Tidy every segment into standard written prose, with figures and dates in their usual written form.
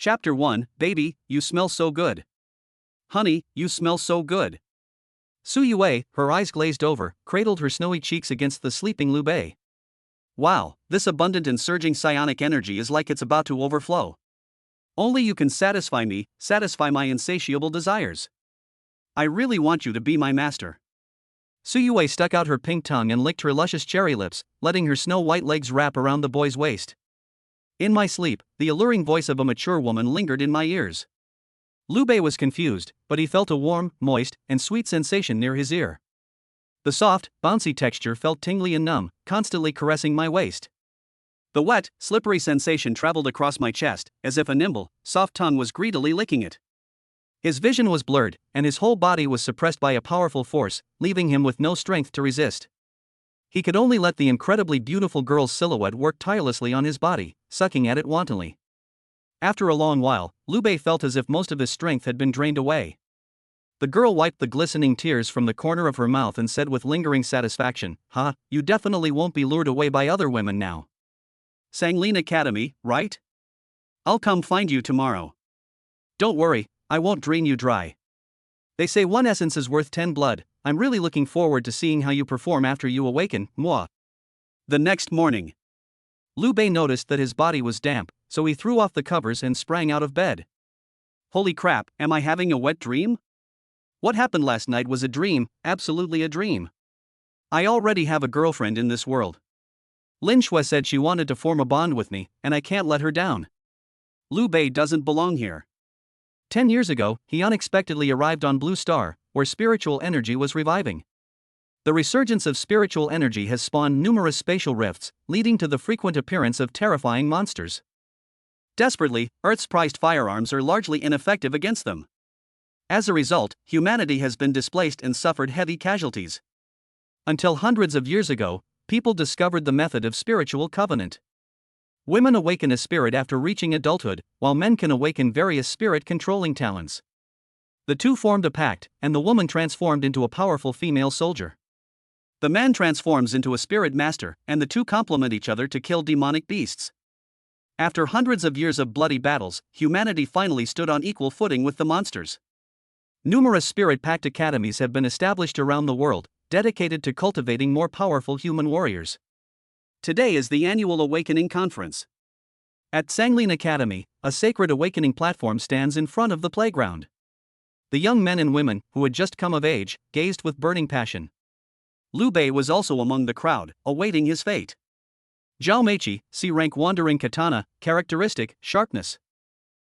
Chapter 1, Baby, you smell so good. Honey, you smell so good. Su Yue, her eyes glazed over, cradled her snowy cheeks against the sleeping Liu Bei. Wow, this abundant and surging psionic energy is like it's about to overflow. Only you can satisfy me, satisfy my insatiable desires. I really want you to be my master. Su Yue stuck out her pink tongue and licked her luscious cherry lips, letting her snow-white legs wrap around the boy's waist. In my sleep, the alluring voice of a mature woman lingered in my ears. Liu Bei was confused, but he felt a warm, moist, and sweet sensation near his ear. The soft, bouncy texture felt tingly and numb, constantly caressing my waist. The wet, slippery sensation traveled across my chest, as if a nimble, soft tongue was greedily licking it. His vision was blurred, and his whole body was suppressed by a powerful force, leaving him with no strength to resist. He could only let the incredibly beautiful girl's silhouette work tirelessly on his body, sucking at it wantonly. After a long while, Liu Bei felt as if most of his strength had been drained away. The girl wiped the glistening tears from the corner of her mouth and said with lingering satisfaction, you definitely won't be lured away by other women now. Sanglin Academy, right? I'll come find you tomorrow. Don't worry, I won't drain you dry. They say one essence is worth 10 blood. I'm really looking forward to seeing how you perform after you awaken, moi. The next morning, Liu Bei noticed that his body was damp, so he threw off the covers and sprang out of bed. Holy crap, am I having a wet dream? What happened last night was a dream, absolutely a dream. I already have a girlfriend in this world. Lin Shui said she wanted to form a bond with me, and I can't let her down. Liu Bei doesn't belong here. 10 years ago, he unexpectedly arrived on Blue Star, where spiritual energy was reviving. The resurgence of spiritual energy has spawned numerous spatial rifts, leading to the frequent appearance of terrifying monsters. Desperately, Earth's prized firearms are largely ineffective against them. As a result, humanity has been displaced and suffered heavy casualties. Until hundreds of years ago, people discovered the method of spiritual covenant. Women awaken a spirit after reaching adulthood, while men can awaken various spirit-controlling talents. The two formed a pact, and the woman transformed into a powerful female soldier. The man transforms into a spirit master, and the two complement each other to kill demonic beasts. After hundreds of years of bloody battles, humanity finally stood on equal footing with the monsters. Numerous spirit pact academies have been established around the world, dedicated to cultivating more powerful human warriors. Today is the annual Awakening Conference. At Sanglin Academy, a sacred awakening platform stands in front of the playground. The young men and women, who had just come of age, gazed with burning passion. Liu Bei was also among the crowd, awaiting his fate. Zhao Meiqi, C-rank wandering katana, characteristic, sharpness.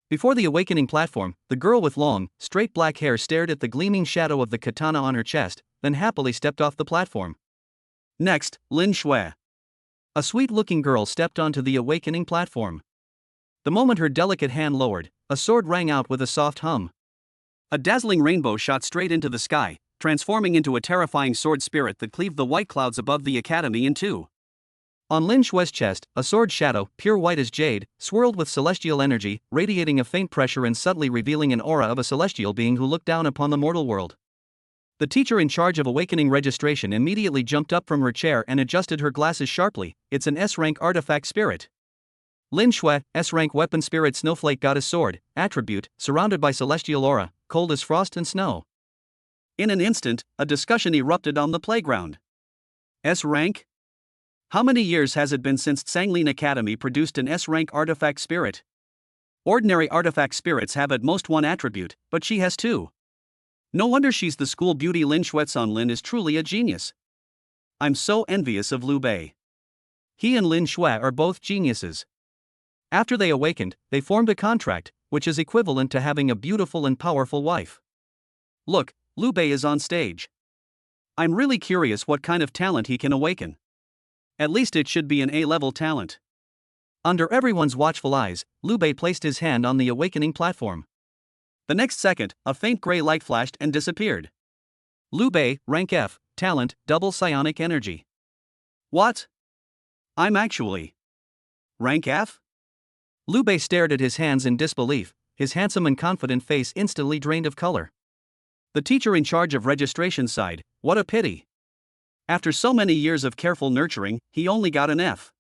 Before the awakening platform, the girl with long, straight black hair stared at the gleaming shadow of the katana on her chest, then happily stepped off the platform. Next, Lin Shui. A sweet-looking girl stepped onto the awakening platform. The moment her delicate hand lowered, a sword rang out with a soft hum. A dazzling rainbow shot straight into the sky, transforming into a terrifying sword spirit that cleaved the white clouds above the academy in two. On Lin Shui's chest, a sword shadow, pure white as jade, swirled with celestial energy, radiating a faint pressure and subtly revealing an aura of a celestial being who looked down upon the mortal world. The teacher in charge of awakening registration immediately jumped up from her chair and adjusted her glasses sharply. It's an S-rank artifact spirit. Lin Shui, S-rank weapon spirit snowflake goddess sword, attribute, surrounded by celestial aura, cold as frost and snow. In an instant, a discussion erupted on the playground. S-rank? How many years has it been since Sanglin Academy produced an S-rank artifact spirit? Ordinary artifact spirits have at most one attribute, but she has two. No wonder she's the school beauty. Lin Shui's Lin is truly a genius. I'm so envious of Liu Bei. He and Lin Shui are both geniuses. After they awakened, they formed a contract, which is equivalent to having a beautiful and powerful wife. Look, Liu Bei is on stage. I'm really curious what kind of talent he can awaken. At least it should be an A-level talent. Under everyone's watchful eyes, Liu Bei placed his hand on the awakening platform. The next second, a faint gray light flashed and disappeared. Liu Bei, rank F, talent, double psionic energy. What? I'm actually rank F? Liu Bei stared at his hands in disbelief, his handsome and confident face instantly drained of color. The teacher in charge of registration sighed, what a pity. After so many years of careful nurturing, he only got an F.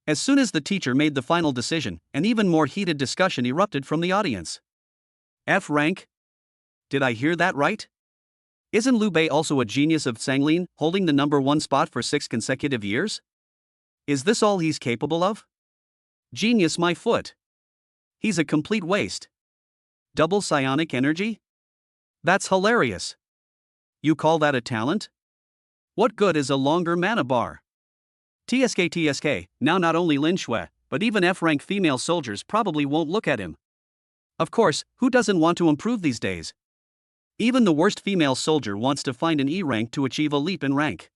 As soon as the teacher made the final decision, an even more heated discussion erupted from the audience. F rank? Did I hear that right? Isn't Liu Bei also a genius of Sanglin, holding the #1 spot for 6 consecutive years? Is this all he's capable of? Genius my foot. He's a complete waste. Double psionic energy? That's hilarious. You call that a talent? What good is a longer mana bar? TSK, now not only Lin Shui, but even F-rank female soldiers probably won't look at him. Of course, who doesn't want to improve these days? Even the worst female soldier wants to find an E rank to achieve a leap in rank.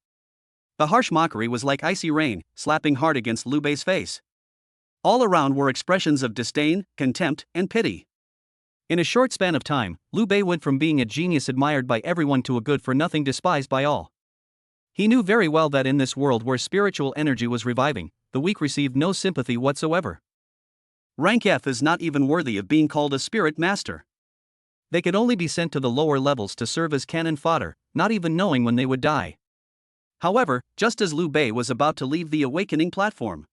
The harsh mockery was like icy rain, slapping hard against Liu Bei's face. All around were expressions of disdain, contempt, and pity. In a short span of time, Liu Bei went from being a genius admired by everyone to a good-for-nothing despised by all. He knew very well that in this world where spiritual energy was reviving, the weak received no sympathy whatsoever. Rank F is not even worthy of being called a spirit master. They could only be sent to the lower levels to serve as cannon fodder, not even knowing when they would die. However, just as Liu Bei was about to leave the awakening platform,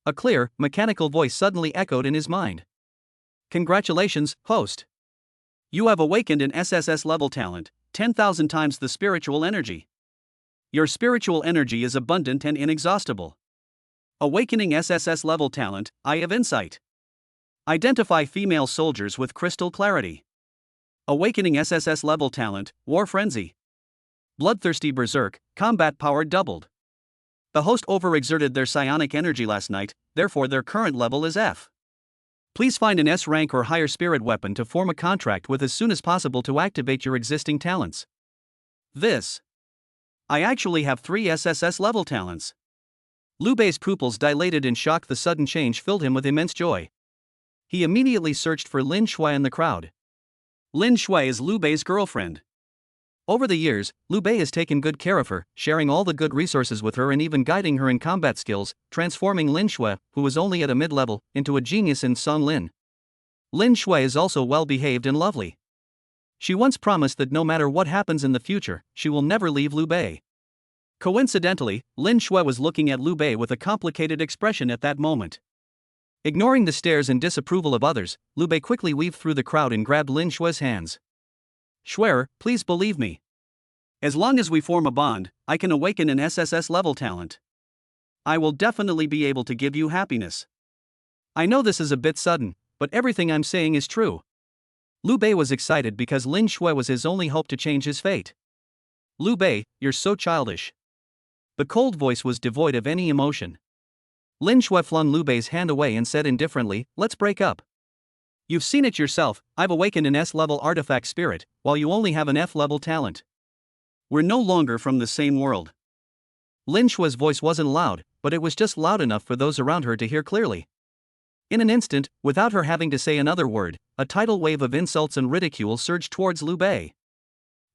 a clear, mechanical voice suddenly echoed in his mind. Congratulations, host. You have awakened an SSS level talent, 10,000 times the spiritual energy. Your spiritual energy is abundant and inexhaustible. Awakening SSS level talent, Eye of Insight. Identify female soldiers with crystal clarity. Awakening SSS level talent, War Frenzy. Bloodthirsty Berserk, combat power doubled. The host overexerted their psionic energy last night, therefore their current level is F. Please find an S rank or higher spirit weapon to form a contract with as soon as possible to activate your existing talents. I actually have 3 SSS level talents. Liu Bei's pupils dilated in shock. The sudden change filled him with immense joy. He immediately searched for Lin Shui in the crowd. Lin Shui is Liu Bei's girlfriend. Over the years, Liu Bei has taken good care of her, sharing all the good resources with her and even guiding her in combat skills, transforming Lin Shui, who was only at a mid-level, into a genius in Song Lin. Lin Shui is also well-behaved and lovely. She once promised that no matter what happens in the future, she will never leave Liu Bei. Coincidentally, Lin Shui was looking at Liu Bei with a complicated expression at that moment. Ignoring the stares and disapproval of others, Liu Bei quickly weaved through the crowd and grabbed Lin Shui's hands. Schwerer, please believe me. As long as we form a bond, I can awaken an SSS level talent. I will definitely be able to give you happiness. I know this is a bit sudden, but everything I'm saying is true. Liu Bei was excited because Lin Shui was his only hope to change his fate. Liu Bei, you're so childish. The cold voice was devoid of any emotion. Lin Shui flung Liu Bei's hand away and said indifferently, let's break up. You've seen it yourself, I've awakened an S-level artifact spirit, while you only have an F-level talent. We're no longer from the same world. Lin Shui's voice wasn't loud, but it was just loud enough for those around her to hear clearly. In an instant, without her having to say another word, a tidal wave of insults and ridicule surged towards Liu Bei.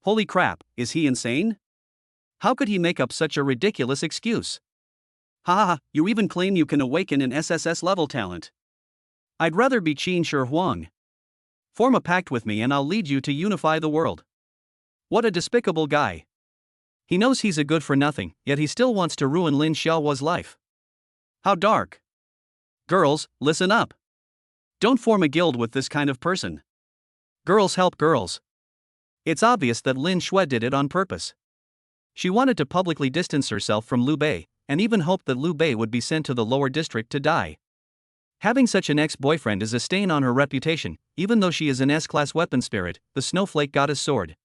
Holy crap, is he insane? How could he make up such a ridiculous excuse? Ha, you even claim you can awaken an SSS level talent. I'd rather be Qin Shi Huang. Form a pact with me and I'll lead you to unify the world. What a despicable guy. He knows he's a good for nothing, yet he still wants to ruin Lin Xiaohua's life. How dark. Girls, listen up. Don't form a guild with this kind of person. Girls help girls. It's obvious that Lin Shui did it on purpose. She wanted to publicly distance herself from Liu Bei, and even hoped that Liu Bei would be sent to the lower district to die. Having such an ex-boyfriend is a stain on her reputation, even though she is an S-class weapon spirit, the snowflake goddess sword.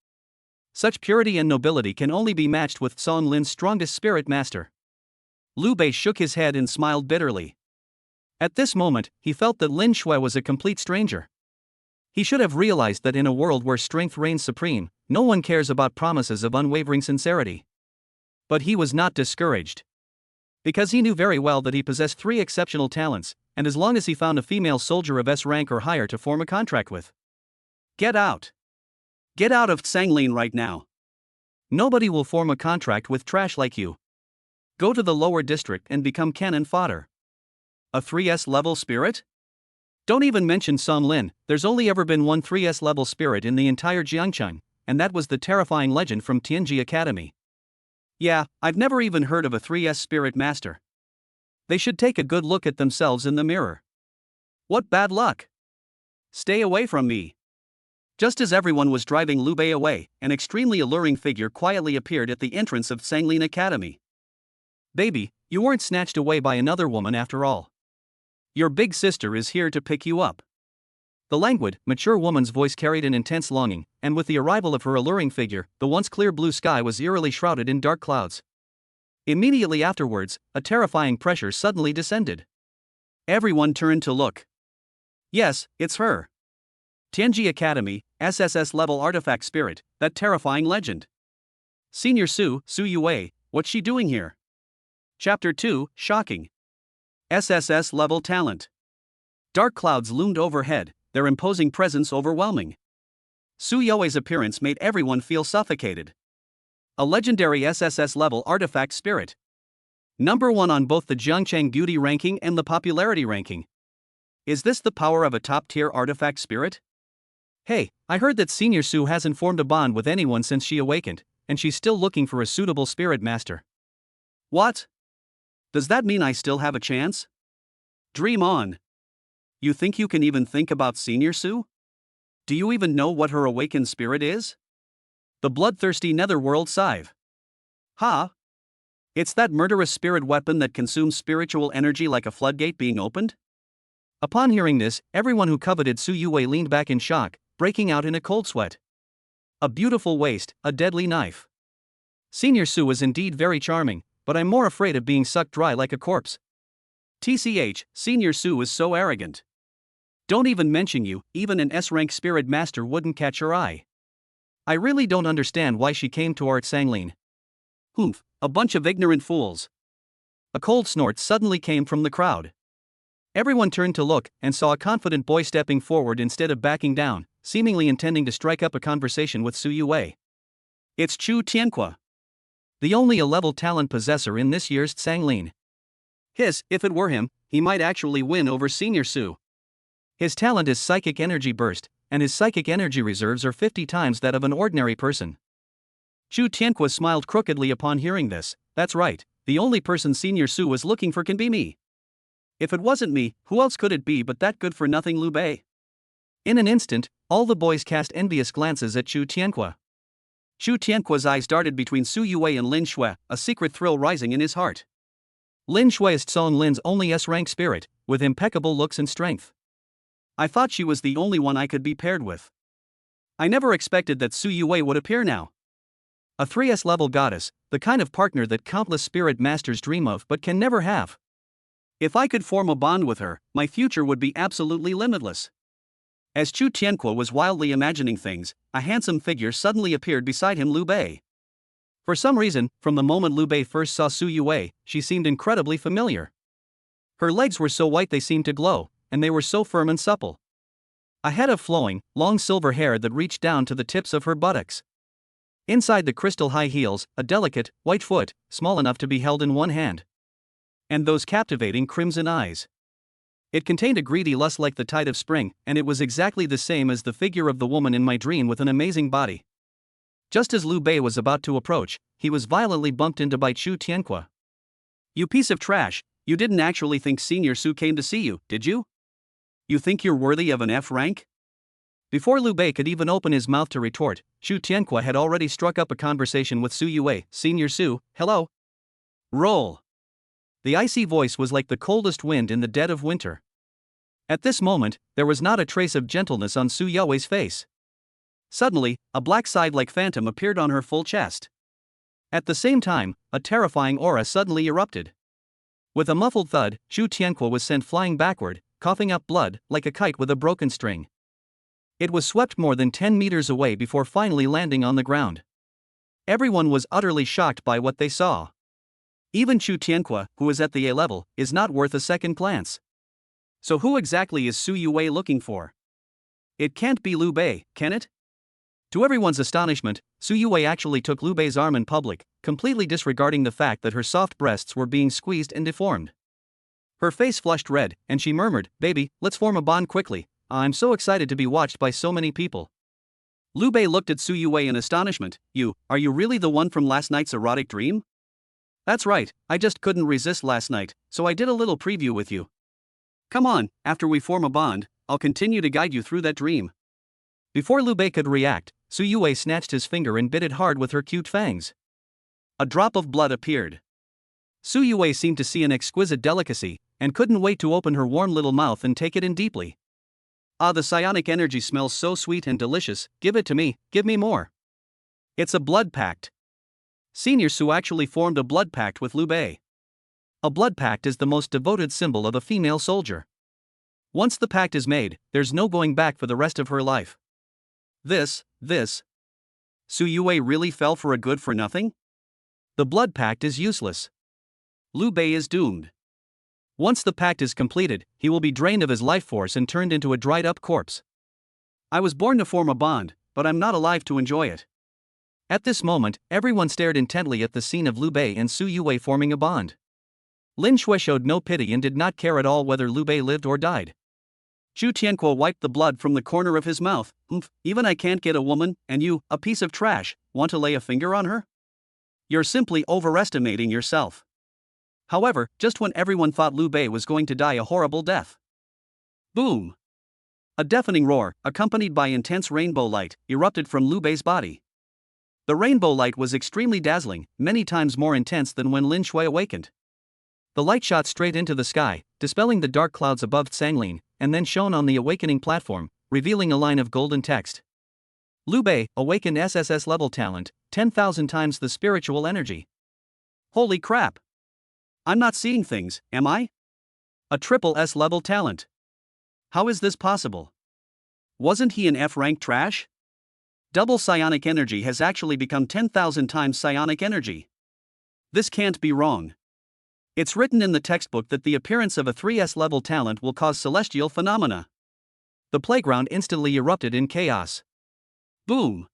Such purity and nobility can only be matched with Song Lin's strongest spirit master. Liu Bei shook his head and smiled bitterly. At this moment, he felt that Lin Shui was a complete stranger. He should have realized that in a world where strength reigns supreme, no one cares about promises of unwavering sincerity. But he was not discouraged. Because he knew very well that he possessed 3 exceptional talents, and as long as he found a female soldier of S rank or higher to form a contract with. Get out. Get out of Sanglin right now. Nobody will form a contract with trash like you. Go to the lower district and become cannon fodder. A 3S level spirit? Don't even mention Song Lin, there's only ever been one 3S level spirit in the entire Jiangcheng, and that was the terrifying legend from Tianji Academy. Yeah, I've never even heard of a 3S spirit master. They should take a good look at themselves in the mirror. What bad luck! Stay away from me. Just as everyone was driving Liu Bei away, an extremely alluring figure quietly appeared at the entrance of Sanglin Academy. Baby, you weren't snatched away by another woman after all. Your big sister is here to pick you up. The languid, mature woman's voice carried an intense longing, and with the arrival of her alluring figure, the once clear blue sky was eerily shrouded in dark clouds. Immediately afterwards, a terrifying pressure suddenly descended. Everyone turned to look. Yes, it's her. Tianji Academy, SSS level artifact spirit, that terrifying legend. Senior Su Yue, what's she doing here? Chapter 2, Shocking. SSS level talent. Dark clouds loomed overhead, their imposing presence overwhelming. Su Yue's appearance made everyone feel suffocated. A legendary SSS level artifact spirit. Number 1 on both the Jiangcheng beauty ranking and the popularity ranking. Is this the power of a top-tier artifact spirit? Hey, I heard that Senior Su hasn't formed a bond with anyone since she awakened, and she's still looking for a suitable spirit master. What? Does that mean I still have a chance? Dream on. You think you can even think about Senior Su? Do you even know what her awakened spirit is? The bloodthirsty netherworld scythe. Ha! It's that murderous spirit weapon that consumes spiritual energy like a floodgate being opened? Upon hearing this, everyone who coveted Su Yue leaned back in shock, breaking out in a cold sweat. A beautiful waist, a deadly knife. Senior Su is indeed very charming, but I'm more afraid of being sucked dry like a corpse. TCH, Senior Su is so arrogant. Don't even mention you, even an S-rank spirit master wouldn't catch her eye. I really don't understand why she came to Art Sanglin. Humph, a bunch of ignorant fools. A cold snort suddenly came from the crowd. Everyone turned to look and saw a confident boy stepping forward instead of backing down, seemingly intending to strike up a conversation with Su Yue. It's Chu Tianque, the only A-level talent possessor in this year's Sanglin. If it were him, he might actually win over Senior Su. His talent is Psychic Energy Burst, and his psychic energy reserves are 50 times that of an ordinary person. Chu Tianque smiled crookedly upon hearing this. That's right, the only person Senior Su was looking for can be me. If it wasn't me, who else could it be but that good-for-nothing Liu Bei? In an instant, all the boys cast envious glances at Chu Tianque. Chu Tianque's eyes darted between Su Yue and Lin Shui, a secret thrill rising in his heart. Lin Shui is Song Lin's only S-rank spirit, with impeccable looks and strength. I thought she was the only one I could be paired with. I never expected that Su Yue would appear now. A 3S level goddess, the kind of partner that countless spirit masters dream of but can never have. If I could form a bond with her, my future would be absolutely limitless. As Chu Tianque was wildly imagining things, a handsome figure suddenly appeared beside him, Liu Bei. For some reason, from the moment Liu Bei first saw Su Yue, she seemed incredibly familiar. Her legs were so white they seemed to glow, and they were so firm and supple. A head of flowing, long silver hair that reached down to the tips of her buttocks. Inside the crystal high heels, a delicate, white foot, small enough to be held in one hand. And those captivating crimson eyes. It contained a greedy lust like the tide of spring, and it was exactly the same as the figure of the woman in my dream with an amazing body. Just as Liu Bei was about to approach, he was violently bumped into by Chu Tianque. You piece of trash, you didn't actually think Senior Su came to see you, did you? You think you're worthy of an F rank? Before Liu Bei could even open his mouth to retort, Chu Tianque had already struck up a conversation with Su Yue. Senior Su, hello? Roll. The icy voice was like the coldest wind in the dead of winter. At this moment, there was not a trace of gentleness on Su Yue's face. Suddenly, a black side-like phantom appeared on her full chest. At the same time, a terrifying aura suddenly erupted. With a muffled thud, Chu Tianque was sent flying backward, coughing up blood, like a kite with a broken string. It was swept more than 10 meters away before finally landing on the ground. Everyone was utterly shocked by what they saw. Even Chu Tianque, who is at the A level, is not worth a second glance. So who exactly is Su Yue looking for? It can't be Liu Bei, can it? To everyone's astonishment, Su Yue actually took Liu Bei's arm in public, completely disregarding the fact that her soft breasts were being squeezed and deformed. Her face flushed red, and she murmured, "Baby, let's form a bond quickly. I'm so excited to be watched by so many people." Liu Bei looked at Su Yue in astonishment. Are you really the one from last night's erotic dream? That's right, I just couldn't resist last night, so I did a little preview with you. Come on, after we form a bond, I'll continue to guide you through that dream. Before Liu Bei could react, Su Yue snatched his finger and bit it hard with her cute fangs. A drop of blood appeared. Su Yue seemed to see an exquisite delicacy, and couldn't wait to open her warm little mouth and take it in deeply. Ah, the psionic energy smells so sweet and delicious, give it to me, give me more. It's a blood pact. Senior Su actually formed a blood pact with Liu Bei. A blood pact is the most devoted symbol of a female soldier. Once the pact is made, there's no going back for the rest of her life. This. Su Yue really fell for a good for nothing? The blood pact is useless. Liu Bei is doomed. Once the pact is completed, he will be drained of his life force and turned into a dried up corpse. I was born to form a bond, but I'm not alive to enjoy it. At this moment, everyone stared intently at the scene of Liu Bei and Su Yue forming a bond. Lin Shui showed no pity and did not care at all whether Liu Bei lived or died. Zhu Tianquo wiped the blood from the corner of his mouth. Even I can't get a woman, and you, a piece of trash, want to lay a finger on her? You're simply overestimating yourself. However, just when everyone thought Liu Bei was going to die a horrible death. Boom! A deafening roar, accompanied by intense rainbow light, erupted from Liu Bei's body. The rainbow light was extremely dazzling, many times more intense than when Lin Shui awakened. The light shot straight into the sky, dispelling the dark clouds above Canglin, and then shone on the awakening platform, revealing a line of golden text. Liu Bei, awakened SSS level talent, 10,000 times the spiritual energy. Holy crap! I'm not seeing things, am I? A triple S level talent. How is this possible? Wasn't he an F rank trash? Double psionic energy has actually become 10,000 times psionic energy. This can't be wrong. It's written in the textbook that the appearance of a 3S level talent will cause celestial phenomena. The playground instantly erupted in chaos. Boom!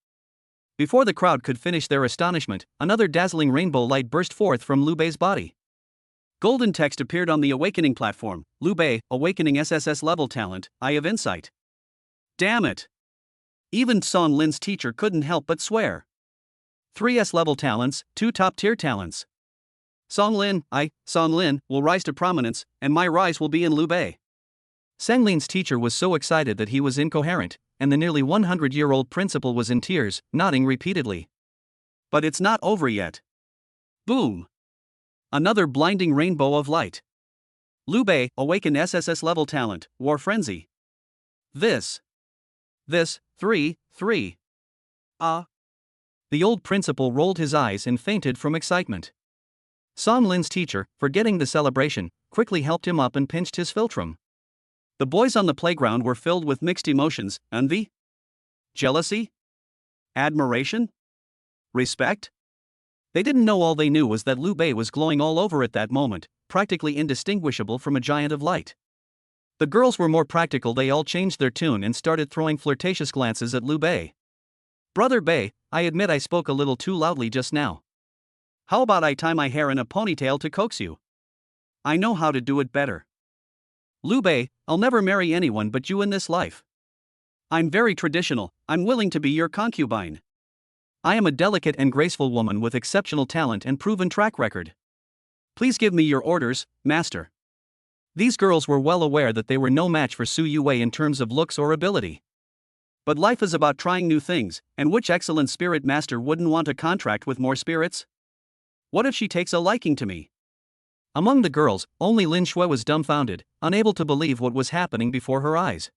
Before the crowd could finish their astonishment, another dazzling rainbow light burst forth from Liu Bei's body. Golden text appeared on the awakening platform. Liu Bei, awakening SSS level talent, Eye of Insight. Damn it! Even Song Lin's teacher couldn't help but swear. 3S level talents, 2 top-tier talents. Song Lin, will rise to prominence, and my rise will be in Liu Bei. Sanglin's teacher was so excited that he was incoherent, and the nearly 100-year-old principal was in tears, nodding repeatedly. But it's not over yet. Boom! Another blinding rainbow of light. Liu Bei, awakened SSS level talent, War Frenzy. This. 3. The old principal rolled his eyes and fainted from excitement. Song Lin's teacher, forgetting the celebration, quickly helped him up and pinched his philtrum. The boys on the playground were filled with mixed emotions: envy, jealousy, admiration, respect. They didn't know all they knew was that Liu Bei was glowing all over at that moment, practically indistinguishable from a giant of light. The girls were more practical. They all changed their tune and started throwing flirtatious glances at Liu Bei. Brother Bei, I admit I spoke a little too loudly just now. How about I tie my hair in a ponytail to coax you? I know how to do it better. Liu Bei, I'll never marry anyone but you in this life. I'm very traditional, I'm willing to be your concubine. I am a delicate and graceful woman with exceptional talent and proven track record. Please give me your orders, master. These girls were well aware that they were no match for Su Yue in terms of looks or ability. But life is about trying new things, and which excellent spirit master wouldn't want a contract with more spirits? What if she takes a liking to me? Among the girls, only Lin Shui was dumbfounded, unable to believe what was happening before her eyes.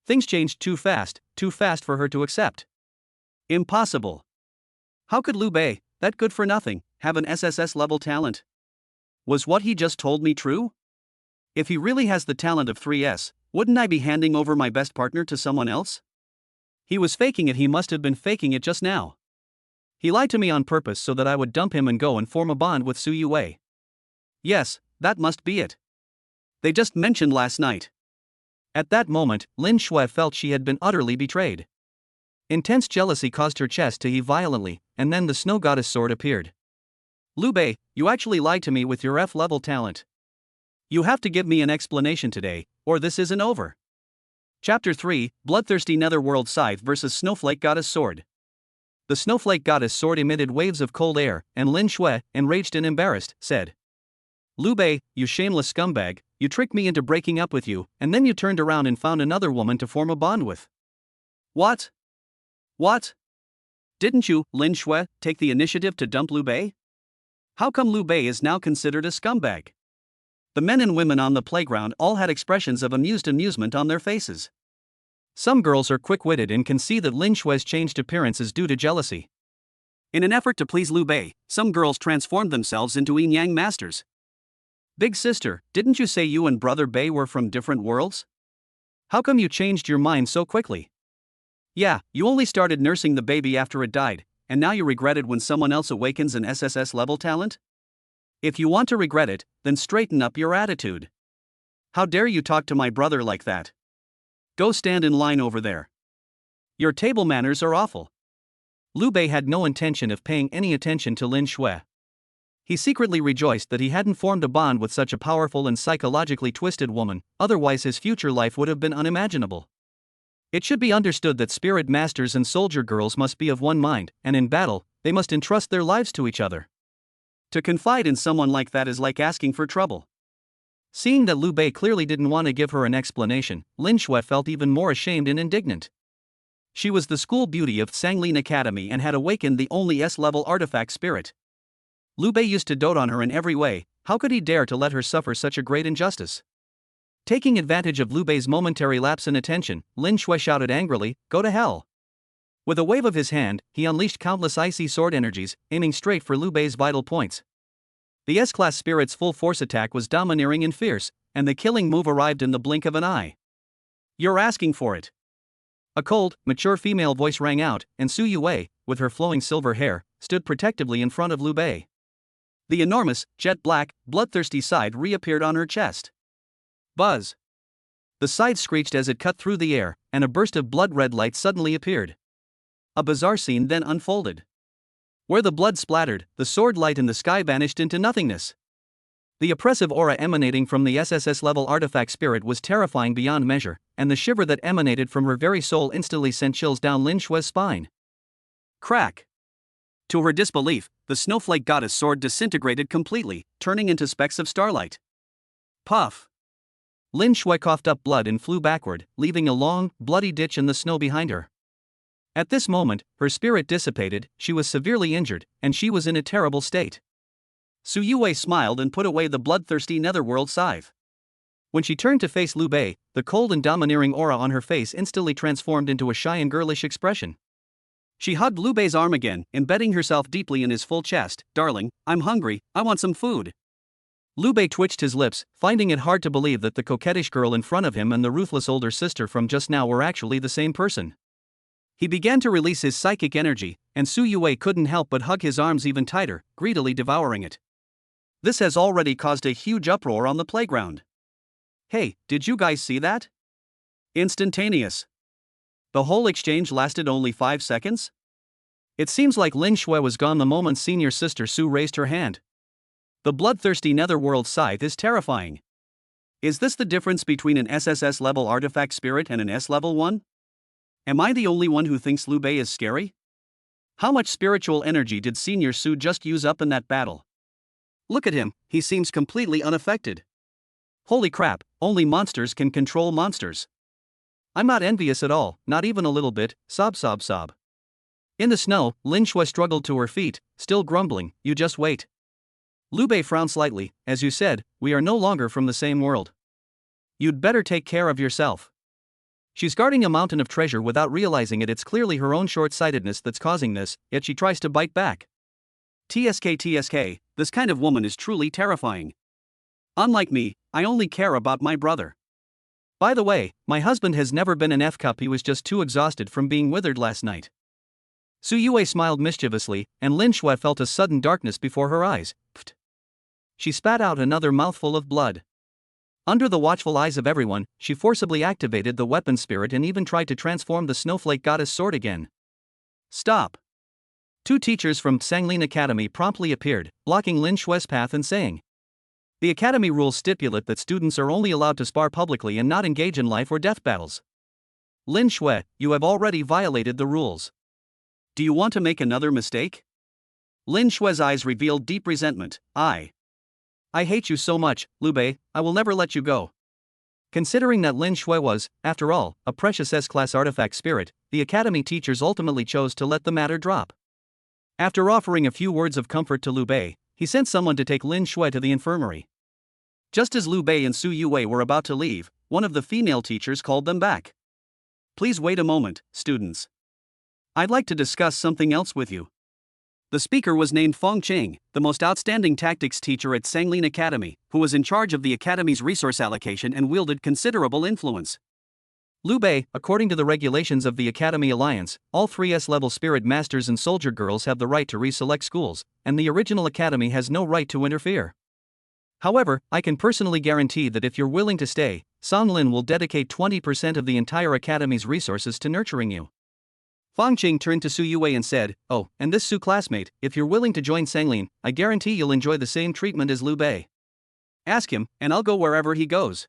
Things changed too fast for her to accept. Impossible. How could Liu Bei, that good for nothing, have an SSS level talent? Was what he just told me true? If he really has the talent of 3S, wouldn't I be handing over my best partner to someone else? He was faking it. He must have been faking it just now. He lied to me on purpose so that I would dump him and go and form a bond with Su Yue. Yes, that must be it. They just mentioned last night. At that moment, Lin Shui felt she had been utterly betrayed. Intense jealousy caused her chest to heave violently, and then the snow goddess sword appeared. Liu Bei, you actually lied to me with your F-level talent. You have to give me an explanation today, or this isn't over. Chapter 3, Bloodthirsty Netherworld Scythe vs Snowflake Goddess Sword. The snowflake goddess sword emitted waves of cold air, and Lin Shui, enraged and embarrassed, said, Liu Bei, you shameless scumbag, you tricked me into breaking up with you, and then you turned around and found another woman to form a bond with. What? What? Didn't you, Lin Shui, take the initiative to dump Liu Bei? How come Liu Bei is now considered a scumbag? The men and women on the playground all had expressions of amused amusement on their faces. Some girls are quick-witted and can see that Lin Shui's changed appearance is due to jealousy. In an effort to please Liu Bei, some girls transformed themselves into yin-yang masters. Big sister, didn't you say you and brother Bei were from different worlds? How come you changed your mind so quickly? Yeah, you only started nursing the baby after it died, and now you regret it when someone else awakens an SSS level talent? If you want to regret it, then straighten up your attitude. How dare you talk to my brother like that? Go stand in line over there. Your table manners are awful. Liu Bei had no intention of paying any attention to Lin Shui. He secretly rejoiced that he hadn't formed a bond with such a powerful and psychologically twisted woman, otherwise his future life would have been unimaginable. It should be understood that spirit masters and soldier girls must be of one mind, and in battle, they must entrust their lives to each other. To confide in someone like that is like asking for trouble. Seeing that Liu Bei clearly didn't want to give her an explanation, Lin Shui felt even more ashamed and indignant. She was the school beauty of Sanglin Academy and had awakened the only S-level artifact spirit. Liu Bei used to dote on her in every way, how could he dare to let her suffer such a great injustice? Taking advantage of Liu Bei's momentary lapse in attention, Lin Shui shouted angrily, "Go to hell!" With a wave of his hand, he unleashed countless icy sword energies, aiming straight for Liu Bei's vital points. The S-class spirit's full force attack was domineering and fierce, and the killing move arrived in the blink of an eye. You're asking for it. A cold, mature female voice rang out, and Su Yue, with her flowing silver hair, stood protectively in front of Liu Bei. The enormous, jet-black, bloodthirsty scythe reappeared on her chest. Buzz! The scythe screeched as it cut through the air, and a burst of blood-red light suddenly appeared. A bizarre scene then unfolded. Where the blood splattered, the sword light in the sky vanished into nothingness. The oppressive aura emanating from the SSS-level artifact spirit was terrifying beyond measure, and the shiver that emanated from her very soul instantly sent chills down Lin Shui's spine. Crack! To her disbelief, the snowflake goddess sword disintegrated completely, turning into specks of starlight. Puff! Lin Shui coughed up blood and flew backward, leaving a long, bloody ditch in the snow behind her. At this moment, her spirit dissipated, she was severely injured, and she was in a terrible state. Su Yue smiled and put away the bloodthirsty netherworld scythe. When she turned to face Liu Bei, the cold and domineering aura on her face instantly transformed into a shy and girlish expression. She hugged Liu Bei's arm again, embedding herself deeply in his full chest. "Darling, I'm hungry, I want some food." Liu Bei twitched his lips, finding it hard to believe that the coquettish girl in front of him and the ruthless older sister from just now were actually the same person. He began to release his psychic energy, and Su Yue couldn't help but hug his arms even tighter, greedily devouring it. This has already caused a huge uproar on the playground. Hey, did you guys see that? Instantaneous. The whole exchange lasted only 5 seconds? It seems like Lin Shui was gone the moment senior sister Su raised her hand. The bloodthirsty netherworld scythe is terrifying. Is this the difference between an SSS-level artifact spirit and an S-level one? Am I the only one who thinks Liu Bei is scary? How much spiritual energy did senior Su just use up in that battle? Look at him, he seems completely unaffected. Holy crap, only monsters can control monsters. I'm not envious at all, not even a little bit, sob sob sob. In the snow, Lin Shui struggled to her feet, still grumbling, "You just wait." Liu Bei frowned slightly. "As you said, we are no longer from the same world. You'd better take care of yourself. She's guarding a mountain of treasure without realizing it. It's clearly her own short-sightedness that's causing this, yet she tries to bite back. TSK, this kind of woman is truly terrifying. Unlike me, I only care about my brother. By the way, my husband has never been an F-cup, he was just too exhausted from being withered last night." Su Yue smiled mischievously, and Lin Shui felt a sudden darkness before her eyes. Pfft. She spat out another mouthful of blood. Under the watchful eyes of everyone, she forcibly activated the weapon spirit and even tried to transform the snowflake goddess sword again. Stop! 2 teachers from Sanglin Academy promptly appeared, blocking Lin Shui's path and saying, "The academy rules stipulate that students are only allowed to spar publicly and not engage in life or death battles. Lin Shui, you have already violated the rules. Do you want to make another mistake? Lin Shue's eyes revealed deep resentment. I hate you so much, Liu Bei, I will never let you go. Considering that Lin Shui was, after all, a precious S-class artifact spirit, the academy teachers ultimately chose to let the matter drop. After offering a few words of comfort to Liu Bei, he sent someone to take Lin Shui to the infirmary. Just as Liu Bei and Su Yue were about to leave, one of the female teachers called them back. Please wait a moment, students. I'd like to discuss something else with you. The speaker was named Feng Qing, the most outstanding tactics teacher at Sanglin Academy, who was in charge of the academy's resource allocation and wielded considerable influence. Liu Bei, according to the regulations of the Academy Alliance, all 3S-level spirit masters and soldier girls have the right to reselect schools, and the original academy has no right to interfere. However, I can personally guarantee that if you're willing to stay, Sanglin will dedicate 20% of the entire academy's resources to nurturing you. Feng Qing turned to Su Yue and said, "Oh, and this Su classmate, if you're willing to join Sanglin, I guarantee you'll enjoy the same treatment as Liu Bei. Ask him, and I'll go wherever he goes."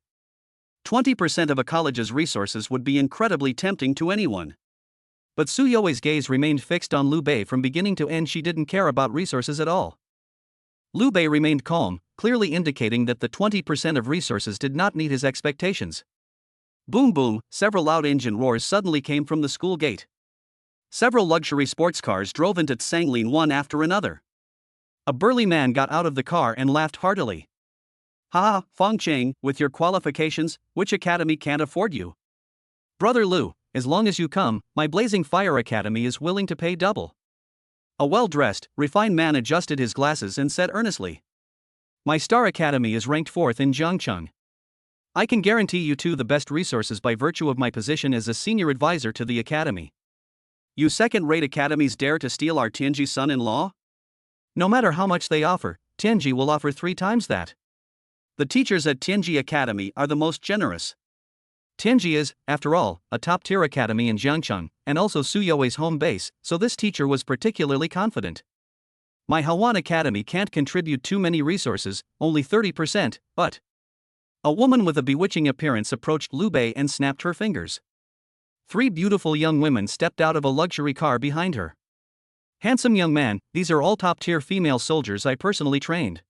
20% of a college's resources would be incredibly tempting to anyone. But Su Yue's gaze remained fixed on Liu Bei from beginning to end. She didn't care about resources at all. Liu Bei remained calm, clearly indicating that the 20% of resources did not meet his expectations. Boom boom, several loud engine roars suddenly came from the school gate. Several luxury sports cars drove into Sanglin one after another. A burly man got out of the car and laughed heartily. "Ha, Feng Qing, with your qualifications, which academy can't afford you? Brother Liu, as long as you come, my Blazing Fire Academy is willing to pay double." A well-dressed, refined man adjusted his glasses and said earnestly, "My Star Academy is ranked 4th in Jiangcheng. I can guarantee you two the best resources by virtue of my position as a senior advisor to the academy. You second-rate academies dare to steal our Tianji son-in-law? No matter how much they offer, Tianji will offer 3 times that. The teachers at Tianji Academy are the most generous. Tianji is, after all, a top-tier academy in Jiangcheng, and also Su Yue's home base, so this teacher was particularly confident. My Hawan Academy can't contribute too many resources, only 30%, but..." A woman with a bewitching appearance approached Liu Bei and snapped her fingers. 3 beautiful young women stepped out of a luxury car behind her. "Handsome young man, these are all top-tier female soldiers I personally trained.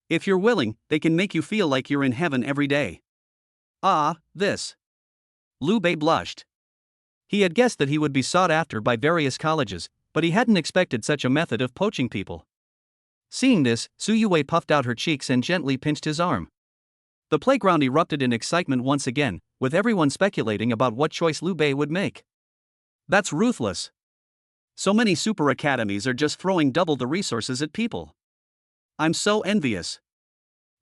If you're willing, they can make you feel like you're in heaven every day." This. Liu Bei blushed. He had guessed that he would be sought after by various colleges, but he hadn't expected such a method of poaching people. Seeing this, Su Yue puffed out her cheeks and gently pinched his arm. The playground erupted in excitement once again, with everyone speculating about what choice Liu Bei would make. That's ruthless. So many super academies are just throwing double the resources at people. I'm so envious.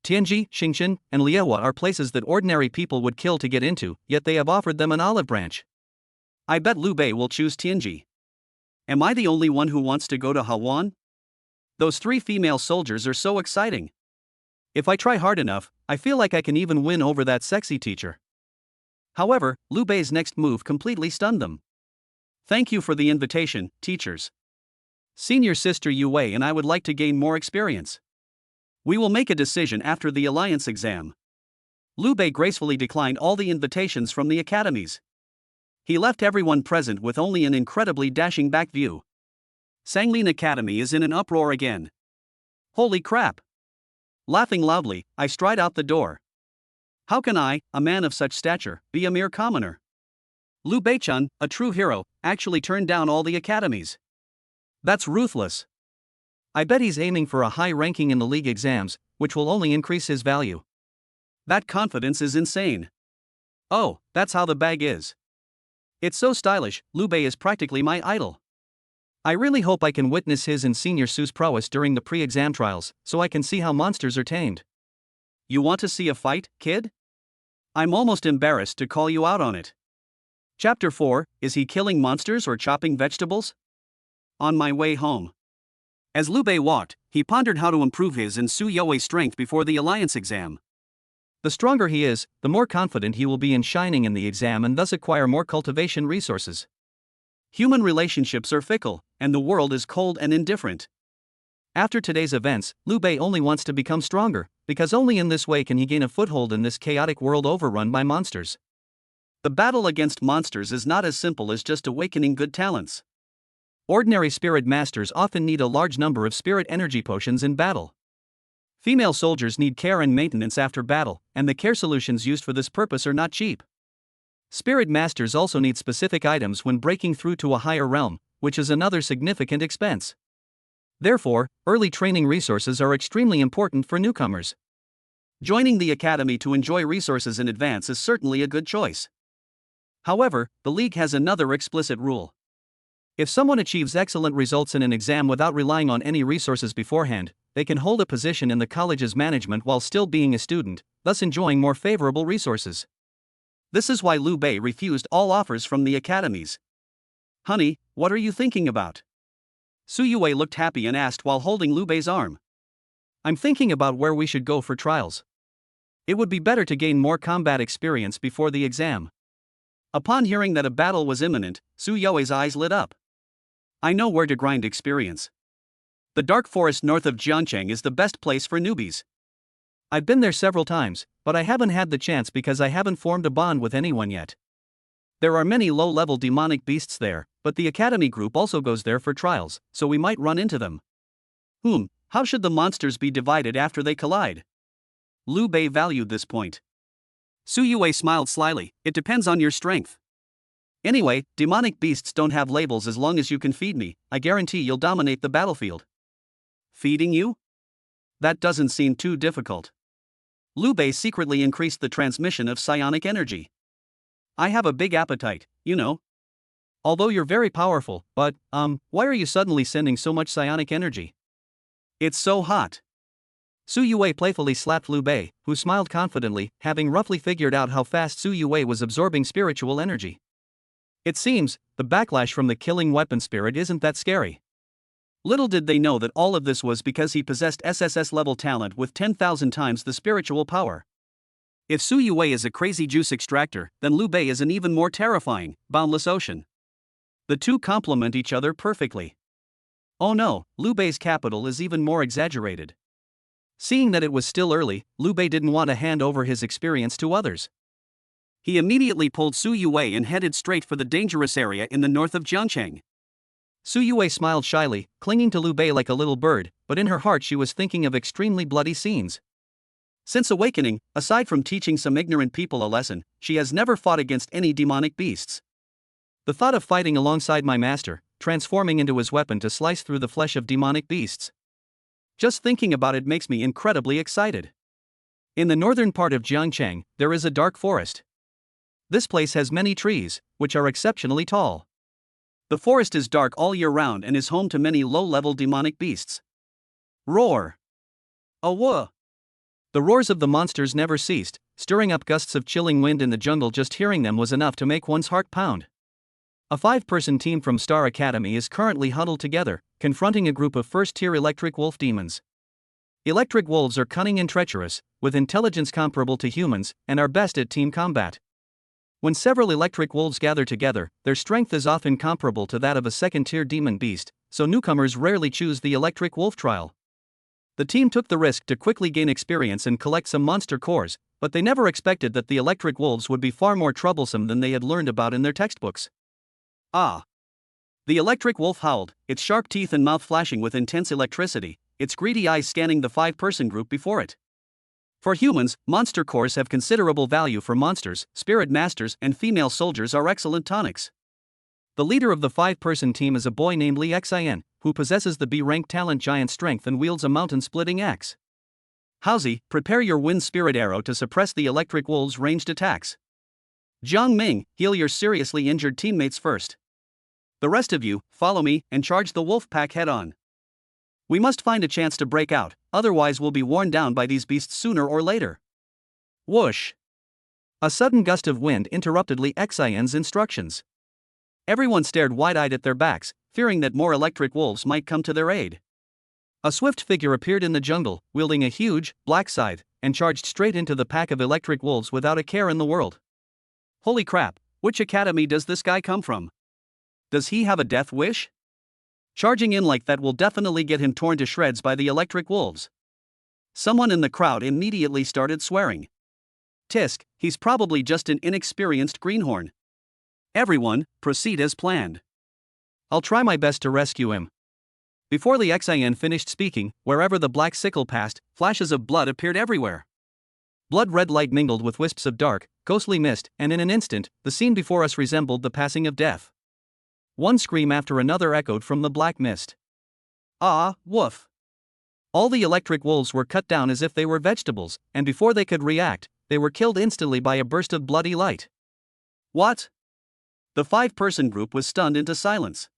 Tianji, Xingchen, and Liehua are places that ordinary people would kill to get into, yet they have offered them an olive branch. I bet Liu Bei will choose Tianji. Am I the only one who wants to go to Hawan? Those 3 female soldiers are so exciting. If I try hard enough, I feel like I can even win over that sexy teacher. However, Liu Bei's next move completely stunned them. "Thank you for the invitation, teachers. Senior sister Yue and I would like to gain more experience. We will make a decision after the alliance exam." Liu Bei gracefully declined all the invitations from the academies. He left everyone present with only an incredibly dashing back view. Sanglin Academy is in an uproar again. Holy crap! Laughing loudly, I stride out the door. How can I, a man of such stature, be a mere commoner? Liu Bei-chun, a true hero, actually turned down all the academies. That's ruthless. I bet he's aiming for a high ranking in the league exams, which will only increase his value. That confidence is insane. Oh, that's how the bag is. It's so stylish. Liu Bei is practically my idol. I really hope I can witness his and Senior Su's prowess during the pre-exam trials, so I can see how monsters are tamed. You want to see a fight, kid? I'm almost embarrassed to call you out on it. Chapter 4, Is he killing monsters or chopping vegetables? On my way home. As Liu Bei walked, he pondered how to improve his and Su Yue's strength before the alliance exam. The stronger he is, the more confident he will be in shining in the exam and thus acquire more cultivation resources. Human relationships are fickle, and the world is cold and indifferent. After today's events, Liu Bei only wants to become stronger, because only in this way can he gain a foothold in this chaotic world overrun by monsters. The battle against monsters is not as simple as just awakening good talents. Ordinary spirit masters often need a large number of spirit energy potions in battle. Female soldiers need care and maintenance after battle, and the care solutions used for this purpose are not cheap. Spirit masters also need specific items when breaking through to a higher realm, which is another significant expense. Therefore, early training resources are extremely important for newcomers. Joining the academy to enjoy resources in advance is certainly a good choice. However, the league has another explicit rule. If someone achieves excellent results in an exam without relying on any resources beforehand, they can hold a position in the college's management while still being a student, thus enjoying more favorable resources. This is why Liu Bei refused all offers from the academies. "Honey, what are you thinking about?" Su Yue looked happy and asked while holding Liu Bei's arm. "I'm thinking about where we should go for trials. It would be better to gain more combat experience before the exam." Upon hearing that a battle was imminent, Su Yue's eyes lit up. "I know where to grind experience. The dark forest north of Jiangcheng is the best place for newbies. I've been there several times, but I haven't had the chance because I haven't formed a bond with anyone yet. There are many low-level demonic beasts there, but the academy group also goes there for trials, so we might run into them." How should the monsters be divided after they collide? Liu Bei valued this point. Su Yue smiled slyly. "It depends on your strength. Anyway, demonic beasts don't have labels. As long as you can feed me, I guarantee you'll dominate the battlefield." "Feeding you? That doesn't seem too difficult." Liu Bei secretly increased the transmission of psionic energy. "I have a big appetite, you know. Although you're very powerful, but, why are you suddenly sending so much psionic energy?" "It's so hot." Su Yue playfully slapped Liu Bei, who smiled confidently, having roughly figured out how fast Su Yue was absorbing spiritual energy. It seems, the backlash from the killing weapon spirit isn't that scary. Little did they know that all of this was because he possessed SSS-level talent with 10,000 times the spiritual power. If Su Yue is a crazy juice extractor, then Liu Bei is an even more terrifying, boundless ocean. The two complement each other perfectly. Oh no, Liu Bei's capital is even more exaggerated. Seeing that it was still early, Liu Bei didn't want to hand over his experience to others. He immediately pulled Su Yue and headed straight for the dangerous area in the north of Jiangcheng. Su Yue smiled shyly, clinging to Liu Bei like a little bird, but in her heart she was thinking of extremely bloody scenes. Since awakening, aside from teaching some ignorant people a lesson, she has never fought against any demonic beasts. The thought of fighting alongside my master, transforming into his weapon to slice through the flesh of demonic beasts. Just thinking about it makes me incredibly excited. In the northern part of Jiangcheng, there is a dark forest. This place has many trees, which are exceptionally tall. The forest is dark all year round and is home to many low-level demonic beasts. Roar! Awah! The roars of the monsters never ceased, stirring up gusts of chilling wind in the jungle. Just hearing them was enough to make one's heart pound. A 5-person team from Star Academy is currently huddled together, confronting a group of first-tier electric wolf demons. Electric wolves are cunning and treacherous, with intelligence comparable to humans, and are best at team combat. When several electric wolves gather together, their strength is often comparable to that of a second-tier demon beast, so newcomers rarely choose the electric wolf trial. The team took the risk to quickly gain experience and collect some monster cores, but they never expected that the electric wolves would be far more troublesome than they had learned about in their textbooks. Ah! The electric wolf howled, its sharp teeth and mouth flashing with intense electricity, its greedy eyes scanning the 5-person group before it. For humans, monster cores have considerable value. For monsters, spirit masters and female soldiers are excellent tonics. The leader of the 5-person team is a boy named Li Xin, who possesses the B-rank talent giant strength and wields a mountain-splitting axe. Haozi, prepare your wind spirit arrow to suppress the electric wolves' ranged attacks. Jiang Ming, heal your seriously injured teammates first. The rest of you, follow me and charge the wolf pack head-on. We must find a chance to break out, otherwise we'll be worn down by these beasts sooner or later. Whoosh! A sudden gust of wind interrupted Li Xin's instructions. Everyone stared wide-eyed at their backs, fearing that more electric wolves might come to their aid. A swift figure appeared in the jungle, wielding a huge, black scythe, and charged straight into the pack of electric wolves without a care in the world. Holy crap, which academy does this guy come from? Does he have a death wish? Charging in like that will definitely get him torn to shreds by the electric wolves. Someone in the crowd immediately started swearing. Tisk, he's probably just an inexperienced greenhorn. Everyone, proceed as planned. I'll try my best to rescue him. Before Li Xian finished speaking, wherever the black sickle passed, flashes of blood appeared everywhere. Blood-red light mingled with wisps of dark, ghostly mist, and in an instant, the scene before us resembled the passing of death. One scream after another echoed from the black mist. Ah, woof! All the electric wolves were cut down as if they were vegetables, and before they could react, they were killed instantly by a burst of bloody light. What? The 5-person group was stunned into silence.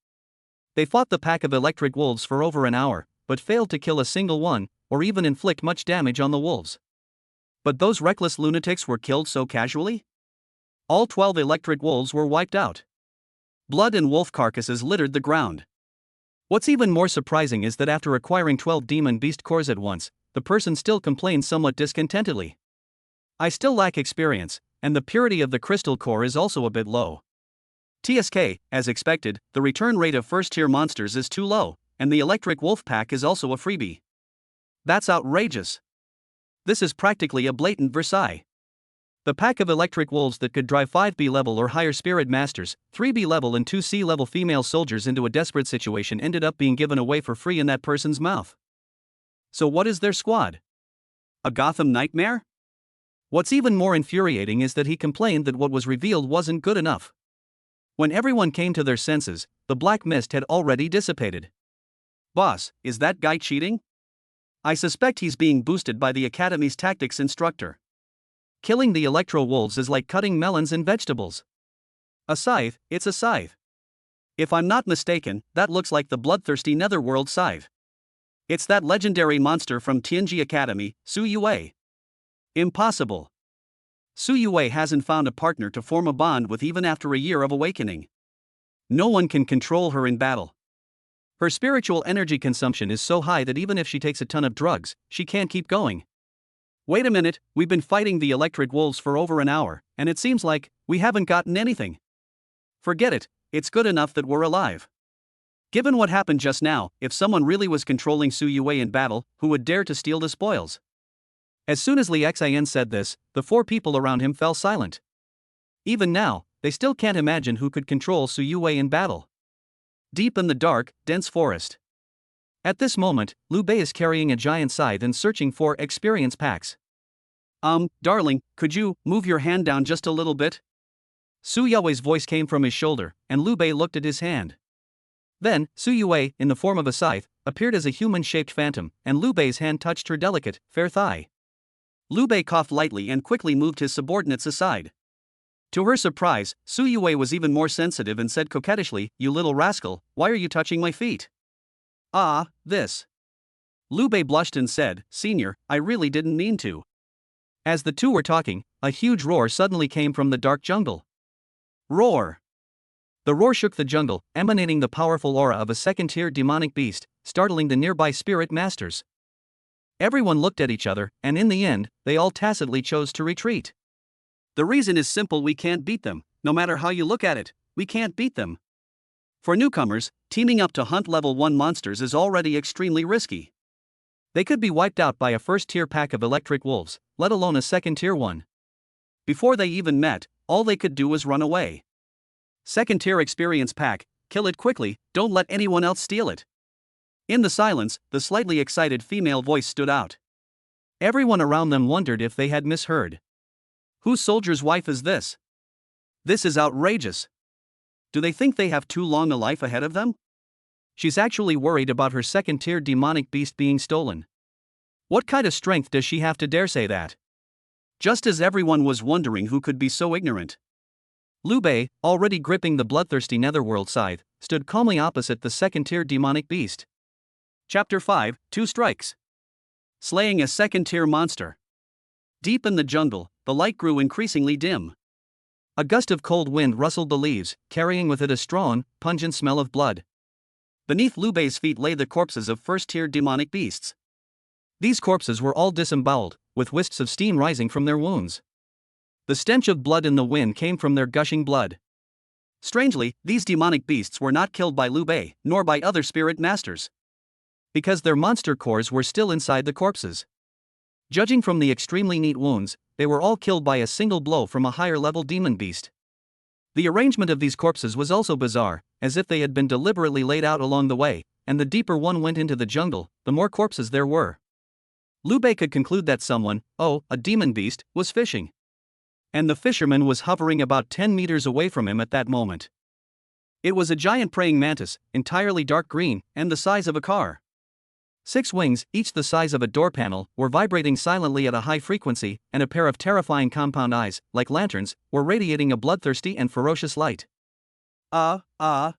They fought the pack of electric wolves for over an hour, but failed to kill a single one, or even inflict much damage on the wolves. But those reckless lunatics were killed so casually? All 12 electric wolves were wiped out. Blood and wolf carcasses littered the ground. What's even more surprising is that after acquiring 12 demon beast cores at once, the person still complains somewhat discontentedly. I still lack experience, and the purity of the crystal core is also a bit low. TSK, as expected, the return rate of first-tier monsters is too low, and the electric wolf pack is also a freebie. That's outrageous. This is practically a blatant Versailles. The pack of electric wolves that could drive 5B level or higher spirit masters, 3B level and 2C level female soldiers into a desperate situation ended up being given away for free in that person's mouth. So what is their squad? A Gotham nightmare? What's even more infuriating is that he complained that what was revealed wasn't good enough. When everyone came to their senses, the black mist had already dissipated. Boss, is that guy cheating? I suspect he's being boosted by the Academy's tactics instructor. Killing the Electro Wolves is like cutting melons and vegetables. A scythe, it's a scythe. If I'm not mistaken, that looks like the bloodthirsty Netherworld scythe. It's that legendary monster from Tianji Academy, Su Yue. Impossible. Su Yue hasn't found a partner to form a bond with even after a year of awakening. No one can control her in battle. Her spiritual energy consumption is so high that even if she takes a ton of drugs, she can't keep going. Wait a minute, we've been fighting the electric wolves for over an hour, and it seems like we haven't gotten anything. Forget it, it's good enough that we're alive. Given what happened just now, if someone really was controlling Su Yue in battle, who would dare to steal the spoils? As soon as Li Xian said this, the 4 people around him fell silent. Even now, they still can't imagine who could control Su Yue in battle. Deep in the dark, dense forest. At this moment, Liu Bei is carrying a giant scythe and searching for experience packs. Darling, could you move your hand down just a little bit? Su Yue's voice came from his shoulder, and Liu Bei looked at his hand. Then, Su Yue, in the form of a scythe, appeared as a human-shaped phantom, and Liu Bei's hand touched her delicate, fair thigh. Liu Bei coughed lightly and quickly moved his subordinates aside. To her surprise, Su Yue was even more sensitive and said coquettishly, "You little rascal, why are you touching my feet?" "Ah, this." Liu Bei blushed and said, "Senior, I really didn't mean to." As the two were talking, a huge roar suddenly came from the dark jungle. Roar! The roar shook the jungle, emanating the powerful aura of a second-tier demonic beast, startling the nearby spirit masters. Everyone looked at each other, and in the end, they all tacitly chose to retreat. The reason is simple: we can't beat them. No matter how you look at it, we can't beat them. For newcomers, teaming up to hunt level 1 monsters is already extremely risky. They could be wiped out by a first-tier pack of electric wolves, let alone a second-tier one. Before they even met, all they could do was run away. Second-tier experience pack, kill it quickly, don't let anyone else steal it. In the silence, the slightly excited female voice stood out. Everyone around them wondered if they had misheard. Whose soldier's wife is this? This is outrageous. Do they think they have too long a life ahead of them? She's actually worried about her second-tier demonic beast being stolen. What kind of strength does she have to dare say that? Just as everyone was wondering who could be so ignorant. Liu Bei, already gripping the bloodthirsty Netherworld scythe, stood calmly opposite the second-tier demonic beast. Chapter 5, 2 Strikes. Slaying a second-tier monster. Deep in the jungle, the light grew increasingly dim. A gust of cold wind rustled the leaves, carrying with it a strong, pungent smell of blood. Beneath Liu Bei's feet lay the corpses of first-tier demonic beasts. These corpses were all disemboweled, with wisps of steam rising from their wounds. The stench of blood in the wind came from their gushing blood. Strangely, these demonic beasts were not killed by Liu Bei, nor by other spirit masters. Because their monster cores were still inside the corpses. Judging from the extremely neat wounds, they were all killed by a single blow from a higher-level demon beast. The arrangement of these corpses was also bizarre. as if they had been deliberately laid out along the way, and the deeper one went into the jungle, the more corpses there were. Liu Bei could conclude that someone, a demon beast, was fishing. And the fisherman was hovering about 10 meters away from him at that moment. It was a giant praying mantis, entirely dark green, and the size of a car. 6 wings, each the size of a door panel, were vibrating silently at a high frequency, and a pair of terrifying compound eyes, like lanterns, were radiating a bloodthirsty and ferocious light. The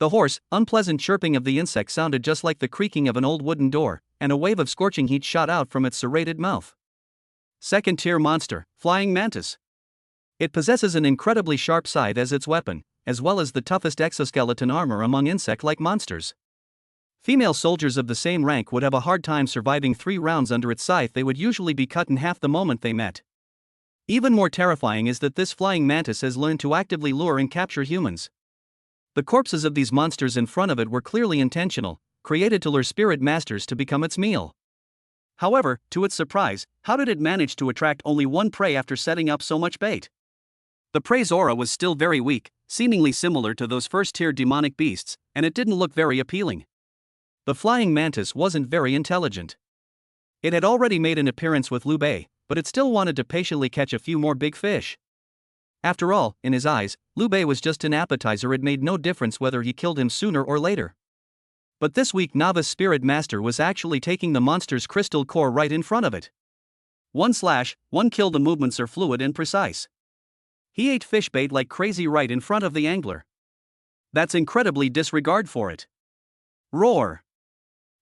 hoarse, unpleasant chirping of the insect sounded just like the creaking of an old wooden door, and a wave of scorching heat shot out from its serrated mouth. Second-tier monster, flying mantis. It possesses an incredibly sharp scythe as its weapon, as well as the toughest exoskeleton armor among insect-like monsters. Female soldiers of the same rank would have a hard time surviving 3 rounds under its scythe. They would usually be cut in half the moment they met. Even more terrifying is that this flying mantis has learned to actively lure and capture humans. The corpses of these monsters in front of it were clearly intentional, created to lure spirit masters to become its meal. However, to its surprise, how did it manage to attract only one prey after setting up so much bait? The prey's aura was still very weak, seemingly similar to those first-tier demonic beasts, and it didn't look very appealing. The flying mantis wasn't very intelligent. It had already made an appearance with Liu Bei, but it still wanted to patiently catch a few more big fish. After all, in his eyes, Liu Bei was just an appetizer. It made no difference whether he killed him sooner or later. But this weak novice spirit master was actually taking the monster's crystal core right in front of it. 1 kill. The movements are fluid and precise. He ate fish bait like crazy right in front of the angler. That's incredibly disregard for it. Roar.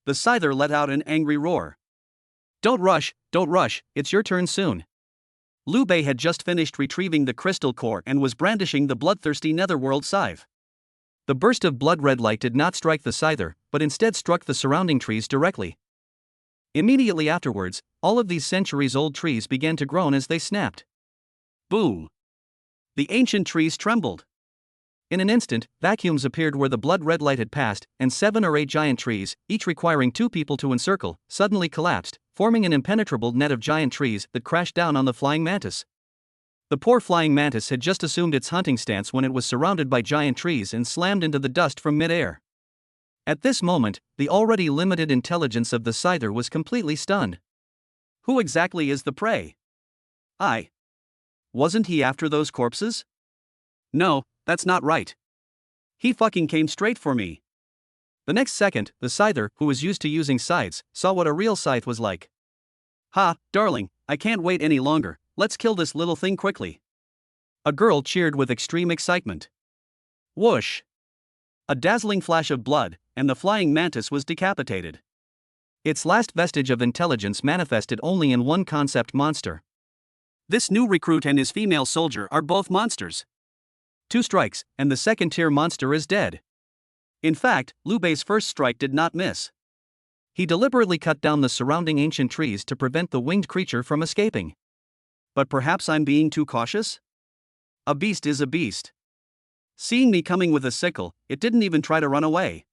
The scyther let out an angry roar. Don't rush, it's your turn soon. Liu Bei had just finished retrieving the crystal core and was brandishing the bloodthirsty netherworld scythe. The burst of blood-red light did not strike the scyther, but instead struck the surrounding trees directly. Immediately afterwards, all of these centuries-old trees began to groan as they snapped. Boom! The ancient trees trembled. In an instant, vacuums appeared where the blood-red light had passed, and 7 or 8 giant trees, each requiring 2 people to encircle, suddenly collapsed, forming an impenetrable net of giant trees that crashed down on the flying mantis. The poor flying mantis had just assumed its hunting stance when it was surrounded by giant trees and slammed into the dust from mid-air. At this moment, the already limited intelligence of the scyther was completely stunned. Who exactly is the prey? Wasn't he after those corpses? No, that's not right. He fucking came straight for me. The next second, the scyther, who was used to using scythes, saw what a real scythe was like. Ha, darling, I can't wait any longer, let's kill this little thing quickly. A girl cheered with extreme excitement. Whoosh! A dazzling flash of blood, and the flying mantis was decapitated. Its last vestige of intelligence manifested only in one concept monster. This new recruit and his female soldier are both monsters. 2 strikes, and the second-tier monster is dead. In fact, Liu Bei's first strike did not miss. He deliberately cut down the surrounding ancient trees to prevent the winged creature from escaping. But perhaps I'm being too cautious? A beast is a beast. Seeing me coming with a sickle, it didn't even try to run away.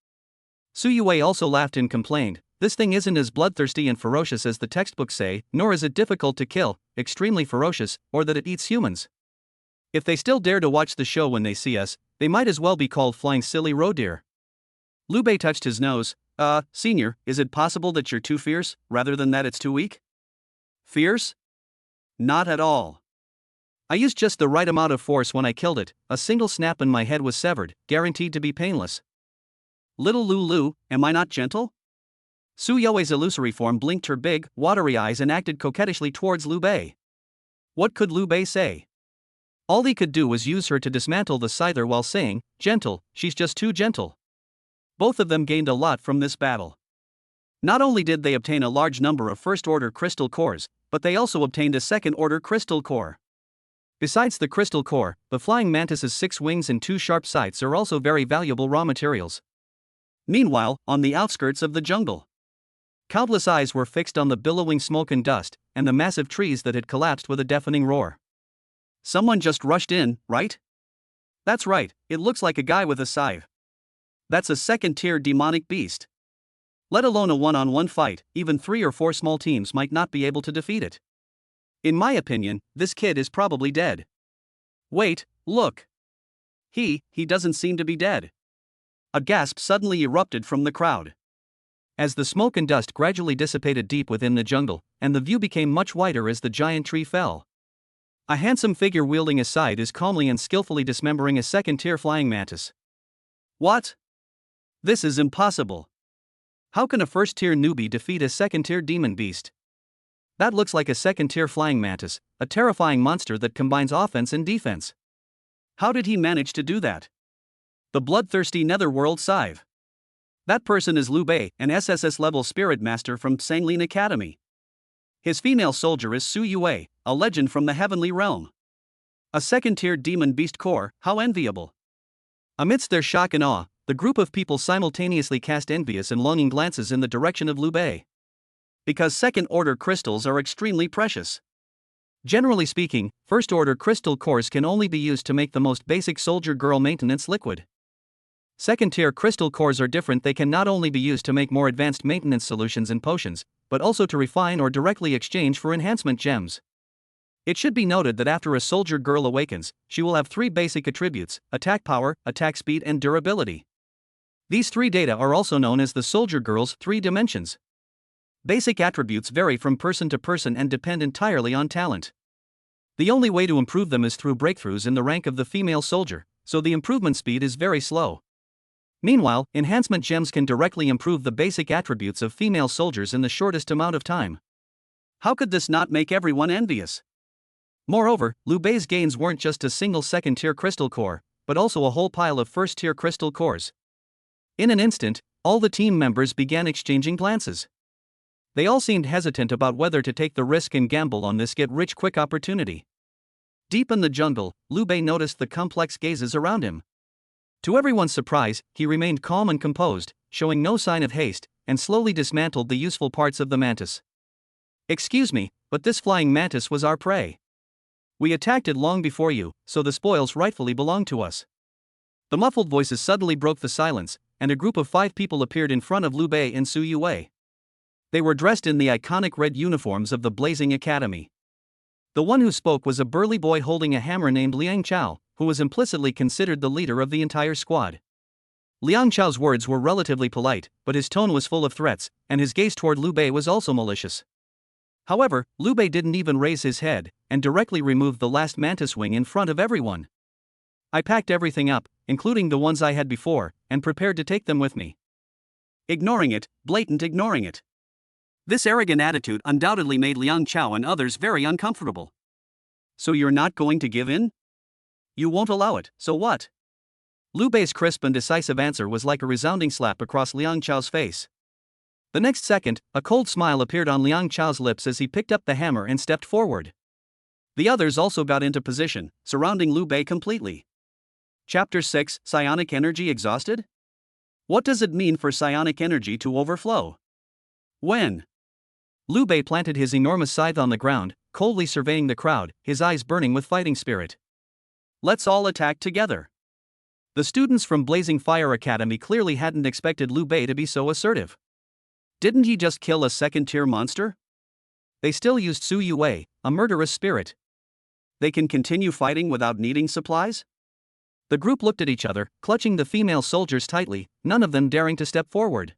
Su Yue also laughed and complained, "This thing isn't as bloodthirsty and ferocious as the textbooks say, nor is it difficult to kill, extremely ferocious, or that it eats humans. If they still dare to watch the show when they see us, they might as well be called flying silly roe deer." Liu Bei touched his nose. Senior, is it possible that you're too fierce, rather than that it's too weak? Fierce? Not at all. I used just the right amount of force when I killed it, a single snap and my head was severed, guaranteed to be painless. Little Lulu, am I not gentle? Su Yue's illusory form blinked her big, watery eyes and acted coquettishly towards Liu Bei. What could Liu Bei say? All he could do was use her to dismantle the scyther while saying, "Gentle, she's just too gentle." Both of them gained a lot from this battle. Not only did they obtain a large number of first-order crystal cores, but they also obtained a second-order crystal core. Besides the crystal core, the flying mantis's 6 wings and 2 sharp scythes are also very valuable raw materials. Meanwhile, on the outskirts of the jungle, countless eyes were fixed on the billowing smoke and dust, and the massive trees that had collapsed with a deafening roar. Someone just rushed in, right? That's right, it looks like a guy with a scythe. That's a second-tier demonic beast. Let alone a one-on-one fight, even 3 or 4 small teams might not be able to defeat it. In my opinion, this kid is probably dead. Wait, look. He doesn't seem to be dead. A gasp suddenly erupted from the crowd. As the smoke and dust gradually dissipated deep within the jungle, and the view became much wider as the giant tree fell. A handsome figure wielding a scythe is calmly and skillfully dismembering a second-tier flying mantis. What? This is impossible. How can a first-tier newbie defeat a second-tier demon beast? That looks like a second-tier flying mantis, a terrifying monster that combines offense and defense. How did he manage to do that? The bloodthirsty netherworld scythe. That person is Liu Bei, an SSS-level spirit master from Sanglin Academy. His female soldier is Su Yue, a legend from the heavenly realm. A second-tier demon beast core, how enviable. Amidst their shock and awe, the group of people simultaneously cast envious and longing glances in the direction of Liu Bei. Because second-order crystals are extremely precious. Generally speaking, first-order crystal cores can only be used to make the most basic soldier girl maintenance liquid. Second-tier crystal cores are different. They can not only be used to make more advanced maintenance solutions and potions, but also to refine or directly exchange for enhancement gems. It should be noted that after a soldier girl awakens, she will have 3 basic attributes: attack power, attack speed, and durability. These 3 data are also known as the soldier girl's 3 dimensions. Basic attributes vary from person to person and depend entirely on talent. The only way to improve them is through breakthroughs in the rank of the female soldier, so the improvement speed is very slow. Meanwhile, enhancement gems can directly improve the basic attributes of female soldiers in the shortest amount of time. How could this not make everyone envious? Moreover, Liu Bei's gains weren't just a single second-tier crystal core, but also a whole pile of first-tier crystal cores. In an instant, all the team members began exchanging glances. They all seemed hesitant about whether to take the risk and gamble on this get-rich-quick opportunity. Deep in the jungle, Liu Bei noticed the complex gazes around him. To everyone's surprise, he remained calm and composed, showing no sign of haste, and slowly dismantled the useful parts of the mantis. "Excuse me, but this flying mantis was our prey. We attacked it long before you, so the spoils rightfully belong to us." The muffled voices suddenly broke the silence, and a group of 5 people appeared in front of Liu Bei and Su Yue. They were dressed in the iconic red uniforms of the Blazing Academy. The one who spoke was a burly boy holding a hammer named Liang Chao, who was implicitly considered the leader of the entire squad. Liang Chao's words were relatively polite, but his tone was full of threats, and his gaze toward Liu Bei was also malicious. However, Liu Bei didn't even raise his head, and directly removed the last mantis wing in front of everyone. "I packed everything up, including the ones I had before, and prepared to take them with me." Ignoring it, blatant ignoring it. This arrogant attitude undoubtedly made Liang Chao and others very uncomfortable. "So you're not going to give in? You won't allow it, so what?" Liu Bei's crisp and decisive answer was like a resounding slap across Liang Chao's face. The next second, a cold smile appeared on Liang Chao's lips as he picked up the hammer and stepped forward. The others also got into position, surrounding Liu Bei completely. Chapter 6: Psionic Energy Exhausted? What does it mean for psionic energy to overflow? When? Liu Bei planted his enormous scythe on the ground, coldly surveying the crowd, his eyes burning with fighting spirit. "Let's all attack together." The students from Blazing Fire Academy clearly hadn't expected Liu Bei to be so assertive. Didn't he just kill a second-tier monster? They still used Su Yue, a murderous spirit. They can continue fighting without needing supplies? The group looked at each other, clutching the female soldiers tightly, none of them daring to step forward.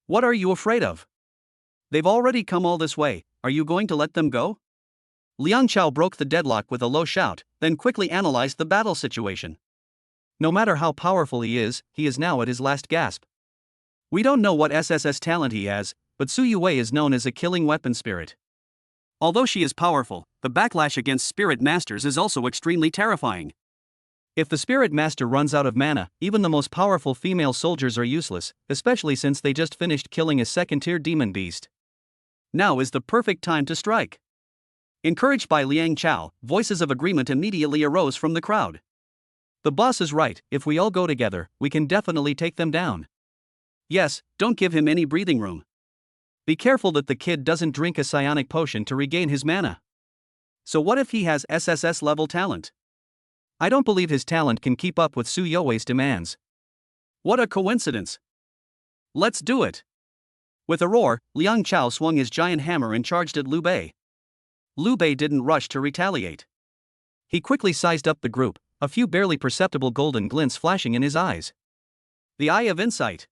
"What are you afraid of? They've already come all this way, are you going to let them go?" Liang Chao broke the deadlock with a low shout, then quickly analyzed the battle situation. No matter how powerful he is now at his last gasp. "We don't know what SSS talent he has, but Su Yue is known as a killing weapon spirit. Although she is powerful, the backlash against spirit masters is also extremely terrifying. If the spirit master runs out of mana, even the most powerful female soldiers are useless, especially since they just finished killing a second-tier demon beast. Now is the perfect time to strike." Encouraged by Liang Chao, voices of agreement immediately arose from the crowd. "The boss is right, if we all go together, we can definitely take them down." "Yes, don't give him any breathing room. Be careful that the kid doesn't drink a psionic potion to regain his mana. So what if he has SSS-level talent? I don't believe his talent can keep up with Su Yue's demands." "What a coincidence. Let's do it." With a roar, Liang Chao swung his giant hammer and charged at Liu Bei. Liu Bei didn't rush to retaliate. He quickly sized up the group, a few barely perceptible golden glints flashing in his eyes. The Eye of Insight.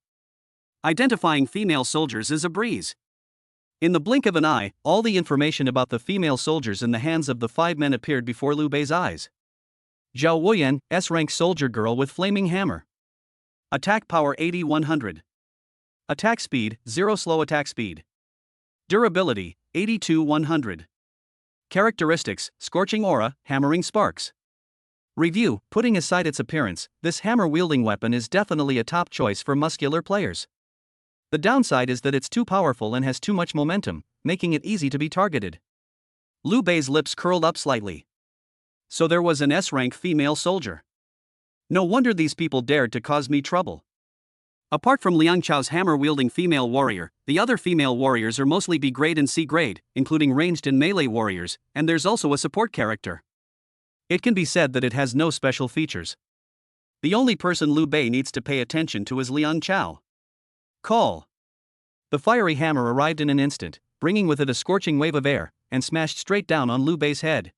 Identifying female soldiers is a breeze. In the blink of an eye, all the information about the female soldiers in the hands of the 5 men appeared before Liu Bei's eyes. Zhao Wuyan, S-rank soldier girl with flaming hammer. Attack power 80-100. Attack speed, 0 slow attack speed. Durability, 82-100. Characteristics, scorching aura, hammering sparks. Review, putting aside its appearance, this hammer-wielding weapon is definitely a top choice for muscular players. The downside is that it's too powerful and has too much momentum, making it easy to be targeted. Liu Bei's lips curled up slightly. So there was an S-rank female soldier. No wonder these people dared to cause me trouble. Apart from Liang Chao's hammer-wielding female warrior, the other female warriors are mostly B grade and C grade, including ranged and melee warriors, and there's also a support character. It can be said that it has no special features. The only person Liu Bei needs to pay attention to is Liang Chao. Call. The fiery hammer arrived in an instant, bringing with it a scorching wave of air, and smashed straight down on Liu Bei's head.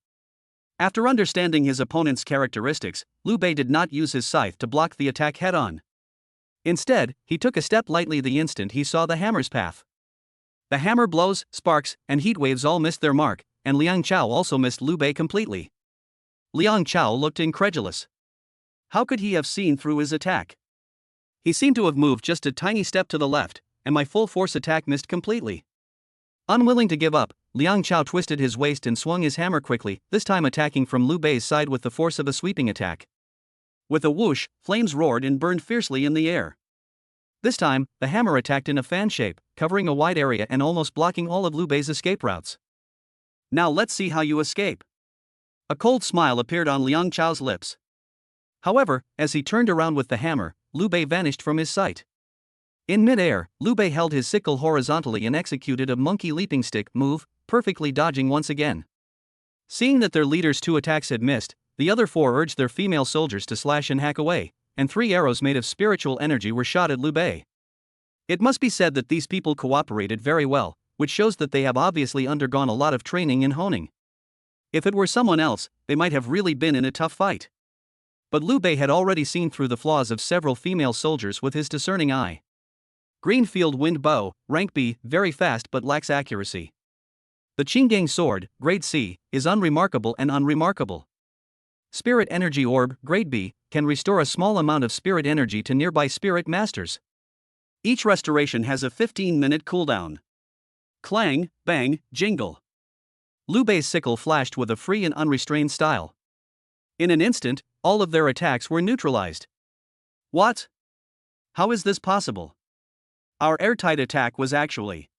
After understanding his opponent's characteristics, Liu Bei did not use his scythe to block the attack head-on. Instead, he took a step lightly the instant he saw the hammer's path. The hammer blows, sparks, and heat waves all missed their mark, and Liang Chao also missed Liu Bei completely. Liang Chao looked incredulous. How could he have seen through his attack? He seemed to have moved just a tiny step to the left, and my full force attack missed completely. Unwilling to give up, Liang Chao twisted his waist and swung his hammer quickly, this time attacking from Liu Bei's side with the force of a sweeping attack. With a whoosh, flames roared and burned fiercely in the air. This time, the hammer attacked in a fan shape, covering a wide area and almost blocking all of Liu Bei's escape routes. Now let's see how you escape. A cold smile appeared on Liang Chao's lips. However, as he turned around with the hammer, Liu Bei vanished from his sight. In mid-air, Liu Bei held his sickle horizontally and executed a monkey leaping stick move, perfectly dodging once again. Seeing that their leader's 2 attacks had missed, the other 4 urged their female soldiers to slash and hack away, and 3 arrows made of spiritual energy were shot at Liu Bei. It must be said that these people cooperated very well, which shows that they have obviously undergone a lot of training and honing. If it were someone else, they might have really been in a tough fight. But Liu Bei had already seen through the flaws of several female soldiers with his discerning eye. Greenfield Wind Bow, rank B, very fast but lacks accuracy. The Qinggang Sword, grade C, is unremarkable and unremarkable. Spirit Energy Orb, grade B, can restore a small amount of spirit energy to nearby spirit masters. Each restoration has a 15-minute cooldown. Clang, bang, jingle. Liu Bei's sickle flashed with a free and unrestrained style. In an instant, all of their attacks were neutralized. What? How is this possible? Our airtight attack was actually.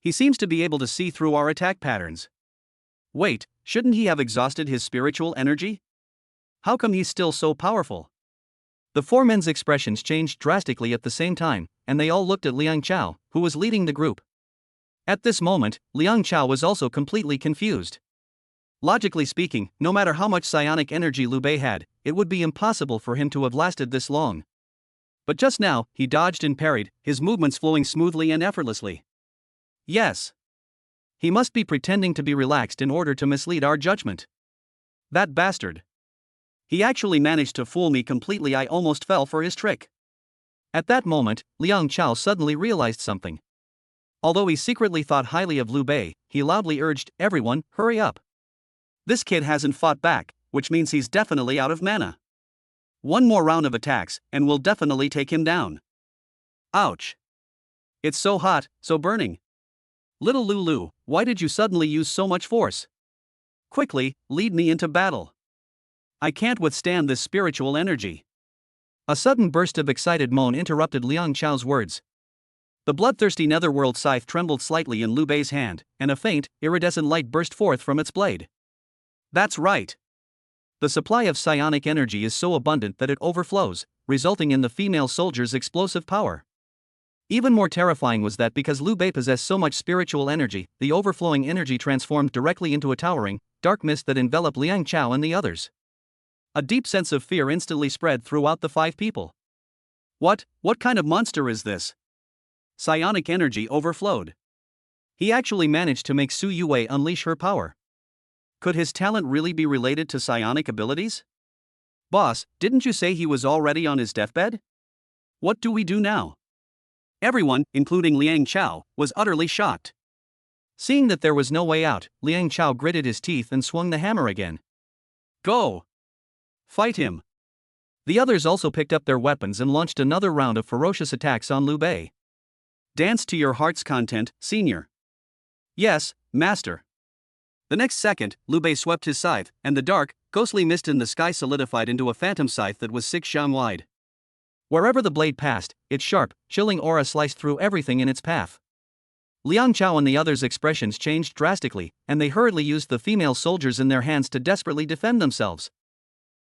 He seems to be able to see through our attack patterns. Wait, shouldn't he have exhausted his spiritual energy? How come he's still so powerful? The 4 men's expressions changed drastically at the same time, and they all looked at Liang Chao, who was leading the group. At this moment, Liang Chao was also completely confused. Logically speaking, no matter how much psionic energy Liu Bei had, it would be impossible for him to have lasted this long. But just now, he dodged and parried, his movements flowing smoothly and effortlessly. Yes. He must be pretending to be relaxed in order to mislead our judgment. That bastard. He actually managed to fool me completely. I almost fell for his trick. At that moment, Liang Chao suddenly realized something. Although he secretly thought highly of Liu Bei, he loudly urged, "Everyone, hurry up. This kid hasn't fought back, which means he's definitely out of mana. One more round of attacks, and we'll definitely take him down." Ouch. It's so hot, so burning. Little Lulu, why did you suddenly use so much force? Quickly, lead me into battle. I can't withstand this spiritual energy. A sudden burst of excited moan interrupted Liang Chao's words. The bloodthirsty netherworld scythe trembled slightly in Liu Bei's hand, and a faint, iridescent light burst forth from its blade. That's right. The supply of psionic energy is so abundant that it overflows, resulting in the female soldier's explosive power. Even more terrifying was that because Liu Bei possessed so much spiritual energy, the overflowing energy transformed directly into a towering, dark mist that enveloped Liang Chao and the others. A deep sense of fear instantly spread throughout the 5 people. What kind of monster is this? Psionic energy overflowed. He actually managed to make Su Yue unleash her power. Could his talent really be related to psionic abilities? Boss, didn't you say he was already on his deathbed? What do we do now? Everyone, including Liang Chao, was utterly shocked. Seeing that there was no way out, Liang Chao gritted his teeth and swung the hammer again. Go! Fight him! The others also picked up their weapons and launched another round of ferocious attacks on Liu Bei. Dance to your heart's content, senior. Yes, master. The next second, Liu Bei swept his scythe, and the dark, ghostly mist in the sky solidified into a phantom scythe that was 6 xiang wide. Wherever the blade passed, its sharp, chilling aura sliced through everything in its path. Liang Chao and the others' expressions changed drastically, and they hurriedly used the female soldiers in their hands to desperately defend themselves.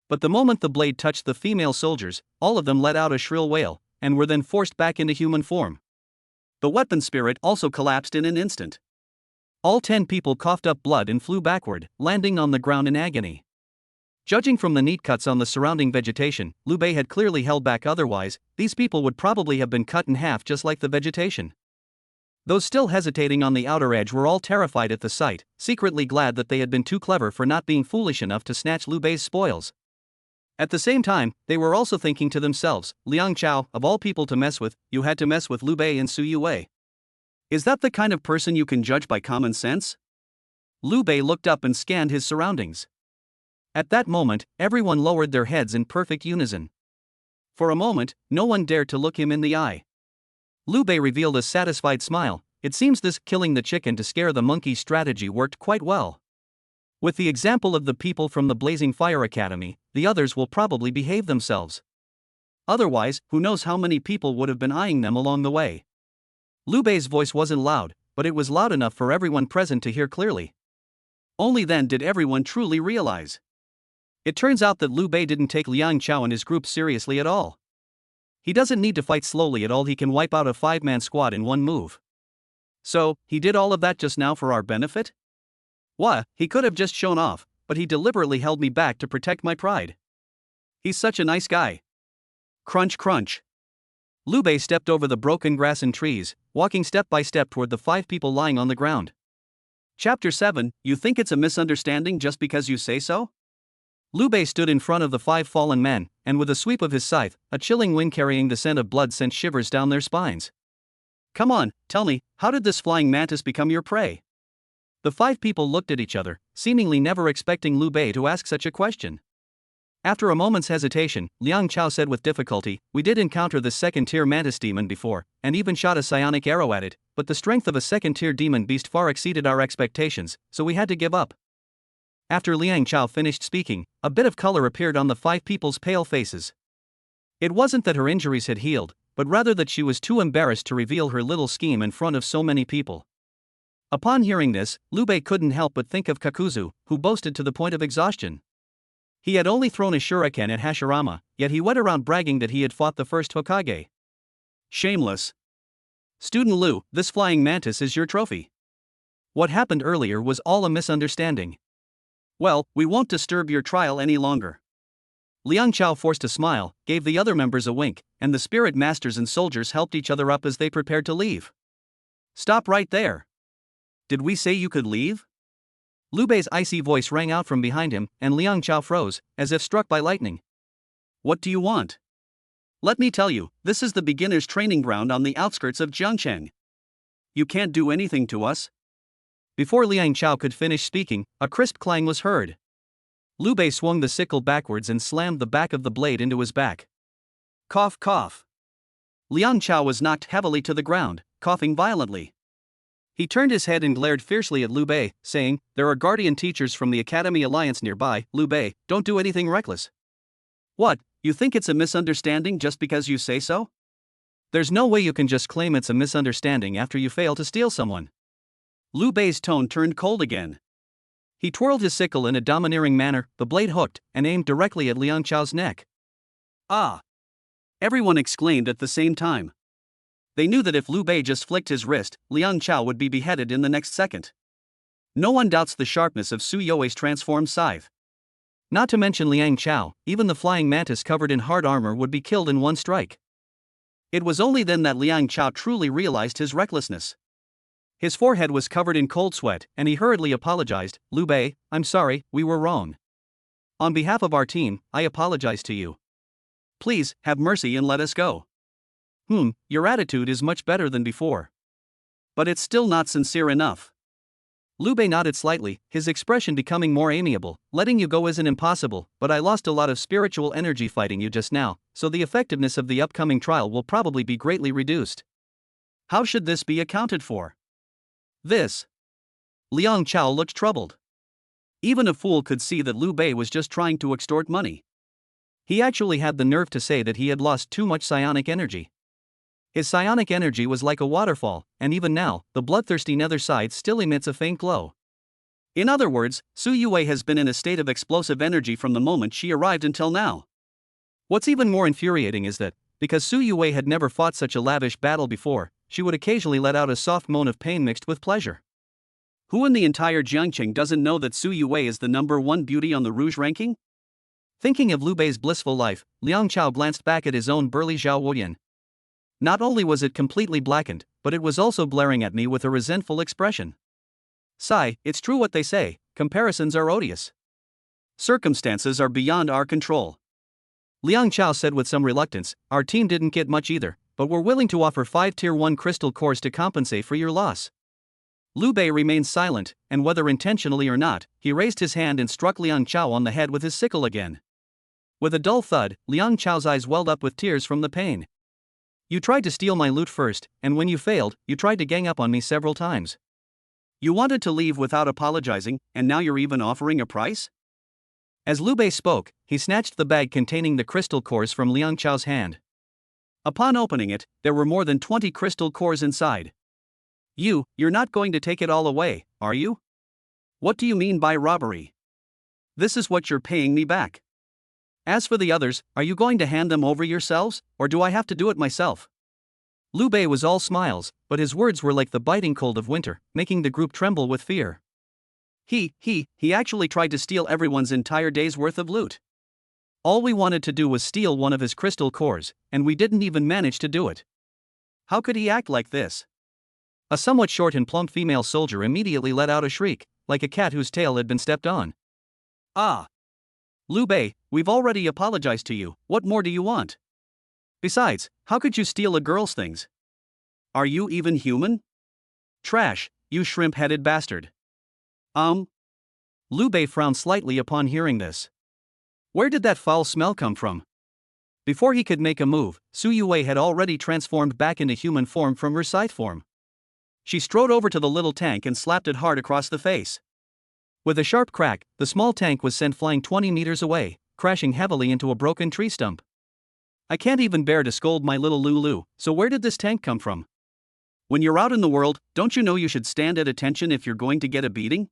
But the moment the blade touched the female soldiers, all of them let out a shrill wail, and were then forced back into human form. The weapon spirit also collapsed in an instant. All 10 people coughed up blood and flew backward, landing on the ground in agony. Judging from the neat cuts on the surrounding vegetation, Liu Bei had clearly held back, otherwise, these people would probably have been cut in half just like the vegetation. Those still hesitating on the outer edge were all terrified at the sight, secretly glad that they had been too clever for not being foolish enough to snatch Liu Bei's spoils. At the same time, they were also thinking to themselves, Liang Chao, of all people to mess with, you had to mess with Liu Bei and Su Yue. Is that the kind of person you can judge by common sense? Liu Bei looked up and scanned his surroundings. At that moment, everyone lowered their heads in perfect unison. For a moment, no one dared to look him in the eye. Liu Bei revealed a satisfied smile. It seems this killing the chicken to scare the monkey strategy worked quite well. With the example of the people from the Blazing Fire Academy, the others will probably behave themselves. Otherwise, who knows how many people would have been eyeing them along the way. Liu Bei's voice wasn't loud, but it was loud enough for everyone present to hear clearly. Only then did everyone truly realize. It turns out that Liu Bei didn't take Liang Chao and his group seriously at all. He doesn't need to fight slowly at all, he can wipe out a 5-man squad in one move. So, he did all of that just now for our benefit? What, he could have just shown off, but he deliberately held me back to protect my pride. He's such a nice guy. Crunch crunch. Liu Bei stepped over the broken grass and trees, walking step by step toward the 5 people lying on the ground. Chapter 7, you think it's a misunderstanding just because you say so? Liu Bei stood in front of the 5 fallen men, and with a sweep of his scythe, a chilling wind carrying the scent of blood sent shivers down their spines. Come on, tell me, how did this flying mantis become your prey? The 5 people looked at each other, seemingly never expecting Liu Bei to ask such a question. After a moment's hesitation, Liang Chao said with difficulty, we did encounter the 2nd-tier mantis demon before, and even shot a psionic arrow at it, but the strength of a 2nd-tier demon beast far exceeded our expectations, so we had to give up. After Liang Chao finished speaking, a bit of color appeared on the 5 people's pale faces. It wasn't that her injuries had healed, but rather that she was too embarrassed to reveal her little scheme in front of so many people. Upon hearing this, Liu Bei couldn't help but think of Kakuzu, who boasted to the point of exhaustion. He had only thrown a shuriken at Hashirama, yet he went around bragging that he had fought the first Hokage. Shameless. Student Liu, this flying mantis is your trophy. What happened earlier was all a misunderstanding. Well, we won't disturb your trial any longer. Liang Chao forced a smile, gave the other members a wink, and the spirit masters and soldiers helped each other up as they prepared to leave. Stop right there. Did we say you could leave? Liu Bei's icy voice rang out from behind him, and Liang Chao froze, as if struck by lightning. What do you want? Let me tell you, this is the beginner's training ground on the outskirts of Jiangcheng. You can't do anything to us. Before Liang Chao could finish speaking, a crisp clang was heard. Liu Bei swung the sickle backwards and slammed the back of the blade into his back. Cough cough. Liang Chao was knocked heavily to the ground, coughing violently. He turned his head and glared fiercely at Liu Bei, saying, there are guardian teachers from the Academy Alliance nearby, Liu Bei, don't do anything reckless. What, you think it's a misunderstanding just because you say so? There's no way you can just claim it's a misunderstanding after you fail to steal someone. Liu Bei's tone turned cold again. He twirled his sickle in a domineering manner, the blade hooked, and aimed directly at Liang Chao's neck. Ah! Everyone exclaimed at the same time. They knew that if Liu Bei just flicked his wrist, Liang Chao would be beheaded in the next second. No one doubts the sharpness of Su Yue's transformed scythe. Not to mention Liang Chao, even the flying mantis covered in hard armor would be killed in one strike. It was only then that Liang Chao truly realized his recklessness. His forehead was covered in cold sweat, and he hurriedly apologized, Liu Bei, I'm sorry, we were wrong. On behalf of our team, I apologize to you. Please, have mercy and let us go. Your attitude is much better than before. But it's still not sincere enough. Liu Bei nodded slightly, his expression becoming more amiable. Letting you go isn't impossible, but I lost a lot of spiritual energy fighting you just now, so the effectiveness of the upcoming trial will probably be greatly reduced. How should this be accounted for? This. Liang Chao looked troubled. Even a fool could see that Liu Bei was just trying to extort money. He actually had the nerve to say that he had lost too much psionic energy. His psionic energy was like a waterfall, and even now, the bloodthirsty nether side still emits a faint glow. In other words, Su Yue has been in a state of explosive energy from the moment she arrived until now. What's even more infuriating is that, because Su Yue had never fought such a lavish battle before, she would occasionally let out a soft moan of pain mixed with pleasure. Who in the entire Jiangqing doesn't know that Su Yue is the #1 beauty on the Rouge ranking? Thinking of Liu Bei's blissful life, Liang Chao glanced back at his own burly Zhao Wuyan. Not only was it completely blackened, but it was also glaring at me with a resentful expression. Sigh, it's true what they say, comparisons are odious. Circumstances are beyond our control. Liang Chao said with some reluctance, our team didn't get much either, but we're willing to offer 5 Tier 1 crystal cores to compensate for your loss. Liu Bei remained silent, and whether intentionally or not, he raised his hand and struck Liang Chao on the head with his sickle again. With a dull thud, Liang Chao's eyes welled up with tears from the pain. You tried to steal my loot first, and when you failed, you tried to gang up on me several times. You wanted to leave without apologizing, and now you're even offering a price? As Liu Bei spoke, he snatched the bag containing the crystal cores from Liang Chao's hand. Upon opening it, there were more than 20 crystal cores inside. You're not going to take it all away, are you? What do you mean by robbery? This is what you're paying me back. As for the others, are you going to hand them over yourselves, or do I have to do it myself? Liu Bei was all smiles, but his words were like the biting cold of winter, making the group tremble with fear. He actually tried to steal everyone's entire day's worth of loot. All we wanted to do was steal one of his crystal cores, and we didn't even manage to do it. How could he act like this? A somewhat short and plump female soldier immediately let out a shriek, like a cat whose tail had been stepped on. Liu Bei, we've already apologized to you, what more do you want? Besides, how could you steal a girl's things? Are you even human? Trash, you shrimp-headed bastard. Liu Bei frowned slightly upon hearing this. Where did that foul smell come from? Before he could make a move, Su Yue had already transformed back into human form from her scythe form. She strode over to the little tank and slapped it hard across the face. With a sharp crack, the small tank was sent flying 20 meters away, crashing heavily into a broken tree stump. I can't even bear to scold my little Lulu, so where did this tank come from? When you're out in the world, don't you know you should stand at attention if you're going to get a beating?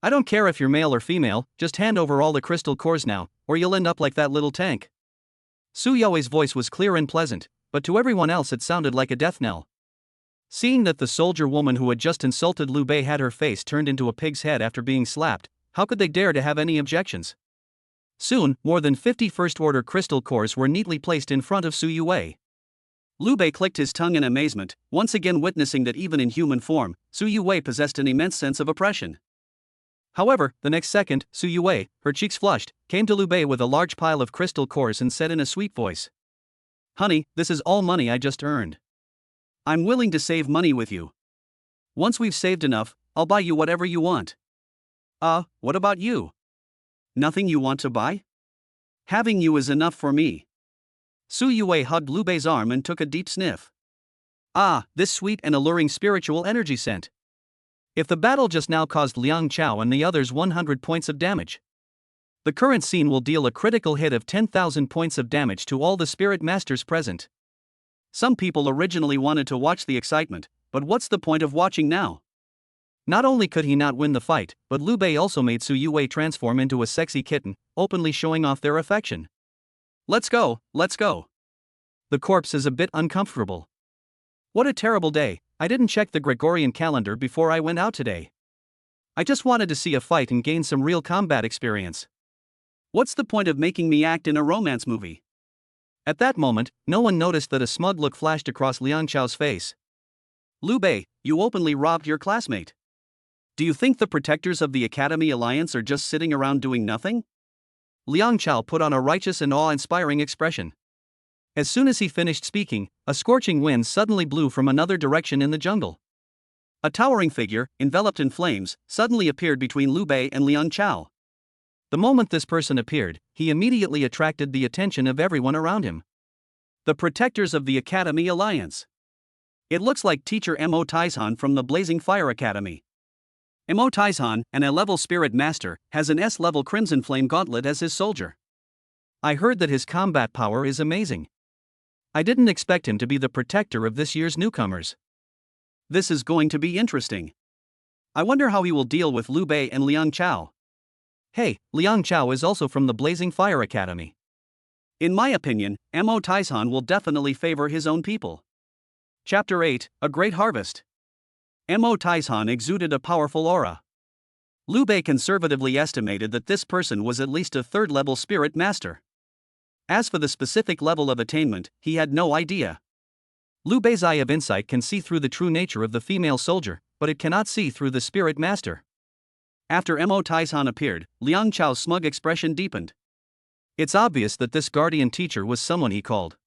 I don't care if you're male or female, just hand over all the crystal cores now, or you'll end up like that little tank. Su Yue's voice was clear and pleasant, but to everyone else it sounded like a death knell. Seeing that the soldier woman who had just insulted Liu Bei had her face turned into a pig's head after being slapped, how could they dare to have any objections? Soon, more than 50 first-order crystal cores were neatly placed in front of Su Yue. Liu Bei clicked his tongue in amazement, once again witnessing that even in human form, Su Yue possessed an immense sense of oppression. However, the next second, Su Yue, her cheeks flushed, came to Liu Bei with a large pile of crystal cores and said in a sweet voice, "Honey, this is all money I just earned. I'm willing to save money with you. Once we've saved enough, I'll buy you whatever you want." What about you? Nothing you want to buy? Having you is enough for me. Su Yue hugged Liu Bei's arm and took a deep sniff. This sweet and alluring spiritual energy scent. If the battle just now caused Liang Chao and the others 100 points of damage, the current scene will deal a critical hit of 10,000 points of damage to all the spirit masters present. Some people originally wanted to watch the excitement, but what's the point of watching now? Not only could he not win the fight, but Liu Bei also made Su Yue transform into a sexy kitten, openly showing off their affection. Let's go. The corpse is a bit uncomfortable. What a terrible day, I didn't check the Gregorian calendar before I went out today. I just wanted to see a fight and gain some real combat experience. What's the point of making me act in a romance movie? At that moment, no one noticed that a smug look flashed across Liang Chao's face. Liu Bei, you openly robbed your classmate. Do you think the protectors of the Academy Alliance are just sitting around doing nothing? Liang Chao put on a righteous and awe-inspiring expression. As soon as he finished speaking, a scorching wind suddenly blew from another direction in the jungle. A towering figure, enveloped in flames, suddenly appeared between Liu Bei and Liang Chao. The moment this person appeared, he immediately attracted the attention of everyone around him. The protectors of the Academy Alliance. It looks like teacher Mo Taizhan from the Blazing Fire Academy. Mo Taizhan, an A-level spirit master, has an S-level Crimson Flame Gauntlet as his soldier. I heard that his combat power is amazing. I didn't expect him to be the protector of this year's newcomers. This is going to be interesting. I wonder how he will deal with Liu Bei and Liang Chao. Hey, Liang Chao is also from the Blazing Fire Academy. In my opinion, Mo Taizhan will definitely favor his own people. Chapter 8, A Great Harvest. Mo Taizhan exuded a powerful aura. Liu Bei conservatively estimated that this person was at least a third-level spirit master. As for the specific level of attainment, he had no idea. Liu Bei's eye of insight can see through the true nature of the female soldier, but it cannot see through the spirit master. After Mo Taizhan appeared, Liang Chao's smug expression deepened. It's obvious that this guardian teacher was someone he called.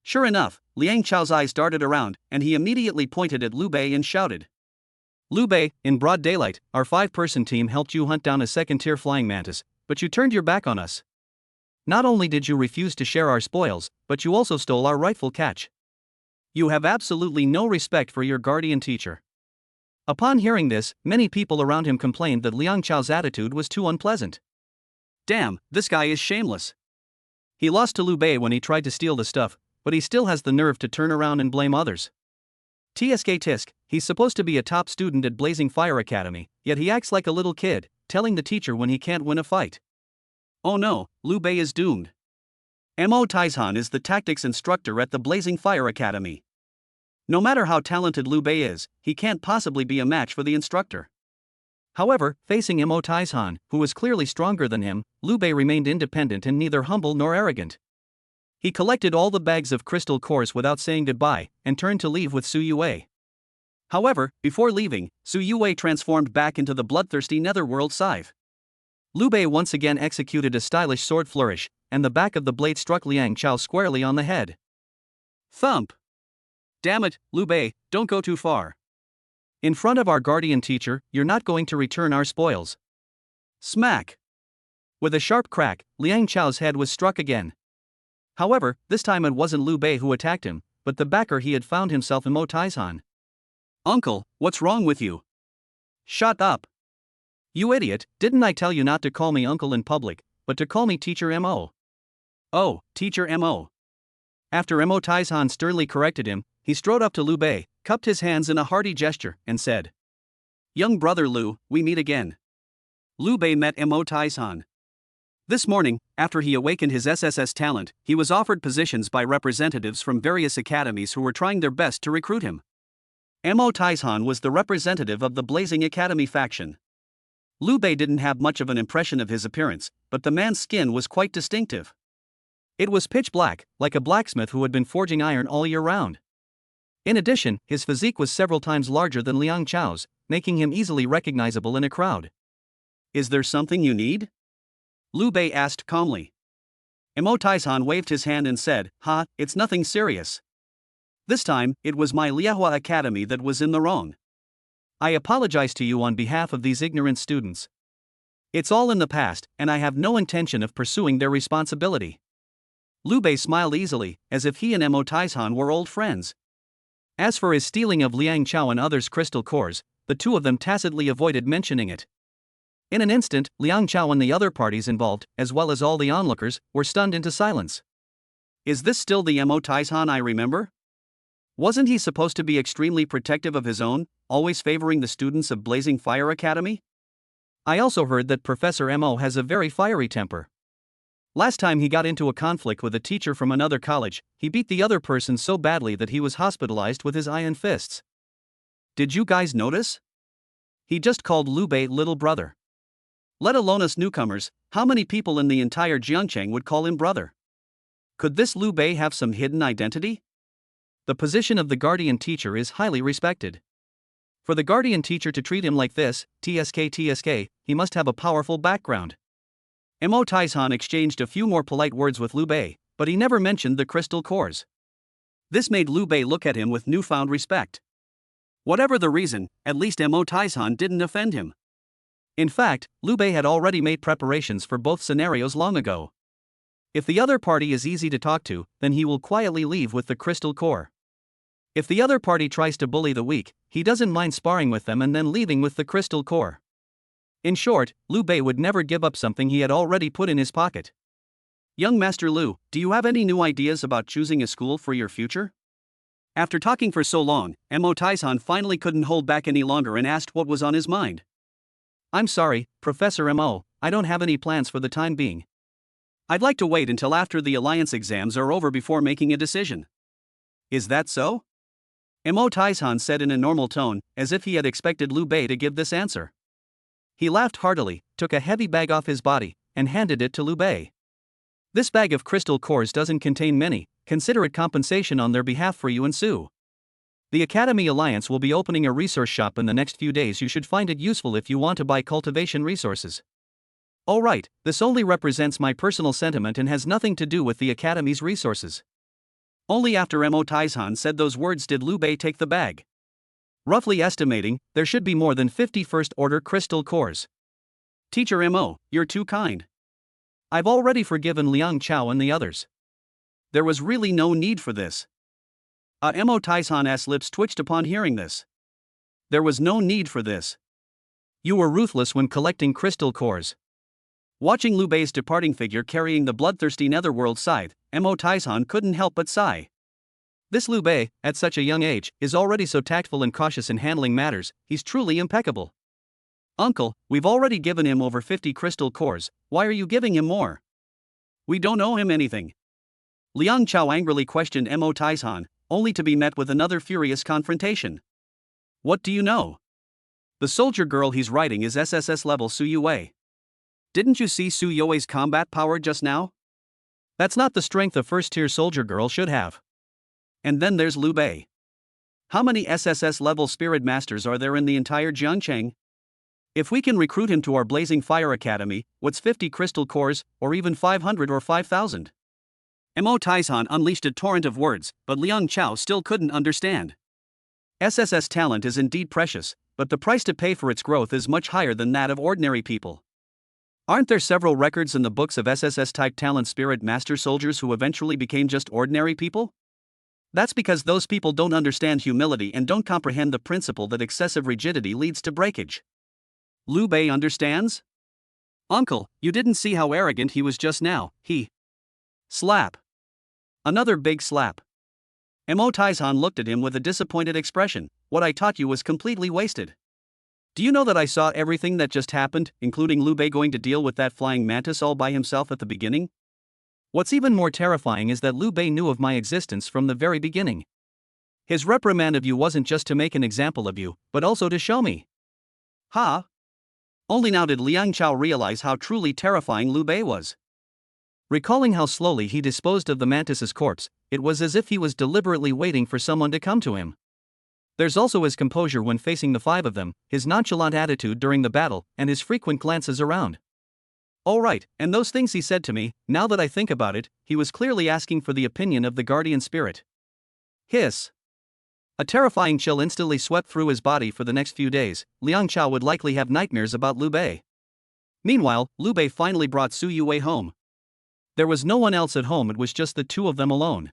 Sure enough, Liang Chao's eyes darted around, and he immediately pointed at Liu Bei and shouted. Liu Bei, in broad daylight, our 5-person team helped you hunt down a second-tier flying mantis, but you turned your back on us. Not only did you refuse to share our spoils, but you also stole our rightful catch. You have absolutely no respect for your guardian teacher. Upon hearing this, many people around him complained that Liang Chao's attitude was too unpleasant. Damn, this guy is shameless. He lost to Liu Bei when he tried to steal the stuff, but he still has the nerve to turn around and blame others. Tisk, he's supposed to be a top student at Blazing Fire Academy, yet he acts like a little kid, telling the teacher when he can't win a fight. Oh no, Liu Bei is doomed. Mo Taizhan is the tactics instructor at the Blazing Fire Academy. No matter how talented Liu Bei is, he can't possibly be a match for the instructor. However, facing Mo Taizhan, who was clearly stronger than him, Liu Bei remained independent and neither humble nor arrogant. He collected all the bags of crystal cores without saying goodbye, and turned to leave with Su Yue. However, before leaving, Su Yue transformed back into the bloodthirsty netherworld scythe. Liu Bei once again executed a stylish sword flourish, and the back of the blade struck Liang Chao squarely on the head. Thump! Damn it, Liu Bei, don't go too far. In front of our guardian teacher, you're not going to return our spoils. Smack! With a sharp crack, Liang Chao's head was struck again. However, this time it wasn't Liu Bei who attacked him, but the backer he had found himself in Mo Taizhan. Uncle, what's wrong with you? Shut up! You idiot, didn't I tell you not to call me uncle in public, but to call me Teacher Mo? Oh, Teacher Mo. After Mo Taizhan sternly corrected him, he strode up to Liu Bei, cupped his hands in a hearty gesture, and said, Young brother Liu, we meet again. Liu Bei met Mo Taizhan. This morning, after he awakened his SSS talent, he was offered positions by representatives from various academies who were trying their best to recruit him. Mo Taizhan was the representative of the Blazing Academy faction. Liu Bei didn't have much of an impression of his appearance, but the man's skin was quite distinctive. It was pitch black, like a blacksmith who had been forging iron all year round. In addition, his physique was several times larger than Liang Chao's, making him easily recognizable in a crowd. Is there something you need? Liu Bei asked calmly. Mo Taizhan waved his hand and said, it's nothing serious. This time, it was my Liahua Academy that was in the wrong. I apologize to you on behalf of these ignorant students. It's all in the past, and I have no intention of pursuing their responsibility. Liu Bei smiled easily, as if he and Mo Taizhan were old friends. As for his stealing of Liang Chao and others' crystal cores, the two of them tacitly avoided mentioning it. In an instant, Liang Chao and the other parties involved, as well as all the onlookers, were stunned into silence. Is this still the Mo Taizhan I remember? Wasn't he supposed to be extremely protective of his own, always favoring the students of Blazing Fire Academy? I also heard that Professor Mo has a very fiery temper. Last time he got into a conflict with a teacher from another college, he beat the other person so badly that he was hospitalized with his iron fists. Did you guys notice? He just called Liu Bei little brother. Let alone us newcomers, how many people in the entire Jiangcheng would call him brother? Could this Liu Bei have some hidden identity? The position of the guardian teacher is highly respected. For the guardian teacher to treat him like this, TSK, he must have a powerful background. Mo Taizhan exchanged a few more polite words with Liu Bei, but he never mentioned the crystal cores. This made Liu Bei look at him with newfound respect. Whatever the reason, at least Mo Taizhan didn't offend him. In fact, Liu Bei had already made preparations for both scenarios long ago. If the other party is easy to talk to, then he will quietly leave with the crystal core. If the other party tries to bully the weak, he doesn't mind sparring with them and then leaving with the crystal core. In short, Liu Bei would never give up something he had already put in his pocket. Young Master Liu, do you have any new ideas about choosing a school for your future? After talking for so long, Mo Taizhan finally couldn't hold back any longer and asked what was on his mind. I'm sorry, Professor Mo, I don't have any plans for the time being. I'd like to wait until after the alliance exams are over before making a decision. Is that so? Mo Taizhan said in a normal tone, as if he had expected Liu Bei to give this answer. He laughed heartily, took a heavy bag off his body, and handed it to Liu Bei. This bag of crystal cores doesn't contain many, consider it compensation on their behalf for you and Su. The Academy Alliance will be opening a resource shop in the next few days. You should find it useful if you want to buy cultivation resources. Alright, this only represents my personal sentiment and has nothing to do with the Academy's resources. Only after Mo Taizhan said those words did Liu Bei take the bag. Roughly estimating, there should be more than 50 first-order crystal cores. Teacher Mo, you're too kind. I've already forgiven Liang Chao and the others. There was really no need for this. Mo Taizhan's lips twitched upon hearing this. There was no need for this. You were ruthless when collecting crystal cores. Watching Liu Bei's departing figure carrying the bloodthirsty netherworld scythe, Mo Taizhan couldn't help but sigh. This Liu Bei, at such a young age, is already so tactful and cautious in handling matters. He's truly impeccable. Uncle, we've already given him over 50 crystal cores, why are you giving him more? We don't owe him anything. Liang Chao angrily questioned Mo Taizhan, only to be met with another furious confrontation. What do you know? The soldier girl he's riding is SSS level Su Yue. Didn't you see Su Yue's combat power just now? That's not the strength a first-tier soldier girl should have. And then there's Liu Bei. How many SSS level spirit masters are there in the entire Jiangcheng? If we can recruit him to our Blazing Fire Academy, what's 50 crystal cores, or even 500 or 5,000? Mo Taizhan unleashed a torrent of words, but Liang Chao still couldn't understand. SSS talent is indeed precious, but the price to pay for its growth is much higher than that of ordinary people. Aren't there several records in the books of SSS-type talent spirit master soldiers who eventually became just ordinary people? That's because those people don't understand humility and don't comprehend the principle that excessive rigidity leads to breakage. Liu Bei understands? Uncle, you didn't see how arrogant he was just now, he. Slap. Another big slap. Mo Taizhan looked at him with a disappointed expression. What I taught you was completely wasted. Do you know that I saw everything that just happened, including Liu Bei going to deal with that flying mantis all by himself at the beginning? What's even more terrifying is that Liu Bei knew of my existence from the very beginning. His reprimand of you wasn't just to make an example of you, but also to show me. Ha! Only now did Liang Chao realize how truly terrifying Liu Bei was. Recalling how slowly he disposed of the mantis's corpse, it was as if he was deliberately waiting for someone to come to him. There's also his composure when facing the five of them, his nonchalant attitude during the battle, and his frequent glances around. All right, and those things he said to me, now that I think about it, he was clearly asking for the opinion of the guardian spirit. Hiss. A terrifying chill instantly swept through his body. For the next few days, Liang Chao would likely have nightmares about Liu Bei. Meanwhile, Liu Bei finally brought Su Yue home. There was no one else at home, it was just the two of them alone.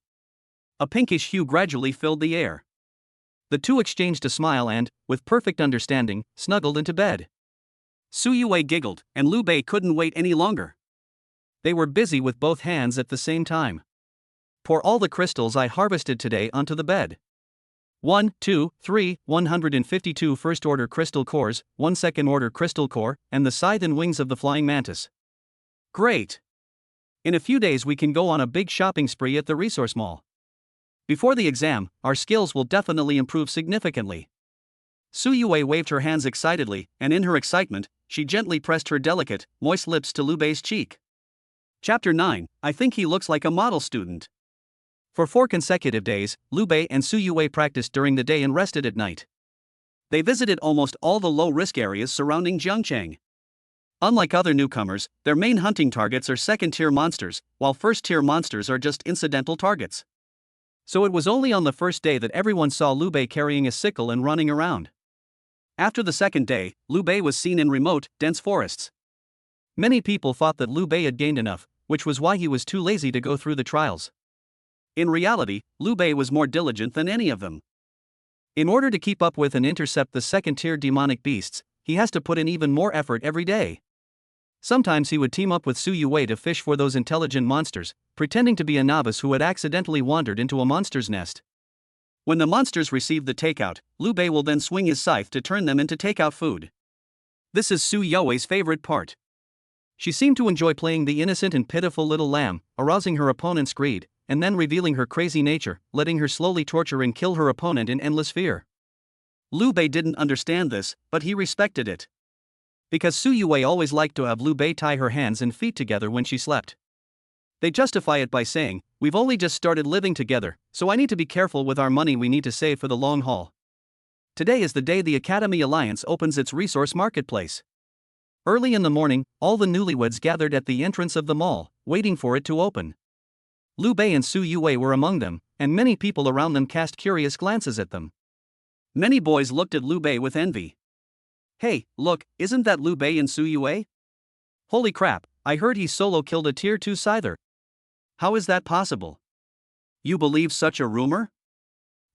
A pinkish hue gradually filled the air. The two exchanged a smile and, with perfect understanding, snuggled into bed. Su Yue giggled, and Liu Bei couldn't wait any longer. They were busy with both hands at the same time. Pour all the crystals I harvested today onto the bed. 1, 2, 3, 152 first-order crystal cores, 1 second-order crystal core, and the scythe and wings of the flying mantis. Great! In a few days we can go on a big shopping spree at the resource mall. Before the exam, our skills will definitely improve significantly. Su Yue waved her hands excitedly, and in her excitement, she gently pressed her delicate, moist lips to Liu Bei's cheek. Chapter 9, I think he looks like a model student. For 4 consecutive days, Liu Bei and Su Yue practiced during the day and rested at night. They visited almost all the low-risk areas surrounding Jiangcheng. Unlike other newcomers, their main hunting targets are second-tier monsters, while first-tier monsters are just incidental targets. So it was only on the first day that everyone saw Liu Bei carrying a sickle and running around. After the second day, Liu Bei was seen in remote, dense forests. Many people thought that Liu Bei had gained enough, which was why he was too lazy to go through the trials. In reality, Liu Bei was more diligent than any of them. In order to keep up with and intercept the second-tier demonic beasts, he has to put in even more effort every day. Sometimes he would team up with Su Yue to fish for those intelligent monsters, pretending to be a novice who had accidentally wandered into a monster's nest. When the monsters receive the takeout, Liu Bei will then swing his scythe to turn them into takeout food. This is Su Yue's favorite part. She seemed to enjoy playing the innocent and pitiful little lamb, arousing her opponent's greed, and then revealing her crazy nature, letting her slowly torture and kill her opponent in endless fear. Liu Bei didn't understand this, but he respected it. Because Su Yue always liked to have Liu Bei tie her hands and feet together when she slept. They justify it by saying, "We've only just started living together, so I need to be careful with our money we need to save for the long haul." Today is the day the Academy Alliance opens its resource marketplace. Early in the morning, all the newlyweds gathered at the entrance of the mall, waiting for it to open. Liu Bei and Su Yue were among them, and many people around them cast curious glances at them. Many boys looked at Liu Bei with envy. "Hey, look, isn't that Liu Bei and Su Yue? Holy crap, I heard he solo killed a tier 2 scyther. How is that possible? You believe such a rumor?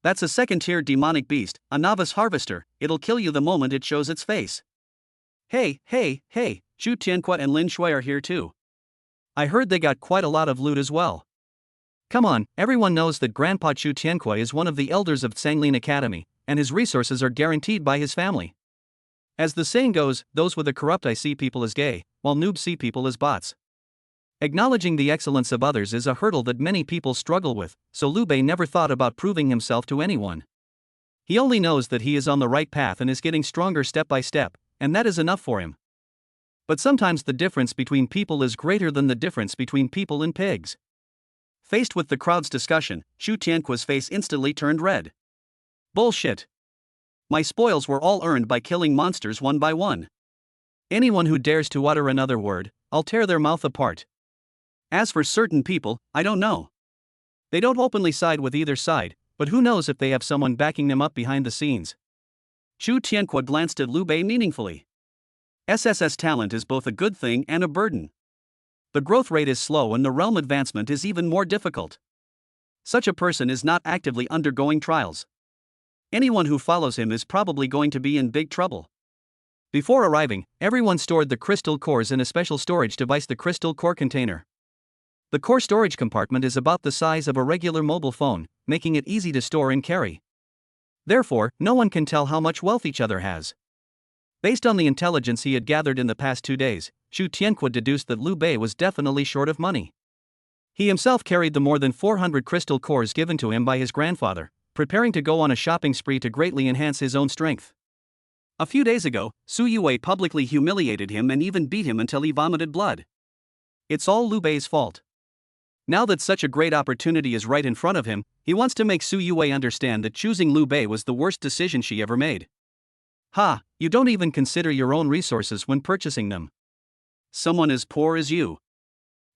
That's a second-tier demonic beast, a novice harvester, it'll kill you the moment it shows its face." Hey, Chu Tianque and Lin Shui are here too. I heard they got quite a lot of loot as well. Come on, everyone knows that Grandpa Chu Tianque is one of the elders of Sanglin Academy, and his resources are guaranteed by his family. As the saying goes, those with a corrupt eye see people as gay, while noobs see people as bots. Acknowledging the excellence of others is a hurdle that many people struggle with, so Liu Bei never thought about proving himself to anyone. He only knows that he is on the right path and is getting stronger step by step, and that is enough for him. But sometimes the difference between people is greater than the difference between people and pigs. Faced with the crowd's discussion, Chu Tianque's face instantly turned red. Bullshit. My spoils were all earned by killing monsters one by one. Anyone who dares to utter another word, I'll tear their mouth apart. As for certain people, I don't know. They don't openly side with either side, but who knows if they have someone backing them up behind the scenes. Chu Tianque glanced at Liu Bei meaningfully. SSS talent is both a good thing and a burden. The growth rate is slow and the realm advancement is even more difficult. Such a person is not actively undergoing trials. Anyone who follows him is probably going to be in big trouble. Before arriving, everyone stored the crystal cores in a special storage device, the crystal core container. The core storage compartment is about the size of a regular mobile phone, making it easy to store and carry. Therefore, no one can tell how much wealth each other has. Based on the intelligence he had gathered in the past 2 days, Chu Tianque deduced that Liu Bei was definitely short of money. He himself carried the more than 400 crystal cores given to him by his grandfather, preparing to go on a shopping spree to greatly enhance his own strength. A few days ago, Su Yue publicly humiliated him and even beat him until he vomited blood. It's all Liu Bei's fault. Now that such a great opportunity is right in front of him, he wants to make Su Yue understand that choosing Liu Bei was the worst decision she ever made. Ha, you don't even consider your own resources when purchasing them. Someone as poor as you.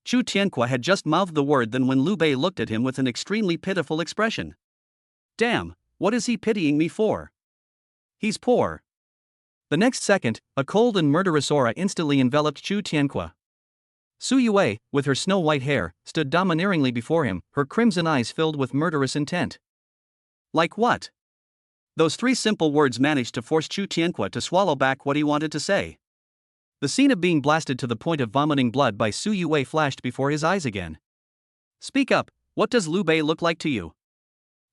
Chu Tianque had just mouthed the word then when Liu Bei looked at him with an extremely pitiful expression. Damn, what is he pitying me for? He's poor. The next second, a cold and murderous aura instantly enveloped Chu Tianque. Su Yue, with her snow-white hair, stood domineeringly before him, her crimson eyes filled with murderous intent. Like what? Those 3 simple words managed to force Chu Tianque to swallow back what he wanted to say. The scene of being blasted to the point of vomiting blood by Su Yue flashed before his eyes again. Speak up, what does Liu Bei look like to you?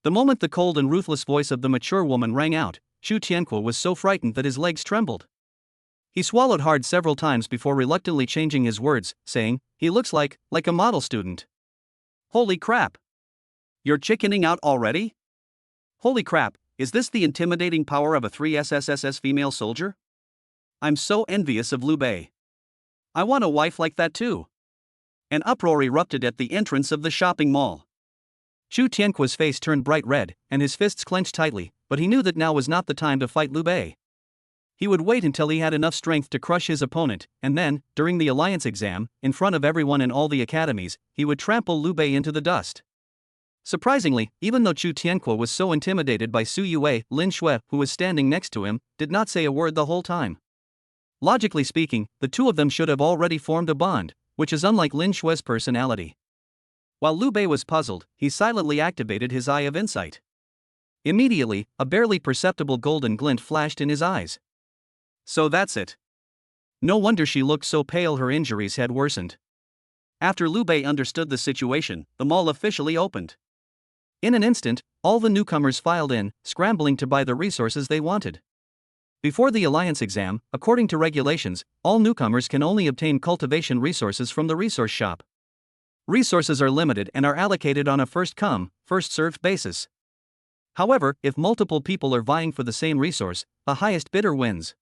The moment the cold and ruthless voice of the mature woman rang out, Chu Tianque was so frightened that his legs trembled. He swallowed hard several times before reluctantly changing his words, saying, "He looks like a model student." Holy crap! You're chickening out already? Holy crap, is this the intimidating power of a 3 SSS female soldier? I'm so envious of Liu Bei. I want a wife like that too. An uproar erupted at the entrance of the shopping mall. Chu Tianque's face turned bright red, and his fists clenched tightly, but he knew that now was not the time to fight Liu Bei. He would wait until he had enough strength to crush his opponent, and then, during the alliance exam, in front of everyone in all the academies, he would trample Liu Bei into the dust. Surprisingly, even though Chu Tianque was so intimidated by Su Yue, Lin Shui, who was standing next to him, did not say a word the whole time. Logically speaking, the two of them should have already formed a bond, which is unlike Lin Shui's personality. While Liu Bei was puzzled, he silently activated his Eye of Insight. Immediately, a barely perceptible golden glint flashed in his eyes. So that's it. No wonder she looked so pale, her injuries had worsened. After Liu Bei understood the situation, the mall officially opened. In an instant, all the newcomers filed in, scrambling to buy the resources they wanted. Before the alliance exam, according to regulations, all newcomers can only obtain cultivation resources from the resource shop. Resources are limited and are allocated on a first-come, first-served basis. However, if multiple people are vying for the same resource, the highest bidder wins.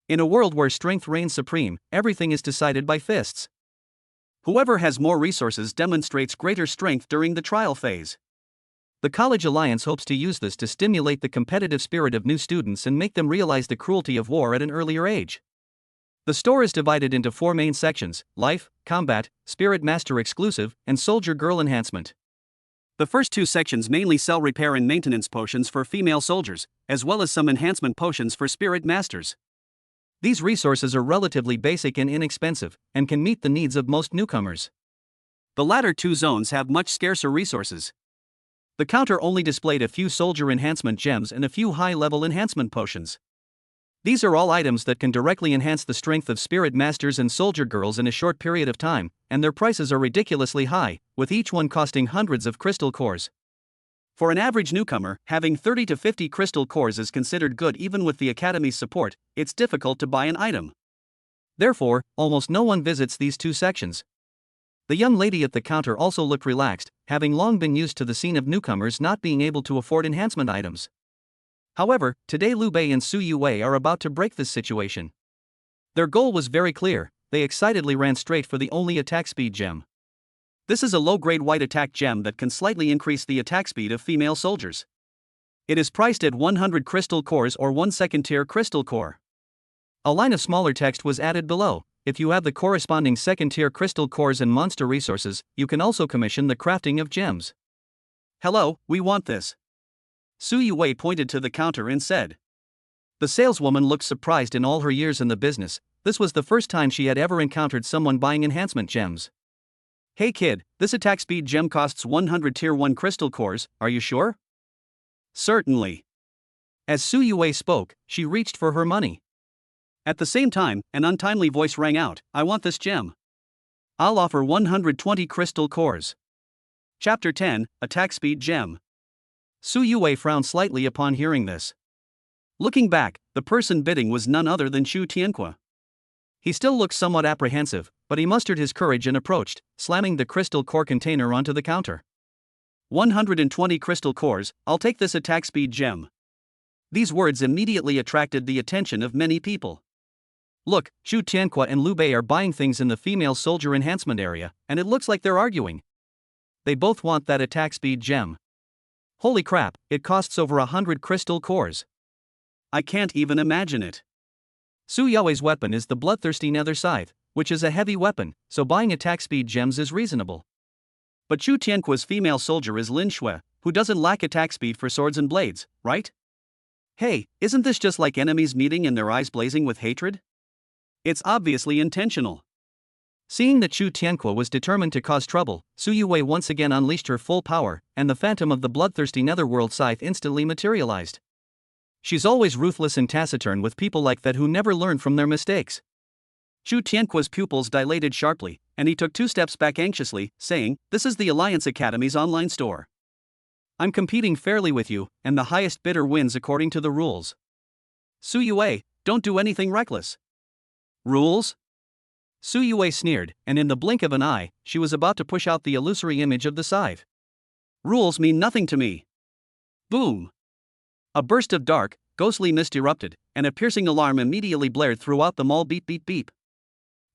In a world where strength reigns supreme, everything is decided by fists. Whoever has more resources demonstrates greater strength during the trial phase. The College Alliance hopes to use this to stimulate the competitive spirit of new students and make them realize the cruelty of war at an earlier age. The store is divided into 4 main sections: Life, Combat, Spirit Master Exclusive, and Soldier Girl Enhancement. The first 2 sections mainly sell repair and maintenance potions for female soldiers, as well as some enhancement potions for Spirit Masters. These resources are relatively basic and inexpensive, and can meet the needs of most newcomers. The latter 2 zones have much scarcer resources. The counter only displayed a few soldier enhancement gems and a few high-level enhancement potions. These are all items that can directly enhance the strength of Spirit Masters and Soldier Girls in a short period of time, and their prices are ridiculously high, with each one costing hundreds of crystal cores. For an average newcomer, having 30 to 50 crystal cores is considered good. Even with the Academy's support, it's difficult to buy an item. Therefore, almost no one visits these 2 sections. The young lady at the counter also looked relaxed, having long been used to the scene of newcomers not being able to afford enhancement items. However, today Liu Bei and Su Yue are about to break this situation. Their goal was very clear: they excitedly ran straight for the only attack speed gem. This is a low-grade white attack gem that can slightly increase the attack speed of female soldiers. It is priced at 100 crystal cores or 1 second-tier crystal core. A line of smaller text was added below: if you have the corresponding second-tier crystal cores and monster resources, you can also commission the crafting of gems. Hello, we want this. Su Yue pointed to the counter and said. The saleswoman looked surprised. In all her years in the business, this was the first time she had ever encountered someone buying enhancement gems. Hey kid, this attack speed gem costs 100 tier 1 crystal cores, are you sure? Certainly. As Su Yue spoke, she reached for her money. At the same time, an untimely voice rang out: I want this gem. I'll offer 120 crystal cores. Chapter 10, Attack Speed Gem. Su Yue frowned slightly upon hearing this. Looking back, the person bidding was none other than Chu Tianque. He still looked somewhat apprehensive, but he mustered his courage and approached, slamming the crystal core container onto the counter. 120 crystal cores, I'll take this attack speed gem. These words immediately attracted the attention of many people. Look, Chu Tianque and Liu Bei are buying things in the female soldier enhancement area, and it looks like they're arguing. They both want that attack speed gem. Holy crap, it costs over 100 crystal cores. I can't even imagine it. Su Yue's weapon is the bloodthirsty nether scythe, which is a heavy weapon, so buying attack speed gems is reasonable. But Chu Tianque's female soldier is Lin Shui, who doesn't lack attack speed for swords and blades, right? Hey, isn't this just like enemies meeting and their eyes blazing with hatred? It's obviously intentional. Seeing that Chu Tianque was determined to cause trouble, Su Yue once again unleashed her full power, and the phantom of the bloodthirsty netherworld scythe instantly materialized. She's always ruthless and taciturn with people like that who never learn from their mistakes. Chu Tianque's pupils dilated sharply, and he took 2 steps back anxiously, saying, This is the Alliance Academy's online store. I'm competing fairly with you, and the highest bidder wins according to the rules. Su Yue, don't do anything reckless. Rules? Su Yue sneered, and in the blink of an eye, she was about to push out the illusory image of the scythe. Rules mean nothing to me. Boom! A burst of dark, ghostly mist erupted, and a piercing alarm immediately blared throughout the mall. Beep beep beep.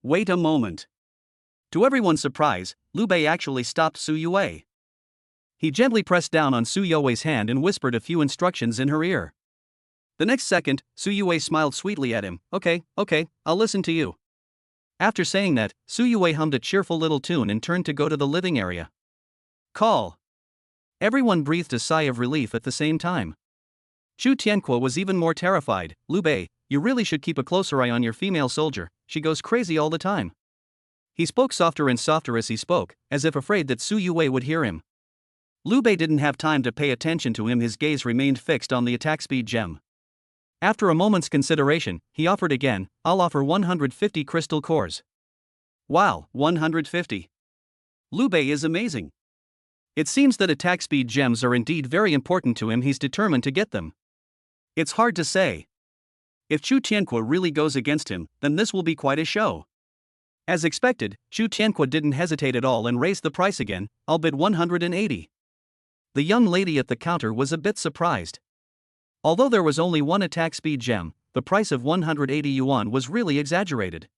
Wait a moment. To everyone's surprise, Liu Bei actually stopped Su Yue. He gently pressed down on Su Yue's hand and whispered a few instructions in her ear. The next second, Su Yue smiled sweetly at him. Okay, I'll listen to you. After saying that, Su Yue hummed a cheerful little tune and turned to go to the living area. Call. Everyone breathed a sigh of relief at the same time. Chu Tianque was even more terrified. Liu Bei, you really should keep a closer eye on your female soldier, she goes crazy all the time. He spoke softer and softer as he spoke, as if afraid that Su Yue would hear him. Liu Bei didn't have time to pay attention to him, his gaze remained fixed on the attack speed gem. After a moment's consideration, he offered again, I'll offer 150 crystal cores. Wow, 150. Liu Bei is amazing. It seems that attack speed gems are indeed very important to him, he's determined to get them. It's hard to say. If Chu Tianque really goes against him, then this will be quite a show. As expected, Chu Tianque didn't hesitate at all and raised the price again, I'll bid 180. The young lady at the counter was a bit surprised. Although there was only one attack speed gem, the price of 180 yuan was really exaggerated.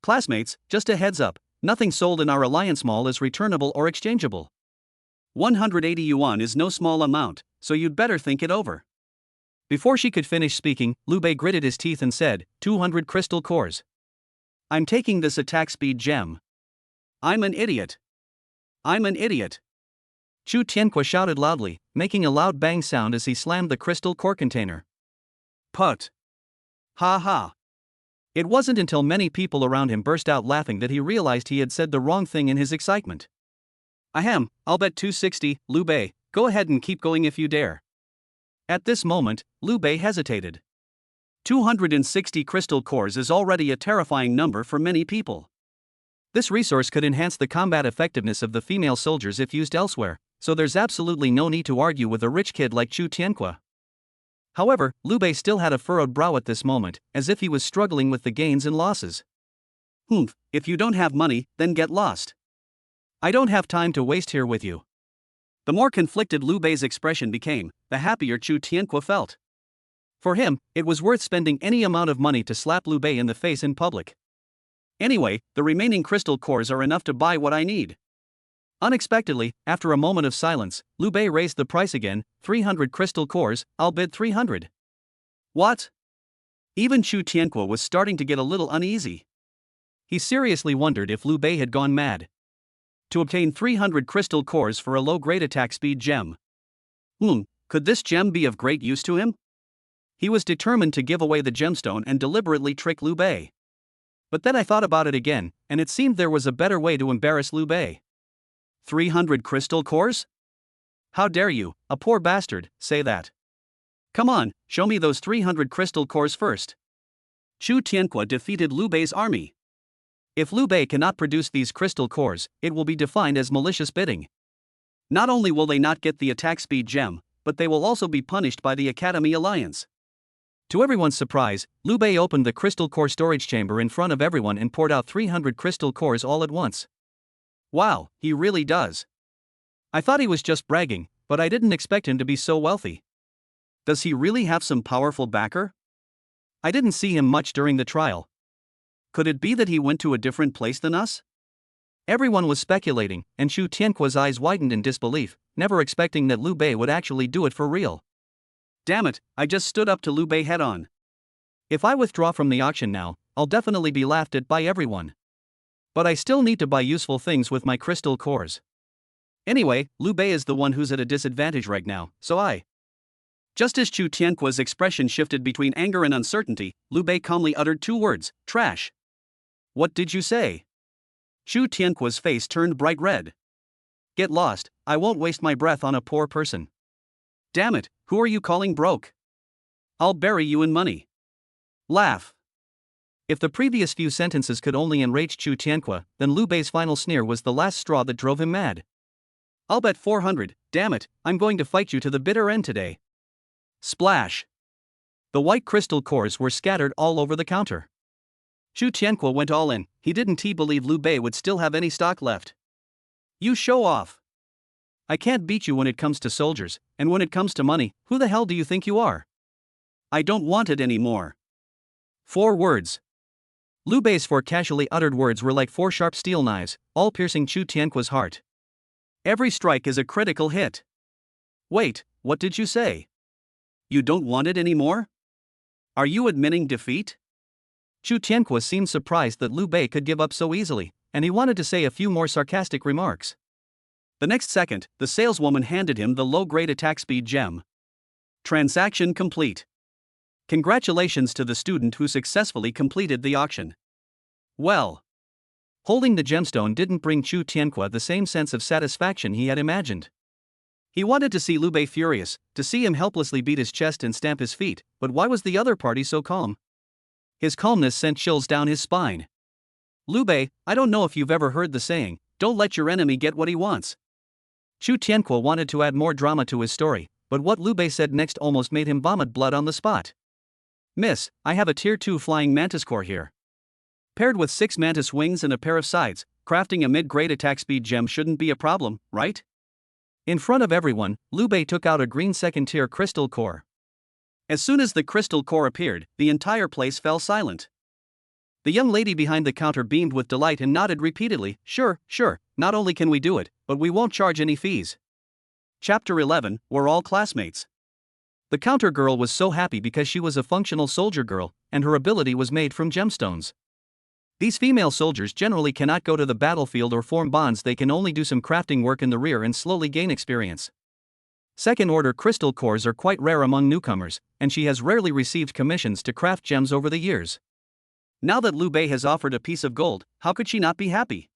Classmates, just a heads up, nothing sold in our Alliance Mall is returnable or exchangeable. 180 yuan is no small amount, so you'd better think it over. Before she could finish speaking, Liu Bei gritted his teeth and said, 200 crystal cores. I'm taking this attack speed gem. I'm an idiot. I'm an idiot. Chu Tianque shouted loudly, making a loud bang sound as he slammed the crystal core container. Put. Ha ha. It wasn't until many people around him burst out laughing that he realized he had said the wrong thing in his excitement. Ahem, I'll bet 260, Liu Bei, go ahead and keep going if you dare. At this moment, Liu Bei hesitated. 260 crystal cores is already a terrifying number for many people. This resource could enhance the combat effectiveness of the female soldiers if used elsewhere, so there's absolutely no need to argue with a rich kid like Chu Tianque. However, Liu Bei still had a furrowed brow at this moment, as if he was struggling with the gains and losses. If you don't have money, then get lost. I don't have time to waste here with you. The more conflicted Liu Bei's expression became, the happier Chu Tianque felt. For him, it was worth spending any amount of money to slap Liu Bei in the face in public. Anyway, the remaining crystal cores are enough to buy what I need. Unexpectedly, after a moment of silence, Liu Bei raised the price again, 300 crystal cores, I'll bid 300. What? Even Chu Tianque was starting to get a little uneasy. He seriously wondered if Liu Bei had gone mad. To obtain 300 crystal cores for a low-grade attack speed gem. Could this gem be of great use to him? He was determined to give away the gemstone and deliberately trick Liu Bei. But then I thought about it again, and it seemed there was a better way to embarrass Liu Bei. 300 crystal cores? How dare you, a poor bastard, say that? Come on, show me those 300 crystal cores first. Chu Tianque defeated Liu Bei's army. If Liu Bei cannot produce these crystal cores, it will be defined as malicious bidding. Not only will they not get the attack speed gem, but they will also be punished by the Academy Alliance. To everyone's surprise, Liu Bei opened the crystal core storage chamber in front of everyone and poured out 300 crystal cores all at once. Wow, he really does. I thought he was just bragging, but I didn't expect him to be so wealthy. Does he really have some powerful backer? I didn't see him much during the trial. Could it be that he went to a different place than us? Everyone was speculating, and Chu Tianque's eyes widened in disbelief, never expecting that Liu Bei would actually do it for real. Damn it, I just stood up to Liu Bei head on. If I withdraw from the auction now, I'll definitely be laughed at by everyone. But I still need to buy useful things with my crystal cores. Anyway, Liu Bei is the one who's at a disadvantage right now, so I. Just as Chu Tianque's expression shifted between anger and uncertainty, Liu Bei calmly uttered two words, trash. What did you say? Chu Tianque's face turned bright red. Get lost, I won't waste my breath on a poor person. Damn it, who are you calling broke? I'll bury you in money. Laugh. If the previous few sentences could only enrage Chu Tianque, then Liu Bei's final sneer was the last straw that drove him mad. I'll bet 400, damn it, I'm going to fight you to the bitter end today. Splash. The white crystal cores were scattered all over the counter. Chu Tianque went all in, he didn't believe Liu Bei would still have any stock left. You show off. I can't beat you when it comes to soldiers, and when it comes to money, who the hell do you think you are? I don't want it anymore. 4 words. Liu Bei's 4 casually uttered words were like 4 sharp steel knives, all piercing Chu Tianque's heart. Every strike is a critical hit. Wait, what did you say? You don't want it anymore? Are you admitting defeat? Chu Tianque seemed surprised that Liu Bei could give up so easily, and he wanted to say a few more sarcastic remarks. The next second, the saleswoman handed him the low-grade attack speed gem. Transaction complete. Congratulations to the student who successfully completed the auction. Well, holding the gemstone didn't bring Chu Tianque the same sense of satisfaction he had imagined. He wanted to see Liu Bei furious, to see him helplessly beat his chest and stamp his feet, but why was the other party so calm? His calmness sent chills down his spine. Liu Bei, I don't know if you've ever heard the saying, don't let your enemy get what he wants. Chu Tianque wanted to add more drama to his story, but what Liu Bei said next almost made him vomit blood on the spot. Miss, I have a tier 2 flying mantis core here. Paired with 6 mantis wings and a pair of sides, crafting a mid-grade attack speed gem shouldn't be a problem, right? In front of everyone, Liu Bei took out a green second-tier crystal core. As soon as the crystal core appeared, the entire place fell silent. The young lady behind the counter beamed with delight and nodded repeatedly, sure, not only can we do it, but we won't charge any fees. Chapter 11, we're all classmates. The counter girl was so happy because she was a functional soldier girl, and her ability was made from gemstones. These female soldiers generally cannot go to the battlefield or form bonds, they can only do some crafting work in the rear and slowly gain experience. Second-order crystal cores are quite rare among newcomers, and she has rarely received commissions to craft gems over the years. Now that Liu Bei has offered a piece of gold, how could she not be happy?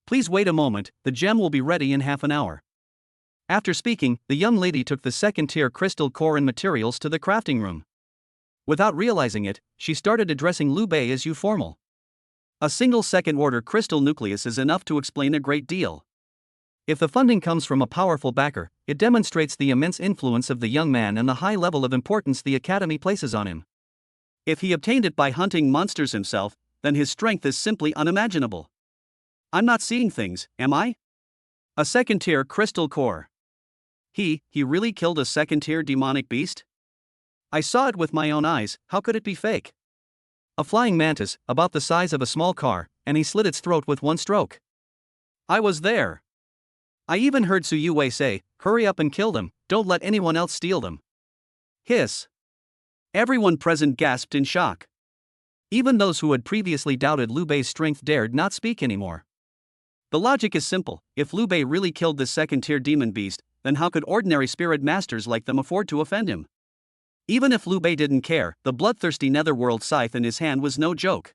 Please wait a moment, the gem will be ready in half an hour. After speaking, the young lady took the second-tier crystal core and materials to the crafting room. Without realizing it, she started addressing Liu Bei as you formal. A single second-order crystal nucleus is enough to explain a great deal. If the funding comes from a powerful backer, it demonstrates the immense influence of the young man and the high level of importance the Academy places on him. If he obtained it by hunting monsters himself, then his strength is simply unimaginable. I'm not seeing things, am I? A second-tier crystal core. He really killed a second-tier demonic beast? I saw it with my own eyes, how could it be fake? A flying mantis, about the size of a small car, and he slit its throat with one stroke. I was there. I even heard Su Yue say, hurry up and kill them, don't let anyone else steal them. Hiss. Everyone present gasped in shock. Even those who had previously doubted Liu Bei's strength dared not speak anymore. The logic is simple, if Liu Bei really killed this second-tier demon beast, then how could ordinary spirit masters like them afford to offend him? Even if Liu Bei didn't care, the bloodthirsty netherworld scythe in his hand was no joke.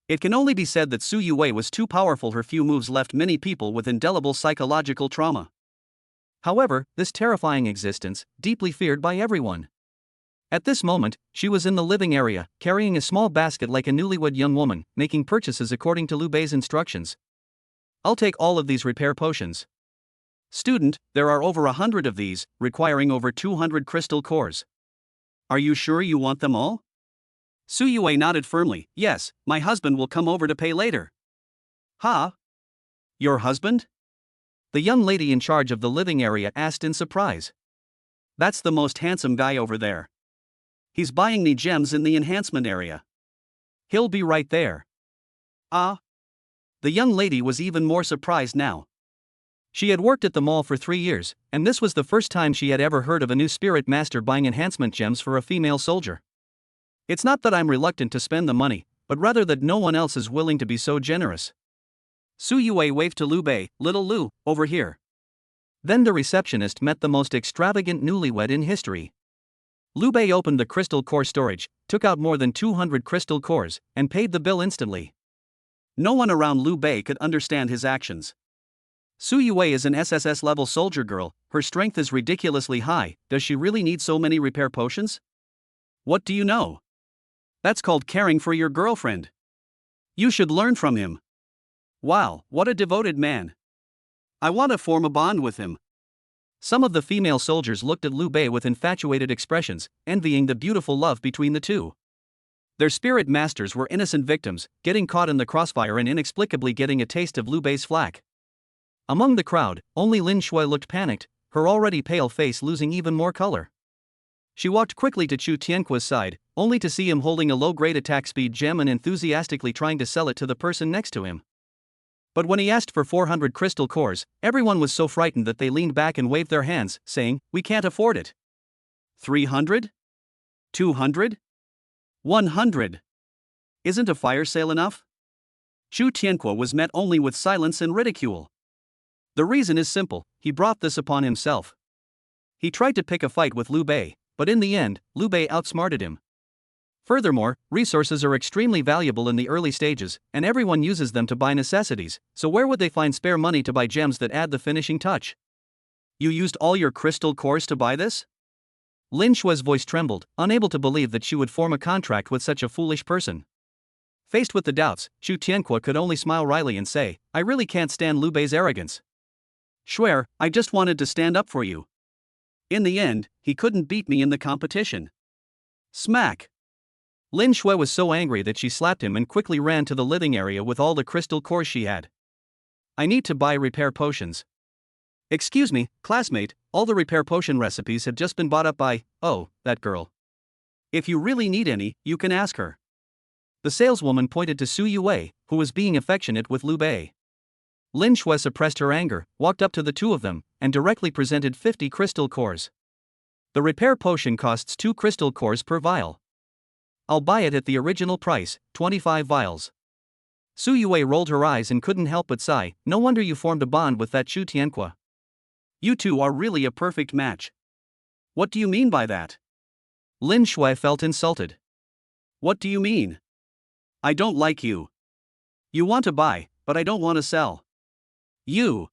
It can only be said that Su Yue was too powerful, her few moves left many people with indelible psychological trauma. However, this terrifying existence, deeply feared by everyone. At this moment, she was in the living area, carrying a small basket like a newlywed young woman, making purchases according to Liu Bei's instructions. I'll take all of these repair potions. Student, there are over 100 of these, requiring over 200 crystal cores. Are you sure you want them all? Su Yue nodded firmly, yes, my husband will come over to pay later. Ha? Your husband? The young lady in charge of the living area asked in surprise. That's the most handsome guy over there. He's buying me gems in the enhancement area. He'll be right there. Ah? The young lady was even more surprised now. She had worked at the mall for 3 years, and this was the first time she had ever heard of a new spirit master buying enhancement gems for a female soldier. It's not that I'm reluctant to spend the money, but rather that no one else is willing to be so generous. Su Yue waved to Liu Bei, little Liu, over here. Then the receptionist met the most extravagant newlywed in history. Liu Bei opened the crystal core storage, took out more than 200 crystal cores, and paid the bill instantly. No one around Liu Bei could understand his actions. Su Yue is an SSS-level soldier girl, her strength is ridiculously high, does she really need so many repair potions? What do you know? That's called caring for your girlfriend. You should learn from him. Wow, what a devoted man. I want to form a bond with him. Some of the female soldiers looked at Liu Bei with infatuated expressions, envying the beautiful love between the two. Their spirit masters were innocent victims, getting caught in the crossfire and inexplicably getting a taste of Liu Bei's flack. Among the crowd, only Lin Shui looked panicked, her already pale face losing even more color. She walked quickly to Chu Tianque's side, only to see him holding a low-grade attack speed gem and enthusiastically trying to sell it to the person next to him. But when he asked for 400 crystal cores, everyone was so frightened that they leaned back and waved their hands, saying, we can't afford it. 300? 200? 100. Isn't a fire sale enough? Chu Tianque was met only with silence and ridicule. The reason is simple, he brought this upon himself. He tried to pick a fight with Liu Bei, but in the end, Liu Bei outsmarted him. Furthermore, resources are extremely valuable in the early stages, and everyone uses them to buy necessities, so where would they find spare money to buy gems that add the finishing touch? You used all your crystal cores to buy this? Lin Shue's voice trembled, unable to believe that she would form a contract with such a foolish person. Faced with the doubts, Chu Tianque could only smile wryly and say, I really can't stand Liu Bei's arrogance. Swear, I just wanted to stand up for you. In the end, he couldn't beat me in the competition. Smack! Lin Shui was so angry that she slapped him and quickly ran to the living area with all the crystal cores she had. I need to buy repair potions. Excuse me, classmate, all the repair potion recipes have just been bought up by, oh, that girl. If you really need any, you can ask her. The saleswoman pointed to Su Yue, who was being affectionate with Liu Bei. Lin Shui suppressed her anger, walked up to the two of them, and directly presented 50 crystal cores. The repair potion costs 2 crystal cores per vial. I'll buy it at the original price, 25 vials. Su Yue rolled her eyes and couldn't help but sigh, no wonder you formed a bond with that Chu Tianque. You two are really a perfect match. What do you mean by that? Lin Shui felt insulted. What do you mean? I don't like you. You want to buy, but I don't want to sell. You.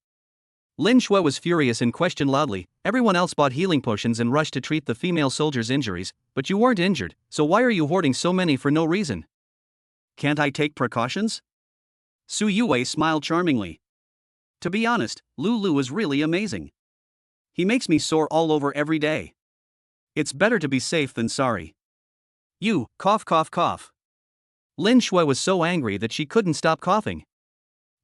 Lin Shui was furious and questioned loudly, everyone else bought healing potions and rushed to treat the female soldier's injuries, but you weren't injured, so why are you hoarding so many for no reason? Can't I take precautions? Su Yue smiled charmingly. To be honest, Lu is really amazing. He makes me sore all over every day. It's better to be safe than sorry. You, cough cough cough. Lin Shui was so angry that she couldn't stop coughing.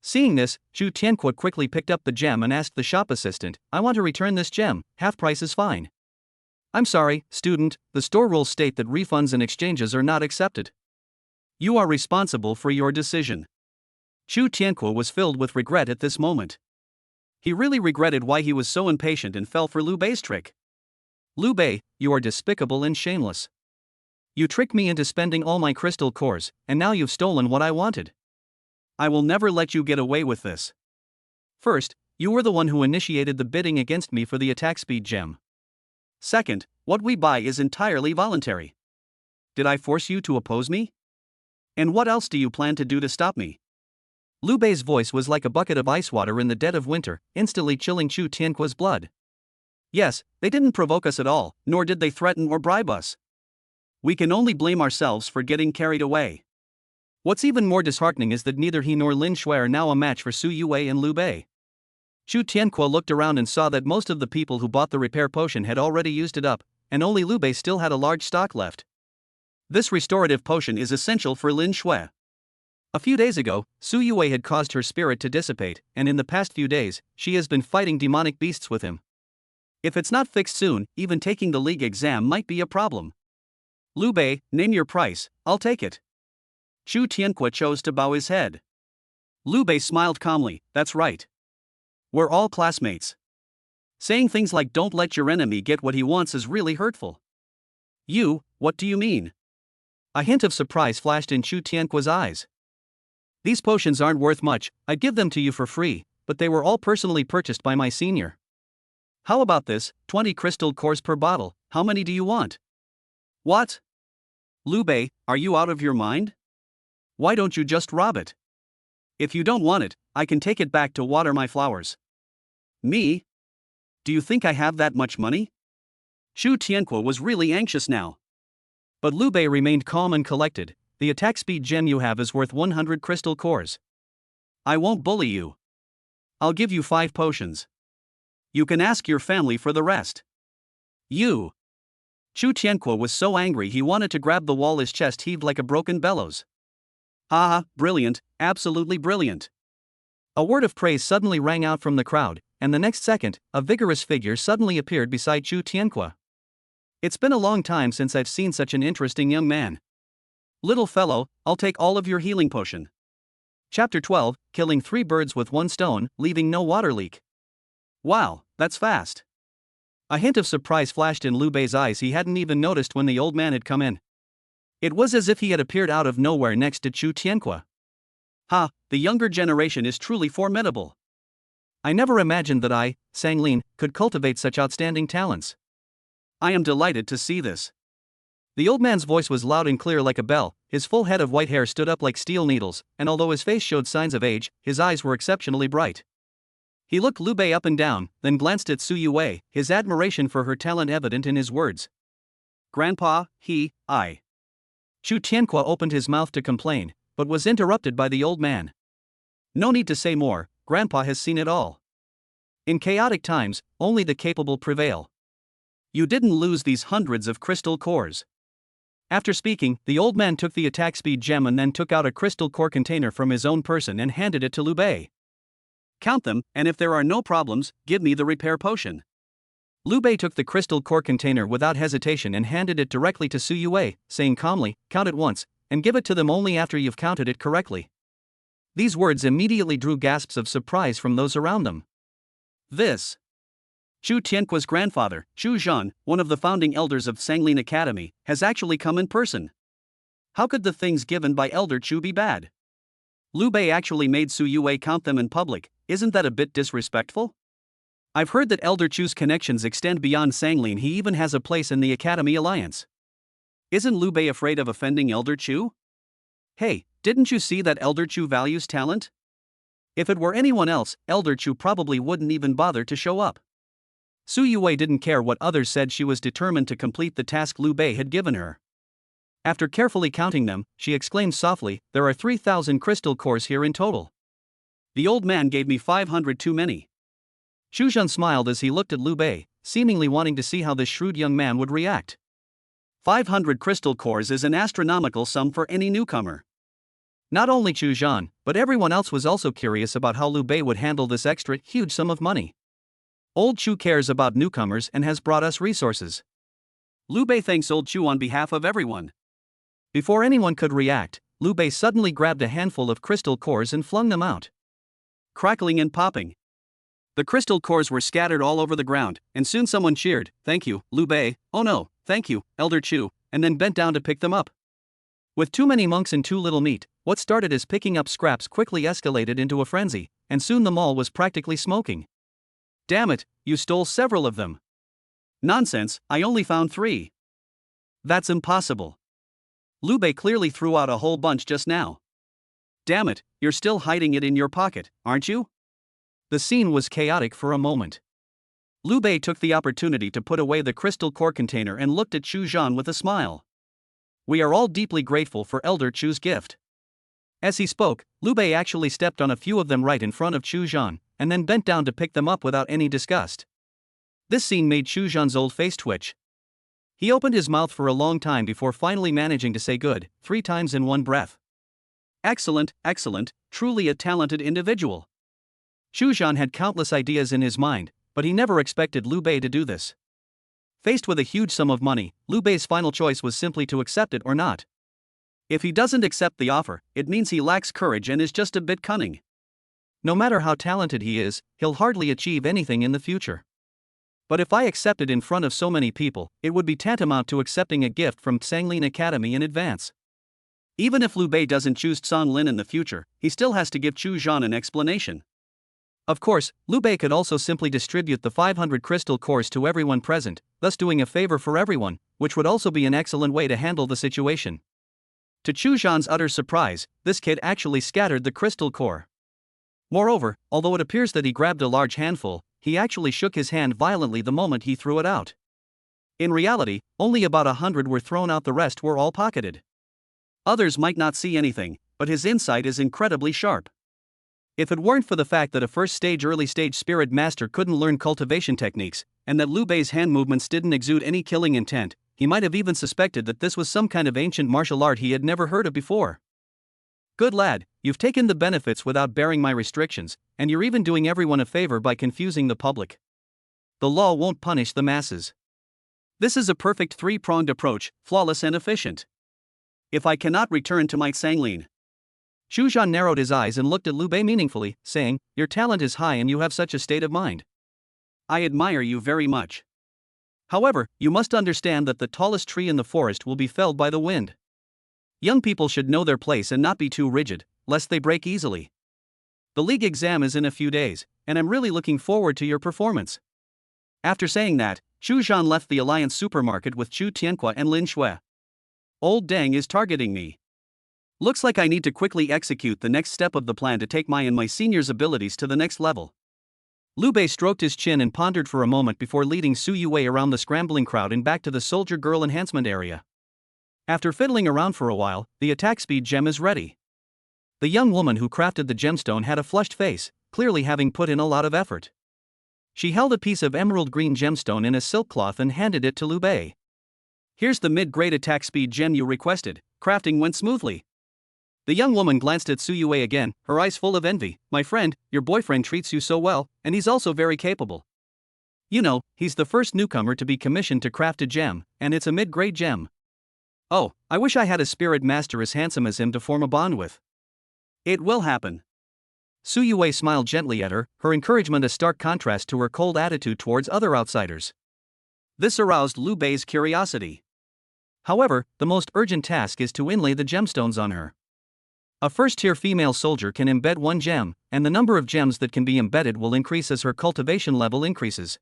Seeing this, Chu Tianque quickly picked up the gem and asked the shop assistant, I want to return this gem, half price is fine. I'm sorry, student, the store rules state that refunds and exchanges are not accepted. You are responsible for your decision. Chu Tianque was filled with regret at this moment. He really regretted why he was so impatient and fell for Liu Bei's trick. Liu Bei, you are despicable and shameless. You tricked me into spending all my crystal cores, and now you've stolen what I wanted. I will never let you get away with this. First, you were the one who initiated the bidding against me for the attack speed gem. Second, what we buy is entirely voluntary. Did I force you to oppose me? And what else do you plan to do to stop me? Liu Bei's voice was like a bucket of ice water in the dead of winter, instantly chilling Chu Tianque's blood. Yes, they didn't provoke us at all, nor did they threaten or bribe us. We can only blame ourselves for getting carried away. What's even more disheartening is that neither he nor Lin Shui are now a match for Su Yue and Liu Bei. Chu Tianque looked around and saw that most of the people who bought the repair potion had already used it up, and only Liu Bei still had a large stock left. This restorative potion is essential for Lin Shui. A few days ago, Su Yue had caused her spirit to dissipate, and in the past few days, she has been fighting demonic beasts with him. If it's not fixed soon, even taking the league exam might be a problem. Liu Bei, name your price, I'll take it. Chu Tianque chose to bow his head. Liu Bei smiled calmly, that's right. We're all classmates. Saying things like don't let your enemy get what he wants is really hurtful. You, what do you mean? A hint of surprise flashed in Chu Tianque's eyes. These potions aren't worth much, I'd give them to you for free, but they were all personally purchased by my senior. How about this, 20 crystal cores per bottle, how many do you want? What? Liu Bei, are you out of your mind? Why don't you just rob it? If you don't want it, I can take it back to water my flowers. Me? Do you think I have that much money? Chu Tianque was really anxious now. But Liu Bei remained calm and collected. The attack speed gem you have is worth 100 crystal cores. I won't bully you. I'll give you 5 potions. You can ask your family for the rest. You. Chu Tianque was so angry he wanted to grab the wall, his chest heaved like a broken bellows. Ah, brilliant, absolutely brilliant. A word of praise suddenly rang out from the crowd, and the next second, a vigorous figure suddenly appeared beside Chu Tianque. It's been a long time since I've seen such an interesting young man. Little fellow, I'll take all of your healing potion. Chapter 12, Killing 3 birds with 1 stone, leaving no water leak. Wow, that's fast. A hint of surprise flashed in Liu Bei's eyes he hadn't even noticed when the old man had come in. It was as if he had appeared out of nowhere next to Chu Tianque. Ha, the younger generation is truly formidable. I never imagined that I, Sang Lin, could cultivate such outstanding talents. I am delighted to see this. The old man's voice was loud and clear like a bell, his full head of white hair stood up like steel needles, and although his face showed signs of age, his eyes were exceptionally bright. He looked Liu Bei up and down, then glanced at Su Yue, his admiration for her talent evident in his words. Grandpa, I. Chu Tianque opened his mouth to complain, but was interrupted by the old man. No need to say more, Grandpa has seen it all. In chaotic times, only the capable prevail. You didn't lose these hundreds of crystal cores. After speaking, the old man took the attack speed gem and then took out a crystal core container from his own person and handed it to Liu Bei. Count them, and if there are no problems, give me the repair potion. Liu Bei took the crystal core container without hesitation and handed it directly to Su Yue, saying calmly, count it once, and give it to them only after you've counted it correctly. These words immediately drew gasps of surprise from those around them. This. Chu Tianque's grandfather, Chu Zhan, one of the founding elders of Sanglin Academy, has actually come in person. How could the things given by Elder Chu be bad? Liu Bei actually made Su Yue count them in public, isn't that a bit disrespectful? I've heard that Elder Chu's connections extend beyond Sanglin. He even has a place in the Academy Alliance. Isn't Liu Bei afraid of offending Elder Chu? Hey, didn't you see that Elder Chu values talent? If it were anyone else, Elder Chu probably wouldn't even bother to show up. Su Yue didn't care what others said. She was determined to complete the task Liu Bei had given her. After carefully counting them, she exclaimed softly, there are 3,000 crystal cores here in total. The old man gave me 500 too many. Chu Zhan smiled as he looked at Liu Bei, seemingly wanting to see how this shrewd young man would react. 500 crystal cores is an astronomical sum for any newcomer. Not only Chu Zhan, but everyone else was also curious about how Liu Bei would handle this extra, huge sum of money. Old Chu cares about newcomers and has brought us resources. Liu Bei thanks Old Chu on behalf of everyone. Before anyone could react, Liu Bei suddenly grabbed a handful of crystal cores and flung them out. Crackling and popping. The crystal cores were scattered all over the ground, and soon someone cheered, thank you, Liu Bei, oh no, thank you, Elder Chu, and then bent down to pick them up. With too many monks and too little meat, what started as picking up scraps quickly escalated into a frenzy, and soon the mall was practically smoking. Damn it, you stole several of them. Nonsense, I only found 3. That's impossible. Liu Bei clearly threw out a whole bunch just now. Damn it, you're still hiding it in your pocket, aren't you? The scene was chaotic for a moment. Liu Bei took the opportunity to put away the crystal core container and looked at Chu Zhan with a smile. We are all deeply grateful for Elder Chu's gift. As he spoke, Liu Bei actually stepped on a few of them right in front of Chu Zhan, and then bent down to pick them up without any disgust. This scene made Chu Zhan's old face twitch. He opened his mouth for a long time before finally managing to say good, 3 times in one breath. Excellent, excellent, truly a talented individual. Chu Zhan had countless ideas in his mind, but he never expected Liu Bei to do this. Faced with a huge sum of money, Liu Bei's final choice was simply to accept it or not. If he doesn't accept the offer, it means he lacks courage and is just a bit cunning. No matter how talented he is, he'll hardly achieve anything in the future. But if I accept it in front of so many people, it would be tantamount to accepting a gift from Sanglin Academy in advance. Even if Liu Bei doesn't choose Sanglin in the future, he still has to give Chu Zhan an explanation. Of course, Liu Bei could also simply distribute the 500 crystal cores to everyone present, thus doing a favor for everyone, which would also be an excellent way to handle the situation. To Chu Zhan's utter surprise, this kid actually scattered the crystal core. Moreover, although it appears that he grabbed a large handful, he actually shook his hand violently the moment he threw it out. In reality, only about 100 were thrown out, the rest were all pocketed. Others might not see anything, but his insight is incredibly sharp. If it weren't for the fact that a first-stage early-stage spirit master couldn't learn cultivation techniques, and that Liu Bei's hand movements didn't exude any killing intent, he might have even suspected that this was some kind of ancient martial art he had never heard of before. Good lad, you've taken the benefits without bearing my restrictions, and you're even doing everyone a favor by confusing the public. The law won't punish the masses. This is a perfect 3-pronged approach, flawless and efficient. If I cannot return to my Sanglin. Chu Zhan narrowed his eyes and looked at Liu Bei meaningfully, saying, your talent is high and you have such a state of mind. I admire you very much. However, you must understand that the tallest tree in the forest will be felled by the wind. Young people should know their place and not be too rigid, lest they break easily. The league exam is in a few days, and I'm really looking forward to your performance. After saying that, Chu Zhan left the Alliance supermarket with Chu Tianqua and Lin Shui. Old Deng is targeting me. Looks like I need to quickly execute the next step of the plan to take my senior's abilities to the next level. Liu Bei stroked his chin and pondered for a moment before leading Su Yue around the scrambling crowd and back to the soldier girl enhancement area. After fiddling around for a while, the attack speed gem is ready. The young woman who crafted the gemstone had a flushed face, clearly having put in a lot of effort. She held a piece of emerald green gemstone in a silk cloth and handed it to Liu Bei. Here's the mid-grade attack speed gem you requested. Crafting went smoothly. The young woman glanced at Su Yue again, her eyes full of envy. My friend, your boyfriend treats you so well, and he's also very capable. You know, he's the first newcomer to be commissioned to craft a gem, and it's a mid-grade gem. Oh, I wish I had a spirit master as handsome as him to form a bond with. It will happen. Su Yue smiled gently at her, her encouragement a stark contrast to her cold attitude towards other outsiders. This aroused Liu Bei's curiosity. However, the most urgent task is to inlay the gemstones on her. A first-tier female soldier can embed one gem, and the number of gems that can be embedded will increase as her cultivation level increases.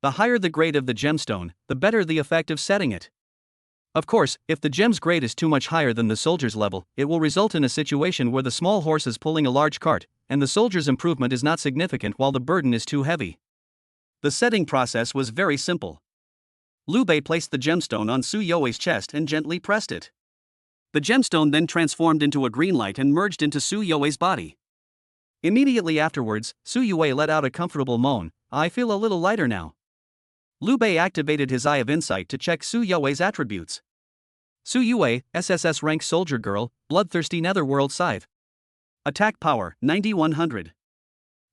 The higher the grade of the gemstone, the better the effect of setting it. Of course, if the gem's grade is too much higher than the soldier's level, it will result in a situation where the small horse is pulling a large cart, and the soldier's improvement is not significant while the burden is too heavy. The setting process was very simple. Liu Bei placed the gemstone on Su Yue's chest and gently pressed it. The gemstone then transformed into a green light and merged into Su Yue's body. Immediately afterwards, Su Yue let out a comfortable moan. I feel a little lighter now. Liu Bei activated his Eye of Insight to check Su Yue's attributes. Su Yue, SSS rank soldier girl, bloodthirsty netherworld scythe. Attack power, 9100.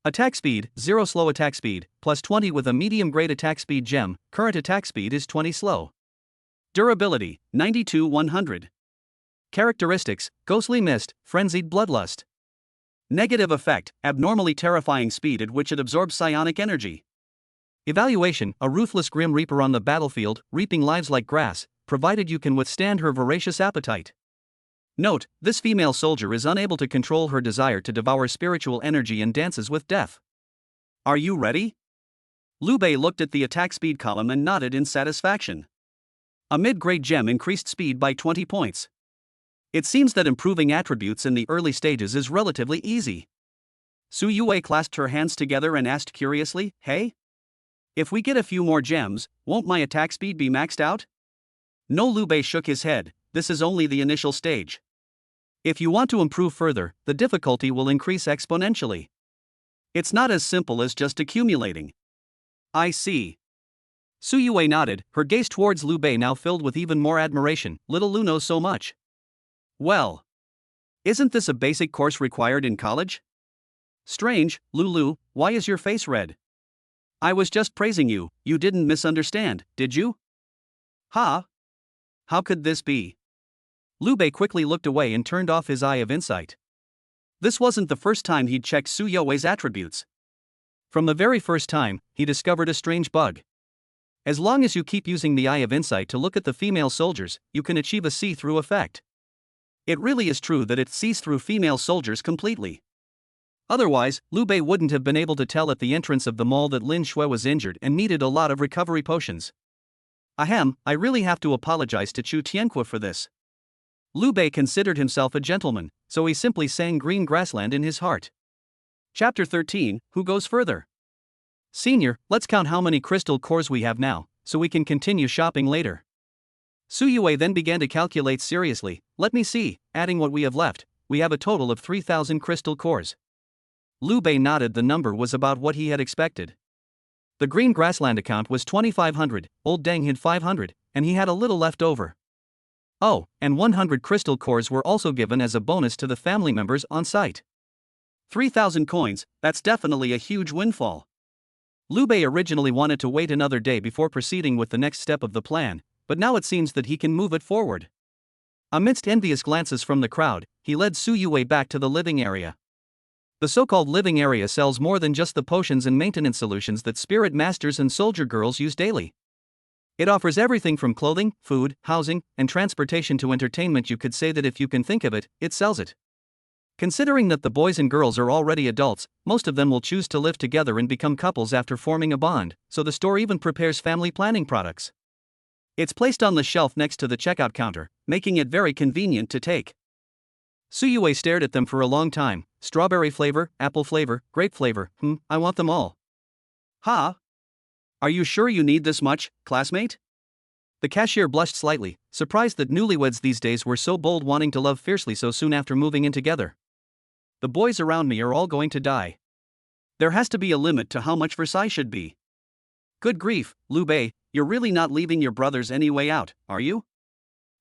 Attack speed, 0 slow attack speed, plus 20 with a medium grade attack speed gem, current attack speed is 20 slow. Durability, 92-100. Characteristics, ghostly mist, frenzied bloodlust. Negative effect, abnormally terrifying speed at which it absorbs psionic energy. Evaluation, a ruthless grim reaper on the battlefield, reaping lives like grass, provided you can withstand her voracious appetite. Note, this female soldier is unable to control her desire to devour spiritual energy and dances with death. Are you ready? Liu Bei looked at the attack speed column and nodded in satisfaction. A mid-grade gem increased speed by 20 points. It seems that improving attributes in the early stages is relatively easy. Su Yue clasped her hands together and asked curiously, hey? If we get a few more gems, won't my attack speed be maxed out? No, Liu Bei shook his head, this is only the initial stage. If you want to improve further, the difficulty will increase exponentially. It's not as simple as just accumulating. I see. Su Yue nodded, her gaze towards Liu Bei now filled with even more admiration. Little Liu knows so much. Well, isn't this a basic course required in college? Strange, Lulu, why is your face red? I was just praising you, you didn't misunderstand, did you? Ha! How could this be? Liu Bei quickly looked away and turned off his Eye of Insight. This wasn't the first time he'd checked Su Yue's attributes. From the very first time, he discovered a strange bug. As long as you keep using the Eye of Insight to look at the female soldiers, you can achieve a see-through effect. It really is true that it sees through female soldiers completely. Otherwise, Liu Bei wouldn't have been able to tell at the entrance of the mall that Lin Shui was injured and needed a lot of recovery potions. Ahem, I really have to apologize to Chu Tianqua for this. Liu Bei considered himself a gentleman, so he simply sang Green Grassland in his heart. Chapter 13, Who Goes Further? Senior, let's count how many crystal cores we have now, so we can continue shopping later. Su Yue then began to calculate seriously. Let me see, adding what we have left, we have a total of 3,000 crystal cores. Liu Bei nodded, the number was about what he had expected. The Green Grassland account was 2,500, Old Deng had 500, and he had a little left over. Oh, and 100 crystal cores were also given as a bonus to the family members on site. 3,000 coins, that's definitely a huge windfall. Liu Bei originally wanted to wait another day before proceeding with the next step of the plan, but now it seems that he can move it forward. Amidst envious glances from the crowd, he led Su Yue back to the living area. The so-called living area sells more than just the potions and maintenance solutions that spirit masters and soldier girls use daily. It offers everything from clothing, food, housing, and transportation to entertainment. You could say that if you can think of it, it sells it. Considering that the boys and girls are already adults, most of them will choose to live together and become couples after forming a bond, so the store even prepares family planning products. It's placed on the shelf next to the checkout counter, making it very convenient to take. Suyue stared at them for a long time. Strawberry flavor, apple flavor, grape flavor, I want them all. Ha! Are you sure you need this much, classmate? The cashier blushed slightly, surprised that newlyweds these days were so bold, wanting to love fiercely so soon after moving in together. The boys around me are all going to die. There has to be a limit to how much Versailles should be. Good grief, Liu Bei, you're really not leaving your brothers any way out, are you?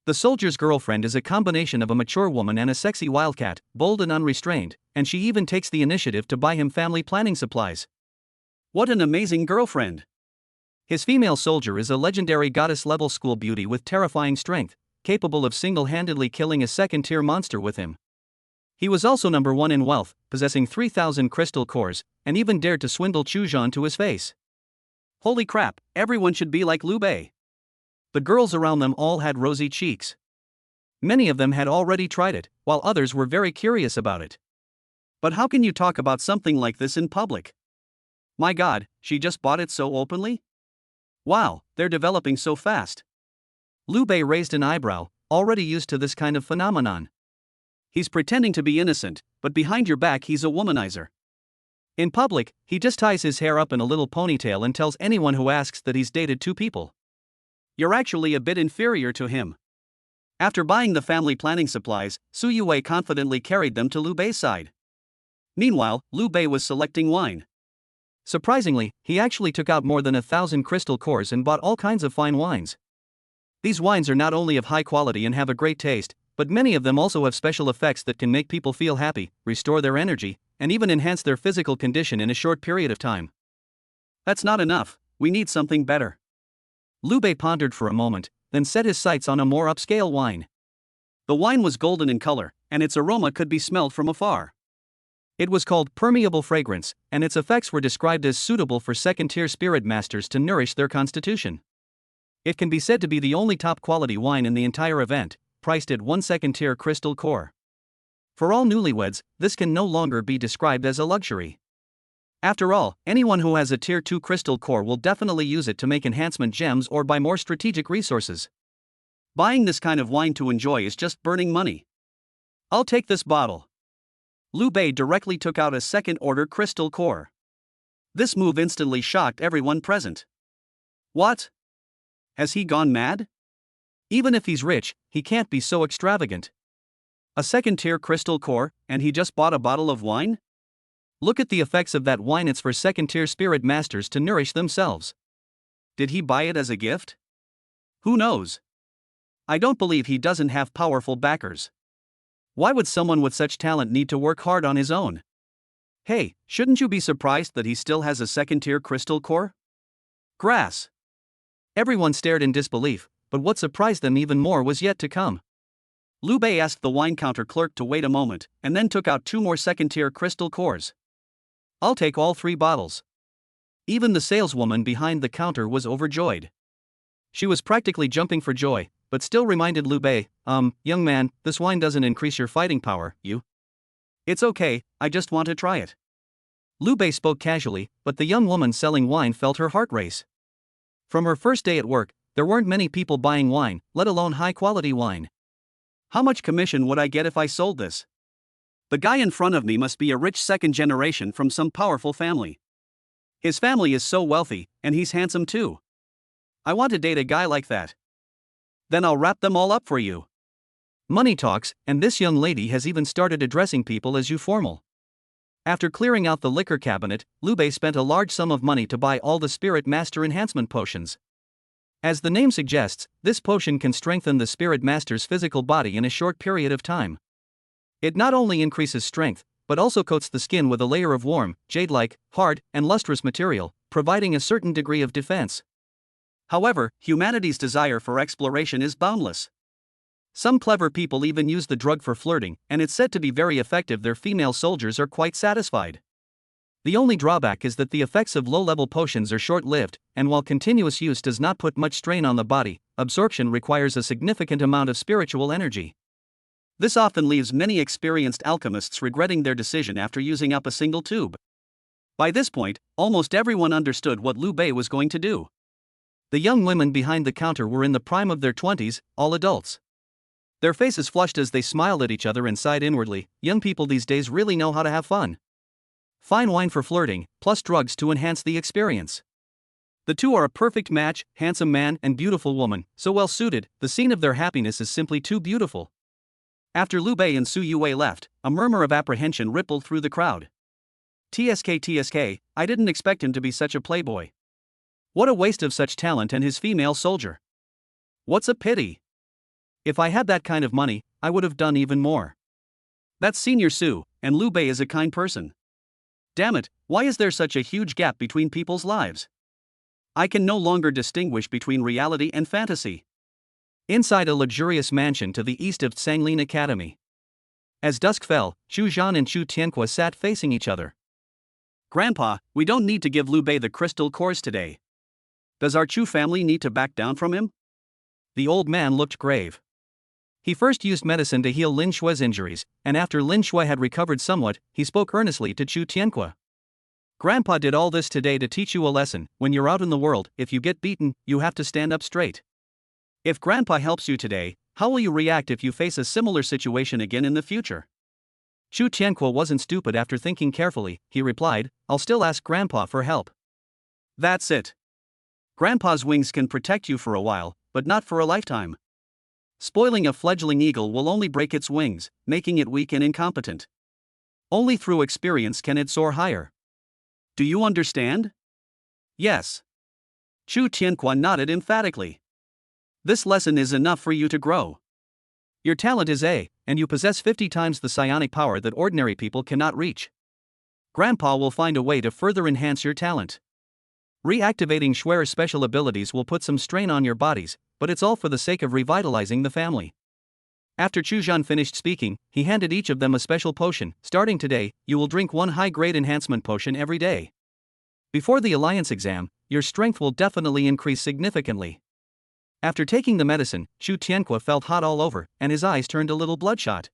The soldier's girlfriend is a combination of a mature woman and a sexy wildcat, bold and unrestrained, and she even takes the initiative to buy him family planning supplies. What an amazing girlfriend! His female soldier is a legendary goddess-level school beauty with terrifying strength, capable of single-handedly killing a second-tier monster with him. He was also number 1 in wealth, possessing 3,000 crystal cores, and even dared to swindle Chuzhan to his face. Holy crap, everyone should be like Liu Bei. The girls around them all had rosy cheeks. Many of them had already tried it, while others were very curious about it. But how can you talk about something like this in public? My god, she just bought it so openly? Wow, they're developing so fast. Liu Bei raised an eyebrow, already used to this kind of phenomenon. He's pretending to be innocent, but behind your back he's a womanizer. In public, he just ties his hair up in a little ponytail and tells anyone who asks that he's dated 2 people. You're actually a bit inferior to him. After buying the family planning supplies, Suyue confidently carried them to Liu Bei's side. Meanwhile, Liu Bei was selecting wine. Surprisingly, he actually took out more than 1,000 crystal cores and bought all kinds of fine wines. These wines are not only of high quality and have a great taste, but many of them also have special effects that can make people feel happy, restore their energy, and even enhance their physical condition in a short period of time. That's not enough, we need something better. Liu Bei pondered for a moment, then set his sights on a more upscale wine. The wine was golden in color, and its aroma could be smelled from afar. It was called permeable fragrance, and its effects were described as suitable for second-tier spirit masters to nourish their constitution. It can be said to be the only top-quality wine in the entire event, priced at 1 second-tier crystal core. For all newlyweds, this can no longer be described as a luxury. After all, anyone who has a tier 2 crystal core will definitely use it to make enhancement gems or buy more strategic resources. Buying this kind of wine to enjoy is just burning money. I'll take this bottle. Liu Bei directly took out a second-order crystal core. This move instantly shocked everyone present. What? Has he gone mad? Even if he's rich, he can't be so extravagant. A second-tier crystal core, and he just bought a bottle of wine? Look at the effects of that wine. It's for second-tier spirit masters to nourish themselves. Did he buy it as a gift? Who knows? I don't believe he doesn't have powerful backers. Why would someone with such talent need to work hard on his own? Hey, shouldn't you be surprised that he still has a second-tier crystal core? Grass. Everyone stared in disbelief, but what surprised them even more was yet to come. Liu Bei asked the wine counter clerk to wait a moment, and then took out 2 more second-tier crystal cores. I'll take all 3 bottles. Even the saleswoman behind the counter was overjoyed. She was practically jumping for joy, but still reminded Liu Bei, young man, this wine doesn't increase your fighting power, you. It's okay, I just want to try it. Liu Bei spoke casually, but the young woman selling wine felt her heart race. From her first day at work, there weren't many people buying wine, let alone high-quality wine. How much commission would I get if I sold this? The guy in front of me must be a rich second generation from some powerful family. His family is so wealthy, and he's handsome too. I want to date a guy like that. Then I'll wrap them all up for you. Money talks, and this young lady has even started addressing people as you formal. After clearing out the liquor cabinet, Liu Bei spent a large sum of money to buy all the Spirit Master enhancement potions. As the name suggests, this potion can strengthen the Spirit Master's physical body in a short period of time. It not only increases strength, but also coats the skin with a layer of warm, jade-like, hard, and lustrous material, providing a certain degree of defense. However, humanity's desire for exploration is boundless. Some clever people even use the drug for flirting, and it's said to be very effective. Their female soldiers are quite satisfied. The only drawback is that the effects of low-level potions are short-lived, and while continuous use does not put much strain on the body, absorption requires a significant amount of spiritual energy. This often leaves many experienced alchemists regretting their decision after using up a single tube. By this point, almost everyone understood what Liu Bei was going to do. The young women behind the counter were in the prime of their 20s, all adults. Their faces flushed as they smiled at each other and sighed inwardly. Young people these days really know how to have fun. Fine wine for flirting, plus drugs to enhance the experience. The two are a perfect match, handsome man and beautiful woman, so well suited, the scene of their happiness is simply too beautiful. After Liu Bei and Su Yue left, a murmur of apprehension rippled through the crowd. TSK, I didn't expect him to be such a playboy. What a waste of such talent and his female soldier. What's a pity? If I had that kind of money, I would have done even more. That's Senior Su, and Liu Bei is a kind person. Damn it, why is there such a huge gap between people's lives? I can no longer distinguish between reality and fantasy. Inside a luxurious mansion to the east of Sanglin Academy. As dusk fell, Chu Zhan and Chu Tianque sat facing each other. Grandpa, we don't need to give Liu Bei the crystal cores today. Does our Chu family need to back down from him? The old man looked grave. He first used medicine to heal Lin Shue's injuries, and after Lin Shue had recovered somewhat, he spoke earnestly to Chu Tianque. Grandpa did all this today to teach you a lesson. When you're out in the world, if you get beaten, you have to stand up straight. If Grandpa helps you today, how will you react if you face a similar situation again in the future? Chu Tianque wasn't stupid. After thinking carefully, he replied, I'll still ask Grandpa for help. That's it. Grandpa's wings can protect you for a while, but not for a lifetime. Spoiling a fledgling eagle will only break its wings, making it weak and incompetent. Only through experience can it soar higher. Do you understand? Yes. Chu Tianque nodded emphatically. This lesson is enough for you to grow. Your talent is A, and you possess 50 times the psionic power that ordinary people cannot reach. Grandpa will find a way to further enhance your talent. Reactivating Shue's special abilities will put some strain on your bodies, but it's all for the sake of revitalizing the family. After Chu Zhan finished speaking, he handed each of them a special potion. Starting today, you will drink one high-grade enhancement potion every day. Before the alliance exam, your strength will definitely increase significantly. After taking the medicine, Chu Tianque felt hot all over, and his eyes turned a little bloodshot.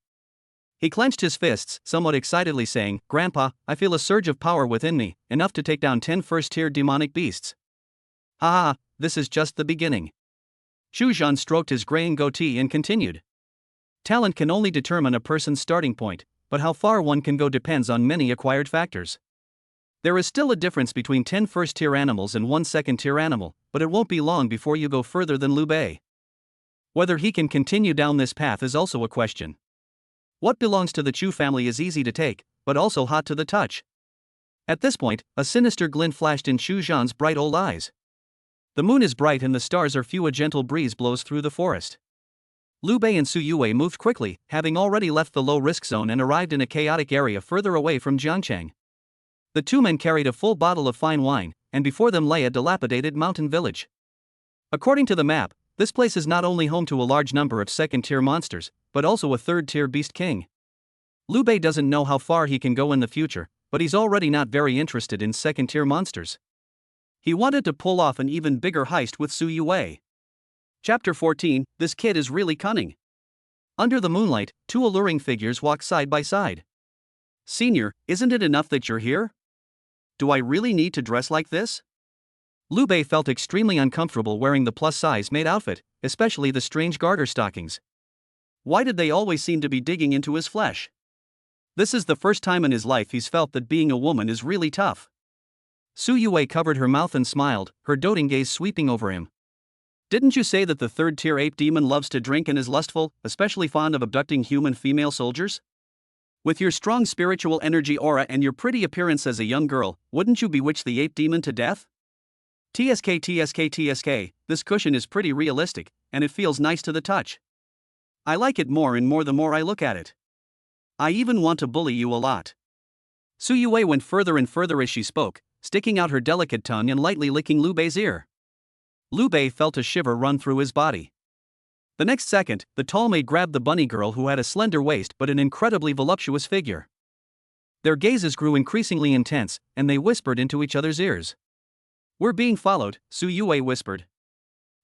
He clenched his fists, somewhat excitedly saying, Grandpa, I feel a surge of power within me, enough to take down 10 first-tier demonic beasts. Ha ha, this is just the beginning. Chu Zhan stroked his graying goatee and continued. Talent can only determine a person's starting point, but how far one can go depends on many acquired factors. There is still a difference between 10 first-tier animals and 1 second-tier animal, but it won't be long before you go further than Liu Bei. Whether he can continue down this path is also a question. What belongs to the Chu family is easy to take, but also hot to the touch. At this point, a sinister glint flashed in Chu Zhan's bright old eyes. The moon is bright and the stars are few. A gentle breeze blows through the forest. Liu Bei and Su Yue moved quickly, having already left the low-risk zone and arrived in a chaotic area further away from Jiangchang. The two men carried a full bottle of fine wine, and before them lay a dilapidated mountain village. According to the map, this place is not only home to a large number of second-tier monsters, but also a third-tier beast king. Liu Bei doesn't know how far he can go in the future, but he's already not very interested in second-tier monsters. He wanted to pull off an even bigger heist with Su Yue. Chapter 14, This kid is really cunning. Under the moonlight, two alluring figures walk side by side. Senior, isn't it enough that you're here? Do I really need to dress like this? Liu Bei felt extremely uncomfortable wearing the plus-size maid outfit, especially the strange garter stockings. Why did they always seem to be digging into his flesh? This is the first time in his life he's felt that being a woman is really tough. Su Yue covered her mouth and smiled, her doting gaze sweeping over him. Didn't you say that the third-tier ape demon loves to drink and is lustful, especially fond of abducting human female soldiers? With your strong spiritual energy aura and your pretty appearance as a young girl, wouldn't you bewitch the ape demon to death? TSK, this cushion is pretty realistic, and it feels nice to the touch. I like it more and more the more I look at it. I even want to bully you a lot. Su Yue went further and further as she spoke, sticking out her delicate tongue and lightly licking Liu Bei's ear. Liu Bei felt a shiver run through his body. The next second, the tall maid grabbed the bunny girl who had a slender waist but an incredibly voluptuous figure. Their gazes grew increasingly intense, and they whispered into each other's ears. "We're being followed," Su Yue whispered.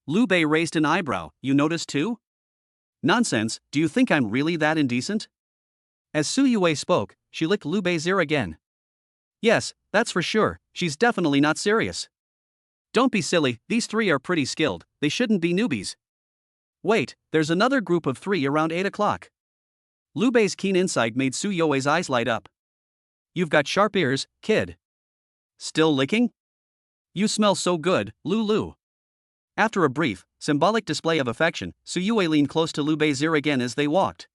Liu Bei raised an eyebrow. "You noticed too?" "Nonsense, do you think I'm really that indecent?" As Su Yue spoke, she licked Liu Bei's ear again. "Yes, that's for sure, she's definitely not serious." "Don't be silly, these three are pretty skilled, they shouldn't be newbies." "Wait, there's another group of three around 8 o'clock. Liu Bei's keen insight made Su Yue's eyes light up. "You've got sharp ears, kid." "Still licking?" "You smell so good, Lu." After a brief, symbolic display of affection, Su Yue leaned close to Liu Bei's ear again as they walked.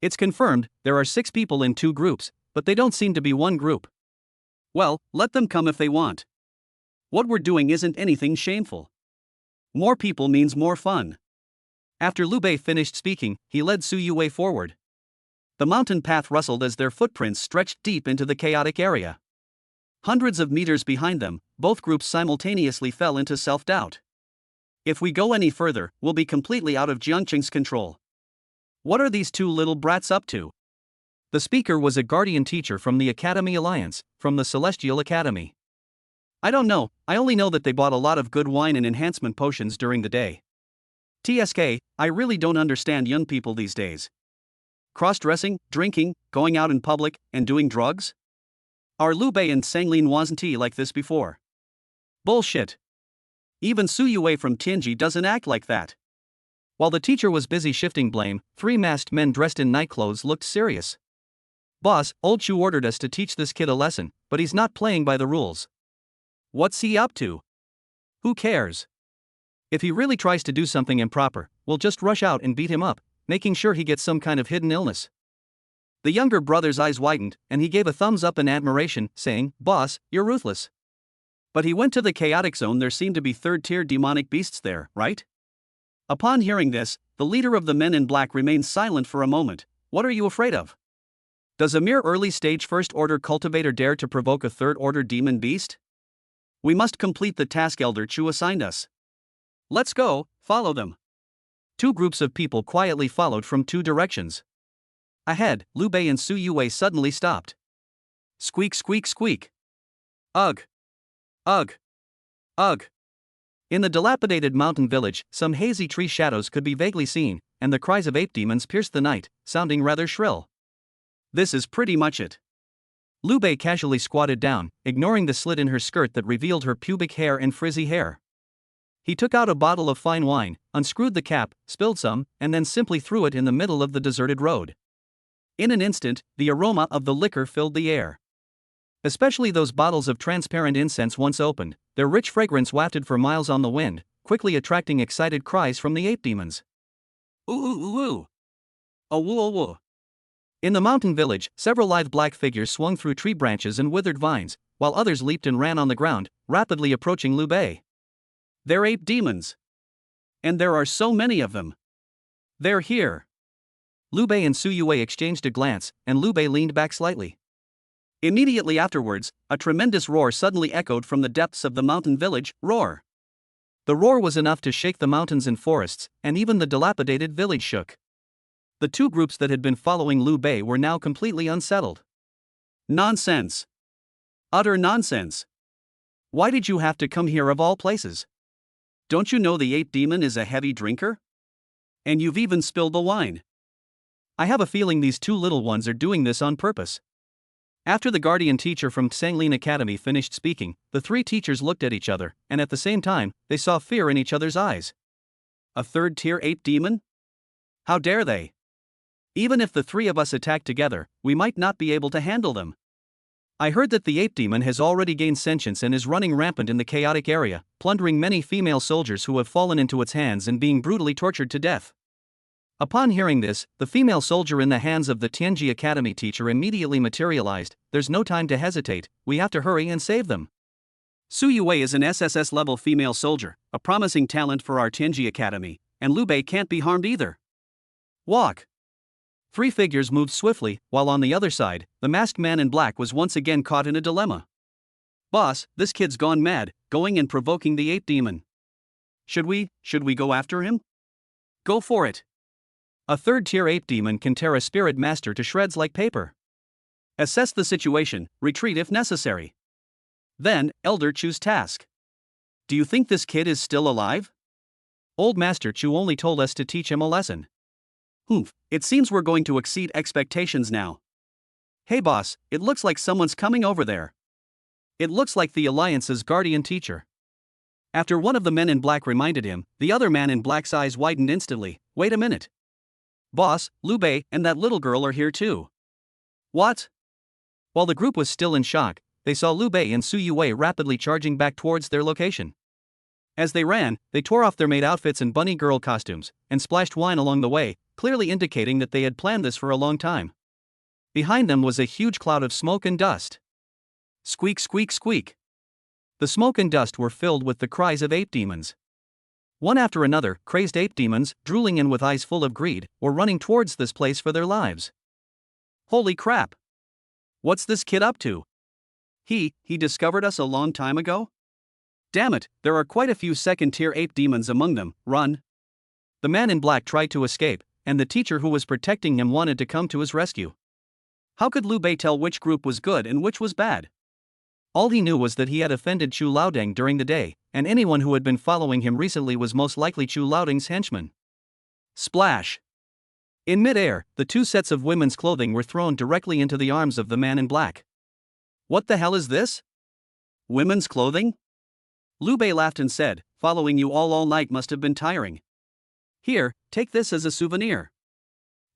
"It's confirmed, there are 6 people in 2 groups, but they don't seem to be one group." "Well, let them come if they want. What we're doing isn't anything shameful. More people means more fun." After Liu Bei finished speaking, he led Su Yue forward. The mountain path rustled as their footprints stretched deep into the chaotic area. Hundreds of meters behind them, both groups simultaneously fell into self-doubt. "If we go any further, we'll be completely out of Jiangqing's control. What are these 2 little brats up to?" The speaker was a guardian teacher from the Academy Alliance, from the Celestial Academy. "I don't know, I only know that they bought a lot of good wine and enhancement potions during the day. TSK, I really don't understand young people these days. Cross-dressing, drinking, going out in public, and doing drugs? Are Liu Bei and Sanglin wasn't like this before?" "Bullshit. Even Su Yue from Tianji doesn't act like that." While the teacher was busy shifting blame, 3 masked men dressed in night clothes looked serious. "Boss, old Chu ordered us to teach this kid a lesson, but he's not playing by the rules." "What's he up to?" "Who cares? If he really tries to do something improper, we'll just rush out and beat him up, making sure he gets some kind of hidden illness." The younger brother's eyes widened, and he gave a thumbs up in admiration, saying, "Boss, you're ruthless." "But he went to the chaotic zone, there seem to be 3rd-tier demonic beasts there, right?" Upon hearing this, the leader of the men in black remained silent for a moment. "What are you afraid of? Does a mere early-stage first-order cultivator dare to provoke a 3rd-order demon beast? We must complete the task Elder Chu assigned us. Let's go, follow them." 2 groups of people quietly followed from 2 directions. Ahead, Liu Bei and Su Yue suddenly stopped. Squeak, squeak, squeak. Ugh. Ugh. Ugh. In the dilapidated mountain village, some hazy tree shadows could be vaguely seen, and the cries of ape demons pierced the night, sounding rather shrill. "This is pretty much it." Liu Bei casually squatted down, ignoring the slit in her skirt that revealed her pubic hair and frizzy hair. He took out a bottle of fine wine, unscrewed the cap, spilled some, and then simply threw it in the middle of the deserted road. In an instant, the aroma of the liquor filled the air. Especially those bottles of transparent incense once opened, their rich fragrance wafted for miles on the wind, quickly attracting excited cries from the ape demons. "Ooh ooh ooh ooh! Oh woo oh woo!" In the mountain village, several lithe black figures swung through tree branches and withered vines, while others leaped and ran on the ground, rapidly approaching Liu Bei. "They're ape demons! And there are so many of them! They're here!" Liu Bei and Su Yue exchanged a glance, and Liu Bei leaned back slightly. Immediately afterwards, a tremendous roar suddenly echoed from the depths of the mountain village. Roar! The roar was enough to shake the mountains and forests, and even the dilapidated village shook. The 2 groups that had been following Liu Bei were now completely unsettled. "Nonsense! Utter nonsense! Why did you have to come here of all places? Don't you know the ape demon is a heavy drinker? And you've even spilled the wine. I have a feeling these 2 little ones are doing this on purpose." After the guardian teacher from Sanglin Academy finished speaking, the 3 teachers looked at each other, and at the same time, they saw fear in each other's eyes. "A 3rd-tier ape demon? How dare they? Even if the 3 of us attack together, we might not be able to handle them. I heard that the ape demon has already gained sentience and is running rampant in the chaotic area, plundering many female soldiers who have fallen into its hands and being brutally tortured to death." Upon hearing this, the female soldier in the hands of the Tianji Academy teacher immediately materialized. "There's no time to hesitate, we have to hurry and save them." Su Yue is an SSS level female soldier, a promising talent for our Tianji Academy, and Liu Bei can't be harmed either. Walk! 3 figures moved swiftly, while on the other side, the masked man in black was once again caught in a dilemma. "Boss, this kid's gone mad, going and provoking the ape demon. Should we go after him?" "Go for it. A 3rd-tier ape demon can tear a spirit master to shreds like paper." Assess the situation, retreat if necessary. Then, Elder Chu's task. Do you think this kid is still alive? Old Master Chu only told us to teach him a lesson. Humph, it seems we're going to exceed expectations now. Hey boss, it looks like someone's coming over there. It looks like the Alliance's guardian teacher. After one of the men in black reminded him, the other man in black's eyes widened instantly. Wait a minute. Boss, Liu Bei and that little girl are here too. What? While the group was still in shock, they saw Liu Bei and Su Yue rapidly charging back towards their location. As they ran, they tore off their maid outfits and bunny girl costumes, and splashed wine along the way, clearly indicating that they had planned this for a long time. Behind them was a huge cloud of smoke and dust. Squeak, squeak, squeak. The smoke and dust were filled with the cries of ape demons. One after another, crazed ape demons, drooling and with eyes full of greed, were running towards this place for their lives. Holy crap! What's this kid up to? He discovered us a long time ago? Damn it, there are quite a few second-tier ape demons among them. Run! The man in black tried to escape, and the teacher who was protecting him wanted to come to his rescue. How could Liu Bei tell which group was good and which was bad? All he knew was that he had offended Chu Laodeng during the day, and anyone who had been following him recently was most likely Chu Laodeng's henchman. Splash! In mid-air, the two sets of women's clothing were thrown directly into the arms of the man in black. What the hell is this? Women's clothing? Liu Bei laughed and said, following you all night must have been tiring. Here, take this as a souvenir.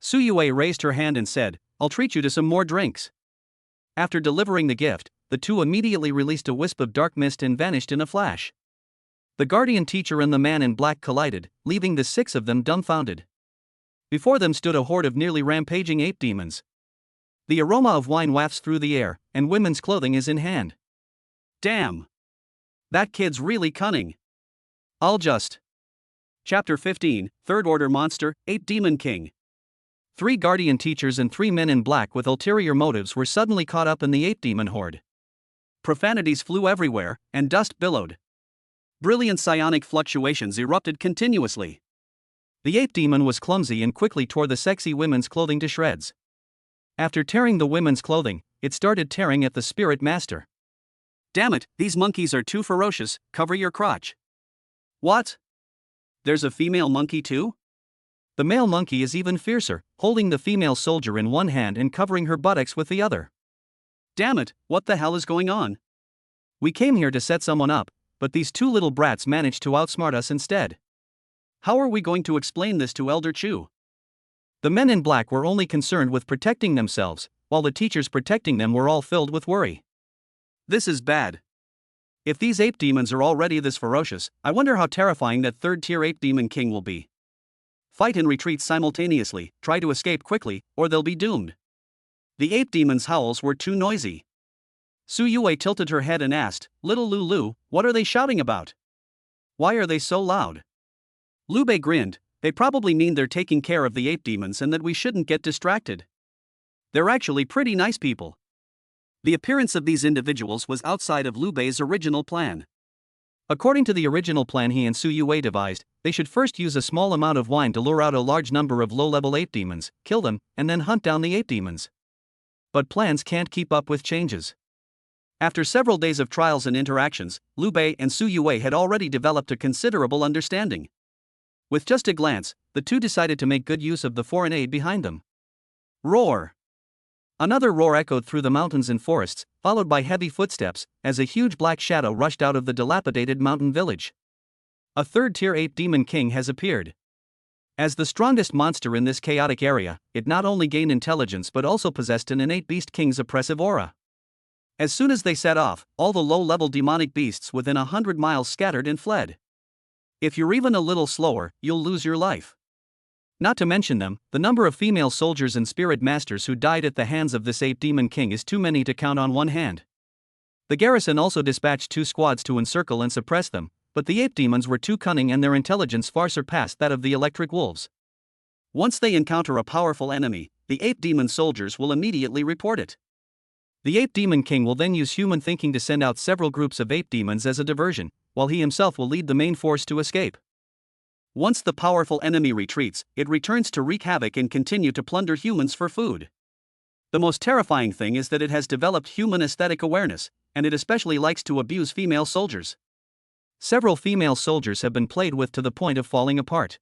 Su Yue raised her hand and said, I'll treat you to some more drinks. After delivering the gift, the two immediately released a wisp of dark mist and vanished in a flash. The guardian teacher and the man in black collided, leaving the six of them dumbfounded. Before them stood a horde of nearly rampaging ape demons. The aroma of wine wafts through the air, and women's clothing is in hand. Damn! That kid's really cunning. I'll just. Chapter 15, Third Order Monster, Ape Demon King. 3 guardian teachers and 3 men in black with ulterior motives were suddenly caught up in the ape demon horde. Profanities flew everywhere, and dust billowed. Brilliant psionic fluctuations erupted continuously. The ape demon was clumsy and quickly tore the sexy women's clothing to shreds. After tearing the women's clothing, it started tearing at the spirit master. Damn it, these monkeys are too ferocious, cover your crotch. What? There's a female monkey too? The male monkey is even fiercer, holding the female soldier in one hand and covering her buttocks with the other. Damn it, what the hell is going on? We came here to set someone up, but these 2 little brats managed to outsmart us instead. How are we going to explain this to Elder Chu? The men in black were only concerned with protecting themselves, while the teachers protecting them were all filled with worry. This is bad. If these ape demons are already this ferocious, I wonder how terrifying that third-tier ape demon king will be. Fight and retreat simultaneously, try to escape quickly, or they'll be doomed. The ape demon's howls were too noisy. Su Yue tilted her head and asked, Little Lulu, what are they shouting about? Why are they so loud? Liu Bei grinned, they probably mean they're taking care of the ape demons and that we shouldn't get distracted. They're actually pretty nice people. The appearance of these individuals was outside of Liu Bei's original plan. According to the original plan he and Su Yue devised, they should first use a small amount of wine to lure out a large number of low-level ape demons, kill them, and then hunt down the ape demons. But plans can't keep up with changes. After several days of trials and interactions, Liu Bei and Su Yue had already developed a considerable understanding. With just a glance, the two decided to make good use of the foreign aid behind them. Roar! Another roar echoed through the mountains and forests, followed by heavy footsteps, as a huge black shadow rushed out of the dilapidated mountain village. A third-tier ape demon king has appeared. As the strongest monster in this chaotic area, it not only gained intelligence but also possessed an innate beast king's oppressive aura. As soon as they set off, all the low-level demonic beasts within 100 miles scattered and fled. If you're even a little slower, you'll lose your life. Not to mention them, the number of female soldiers and spirit masters who died at the hands of this ape demon king is too many to count on one hand. The garrison also dispatched 2 squads to encircle and suppress them, but the ape demons were too cunning and their intelligence far surpassed that of the electric wolves. Once they encounter a powerful enemy, the ape demon soldiers will immediately report it. The ape demon king will then use human thinking to send out several groups of ape demons as a diversion, while he himself will lead the main force to escape. Once the powerful enemy retreats, it returns to wreak havoc and continue to plunder humans for food. The most terrifying thing is that it has developed human aesthetic awareness, and it especially likes to abuse female soldiers. Several female soldiers have been played with to the point of falling apart.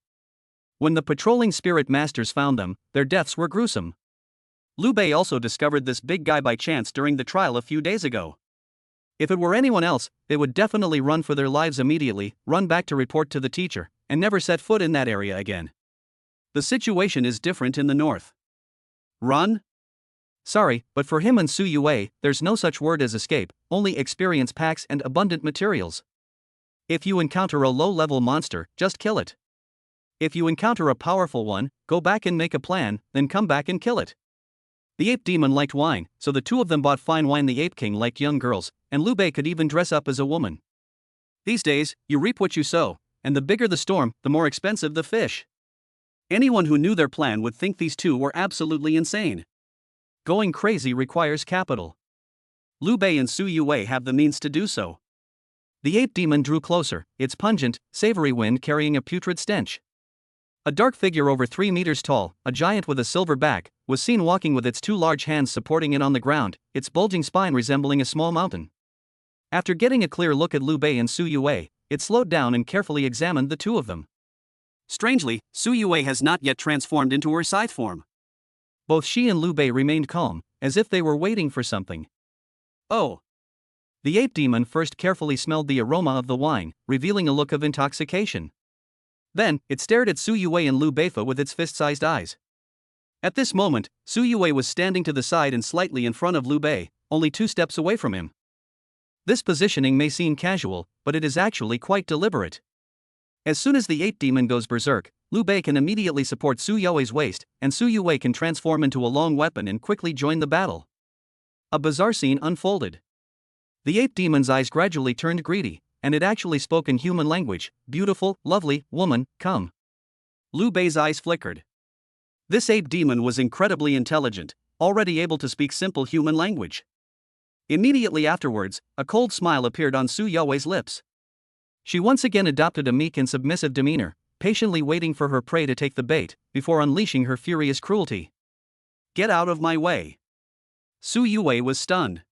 When the patrolling spirit masters found them, their deaths were gruesome. Liu Bei also discovered this big guy by chance during the trial a few days ago. If it were anyone else, they would definitely run for their lives immediately, run back to report to the teacher, and never set foot in that area again. The situation is different in the north. Run? Sorry, but for him and Su Yue, there's no such word as escape, only experience packs and abundant materials. If you encounter a low-level monster, just kill it. If you encounter a powerful one, go back and make a plan, then come back and kill it. The ape demon liked wine, so the two of them bought fine wine. The ape king liked young girls, and Liu Bei could even dress up as a woman. These days, you reap what you sow, and the bigger the storm, the more expensive the fish. Anyone who knew their plan would think these two were absolutely insane. Going crazy requires capital. Liu Bei and Su Yue have the means to do so. The ape demon drew closer, its pungent, savory wind carrying a putrid stench. A dark figure over 3 meters tall, a giant with a silver back, was seen walking with its two large hands supporting it on the ground, its bulging spine resembling a small mountain. After getting a clear look at Liu Bei and Su Yue, it slowed down and carefully examined the two of them. Strangely, Su Yue has not yet transformed into her scythe form. Both she and Liu Bei remained calm, as if they were waiting for something. Oh! The ape demon first carefully smelled the aroma of the wine, revealing a look of intoxication. Then, it stared at Su Yue and Liu Bei with its fist-sized eyes. At this moment, Su Yue was standing to the side and slightly in front of Liu Bei, only 2 steps away from him. This positioning may seem casual, but it is actually quite deliberate. As soon as the ape demon goes berserk, Liu Bei can immediately support Su Yue's waist, and Su Yue can transform into a long weapon and quickly join the battle. A bizarre scene unfolded. The ape demon's eyes gradually turned greedy, and it actually spoke in human language. Beautiful, lovely, woman, come. Liu Bei's eyes flickered. This ape demon was incredibly intelligent, already able to speak simple human language. Immediately afterwards, a cold smile appeared on Su Yue's lips. She once again adopted a meek and submissive demeanor, patiently waiting for her prey to take the bait, before unleashing her furious cruelty. Get out of my way. Su Yue was stunned.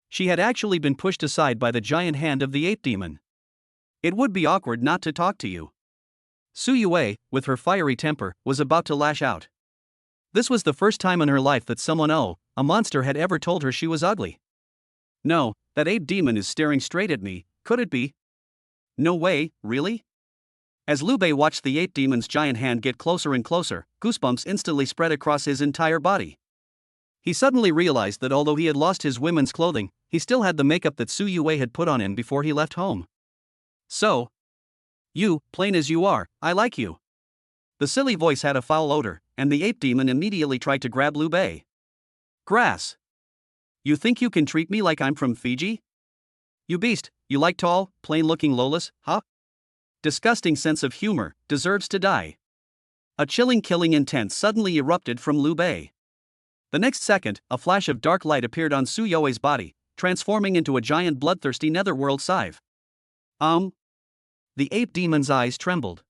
She had actually been pushed aside by the giant hand of the ape demon. It would be awkward not to talk to you. Su Yue, with her fiery temper, was about to lash out. This was the first time in her life that someone, a monster, had ever told her she was ugly. No, that ape demon is staring straight at me, could it be? No way, really? As Liu Bei watched the ape demon's giant hand get closer and closer, goosebumps instantly spread across his entire body. He suddenly realized that although he had lost his women's clothing, he still had the makeup that Su Yue had put on him before he left home. So, you, plain as you are, I like you. The silly voice had a foul odor, and the ape demon immediately tried to grab Liu Bei. Grass. You think you can treat me like I'm from Fiji? You beast, you like tall, plain-looking Lolas, huh? Disgusting sense of humor, deserves to die. A chilling killing intent suddenly erupted from Liu Bei. The next second, a flash of dark light appeared on Su Yue's body, transforming into a giant bloodthirsty netherworld scythe. The ape demon's eyes trembled.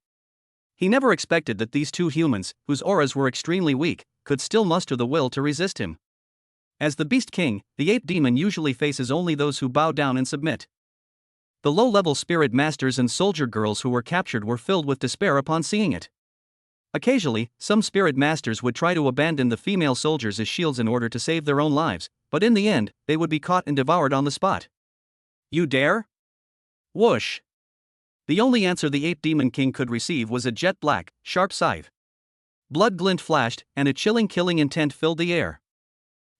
He never expected that these two humans, whose auras were extremely weak, could still muster the will to resist him. As the Beast King, the ape demon usually faces only those who bow down and submit. The low-level spirit masters and soldier girls who were captured were filled with despair upon seeing it. Occasionally, some spirit masters would try to abandon the female soldiers as shields in order to save their own lives, but in the end, they would be caught and devoured on the spot. You dare? Whoosh! The only answer the ape demon king could receive was a jet black, sharp scythe. Blood glint flashed, and a chilling killing intent filled the air.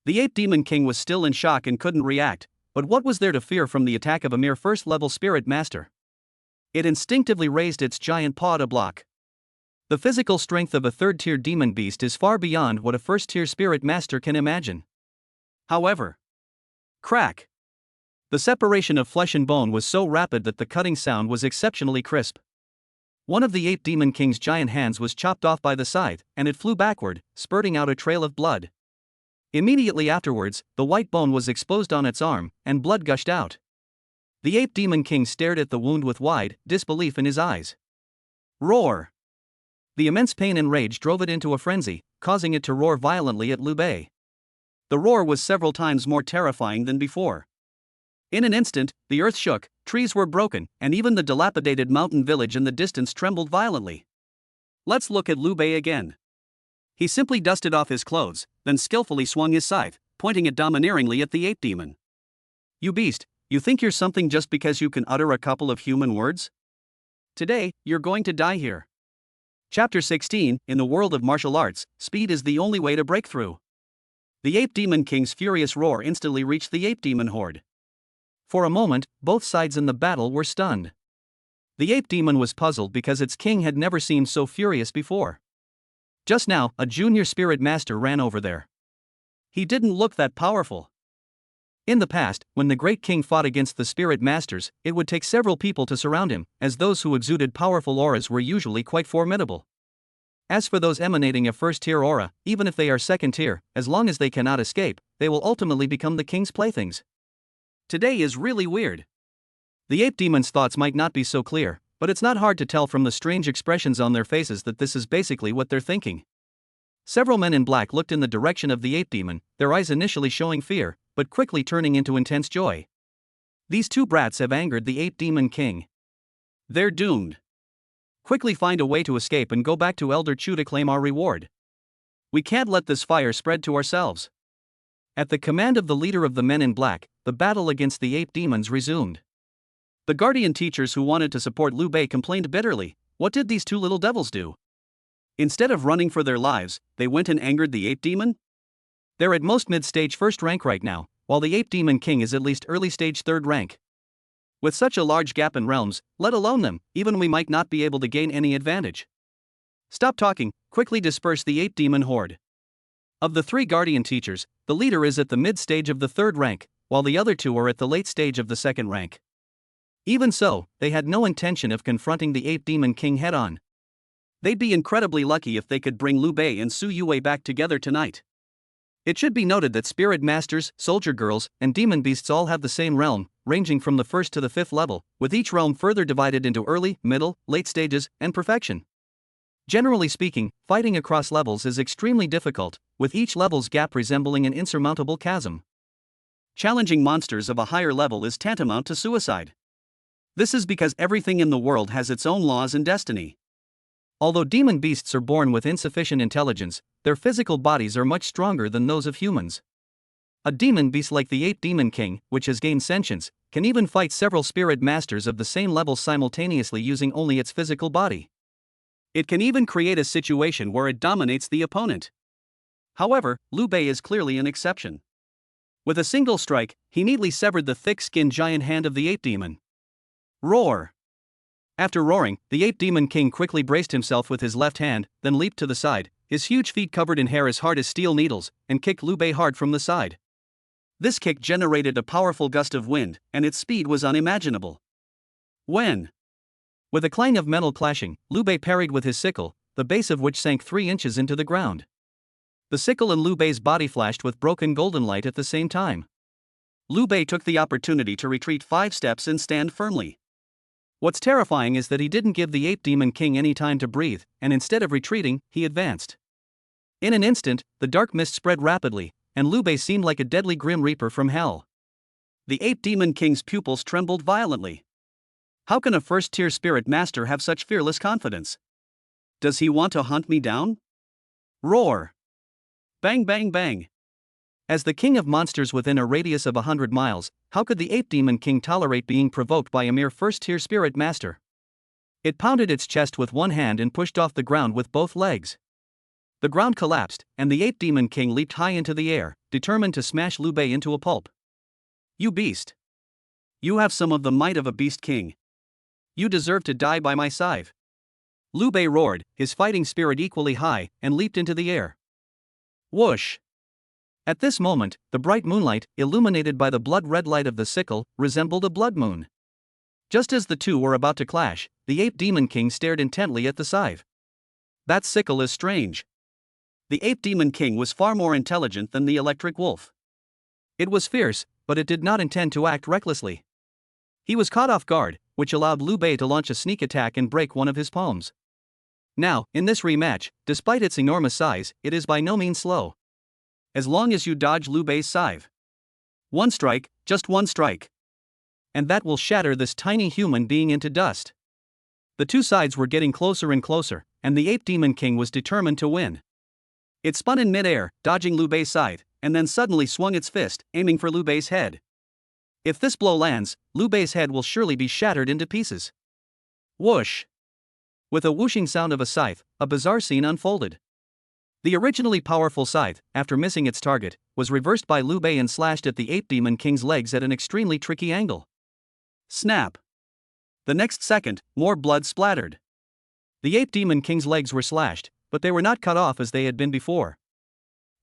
The ape demon king was still in shock and couldn't react, but what was there to fear from the attack of a mere first-level spirit master? It instinctively raised its giant paw to block. The physical strength of a third-tier demon beast is far beyond what a first-tier spirit master can imagine. However, crack! The separation of flesh and bone was so rapid that the cutting sound was exceptionally crisp. One of the ape demon king's giant hands was chopped off by the scythe, and it flew backward, spurting out a trail of blood. Immediately afterwards, the white bone was exposed on its arm, and blood gushed out. The ape demon king stared at the wound with wide disbelief in his eyes. Roar! The immense pain and rage drove it into a frenzy, causing it to roar violently at Liu Bei. The roar was several times more terrifying than before. In an instant, the earth shook, trees were broken, and even the dilapidated mountain village in the distance trembled violently. Let's look at Liu Bei again. He simply dusted off his clothes, then skillfully swung his scythe, pointing it domineeringly at the ape demon. You beast, you think you're something just because you can utter a couple of human words? Today, you're going to die here. Chapter 16, in the world of martial arts, speed is the only way to break through. The ape demon king's furious roar instantly reached the ape demon horde. For a moment, both sides in the battle were stunned. The ape demon was puzzled because its king had never seemed so furious before. Just now, a junior spirit master ran over there. He didn't look that powerful. In the past, when the great king fought against the spirit masters, it would take several people to surround him, as those who exuded powerful auras were usually quite formidable. As for those emanating a first-tier aura, even if they are second-tier, as long as they cannot escape, they will ultimately become the king's playthings. Today is really weird. The ape demon's thoughts might not be so clear, but it's not hard to tell from the strange expressions on their faces that this is basically what they're thinking. Several men in black looked in the direction of the ape demon, their eyes initially showing fear, but quickly turning into intense joy. These two brats have angered the ape demon king. They're doomed. Quickly find a way to escape and go back to Elder Chu to claim our reward. We can't let this fire spread to ourselves. At the command of the leader of the men in black, the battle against the ape demons resumed. The guardian teachers who wanted to support Liu Bei complained bitterly. What did these two little devils do? Instead of running for their lives, they went and angered the ape demon? They're at most mid-stage first rank right now, while the ape demon king is at least early stage third rank. With such a large gap in realms, let alone them, even we might not be able to gain any advantage. Stop talking, quickly disperse the ape demon horde. Of the three guardian teachers, the leader is at the mid-stage of the third rank, while the other two are at the late stage of the second rank. Even so, they had no intention of confronting the ape demon king head-on. They'd be incredibly lucky if they could bring Liu Bei and Su Yue back together tonight. It should be noted that spirit masters, soldier girls, and demon beasts all have the same realm, ranging from the 1st to the 5th level, with each realm further divided into early, middle, late stages, and perfection. Generally speaking, fighting across levels is extremely difficult, with each level's gap resembling an insurmountable chasm. Challenging monsters of a higher level is tantamount to suicide. This is because everything in the world has its own laws and destiny. Although demon beasts are born with insufficient intelligence, their physical bodies are much stronger than those of humans. A demon beast like the ape demon king, which has gained sentience, can even fight several spirit masters of the same level simultaneously using only its physical body. It can even create a situation where it dominates the opponent. However, Liu Bei is clearly an exception. With a single strike, he neatly severed the thick-skinned giant hand of the ape demon. Roar! After roaring, the ape demon king quickly braced himself with his left hand, then leaped to the side, his huge feet covered in hair as hard as steel needles, and kicked Liu Bei hard from the side. This kick generated a powerful gust of wind, and its speed was unimaginable. When? With a clang of metal clashing, Liu Bei parried with his sickle, the base of which sank 3 inches into the ground. The sickle and Liu Bei's body flashed with broken golden light at the same time. Liu Bei took the opportunity to retreat 5 steps and stand firmly. What's terrifying is that he didn't give the ape demon king any time to breathe, and instead of retreating, he advanced. In an instant, the dark mist spread rapidly, and Liu Bei seemed like a deadly grim reaper from hell. The ape demon king's pupils trembled violently. How can a first-tier spirit master have such fearless confidence? Does he want to hunt me down? Roar! Bang bang bang! As the king of monsters within a radius of 100 miles, how could the ape demon king tolerate being provoked by a mere first-tier spirit master? It pounded its chest with one hand and pushed off the ground with both legs. The ground collapsed, and the ape demon king leaped high into the air, determined to smash Liu Bei into a pulp. You beast! You have some of the might of a beast king. You deserve to die by my scythe. Liu Bei roared, his fighting spirit equally high, and leaped into the air. Whoosh! At this moment, the bright moonlight, illuminated by the blood-red light of the sickle, resembled a blood moon. Just as the two were about to clash, the ape demon king stared intently at the scythe. That sickle is strange. The ape demon king was far more intelligent than the electric wolf. It was fierce, but it did not intend to act recklessly. He was caught off guard, which allowed Liu Bei to launch a sneak attack and break one of his palms. Now, in this rematch, despite its enormous size, it is by no means slow. as long as you dodge Liu Bei's scythe. One strike, just one strike. And that will shatter this tiny human being into dust. The two sides were getting closer and closer, and the Ape Demon King was determined to win. It spun in midair, dodging Liu Bei's scythe, and then suddenly swung its fist, aiming for Liu Bei's head. If this blow lands, Liu Bei's head will surely be shattered into pieces. Whoosh! With a whooshing sound of a scythe, a bizarre scene unfolded. The originally powerful scythe, after missing its target, was reversed by Liu Bei and slashed at the Ape Demon King's legs at an extremely tricky angle. Snap! The next second, more blood splattered. The Ape Demon King's legs were slashed, but they were not cut off as they had been before.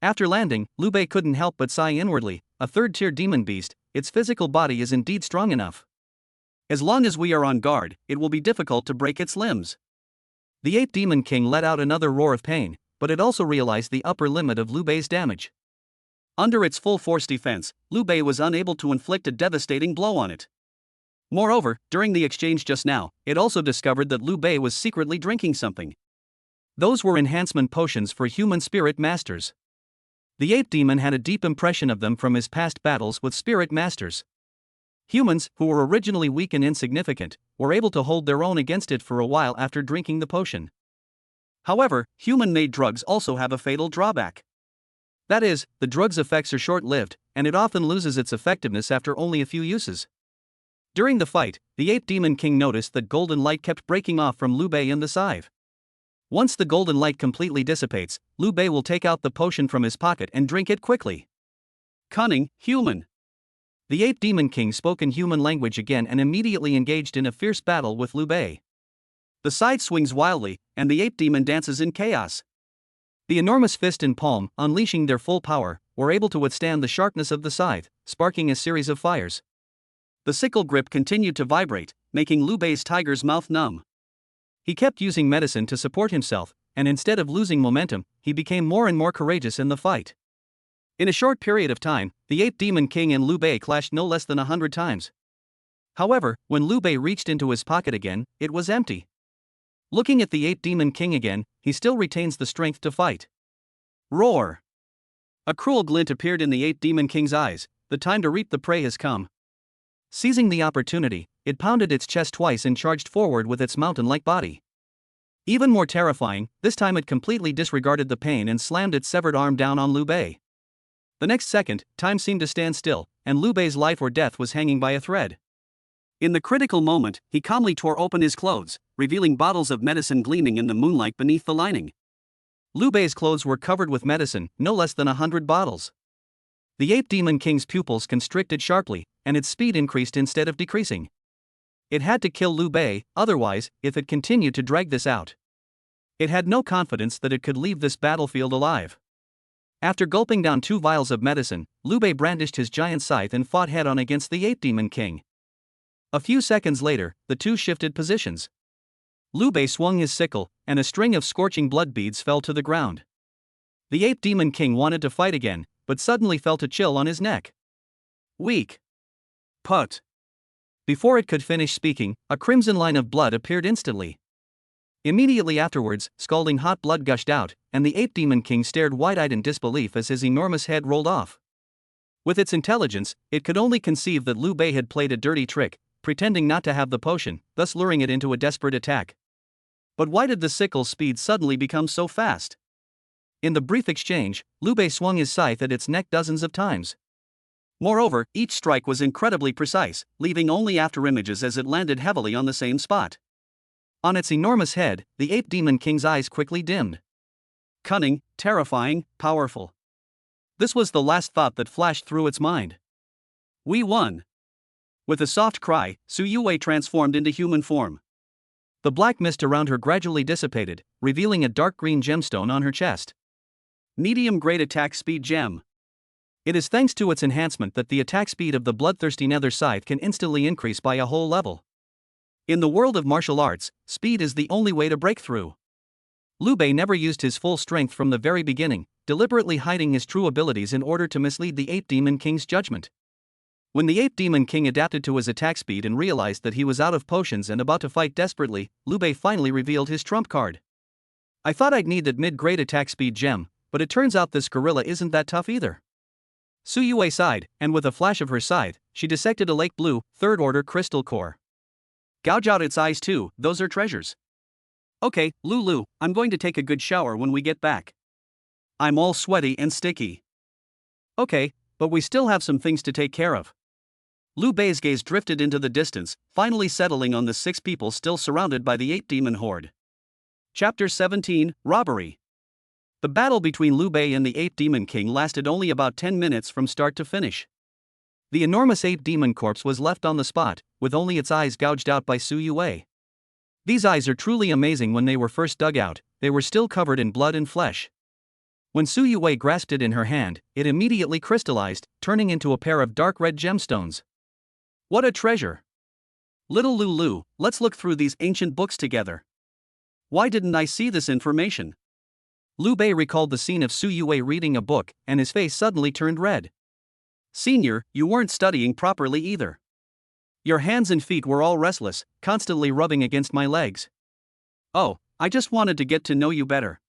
After landing, Liu Bei couldn't help but sigh inwardly, a third-tier demon beast, its physical body is indeed strong enough. As long as we are on guard, it will be difficult to break its limbs. The Ape Demon King let out another roar of pain, but it also realized the upper limit of Liu Bei's damage. Under its full-force defense, Liu Bei was unable to inflict a devastating blow on it. Moreover, during the exchange just now, it also discovered that Liu Bei was secretly drinking something. Those were enhancement potions for human spirit masters. The ape demon had a deep impression of them from his past battles with spirit masters. Humans, who were originally weak and insignificant, were able to hold their own against it for a while after drinking the potion. However, human-made drugs also have a fatal drawback. That is, the drug's effects are short-lived, and it often loses its effectiveness after only a few uses. During the fight, the Ape Demon King noticed that golden light kept breaking off from Liu Bei and the scythe. Once the golden light completely dissipates, Liu Bei will take out the potion from his pocket and drink it quickly. Cunning, human. The Ape Demon King spoke in human language again and immediately engaged in a fierce battle with Liu Bei. The scythe swings wildly, and the ape demon dances in chaos. The enormous fist and palm, unleashing their full power, were able to withstand the sharpness of the scythe, sparking a series of fires. The sickle grip continued to vibrate, making Liu Bei's tiger's mouth numb. He kept using medicine to support himself, and instead of losing momentum, he became more and more courageous in the fight. In a short period of time, the Ape Demon King and Liu Bei clashed no less than 100 times. However, when Liu Bei reached into his pocket again, it was empty. Looking at the Ape Demon King again, he still retains the strength to fight. Roar! A cruel glint appeared in the Ape Demon King's eyes. The time to reap the prey has come. Seizing the opportunity, it pounded its chest twice and charged forward with its mountain-like body. Even more terrifying, this time it completely disregarded the pain and slammed its severed arm down on Liu Bei. The next second, time seemed to stand still, and Liu Bei's life or death was hanging by a thread. In the critical moment, he calmly tore open his clothes, revealing bottles of medicine gleaming in the moonlight beneath the lining. Liu Bei's clothes were covered with medicine, no less than 100 bottles. The Ape Demon King's pupils constricted sharply, and its speed increased instead of decreasing. It had to kill Liu Bei, otherwise, if it continued to drag this out, it had no confidence that it could leave this battlefield alive. After gulping down 2 vials of medicine, Liu Bei brandished his giant scythe and fought head-on against the Ape Demon King. A few seconds later, the two shifted positions. Liu Bei swung his sickle, and a string of scorching blood beads fell to the ground. The Ape Demon King wanted to fight again, but suddenly felt a chill on his neck. Weak. Put. Before it could finish speaking, a crimson line of blood appeared instantly. Immediately afterwards, scalding hot blood gushed out, and the Ape Demon King stared wide-eyed in disbelief as his enormous head rolled off. With its intelligence, it could only conceive that Liu Bei had played a dirty trick, pretending not to have the potion, thus luring it into a desperate attack. But why did the sickle's speed suddenly become so fast? In the brief exchange, Liu Bei swung his scythe at its neck dozens of times. Moreover, each strike was incredibly precise, leaving only afterimages as it landed heavily on the same spot. On its enormous head, the Ape Demon King's eyes quickly dimmed. Cunning, terrifying, powerful. This was the last thought that flashed through its mind. We won. With a soft cry, Su Yue transformed into human form. The black mist around her gradually dissipated, revealing a dark green gemstone on her chest. Medium-grade attack speed gem. It is thanks to its enhancement that the attack speed of the bloodthirsty nether scythe can instantly increase by a whole level. In the world of martial arts, speed is the only way to break through. Liu Bei never used his full strength from the very beginning, deliberately hiding his true abilities in order to mislead the Ape Demon King's judgment. When the Ape Demon King adapted to his attack speed and realized that he was out of potions and about to fight desperately, Liu Bei finally revealed his trump card. I thought I'd need that mid-grade attack speed gem, but it turns out this gorilla isn't that tough either. Su Yue sighed, and with a flash of her scythe, she dissected a lake blue, third-order crystal core. Gouge out its eyes too, those are treasures. Okay, Lulu, I'm going to take a good shower when we get back. I'm all sweaty and sticky. Okay, but we still have some things to take care of. Liu Bei's gaze drifted into the distance, finally settling on the 6 people still surrounded by the 8 demon horde. Chapter 17, Robbery. The battle between Liu Bei and the 8 demon king lasted only about 10 minutes from start to finish. The enormous 8 demon corpse was left on the spot, with only its eyes gouged out by Su Yue. These eyes are truly amazing. When they were first dug out, they were still covered in blood and flesh. When Su Yue grasped it in her hand, it immediately crystallized, turning into a pair of dark red gemstones. What a treasure! Little Lulu, let's look through these ancient books together. Why didn't I see this information? Liu Bei recalled the scene of Su Yue reading a book, and his face suddenly turned red. Senior, you weren't studying properly either. Your hands and feet were all restless, constantly rubbing against my legs. Oh, I just wanted to get to know you better.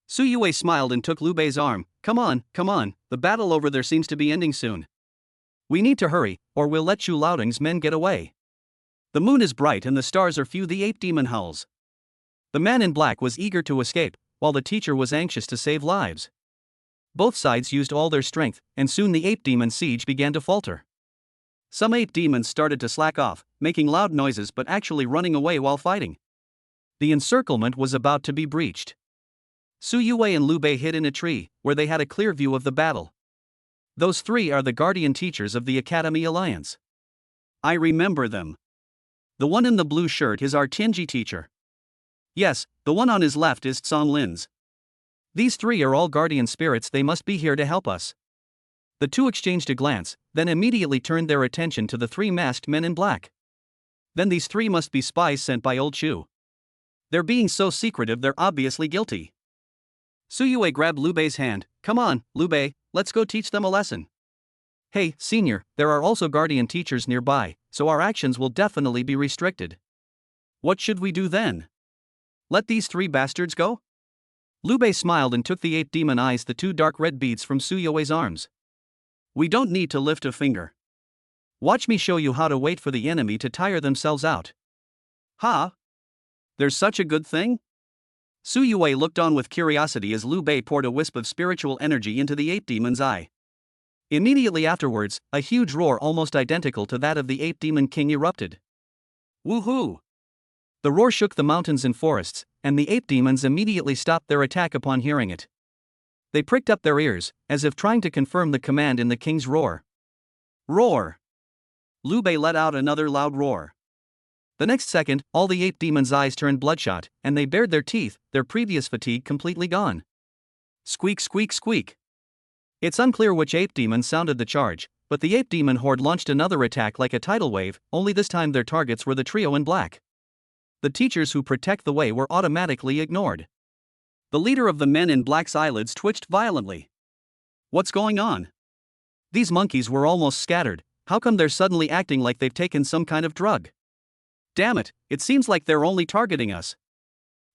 Su Yue smiled and took Liu Bei's arm. Come on, the battle over there seems to be ending soon. We need to hurry, or we'll let Chu Laoding's men get away. The moon is bright and the stars are few. The 8 demon howls. The man in black was eager to escape, while the teacher was anxious to save lives. Both sides used all their strength, and soon the 8 demon siege began to falter. Some 8 demons started to slack off, making loud noises but actually running away while fighting. The encirclement was about to be breached. Su Yue and Liu Bei hid in a tree, where they had a clear view of the battle. Those 3 are the guardian teachers of the Academy Alliance. I remember them. The one in the blue shirt is our Tianji teacher. Yes, the one on his left is Tsong Lin's. These 3 are all guardian spirits. They must be here to help us. The 2 exchanged a glance, then immediately turned their attention to the 3 masked men in black. Then these 3 must be spies sent by old Chu. They're being so secretive, they're obviously guilty. Su Yue grabbed Liu Bei's hand. Come on, Liu Bei, let's go teach them a lesson. Hey, senior, there are also guardian teachers nearby, so our actions will definitely be restricted. What should we do then? Let these 3 bastards go? Liu Bei smiled and took the 8 demon eyes, the 2 dark red beads from Su Yue's arms. We don't need to lift a finger. Watch me show you how to wait for the enemy to tire themselves out. Ha! There's such a good thing? Su Yue looked on with curiosity as Liu Bei poured a wisp of spiritual energy into the 8 demon's eye. Immediately afterwards, a huge roar almost identical to that of the 8 demon king erupted. Woohoo! The roar shook the mountains and forests, and the 8 demons immediately stopped their attack upon hearing it. They pricked up their ears, as if trying to confirm the command in the king's roar. Roar! Liu Bei let out another loud roar. The next second, all the 8 demons' eyes turned bloodshot, and they bared their teeth, their previous fatigue completely gone. Squeak, squeak, squeak. It's unclear which 8 demon sounded the charge, but the 8 demon horde launched another attack like a tidal wave, only this time their targets were the trio in black. The teachers who protect the way were automatically ignored. The leader of the men in black's eyelids twitched violently. What's going on? These monkeys were almost scattered. How come they're suddenly acting like they've taken some kind of drug? Damn it, it seems like they're only targeting us.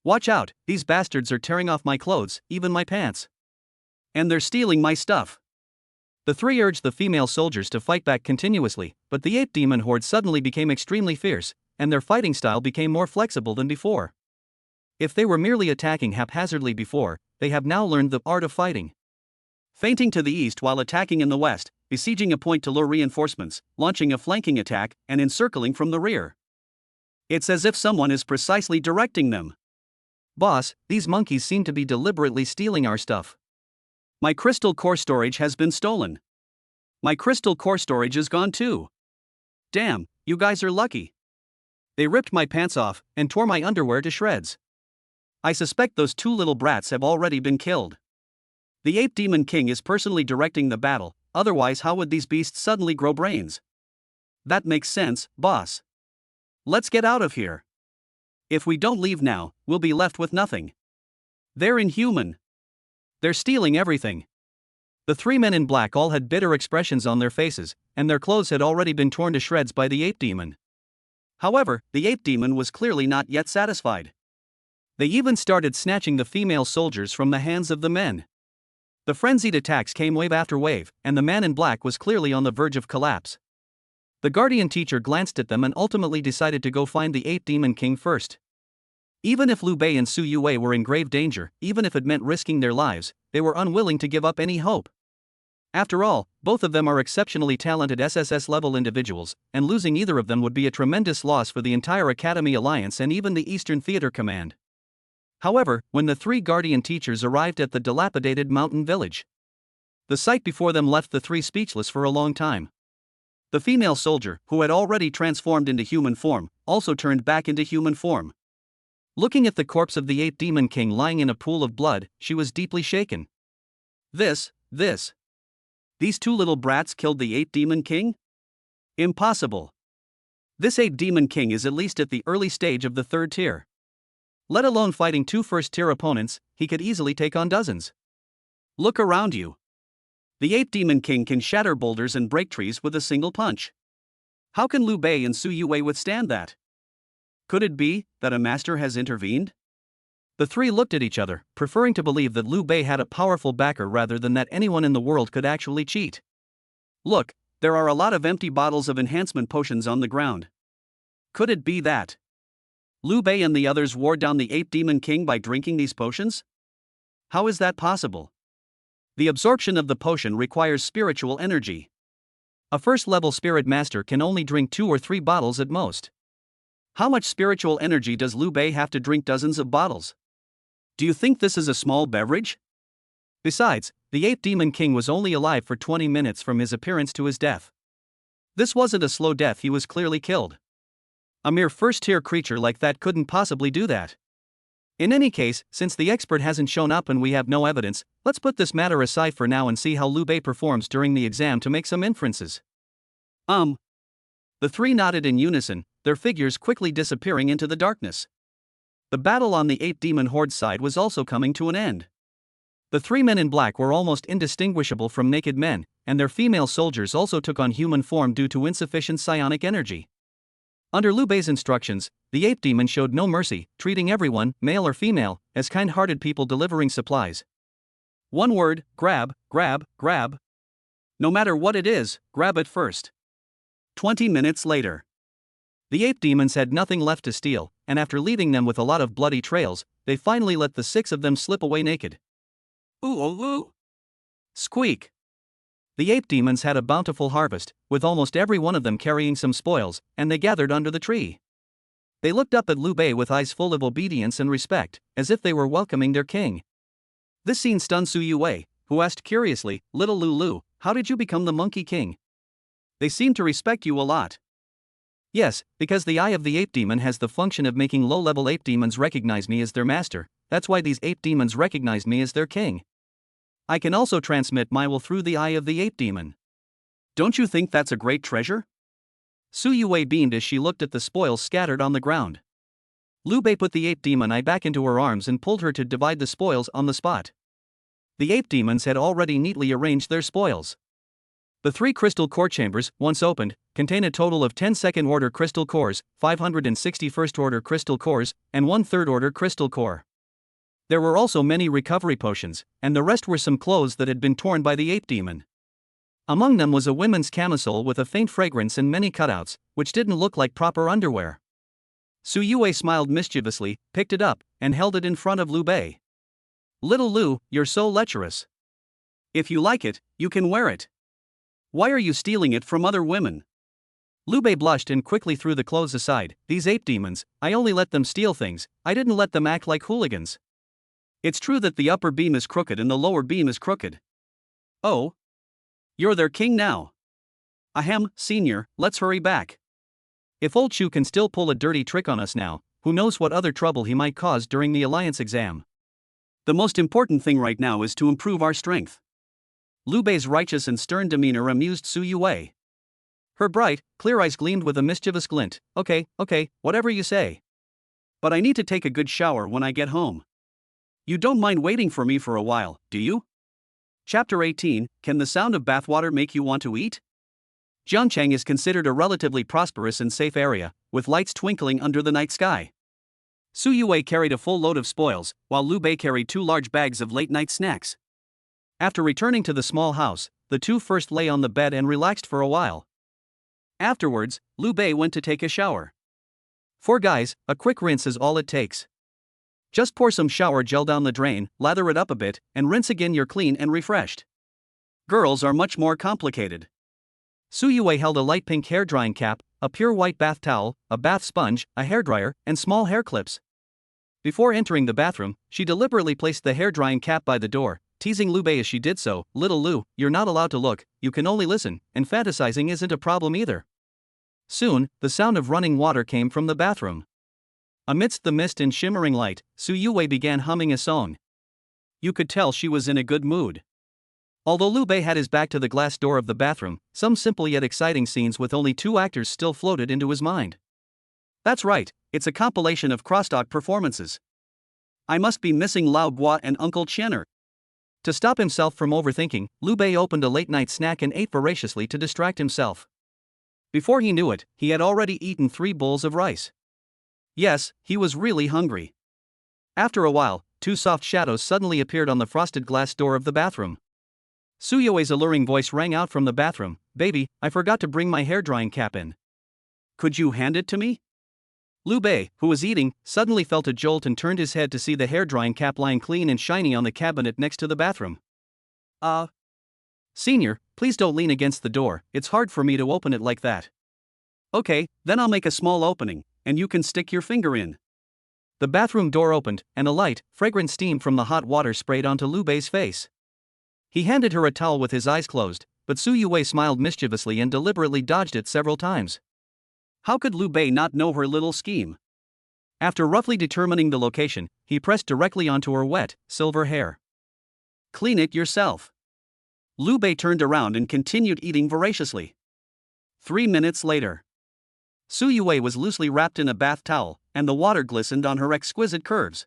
Watch out, these bastards are tearing off my clothes, even my pants. And they're stealing my stuff. The 3 urged the female soldiers to fight back continuously, but the 8 demon horde suddenly became extremely fierce, and their fighting style became more flexible than before. If they were merely attacking haphazardly before, they have now learned the art of fighting. Feinting to the east while attacking in the west, besieging a point to lure reinforcements, launching a flanking attack, and encircling from the rear. It's as if someone is precisely directing them. Boss, these monkeys seem to be deliberately stealing our stuff. My crystal core storage has been stolen. My crystal core storage is gone too. Damn, you guys are lucky. They ripped my pants off and tore my underwear to shreds. I suspect those 2 little brats have already been killed. The 8 demon king is personally directing the battle, otherwise how would these beasts suddenly grow brains? That makes sense, boss. Let's get out of here. If we don't leave now, we'll be left with nothing. They're inhuman. They're stealing everything. The 3 men in black all had bitter expressions on their faces, and their clothes had already been torn to shreds by the 8 demon. However, the 8 demon was clearly not yet satisfied. They even started snatching the female soldiers from the hands of the men. The frenzied attacks came wave after wave, and the man in black was clearly on the verge of collapse. The guardian teacher glanced at them and ultimately decided to go find the 8 Demon King first. Even if Liu Bei and Su Yue were in grave danger, even if it meant risking their lives, they were unwilling to give up any hope. After all, both of them are exceptionally talented SSS-level individuals, and losing either of them would be a tremendous loss for the entire Academy Alliance and even the Eastern Theater Command. However, when the 3 guardian teachers arrived at the dilapidated mountain village, the sight before them left the 3 speechless for a long time. The female soldier, who had already transformed into human form, also turned back into human form. Looking at the corpse of the 8 Demon King lying in a pool of blood, she was deeply shaken. These 2 little brats killed the 8 Demon King? Impossible. This 8 Demon King is at least at the early stage of the 3rd tier. Let alone fighting 2 first-tier opponents, he could easily take on dozens. Look around you. The 8 Demon King can shatter boulders and break trees with a single punch. How can Liu Bei and Su Yue withstand that? Could it be that a master has intervened? The 3 looked at each other, preferring to believe that Liu Bei had a powerful backer rather than that anyone in the world could actually cheat. Look, there are a lot of empty bottles of enhancement potions on the ground. Could it be that Liu Bei and the others wore down the 8 Demon King by drinking these potions? How is that possible? The absorption of the potion requires spiritual energy. A first-level spirit master can only drink 2 or 3 bottles at most. How much spiritual energy does Liu Bei have to drink dozens of bottles? Do you think this is a small beverage? Besides, the 8 Demon King was only alive for 20 minutes from his appearance to his death. This wasn't a slow death, he was clearly killed. A mere first-tier creature like that couldn't possibly do that. In any case, since the expert hasn't shown up and we have no evidence, let's put this matter aside for now and see how Liu Bei performs during the exam to make some inferences. The 3 nodded in unison, their figures quickly disappearing into the darkness. The battle on the 8 Demon Horde side was also coming to an end. The 3 men in black were almost indistinguishable from naked men, and their female soldiers also took on human form due to insufficient psionic energy. Under Liu Bei's instructions, the 8 Demon showed no mercy, treating everyone, male or female, as kind-hearted people delivering supplies. One word: grab, grab, grab. No matter what it is, grab it first. 20 minutes later. The 8 demons had nothing left to steal, and after leaving them with a lot of bloody trails, they finally let the 6 of them slip away naked. Ooh ooh ooh! Squeak! The 8 demons had a bountiful harvest, with almost every one of them carrying some spoils, and they gathered under the tree. They looked up at Liu Bei with eyes full of obedience and respect, as if they were welcoming their king. This scene stunned Su Yue, who asked curiously, "Little Lulu, how did you become the Monkey King? They seem to respect you a lot." Yes, because the eye of the 8 demon has the function of making low-level 8 demons recognize me as their master, that's why these 8 demons recognized me as their king. I can also transmit my will through the eye of the 8 demon. Don't you think that's a great treasure? Su Yue beamed as she looked at the spoils scattered on the ground. Liu Bei put the 8 demon eye back into her arms and pulled her to divide the spoils on the spot. The 8 demons had already neatly arranged their spoils. The 3 crystal core chambers, once opened, contain a total of 10 second-order crystal cores, 560 first-order crystal cores, and 1 third-order crystal core. There were also many recovery potions, and the rest were some clothes that had been torn by the 8 demon. Among them was a women's camisole with a faint fragrance and many cutouts, which didn't look like proper underwear. Su Yue smiled mischievously, picked it up, and held it in front of Liu Bei. "Little Liu, you're so lecherous. If you like it, you can wear it. Why are you stealing it from other women?" Liu Bei blushed and quickly threw the clothes aside. "These 8 demons, I only let them steal things, I didn't let them act like hooligans. It's true that the upper beam is crooked and the lower beam is crooked." "Oh? You're their king now? Ahem, senior, let's hurry back. If old Chu can still pull a dirty trick on us now, who knows what other trouble he might cause during the alliance exam. The most important thing right now is to improve our strength." Liu Bei's righteous and stern demeanor amused Su Yue. Her bright, clear eyes gleamed with a mischievous glint. Okay, whatever you say. But I need to take a good shower when I get home. You don't mind waiting for me for a while, do you? Chapter 18, Can the sound of bathwater make you want to eat? Jiangchang is considered a relatively prosperous and safe area, with lights twinkling under the night sky. Su Yue carried a full load of spoils, while Liu Bei carried 2 large bags of late-night snacks. After returning to the small house, the two first lay on the bed and relaxed for a while. Afterwards, Liu Bei went to take a shower. For guys, a quick rinse is all it takes. Just pour some shower gel down the drain, lather it up a bit, and rinse again. You're clean and refreshed. Girls are much more complicated. Su Yue held a light pink hair drying cap, a pure white bath towel, a bath sponge, a hairdryer, and small hair clips. Before entering the bathroom, she deliberately placed the hair drying cap by the door, teasing Liu Bei as she did so. "Little Liu, you're not allowed to look, you can only listen, and fantasizing isn't a problem either." Soon, the sound of running water came from the bathroom. Amidst the mist and shimmering light, Su Yue began humming a song. You could tell she was in a good mood. Although Liu Bei had his back to the glass door of the bathroom, some simple yet exciting scenes with only two actors still floated into his mind. That's right, it's a compilation of crosstalk performances. I must be missing Lao Bois and Uncle Chenner. To stop himself from overthinking, Liu Bei opened a late-night snack and ate voraciously to distract himself. Before he knew it, he had already eaten 3 bowls of rice. Yes, he was really hungry. After a while, 2 soft shadows suddenly appeared on the frosted glass door of the bathroom. Su Yue's alluring voice rang out from the bathroom. "Baby, I forgot to bring my hair drying cap in. Could you hand it to me?" Liu Bei, who was eating, suddenly felt a jolt and turned his head to see the hair drying cap lying clean and shiny on the cabinet next to the bathroom. Senior, please don't lean against the door, it's hard for me to open it like that. Okay, then I'll make a small opening, and you can stick your finger in. The bathroom door opened, and a light, fragrant steam from the hot water sprayed onto Liu Bei's face. He handed her a towel with his eyes closed, but Su Yue smiled mischievously and deliberately dodged it several times. How could Liu Bei not know her little scheme? After roughly determining the location, he pressed directly onto her wet, silver hair. Clean it yourself. Liu Bei turned around and continued eating voraciously. 3 minutes later. Su Yue was loosely wrapped in a bath towel, and the water glistened on her exquisite curves.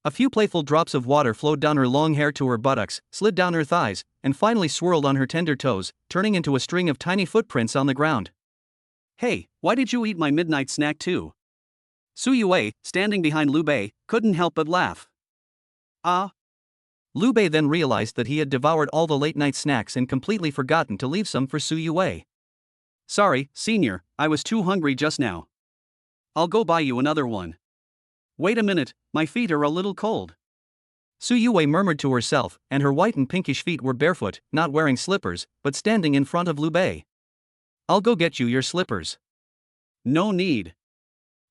A few playful drops of water flowed down her long hair to her buttocks, slid down her thighs, and finally swirled on her tender toes, turning into a string of tiny footprints on the ground. Hey, why did you eat my midnight snack too? Su Yue, standing behind Liu Bei, couldn't help but laugh. Liu Bei then realized that he had devoured all the late-night snacks and completely forgotten to leave some for Su Yue. Sorry, senior, I was too hungry just now. I'll go buy you another one. Wait a minute, my feet are a little cold. Su Yue murmured to herself, and her white and pinkish feet were barefoot, not wearing slippers, but standing in front of Liu Bei. I'll go get you your slippers. No need.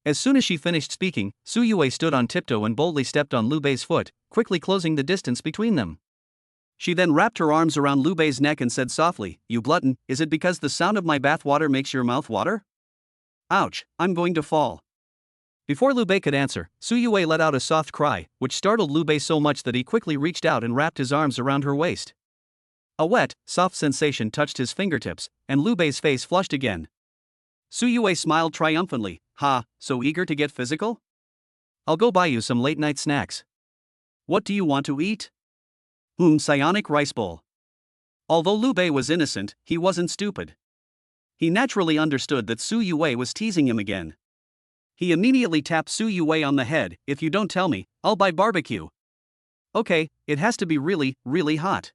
As soon as she finished speaking, Su Yue stood on tiptoe and boldly stepped on Liu Bei's foot, quickly closing the distance between them. She then wrapped her arms around Liu Bei's neck and said softly, "You glutton, is it because the sound of my bath water makes your mouth water? Ouch, I'm going to fall." Before Liu Bei could answer, Su Yue let out a soft cry, which startled Liu Bei so much that he quickly reached out and wrapped his arms around her waist. A wet, soft sensation touched his fingertips, and Liu Bei's face flushed again. Su Yue smiled triumphantly. "Ha, so eager to get physical? I'll go buy you some late-night snacks. What do you want to eat?" Psionic rice bowl. Although Liu Bei was innocent, he wasn't stupid. He naturally understood that Su Yue was teasing him again. He immediately tapped Su Yue on the head. "If you don't tell me, I'll buy barbecue. Okay, it has to be really, really hot.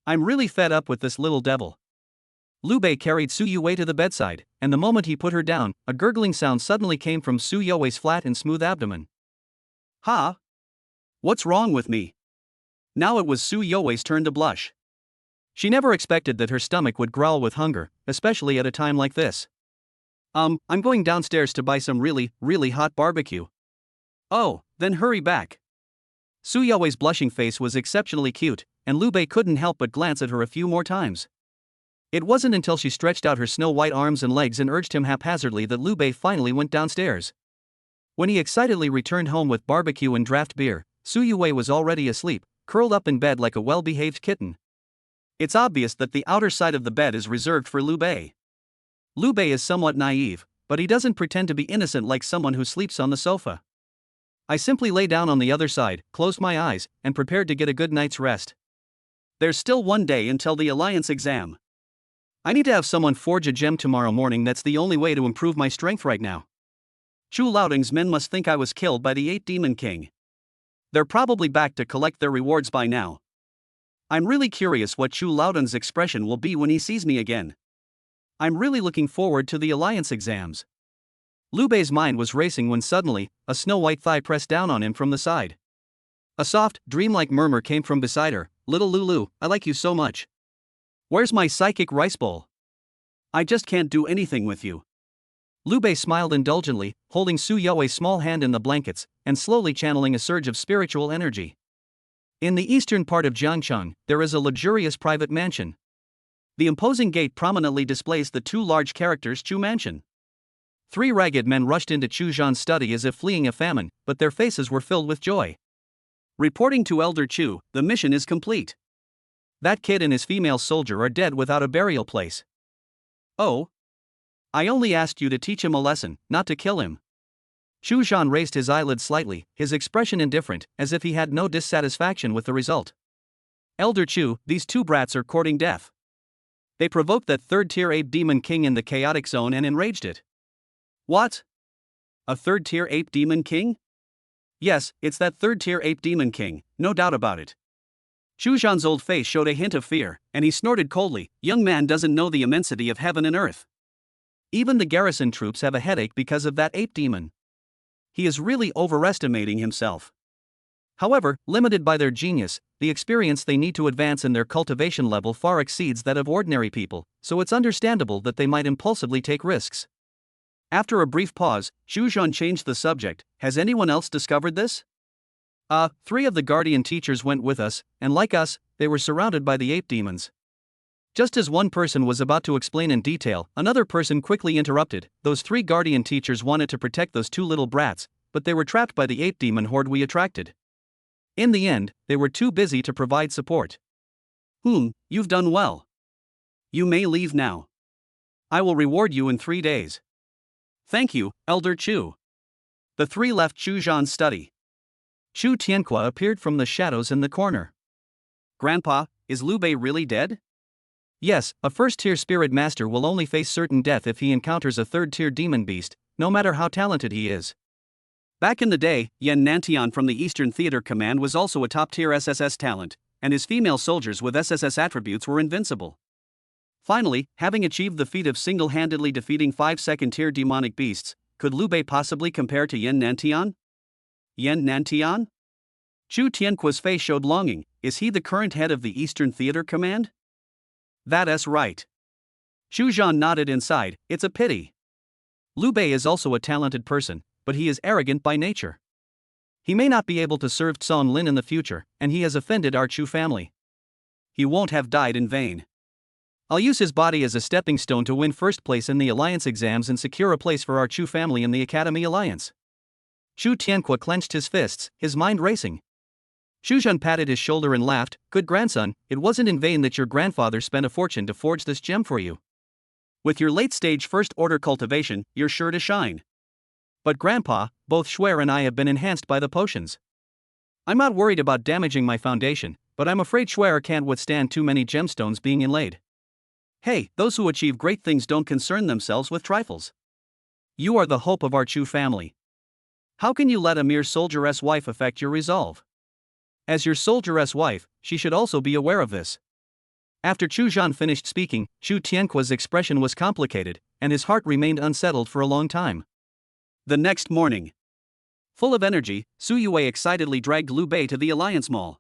I'm really fed up with this little devil." Liu Bei carried Su Yue to the bedside, and the moment he put her down, a gurgling sound suddenly came from Su Yue's flat and smooth abdomen. Ha! What's wrong with me? Now it was Su Yue's turn to blush. She never expected that her stomach would growl with hunger, especially at a time like this. I'm going downstairs to buy some really, really hot barbecue." "Oh, then hurry back." Su Yue's blushing face was exceptionally cute, and Liu Bei couldn't help but glance at her a few more times. It wasn't until she stretched out her snow-white arms and legs and urged him haphazardly that Liu Bei finally went downstairs. When he excitedly returned home with barbecue and draft beer, Su Yue was already asleep, curled up in bed like a well-behaved kitten. It's obvious that the outer side of the bed is reserved for Liu Bei. Liu Bei is somewhat naive, but he doesn't pretend to be innocent like someone who sleeps on the sofa. I simply lay down on the other side, closed my eyes, and prepared to get a good night's rest. There's still one day until the Alliance exam. I need to have someone forge a gem tomorrow morning. That's the only way to improve my strength right now. Chu Laoding's men must think I was killed by the 8 Demon King. They're probably back to collect their rewards by now. I'm really curious what Chu Laodan's expression will be when he sees me again. I'm really looking forward to the alliance exams. Liu Bei's mind was racing when suddenly, a snow-white thigh pressed down on him from the side. A soft, dreamlike murmur came from beside her. Little Lulu, I like you so much. Where's my psychic rice bowl? I just can't do anything with you. Liu Bei smiled indulgently, holding Su You's small hand in the blankets, and slowly channeling a surge of spiritual energy. In the eastern part of Jiangcheng, there is a luxurious private mansion. The imposing gate prominently displays the two large characters Chu Mansion. 3 ragged men rushed into Chu Zhan's study as if fleeing a famine, but their faces were filled with joy. Reporting to Elder Chu, the mission is complete. That kid and his female soldier are dead without a burial place. Oh? I only asked you to teach him a lesson, not to kill him. Chu Zhan raised his eyelids slightly, his expression indifferent, as if he had no dissatisfaction with the result. Elder Chu, these 2 brats are courting death. They provoked that 3rd-tier ape demon king in the chaotic zone and enraged it. What? A 3rd-tier ape demon king? Yes, it's that 3rd-tier ape demon king, no doubt about it. Chu Zhan's old face showed a hint of fear, and he snorted coldly. Young man doesn't know the immensity of heaven and earth. Even the garrison troops have a headache because of that ape demon. He is really overestimating himself. However, limited by their genius, the experience they need to advance in their cultivation level far exceeds that of ordinary people, so it's understandable that they might impulsively take risks. After a brief pause, Chu Zhan changed the subject. Has anyone else discovered this? 3 of the guardian teachers went with us, and like us, they were surrounded by the ape demons. Just as one person was about to explain in detail, another person quickly interrupted. Those 3 guardian teachers wanted to protect those 2 little brats, but they were trapped by the ape demon horde we attracted. In the end, they were too busy to provide support. You've done well. You may leave now. I will reward you in 3 days. Thank you, Elder Chu. The 3 left Chu Zhan's study. Chu Tianque appeared from the shadows in the corner. Grandpa, is Liu Bei really dead? Yes, a 1st-tier spirit master will only face certain death if he encounters a 3rd-tier demon beast, no matter how talented he is. Back in the day, Yan Nantian from the Eastern Theater Command was also a top-tier SSS talent, and his female soldiers with SSS attributes were invincible. Finally, having achieved the feat of single-handedly defeating 5 2nd-tier demonic beasts, could Liu Bei possibly compare to Yan Nantian? Yan Nantian? Chu Tianque's face showed longing. Is he the current head of the Eastern Theater Command? That's right. Chu Zhan nodded inside. It's a pity. Liu Bei is also a talented person, but he is arrogant by nature. He may not be able to serve Tsong Lin in the future, and he has offended our Chu family. He won't have died in vain. I'll use his body as a stepping stone to win 1st place in the alliance exams and secure a place for our Chu family in the Academy Alliance. Chu Tianque clenched his fists, his mind racing. Chu Zhan patted his shoulder and laughed. Good grandson, it wasn't in vain that your grandfather spent a fortune to forge this gem for you. With your late-stage 1st-order cultivation, you're sure to shine. But Grandpa, both Shuer and I have been enhanced by the potions. I'm not worried about damaging my foundation, but I'm afraid Shuer can't withstand too many gemstones being inlaid. Hey, those who achieve great things don't concern themselves with trifles. You are the hope of our Chu family. How can you let a mere soldieress wife affect your resolve? As your soldieress wife, she should also be aware of this. After Chu Zhan finished speaking, Chu Tianque's expression was complicated, and his heart remained unsettled for a long time. The next morning. Full of energy, Su Yue excitedly dragged Liu Bei to the Alliance Mall.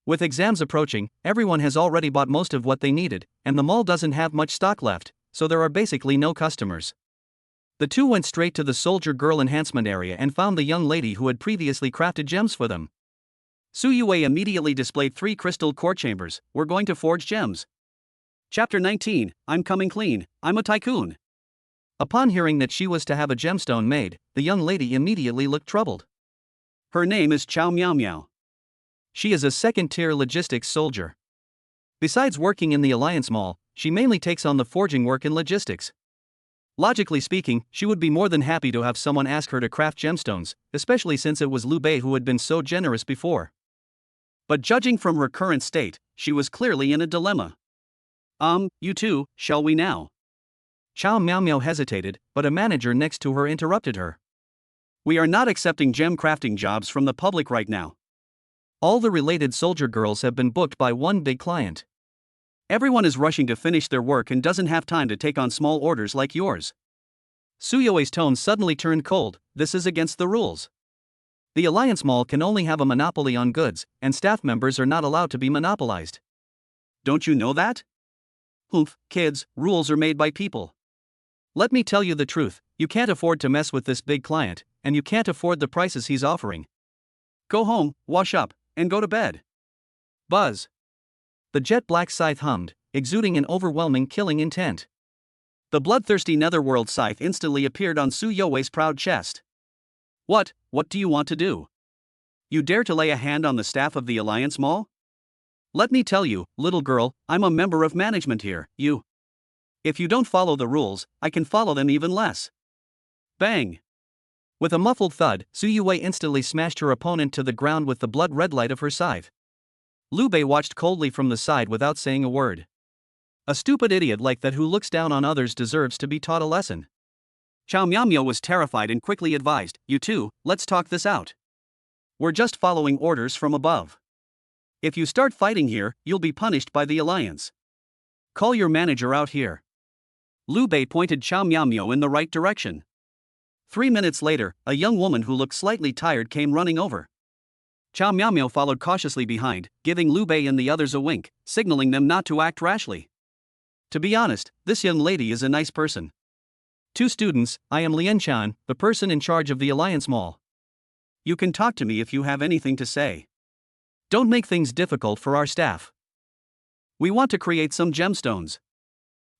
With exams approaching, everyone has already bought most of what they needed, and the mall doesn't have much stock left, so there are basically no customers. The 2 went straight to the soldier girl enhancement area and found the young lady who had previously crafted gems for them. Su Yue immediately displayed 3 crystal core chambers. We're going to forge gems. Chapter 19, I'm coming clean, I'm a tycoon. Upon hearing that she was to have a gemstone made, the young lady immediately looked troubled. Her name is Chow Miao Miao. She is a 2nd-tier logistics soldier. Besides working in the Alliance Mall, she mainly takes on the forging work in logistics. Logically speaking, she would be more than happy to have someone ask her to craft gemstones, especially since it was Liu Bei who had been so generous before. But judging from her current state, she was clearly in a dilemma. You two, shall we now? Chow Miao Miao hesitated, but a manager next to her interrupted her. We are not accepting gem crafting jobs from the public right now. All the related soldier girls have been booked by one big client. Everyone is rushing to finish their work and doesn't have time to take on small orders like yours. Suyue's tone suddenly turned cold. This is against the rules. The Alliance Mall can only have a monopoly on goods, and staff members are not allowed to be monopolized. Don't you know that? Humph, kids, rules are made by people. Let me tell you the truth, you can't afford to mess with this big client, and you can't afford the prices he's offering. Go home, wash up, and go to bed. Buzz. The jet black scythe hummed, exuding an overwhelming killing intent. The bloodthirsty netherworld scythe instantly appeared on Suyue's proud chest. What do you want to do? You dare to lay a hand on the staff of the Alliance Mall? Let me tell you, little girl, I'm a member of management here, If you don't follow the rules, I can follow them even less. Bang! With a muffled thud, Suyue instantly smashed her opponent to the ground with the blood-red light of her scythe. Liu Bei watched coldly from the side without saying a word. A stupid idiot like that who looks down on others deserves to be taught a lesson. Chao Miao was terrified and quickly advised, you two, let's talk this out. We're just following orders from above. If you start fighting here, you'll be punished by the Alliance. Call your manager out here. Liu Bei pointed Chao Miao in the right direction. 3 minutes later, a young woman who looked slightly tired came running over. Chao Miao followed cautiously behind, giving Liu Bei and the others a wink, signaling them not to act rashly. To be honest, this young lady is a nice person. 2 students, I am Lianchan, the person in charge of the Alliance Mall. You can talk to me if you have anything to say. Don't make things difficult for our staff. We want to create some gemstones.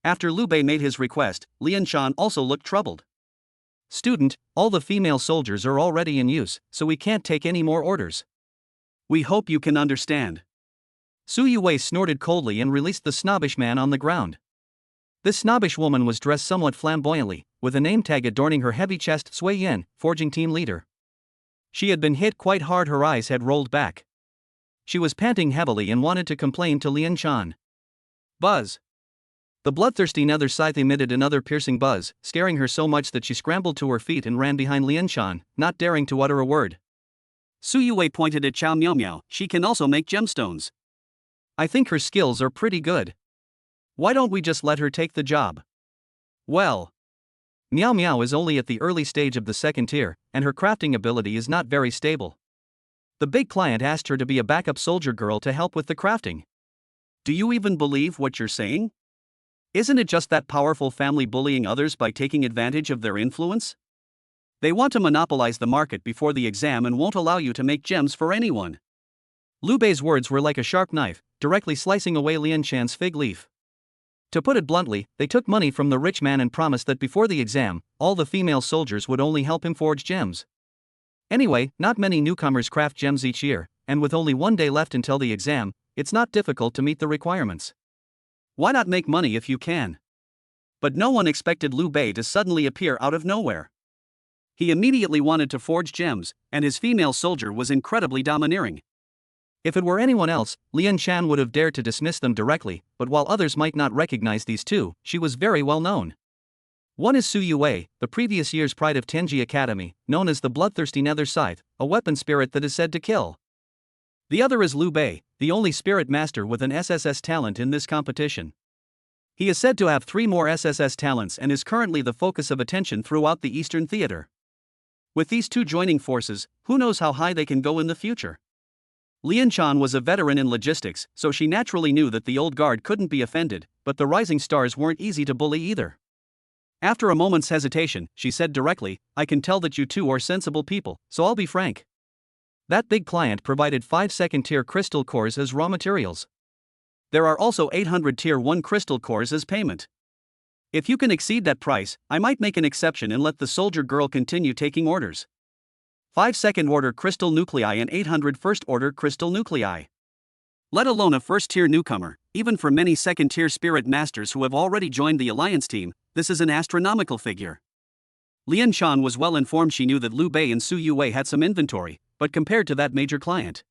After Liu Bei made his request, Lianchan also looked troubled. Student, all the female soldiers are already in use, so we can't take any more orders. We hope you can understand. Suyue snorted coldly and released the snobbish man on the ground. This snobbish woman was dressed somewhat flamboyantly, with a name tag adorning her heavy chest. Sui Yin, forging team leader. She had been hit quite hard, her eyes had rolled back. She was panting heavily and wanted to complain to Lianchan. Buzz. The bloodthirsty nether scythe emitted another piercing buzz, scaring her so much that she scrambled to her feet and ran behind Lianchan, not daring to utter a word. Suyue pointed at Chao Miao. She can also make gemstones. I think her skills are pretty good. Why don't we just let her take the job? Well, Miao is only at the early stage of the 2nd tier, and her crafting ability is not very stable. The big client asked her to be a backup soldier girl to help with the crafting. Do you even believe what you're saying? Isn't it just that powerful family bullying others by taking advantage of their influence? They want to monopolize the market before the exam and won't allow you to make gems for anyone. Liu Bei's words were like a sharp knife, directly slicing away Lianchan's fig leaf. To put it bluntly, they took money from the rich man and promised that before the exam, all the female soldiers would only help him forge gems. Anyway, not many newcomers craft gems each year, and with only 1 day left until the exam, it's not difficult to meet the requirements. Why not make money if you can? But no one expected Liu Bei to suddenly appear out of nowhere. He immediately wanted to forge gems, and his female soldier was incredibly domineering. If it were anyone else, Lianchan would have dared to dismiss them directly, but while others might not recognize these two, she was very well known. One is Suyue, the previous year's pride of Tenji Academy, known as the bloodthirsty nether scythe, a weapon spirit that is said to kill. The other is Liu Bei, the only spirit master with an SSS talent in this competition. He is said to have 3 more SSS talents and is currently the focus of attention throughout the Eastern Theater. With these two joining forces, who knows how high they can go in the future? Lianchan was a veteran in logistics, so she naturally knew that the old guard couldn't be offended, but the rising stars weren't easy to bully either. After a moment's hesitation, she said directly, I can tell that you two are sensible people, so I'll be frank. That big client provided 5 2nd-tier crystal cores as raw materials. There are also 800 tier 1 crystal cores as payment. If you can exceed that price, I might make an exception and let the soldier girl continue taking orders. 5 2nd-order crystal nuclei and 800 1st-order crystal nuclei. Let alone a 1st-tier newcomer, even for many 2nd-tier spirit masters who have already joined the alliance team, this is an astronomical figure. Lianchan was well informed. She knew that Liu Bei and Suyue had some inventory, but compared to that major client,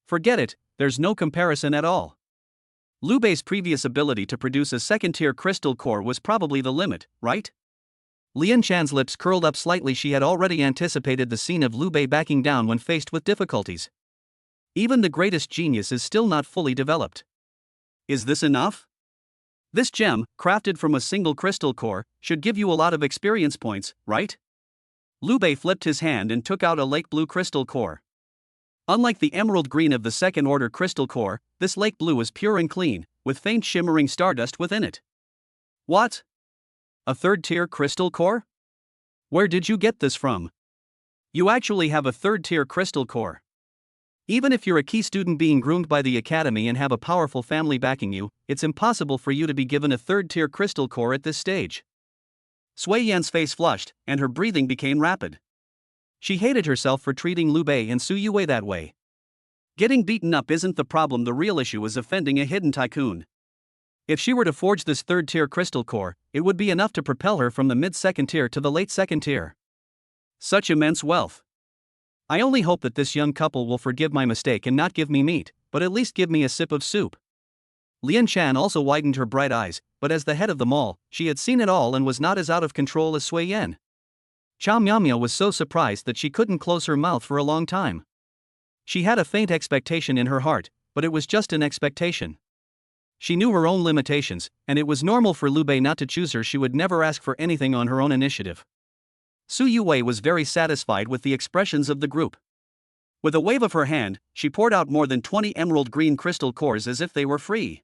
forget it, there's no comparison at all. Liu Bei's previous ability to produce a 2nd-tier crystal core was probably the limit, right? Lianchan's lips curled up slightly. She had already anticipated the scene of Liu Bei backing down when faced with difficulties. Even the greatest genius is still not fully developed. Is this enough? This gem, crafted from a single crystal core, should give you a lot of experience points, right? Liu Bei flipped his hand and took out a lake blue crystal core. Unlike the emerald green of the second order crystal core, this lake blue is pure and clean, with faint shimmering stardust within it. What? A third tier crystal core? Where did you get this from? You actually have a third tier crystal core. Even if you're a key student being groomed by the academy and have a powerful family backing you, it's impossible for you to be given a third tier crystal core at this stage. Sui Yan's face flushed, and her breathing became rapid. She hated herself for treating Liu Bei and Su Yue that way. Getting beaten up isn't the problem, the real issue is offending a hidden tycoon. If she were to forge this third tier crystal core, it would be enough to propel her from the mid second tier to the late second tier. Such immense wealth. I only hope that this young couple will forgive my mistake and not give me meat, but at least give me a sip of soup. Lian Chan also widened her bright eyes, but as the head of them all, she had seen it all and was not as out of control as Sui Yan. Chow Miao was so surprised that she couldn't close her mouth for a long time. She had a faint expectation in her heart, but it was just an expectation. She knew her own limitations, and it was normal for Liu Bei not to choose her. She would never ask for anything on her own initiative. Su Yue was very satisfied with the expressions of the group. With a wave of her hand, she poured out more than 20 emerald green crystal cores as if they were free.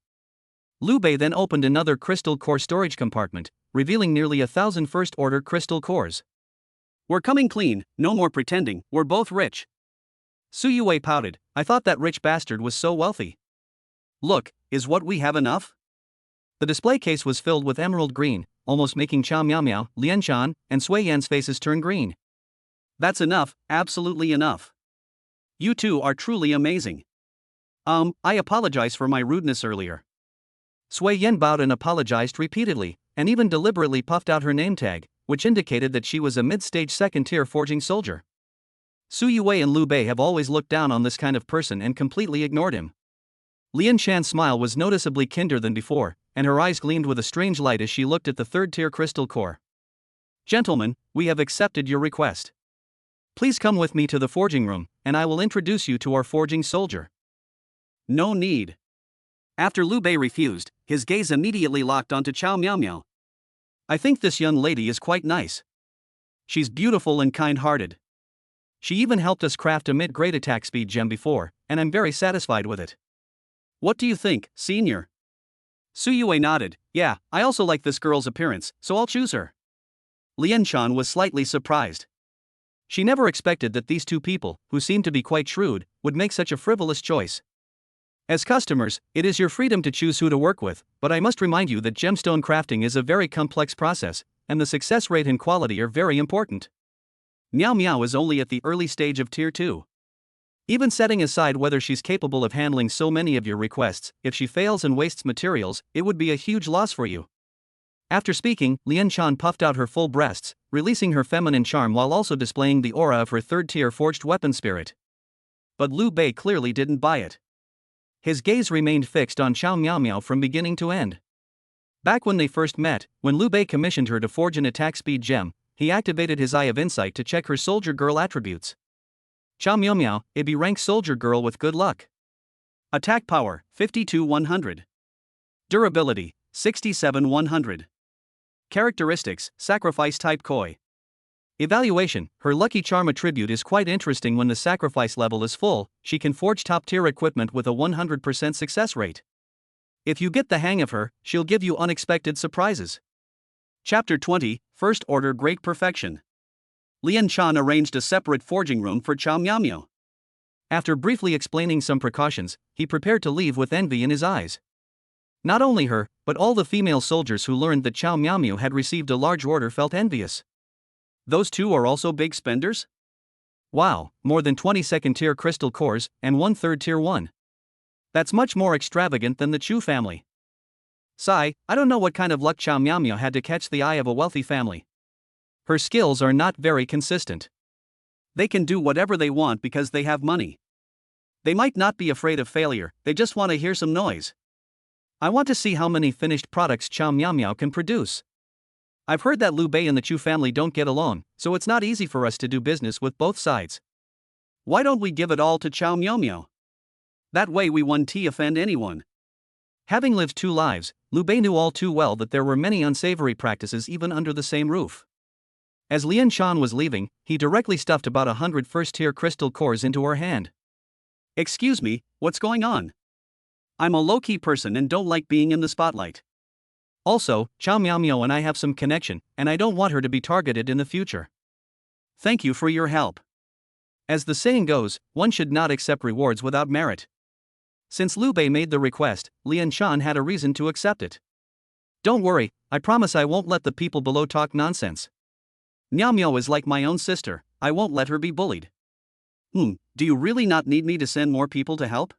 Liu Bei then opened another crystal core storage compartment, revealing nearly 1,000 first-order crystal cores. We're coming clean, no more pretending, we're both rich. Su Yue pouted, I thought that rich bastard was so wealthy. Look, is what we have enough? The display case was filled with emerald green, almost making Chow Miao, Lian Chan, and Sui Yan's faces turn green. That's enough, absolutely enough. You two are truly amazing. I apologize for my rudeness earlier. Sui Yan bowed and apologized repeatedly, and even deliberately puffed out her name tag, which indicated that she was a mid-stage second-tier forging soldier. Su Yue and Liu Bei have always looked down on this kind of person and completely ignored him. Lian Chan's smile was noticeably kinder than before, and her eyes gleamed with a strange light as she looked at the third-tier crystal core. Gentlemen, we have accepted your request. Please come with me to the forging room, and I will introduce you to our forging soldier. No need. After Liu Bei refused, his gaze immediately locked onto Chow Miao. I think this young lady is quite nice. She's beautiful and kind-hearted. She even helped us craft a mid-grade attack speed gem before, and I'm very satisfied with it. What do you think, senior? Su Yue nodded, yeah, I also like this girl's appearance, so I'll choose her. Lian Chan was slightly surprised. She never expected that these two people, who seemed to be quite shrewd, would make such a frivolous choice. As customers, it is your freedom to choose who to work with, but I must remind you that gemstone crafting is a very complex process, and the success rate and quality are very important. Miao is only at the early stage of Tier 2. Even setting aside whether she's capable of handling so many of your requests, if she fails and wastes materials, it would be a huge loss for you. After speaking, Lian Chan puffed out her full breasts, releasing her feminine charm while also displaying the aura of her third-tier forged weapon spirit. But Liu Bei clearly didn't buy it. His gaze remained fixed on Chow Miao from beginning to end. Back when they first met, when Liu Bei commissioned her to forge an attack speed gem, he activated his Eye of Insight to check her soldier girl attributes. Chow Miao, a B-rank soldier girl with good luck. Attack power, 52-100. Durability, 67-100. Characteristics, sacrifice type koi. Evaluation, her lucky charm attribute is quite interesting. When the sacrifice level is full, she can forge top-tier equipment with a 100% success rate. If you get the hang of her, she'll give you unexpected surprises. Chapter 20, First Order Great Perfection. Lian Chan arranged a separate forging room for Chow Miao. After briefly explaining some precautions, he prepared to leave with envy in his eyes. Not only her, but all the female soldiers who learned that Chow Miao had received a large order felt envious. Those two are also big spenders? Wow, more than 20 second-tier crystal cores, and 1/3 tier 1. That's much more extravagant than the Chu family. Sigh, I don't know what kind of luck Chow Miao had to catch the eye of a wealthy family. Her skills are not very consistent. They can do whatever they want because they have money. They might not be afraid of failure, they just want to hear some noise. I want to see how many finished products Chow Miao can produce. I've heard that Liu Bei and the Chu family don't get along, so it's not easy for us to do business with both sides. Why don't we give it all to Chow Miao? That way we won't offend anyone. Having lived 2 lives, Liu Bei knew all too well that there were many unsavory practices even under the same roof. As Lian Shan was leaving, he directly stuffed about 100 first-tier crystal cores into her hand. Excuse me, what's going on? I'm a low-key person and don't like being in the spotlight. Also, Chow Miao Miao and I have some connection, and I don't want her to be targeted in the future. Thank you for your help. As the saying goes, one should not accept rewards without merit. Since Liu Bei made the request, Lian Shan had a reason to accept it. Don't worry, I promise I won't let the people below talk nonsense. Miao Miao is like my own sister, I won't let her be bullied. Do you really not need me to send more people to help?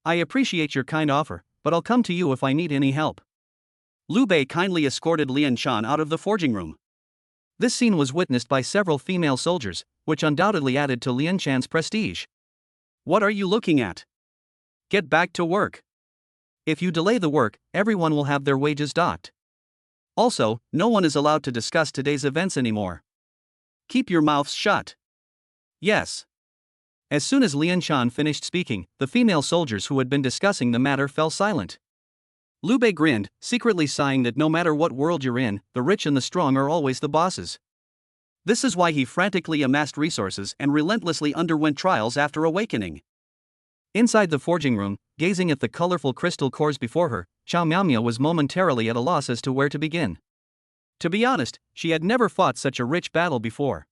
I appreciate your kind offer, but I'll come to you if I need any help. Liu Bei kindly escorted Lian Shan out of the forging room. This scene was witnessed by several female soldiers, which undoubtedly added to Lian Shan's prestige. What are you looking at? Get back to work. If you delay the work, everyone will have their wages docked. Also, no one is allowed to discuss today's events anymore. Keep your mouths shut. Yes. As soon as Lian Shan finished speaking, the female soldiers who had been discussing the matter fell silent. Liu Bei grinned, secretly sighing that no matter what world you're in, the rich and the strong are always the bosses. This is why he frantically amassed resources and relentlessly underwent trials after awakening. Inside the forging room, gazing at the colorful crystal cores before her, Chow Miao Miao was momentarily at a loss as to where to begin. To be honest, she had never fought such a rich battle before.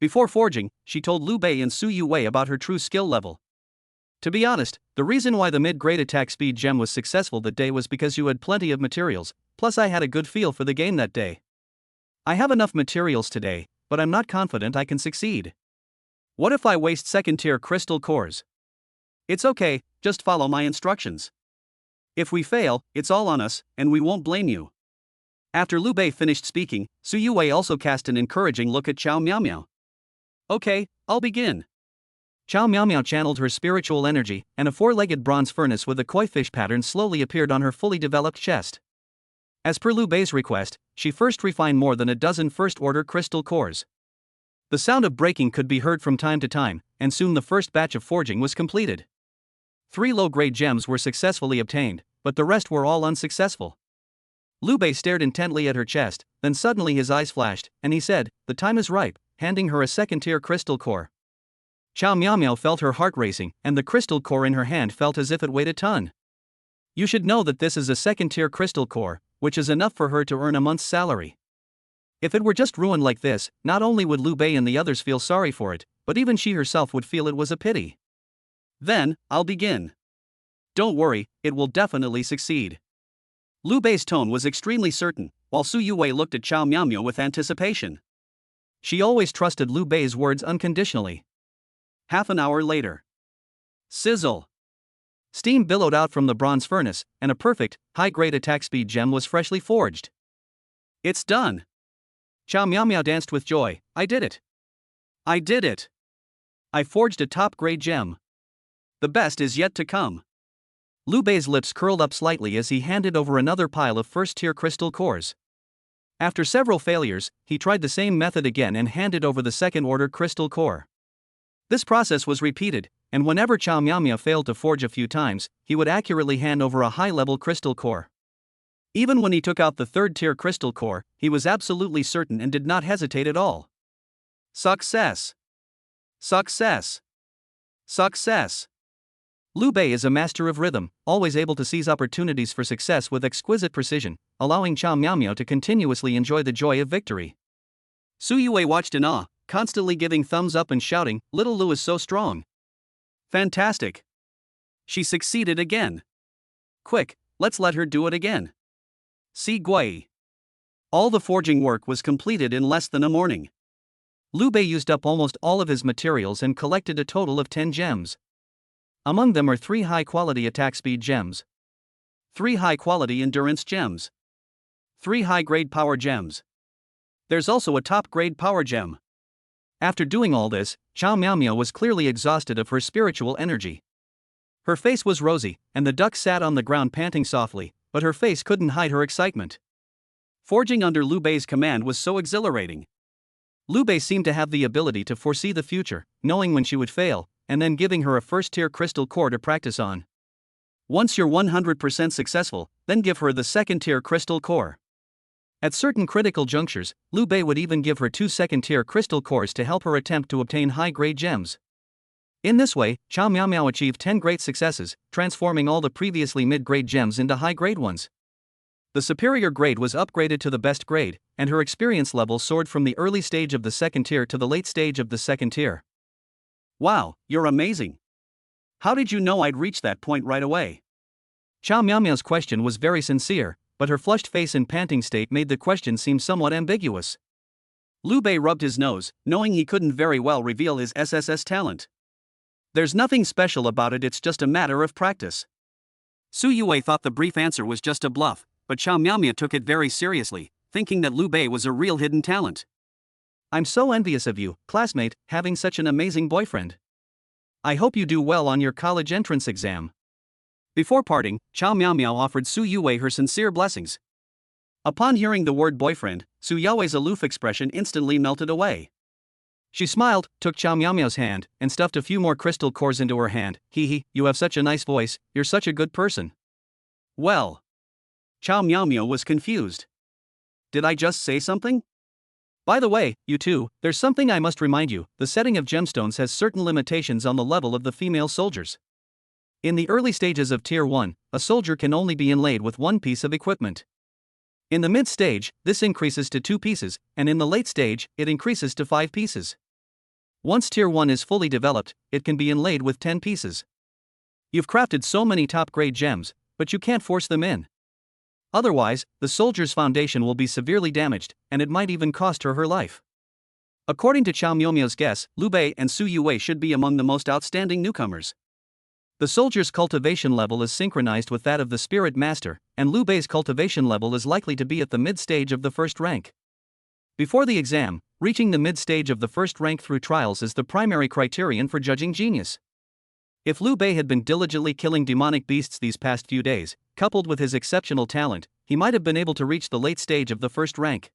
Before forging, she told Liu Bei and Su Yuwei about her true skill level. To be honest, the reason why the mid-grade attack speed gem was successful that day was because you had plenty of materials, plus I had a good feel for the game that day. I have enough materials today, but I'm not confident I can succeed. What if I waste second-tier crystal cores? It's okay, just follow my instructions. If we fail, it's all on us, and we won't blame you. After Liu Bei finished speaking, Su Yuwei also cast an encouraging look at Chow Miao Miao. Okay, I'll begin. Chow Miao Miao channeled her spiritual energy, and a 4-legged bronze furnace with a koi fish pattern slowly appeared on her fully developed chest. As per Liu Bei's request, she first refined more than a dozen first-order crystal cores. The sound of breaking could be heard from time to time, and soon the first batch of forging was completed. 3 low-grade gems were successfully obtained, but the rest were all unsuccessful. Liu Bei stared intently at her chest, then suddenly his eyes flashed, and he said, "The time is ripe," handing her a second-tier crystal core. Chow Miao Miao felt her heart racing, and the crystal core in her hand felt as if it weighed a ton. You should know that this is a second-tier crystal core, which is enough for her to earn a month's salary. If it were just ruined like this, not only would Liu Bei and the others feel sorry for it, but even she herself would feel it was a pity. Then, I'll begin. Don't worry, it will definitely succeed. Liu Bei's tone was extremely certain, while Su Yuwei looked at Chow Miao Miao with anticipation. She always trusted Liu Bei's words unconditionally. Half an hour later. Sizzle. Steam billowed out from the bronze furnace, and a perfect, high-grade attack speed gem was freshly forged. It's done. Chow Miao Miao danced with joy. I did it. I did it. I forged a top-grade gem. The best is yet to come. Liu Bei's lips curled up slightly as he handed over another pile of first-tier crystal cores. After several failures, he tried the same method again and handed over the second-order crystal core. This process was repeated, and whenever Chow Miao Miao failed to forge a few times, he would accurately hand over a high-level crystal core. Even when he took out the third-tier crystal core, he was absolutely certain and did not hesitate at all. Success! Success! Success! Liu Bei is a master of rhythm, always able to seize opportunities for success with exquisite precision, allowing Chow Miao Miao to continuously enjoy the joy of victory. Su Yuwei watched in awe, constantly giving thumbs up and shouting, "Little Liu is so strong. Fantastic. She succeeded again. Quick, let's let her do it again." Si Gui. All the forging work was completed in less than a morning. Liu Bei used up almost all of his materials and collected a total of 10 gems. Among them are 3 high-quality attack speed gems, 3 high-quality endurance gems, 3 high-grade power gems. There's also a top-grade power gem. After doing all this, Chow Miao Miao was clearly exhausted of her spiritual energy. Her face was rosy, and the duck sat on the ground panting softly, but her face couldn't hide her excitement. Forging under Liu Bei's command was so exhilarating. Liu Bei seemed to have the ability to foresee the future, knowing when she would fail, and then giving her a first-tier crystal core to practice on. Once you're 100% successful, then give her the second-tier crystal core. At certain critical junctures, Liu Bei would even give her 2 second-tier crystal cores to help her attempt to obtain high-grade gems. In this way, Chao Miao achieved 10 great successes, transforming all the previously mid-grade gems into high-grade ones. The superior grade was upgraded to the best grade, and her experience level soared from the early stage of the second tier to the late stage of the second tier. Wow, you're amazing. How did you know I'd reach that point right away? Chao Miao's question was very sincere, but her flushed face and panting state made the question seem somewhat ambiguous. Liu Bei rubbed his nose, knowing he couldn't very well reveal his SSS talent. There's nothing special about it, it's just a matter of practice. Su Yue thought the brief answer was just a bluff, but Chao Miao took it very seriously, thinking that Liu Bei was a real hidden talent. I'm so envious of you, classmate, having such an amazing boyfriend. I hope you do well on your college entrance exam. Before parting, Chao Miao offered Su Yue her sincere blessings. Upon hearing the word boyfriend, Su Yue's aloof expression instantly melted away. She smiled, took Chao Miao's hand, and stuffed a few more crystal cores into her hand. Hee, you have such a nice voice, you're such a good person. Well. Chao Miao was confused. Did I just say something? By the way, you two, there's something I must remind you, the setting of gemstones has certain limitations on the level of the female soldiers. In the early stages of Tier 1, a soldier can only be inlaid with 1 piece of equipment. In the mid-stage, this increases to 2 pieces, and in the late stage, it increases to 5 pieces. Once Tier 1 is fully developed, it can be inlaid with 10 pieces. You've crafted so many top-grade gems, but you can't force them in. Otherwise, the soldier's foundation will be severely damaged, and it might even cost her life. According to Chao Miao's guess, Liu Bei and Su Yue should be among the most outstanding newcomers. The soldier's cultivation level is synchronized with that of the spirit master, and Liu Bei's cultivation level is likely to be at the mid-stage of the first rank. Before the exam, reaching the mid-stage of the first rank through trials is the primary criterion for judging genius. If Liu Bei had been diligently killing demonic beasts these past few days, coupled with his exceptional talent, he might have been able to reach the late stage of the first rank.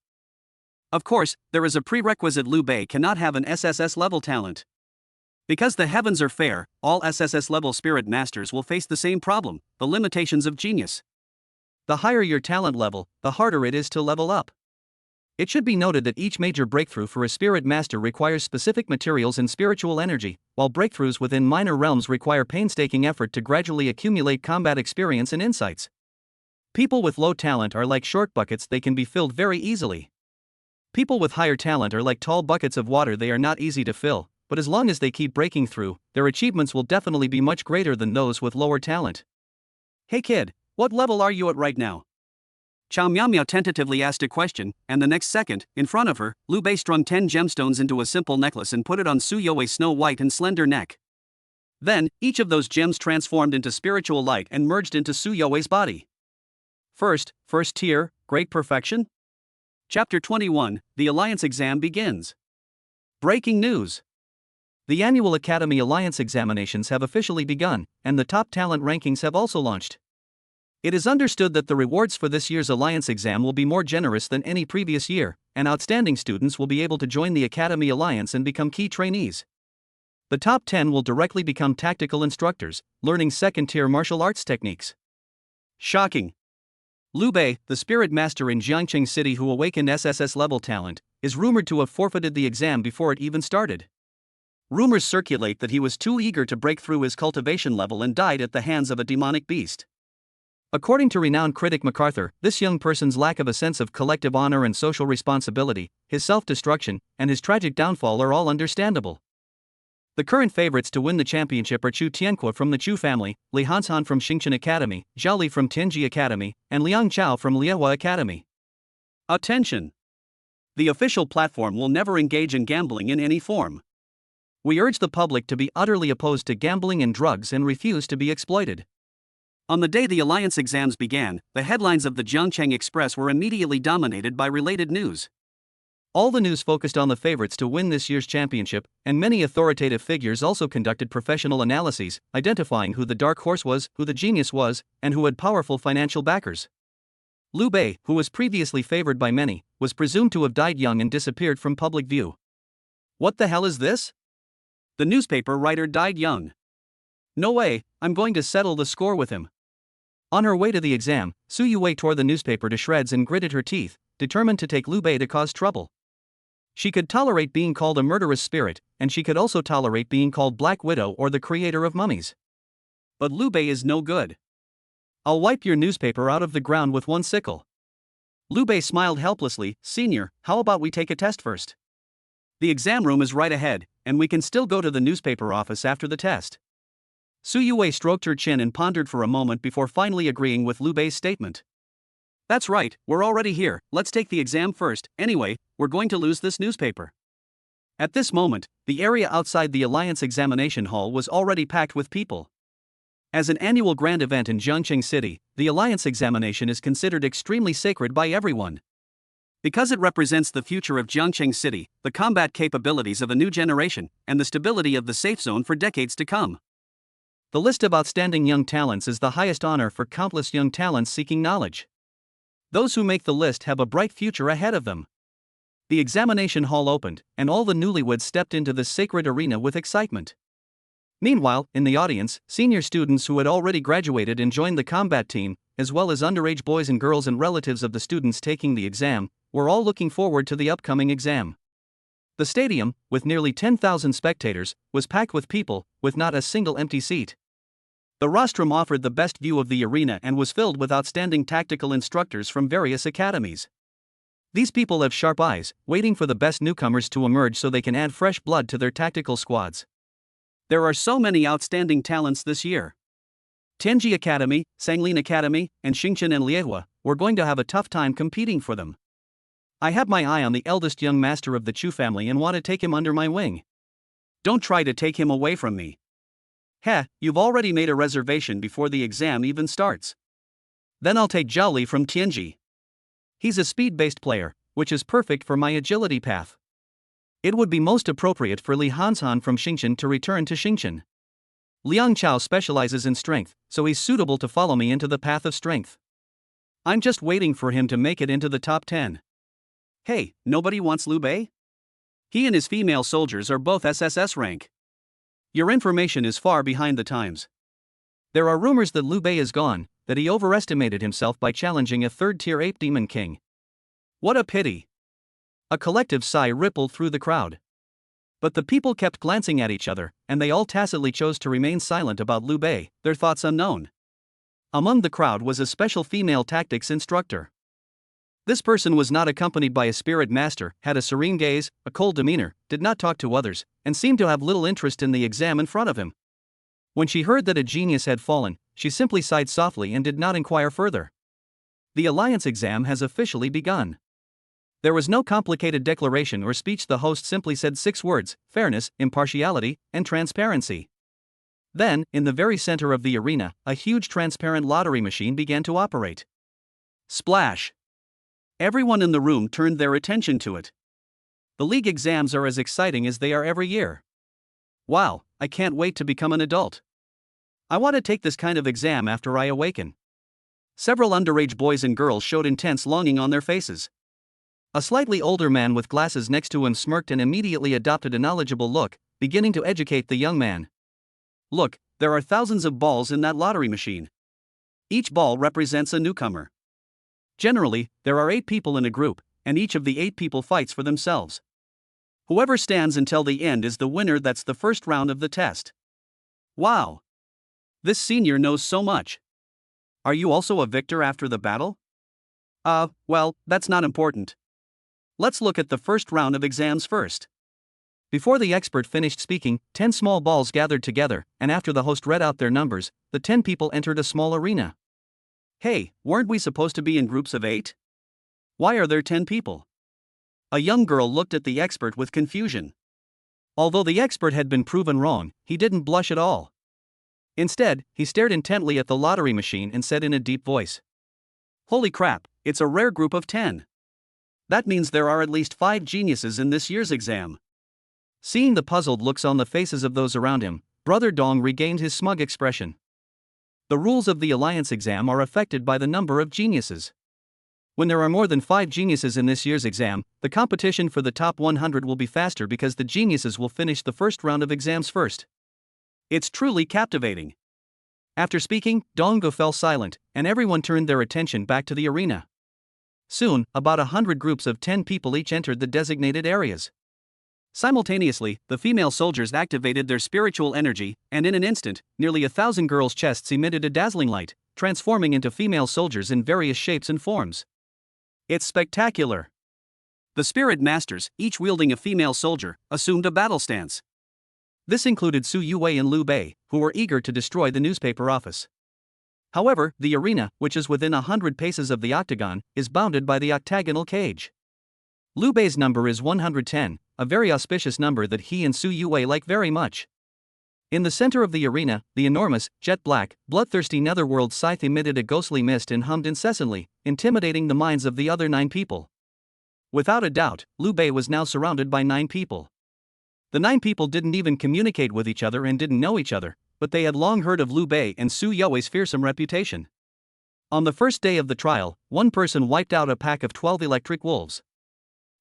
Of course, there is a prerequisite: Liu Bei cannot have an SSS level talent. Because the heavens are fair, all SSS level spirit masters will face the same problem, the limitations of genius. The higher your talent level, the harder it is to level up. It should be noted that each major breakthrough for a spirit master requires specific materials and spiritual energy, while breakthroughs within minor realms require painstaking effort to gradually accumulate combat experience and insights. People with low talent are like short buckets, they can be filled very easily. People with higher talent are like tall buckets of water, they are not easy to fill, but as long as they keep breaking through, their achievements will definitely be much greater than those with lower talent. Hey kid, what level are you at right now? Chao Miao tentatively asked a question, and the next second, in front of her, Liu Bei strung 10 gemstones into a simple necklace and put it on Su Yue's snow-white and slender neck. Then, each of those gems transformed into spiritual light and merged into Su Yue's body. First tier, great perfection? Chapter 21, The Alliance Exam begins. Breaking news. The annual Academy Alliance examinations have officially begun, and the top talent rankings have also launched. It is understood that the rewards for this year's Alliance exam will be more generous than any previous year, and outstanding students will be able to join the Academy Alliance and become key trainees. The top 10 will directly become tactical instructors, learning second-tier martial arts techniques. Shocking. Liu Bei, the spirit master in Jiangcheng City who awakened SSS-level talent, is rumored to have forfeited the exam before it even started. Rumors circulate that he was too eager to break through his cultivation level and died at the hands of a demonic beast. According to renowned critic MacArthur, this young person's lack of a sense of collective honor and social responsibility, his self-destruction, and his tragic downfall are all understandable. The current favorites to win the championship are Chu Tianque from the Chu family, Li Hanshan from Xingchen Academy, Zhao Li from Tianji Academy, and Liang Chao from Liehua Academy. Attention! The official platform will never engage in gambling in any form. We urge the public to be utterly opposed to gambling and drugs and refuse to be exploited. On the day the Alliance exams began, the headlines of the Jiangcheng Express were immediately dominated by related news. All the news focused on the favorites to win this year's championship, and many authoritative figures also conducted professional analyses, identifying who the dark horse was, who the genius was, and who had powerful financial backers. Liu Bei, who was previously favored by many, was presumed to have died young and disappeared from public view. What the hell is this? The newspaper writer died young. No way, I'm going to settle the score with him. On her way to the exam, Su Yue tore the newspaper to shreds and gritted her teeth, determined to take Liu Bei to cause trouble. She could tolerate being called a murderous spirit, and she could also tolerate being called Black Widow or the creator of mummies. But Liu Bei is no good. I'll wipe your newspaper out of the ground with one sickle. Liu Bei smiled helplessly. Senior, how about we take a test first? The exam room is right ahead, and we can still go to the newspaper office after the test. Su Yue stroked her chin and pondered for a moment before finally agreeing with Liu Bei's statement. That's right, we're already here, let's take the exam first. Anyway, we're going to lose this newspaper. At this moment, the area outside the Alliance examination hall was already packed with people. As an annual grand event in Jiangqing City, the Alliance examination is considered extremely sacred by everyone. Because it represents the future of Jiangqing City, the combat capabilities of a new generation, and the stability of the safe zone for decades to come. The list of outstanding young talents is the highest honor for countless young talents seeking knowledge. Those who make the list have a bright future ahead of them. The examination hall opened, and all the newlyweds stepped into the sacred arena with excitement. Meanwhile, in the audience, senior students who had already graduated and joined the combat team, as well as underage boys and girls and relatives of the students taking the exam, were all looking forward to the upcoming exam. The stadium, with nearly 10,000 spectators, was packed with people, with not a single empty seat. The rostrum offered the best view of the arena and was filled with outstanding tactical instructors from various academies. These people have sharp eyes, waiting for the best newcomers to emerge so they can add fresh blood to their tactical squads. There are so many outstanding talents this year. Tianji Academy, Sanglin Academy, and Xingchen and Liehua were going to have a tough time competing for them. I have my eye on the eldest young master of the Chu family and want to take him under my wing. Don't try to take him away from me. Heh, you've already made a reservation before the exam even starts. Then I'll take Zhao Li from Tianji. He's a speed-based player, which is perfect for my agility path. It would be most appropriate for Li Hanshan from Xingchen to return to Xingchen. Liang Chao specializes in strength, so he's suitable to follow me into the path of strength. I'm just waiting for him to make it into the top 10. Hey, nobody wants Liu Bei? He and his female soldiers are both SSS rank. Your information is far behind the times. There are rumors that Liu Bei is gone, that he overestimated himself by challenging a third-tier ape demon king. What a pity. A collective sigh rippled through the crowd. But the people kept glancing at each other, and they all tacitly chose to remain silent about Liu Bei, their thoughts unknown. Among the crowd was a special female tactics instructor. This person was not accompanied by a spirit master, had a serene gaze, a cold demeanor, did not talk to others, and seemed to have little interest in the exam in front of him. When she heard that a genius had fallen, she simply sighed softly and did not inquire further. The Alliance exam has officially begun. There was no complicated declaration or speech. The host simply said 6 words: fairness, impartiality, and transparency. Then, in the very center of the arena, a huge transparent lottery machine began to operate. Splash! Everyone in the room turned their attention to it. The league exams are as exciting as they are every year. Wow, I can't wait to become an adult. I want to take this kind of exam after I awaken. Several underage boys and girls showed intense longing on their faces. A slightly older man with glasses next to him smirked and immediately adopted a knowledgeable look, beginning to educate the young man. Look, there are thousands of balls in that lottery machine. Each ball represents a newcomer. Generally, there are 8 people in a group, and each of the 8 people fights for themselves. Whoever stands until the end is the winner. That's the first round of the test. Wow! This senior knows so much. Are you also a victor after the battle? Well, that's not important. Let's look at the first round of exams first. Before the expert finished speaking, 10 small balls gathered together, and after the host read out their numbers, the 10 people entered a small arena. Hey, weren't we supposed to be in groups of 8? Why are there 10 people? A young girl looked at the expert with confusion. Although the expert had been proven wrong, he didn't blush at all. Instead, he stared intently at the lottery machine and said in a deep voice, "Holy crap, it's a rare group of 10. That means there are at least 5 geniuses in this year's exam." Seeing the puzzled looks on the faces of those around him, Brother Dong regained his smug expression. The rules of the Alliance exam are affected by the number of geniuses. When there are more than 5 geniuses in this year's exam, the competition for the top 100 will be faster because the geniuses will finish the first round of exams first. It's truly captivating. After speaking, Dongo fell silent, and everyone turned their attention back to the arena. Soon, about 100 groups of 10 people each entered the designated areas. Simultaneously, the female soldiers activated their spiritual energy, and in an instant, nearly 1,000 girls' chests emitted a dazzling light, transforming into female soldiers in various shapes and forms. It's spectacular. The spirit masters, each wielding a female soldier, assumed a battle stance. This included Su Yuwei and Liu Bei, who were eager to destroy the newspaper office. However, the arena, which is within 100 paces of the octagon, is bounded by the octagonal cage. Liu Bei's number is 110, a very auspicious number that he and Su Yuwei like very much. In the center of the arena, the enormous, jet-black, bloodthirsty netherworld scythe emitted a ghostly mist and hummed incessantly, intimidating the minds of the other 9 people. Without a doubt, Liu Bei was now surrounded by 9 people. The 9 people didn't even communicate with each other and didn't know each other, but they had long heard of Liu Bei and Su Yuwei's fearsome reputation. On the first day of the trial, one person wiped out a pack of 12 electric wolves.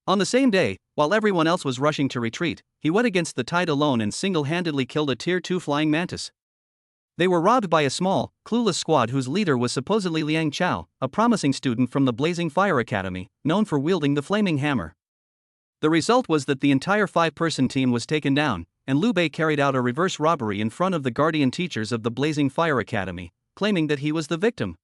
On the same day, while everyone else was rushing to retreat, he went against the tide alone and single-handedly killed a Tier 2 flying mantis. They were robbed by a small, clueless squad whose leader was supposedly Liang Chao, a promising student from the Blazing Fire Academy, known for wielding the flaming hammer. The result was that the entire 5-person team was taken down, and Liu Bei carried out a reverse robbery in front of the guardian teachers of the Blazing Fire Academy, claiming that he was the victim.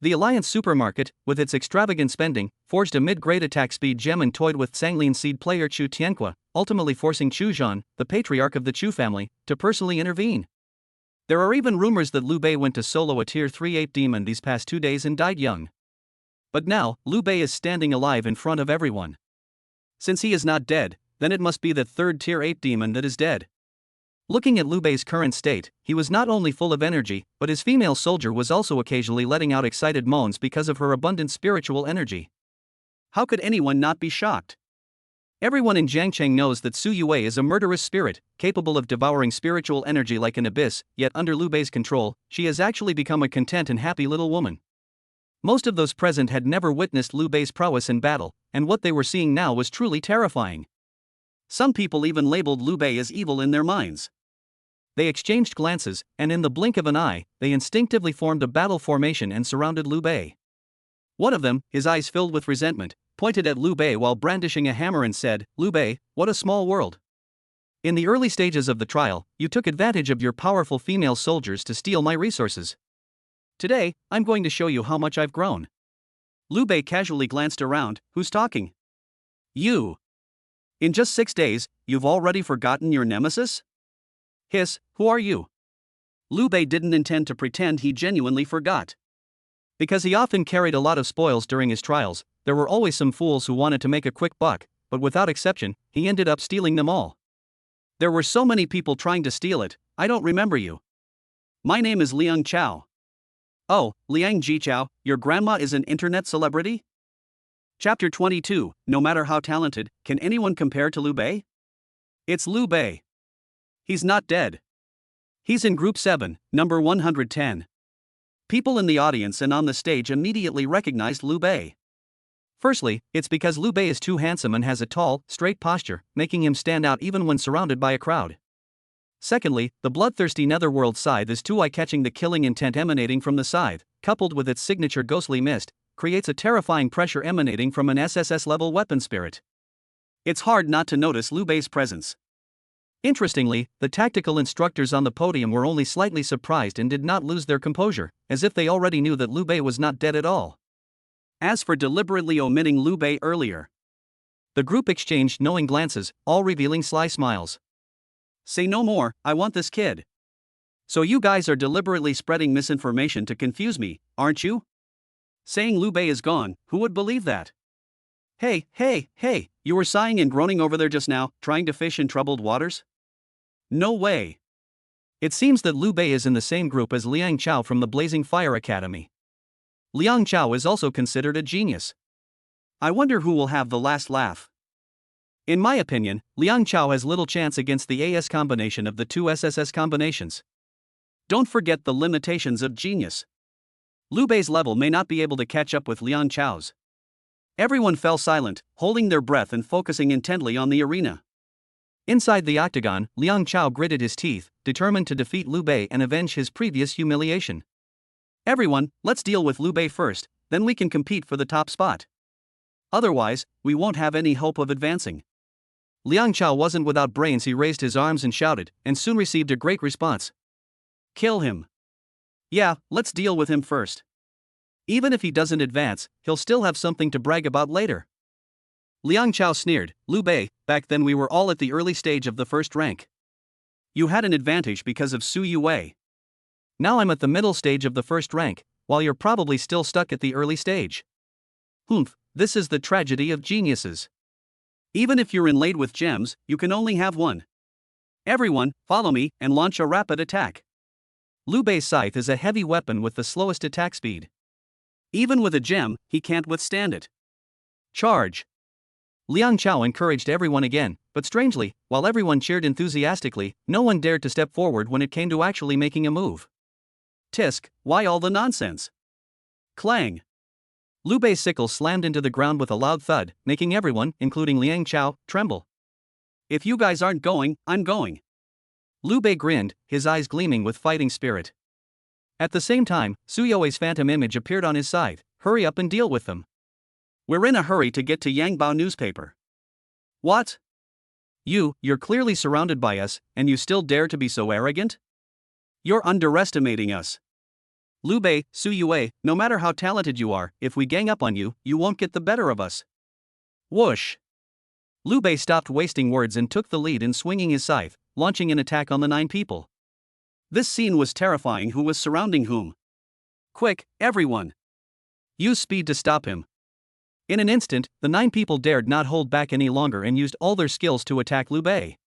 The Alliance supermarket, with its extravagant spending, forged a mid-grade attack speed gem and toyed with Sanglin seed player Chu Tianqua, ultimately forcing Chu Zhan, the patriarch of the Chu family, to personally intervene. There are even rumors that Liu Bei went to solo a Tier 3 ape demon these past 2 days and died young. But now, Liu Bei is standing alive in front of everyone. Since he is not dead, then it must be that 3rd Tier ape demon that is dead. Looking at Liu Bei's current state, he was not only full of energy, but his female soldier was also occasionally letting out excited moans because of her abundant spiritual energy. How could anyone not be shocked? Everyone in Jiangcheng knows that Su Yuwei is a murderous spirit, capable of devouring spiritual energy like an abyss, yet under Liu Bei's control, she has actually become a content and happy little woman. Most of those present had never witnessed Liu Bei's prowess in battle, and what they were seeing now was truly terrifying. Some people even labeled Liu Bei as evil in their minds. They exchanged glances, and in the blink of an eye, they instinctively formed a battle formation and surrounded Liu Bei. One of them, his eyes filled with resentment, pointed at Liu Bei while brandishing a hammer and said, "Liu Bei, what a small world. In the early stages of the trial, you took advantage of your powerful female soldiers to steal my resources. Today, I'm going to show you how much I've grown." Liu Bei casually glanced around. Who's talking? You. In just 6 days, you've already forgotten your nemesis? Hiss, who are you? Liu Bei didn't intend to pretend he genuinely forgot. Because he often carried a lot of spoils during his trials, there were always some fools who wanted to make a quick buck, but without exception, he ended up stealing them all. There were so many people trying to steal it, I don't remember you. My name is Liang Chao. Oh, Liang Jichao, your grandma is an internet celebrity? Chapter 22, no matter how talented, can anyone compare to Liu Bei? It's Liu Bei. He's not dead. He's in Group 7, number 110. People in the audience and on the stage immediately recognized Liu Bei. Firstly, it's because Liu Bei is too handsome and has a tall, straight posture, making him stand out even when surrounded by a crowd. Secondly, the bloodthirsty netherworld scythe is too eye-catching. The killing intent emanating from the scythe, coupled with its signature ghostly mist, creates a terrifying pressure emanating from an SSS-level weapon spirit. It's hard not to notice Liu Bei's presence. Interestingly, the tactical instructors on the podium were only slightly surprised and did not lose their composure, as if they already knew that Liu Bei was not dead at all. As for deliberately omitting Liu Bei earlier, the group exchanged knowing glances, all revealing sly smiles. Say no more, I want this kid. So you guys are deliberately spreading misinformation to confuse me, aren't you? Saying Liu Bei is gone, who would believe that? Hey, you were sighing and groaning over there just now, trying to fish in troubled waters? No way. It seems that Liu Bei is in the same group as Liang Chao from the Blazing Fire Academy. Liang Chao is also considered a genius. I wonder who will have the last laugh. In my opinion, Liang Chao has little chance against the AS combination of the 2 SSS combinations. Don't forget the limitations of genius. Liu Bei's level may not be able to catch up with Liang Chao's. Everyone fell silent, holding their breath and focusing intently on the arena. Inside the octagon, Liang Chao gritted his teeth, determined to defeat Liu Bei and avenge his previous humiliation. Everyone, let's deal with Liu Bei first, then we can compete for the top spot. Otherwise, we won't have any hope of advancing. Liang Chao wasn't without brains. He raised his arms and shouted, and soon received a great response. Kill him. Yeah, let's deal with him first. Even if he doesn't advance, he'll still have something to brag about later. Liang Chao sneered, Liu Bei, back then we were all at the early stage of the first rank. You had an advantage because of Su Yue. Now I'm at the middle stage of the first rank, while you're probably still stuck at the early stage. Humph, this is the tragedy of geniuses. Even if you're inlaid with gems, you can only have one. Everyone, follow me and launch a rapid attack. Liu Bei's scythe is a heavy weapon with the slowest attack speed. Even with a gem, he can't withstand it. Charge! Liang Chao encouraged everyone again, but strangely, while everyone cheered enthusiastically, no one dared to step forward when it came to actually making a move. Tisk, why all the nonsense? Clang! Liu Bei's sickle slammed into the ground with a loud thud, making everyone, including Liang Chao, tremble. If you guys aren't going, I'm going. Liu Bei grinned, his eyes gleaming with fighting spirit. At the same time, Su Yue's phantom image appeared on his side. Hurry up and deal with them. We're in a hurry to get to Yangbao newspaper. What? You're clearly surrounded by us, and you still dare to be so arrogant? You're underestimating us. Liu Bei, Su Yue, no matter how talented you are, if we gang up on you, you won't get the better of us. Whoosh! Liu Bei stopped wasting words and took the lead in swinging his scythe, launching an attack on the 9 people. This scene was terrifying. Who was surrounding whom? Quick, everyone! Use speed to stop him. In an instant, the 9 people dared not hold back any longer and used all their skills to attack Liu Bei.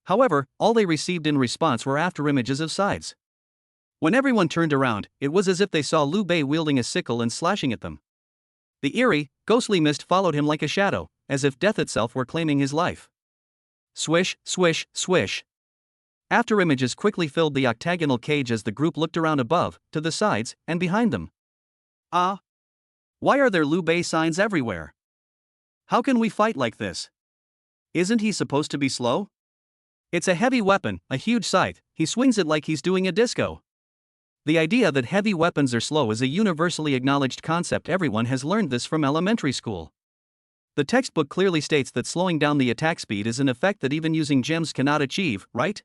However, all they received in response were afterimages of sides. When everyone turned around, it was as if they saw Liu Bei wielding a sickle and slashing at them. The eerie, ghostly mist followed him like a shadow, as if death itself were claiming his life. Swish, swish, swish. Afterimages quickly filled the octagonal cage as the group looked around above, to the sides, and behind them. Ah! Why are there Liu Bei signs everywhere? How can we fight like this? Isn't he supposed to be slow? It's a heavy weapon, a huge scythe. He swings it like he's doing a disco. The idea that heavy weapons are slow is a universally acknowledged concept. Everyone has learned this from elementary school. The textbook clearly states that slowing down the attack speed is an effect that even using gems cannot achieve, right?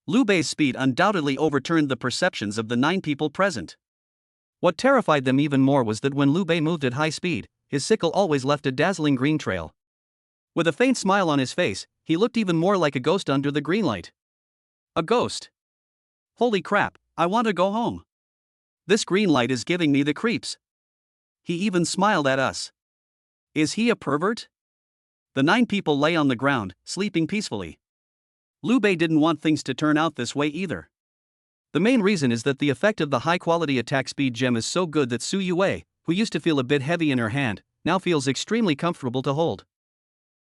Liu Bei's speed undoubtedly overturned the perceptions of the 9 people present. What terrified them even more was that when Liu Bei moved at high speed, his sickle always left a dazzling green trail. With a faint smile on his face, he looked even more like a ghost under the green light. A ghost? Holy crap, I want to go home. This green light is giving me the creeps. He even smiled at us. Is he a pervert? The 9 people lay on the ground, sleeping peacefully. Liu Bei didn't want things to turn out this way either. The main reason is that the effect of the high-quality attack speed gem is so good that Su Yue, who used to feel a bit heavy in her hand, now feels extremely comfortable to hold.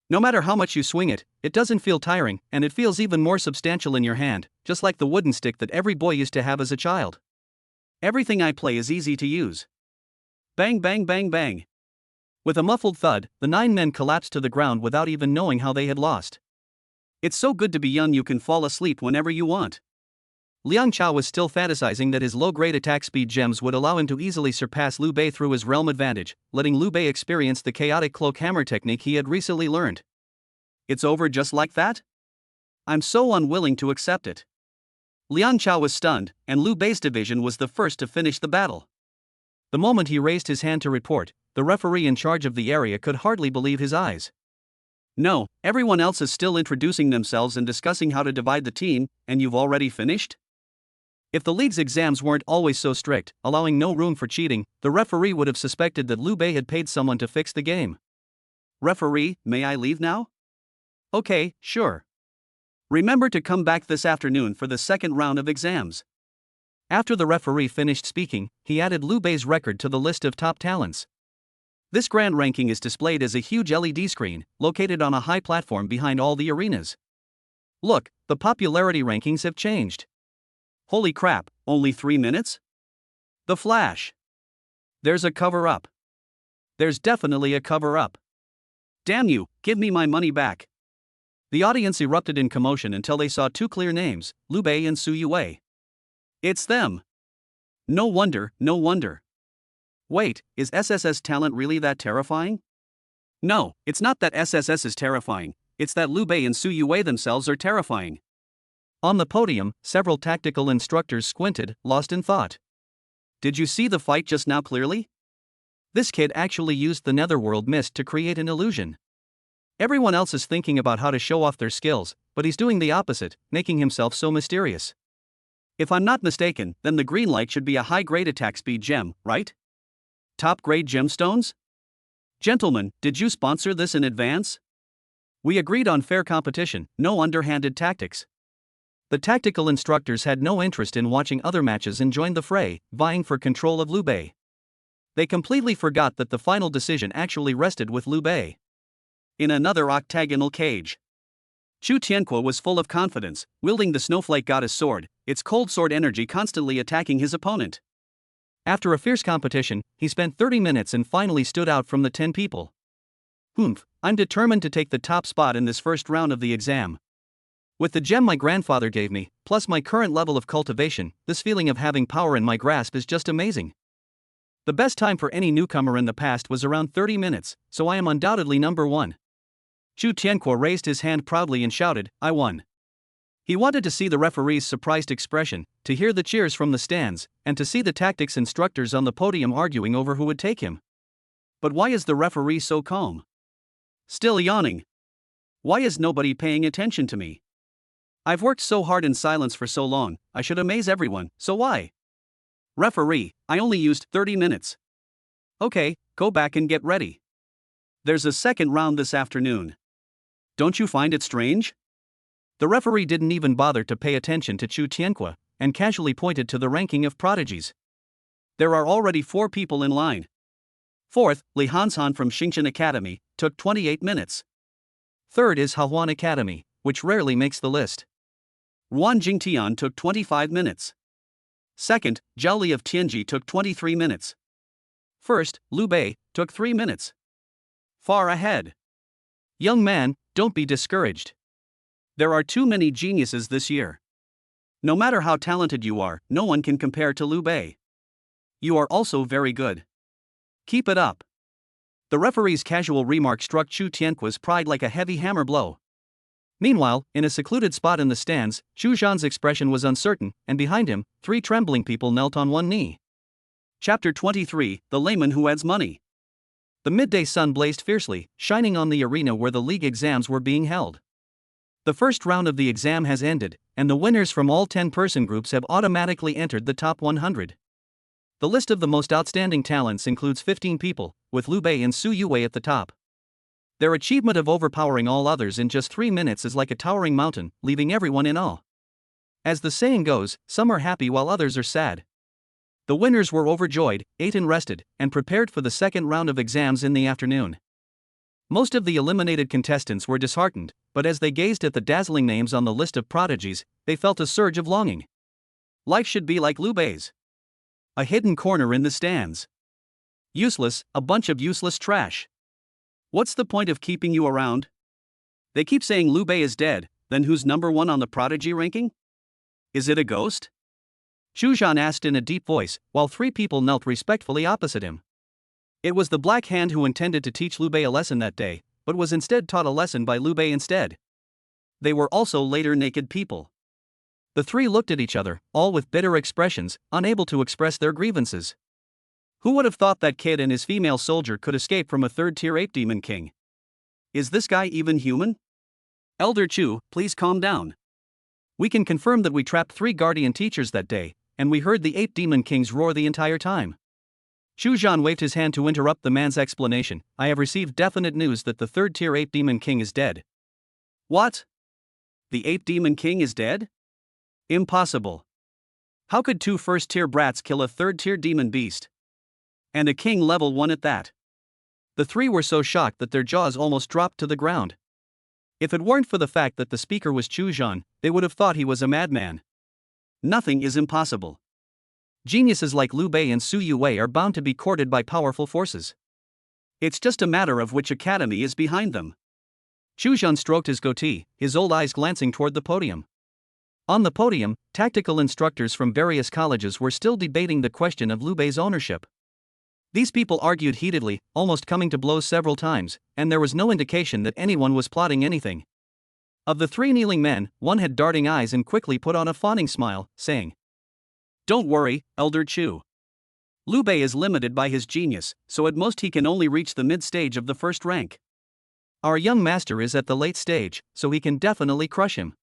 No matter how much you swing it, it doesn't feel tiring, and it feels even more substantial in your hand, just like the wooden stick that every boy used to have as a child. Everything I play is easy to use. Bang bang bang bang. With a muffled thud, the 9 men collapsed to the ground without even knowing how they had lost. It's so good to be young. You can fall asleep whenever you want. Liang Chao was still fantasizing that his low-grade attack speed gems would allow him to easily surpass Liu Bei through his realm advantage, letting Liu Bei experience the chaotic cloak hammer technique he had recently learned. It's over just like that? I'm so unwilling to accept it. Liang Chao was stunned, and Liu Bei's division was the first to finish the battle. The moment he raised his hand to report, the referee in charge of the area could hardly believe his eyes. No, everyone else is still introducing themselves and discussing how to divide the team, and you've already finished? If the league's exams weren't always so strict, allowing no room for cheating, the referee would have suspected that Liu Bei had paid someone to fix the game. Referee, may I leave now? Okay, sure. Remember to come back this afternoon for the second round of exams. After the referee finished speaking, he added Liu Bei's record to the list of top talents. This grand ranking is displayed as a huge LED screen, located on a high platform behind all the arenas. Look, the popularity rankings have changed. Holy crap, only 3 minutes? The Flash. There's a cover-up. There's definitely a cover-up. Damn you, give me my money back. The audience erupted in commotion until they saw two clear names, Liu Bei and Su Yue. It's them. No wonder, no wonder. Wait, is SSS talent really that terrifying? No, it's not that SSS is terrifying, it's that Liu Bei and Su Yue themselves are terrifying. On the podium, several tactical instructors squinted, lost in thought. Did you see the fight just now clearly? This kid actually used the netherworld mist to create an illusion. Everyone else is thinking about how to show off their skills, but he's doing the opposite, making himself so mysterious. If I'm not mistaken, then the green light should be a high-grade attack speed gem, right? Top-grade gemstones? Gentlemen, did you sponsor this in advance? We agreed on fair competition, no underhanded tactics. The tactical instructors had no interest in watching other matches and joined the fray, vying for control of Liu Bei. They completely forgot that the final decision actually rested with Liu Bei. In another octagonal cage, Chu Tianque was full of confidence, wielding the snowflake goddess sword, its cold sword energy constantly attacking his opponent. After a fierce competition, he spent 30 minutes and finally stood out from the 10 people. I'm determined to take the top spot in this first round of the exam. With the gem my grandfather gave me, plus my current level of cultivation, this feeling of having power in my grasp is just amazing. The best time for any newcomer in the past was around 30 minutes, so I am undoubtedly number one. Chu Tianque raised his hand proudly and shouted, I won. He wanted to see the referee's surprised expression, to hear the cheers from the stands, and to see the tactics instructors on the podium arguing over who would take him. But why is the referee so calm? Still yawning. Why is nobody paying attention to me? I've worked so hard in silence for so long, I should amaze everyone, so why? Referee, I only used 30 minutes. Okay, go back and get ready. There's a second round this afternoon. Don't you find it strange? The referee didn't even bother to pay attention to Chu Tianque, and casually pointed to the ranking of prodigies. There are already 4 people in line. Fourth, Li Hanshan from Xingchen Academy, took 28 minutes. Third is Hahuan Academy, which rarely makes the list. Ruan Jingtian took 25 minutes. Second, Zhao Li of Tianji took 23 minutes. First, Liu Bei, took 3 minutes. Far ahead. Young man, don't be discouraged. There are too many geniuses this year. No matter how talented you are, no one can compare to Liu Bei. You are also very good. Keep it up. The referee's casual remark struck Chu Tianque's pride like a heavy hammer blow. Meanwhile, in a secluded spot in the stands, Chu Zhan's expression was uncertain, and behind him, 3 trembling people knelt on one knee. Chapter 23, The Layman Who Adds Money. The midday sun blazed fiercely, shining on the arena where the league exams were being held. The first round of the exam has ended, and the winners from all 10-person groups have automatically entered the top 100. The list of the most outstanding talents includes 15 people, with Liu Bei and Su Yue at the top. Their achievement of overpowering all others in just 3 minutes is like a towering mountain, leaving everyone in awe. As the saying goes, some are happy while others are sad. The winners were overjoyed, ate and rested, and prepared for the second round of exams in the afternoon. Most of the eliminated contestants were disheartened, but as they gazed at the dazzling names on the list of prodigies, they felt a surge of longing. Life should be like Liu Bei's. A hidden corner in the stands. Useless, a bunch of useless trash. What's the point of keeping you around? They keep saying Liu Bei is dead, then who's number 1 on the prodigy ranking? Is it a ghost? Chu Zhan asked in a deep voice, while 3 people knelt respectfully opposite him. It was the Black Hand who intended to teach Liu Bei a lesson that day, but was instead taught a lesson by Liu Bei instead. They were also later naked people. The 3 looked at each other, all with bitter expressions, unable to express their grievances. Who would have thought that kid and his female soldier could escape from a 3rd-tier ape demon king? Is this guy even human? Elder Chu, please calm down. We can confirm that we trapped 3 guardian teachers that day, and we heard the ape demon kings roar the entire time. Chu Zhan waved his hand to interrupt the man's explanation. I have received definite news that the 3rd-tier ape demon king is dead. What? The ape demon king is dead? Impossible. How could 2 1st-tier brats kill a 3rd-tier demon beast? And a king level 1 at that. The 3 were so shocked that their jaws almost dropped to the ground. If it weren't for the fact that the speaker was Chu Zhan, they would have thought he was a madman. Nothing is impossible. Geniuses like Liu Bei and Su Yue are bound to be courted by powerful forces. It's just a matter of which academy is behind them. Xu Zhan stroked his goatee, his old eyes glancing toward the podium. On the podium, tactical instructors from various colleges were still debating the question of Liu Bei's ownership. These people argued heatedly, almost coming to blows several times, and there was no indication that anyone was plotting anything. Of the three kneeling men, one had darting eyes and quickly put on a fawning smile, saying, "Don't worry, Elder Chu. Liu Bei is limited by his genius, so at most he can only reach the mid-stage of the first rank. Our young master is at the late stage, so he can definitely crush him.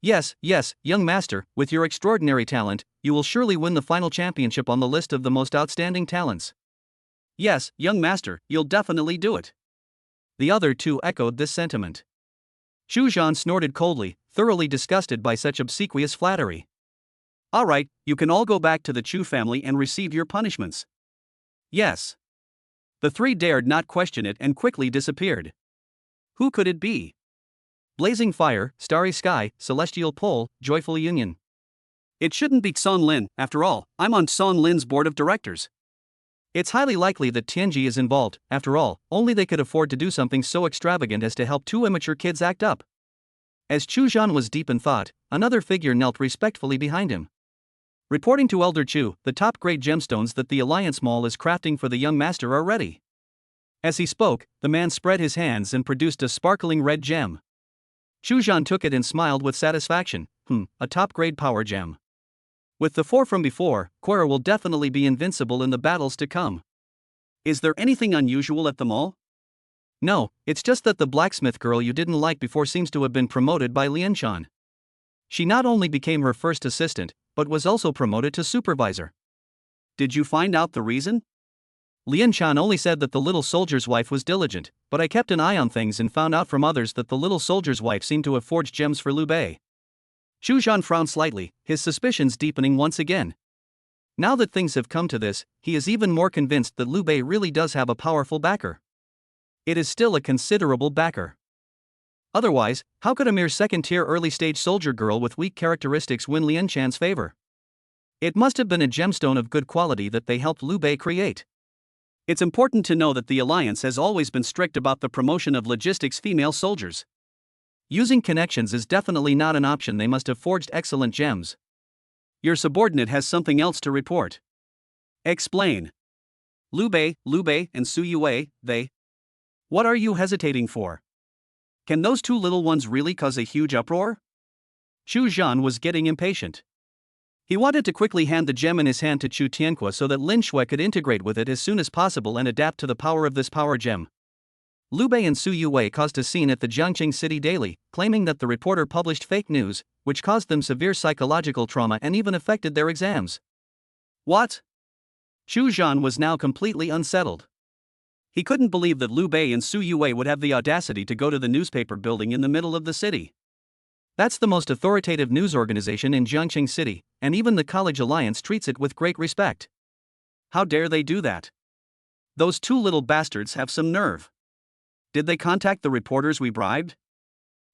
Yes, young master, with your extraordinary talent, you will surely win the final championship on the list of the most outstanding talents. Yes, young master, you'll definitely do it." The other two echoed this sentiment. Xu Zhan snorted coldly, thoroughly disgusted by such obsequious flattery. "All right, you can all go back to the Chu family and receive your punishments." "Yes." The three dared not question it and quickly disappeared. Who could it be? Blazing fire, starry sky, celestial pole, joyful union. It shouldn't be Son Lin, after all, I'm on Son Lin's board of directors. It's highly likely that Tianji is involved, after all, only they could afford to do something so extravagant as to help two immature kids act up. As Xu Zhan was deep in thought, another figure knelt respectfully behind him. Reporting to Elder Chu, the top-grade gemstones that the Alliance Mall is crafting for the young master are ready. As he spoke, the man spread his hands and produced a sparkling red gem. Xu Zhan took it and smiled with satisfaction. A top-grade power gem. With the four from before, Quora will definitely be invincible in the battles to come. Is there anything unusual at the mall? No, it's just that the blacksmith girl you didn't like before seems to have been promoted by Lianshan. She not only became her first assistant, but was also promoted to supervisor. Did you find out the reason? Lianshan only said that the little soldier's wife was diligent, but I kept an eye on things and found out from others that the little soldier's wife seemed to have forged gems for Liu Bei. Xu Zhan frowned slightly, his suspicions deepening once again. Now that things have come to this, he is even more convinced that Liu Bei really does have a powerful backer. It is still a considerable backer. Otherwise, how could a mere second-tier early-stage soldier girl with weak characteristics win Lianshan's favor? It must have been a gemstone of good quality that they helped Liu Bei create. It's important to know that the Alliance has always been strict about the promotion of logistics female soldiers. Using connections is definitely not an option. They must have forged excellent gems. Your subordinate has something else to report. Explain. Liu Bei and Su Yue, they. What are you hesitating for? Can those two little ones really cause a huge uproar? Xu Zhan was getting impatient. He wanted to quickly hand the gem in his hand to Chu Tianque so that Lin Shui could integrate with it as soon as possible and adapt to the power of this power gem. Liu Bei and Su Yue caused a scene at the Jiangqing City Daily, claiming that the reporter published fake news, which caused them severe psychological trauma and even affected their exams. What? Xu Zhan was now completely unsettled. He couldn't believe that Liu Bei and Su Yue would have the audacity to go to the newspaper building in the middle of the city. That's the most authoritative news organization in Jiangqing City, and even the College Alliance treats it with great respect. How dare they do that? Those two little bastards have some nerve. Did they contact the reporters we bribed?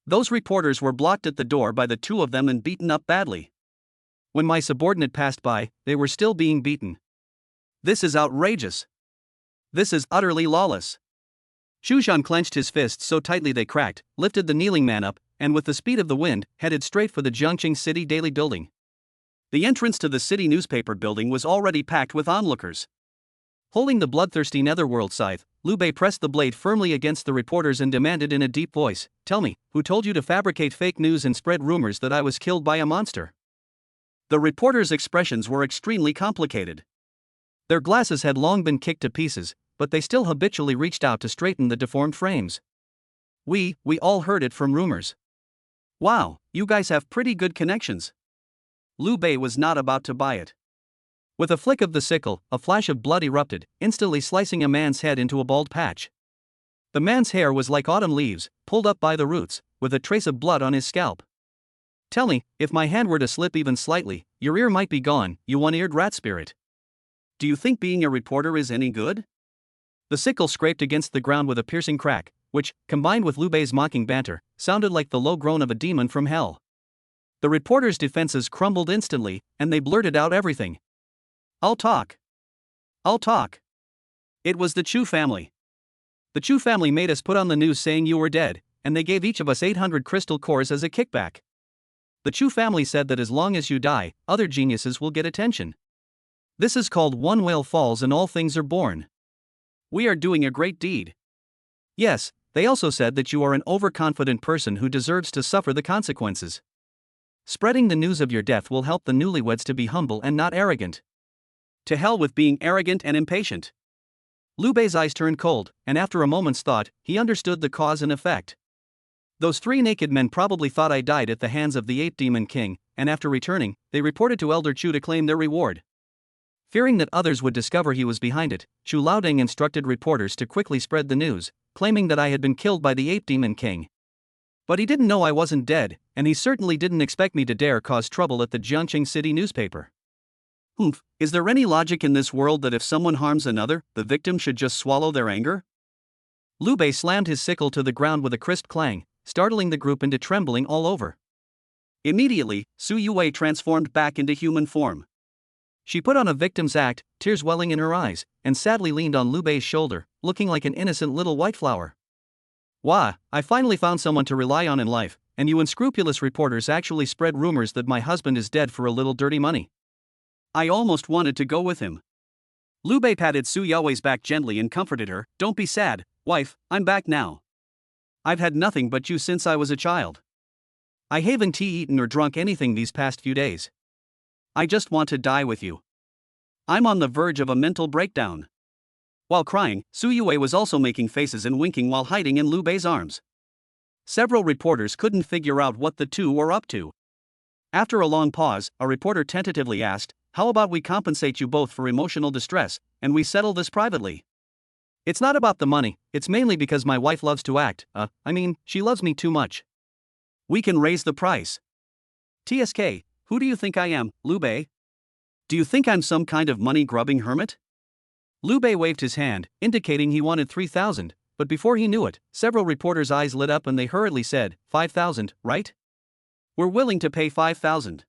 Those reporters were blocked at the door by the two of them and beaten up badly. When my subordinate passed by, they were still being beaten. This is outrageous. This is utterly lawless. Xu Zhan clenched his fists so tightly they cracked, lifted the kneeling man up, and with the speed of the wind, headed straight for the Jiangqing City Daily building. The entrance to the city newspaper building was already packed with onlookers. Holding the bloodthirsty netherworld scythe, Liu Bei pressed the blade firmly against the reporters and demanded in a deep voice, "Tell me, who told you to fabricate fake news and spread rumors that I was killed by a monster?" The reporters' expressions were extremely complicated. Their glasses had long been kicked to pieces, but they still habitually reached out to straighten the deformed frames. We all heard it from rumors. Wow, you guys have pretty good connections. Liu Bei was not about to buy it. With a flick of the sickle, a flash of blood erupted, instantly slicing a man's head into a bald patch. The man's hair was like autumn leaves, pulled up by the roots, with a trace of blood on his scalp. Tell me, if my hand were to slip even slightly, your ear might be gone, you one-eared rat spirit. Do you think being a reporter is any good? The sickle scraped against the ground with a piercing crack, which, combined with Liu Bei's mocking banter, sounded like the low groan of a demon from hell. The reporters' defenses crumbled instantly, and they blurted out everything. I'll talk. It was the Chu family. The Chu family made us put on the news saying you were dead, and they gave each of us 800 crystal cores as a kickback. The Chu family said that as long as you die, other geniuses will get attention. This is called one whale falls and all things are born. We are doing a great deed. Yes, they also said that you are an overconfident person who deserves to suffer the consequences. Spreading the news of your death will help the newlyweds to be humble and not arrogant. To hell with being arrogant and impatient. Liu Bei's eyes turned cold, and after a moment's thought, he understood the cause and effect. Those 3 naked men probably thought I died at the hands of the Ape Demon King, and after returning, they reported to Elder Chu to claim their reward. Fearing that others would discover he was behind it, Chu Laoding instructed reporters to quickly spread the news, claiming that I had been killed by the Ape Demon King. But he didn't know I wasn't dead, and he certainly didn't expect me to dare cause trouble at the Jiangqing City newspaper. Is there any logic in this world that if someone harms another, the victim should just swallow their anger? Liu Bei slammed his sickle to the ground with a crisp clang, startling the group into trembling all over. Immediately, Su Yue transformed back into human form. She put on a victim's act, tears welling in her eyes, and sadly leaned on Liu Bei's shoulder, looking like an innocent little white flower. Wah, I finally found someone to rely on in life, and you unscrupulous reporters actually spread rumors that my husband is dead for a little dirty money. I almost wanted to go with him. Liu Bei patted Su Yue's back gently and comforted her. Don't be sad, wife, I'm back now. I've had nothing but you since I was a child. I haven't eaten or drunk anything these past few days. I just want to die with you. I'm on the verge of a mental breakdown. While crying, Su Yue was also making faces and winking while hiding in Liu Bei's arms. Several reporters couldn't figure out what the two were up to. After a long pause, a reporter tentatively asked, "How about we compensate you both for emotional distress, and we settle this privately?" It's not about the money, it's mainly because my wife loves to act, she loves me too much. We can raise the price. TSK, who do you think I am, Liu Bei? Do you think I'm some kind of money-grubbing hermit? Liu Bei waved his hand, indicating he wanted 3,000, but before he knew it, several reporters' eyes lit up and they hurriedly said, 5,000, right? We're willing to pay 5,000.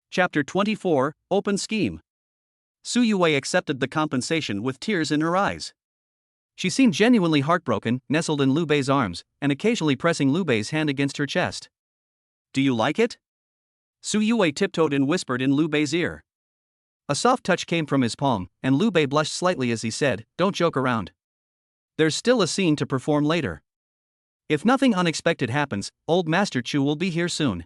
Chapter 24, Open Scheme. Su Yue accepted the compensation with tears in her eyes. She seemed genuinely heartbroken, nestled in Liu Bei's arms, and occasionally pressing Liu Bei's hand against her chest. Do you like it? Su Yue tiptoed and whispered in Liu Bei's ear. A soft touch came from his palm, and Liu Bei blushed slightly as he said, Don't joke around. There's still a scene to perform later. If nothing unexpected happens, old Master Chu will be here soon.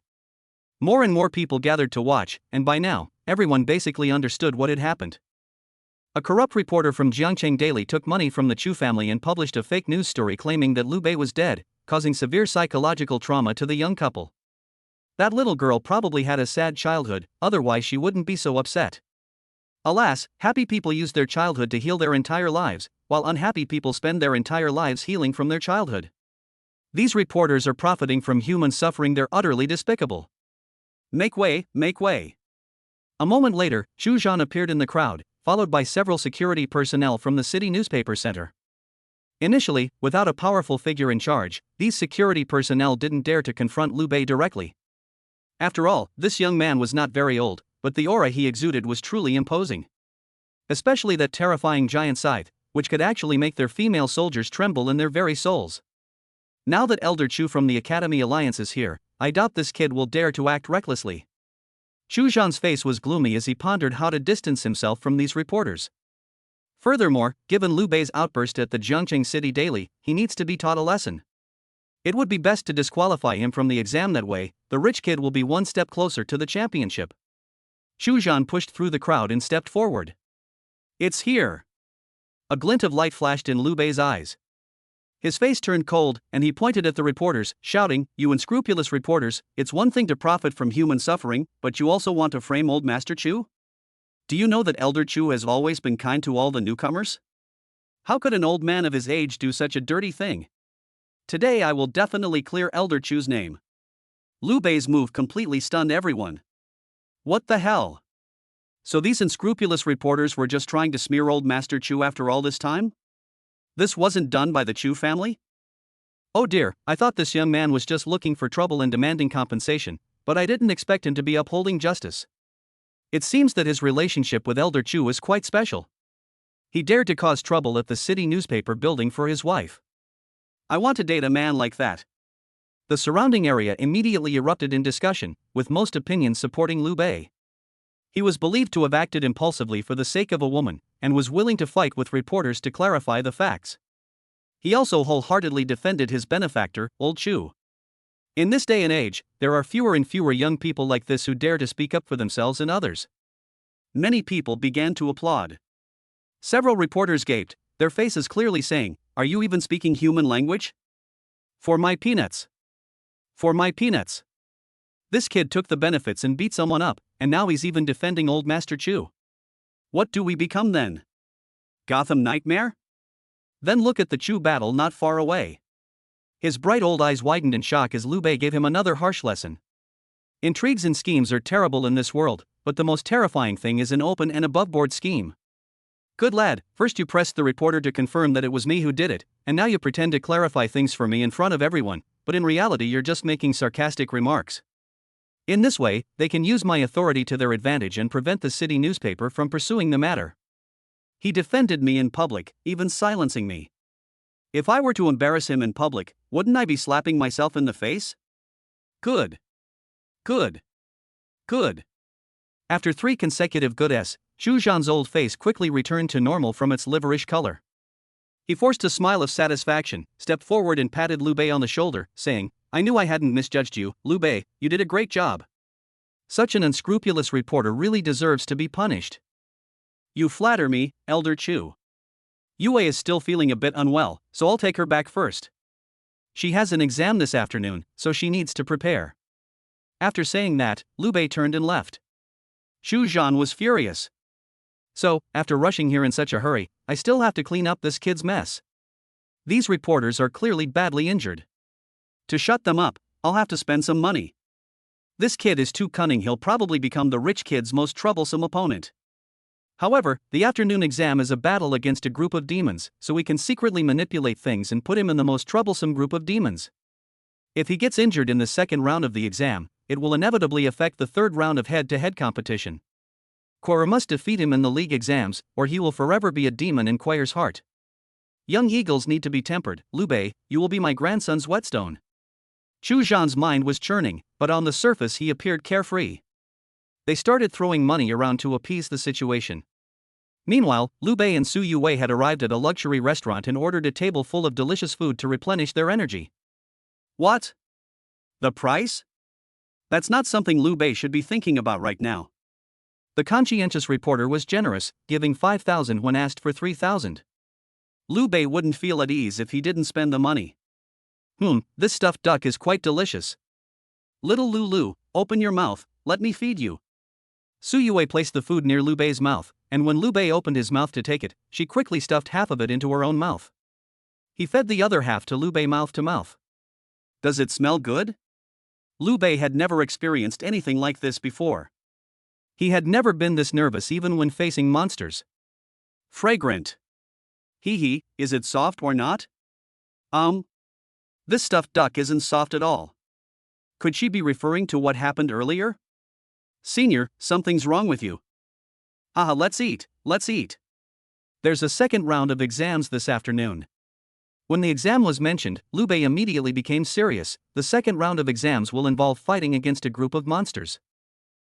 More and more people gathered to watch, and by now, everyone basically understood what had happened. A corrupt reporter from Jiangqing Daily took money from the Chu family and published a fake news story claiming that Liu Bei was dead, causing severe psychological trauma to the young couple. That little girl probably had a sad childhood, otherwise she wouldn't be so upset. Alas, happy people use their childhood to heal their entire lives, while unhappy people spend their entire lives healing from their childhood. These reporters are profiting from human suffering. They're utterly despicable. Make way, make way. A moment later, Zhu Zhan appeared in the crowd, followed by several security personnel from the city newspaper center. Initially, without a powerful figure in charge, these security personnel didn't dare to confront Liu Bei directly. After all, this young man was not very old, but the aura he exuded was truly imposing. Especially that terrifying giant scythe, which could actually make their female soldiers tremble in their very souls. Now that Elder Chu from the Academy Alliance is here, I doubt this kid will dare to act recklessly. Zhu Zhan's face was gloomy as he pondered how to distance himself from these reporters. Furthermore, given Liu Bei's outburst at the Jiangqing City Daily, he needs to be taught a lesson. It would be best to disqualify him from the exam that way. The rich kid will be one step closer to the championship. Zhu Zhan pushed through the crowd and stepped forward. It's here. A glint of light flashed in Liu Bei's eyes. His face turned cold, and he pointed at the reporters, shouting, You unscrupulous reporters, it's one thing to profit from human suffering, but you also want to frame old Master Chu? Do you know that Elder Chu has always been kind to all the newcomers? How could an old man of his age do such a dirty thing? Today I will definitely clear Elder Chu's name. Liu Bei's move completely stunned everyone. What the hell? So these unscrupulous reporters were just trying to smear old Master Chu after all this time? This wasn't done by the Chu family? Oh dear, I thought this young man was just looking for trouble and demanding compensation, but I didn't expect him to be upholding justice. It seems that his relationship with Elder Chu is quite special. He dared to cause trouble at the city newspaper building for his wife. I want to date a man like that. The surrounding area immediately erupted in discussion, with most opinions supporting Liu Bei. He was believed to have acted impulsively for the sake of a woman, and was willing to fight with reporters to clarify the facts. He also wholeheartedly defended his benefactor, Old Chu. In this day and age, there are fewer and fewer young people like this who dare to speak up for themselves and others. Many people began to applaud. Several reporters gaped, their faces clearly saying, "Are you even speaking human language? For my peanuts. For my peanuts." This kid took the benefits and beat someone up, and now he's even defending old Master Chu. What do we become then? Gotham Nightmare? Then look at the Chu battle not far away. His bright old eyes widened in shock as Liu Bei gave him another harsh lesson. Intrigues and schemes are terrible in this world, but the most terrifying thing is an open and above-board scheme. Good lad, first you pressed the reporter to confirm that it was me who did it, and now you pretend to clarify things for me in front of everyone, but in reality you're just making sarcastic remarks. In this way, they can use my authority to their advantage and prevent the city newspaper from pursuing the matter. He defended me in public, even silencing me. If I were to embarrass him in public, wouldn't I be slapping myself in the face? Good. Good. Good. After 3 consecutive goods, Xu Zhan's old face quickly returned to normal from its liverish color. He forced a smile of satisfaction, stepped forward and patted Liu Bei on the shoulder, saying, "I knew I hadn't misjudged you, Liu Bei, you did a great job. Such an unscrupulous reporter really deserves to be punished." "You flatter me, Elder Chu. Yue is still feeling a bit unwell, so I'll take her back first. She has an exam this afternoon, so she needs to prepare." After saying that, Liu Bei turned and left. Xu Zhan was furious. "So, after rushing here in such a hurry, I still have to clean up this kid's mess. These reporters are clearly badly injured. To shut them up, I'll have to spend some money. This kid is too cunning, he'll probably become the rich kid's most troublesome opponent. However, the afternoon exam is a battle against a group of demons, so we can secretly manipulate things and put him in the most troublesome group of demons. If he gets injured in the second round of the exam, it will inevitably affect the third round of head-to-head competition. Quora must defeat him in the league exams, or he will forever be a demon in Quair's heart. Young eagles need to be tempered. Liu Bei, you will be my grandson's whetstone." Xu Zhan's mind was churning, but on the surface he appeared carefree. They started throwing money around to appease the situation. Meanwhile, Liu Bei and Su Yue had arrived at a luxury restaurant and ordered a table full of delicious food to replenish their energy. What? The price? That's not something Liu Bei should be thinking about right now. The conscientious reporter was generous, giving 5,000 when asked for 3,000. Liu Bei wouldn't feel at ease if he didn't spend the money. This stuffed duck is quite delicious. Little Lulu, open your mouth, let me feed you. Su Yue placed the food near Liu Bei's mouth, and when Liu Bei opened his mouth to take it, she quickly stuffed half of it into her own mouth. He fed the other half to Liu Bei mouth to mouth. Does it smell good? Liu Bei had never experienced anything like this before. He had never been this nervous even when facing monsters. Fragrant. Hee, is it soft or not? This stuffed duck isn't soft at all. Could she be referring to what happened earlier? Senior, something's wrong with you. Let's eat. There's a second round of exams this afternoon. When the exam was mentioned, Liu Bei immediately became serious. The second round of exams will involve fighting against a group of monsters.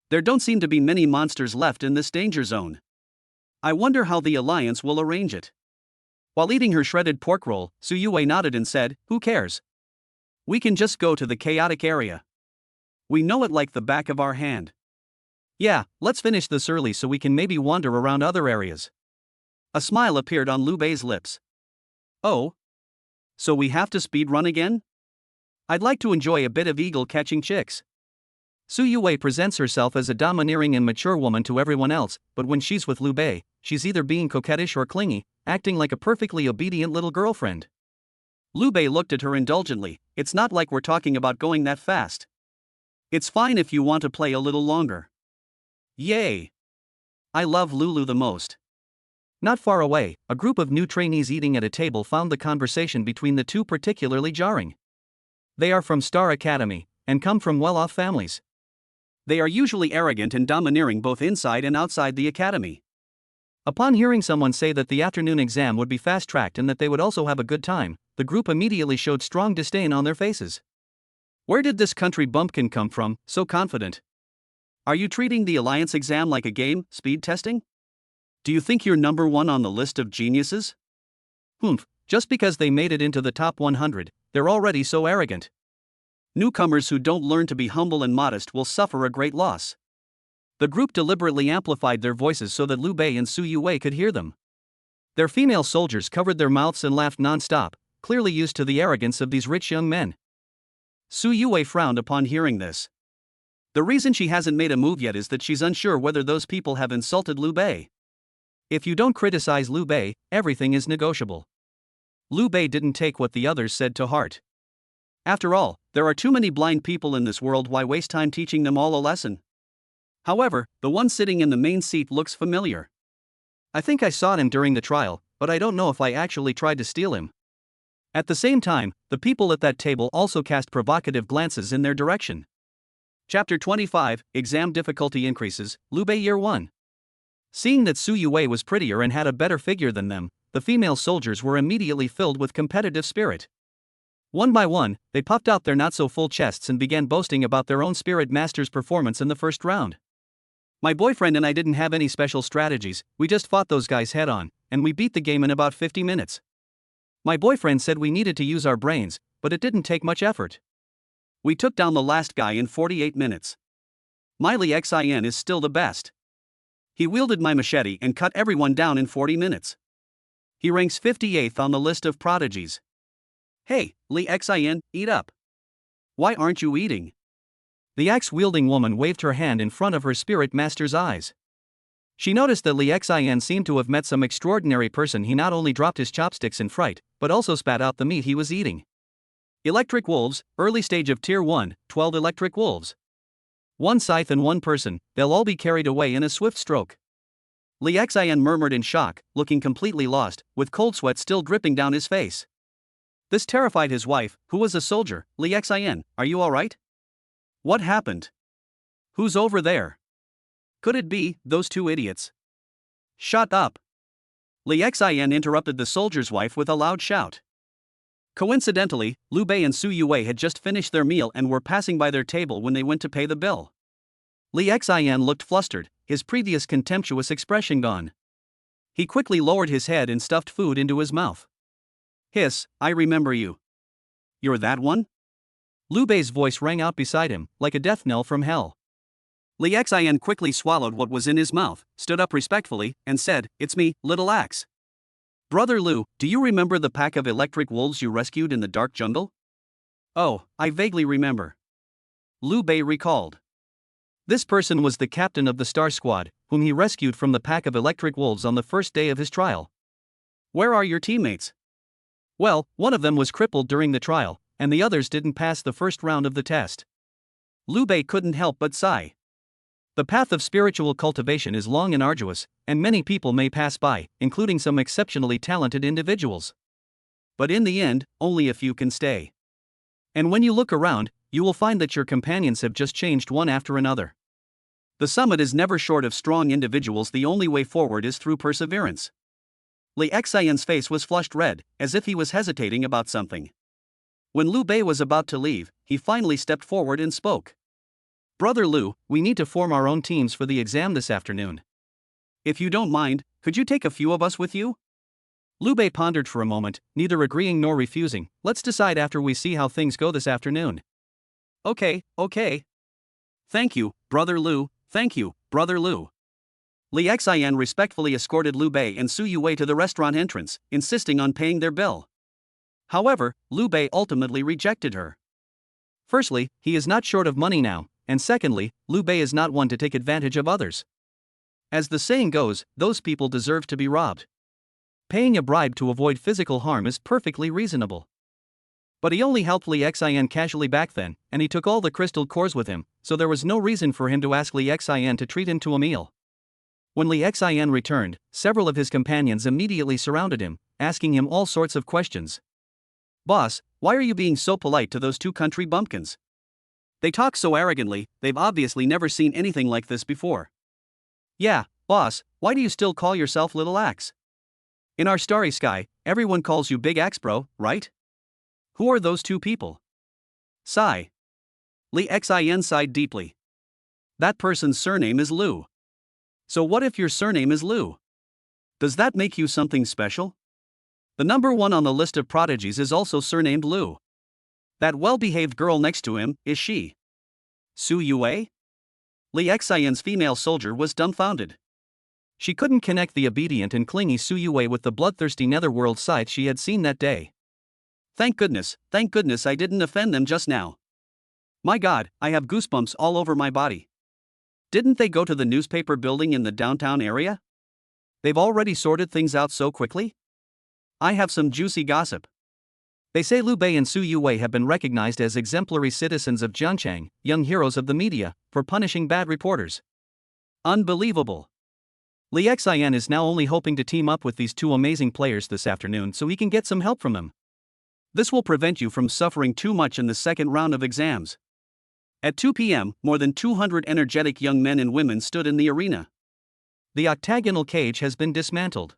There don't seem to be many monsters left in this danger zone. I wonder how the Alliance will arrange it. While eating her shredded pork roll, Su Yue nodded and said, "Who cares? We can just go to the chaotic area. We know it like the back of our hand. Yeah, let's finish this early so we can maybe wander around other areas." A smile appeared on Liu Bei's lips. "Oh? So we have to speed run again? I'd like to enjoy a bit of eagle catching chicks." Su Yue presents herself as a domineering and mature woman to everyone else, but when she's with Liu Bei, she's either being coquettish or clingy, acting like a perfectly obedient little girlfriend. Liu Bei looked at her indulgently. "It's not like we're talking about going that fast. It's fine if you want to play a little longer." Yay! I love Lulu the most. Not far away, a group of new trainees eating at a table found the conversation between the two particularly jarring. They are from Star Academy, and come from well-off families. They are usually arrogant and domineering both inside and outside the academy. Upon hearing someone say that the afternoon exam would be fast-tracked and that they would also have a good time, the group immediately showed strong disdain on their faces. Where did this country bumpkin come from, so confident? Are you treating the Alliance exam like a game, speed testing? Do you think you're number one on the list of geniuses? Humph, just because they made it into the top 100, they're already so arrogant. Newcomers who don't learn to be humble and modest will suffer a great loss. The group deliberately amplified their voices so that Liu Bei and Su Yue could hear them. Their female soldiers covered their mouths and laughed non-stop, clearly used to the arrogance of these rich young men. Su Yue frowned upon hearing this. The reason she hasn't made a move yet is that she's unsure whether those people have insulted Liu Bei. If you don't criticize Liu Bei, everything is negotiable. Liu Bei didn't take what the others said to heart. After all, there are too many blind people in this world, why waste time teaching them all a lesson? However, the one sitting in the main seat looks familiar. I think I saw him during the trial, but I don't know if I actually tried to steal him. At the same time, the people at that table also cast provocative glances in their direction. Chapter 25, Exam Difficulty Increases, Liu Bei Year 1. Seeing that Su Yue was prettier and had a better figure than them, the female soldiers were immediately filled with competitive spirit. One by one, they puffed out their not-so-full chests and began boasting about their own Spirit Master's performance in the first round. My boyfriend and I didn't have any special strategies, we just fought those guys head-on, and we beat the game in about 50 minutes. My boyfriend said we needed to use our brains, but it didn't take much effort. We took down the last guy in 48 minutes. Miley Xin is still the best. He wielded my machete and cut everyone down in 40 minutes. He ranks 58th on the list of prodigies. Hey, Li Xin, eat up. Why aren't you eating? The axe-wielding woman waved her hand in front of her spirit master's eyes. She noticed that Li Xin seemed to have met some extraordinary person. He not only dropped his chopsticks in fright, but also spat out the meat he was eating. Electric wolves, early stage of Tier 1, 12 electric wolves. One scythe and one person, they'll all be carried away in a swift stroke. Li Xin murmured in shock, looking completely lost, with cold sweat still dripping down his face. This terrified his wife, who was a soldier. Li Xin, are you alright? What happened? Who's over there? Could it be those two idiots? Shut up! Li Xin interrupted the soldier's wife with a loud shout. Coincidentally, Liu Bei and Su Yue had just finished their meal and were passing by their table when they went to pay the bill. Li Xin looked flustered, his previous contemptuous expression gone. He quickly lowered his head and stuffed food into his mouth. Hiss, I remember you. You're that one? Liu Bei's voice rang out beside him, like a death knell from hell. Li Xin quickly swallowed what was in his mouth, stood up respectfully, and said, It's me, Little Axe. Brother Liu, do you remember the pack of electric wolves you rescued in the dark jungle? Oh, I vaguely remember. Liu Bei recalled. This person was the captain of the Star Squad, whom he rescued from the pack of electric wolves on the first day of his trial. Where are your teammates? Well, one of them was crippled during the trial, and the others didn't pass the first round of the test. Liu Bei couldn't help but sigh. The path of spiritual cultivation is long and arduous, and many people may pass by, including some exceptionally talented individuals. But in the end, only a few can stay. And when you look around, you will find that your companions have just changed one after another. The summit is never short of strong individuals. The only way forward is through perseverance. Li Xion's face was flushed red, as if he was hesitating about something. When Liu Bei was about to leave, he finally stepped forward and spoke. Brother Liu, we need to form our own teams for the exam this afternoon. If you don't mind, could you take a few of us with you? Liu Bei pondered for a moment, neither agreeing nor refusing. Let's decide after we see how things go this afternoon. Okay. Thank you, Brother Liu, thank you, Brother Liu. Li Xian respectfully escorted Liu Bei and Su Yue to the restaurant entrance, insisting on paying their bill. However, Liu Bei ultimately rejected her. Firstly, he is not short of money now, and secondly, Liu Bei is not one to take advantage of others. As the saying goes, those people deserve to be robbed. Paying a bribe to avoid physical harm is perfectly reasonable. But he only helped Li Xian casually back then, and he took all the crystal cores with him, so there was no reason for him to ask Li Xian to treat him to a meal. When Li Xian returned, several of his companions immediately surrounded him, asking him all sorts of questions. Boss, why are you being so polite to those two country bumpkins? They talk so arrogantly, they've obviously never seen anything like this before. Yeah, Boss, why do you still call yourself Little Axe? In our starry sky, everyone calls you Big Axe Bro, right? Who are those two people? Sigh. Li Xin sighed deeply. That person's surname is Lu. So what if your surname is Lu? Does that make you something special? The number one on the list of prodigies is also surnamed Lu. That well-behaved girl next to him, is she Su Yue? Li Xin's female soldier was dumbfounded. She couldn't connect the obedient and clingy Su Yue with the bloodthirsty netherworld sight she had seen that day. Thank goodness I didn't offend them just now. My God, I have goosebumps all over my body. Didn't they go to the newspaper building in the downtown area? They've already sorted things out so quickly? I have some juicy gossip. They say Liu Bei and Su Yue have been recognized as exemplary citizens of Jianchang, young heroes of the media, for punishing bad reporters. Unbelievable. Li Xin is now only hoping to team up with these two amazing players this afternoon so he can get some help from them. This will prevent you from suffering too much in the second round of exams. At 2 p.m., more than 200 energetic young men and women stood in the arena. The octagonal cage has been dismantled.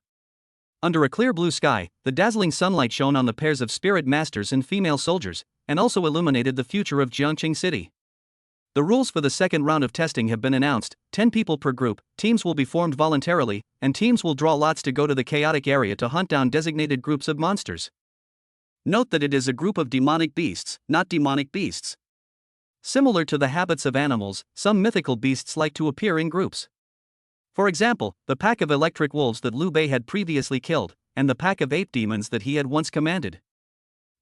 Under a clear blue sky, the dazzling sunlight shone on the pairs of spirit masters and female soldiers, and also illuminated the future of Jiangqing City. The rules for the second round of testing have been announced: 10 people per group, teams will be formed voluntarily, and teams will draw lots to go to the chaotic area to hunt down designated groups of monsters. Note that it is a group of demonic beasts, not demonic beasts. Similar to the habits of animals, some mythical beasts like to appear in groups. For example, the pack of electric wolves that Liu Bei had previously killed, and the pack of ape demons that he had once commanded.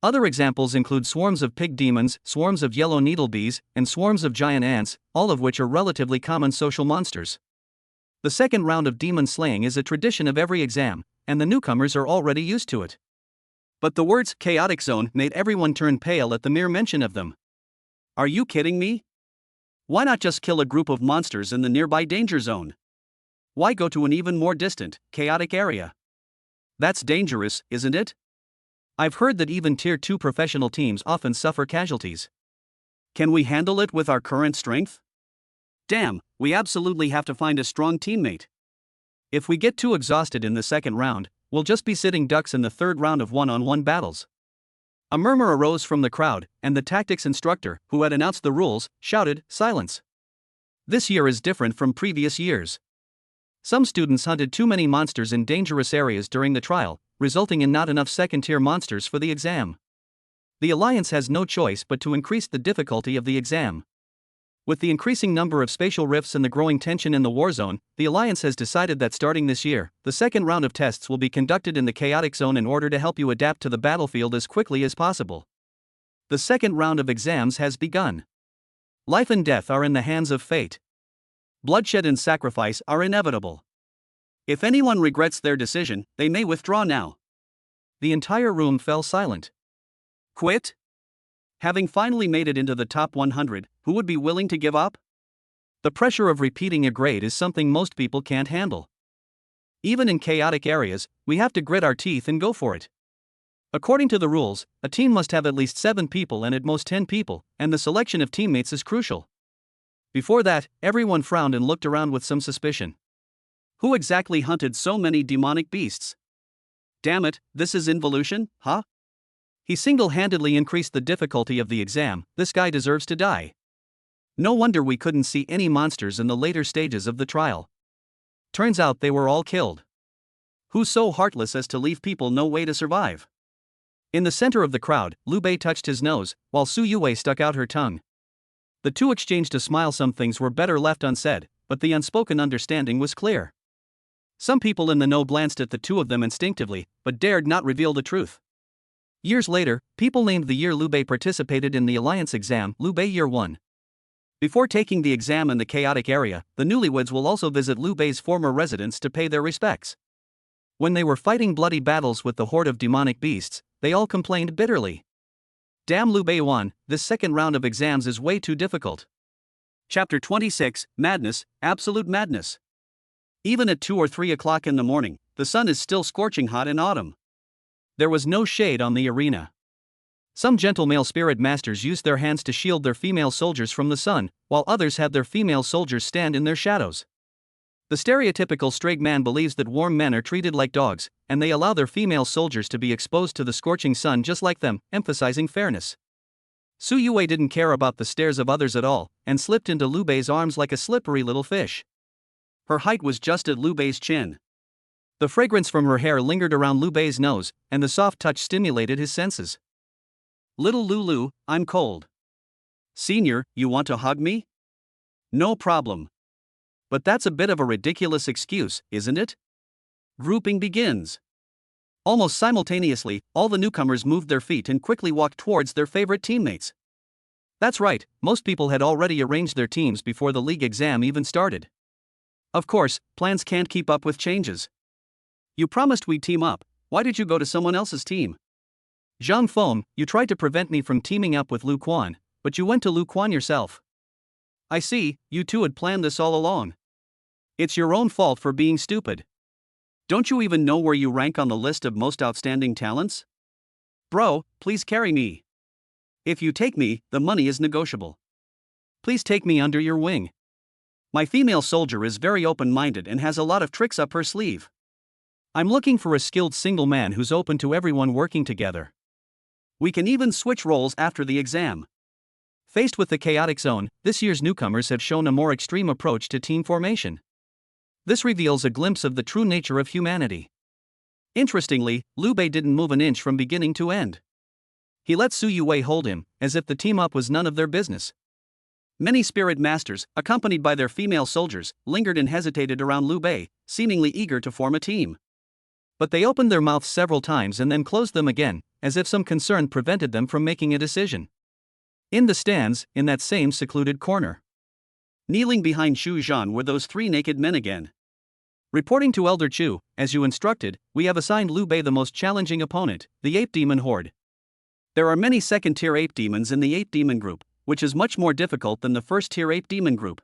Other examples include swarms of pig demons, swarms of yellow needle bees, and swarms of giant ants, all of which are relatively common social monsters. The second round of demon slaying is a tradition of every exam, and the newcomers are already used to it. But the words chaotic zone made everyone turn pale at the mere mention of them. Are you kidding me? Why not just kill a group of monsters in the nearby danger zone? Why go to an even more distant, chaotic area? That's dangerous, isn't it? I've heard that even Tier 2 professional teams often suffer casualties. Can we handle it with our current strength? Damn, we absolutely have to find a strong teammate. If we get too exhausted in the second round, we'll just be sitting ducks in the third round of one-on-one battles. A murmur arose from the crowd, and the tactics instructor, who had announced the rules, shouted, "Silence! This year is different from previous years. Some students hunted too many monsters in dangerous areas during the trial, resulting in not enough second-tier monsters for the exam. The Alliance has no choice but to increase the difficulty of the exam. With the increasing number of spatial rifts and the growing tension in the war zone, the Alliance has decided that starting this year, the second round of tests will be conducted in the chaotic zone in order to help you adapt to the battlefield as quickly as possible. The second round of exams has begun. Life and death are in the hands of fate. Bloodshed and sacrifice are inevitable. If anyone regrets their decision, they may withdraw now." The entire room fell silent. Quit? Having finally made it into the top 100, who would be willing to give up? The pressure of repeating a grade is something most people can't handle. Even in chaotic areas, we have to grit our teeth and go for it. According to the rules, a team must have at least 7 people and at most 10 people, and the selection of teammates is crucial. Before that, everyone frowned and looked around with some suspicion. Who exactly hunted so many demonic beasts? Damn it, this is involution, huh? He single-handedly increased the difficulty of the exam. This guy deserves to die. No wonder we couldn't see any monsters in the later stages of the trial. Turns out they were all killed. Who's so heartless as to leave people no way to survive? In the center of the crowd, Liu Bei touched his nose, while Su Yue stuck out her tongue. The two exchanged a smile. Some things were better left unsaid, but the unspoken understanding was clear. Some people in the know glanced at the two of them instinctively, but dared not reveal the truth. Years later, people named the year Liu Bei participated in the Alliance exam Liu Bei Year 1. Before taking the exam in the chaotic area, the newlyweds will also visit Liu Bei's former residence to pay their respects. When they were fighting bloody battles with the horde of demonic beasts, they all complained bitterly. Damn Liu Bei won, this second round of exams is way too difficult. Chapter 26, Madness, Absolute Madness. Even at 2 or 3 o'clock in the morning, the sun is still scorching hot in autumn. There was no shade on the arena. Some gentle male spirit masters used their hands to shield their female soldiers from the sun, while others had their female soldiers stand in their shadows. The stereotypical straight man believes that warm men are treated like dogs, and they allow their female soldiers to be exposed to the scorching sun just like them, emphasizing fairness. Su Yue didn't care about the stares of others at all, and slipped into Liu Bei's arms like a slippery little fish. Her height was just at Liu Bei's chin. The fragrance from her hair lingered around Liu Bei's nose, and the soft touch stimulated his senses. Little Lulu, I'm cold. Senior, you want to hug me? No problem. But that's a bit of a ridiculous excuse, isn't it? Grouping begins. Almost simultaneously, all the newcomers moved their feet and quickly walked towards their favorite teammates. That's right, most people had already arranged their teams before the league exam even started. Of course, plans can't keep up with changes. You promised we'd team up, why did you go to someone else's team? Zhang Feng, you tried to prevent me from teaming up with Lu Quan, but you went to Lu Quan yourself. I see, you two had planned this all along. It's your own fault for being stupid. Don't you even know where you rank on the list of most outstanding talents? Bro, please carry me. If you take me, the money is negotiable. Please take me under your wing. My female soldier is very open-minded and has a lot of tricks up her sleeve. I'm looking for a skilled single man who's open to everyone working together. We can even switch roles after the exam. Faced with the chaotic zone, this year's newcomers have shown a more extreme approach to team formation. This reveals a glimpse of the true nature of humanity. Interestingly, Liu Bei didn't move an inch from beginning to end. He let Su Yue hold him, as if the team-up was none of their business. Many spirit masters, accompanied by their female soldiers, lingered and hesitated around Liu Bei, seemingly eager to form a team. But they opened their mouths several times and then closed them again, as if some concern prevented them from making a decision. In the stands, in that same secluded corner, kneeling behind Xu Zhan were those three naked men again. Reporting to Elder Chu, as you instructed, we have assigned Liu Bei the most challenging opponent, the Ape Demon Horde. There are many second-tier ape demons in the Ape Demon group, which is much more difficult than the first-tier Ape Demon group.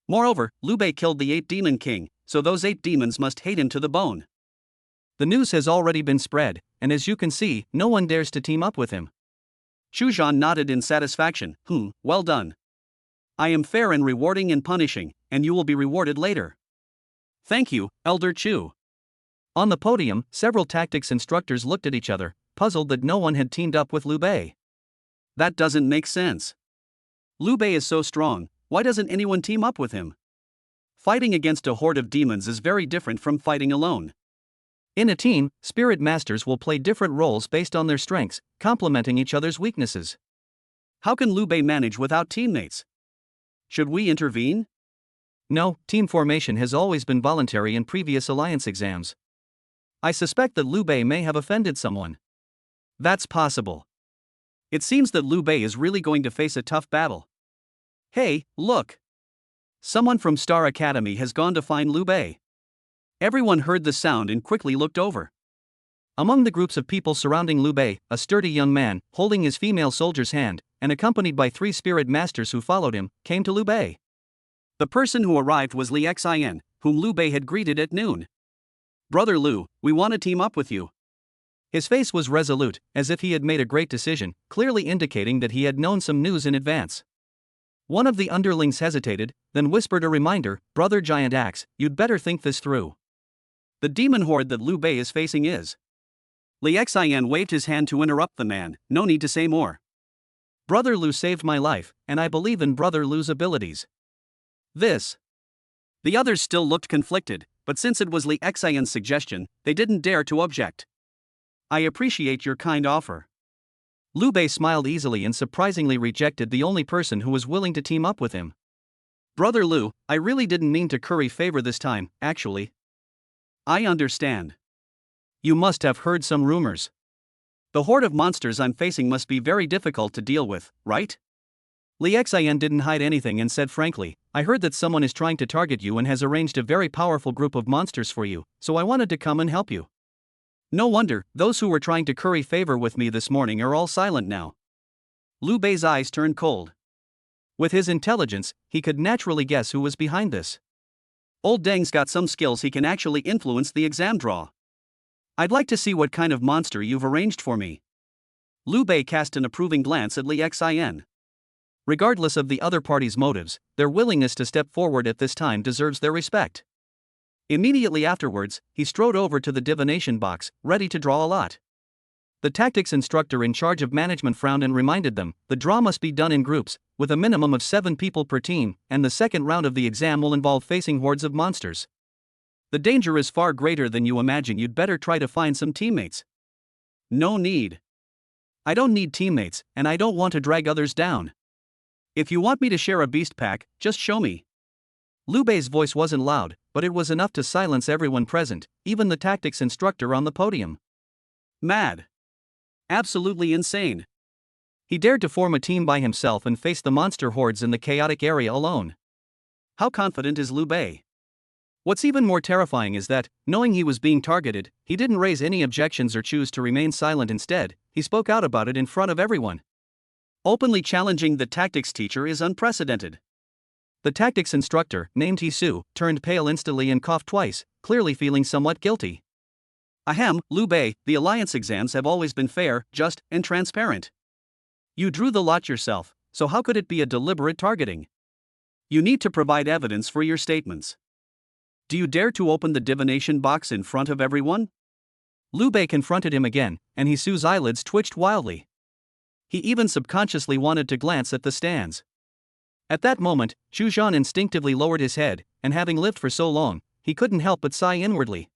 Moreover, Liu Bei killed the Ape Demon King, so those ape demons must hate him to the bone. The news has already been spread, and as you can see, no one dares to team up with him. Xu Zhan nodded in satisfaction. Well done. I am fair in rewarding and punishing, and you will be rewarded later. Thank you, Elder Chu. On the podium, several tactics instructors looked at each other, puzzled that no one had teamed up with Liu Bei. That doesn't make sense. Liu Bei is so strong, why doesn't anyone team up with him? Fighting against a horde of demons is very different from fighting alone. In a team, spirit masters will play different roles based on their strengths, complementing each other's weaknesses. How can Liu Bei manage without teammates? Should we intervene? No, team formation has always been voluntary in previous alliance exams. I suspect that Liu Bei may have offended someone. That's possible. It seems that Liu Bei is really going to face a tough battle. Hey, look! Someone from Star Academy has gone to find Liu Bei. Everyone heard the sound and quickly looked over. Among the groups of people surrounding Liu Bei, a sturdy young man, holding his female soldier's hand, and accompanied by 3 spirit masters who followed him, came to Liu Bei. The person who arrived was Li Xian, whom Liu Bei had greeted at noon. Brother Liu, we want to team up with you. His face was resolute, as if he had made a great decision, clearly indicating that he had known some news in advance. One of the underlings hesitated, then whispered a reminder, Brother Giant Axe, you'd better think this through. The demon horde that Liu Bei is facing is. Li Xian waved his hand to interrupt the man, no need to say more. Brother Liu saved my life, and I believe in Brother Liu's abilities. This. The others still looked conflicted, but since it was Li Xian's suggestion, they didn't dare to object. I appreciate your kind offer. Liu Bei smiled easily and surprisingly rejected the only person who was willing to team up with him. Brother Liu, I really didn't mean to curry favor this time, actually. I understand. You must have heard some rumors. The horde of monsters I'm facing must be very difficult to deal with, right? Li Xian didn't hide anything and said frankly, I heard that someone is trying to target you and has arranged a very powerful group of monsters for you, so I wanted to come and help you. No wonder, those who were trying to curry favor with me this morning are all silent now. Liu Bei's eyes turned cold. With his intelligence, he could naturally guess who was behind this. Old Deng's got some skills, he can actually influence the exam draw. I'd like to see what kind of monster you've arranged for me. Liu Bei cast an approving glance at Li Xian. Regardless of the other party's motives, their willingness to step forward at this time deserves their respect. Immediately afterwards, he strode over to the divination box, ready to draw a lot. The tactics instructor in charge of management frowned and reminded them, the draw must be done in groups, with a minimum of 7 people per team, and the second round of the exam will involve facing hordes of monsters. The danger is far greater than you imagine. You'd better try to find some teammates. No need. I don't need teammates, and I don't want to drag others down. If you want me to share a beast pack, just show me. Liu Bei's voice wasn't loud, but it was enough to silence everyone present, even the tactics instructor on the podium. Mad. Absolutely insane. He dared to form a team by himself and face the monster hordes in the chaotic area alone. How confident is Liu Bei? What's even more terrifying is that, knowing he was being targeted, he didn't raise any objections or choose to remain silent. Instead, he spoke out about it in front of everyone. Openly challenging the tactics teacher is unprecedented. The tactics instructor, named Hisu, turned pale instantly and coughed twice, clearly feeling somewhat guilty. Ahem, Liu Bei, the alliance exams have always been fair, just, and transparent. You drew the lot yourself, so how could it be a deliberate targeting? You need to provide evidence for your statements. Do you dare to open the divination box in front of everyone? Liu Bei confronted him again, and Hisu's eyelids twitched wildly. He even subconsciously wanted to glance at the stands. At that moment, Zhu Zhan instinctively lowered his head, and having lived for so long, he couldn't help but sigh inwardly.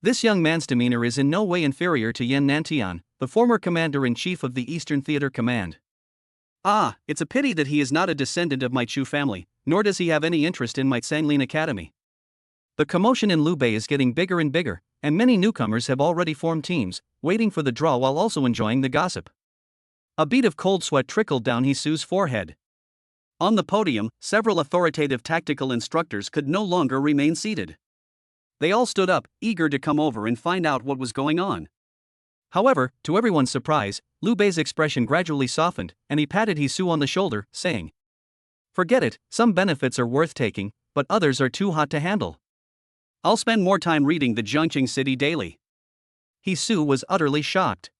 This young man's demeanor is in no way inferior to Yan Nantian, the former commander-in-chief of the Eastern Theater Command. Ah, it's a pity that he is not a descendant of my Chu family, nor does he have any interest in my Sanglin Academy. The commotion in Liu Bei is getting bigger and bigger, and many newcomers have already formed teams, waiting for the draw while also enjoying the gossip. A bead of cold sweat trickled down Hisu's forehead. On the podium, several authoritative tactical instructors could no longer remain seated. They all stood up, eager to come over and find out what was going on. However, to everyone's surprise, Liu Bei's expression gradually softened, and he patted Hisu on the shoulder, saying, "Forget it, some benefits are worth taking, but others are too hot to handle. I'll spend more time reading the Zhongqing City Daily." Hisu was utterly shocked.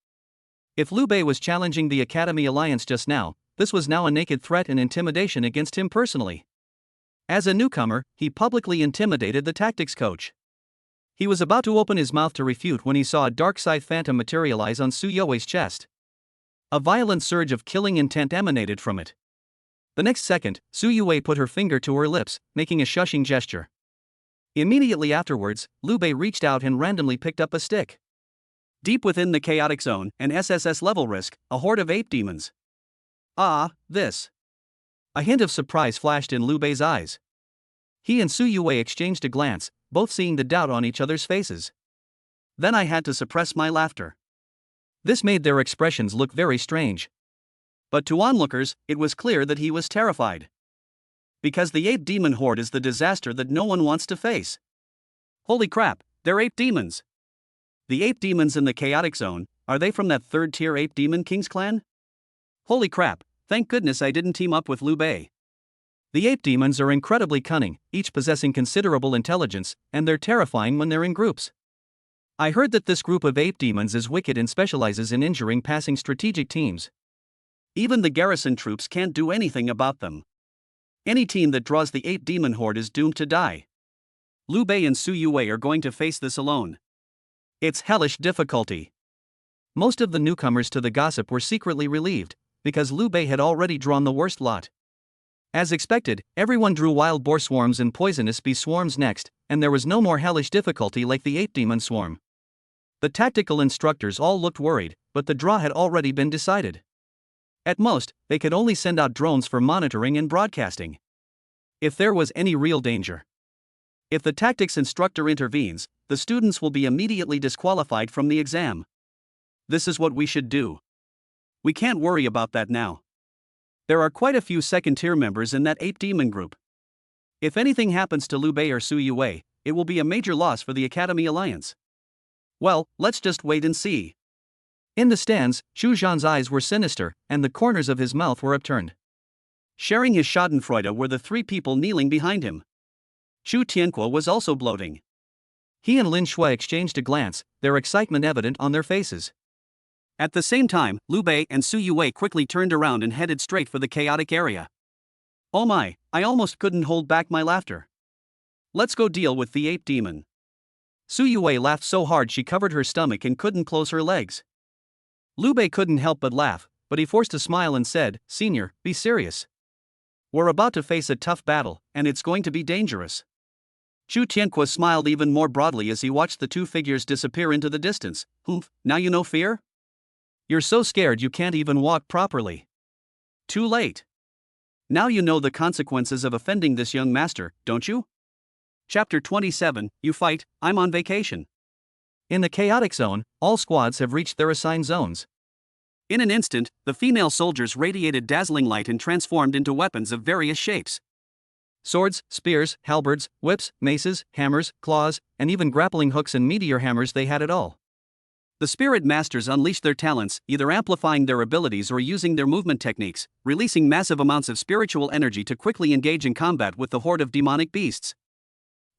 If Liu Bei was challenging the Academy Alliance just now, this was now a naked threat and intimidation against him personally. As a newcomer, he publicly intimidated the tactics coach. He was about to open his mouth to refute when he saw a dark side phantom materialize on Su Youwei's chest. A violent surge of killing intent emanated from it. The next second, Su Youwei put her finger to her lips, making a shushing gesture. Immediately afterwards, Liu Bei reached out and randomly picked up a stick. Deep within the chaotic zone, an SSS level risk, a horde of ape demons. Ah, this. A hint of surprise flashed in Liu Bei's eyes. He and Su Youwei exchanged a glance, both seeing the doubt on each other's faces. Then I had to suppress my laughter. This made their expressions look very strange. But to onlookers, it was clear that he was terrified. Because the ape demon horde is the disaster that no one wants to face. Holy crap, they're ape demons. The ape demons in the chaotic zone, are they from that third-tier ape demon king's clan? Holy crap, thank goodness I didn't team up with Liu Bei. The ape demons are incredibly cunning, each possessing considerable intelligence, and they're terrifying when they're in groups. I heard that this group of ape demons is wicked and specializes in injuring passing strategic teams. Even the garrison troops can't do anything about them. Any team that draws the ape demon horde is doomed to die. Liu Bei and Su Youwei are going to face this alone. It's hellish difficulty. Most of the newcomers to the gossip were secretly relieved, because Liu Bei had already drawn the worst lot. As expected, everyone drew wild boar swarms and poisonous bee swarms next, and there was no more hellish difficulty like the ape demon swarm. The tactical instructors all looked worried, but the draw had already been decided. At most, they could only send out drones for monitoring and broadcasting. If there was any real danger. If the tactics instructor intervenes, the students will be immediately disqualified from the exam. This is what we should do. We can't worry about that now. There are quite a few second-tier members in that ape demon group. If anything happens to Liu Bei or Su Youwei, it will be a major loss for the Academy Alliance. Well, let's just wait and see. In the stands, Zhu Zhan's eyes were sinister, and the corners of his mouth were upturned. Sharing his schadenfreude were the 3 people kneeling behind him. Zhu Tianque was also gloating. He and Lin Shui exchanged a glance, their excitement evident on their faces. At the same time, Liu Bei and Su Youwei quickly turned around and headed straight for the chaotic area. Oh my, I almost couldn't hold back my laughter. Let's go deal with the ape demon. Su Yue laughed so hard she covered her stomach and couldn't close her legs. Liu Bei couldn't help but laugh, but he forced a smile and said, "Senior, be serious. We're about to face a tough battle, and it's going to be dangerous." Chu Tianque smiled even more broadly as he watched the two figures disappear into the distance. "Humph, now you know fear? You're so scared you can't even walk properly. Too late. Now you know the consequences of offending this young master, don't you?" Chapter 27, You Fight, I'm on Vacation. In the chaotic zone, all squads have reached their assigned zones. In an instant, the female soldiers radiated dazzling light and transformed into weapons of various shapes. Swords, spears, halberds, whips, maces, hammers, claws, and even grappling hooks and meteor hammers, they had it all. The spirit masters unleashed their talents, either amplifying their abilities or using their movement techniques, releasing massive amounts of spiritual energy to quickly engage in combat with the horde of demonic beasts.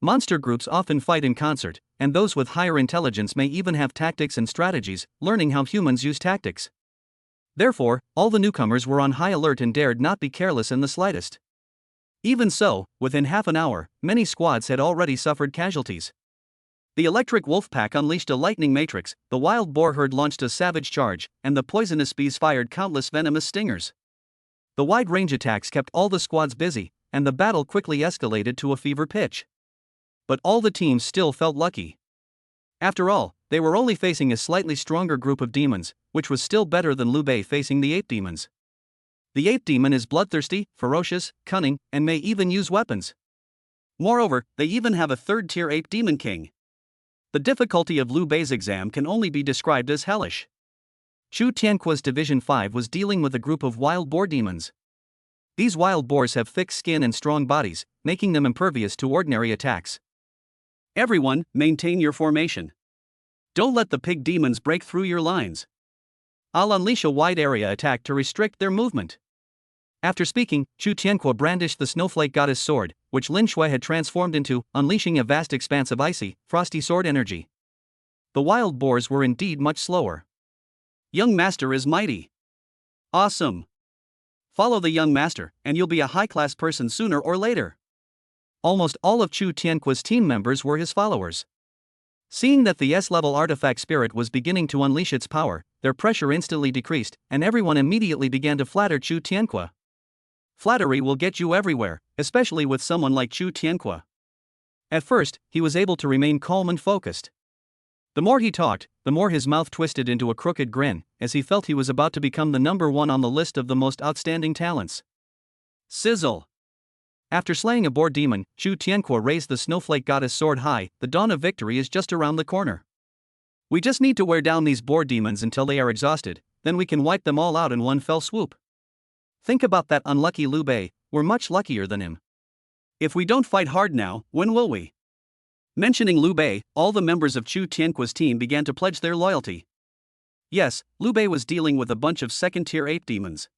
Monster groups often fight in concert, and those with higher intelligence may even have tactics and strategies, learning how humans use tactics. Therefore, all the newcomers were on high alert and dared not be careless in the slightest. Even so, within half an hour, many squads had already suffered casualties. The electric wolf pack unleashed a lightning matrix, the wild boar herd launched a savage charge, and the poisonous bees fired countless venomous stingers. The wide-range attacks kept all the squads busy, and the battle quickly escalated to a fever pitch. But all the teams still felt lucky. After all, they were only facing a slightly stronger group of demons, which was still better than Liu Bei facing the ape demons. The ape demon is bloodthirsty, ferocious, cunning, and may even use weapons. Moreover, they even have a third-tier ape demon king. The difficulty of Liu Bei's exam can only be described as hellish. Chu Tianque's Division 5 was dealing with a group of wild boar demons. These wild boars have thick skin and strong bodies, making them impervious to ordinary attacks. Everyone, maintain your formation. Don't let the pig demons break through your lines. I'll unleash a wide area attack to restrict their movement. After speaking, Chu Tianque brandished the snowflake goddess sword, which Lin Shui had transformed into, unleashing a vast expanse of icy, frosty sword energy. The wild boars were indeed much slower. Young master is mighty. Awesome. Follow the young master, and you'll be a high-class person sooner or later. Almost all of Chu Tianque's team members were his followers. Seeing that the S-level artifact spirit was beginning to unleash its power, their pressure instantly decreased, and everyone immediately began to flatter Chu Tianque. Flattery will get you everywhere, especially with someone like Chu Tianque. At first, he was able to remain calm and focused. The more he talked, the more his mouth twisted into a crooked grin, as he felt he was about to become the number one on the list of the most outstanding talents. Sizzle! After slaying a boar demon, Chu Tianque raised the snowflake goddess sword high. The dawn of victory is just around the corner. We just need to wear down these boar demons until they are exhausted, then we can wipe them all out in one fell swoop. Think about that unlucky Liu Bei, we're much luckier than him. If we don't fight hard now, when will we? Mentioning Liu Bei, all the members of Chu Tianque's team began to pledge their loyalty. Yes, Liu Bei was dealing with a bunch of second-tier ape demons.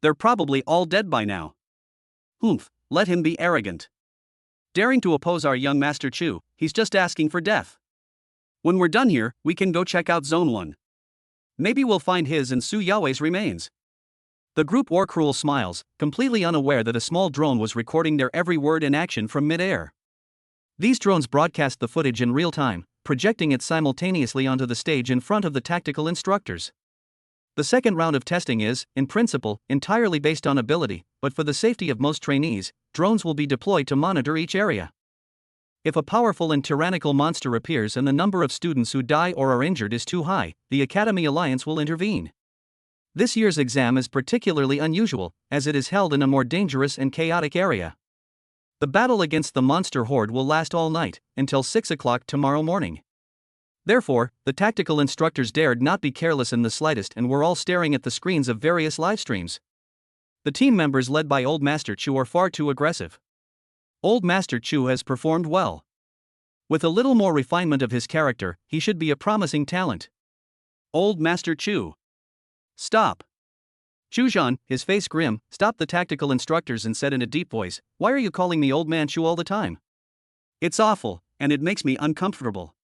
They're probably all dead by now. Humph, let him be arrogant. Daring to oppose our young master Chu, he's just asking for death. When we're done here, we can go check out Zone 1. Maybe we'll find his and Su Yao's remains. The group wore cruel smiles, completely unaware that a small drone was recording their every word and action from mid-air. These drones broadcast the footage in real time, projecting it simultaneously onto the stage in front of the tactical instructors. The second round of testing is, in principle, entirely based on ability, but for the safety of most trainees, drones will be deployed to monitor each area. If a powerful and tyrannical monster appears and the number of students who die or are injured is too high, the Academy Alliance will intervene. This year's exam is particularly unusual, as it is held in a more dangerous and chaotic area. The battle against the monster horde will last all night, until 6 o'clock tomorrow morning. Therefore, the tactical instructors dared not be careless in the slightest and were all staring at the screens of various live streams. The team members led by Old Master Chu are far too aggressive. Old Master Chu has performed well. With a little more refinement of his character, he should be a promising talent. Old Master Chu. Stop. Chu Zhan, his face grim, stopped the tactical instructors and said in a deep voice, "Why are you calling me Old Man Chu all the time? It's awful, and it makes me uncomfortable."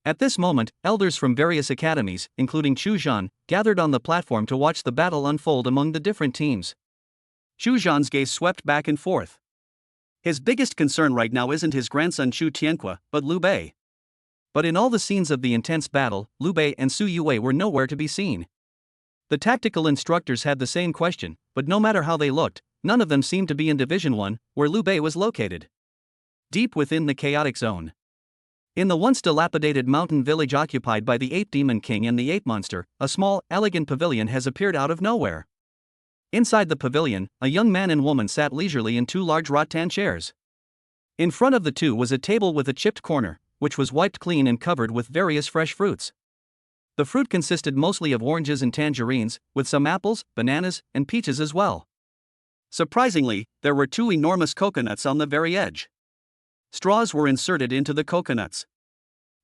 At this moment, elders from various academies, including Chu Zhan, gathered on the platform to watch the battle unfold among the different teams. Chu Zhan's gaze swept back and forth. His biggest concern right now isn't his grandson Chu Tianque, but Liu Bei. But in all the scenes of the intense battle, Liu Bei and Su Yue were nowhere to be seen. The tactical instructors had the same question, but no matter how they looked, none of them seemed to be in Division 1, where Liu Bei was located. Deep within the chaotic zone. In the once dilapidated mountain village occupied by the Ape Demon King and the Ape Monster, a small, elegant pavilion has appeared out of nowhere. Inside the pavilion, a young man and woman sat leisurely in two large rattan chairs. In front of the two was a table with a chipped corner, which was wiped clean and covered with various fresh fruits. The fruit consisted mostly of oranges and tangerines, with some apples, bananas, and peaches as well. Surprisingly, there were two enormous coconuts on the very edge. Straws were inserted into the coconuts.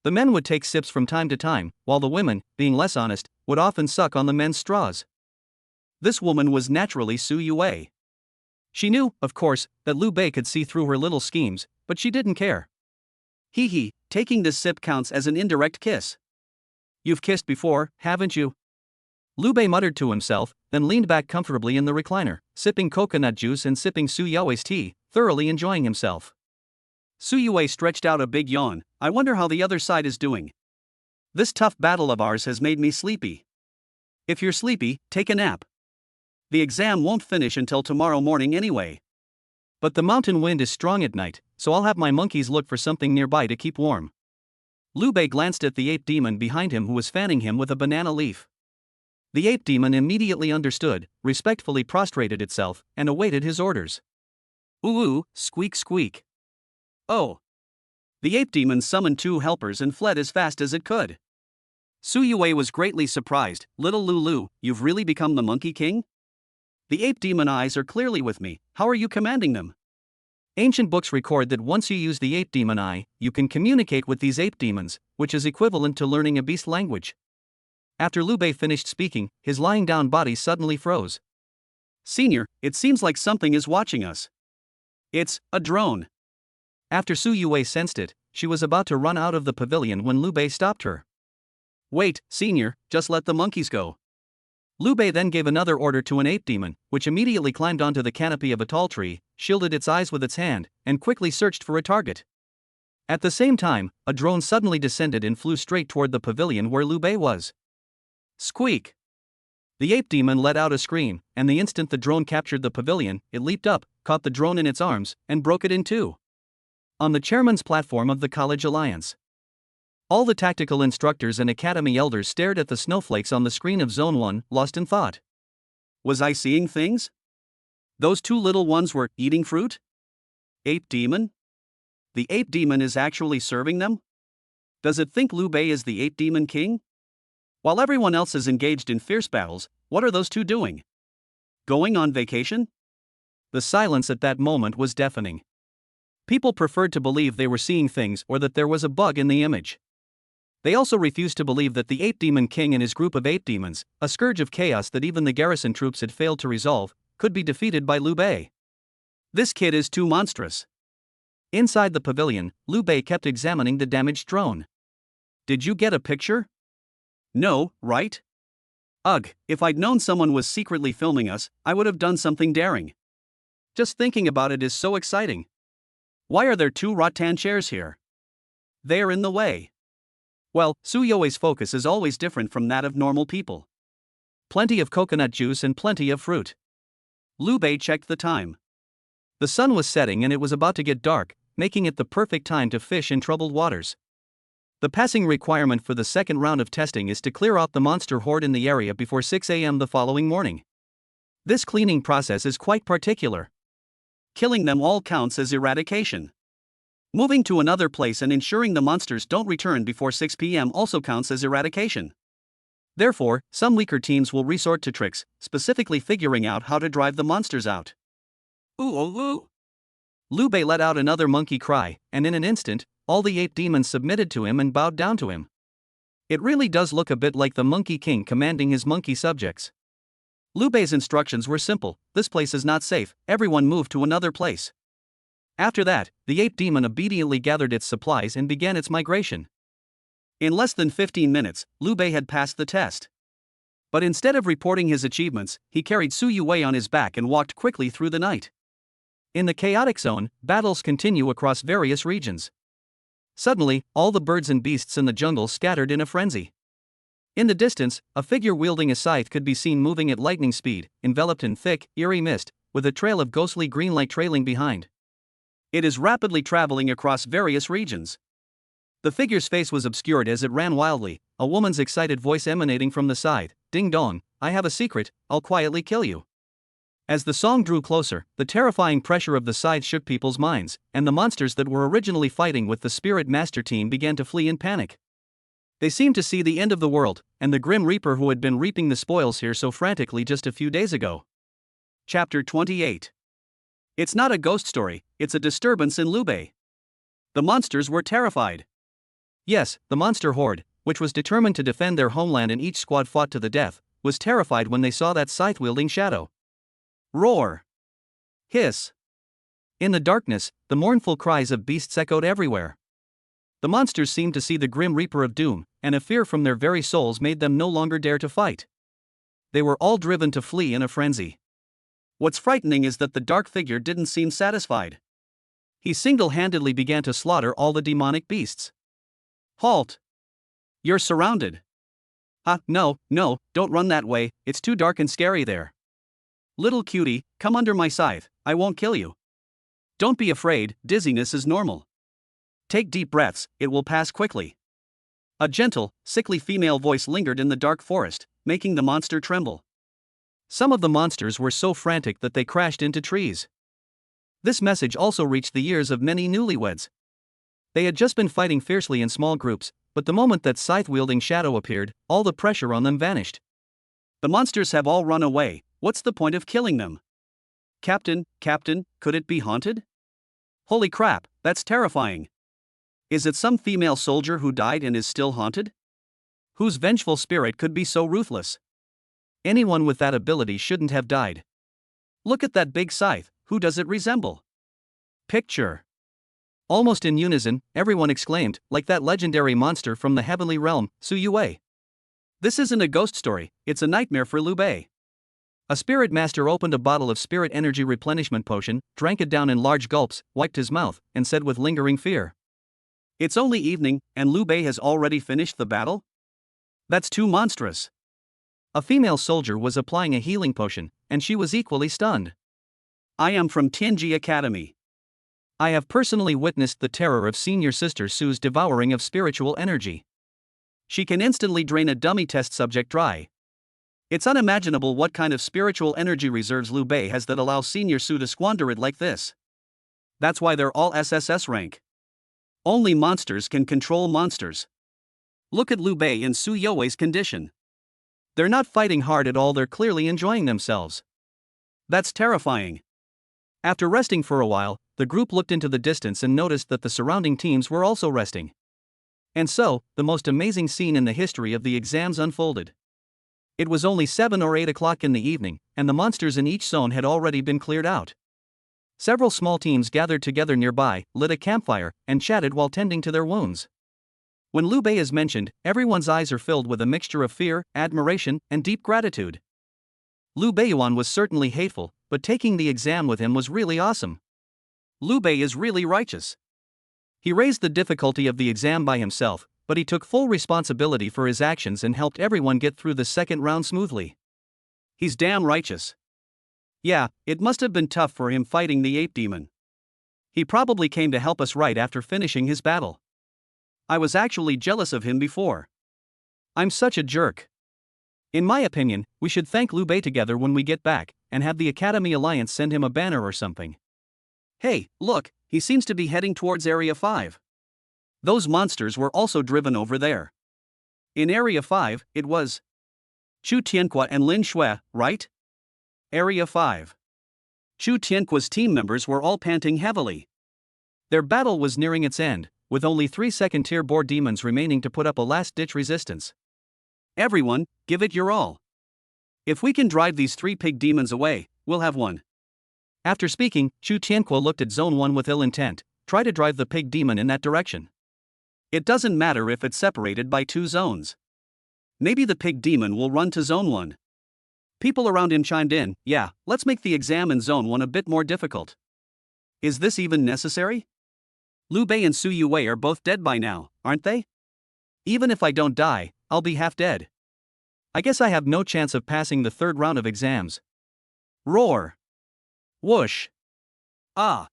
The men would take sips from time to time, while the women, being less honest, would often suck on the men's straws. This woman was naturally Su Yue. She knew, of course, that Liu Bei could see through her little schemes, but she didn't care. Hee, taking this sip counts as an indirect kiss. You've kissed before, haven't you? Liu Bei muttered to himself, then leaned back comfortably in the recliner, sipping coconut juice and sipping Su Yue's tea, thoroughly enjoying himself. Su Yue stretched out a big yawn. I wonder how the other side is doing. This tough battle of ours has made me sleepy. If you're sleepy, take a nap. The exam won't finish until tomorrow morning anyway. But the mountain wind is strong at night, so I'll have my monkeys look for something nearby to keep warm. Liu Bei glanced at the ape demon behind him who was fanning him with a banana leaf. The ape demon immediately understood, respectfully prostrated itself, and awaited his orders. Ooh, squeak squeak. Oh. The ape demon summoned two helpers and fled as fast as it could. Su Yue was greatly surprised. Little Lulu, you've really become the Monkey King? The ape demon eyes are clearly with me. How are you commanding them? Ancient books record that once you use the ape demon eye, you can communicate with these ape demons, which is equivalent to learning a beast language. After Liu Bei finished speaking, his lying down body suddenly froze. Senior, it seems like something is watching us. It's a drone. After Su Yue sensed it, she was about to run out of the pavilion when Liu Bei stopped her. Wait, Senior, just let the monkeys go. Liu Bei then gave another order to an ape demon, which immediately climbed onto the canopy of a tall tree, shielded its eyes with its hand, and quickly searched for a target. At the same time, a drone suddenly descended and flew straight toward the pavilion where Liu Bei was. Squeak! The ape demon let out a scream, and the instant the drone captured the pavilion, it leaped up, caught the drone in its arms, and broke it in two. On the chairman's platform of the College Alliance. All the tactical instructors and academy elders stared at the snowflakes on the screen of Zone 1, lost in thought. Was I seeing things? Those two little ones were eating fruit? Ape demon? The ape demon is actually serving them? Does it think Liu Bei is the ape demon king? While everyone else is engaged in fierce battles, what are those two doing? Going on vacation? The silence at that moment was deafening. People preferred to believe they were seeing things or that there was a bug in the image. They also refused to believe that the Ape Demon King and his group of ape demons, a scourge of chaos that even the garrison troops had failed to resolve, could be defeated by Liu Bei. This kid is too monstrous. Inside the pavilion, Liu Bei kept examining the damaged drone. Did you get a picture? No, right? Ugh, if I'd known someone was secretly filming us, I would have done something daring. Just thinking about it is so exciting. Why are there two rattan chairs here? They're in the way. Well, Su Yue's focus is always different from that of normal people. Plenty of coconut juice and plenty of fruit. Liu Bei checked the time. The sun was setting and it was about to get dark, making it the perfect time to fish in troubled waters. The passing requirement for the second round of testing is to clear out the monster horde in the area before 6 a.m. the following morning. This cleaning process is quite particular. Killing them all counts as eradication. Moving to another place and ensuring the monsters don't return before 6 p.m. also counts as eradication. Therefore, some weaker teams will resort to tricks, specifically figuring out how to drive the monsters out. Ooh. Liu Bei let out another monkey cry, and in an instant, all the ape demons submitted to him and bowed down to him. It really does look a bit like the Monkey King commanding his monkey subjects. Liu Bei's instructions were simple: this place is not safe, everyone move to another place. After that, the ape demon obediently gathered its supplies and began its migration. In less than 15 minutes, Liu Bei had passed the test. But instead of reporting his achievements, he carried Su Yue on his back and walked quickly through the night. In the chaotic zone, battles continue across various regions. Suddenly, all the birds and beasts in the jungle scattered in a frenzy. In the distance, a figure wielding a scythe could be seen moving at lightning speed, enveloped in thick, eerie mist, with a trail of ghostly green light trailing behind. It is rapidly traveling across various regions. The figure's face was obscured as it ran wildly, a woman's excited voice emanating from the side. Ding dong, I have a secret, I'll quietly kill you. As the song drew closer, the terrifying pressure of the scythe shook people's minds, and the monsters that were originally fighting with the Spirit Master team began to flee in panic. They seemed to see the end of the world, and the Grim Reaper who had been reaping the spoils here so frantically just a few days ago. Chapter 28. It's not a ghost story, it's a disturbance in Lubei. The monsters were terrified. Yes, the monster horde, which was determined to defend their homeland and each squad fought to the death, was terrified when they saw that scythe-wielding shadow. Roar! Hiss! In the darkness, the mournful cries of beasts echoed everywhere. The monsters seemed to see the Grim Reaper of Doom, and a fear from their very souls made them no longer dare to fight. They were all driven to flee in a frenzy. What's frightening is that the dark figure didn't seem satisfied. He single-handedly began to slaughter all the demonic beasts. Halt! You're surrounded. No, don't run that way, it's too dark and scary there. Little cutie, come under my scythe, I won't kill you. Don't be afraid, dizziness is normal. Take deep breaths, it will pass quickly. A gentle, sickly female voice lingered in the dark forest, making the monster tremble. Some of the monsters were so frantic that they crashed into trees. This message also reached the ears of many newlyweds. They had just been fighting fiercely in small groups, but the moment that scythe-wielding shadow appeared, all the pressure on them vanished. The monsters have all run away, what's the point of killing them? Captain, could it be haunted? Holy crap, that's terrifying. Is it some female soldier who died and is still haunted? Whose vengeful spirit could be so ruthless? Anyone with that ability shouldn't have died. Look at that big scythe, who does it resemble? Picture. Almost in unison, everyone exclaimed, like that legendary monster from the heavenly realm, Su Yue. This isn't a ghost story, it's a nightmare for Liu Bei. A spirit master opened a bottle of spirit energy replenishment potion, drank it down in large gulps, wiped his mouth, and said with lingering fear. It's only evening, and Liu Bei has already finished the battle? That's too monstrous. A female soldier was applying a healing potion, and she was equally stunned. I am from Tianji Academy. I have personally witnessed the terror of senior sister Su's devouring of spiritual energy. She can instantly drain a dummy test subject dry. It's unimaginable what kind of spiritual energy reserves Liu Bei has that allow senior Su to squander it like this. That's why they're all SSS rank. Only monsters can control monsters. Look at Liu Bei and Su You's condition. They're not fighting hard at all, they're clearly enjoying themselves. That's terrifying. After resting for a while, the group looked into the distance and noticed that the surrounding teams were also resting. And so, the most amazing scene in the history of the exams unfolded. It was only 7 or 8 o'clock in the evening, and the monsters in each zone had already been cleared out. Several small teams gathered together nearby, lit a campfire, and chatted while tending to their wounds. When Liu Bei is mentioned, everyone's eyes are filled with a mixture of fear, admiration, and deep gratitude. Liu Beiyuan was certainly hateful, but taking the exam with him was really awesome. Liu Bei is really righteous. He raised the difficulty of the exam by himself, but he took full responsibility for his actions and helped everyone get through the second round smoothly. He's damn righteous. Yeah, it must have been tough for him fighting the ape demon. He probably came to help us right after finishing his battle. I was actually jealous of him before. I'm such a jerk. In my opinion, we should thank Liu Bei together when we get back, and have the Academy Alliance send him a banner or something. Hey, look, he seems to be heading towards Area 5. Those monsters were also driven over there. In Area 5, it was Chu Tianqua and Lin Shui, right? Area 5. Chu Tianqua's team members were all panting heavily. Their battle was nearing its end, with only 3 second-tier boar demons remaining to put up a last-ditch resistance. Everyone, give it your all. If we can drive these 3 pig demons away, we'll have won. After speaking, Chu Tianqua looked at Zone 1 with ill intent. Try to drive the pig demon in that direction. It doesn't matter if it's separated by 2 zones. Maybe the pig demon will run to Zone 1. People around him chimed in, yeah, let's make the exam in Zone 1 a bit more difficult. Is this even necessary? Liu Bei and Su Yue are both dead by now, aren't they? Even if I don't die, I'll be half dead. I guess I have no chance of passing the third round of exams. Roar! Whoosh! Ah!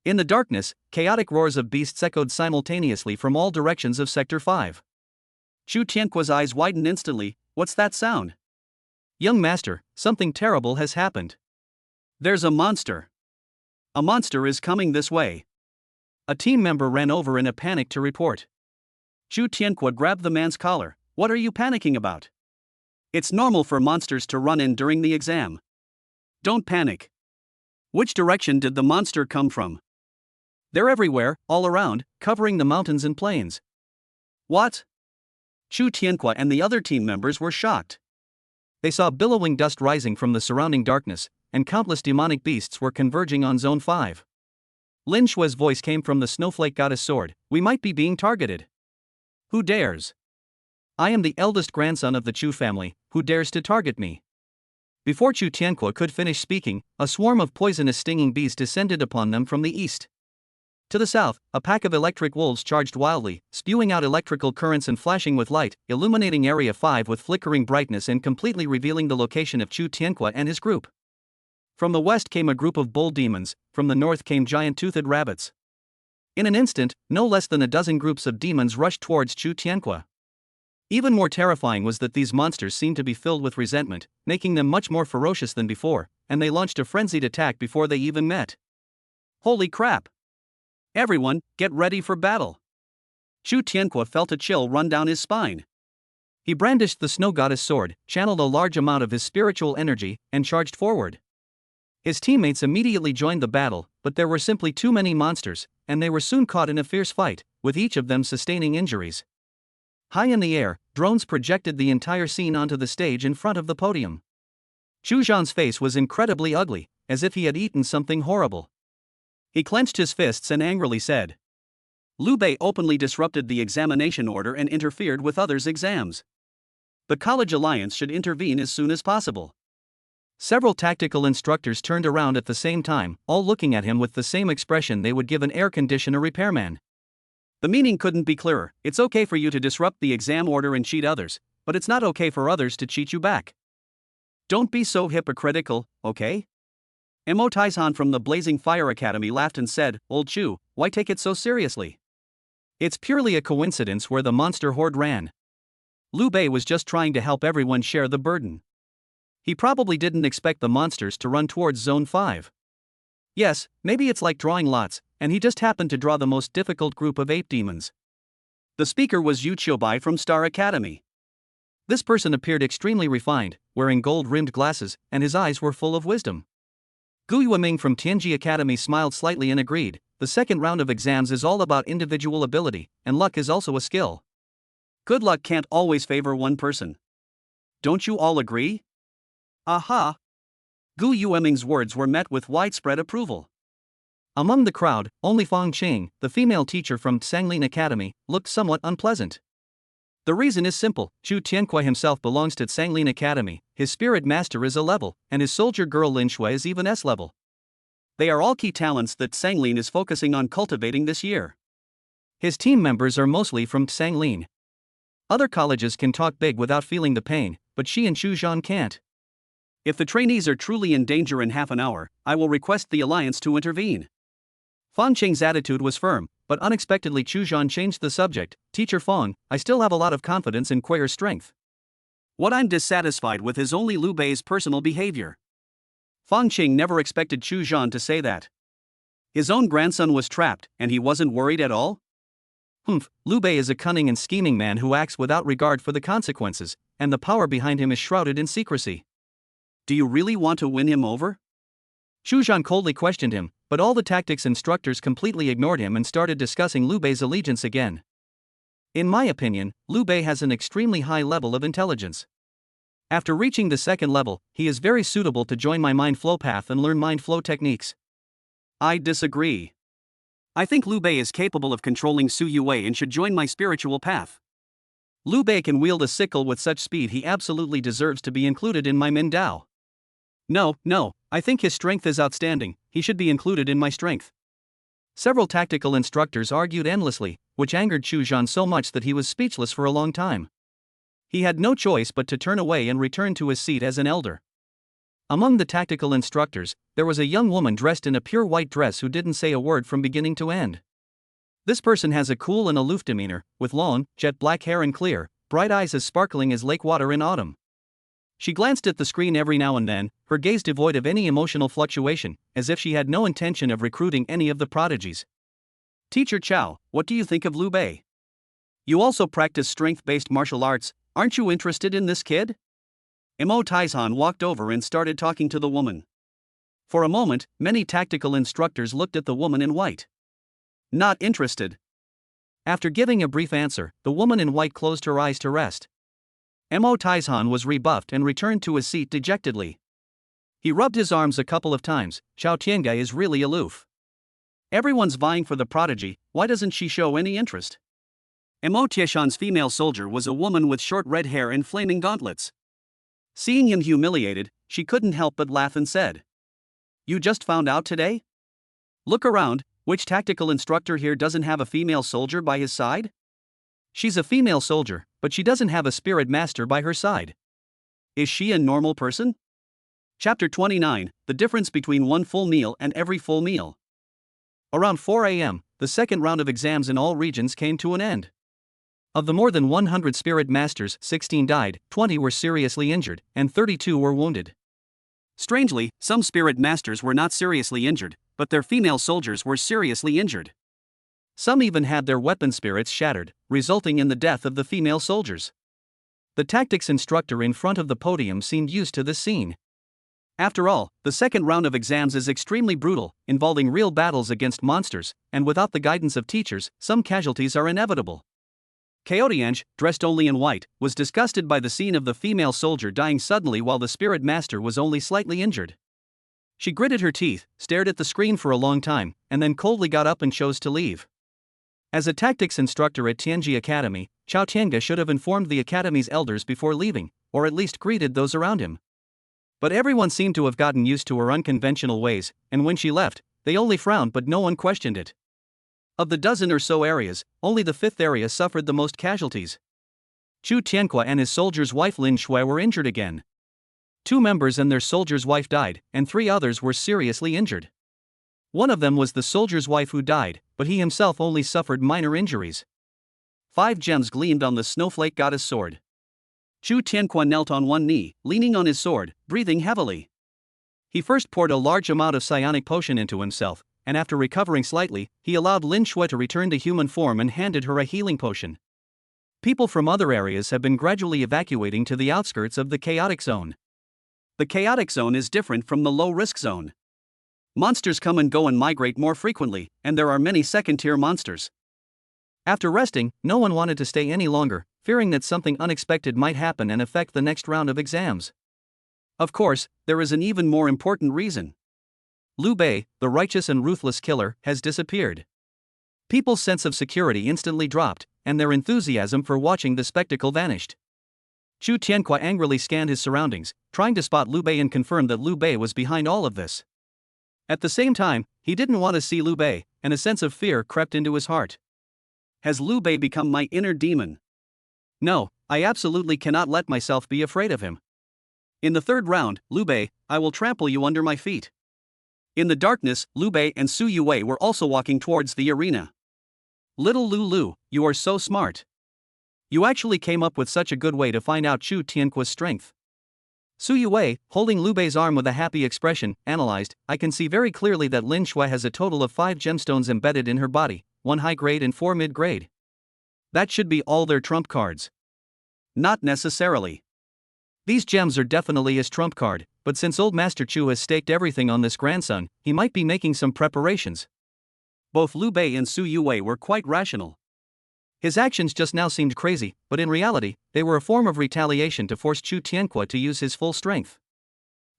In the darkness, chaotic roars of beasts echoed simultaneously from all directions of Sector 5. Chu Tianqua's eyes widened instantly. What's that sound? Young master, something terrible has happened. There's a monster. A monster is coming this way. A team member ran over in a panic to report. Chu Tianqua grabbed the man's collar. What are you panicking about? It's normal for monsters to run in during the exam. Don't panic. Which direction did the monster come from? They're everywhere, all around, covering the mountains and plains. What? Chu Tianqua and the other team members were shocked. They saw billowing dust rising from the surrounding darkness, and countless demonic beasts were converging on Zone 5. Lin Shui's voice came from the snowflake goddess sword. We might be being targeted. Who dares? I am the eldest grandson of the Chu family. Who dares to target me? Before Chu Tianqua could finish speaking, a swarm of poisonous stinging bees descended upon them from the east. To the south, a pack of electric wolves charged wildly, spewing out electrical currents and flashing with light, illuminating Area 5 with flickering brightness and completely revealing the location of Chu Tianqua and his group. From the west came a group of bull demons, from the north came giant-toothed rabbits. In an instant, no less than a dozen groups of demons rushed towards Chu Tianqua. Even more terrifying was that these monsters seemed to be filled with resentment, making them much more ferocious than before, and they launched a frenzied attack before they even met. Holy crap! Everyone, get ready for battle! Chu Tianqua felt a chill run down his spine. He brandished the snow goddess sword, channeled a large amount of his spiritual energy, and charged forward. His teammates immediately joined the battle, but there were simply too many monsters, and they were soon caught in a fierce fight, with each of them sustaining injuries. High in the air, drones projected the entire scene onto the stage in front of the podium. Chu Zhan's face was incredibly ugly, as if he had eaten something horrible. He clenched his fists and angrily said, Liu Bei openly disrupted the examination order and interfered with others' exams. The College Alliance should intervene as soon as possible. Several tactical instructors turned around at the same time, all looking at him with the same expression they would give an air conditioner repairman. The meaning couldn't be clearer. It's okay for you to disrupt the exam order and cheat others, but it's not okay for others to cheat you back. Don't be so hypocritical, okay? Mo Taizhan from the Blazing Fire Academy laughed and said, Old Chu, why take it so seriously? It's purely a coincidence where the monster horde ran. Liu Bei was just trying to help everyone share the burden. He probably didn't expect the monsters to run towards Zone 5. Yes, maybe it's like drawing lots, and he just happened to draw the most difficult group of 8 demons. The speaker was Yu Qiubai from Star Academy. This person appeared extremely refined, wearing gold-rimmed glasses, and his eyes were full of wisdom. Gu Yueming from Tianji Academy smiled slightly and agreed, the second round of exams is all about individual ability, and luck is also a skill. Good luck can't always favor one person. Don't you all agree? Aha! Gu Yueming's words were met with widespread approval. Among the crowd, only Fang Qing, the female teacher from Sanglin Academy, looked somewhat unpleasant. The reason is simple, Chu Tianqua himself belongs to Sanglin Academy, his spirit master is A level, and his soldier girl Lin Shui is even S level. They are all key talents that Sanglin is focusing on cultivating this year. His team members are mostly from Sanglin. Other colleges can talk big without feeling the pain, but she and Chu Zhan can't. If the trainees are truly in danger in half an hour, I will request the Alliance to intervene. Fang Qing's attitude was firm, but unexpectedly Chu Zhan changed the subject. Teacher Fang, I still have a lot of confidence in Kui's strength. What I'm dissatisfied with is only Liu Bei's personal behavior. Fang Qing never expected Chu Zhan to say that. His own grandson was trapped, and he wasn't worried at all? Liu Bei is a cunning and scheming man who acts without regard for the consequences, and the power behind him is shrouded in secrecy. Do you really want to win him over? Chu Zhan coldly questioned him, but all the tactics instructors completely ignored him and started discussing Liu Bei's allegiance again. In my opinion, Liu Bei has an extremely high level of intelligence. After reaching the second level, he is very suitable to join my mind flow path and learn mind flow techniques. I disagree. I think Liu Bei is capable of controlling Su Yue and should join my spiritual path. Liu Bei can wield a sickle with such speed he absolutely deserves to be included in my Min Dao. No, I think his strength is outstanding, he should be included in my strength. Several tactical instructors argued endlessly, which angered Chu Zhan so much that he was speechless for a long time. He had no choice but to turn away and return to his seat as an elder. Among the tactical instructors, there was a young woman dressed in a pure white dress who didn't say a word from beginning to end. This person has a cool and aloof demeanor, with long, jet black hair and clear, bright eyes as sparkling as lake water in autumn. She glanced at the screen every now and then, her gaze devoid of any emotional fluctuation, as if she had no intention of recruiting any of the prodigies. Teacher Chow, what do you think of Liu Bei? You also practice strength-based martial arts, aren't you interested in this kid? Mo Taizhan walked over and started talking to the woman. For a moment, many tactical instructors looked at the woman in white. Not interested. After giving a brief answer, the woman in white closed her eyes to rest. Mo Taizhan was rebuffed and returned to his seat dejectedly. He rubbed his arms a couple of times. Xiao Tiange is really aloof. Everyone's vying for the prodigy, why doesn't she show any interest? Mo Tieshan's female soldier was a woman with short red hair and flaming gauntlets. Seeing him humiliated, she couldn't help but laugh and said, "You just found out today? Look around, which tactical instructor here doesn't have a female soldier by his side? She's a female soldier, but she doesn't have a spirit master by her side. Is she a normal person?" Chapter 29, The Difference Between One Full Meal and Every Full Meal. Around 4 a.m., the second round of exams in all regions came to an end. Of the more than 100 spirit masters, 16 died, 20 were seriously injured, and 32 were wounded. Strangely, some spirit masters were not seriously injured, but their female soldiers were seriously injured. Some even had their weapon spirits shattered, resulting in the death of the female soldiers. The tactics instructor in front of the podium seemed used to this scene. After all, the second round of exams is extremely brutal, involving real battles against monsters, and without the guidance of teachers, some casualties are inevitable. Chaotiange, dressed only in white, was disgusted by the scene of the female soldier dying suddenly while the spirit master was only slightly injured. She gritted her teeth, stared at the screen for a long time, and then coldly got up and chose to leave. As a tactics instructor at Tianji Academy, Xiao Tiange should have informed the academy's elders before leaving, or at least greeted those around him. But everyone seemed to have gotten used to her unconventional ways, and when she left, they only frowned but no one questioned it. Of the dozen or so areas, only the fifth area suffered the most casualties. Chu Tianque and his soldier's wife Lin Shui were injured again. 2 members and their soldier's wife died, and 3 others were seriously injured. One of them was the soldier's wife who died, but he himself only suffered minor injuries. 5 gems gleamed on the snowflake goddess sword. Chu Tianque knelt on one knee, leaning on his sword, breathing heavily. He first poured a large amount of psionic potion into himself, and after recovering slightly, he allowed Lin Shui to return to human form and handed her a healing potion. People from other areas have been gradually evacuating to the outskirts of the chaotic zone. The chaotic zone is different from the low-risk zone. Monsters come and go and migrate more frequently, and there are many second-tier monsters. After resting, no one wanted to stay any longer, fearing that something unexpected might happen and affect the next round of exams. Of course, there is an even more important reason. Liu Bei, the righteous and ruthless killer, has disappeared. People's sense of security instantly dropped, and their enthusiasm for watching the spectacle vanished. Chu Tianque angrily scanned his surroundings, trying to spot Liu Bei and confirm that Liu Bei was behind all of this. At the same time, he didn't want to see Liu Bei, and a sense of fear crept into his heart. Has Liu Bei become my inner demon? No, I absolutely cannot let myself be afraid of him. In the third round, Liu Bei, I will trample you under my feet. In the darkness, Liu Bei and Su Yue were also walking towards the arena. Little Lu, you are so smart. You actually came up with such a good way to find out Chu Tianque's strength. Su Yue, holding Liu Bei's arm with a happy expression, analyzed, I can see very clearly that Lin Shui has a total of 5 gemstones embedded in her body, 1 high grade and 4 mid grade. That should be all their trump cards. Not necessarily. These gems are definitely his trump card, but since old Master Chu has staked everything on this grandson, he might be making some preparations. Both Liu Bei and Su Yue were quite rational. His actions just now seemed crazy, but in reality, they were a form of retaliation to force Chu Tianque to use his full strength.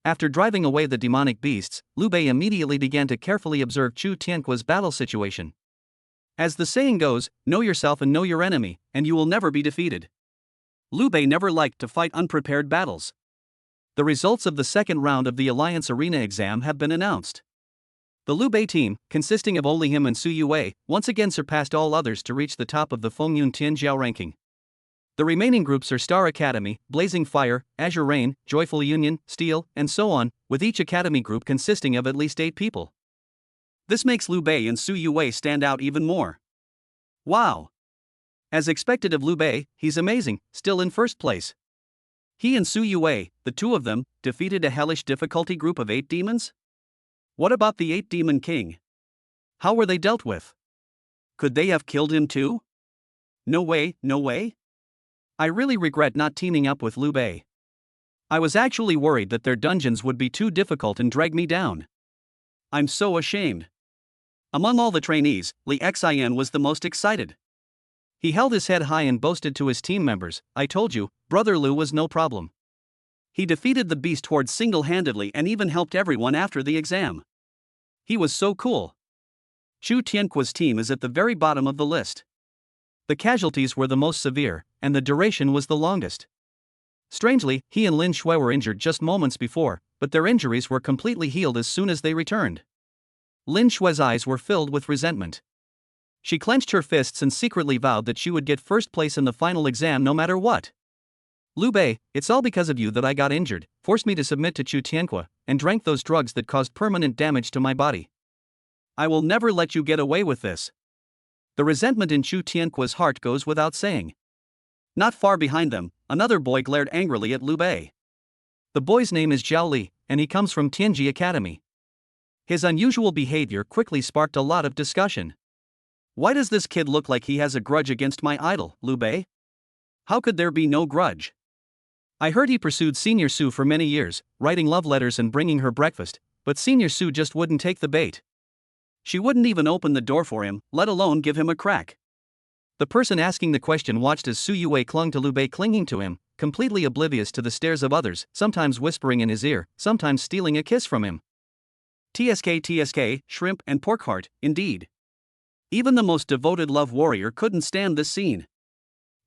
After driving away the demonic beasts, Liu Bei immediately began to carefully observe Chu Tianque's battle situation. As the saying goes, know yourself and know your enemy, and you will never be defeated. Liu Bei never liked to fight unprepared battles. The results of the second round of the Alliance Arena exam have been announced. The Liu Bei team, consisting of only him and Su Yue, once again surpassed all others to reach the top of the Fengyun Tianjiao ranking. The remaining groups are Star Academy, Blazing Fire, Azure Rain, Joyful Union, Steel, and so on, with each academy group consisting of at least 8 people. This makes Liu Bei and Su Yue stand out even more. Wow! As expected of Liu Bei, he's amazing, still in first place. He and Su Yue, the two of them, defeated a hellish difficulty group of 8 demons? What about the 8 Demon King? How were they dealt with? Could they have killed him too? No way, no way. I really regret not teaming up with Liu Bei. I was actually worried that their dungeons would be too difficult and drag me down. I'm so ashamed. Among all the trainees, Li Xian was the most excited. He held his head high and boasted to his team members, "I told you, Brother Liu was no problem." He defeated the beast horde single-handedly and even helped everyone after the exam. He was so cool. Chu Tianqua's team is at the very bottom of the list. The casualties were the most severe, and the duration was the longest. Strangely, he and Lin Shui were injured just moments before, but their injuries were completely healed as soon as they returned. Lin Shui's eyes were filled with resentment. She clenched her fists and secretly vowed that she would get first place in the final exam no matter what. "Liu Bei, it's all because of you that I got injured, forced me to submit to Chu Tianqua, and drank those drugs that caused permanent damage to my body. I will never let you get away with this." The resentment in Chu Tianqua's heart goes without saying. Not far behind them, another boy glared angrily at Liu Bei. The boy's name is Zhao Li, and he comes from Tianji Academy. His unusual behavior quickly sparked a lot of discussion. Why does this kid look like he has a grudge against my idol, Liu Bei? How could there be no grudge? I heard he pursued Senior Su for many years, writing love letters and bringing her breakfast, but Senior Su just wouldn't take the bait. She wouldn't even open the door for him, let alone give him a crack. The person asking the question watched as Su Yue clung to Liu Bei, clinging to him, completely oblivious to the stares of others, sometimes whispering in his ear, sometimes stealing a kiss from him. TSK, shrimp and pork heart, indeed. Even the most devoted love warrior couldn't stand this scene.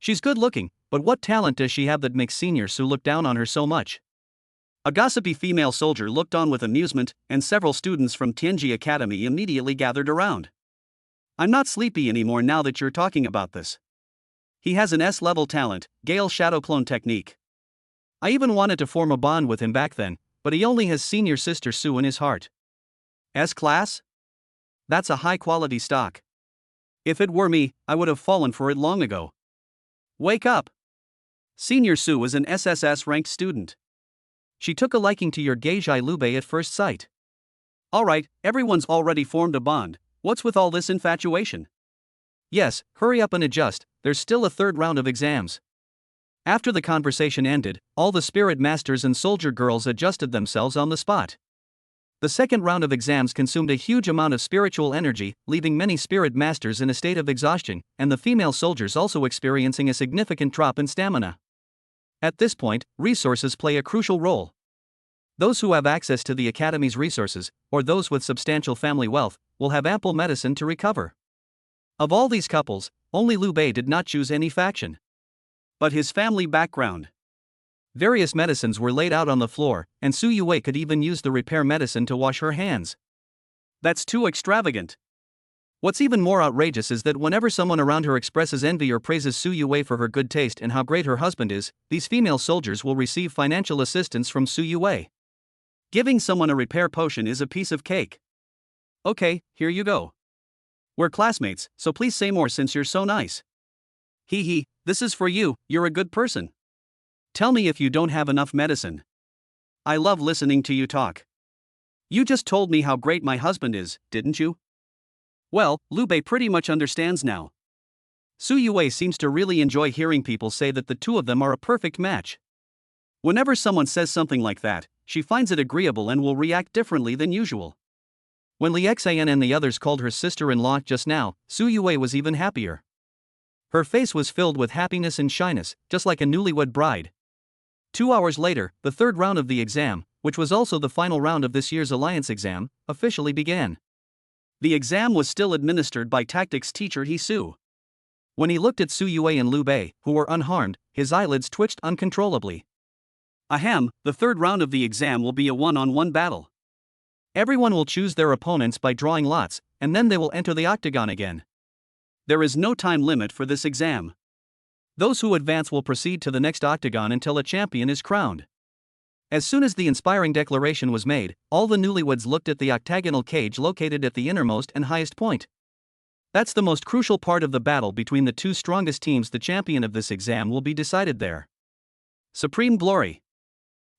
She's good looking, but what talent does she have that makes Senior Su look down on her so much? A gossipy female soldier looked on with amusement, and several students from Tianji Academy immediately gathered around. "I'm not sleepy anymore now that you're talking about this. He has an S-level talent, Gale Shadow Clone technique. I even wanted to form a bond with him back then, but he only has Senior Sister Su in his heart. S-class? That's a high-quality stock. If it were me, I would have fallen for it long ago. Wake up! Senior Su is an SSS-ranked student. She took a liking to your Geizhai Liu Bei at first sight. Alright, everyone's already formed a bond, what's with all this infatuation? Yes, hurry up and adjust, there's still a third round of exams." After the conversation ended, all the spirit masters and soldier girls adjusted themselves on the spot. The second round of exams consumed a huge amount of spiritual energy, leaving many spirit masters in a state of exhaustion, and the female soldiers also experiencing a significant drop in stamina. At this point, resources play a crucial role. Those who have access to the Academy's resources, or those with substantial family wealth, will have ample medicine to recover. Of all these couples, only Liu Bei did not choose any faction. But his family background. Various medicines were laid out on the floor, and Su Yue could even use the repair medicine to wash her hands. That's too extravagant. What's even more outrageous is that whenever someone around her expresses envy or praises Su Yue for her good taste and how great her husband is, these female soldiers will receive financial assistance from Su Yue. Giving someone a repair potion is a piece of cake. Okay, here you go. We're classmates, so please say more since you're so nice. Hee, this is for you, you're a good person. Tell me if you don't have enough medicine. I love listening to you talk. You just told me how great my husband is, didn't you? Well, Liu Bei pretty much understands now. Su Yue seems to really enjoy hearing people say that the two of them are a perfect match. Whenever someone says something like that, she finds it agreeable and will react differently than usual. When Li Xian and the others called her sister-in-law just now, Su Yue was even happier. Her face was filled with happiness and shyness, just like a newlywed bride. 2 hours later, the third round of the exam, which was also the final round of this year's Alliance exam, officially began. The exam was still administered by tactics teacher He Su. When he looked at Su Yue and Liu Bei, who were unharmed, his eyelids twitched uncontrollably. Ahem, the third round of the exam will be a one-on-one battle. Everyone will choose their opponents by drawing lots, and then they will enter the octagon again. There is no time limit for this exam. Those who advance will proceed to the next octagon until a champion is crowned. As soon as the inspiring declaration was made, all the newlyweds looked at the octagonal cage located at the innermost and highest point. That's the most crucial part of the battle between the two strongest teams. The champion of this exam will be decided there. Supreme glory.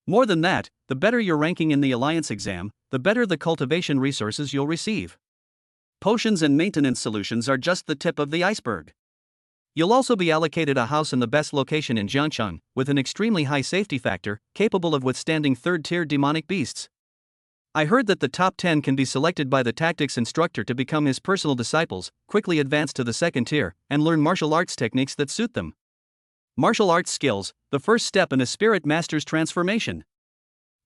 More than that, the better your ranking in the alliance exam, the better the cultivation resources you'll receive. Potions and maintenance solutions are just the tip of the iceberg. You'll also be allocated a house in the best location in Jiangcheng, with an extremely high safety factor, capable of withstanding third-tier demonic beasts. I heard that the top 10 can be selected by the tactics instructor to become his personal disciples, quickly advance to the second tier, and learn martial arts techniques that suit them. Martial arts skills, the first step in a spirit master's transformation.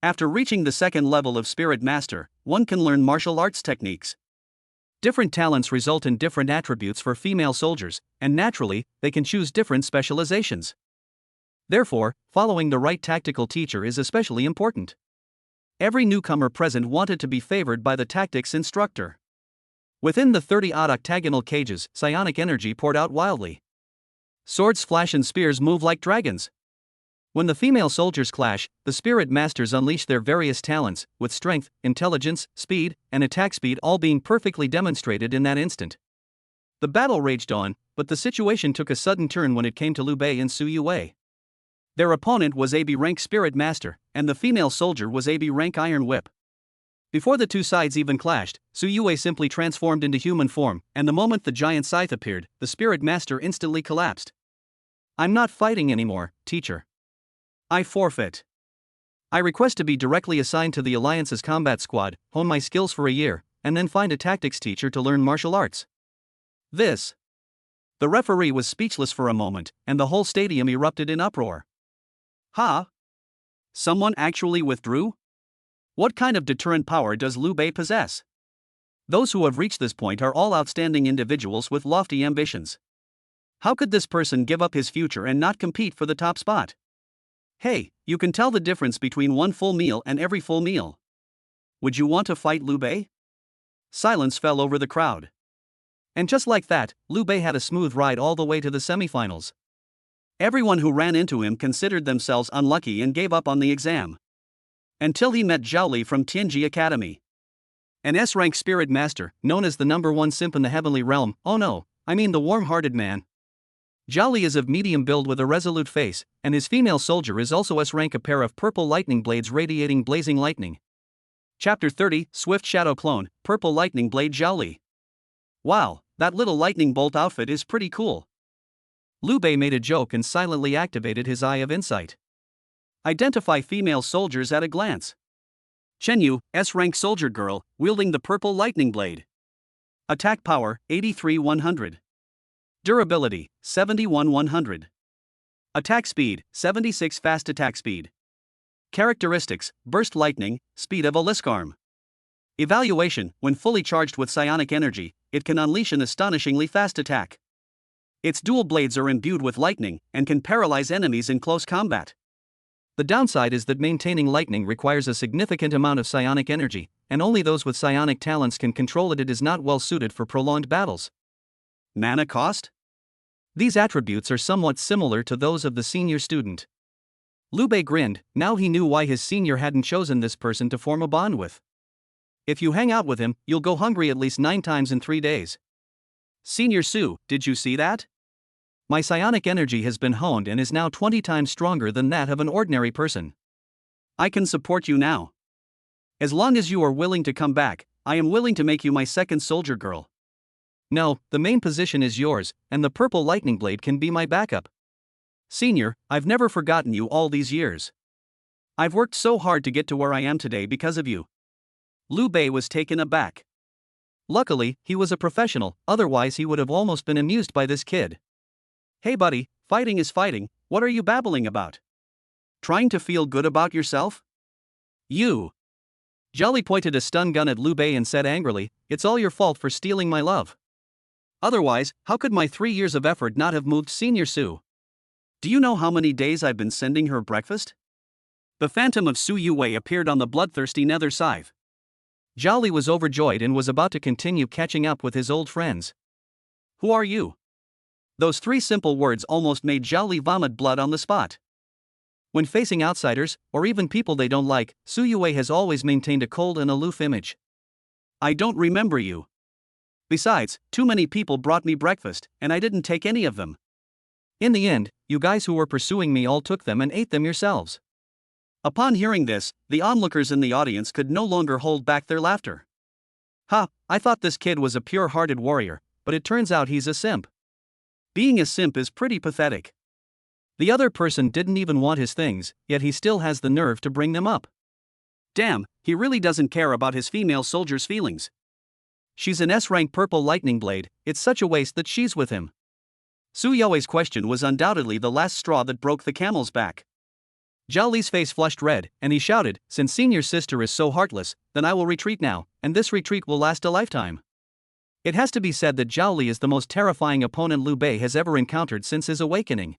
After reaching the second level of spirit master, one can learn martial arts techniques. Different talents result in different attributes for female soldiers, and naturally, they can choose different specializations. Therefore, following the right tactical teacher is especially important. Every newcomer present wanted to be favored by the tactics instructor. Within the 30-odd octagonal cages, psionic energy poured out wildly. Swords flash and spears move like dragons. When the female soldiers clash, the spirit masters unleash their various talents, with strength, intelligence, speed, and attack speed all being perfectly demonstrated in that instant. The battle raged on, but the situation took a sudden turn when it came to Liu Bei and Su Yue. Their opponent was AB rank spirit master, and the female soldier was AB rank iron whip. Before the two sides even clashed, Su Yue simply transformed into human form, and the moment the giant scythe appeared, the spirit master instantly collapsed. "I'm not fighting anymore, teacher. I forfeit. I request to be directly assigned to the Alliance's combat squad, hone my skills for a year, and then find a tactics teacher to learn martial arts." This. The referee was speechless for a moment, and the whole stadium erupted in uproar. Huh? Someone actually withdrew? What kind of deterrent power does Liu Bei possess? Those who have reached this point are all outstanding individuals with lofty ambitions. How could this person give up his future and not compete for the top spot? Hey, you can tell the difference between one full meal and every full meal. Would you want to fight Liu Bei? Silence fell over the crowd. And just like that, Liu Bei had a smooth ride all the way to the semifinals. Everyone who ran into him considered themselves unlucky and gave up on the exam. Until he met Zhao Li from Tianji Academy. An S-rank spirit master, known as the #1 simp in the heavenly realm. Oh no, I mean the warm-hearted man. Zhao Li is of medium build with a resolute face, and his female soldier is also S-rank, a pair of purple lightning blades radiating blazing lightning. Chapter 30, Swift Shadow Clone, Purple Lightning Blade Zhao Li. Wow, that little lightning bolt outfit is pretty cool. Liu Bei made a joke and silently activated his Eye of Insight. Identify female soldiers at a glance. Chen Yu, S-rank soldier girl, wielding the purple lightning blade. Attack power, 83-100. Durability, 71-100. Attack speed, 76 fast attack speed. Characteristics, burst lightning, speed of a Liskarm. Evaluation, when fully charged with psionic energy, it can unleash an astonishingly fast attack. Its dual blades are imbued with lightning, and can paralyze enemies in close combat. The downside is that maintaining lightning requires a significant amount of psionic energy, and only those with psionic talents can control it. It is not well suited for prolonged battles. Mana cost? These attributes are somewhat similar to those of the senior student. Liu Bei grinned. Now he knew why his senior hadn't chosen this person to form a bond with. If you hang out with him, you'll go hungry at least 9 times in 3 days. Senior Su, did you see that? My psionic energy has been honed and is now 20 times stronger than that of an ordinary person. I can support you now. As long as you are willing to come back, I am willing to make you my second soldier girl. No, the main position is yours, and the purple lightning blade can be my backup. Senior, I've never forgotten you all these years. I've worked so hard to get to where I am today because of you. Liu Bei was taken aback. Luckily, he was a professional, otherwise he would have almost been amused by this kid. Hey buddy, fighting is fighting, what are you babbling about? Trying to feel good about yourself? You. Zhao Li pointed a stun gun at Liu Bei and said angrily, "It's all your fault for stealing my love. Otherwise, how could my 3 years of effort not have moved Senior Su? Do you know how many days I've been sending her breakfast?" The phantom of Su Yue appeared on the bloodthirsty nether scythe. Zhao Li was overjoyed and was about to continue catching up with his old friends. Who are you? Those three simple words almost made Zhao Li vomit blood on the spot. When facing outsiders, or even people they don't like, Su Yue has always maintained a cold and aloof image. I don't remember you. Besides, too many people brought me breakfast, and I didn't take any of them. In the end, you guys who were pursuing me all took them and ate them yourselves. Upon hearing this, the onlookers in the audience could no longer hold back their laughter. Ha, I thought this kid was a pure-hearted warrior, but it turns out he's a simp. Being a simp is pretty pathetic. The other person didn't even want his things, yet he still has the nerve to bring them up. Damn, he really doesn't care about his female soldier's feelings. She's an S-rank purple lightning blade, it's such a waste that she's with him. Su Yue's question was undoubtedly the last straw that broke the camel's back. Zhao Li's face flushed red, and he shouted, since senior sister is so heartless, then I will retreat now, and this retreat will last a lifetime. It has to be said that Zhao Li is the most terrifying opponent Liu Bei has ever encountered since his awakening.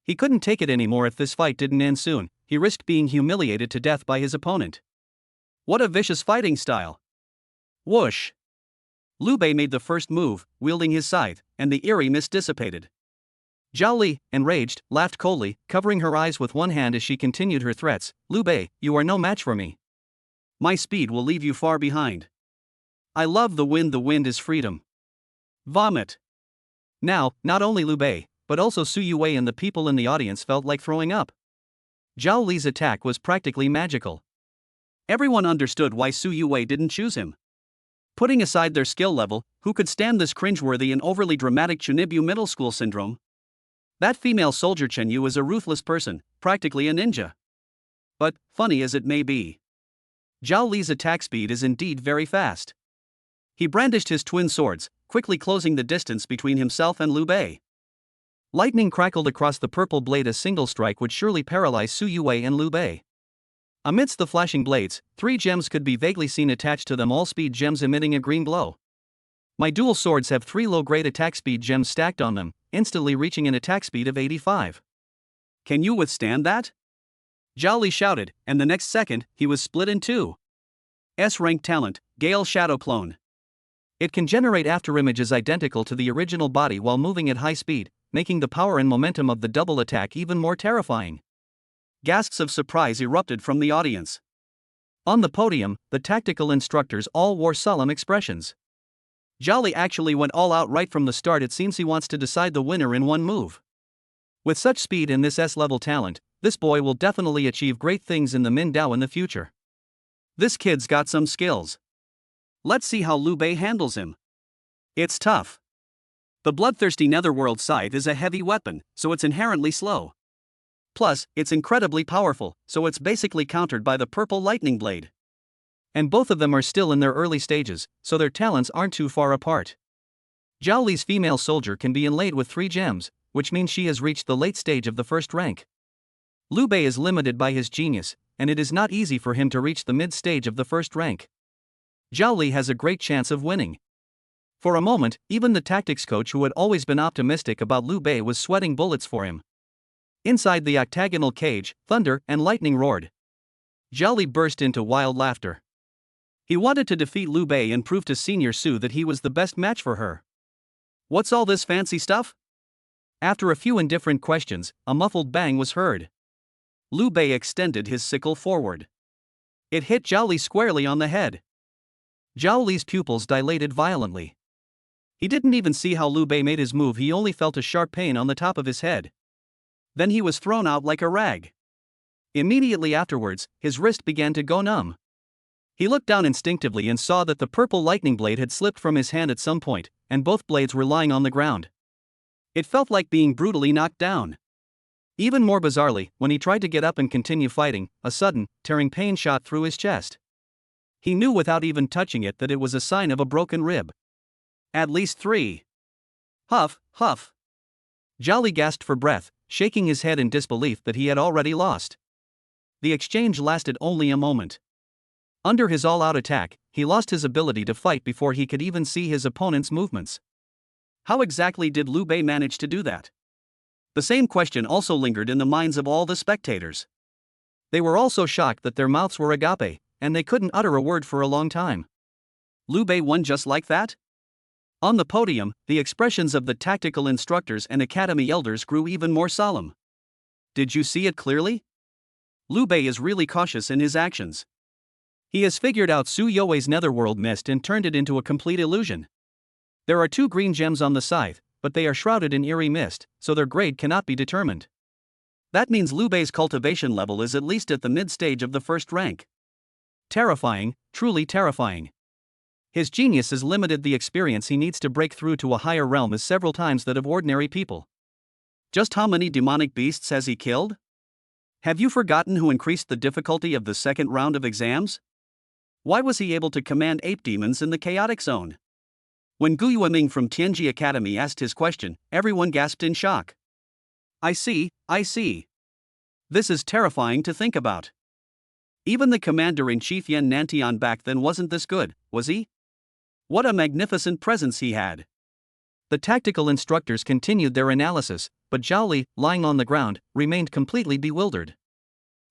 He couldn't take it anymore if this fight didn't end soon, he risked being humiliated to death by his opponent. What a vicious fighting style. Whoosh! Liu Bei made the first move, wielding his scythe, and the eerie mist dissipated. Zhao Li, enraged, laughed coldly, covering her eyes with one hand as she continued her threats. Liu Bei, you are no match for me. My speed will leave you far behind. I love the wind is freedom. Vomit. Now, not only Liu Bei, but also Su Yue and the people in the audience felt like throwing up. Zhao Li's attack was practically magical. Everyone understood why Su Yue didn't choose him. Putting aside their skill level, who could stand this cringeworthy and overly dramatic Chunibu middle school syndrome? That female soldier Chen Yu is a ruthless person, practically a ninja. But, funny as it may be, Zhao Li's attack speed is indeed very fast. He brandished his twin swords, quickly closing the distance between himself and Liu Bei. Lightning crackled across the purple blade. A single strike would surely paralyze Su Yue and Liu Bei. Amidst the flashing blades, 3 gems could be vaguely seen attached to them, all speed gems emitting a green glow. My dual swords have 3 low-grade attack speed gems stacked on them, instantly reaching an attack speed of 85. Can you withstand that? Zhao Li shouted, and the next second, he was split in 2. S-rank talent, Gale Shadow Clone. It can generate afterimages identical to the original body while moving at high speed, making the power and momentum of the double attack even more terrifying. Gasps of surprise erupted from the audience. On the podium, the tactical instructors all wore solemn expressions. Zhao Li actually went all out right from the start. It seems he wants to decide the winner in one move. With such speed and this S-level talent, this boy will definitely achieve great things in the Min Dao in the future. This kid's got some skills. Let's see how Liu Bei handles him. It's tough. The bloodthirsty netherworld scythe is a heavy weapon, so it's inherently slow. Plus, it's incredibly powerful, so it's basically countered by the purple lightning blade. And both of them are still in their early stages, so their talents aren't too far apart. Zhao Li's female soldier can be inlaid with 3 gems, which means she has reached the late stage of the first rank. Liu Bei is limited by his genius, and it is not easy for him to reach the mid-stage of the first rank. Zhao Li has a great chance of winning. For a moment, even the tactics coach who had always been optimistic about Liu Bei was sweating bullets for him. Inside the octagonal cage, thunder and lightning roared. Zhao Li burst into wild laughter. He wanted to defeat Liu Bei and prove to Senior Su that he was the best match for her. What's all this fancy stuff? After a few indifferent questions, a muffled bang was heard. Liu Bei extended his sickle forward. It hit Zhao Li squarely on the head. Zhao Li's pupils dilated violently. He didn't even see how Liu Bei made his move. He only felt a sharp pain on the top of his head. Then he was thrown out like a rag. Immediately afterwards, his wrist began to go numb. He looked down instinctively and saw that the purple lightning blade had slipped from his hand at some point, and both blades were lying on the ground. It felt like being brutally knocked down. Even more bizarrely, when he tried to get up and continue fighting, a sudden, tearing pain shot through his chest. He knew without even touching it that it was a sign of a broken rib. At least 3. Huff, huff. Zhao Li gasped for breath, shaking his head in disbelief that he had already lost. The exchange lasted only a moment. Under his all-out attack, he lost his ability to fight before he could even see his opponent's movements. How exactly did Liu Bei manage to do that? The same question also lingered in the minds of all the spectators. They were all so shocked that their mouths were agape, and they couldn't utter a word for a long time. Liu Bei won just like that? On the podium, the expressions of the tactical instructors and academy elders grew even more solemn. Did you see it clearly? Liu Bei is really cautious in his actions. He has figured out Su Youwei's netherworld mist and turned it into a complete illusion. There are 2 green gems on the scythe, but they are shrouded in eerie mist, so their grade cannot be determined. That means Liu Bei's cultivation level is at least at the mid-stage of the first rank. Terrifying, truly terrifying. His genius has limited the experience he needs to break through to a higher realm as several times that of ordinary people. Just how many demonic beasts has he killed? Have you forgotten who increased the difficulty of the second round of exams? Why was he able to command ape demons in the chaotic zone? When Gu Yueming from Tianji Academy asked his question, everyone gasped in shock. I see. This is terrifying to think about. Even the commander-in-chief Yan Nantian back then wasn't this good, was he? What a magnificent presence he had. The tactical instructors continued their analysis, but Zhao Li, lying on the ground, remained completely bewildered.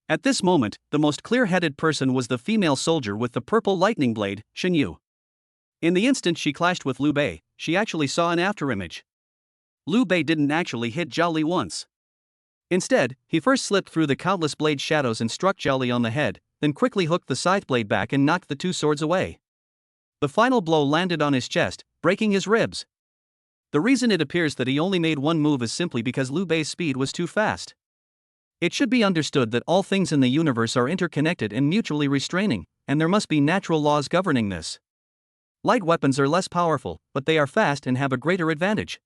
At this moment, the most clear-headed person was the female soldier with the purple lightning blade, Shen Yu. In the instant she clashed with Liu Bei, she actually saw an afterimage. Liu Bei didn't actually hit Zhao Li once. Instead, he first slipped through the countless blade shadows and struck Zhao Li on the head, then quickly hooked the scythe blade back and knocked the 2 swords away. The final blow landed on his chest, breaking his ribs. The reason it appears that he only made one move is simply because Liu Bei's speed was too fast. It should be understood that all things in the universe are interconnected and mutually restraining, and there must be natural laws governing this. Light weapons are less powerful, but they are fast and have a greater advantage.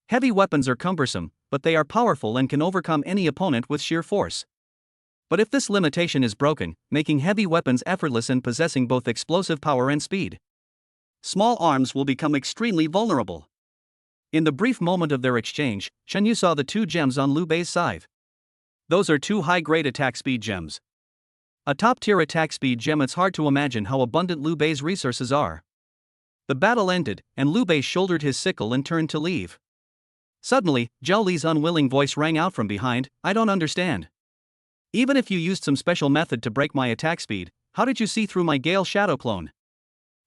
Heavy weapons are cumbersome, but they are powerful and can overcome any opponent with sheer force. But if this limitation is broken, making heavy weapons effortless and possessing both explosive power and speed, small arms will become extremely vulnerable. In the brief moment of their exchange, Shen Yu saw the 2 gems on Liu Bei's scythe. Those are 2 high-grade attack speed gems. A top-tier attack speed gem. It's hard to imagine how abundant Liu Bei's resources are. The battle ended, and Liu Bei shouldered his sickle and turned to leave. Suddenly, Zhao Li's unwilling voice rang out from behind, I don't understand. Even if you used some special method to break my attack speed, how did you see through my Gale Shadow clone?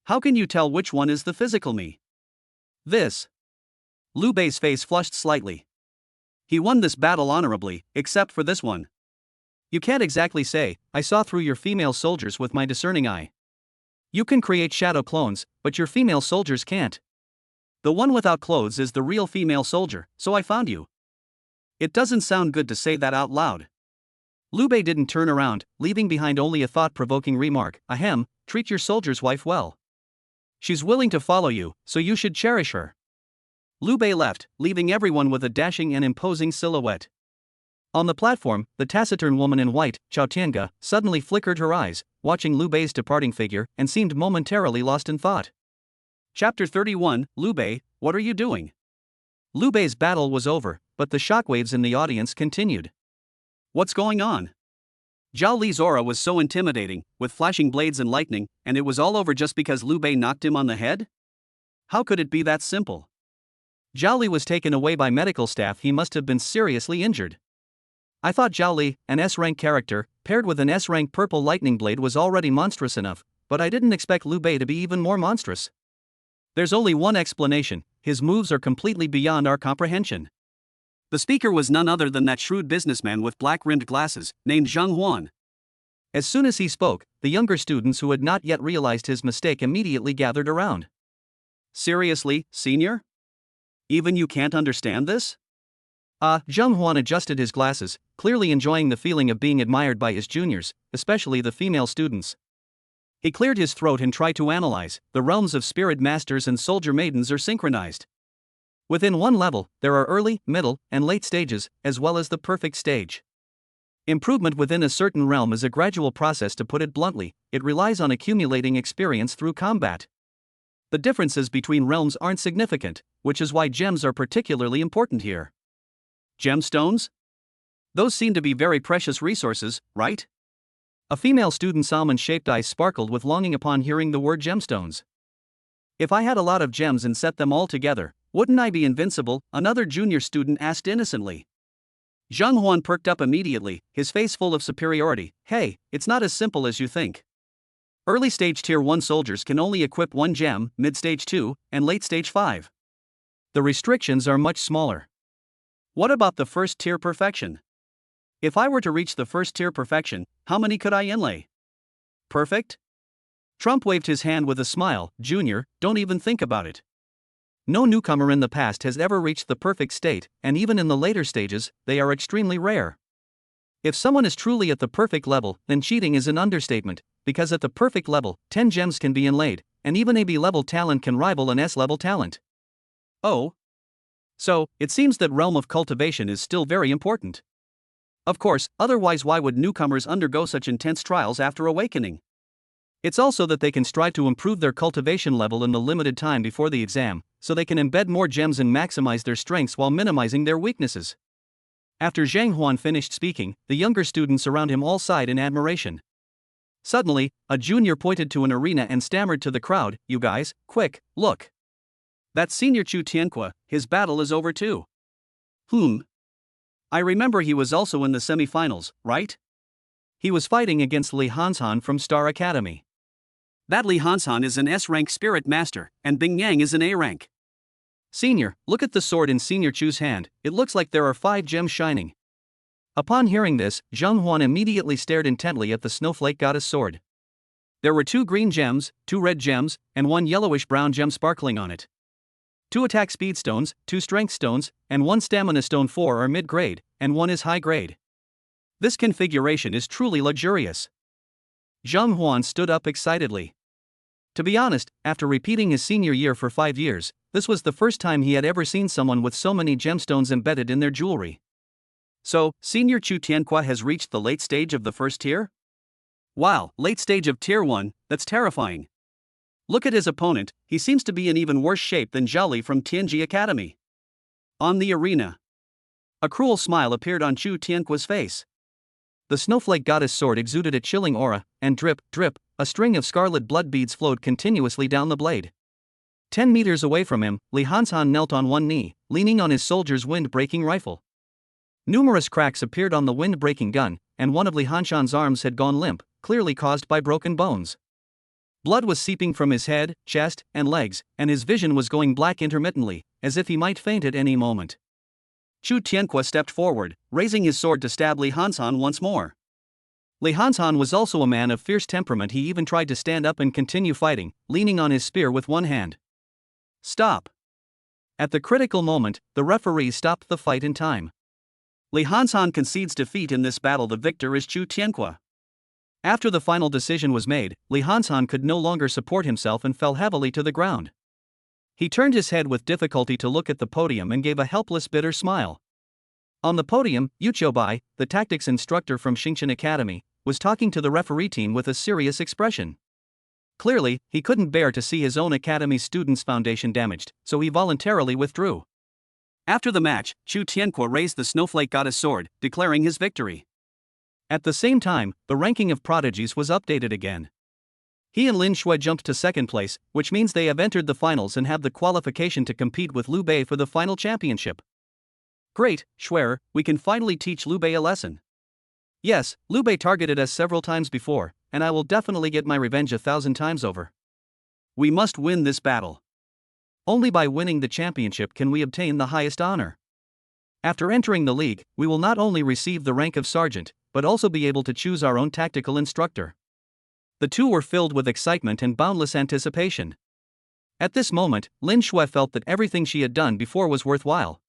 How can you tell which one is the physical me? This. Liu Bei's face flushed slightly. He won this battle honorably, except for this one. You can't exactly say, I saw through your female soldiers with my discerning eye. You can create shadow clones, but your female soldiers can't. The one without clothes is the real female soldier, so I found you. It doesn't sound good to say that out loud. Liu Bei didn't turn around, leaving behind only a thought-provoking remark, ahem, treat your soldier's wife well. She's willing to follow you, so you should cherish her. Liu Bei left, leaving everyone with a dashing and imposing silhouette. On the platform, the taciturn woman in white, Chao Tianga, suddenly flickered her eyes, watching Liu Bei's departing figure, and seemed momentarily lost in thought. Chapter 31, Liu Bei, what are you doing? Liu Bei's battle was over, but the shockwaves in the audience continued. What's going on? Zhao Li's aura was so intimidating, with flashing blades and lightning, and it was all over just because Liu Bei knocked him on the head? How could it be that simple? Zhao Li was taken away by medical staff. He must have been seriously injured. I thought Zhao Li, an S-rank character, paired with an S-rank purple lightning blade was already monstrous enough, but I didn't expect Liu Bei to be even more monstrous. There's only one explanation, his moves are completely beyond our comprehension. The speaker was none other than that shrewd businessman with black-rimmed glasses, named Zhang Huan. As soon as he spoke, the younger students who had not yet realized his mistake immediately gathered around. Seriously, senior? Even you can't understand this? Zhang Huan adjusted his glasses, clearly enjoying the feeling of being admired by his juniors, especially the female students. He cleared his throat and tried to analyze. The realms of spirit masters and soldier maidens are synchronized. Within one level, there are early, middle, and late stages, as well as the perfect stage. Improvement within a certain realm is a gradual process. To put it bluntly, it relies on accumulating experience through combat. The differences between realms aren't significant, which is why gems are particularly important here. Gemstones? Those seem to be very precious resources, right? A female student's almond-shaped eyes sparkled with longing upon hearing the word gemstones. If I had a lot of gems and set them all together, wouldn't I be invincible? Another junior student asked innocently. Zhang Huan perked up immediately, his face full of superiority. Hey, it's not as simple as you think. Early stage tier 1 soldiers can only equip 1 gem, mid stage 2, and late stage 5. The restrictions are much smaller. What about the first tier perfection? If I were to reach the first tier perfection, how many could I inlay? Perfect? Trump waved his hand with a smile. Junior, don't even think about it. No newcomer in the past has ever reached the perfect state, and even in the later stages, they are extremely rare. If someone is truly at the perfect level, then cheating is an understatement, because at the perfect level, 10 gems can be inlaid, and even a B-level talent can rival an S-level talent. Oh? So, it seems that realm of cultivation is still very important. Of course, otherwise why would newcomers undergo such intense trials after awakening? It's also that they can strive to improve their cultivation level in the limited time before the exam, so they can embed more gems and maximize their strengths while minimizing their weaknesses. After Zhang Huan finished speaking, the younger students around him all sighed in admiration. Suddenly, a junior pointed to an arena and stammered to the crowd, "You guys, quick, look. That's Senior Chu Tianque, his battle is over too." I remember he was also in the semi-finals, right? He was fighting against Li Hanshan from Star Academy. That Li Hanshan is an S-rank spirit master, and Bing Yang is an A-rank. Senior, look at the sword in Senior Chu's hand, it looks like there are 5 gems shining. Upon hearing this, Zhang Huan immediately stared intently at the snowflake goddess sword. There were 2 green gems, 2 red gems, and 1 yellowish-brown gem sparkling on it. 2 attack speed stones, 2 strength stones, and 1 stamina stone. 4 are mid-grade, and 1 is high-grade. This configuration is truly luxurious. Zhang Huan stood up excitedly. To be honest, after repeating his senior year for 5 years, this was the first time he had ever seen someone with so many gemstones embedded in their jewelry. So, Senior Chu Tianque has reached the late stage of the first tier? Wow, late stage of tier 1, that's terrifying. Look at his opponent, he seems to be in even worse shape than Zhao from Tianji Academy. On the arena. A cruel smile appeared on Chu Tianque's face. The snowflake goddess sword exuded a chilling aura, and drip, drip, a string of scarlet blood beads flowed continuously down the blade. 10 meters away from him, Li Hanshan knelt on one knee, leaning on his soldier's wind-breaking rifle. Numerous cracks appeared on the wind-breaking gun, and one of Li Hanshan's arms had gone limp, clearly caused by broken bones. Blood was seeping from his head, chest, and legs, and his vision was going black intermittently, as if he might faint at any moment. Chu Tianque stepped forward, raising his sword to stab Li Hanshan once more. Li Hanshan was also a man of fierce temperament. He even tried to stand up and continue fighting, leaning on his spear with one hand. Stop! At the critical moment, the referee stopped the fight in time. Li Hanshan concedes defeat in this battle. The victor is Chu Tianque. After the final decision was made, Li Hanshan could no longer support himself and fell heavily to the ground. He turned his head with difficulty to look at the podium and gave a helpless, bitter smile. On the podium, Yu Bai, the tactics instructor from Xingqian Academy, was talking to the referee team with a serious expression. Clearly, he couldn't bear to see his own academy's students' foundation damaged, so he voluntarily withdrew. After the match, Chu Tianque raised the snowflake goddess sword, declaring his victory. At the same time, the ranking of prodigies was updated again. He and Lin Shui jumped to second place, which means they have entered the finals and have the qualification to compete with Liu Bei for the final championship. Great, Schwer, we can finally teach Liu Bei a lesson. Yes, Liu Bei targeted us several times before, and I will definitely get my revenge 1,000 times over. We must win this battle. Only by winning the championship can we obtain the highest honor. After entering the league, we will not only receive the rank of sergeant, but also be able to choose our own tactical instructor. The two were filled with excitement and boundless anticipation. At this moment, Lin Shui felt that everything she had done before was worthwhile.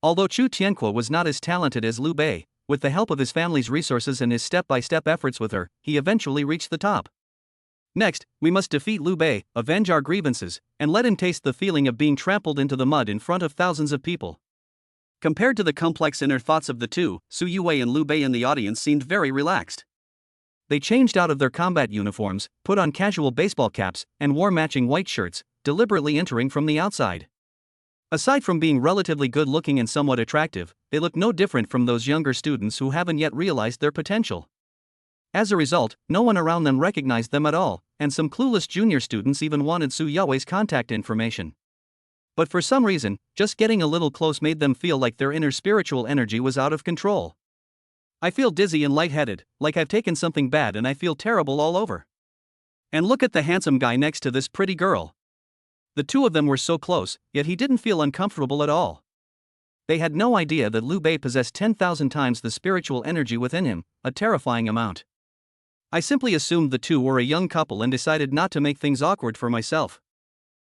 Although Chu Tianque was not as talented as Liu Bei, with the help of his family's resources and his step-by-step efforts with her, he eventually reached the top. Next, we must defeat Liu Bei, avenge our grievances, and let him taste the feeling of being trampled into the mud in front of thousands of people. Compared to the complex inner thoughts of the two, Su Yue and Liu Bei in the audience seemed very relaxed. They changed out of their combat uniforms, put on casual baseball caps, and wore matching white shirts, deliberately entering from the outside. Aside from being relatively good-looking and somewhat attractive, they look no different from those younger students who haven't yet realized their potential. As a result, no one around them recognized them at all, and some clueless junior students even wanted Su Yue's contact information. But for some reason, just getting a little close made them feel like their inner spiritual energy was out of control. I feel dizzy and lightheaded, like I've taken something bad and I feel terrible all over. And look at the handsome guy next to this pretty girl. The two of them were so close, yet he didn't feel uncomfortable at all. They had no idea that Liu Bei possessed 10,000 times the spiritual energy within him, a terrifying amount. I simply assumed the two were a young couple and decided not to make things awkward for myself.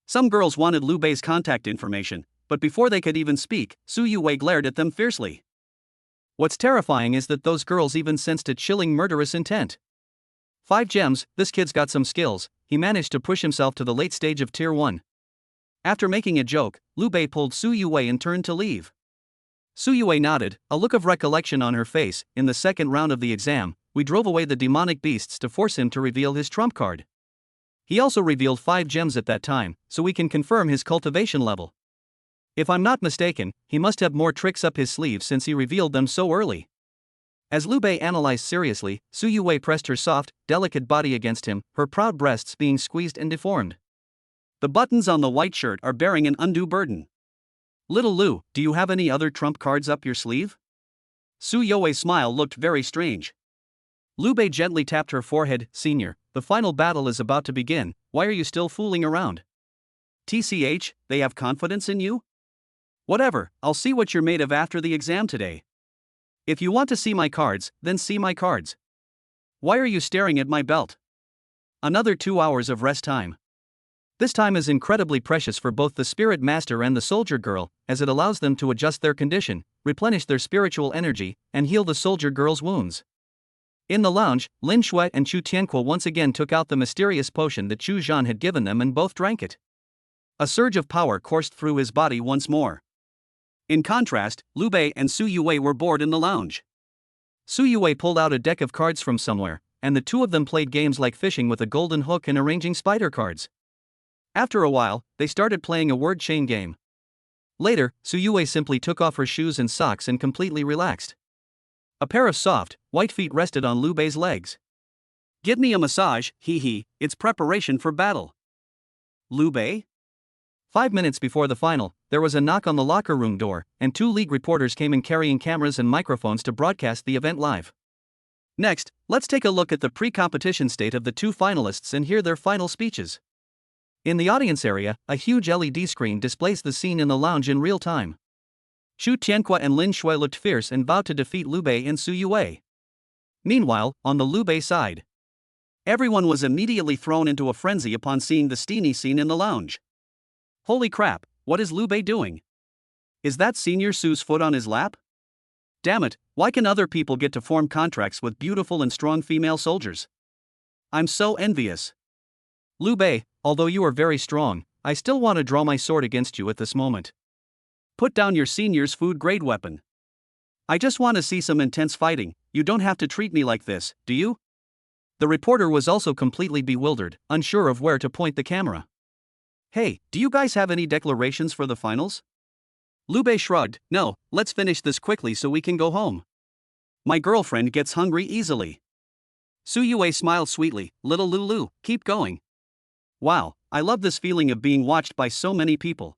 Some girls wanted Liu Bei's contact information, but before they could even speak, Su Yuwei glared at them fiercely. What's terrifying is that those girls even sensed a chilling murderous intent. 5 gems, this kid's got some skills. He managed to push himself to the late stage of Tier 1. After making a joke, Liu Bei pulled Su Yuwei and turned to leave. Su Yuwei nodded, a look of recollection on her face. In the second round of the exam, we drove away the demonic beasts to force him to reveal his trump card. He also revealed 5 gems at that time, so we can confirm his cultivation level. If I'm not mistaken, he must have more tricks up his sleeve since he revealed them so early. As Liu Bei analyzed seriously, Su Yuwei pressed her soft, delicate body against him, her proud breasts being squeezed and deformed. The buttons on the white shirt are bearing an undue burden. Little Liu, do you have any other trump cards up your sleeve? Su Yuwei's smile looked very strange. Liu Bei gently tapped her forehead. Senior, the final battle is about to begin, why are you still fooling around? TCH, they have confidence in you? Whatever, I'll see what you're made of after the exam today. If you want to see my cards, then see my cards. Why are you staring at my belt? Another 2 hours of rest time. This time is incredibly precious for both the spirit master and the soldier girl, as it allows them to adjust their condition, replenish their spiritual energy, and heal the soldier girl's wounds. In the lounge, Lin Shui and Chu Tianque once again took out the mysterious potion that Chu Zhan had given them and both drank it. A surge of power coursed through his body once more. In contrast, Liu Bei and Su Yuwei were bored in the lounge. Su Yuwei pulled out a deck of cards from somewhere, and the two of them played games like fishing with a golden hook and arranging spider cards. After a while, they started playing a word chain game. Later, Su Yuwei simply took off her shoes and socks and completely relaxed. A pair of soft, white feet rested on Liu Bei's legs. Give me a massage, hee, it's preparation for battle. Liu Bei? 5 minutes before the final, there was a knock on the locker room door, and 2 league reporters came in carrying cameras and microphones to broadcast the event live. Next, let's take a look at the pre-competition state of the 2 finalists and hear their final speeches. In the audience area, a huge LED screen displays the scene in the lounge in real time. Chu Tianque and Lin Shui looked fierce and vowed to defeat Liu Bei and Su Yuwei. Meanwhile, on the Liu Bei side, everyone was immediately thrown into a frenzy upon seeing the steamy scene in the lounge. Holy crap, what is Liu Bei doing? Is that Senior Su's foot on his lap? Damn it, why can other people get to form contracts with beautiful and strong female soldiers? I'm so envious. Liu Bei, although you are very strong, I still want to draw my sword against you at this moment. Put down your senior's food-grade weapon. I just want to see some intense fighting. You don't have to treat me like this, do you? The reporter was also completely bewildered, unsure of where to point the camera. Hey, do you guys have any declarations for the finals? Liu Bei shrugged. No, let's finish this quickly so we can go home. My girlfriend gets hungry easily. Su Yuwei smiled sweetly. Little Lulu, keep going. Wow, I love this feeling of being watched by so many people.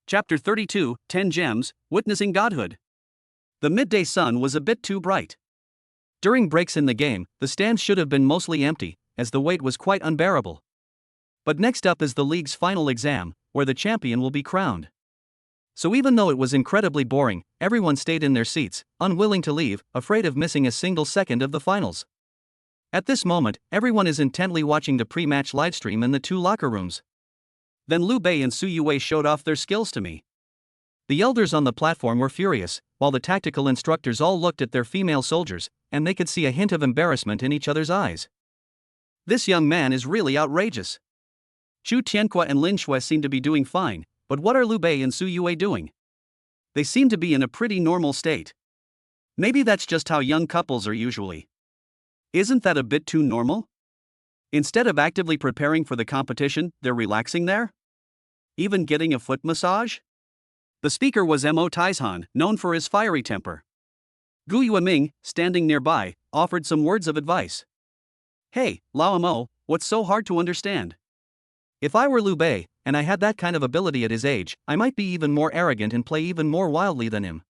Chapter 32, 10 Gems, Witnessing Godhood. The midday sun was a bit too bright. During breaks in the game, the stands should have been mostly empty, as the wait was quite unbearable. But next up is the league's final exam, where the champion will be crowned. So even though it was incredibly boring, everyone stayed in their seats, unwilling to leave, afraid of missing a single second of the finals. At this moment, everyone is intently watching the pre-match livestream in the 2 locker rooms. Then Liu Bei and Su Yuwei showed off their skills to me. The elders on the platform were furious, while the tactical instructors all looked at their female soldiers, and they could see a hint of embarrassment in each other's eyes. This young man is really outrageous. Chu Tianque and Lin Shui seem to be doing fine, but what are Liu Bei and Su Yuwei doing? They seem to be in a pretty normal state. Maybe that's just how young couples are usually. Isn't that a bit too normal? Instead of actively preparing for the competition, they're relaxing there? Even getting a foot massage? The speaker was Mo Taizhan, known for his fiery temper. Gu Yueming, standing nearby, offered some words of advice. Hey, Lao Mo, what's so hard to understand? If I were Liu Bei, and I had that kind of ability at his age, I might be even more arrogant and play even more wildly than him.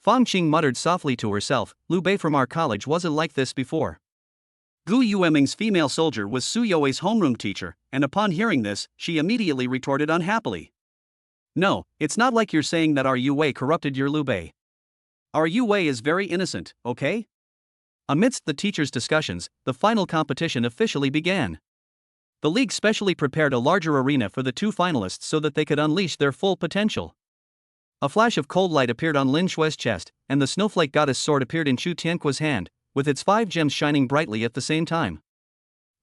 Fang Qing muttered softly to herself, Liu Bei from our college wasn't like this before. Gu Yueming's female soldier was Su You's homeroom teacher, and upon hearing this, she immediately retorted unhappily. No, it's not like you're saying that our Yue corrupted your Liu Bei. Our Yue is very innocent, okay? Amidst the teachers' discussions, the final competition officially began. The league specially prepared a larger arena for the two finalists so that they could unleash their full potential. A flash of cold light appeared on Lin Shue's chest, and the snowflake goddess sword appeared in Chu Tianqua's hand, with its 5 gems shining brightly at the same time.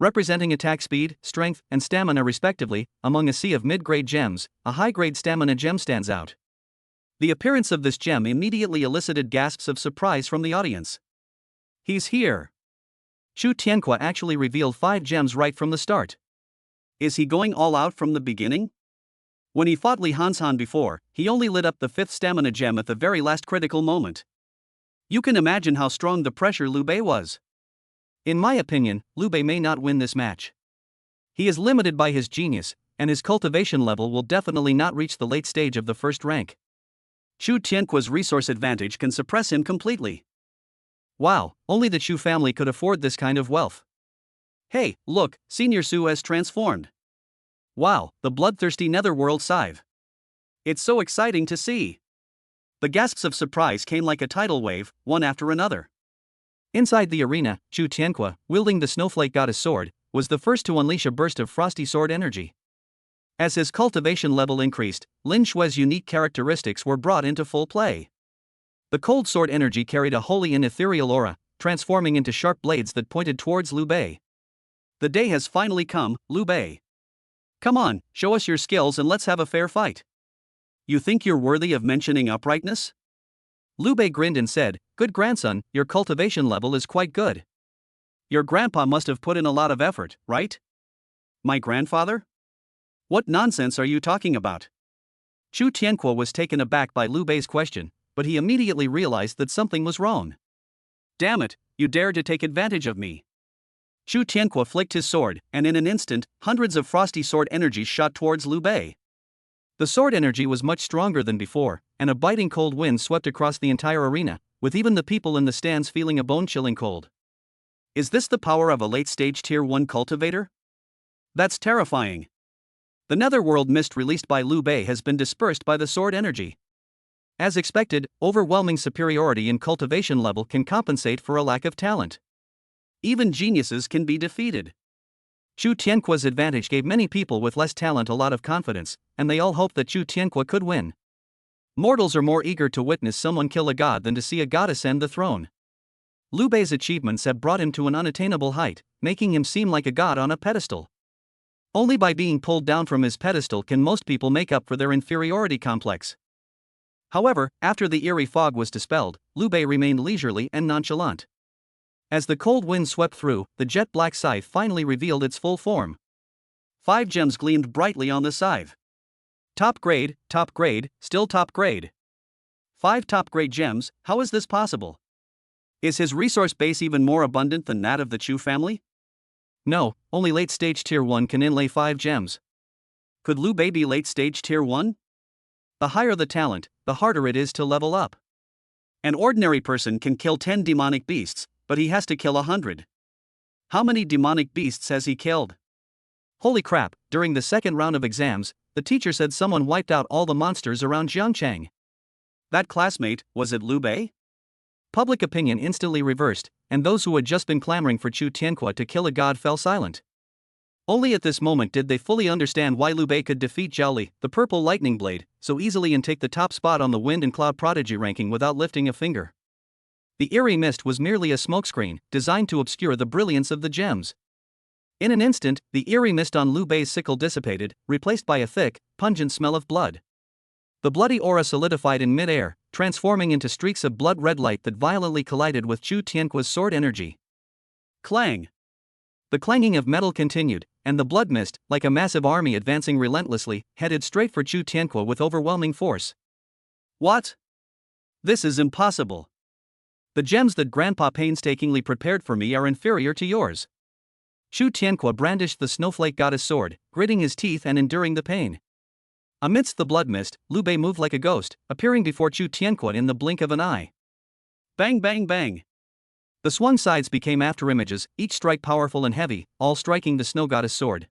Representing attack speed, strength, and stamina respectively, among a sea of mid-grade gems, a high-grade stamina gem stands out. The appearance of this gem immediately elicited gasps of surprise from the audience. He's here! Chu Tianqua actually revealed 5 gems right from the start. Is he going all out from the beginning? When he fought Li Hanshan before, he only lit up the 5th stamina gem at the very last critical moment. You can imagine how strong the pressure Liu Bei was. In my opinion, Liu Bei may not win this match. He is limited by his genius, and his cultivation level will definitely not reach the late stage of the first rank. Chu Tianqua's resource advantage can suppress him completely. Wow, only the Chu family could afford this kind of wealth. Hey, look, Senior Su has transformed. Wow, the bloodthirsty netherworld scythe. It's so exciting to see. The gasps of surprise came like a tidal wave, one after another. Inside the arena, Chu Tianqua, wielding the snowflake goddess sword, was the first to unleash a burst of frosty sword energy. As his cultivation level increased, Lin Shue's unique characteristics were brought into full play. The cold sword energy carried a holy and ethereal aura, transforming into sharp blades that pointed towards Liu Bei. The day has finally come, Liu Bei. Come on, show us your skills and let's have a fair fight. You think you're worthy of mentioning uprightness? Liu Bei grinned and said, Good grandson, your cultivation level is quite good. Your grandpa must have put in a lot of effort, right? My grandfather? What nonsense are you talking about? Chu Tianqua was taken aback by Liu Bei's question, but he immediately realized that something was wrong. Damn it, you dared to take advantage of me. Chu Tianqua flicked his sword, and in an instant, hundreds of frosty sword energies shot towards Liu Bei. The sword energy was much stronger than before, and a biting cold wind swept across the entire arena, with even the people in the stands feeling a bone-chilling cold. Is this the power of a late-stage Tier 1 cultivator? That's terrifying. The netherworld mist released by Liu Bei has been dispersed by the sword energy. As expected, overwhelming superiority in cultivation level can compensate for a lack of talent. Even geniuses can be defeated. Chu Tianqua's advantage gave many people with less talent a lot of confidence, and they all hoped that Chu Tianqua could win. Mortals are more eager to witness someone kill a god than to see a god ascend the throne. Liu Bei's achievements have brought him to an unattainable height, making him seem like a god on a pedestal. Only by being pulled down from his pedestal can most people make up for their inferiority complex. However, after the eerie fog was dispelled, Liu Bei remained leisurely and nonchalant. As the cold wind swept through, the jet-black scythe finally revealed its full form. 5 gems gleamed brightly on the scythe. Top grade, still top grade. 5 top-grade gems, how is this possible? Is his resource base even more abundant than that of the Chu family? No, only late-stage Tier 1 can inlay 5 gems. Could Liu Bei be late-stage Tier 1? The higher the talent, the harder it is to level up. An ordinary person can kill 10 demonic beasts, but he has to kill 100. How many demonic beasts has he killed? Holy crap, during the second round of exams, the teacher said someone wiped out all the monsters around Jiangchang. That classmate, was it Liu Bei? Public opinion instantly reversed, and those who had just been clamoring for Chu Tianqua to kill a god fell silent. Only at this moment did they fully understand why Liu Bei could defeat Zhao Li, the purple lightning blade, so easily and take the top spot on the Wind and Cloud Prodigy ranking without lifting a finger. The eerie mist was merely a smokescreen, designed to obscure the brilliance of the gems. In an instant, the eerie mist on Liu Bei's sickle dissipated, replaced by a thick, pungent smell of blood. The bloody aura solidified in mid-air, transforming into streaks of blood-red light that violently collided with Chu Tianqua's sword energy. Clang! The clanging of metal continued, and the blood mist, like a massive army advancing relentlessly, headed straight for Chu Tianqua with overwhelming force. What? This is impossible. The gems that Grandpa painstakingly prepared for me are inferior to yours. Chu Tianqua brandished the snowflake goddess sword, gritting his teeth and enduring the pain. Amidst the blood mist, Liu Bei moved like a ghost, appearing before Chu Tianqua in the blink of an eye. Bang bang bang! The swung sides became afterimages, each strike powerful and heavy, all striking the snow goddess sword.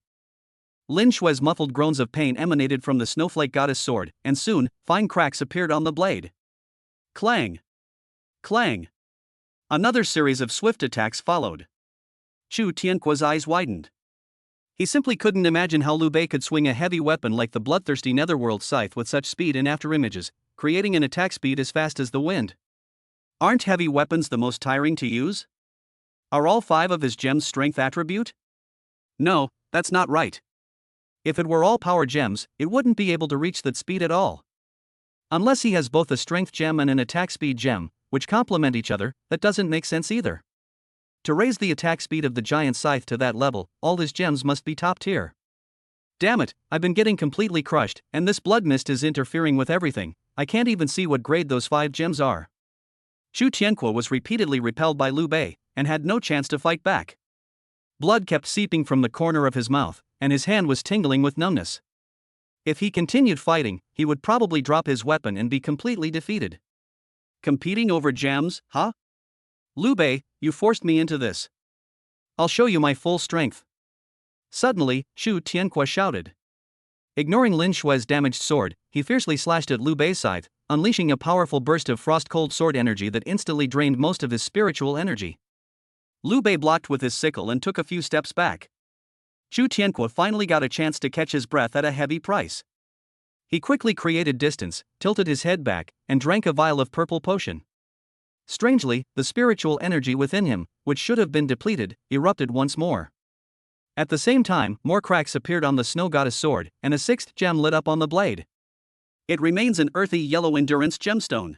Lin Shui's muffled groans of pain emanated from the snowflake goddess sword, and soon, fine cracks appeared on the blade. Clang! Clang! Another series of swift attacks followed. Chu Tianquo's eyes widened. He simply couldn't imagine how Liu Bei could swing a heavy weapon like the bloodthirsty netherworld scythe with such speed and afterimages, creating an attack speed as fast as the wind. Aren't heavy weapons the most tiring to use? Are all 5 of his gems strength attribute? No, that's not right. If it were all power gems, it wouldn't be able to reach that speed at all. Unless he has both a strength gem and an attack speed gem, which complement each other, that doesn't make sense either. To raise the attack speed of the giant scythe to that level, all his gems must be top tier. Damn it, I've been getting completely crushed, and this blood mist is interfering with everything. I can't even see what grade those 5 gems are. Chu Tianquo was repeatedly repelled by Liu Bei, and had no chance to fight back. Blood kept seeping from the corner of his mouth, and his hand was tingling with numbness. If he continued fighting, he would probably drop his weapon and be completely defeated. Competing over gems, huh? Liu Bei, you forced me into this. I'll show you my full strength. Suddenly, Chu Tianquo shouted. Ignoring Lin Shui's damaged sword, he fiercely slashed at Liu Bei's scythe, unleashing a powerful burst of frost-cold sword energy that instantly drained most of his spiritual energy. Liu Bei blocked with his sickle and took a few steps back. Chu Tianquo finally got a chance to catch his breath at a heavy price. He quickly created distance, tilted his head back, and drank a vial of purple potion. Strangely, the spiritual energy within him, which should have been depleted, erupted once more. At the same time, more cracks appeared on the snow goddess sword, and a 6th gem lit up on the blade. It remains an earthy yellow endurance gemstone.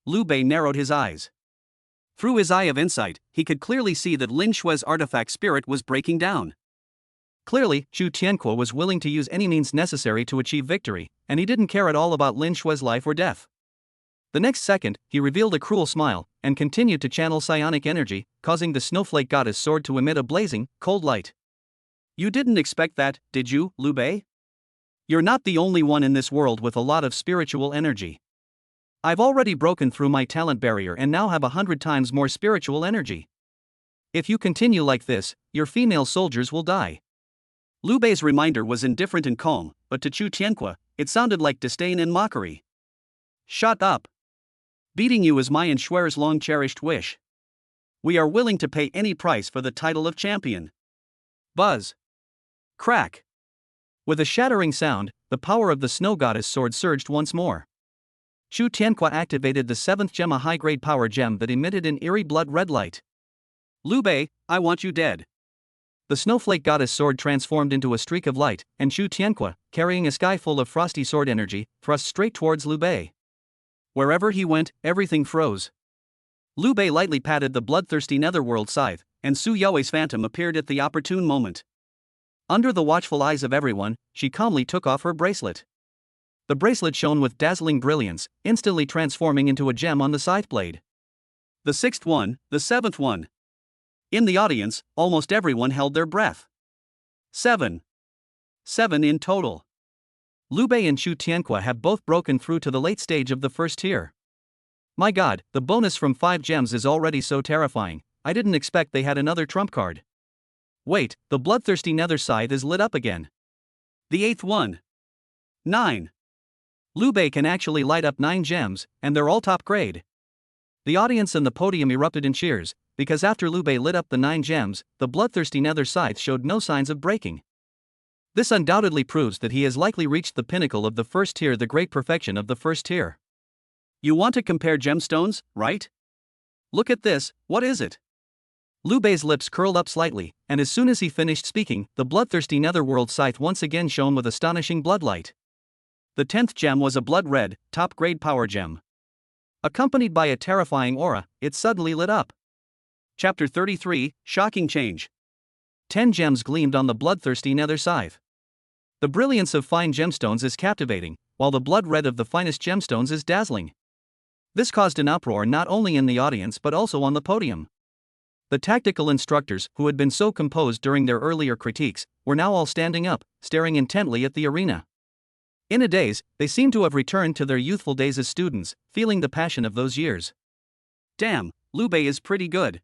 Liu Bei narrowed his eyes. Through his eye of insight, he could clearly see that Lin Shui's artifact spirit was breaking down. Clearly, Chu Tianquo was willing to use any means necessary to achieve victory, and he didn't care at all about Lin Shui's life or death. The next second, he revealed a cruel smile, and continued to channel psionic energy, causing the snowflake goddess sword to emit a blazing, cold light. You didn't expect that, did you, Liu Bei? You're not the only one in this world with a lot of spiritual energy. I've already broken through my talent barrier and now have 100 times more spiritual energy. If you continue like this, your female soldiers will die. Liu Bei's reminder was indifferent and calm, but to Chu Tianquo, it sounded like disdain and mockery. Shut up. Beating you is my and Shui's long-cherished wish. We are willing to pay any price for the title of champion. Buzz. Crack. With a shattering sound, the power of the snow goddess sword surged once more. Chu Tianquo activated the 7th gem, a high-grade power gem that emitted an eerie blood-red light. Liu Bei, I want you dead. The snowflake goddess sword transformed into a streak of light, and Chu Tianquo, carrying a sky full of frosty sword energy, thrust straight towards Liu Bei. Wherever he went, everything froze. Liu Bei lightly patted the bloodthirsty netherworld scythe, and Su You's phantom appeared at the opportune moment. Under the watchful eyes of everyone, she calmly took off her bracelet. The bracelet shone with dazzling brilliance, instantly transforming into a gem on the scythe blade. The 6th one, the 7th one. In the audience, almost everyone held their breath. 7 in total. Liu Bei and Chu Tianquo have both broken through to the late stage of the 1st tier. My god, the bonus from 5 gems is already so terrifying. I didn't expect they had another trump card. Wait, the bloodthirsty nether scythe is lit up again. The 8th one. 9. Liu Bei can actually light up 9 gems, and they're all top grade. The audience and the podium erupted in cheers, because after Liu Bei lit up the 9 gems, the bloodthirsty nether scythe showed no signs of breaking. This undoubtedly proves that he has likely reached the pinnacle of the 1st tier, the great perfection of the 1st tier. You want to compare gemstones, right? Look at this, what is it? Liu Bei's lips curled up slightly, and as soon as he finished speaking, the bloodthirsty netherworld scythe once again shone with astonishing bloodlight. The 10th gem was a blood-red, top-grade power gem. Accompanied by a terrifying aura, it suddenly lit up. Chapter 33, Shocking Change. 10 gems gleamed on the bloodthirsty nether scythe. The brilliance of fine gemstones is captivating, while the blood-red of the finest gemstones is dazzling. This caused an uproar not only in the audience but also on the podium. The tactical instructors, who had been so composed during their earlier critiques, were now all standing up, staring intently at the arena. In a daze, they seemed to have returned to their youthful days as students, feeling the passion of those years. Damn, Liu Bei is pretty good.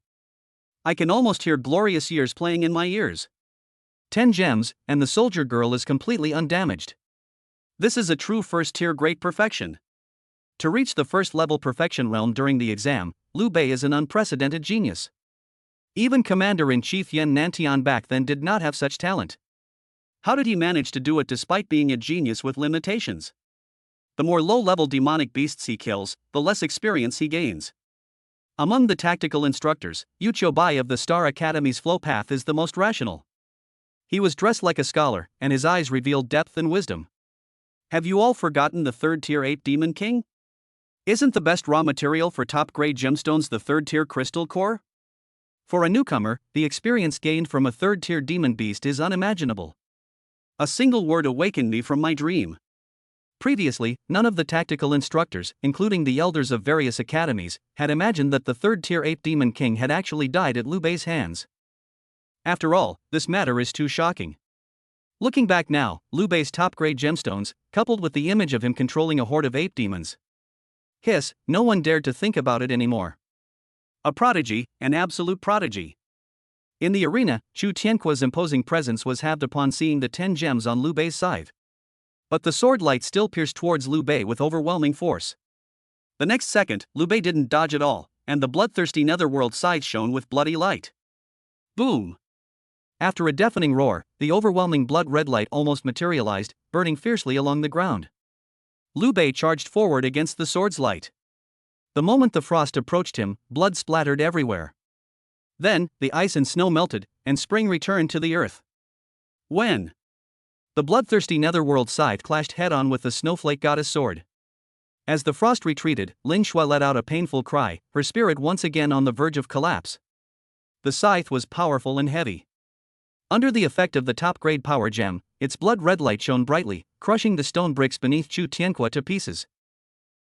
I can almost hear glorious years playing in my ears. 10 gems, and the soldier girl is completely undamaged. This is a true first-tier great perfection. To reach the first-level perfection realm during the exam, Liu Bei is an unprecedented genius. Even Commander-in-Chief Yan Nantian back then did not have such talent. How did he manage to do it despite being a genius with limitations? The more low-level demonic beasts he kills, the less experience he gains. Among the tactical instructors, Yu Bai of the Star Academy's flow path is the most rational. He was dressed like a scholar, and his eyes revealed depth and wisdom. Have you all forgotten the third-tier ape demon king? Isn't the best raw material for top-grade gemstones the third-tier crystal core? For a newcomer, the experience gained from a third-tier demon beast is unimaginable. A single word awakened me from my dream. Previously, none of the tactical instructors, including the elders of various academies, had imagined that the third-tier ape demon king had actually died at Liu Bei's hands. After all, this matter is too shocking. Looking back now, Liu Bei's top-grade gemstones, coupled with the image of him controlling a horde of ape demons. No one dared to think about it anymore. A prodigy, an absolute prodigy. In the arena, Chu Tianquo's imposing presence was halved upon seeing the 10 gems on Liu Bei's scythe. But the sword light still pierced towards Liu Bei with overwhelming force. The next second, Liu Bei didn't dodge at all, and the bloodthirsty netherworld scythe shone with bloody light. Boom! After a deafening roar, the overwhelming blood-red light almost materialized, burning fiercely along the ground. Liu Bei charged forward against the sword's light. The moment the frost approached him, blood splattered everywhere. Then, the ice and snow melted, and spring returned to the earth. When the bloodthirsty netherworld scythe clashed head-on with the snowflake goddess sword. As the frost retreated, Lin Shui let out a painful cry, her spirit once again on the verge of collapse. The scythe was powerful and heavy. Under the effect of the top-grade power gem, its blood-red light shone brightly, crushing the stone bricks beneath Chu Tianquo to pieces.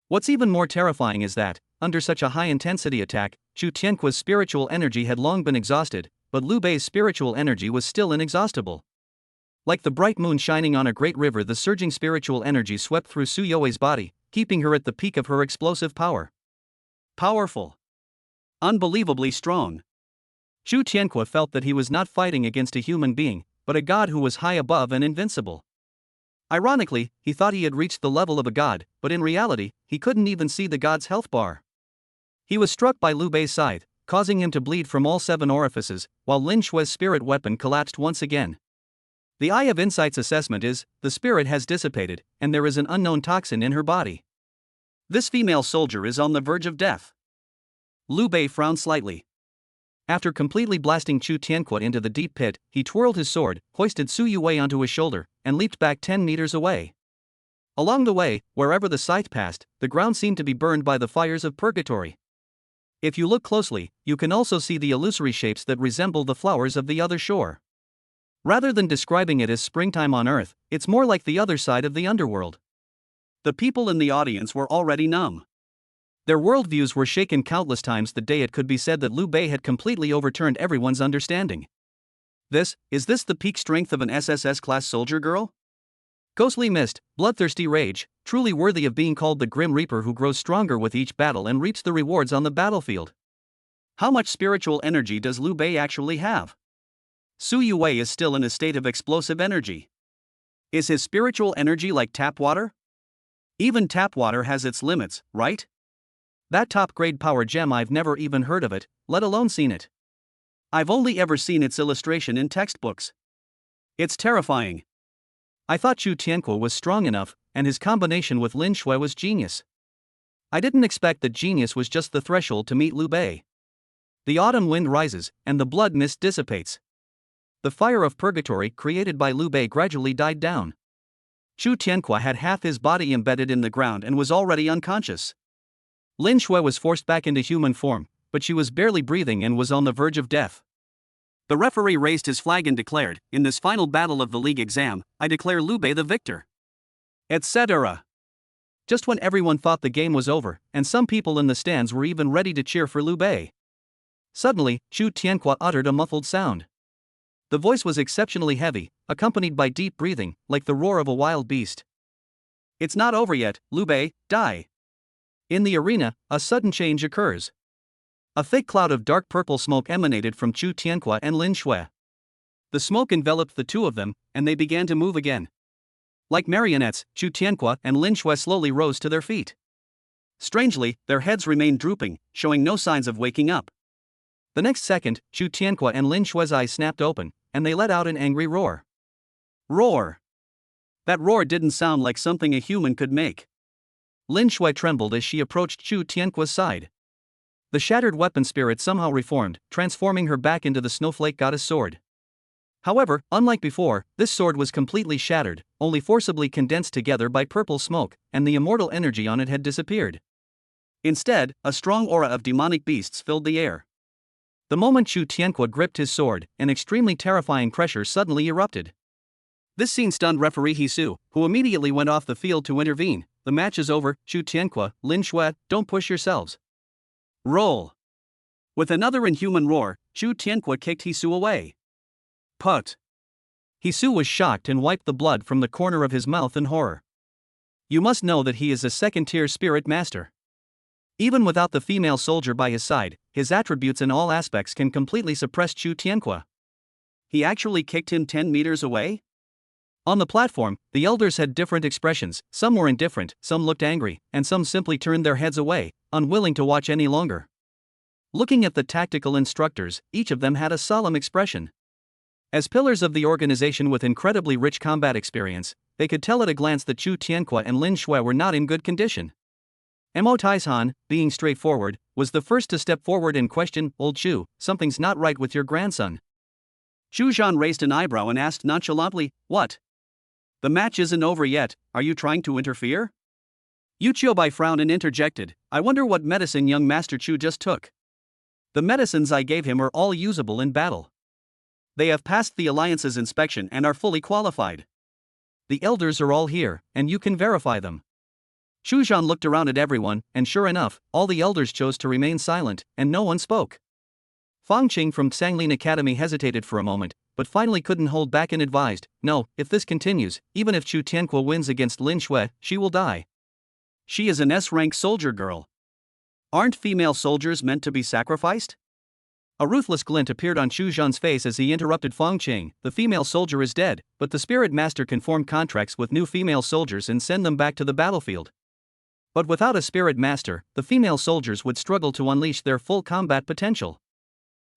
What's even more terrifying is that, under such a high-intensity attack, Chu Tianquo's spiritual energy had long been exhausted, but Liu Bei's spiritual energy was still inexhaustible. Like the bright moon shining on a great river, the surging spiritual energy swept through Su You's body, keeping her at the peak of her explosive power. Powerful. Unbelievably strong. Chu Tianquo felt that he was not fighting against a human being, but a god who was high above and invincible. Ironically, he thought he had reached the level of a god, but in reality, he couldn't even see the god's health bar. He was struck by Liu Bei's scythe, causing him to bleed from all 7 orifices, while Lin Shui's spirit weapon collapsed once again. The Eye of Insight's assessment is, the spirit has dissipated, and there is an unknown toxin in her body. This female soldier is on the verge of death. Liu Bei frowned slightly. After completely blasting Chu Tianquo into the deep pit, he twirled his sword, hoisted Su Yue onto his shoulder, and leaped back 10 meters away. Along the way, wherever the scythe passed, the ground seemed to be burned by the fires of purgatory. If you look closely, you can also see the illusory shapes that resemble the flowers of the other shore. Rather than describing it as springtime on Earth, it's more like the other side of the underworld. The people in the audience were already numb. Their worldviews were shaken countless times the day it could be said that Liu Bei had completely overturned everyone's understanding. Is this the peak strength of an SSS-class soldier girl? Ghostly mist, bloodthirsty rage, truly worthy of being called the Grim Reaper who grows stronger with each battle and reaps the rewards on the battlefield. How much spiritual energy does Liu Bei actually have? Su Yue is still in a state of explosive energy. Is his spiritual energy like tap water? Even tap water has its limits, right? That top-grade power gem, I've never even heard of it, let alone seen it. I've only ever seen its illustration in textbooks. It's terrifying. I thought Chu Tianquo was strong enough, and his combination with Lin Shui was genius. I didn't expect that genius was just the threshold to meet Liu Bei. The autumn wind rises, and the blood mist dissipates. The fire of purgatory created by Liu Bei gradually died down. Chu Tianquo had half his body embedded in the ground and was already unconscious. Lin Shui was forced back into human form, but she was barely breathing and was on the verge of death. The referee raised his flag and declared, "In this final battle of the league exam, I declare Liu Bei the victor." Etc. Just when everyone thought the game was over, and some people in the stands were even ready to cheer for Liu Bei. Suddenly, Chu Tianquo uttered a muffled sound. The voice was exceptionally heavy, accompanied by deep breathing, like the roar of a wild beast. "It's not over yet, Liu Bei, die." In the arena, a sudden change occurs. A thick cloud of dark purple smoke emanated from Chu Tianque and Lin Shui. The smoke enveloped the two of them, and they began to move again. Like marionettes, Chu Tianque and Lin Shui slowly rose to their feet. Strangely, their heads remained drooping, showing no signs of waking up. The next second, Chu Tianque and Lin Shui's eyes snapped open, and they let out an angry roar. Roar! That roar didn't sound like something a human could make. Lin Shui trembled as she approached Chu Tianque's side. The shattered weapon spirit somehow reformed, transforming her back into the snowflake goddess sword. However, unlike before, this sword was completely shattered, only forcibly condensed together by purple smoke, and the immortal energy on it had disappeared. Instead, a strong aura of demonic beasts filled the air. The moment Chu Tianque gripped his sword, an extremely terrifying pressure suddenly erupted. This scene stunned referee Hisu, who immediately went off the field to intervene. The match is over, Chu Tianque, Lin Shui, don't push yourselves. Roll! With another inhuman roar, Chu Tianque kicked Hisu away. Put! Hisu was shocked and wiped the blood from the corner of his mouth in horror. You must know that he is a second-tier spirit master. Even without the female soldier by his side, his attributes in all aspects can completely suppress Chu Tianque. He actually kicked him 10 meters away? On the platform, the elders had different expressions, some were indifferent, some looked angry, and some simply turned their heads away, unwilling to watch any longer. Looking at the tactical instructors, each of them had a solemn expression. As pillars of the organization with incredibly rich combat experience, they could tell at a glance that Chu Tianque and Lin Shui were not in good condition. Mo Taishan, being straightforward, was the first to step forward and question, Old Chu, something's not right with your grandson. Chu Zhan raised an eyebrow and asked nonchalantly, what? The match isn't over yet, are you trying to interfere? Yu Qiubai frowned and interjected, I wonder what medicine young Master Chu just took. The medicines I gave him are all usable in battle. They have passed the Alliance's inspection and are fully qualified. The elders are all here, and you can verify them. Chu Zhan looked around at everyone, and sure enough, all the elders chose to remain silent, and no one spoke. Fang Qing from Sanglin Academy hesitated for a moment, but finally couldn't hold back and advised, no, if this continues, even if Chu Tianque wins against Lin Shui, she will die. She is an S-rank soldier girl. Aren't female soldiers meant to be sacrificed? A ruthless glint appeared on Chu Zhan's face as he interrupted Fang Qing. The female soldier is dead, but the spirit master can form contracts with new female soldiers and send them back to the battlefield. But without a spirit master, the female soldiers would struggle to unleash their full combat potential.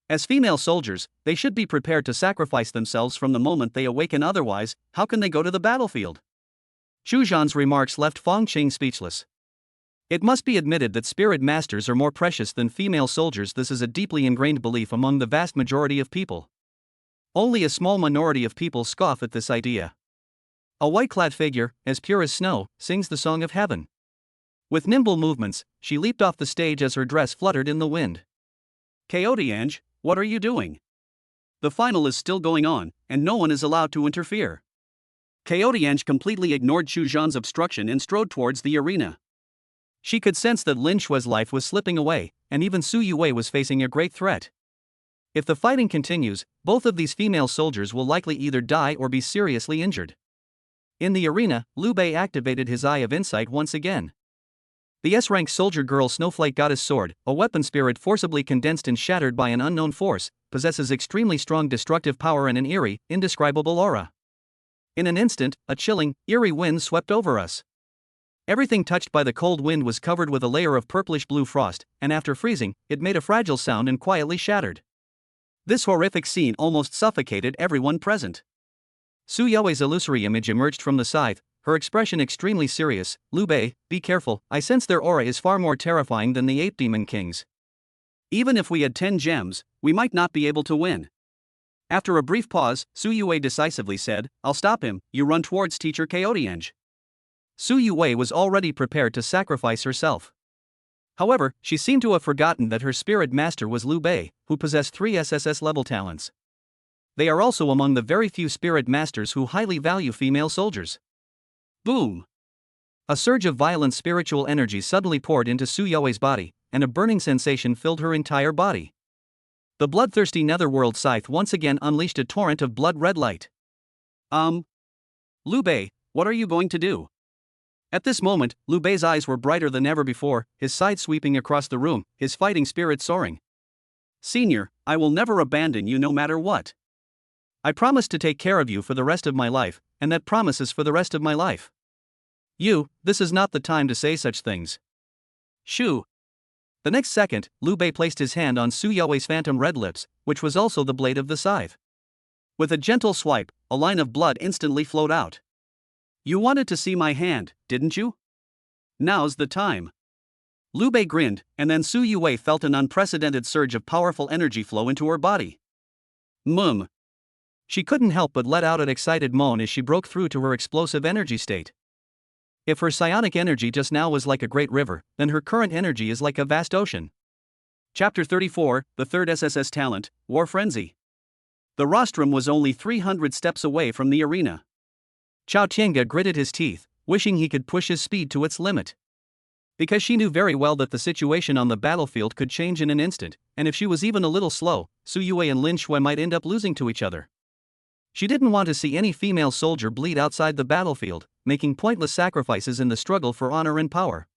As female soldiers, they should be prepared to sacrifice themselves from the moment they awaken, otherwise, how can they go to the battlefield? Chu Zhan's remarks left Fang Qing speechless. It must be admitted that spirit masters are more precious than female soldiers. This is a deeply ingrained belief among the vast majority of people. Only a small minority of people scoff at this idea. A white-clad figure, as pure as snow, sings the song of heaven. With nimble movements, she leaped off the stage as her dress fluttered in the wind. Chaotiange, what are you doing? The final is still going on, and no one is allowed to interfere. Chaotiange completely ignored Chu Zhan's obstruction and strode towards the arena. She could sense that Lin Shui's life was slipping away, and even Su Yue was facing a great threat. If the fighting continues, both of these female soldiers will likely either die or be seriously injured. In the arena, Liu Bei activated his Eye of Insight once again. The S-rank soldier girl Snowflake Goddess Sword, a weapon spirit forcibly condensed and shattered by an unknown force, possesses extremely strong destructive power and an eerie, indescribable aura. In an instant, a chilling, eerie wind swept over us. Everything touched by the cold wind was covered with a layer of purplish-blue frost, and after freezing, it made a fragile sound and quietly shattered. This horrific scene almost suffocated everyone present. Su Yue's illusory image emerged from the scythe, her expression extremely serious. Liu Bei, be careful, I sense their aura is far more terrifying than the 8 demon kings. Even if we had 10 gems, we might not be able to win. After a brief pause, Su Yue decisively said, I'll stop him, you run towards teacher Chaotiange. Su Yue was already prepared to sacrifice herself. However, she seemed to have forgotten that her spirit master was Liu Bei, who possessed 3 SSS-level talents. They are also among the very few spirit masters who highly value female soldiers. Boom! A surge of violent spiritual energy suddenly poured into Su Yue's body, and a burning sensation filled her entire body. The bloodthirsty netherworld scythe once again unleashed a torrent of blood-red light. Liu Bei, what are you going to do? At this moment, Liu Bei's eyes were brighter than ever before, his scythe sweeping across the room, his fighting spirit soaring. Senior, I will never abandon you no matter what. I promise to take care of you for the rest of my life, and that promise is for the rest of my life. This is not the time to say such things. Shoo. The next second, Liu Bei placed his hand on Su Yue's phantom red lips, which was also the blade of the scythe. With a gentle swipe, a line of blood instantly flowed out. You wanted to see my hand, didn't you? Now's the time. Liu Bei grinned, and then Su Yue felt an unprecedented surge of powerful energy flow into her body. Mum. She couldn't help but let out an excited moan as she broke through to her explosive energy state. If her psionic energy just now was like a great river, then her current energy is like a vast ocean. Chapter 34, the third SSS talent, War Frenzy. The rostrum was only 300 steps away from the arena. Chao Tiange gritted his teeth, wishing he could push his speed to its limit. Because she knew very well that the situation on the battlefield could change in an instant, and if she was even a little slow, Su Yue and Lin Shui might end up losing to each other. She didn't want to see any female soldier bleed outside the battlefield, making pointless sacrifices in the struggle for honor and power.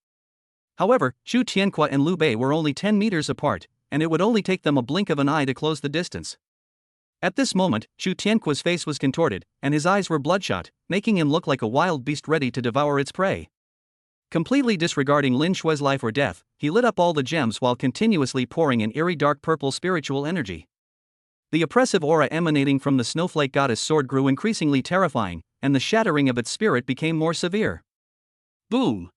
However, Chu Tianque and Liu Bei were only 10 meters apart, and it would only take them a blink of an eye to close the distance. At this moment, Chu Tianque's face was contorted, and his eyes were bloodshot, making him look like a wild beast ready to devour its prey. Completely disregarding Lin Shui's life or death, he lit up all the gems while continuously pouring an eerie dark purple spiritual energy. The oppressive aura emanating from the snowflake goddess sword grew increasingly terrifying, and the shattering of its spirit became more severe. Boom!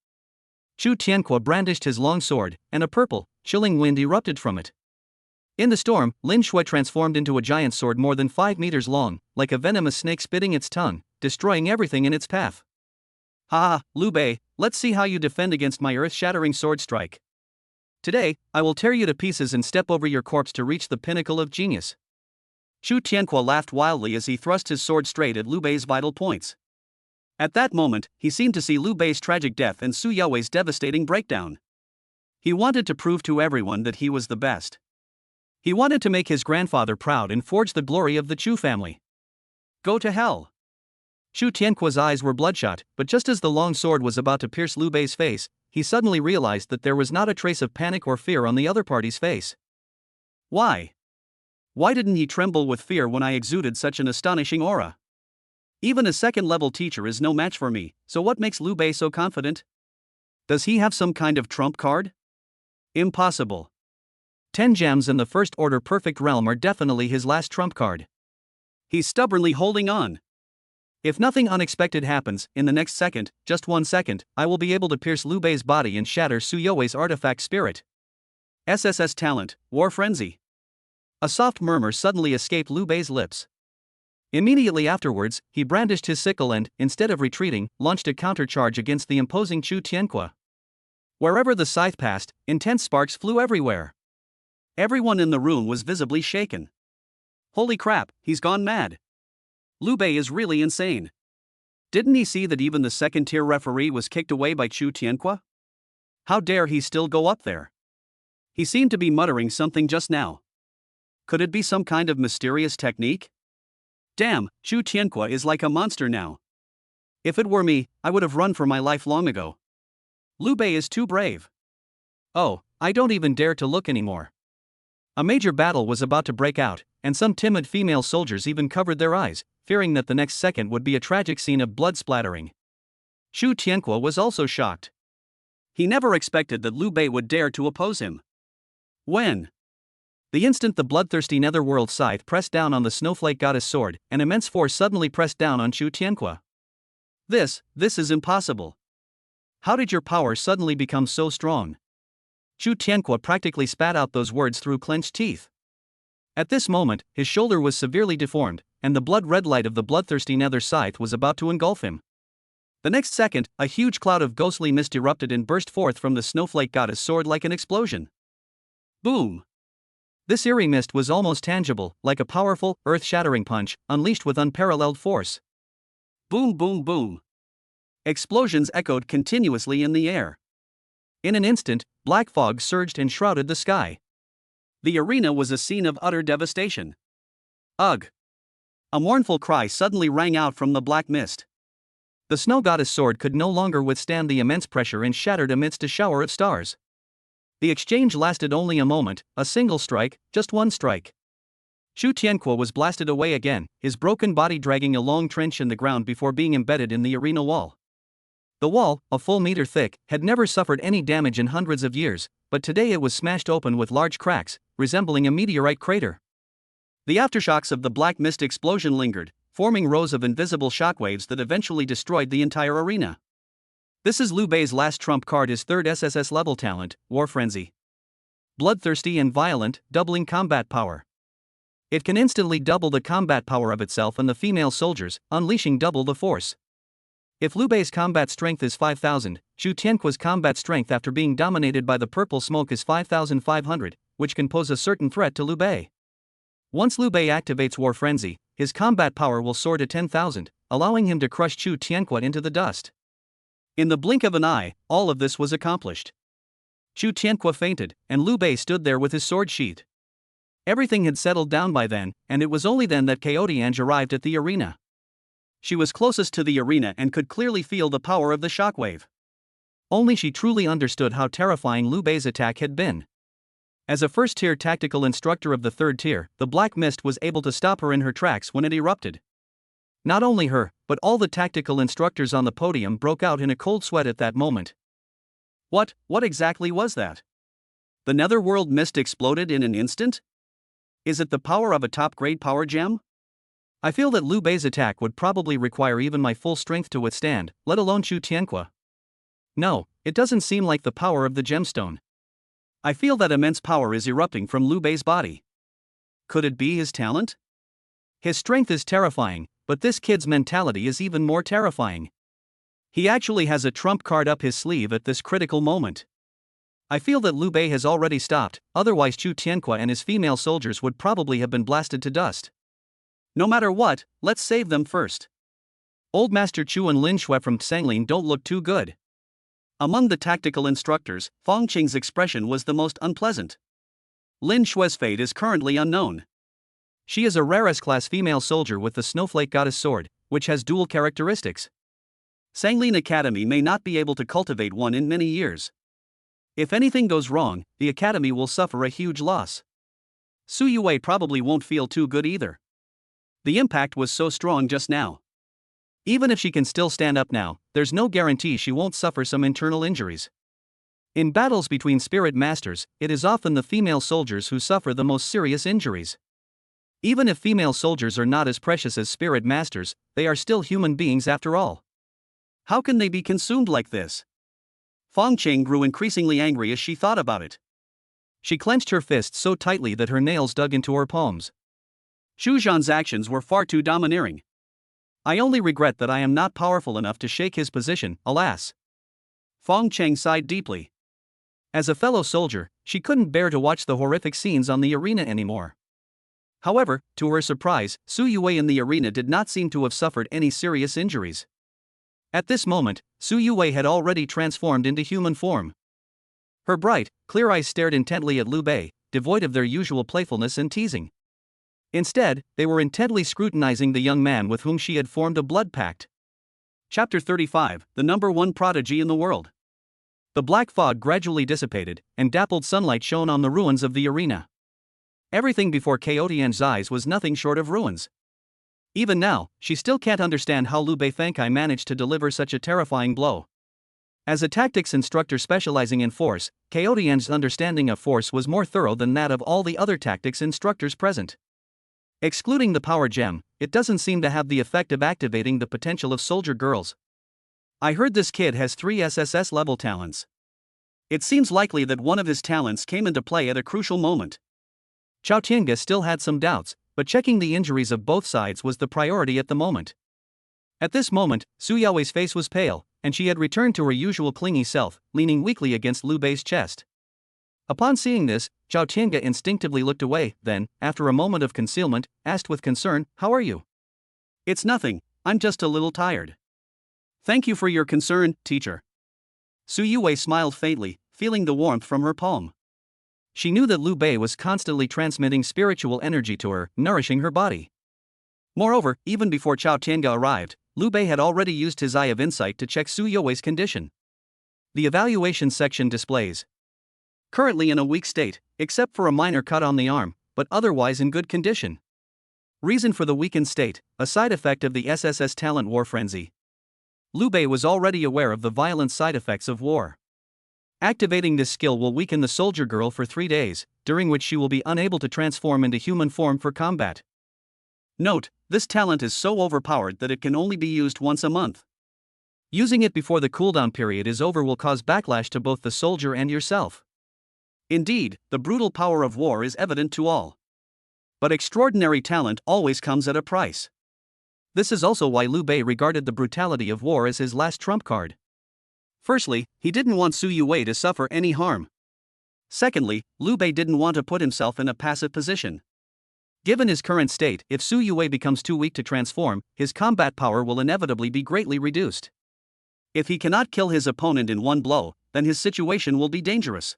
Chu Tianque brandished his long sword, and a purple, chilling wind erupted from it. In the storm, Lin Shui transformed into a giant sword more than 5 meters long, like a venomous snake spitting its tongue, destroying everything in its path. Ha, Liu Bei, let's see how you defend against my earth-shattering sword strike. Today, I will tear you to pieces and step over your corpse to reach the pinnacle of genius. Chu Tianque laughed wildly as he thrust his sword straight at Liu Bei's vital points. At that moment, he seemed to see Liu Bei's tragic death and Su Yue's devastating breakdown. He wanted to prove to everyone that he was the best. He wanted to make his grandfather proud and forge the glory of the Chu family. Go to hell! Chu Tianque's eyes were bloodshot, but just as the long sword was about to pierce Liu Bei's face, he suddenly realized that there was not a trace of panic or fear on the other party's face. Why? Why didn't he tremble with fear when I exuded such an astonishing aura? Even a second-level teacher is no match for me, so what makes Liu Bei so confident? Does he have some kind of trump card? Impossible. 10 gems in the First Order Perfect Realm are definitely his last trump card. He's stubbornly holding on. If nothing unexpected happens, in the next second, just 1 second, I will be able to pierce Liu Bei's body and shatter Su Yue's artifact spirit. SSS talent, War Frenzy. A soft murmur suddenly escaped Liu Bei's lips. Immediately afterwards, he brandished his sickle and, instead of retreating, launched a countercharge against the imposing Chu Tianque. Wherever the scythe passed, intense sparks flew everywhere. Everyone in the room was visibly shaken. Holy crap, he's gone mad. Liu Bei is really insane. Didn't he see that even the second-tier referee was kicked away by Chu Tianque? How dare he still go up there? He seemed to be muttering something just now. Could it be some kind of mysterious technique? Damn, Chu Tianque is like a monster now. If it were me, I would have run for my life long ago. Liu Bei is too brave. Oh, I don't even dare to look anymore. A major battle was about to break out, and some timid female soldiers even covered their eyes, fearing that the next second would be a tragic scene of blood splattering. Chu Tianque was also shocked. He never expected that Liu Bei would dare to oppose him. When? The instant the bloodthirsty netherworld scythe pressed down on the snowflake goddess sword, an immense force suddenly pressed down on Chu Tianque. This is impossible. How did your power suddenly become so strong? Chu Tianque practically spat out those words through clenched teeth. At this moment, his shoulder was severely deformed, and the blood-red light of the bloodthirsty nether scythe was about to engulf him. The next second, a huge cloud of ghostly mist erupted and burst forth from the snowflake goddess sword like an explosion. Boom! This eerie mist was almost tangible, like a powerful, earth-shattering punch, unleashed with unparalleled force. Boom boom boom! Explosions echoed continuously in the air. In an instant, black fog surged and shrouded the sky. The arena was a scene of utter devastation. Ugh! A mournful cry suddenly rang out from the black mist. The snow goddess sword could no longer withstand the immense pressure and shattered amidst a shower of stars. The exchange lasted only a moment, a single strike, just one strike. Xu Tianque was blasted away again, his broken body dragging a long trench in the ground before being embedded in the arena wall. The wall, a full meter thick, had never suffered any damage in hundreds of years, but today it was smashed open with large cracks, resembling a meteorite crater. The aftershocks of the black mist explosion lingered, forming rows of invisible shockwaves that eventually destroyed the entire arena. This is Liu Bei's last trump card, his third SSS level talent, War Frenzy. Bloodthirsty and violent, doubling combat power. It can instantly double the combat power of itself and the female soldiers, unleashing double the force. If Liu Bei's combat strength is 5,000, Xu Tianque's combat strength after being dominated by the purple smoke is 5,500, which can pose a certain threat to Liu Bei. Once Liu Bei activates War Frenzy, his combat power will soar to 10,000, allowing him to crush Xu Tianque into the dust. In the blink of an eye, all of this was accomplished. Xu Tianque fainted, and Liu Bei stood there with his sword sheathed. Everything had settled down by then, and it was only then that Qiutiange arrived at the arena. She was closest to the arena and could clearly feel the power of the shockwave. Only she truly understood how terrifying Liu Bei's attack had been. As a first-tier tactical instructor of the third tier, the black mist was able to stop her in her tracks when it erupted. Not only her, but all the tactical instructors on the podium broke out in a cold sweat at that moment. What exactly was that? The netherworld mist exploded in an instant? Is it the power of a top-grade power gem? I feel that Liu Bei's attack would probably require even my full strength to withstand, let alone Xu Tianque. No, it doesn't seem like the power of the gemstone. I feel that immense power is erupting from Liu Bei's body. Could it be his talent? His strength is terrifying, but this kid's mentality is even more terrifying. He actually has a trump card up his sleeve at this critical moment. I feel that Liu Bei has already stopped, otherwise Xu Tianque and his female soldiers would probably have been blasted to dust. No matter what, let's save them first. Old Master Chu and Lin Shui from Tsanglin don't look too good. Among the tactical instructors, Fang Qing's expression was the most unpleasant. Lin Shui's fate is currently unknown. She is a rarest class female soldier with the Snowflake Goddess sword, which has dual characteristics. Tsanglin Academy may not be able to cultivate one in many years. If anything goes wrong, the academy will suffer a huge loss. Su Yue probably won't feel too good either. The impact was so strong just now. Even if she can still stand up now, there's no guarantee she won't suffer some internal injuries. In battles between spirit masters, it is often the female soldiers who suffer the most serious injuries. Even if female soldiers are not as precious as spirit masters, they are still human beings after all. How can they be consumed like this? Fang Qing grew increasingly angry as she thought about it. She clenched her fists so tightly that her nails dug into her palms. Xu Zhan's actions were far too domineering. I only regret that I am not powerful enough to shake his position, alas. Fang Qing sighed deeply. As a fellow soldier, she couldn't bear to watch the horrific scenes on the arena anymore. However, to her surprise, Su Yue in the arena did not seem to have suffered any serious injuries. At this moment, Su Yue had already transformed into human form. Her bright, clear eyes stared intently at Liu Bei, devoid of their usual playfulness and teasing. Instead, they were intently scrutinizing the young man with whom she had formed a blood pact. Chapter 35, the #1 prodigy in the world. The black fog gradually dissipated, and dappled sunlight shone on the ruins of the arena. Everything before Qiutiange's eyes was nothing short of ruins. Even now, she still can't understand how Liu Bei Fangkai managed to deliver such a terrifying blow. As a tactics instructor specializing in force, Qiutiange's understanding of force was more thorough than that of all the other tactics instructors present. Excluding the power gem, it doesn't seem to have the effect of activating the potential of soldier girls. I heard this kid has 3 SSS level talents. It seems likely that one of his talents came into play at a crucial moment. Chao Tiange still had some doubts, but checking the injuries of both sides was the priority at the moment. At this moment, Su Yue's face was pale, and she had returned to her usual clingy self, leaning weakly against Liu Bei's chest. Upon seeing this, Chao Tiange instinctively looked away, then, after a moment of concealment, asked with concern, "How are you?" "It's nothing, I'm just a little tired." "Thank you for your concern, teacher." Su Yue smiled faintly, feeling the warmth from her palm. She knew that Liu Bei was constantly transmitting spiritual energy to her, nourishing her body. Moreover, even before Chao Tiange arrived, Liu Bei had already used his eye of insight to check Su Yue's condition. The evaluation section displays Currently in a weak state, except for a minor cut on the arm, but otherwise in good condition. Reason for the weakened state: a side effect of the SSS talent war frenzy. Liu Bei was already aware of the violent side effects of war. Activating this skill will weaken the soldier girl for 3 days, during which she will be unable to transform into human form for combat. Note, this talent is so overpowered that it can only be used once a month. Using it before the cooldown period is over will cause backlash to both the soldier and yourself. Indeed, the brutal power of war is evident to all. But extraordinary talent always comes at a price. This is also why Liu Bei regarded the brutality of war as his last trump card. Firstly, he didn't want Su Yue to suffer any harm. Secondly, Liu Bei didn't want to put himself in a passive position. Given his current state, if Su Yue becomes too weak to transform, his combat power will inevitably be greatly reduced. If he cannot kill his opponent in one blow, then his situation will be dangerous.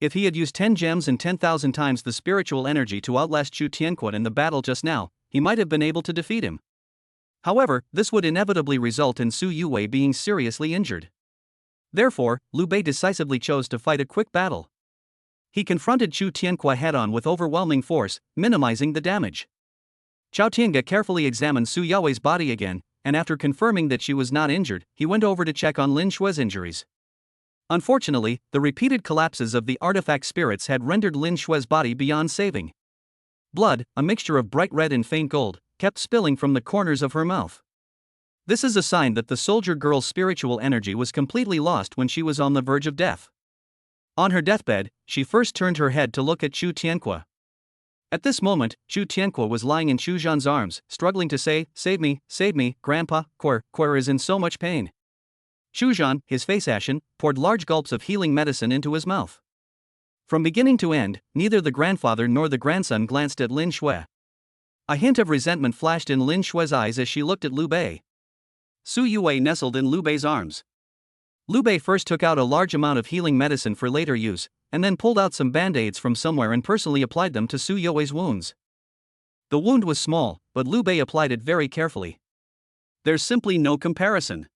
If he had used 10 gems and 10,000 times the spiritual energy to outlast Chu Tianque in the battle just now, he might have been able to defeat him. However, this would inevitably result in Su Yue being seriously injured. Therefore, Liu Bei decisively chose to fight a quick battle. He confronted Chu Tianque head-on with overwhelming force, minimizing the damage. Chao Tiange carefully examined Su Yue's body again, and after confirming that she was not injured, he went over to check on Lin Shue's injuries. Unfortunately, the repeated collapses of the artifact spirits had rendered Lin Shue's body beyond saving. Blood, a mixture of bright red and faint gold, kept spilling from the corners of her mouth. This is a sign that the soldier girl's spiritual energy was completely lost when she was on the verge of death. On her deathbed, she first turned her head to look at Chu Tianque. At this moment, Chu Tianque was lying in Chu Zhan's arms, struggling to say, save me, Grandpa, Quer is in so much pain." Chu Zhan, his face ashen, poured large gulps of healing medicine into his mouth. From beginning to end, neither the grandfather nor the grandson glanced at Lin Shui. A hint of resentment flashed in Lin Shui's eyes as she looked at Liu Bei. Su Yue nestled in Liu Bei's arms. Liu Bei first took out a large amount of healing medicine for later use, and then pulled out some band-aids from somewhere and personally applied them to Su Yue's wounds. The wound was small, but Liu Bei applied it very carefully. There's simply no comparison.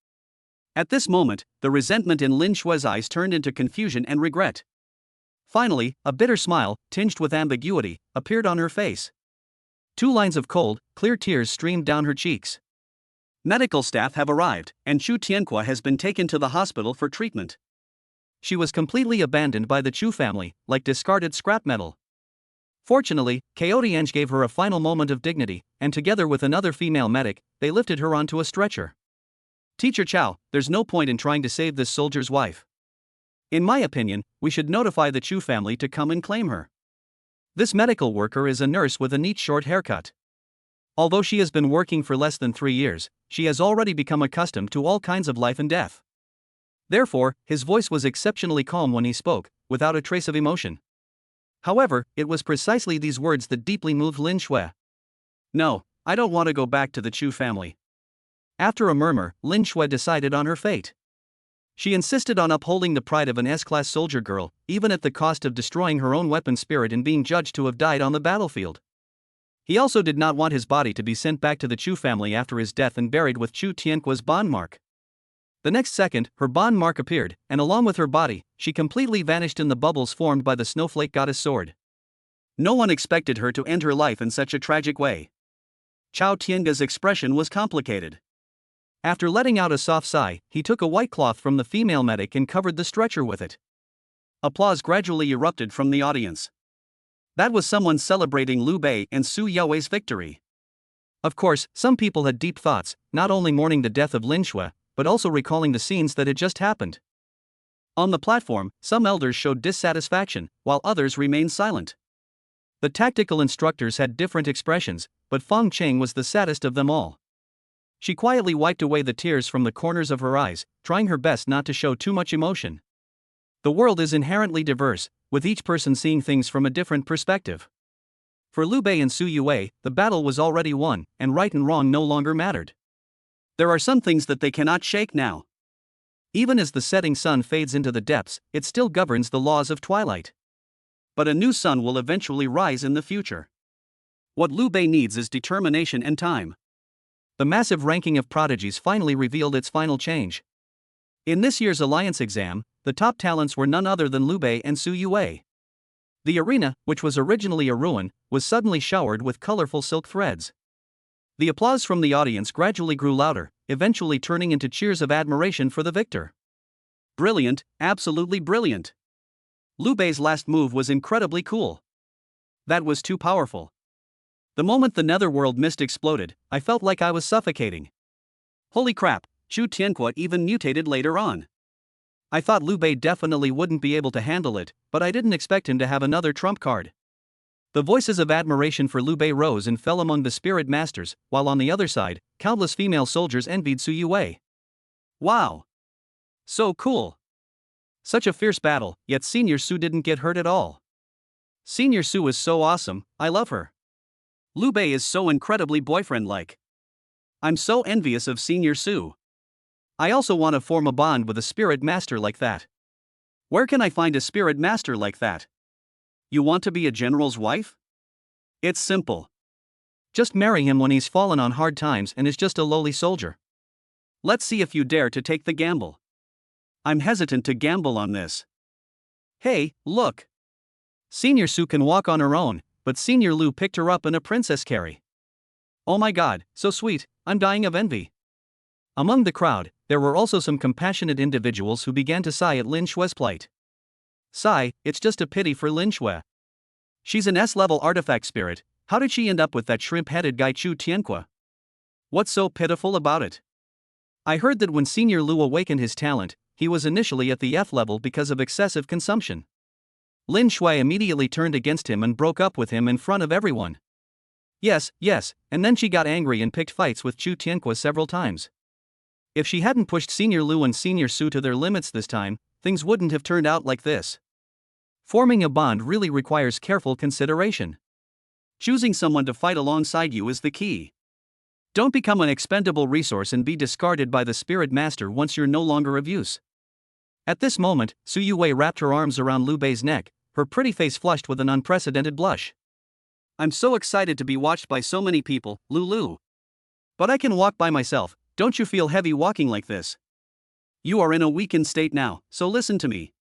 At this moment, the resentment in Lin Shui's eyes turned into confusion and regret. Finally, a bitter smile, tinged with ambiguity, appeared on her face. 2 lines of cold, clear tears streamed down her cheeks. Medical staff have arrived, and Chu Tianque has been taken to the hospital for treatment. She was completely abandoned by the Chu family, like discarded scrap metal. Fortunately, Coyote gave her a final moment of dignity, and together with another female medic, they lifted her onto a stretcher. "Teacher Chow, there's no point in trying to save this soldier's wife. In my opinion, we should notify the Chu family to come and claim her. This medical worker is a nurse with a neat short haircut. Although she has been working for less than 3 years, she has already become accustomed to all kinds of life and death." Therefore, his voice was exceptionally calm when he spoke, without a trace of emotion. However, it was precisely these words that deeply moved Lin Shui. "No, I don't want to go back to the Chu family." After a murmur, Lin Shui decided on her fate. She insisted on upholding the pride of an S-class soldier girl, even at the cost of destroying her own weapon spirit and being judged to have died on the battlefield. He also did not want his body to be sent back to the Chu family after his death and buried with Chu Tianque's bond mark. The next second, her bond mark appeared, and along with her body, she completely vanished in the bubbles formed by the snowflake goddess sword. No one expected her to end her life in such a tragic way. Chao Tiange's expression was complicated. After letting out a soft sigh, he took a white cloth from the female medic and covered the stretcher with it. Applause gradually erupted from the audience. That was someone celebrating Liu Bei and Su Yue's victory. Of course, some people had deep thoughts, not only mourning the death of Lin Shui, but also recalling the scenes that had just happened. On the platform, some elders showed dissatisfaction, while others remained silent. The tactical instructors had different expressions, but Feng Cheng was the saddest of them all. She quietly wiped away the tears from the corners of her eyes, trying her best not to show too much emotion. The world is inherently diverse, with each person seeing things from a different perspective. For Liu Bei and Su Yue, the battle was already won, and right and wrong no longer mattered. There are some things that they cannot shake now. Even as the setting sun fades into the depths, it still governs the laws of twilight. But a new sun will eventually rise in the future. What Liu Bei needs is determination and time. The massive ranking of prodigies finally revealed its final change. In this year's Alliance exam, the top talents were none other than Liu Bei and Su Yue. The arena, which was originally a ruin, was suddenly showered with colorful silk threads. The applause from the audience gradually grew louder, eventually turning into cheers of admiration for the victor. Brilliant, absolutely brilliant. Liu Bei's last move was incredibly cool. That was too powerful. The moment the netherworld mist exploded, I felt like I was suffocating. Holy crap, Chu Tianque even mutated later on. I thought Liu Bei definitely wouldn't be able to handle it, but I didn't expect him to have another trump card. The voices of admiration for Liu Bei rose and fell among the spirit masters, while on the other side, countless female soldiers envied Su Yue. Wow! So cool! Such a fierce battle, yet Senior Su didn't get hurt at all. Senior Su is so awesome, I love her. Liu Bei is so incredibly boyfriend-like. I'm so envious of Senior Su. I also want to form a bond with a spirit master like that. Where can I find a spirit master like that? You want to be a general's wife? It's simple. Just marry him when he's fallen on hard times and is just a lowly soldier. Let's see if you dare to take the gamble. I'm hesitant to gamble on this. Hey, look! Senior Su can walk on her own, but Senior Liu picked her up in a princess carry. Oh my god, so sweet, I'm dying of envy. Among the crowd, there were also some compassionate individuals who began to sigh at Lin Xue's plight. Sigh, it's just a pity for Lin Xue. She's an S-level artifact spirit, how did she end up with that shrimp-headed guy Chu Tianque? What's so pitiful about it? I heard that when Senior Liu awakened his talent, he was initially at the F level because of excessive consumption. Lin Xue immediately turned against him and broke up with him in front of everyone. Yes, and then she got angry and picked fights with Chu Tianque several times. If she hadn't pushed Senior Liu and Senior Su to their limits this time, things wouldn't have turned out like this. Forming a bond really requires careful consideration. Choosing someone to fight alongside you is the key. Don't become an expendable resource and be discarded by the spirit master once you're no longer of use. At this moment, Su Yue wrapped her arms around Liu Bei's neck, her pretty face flushed with an unprecedented blush. I'm so excited to be watched by so many people, Lulu. But I can walk by myself, don't you feel heavy walking like this? You are in a weakened state now, so listen to me.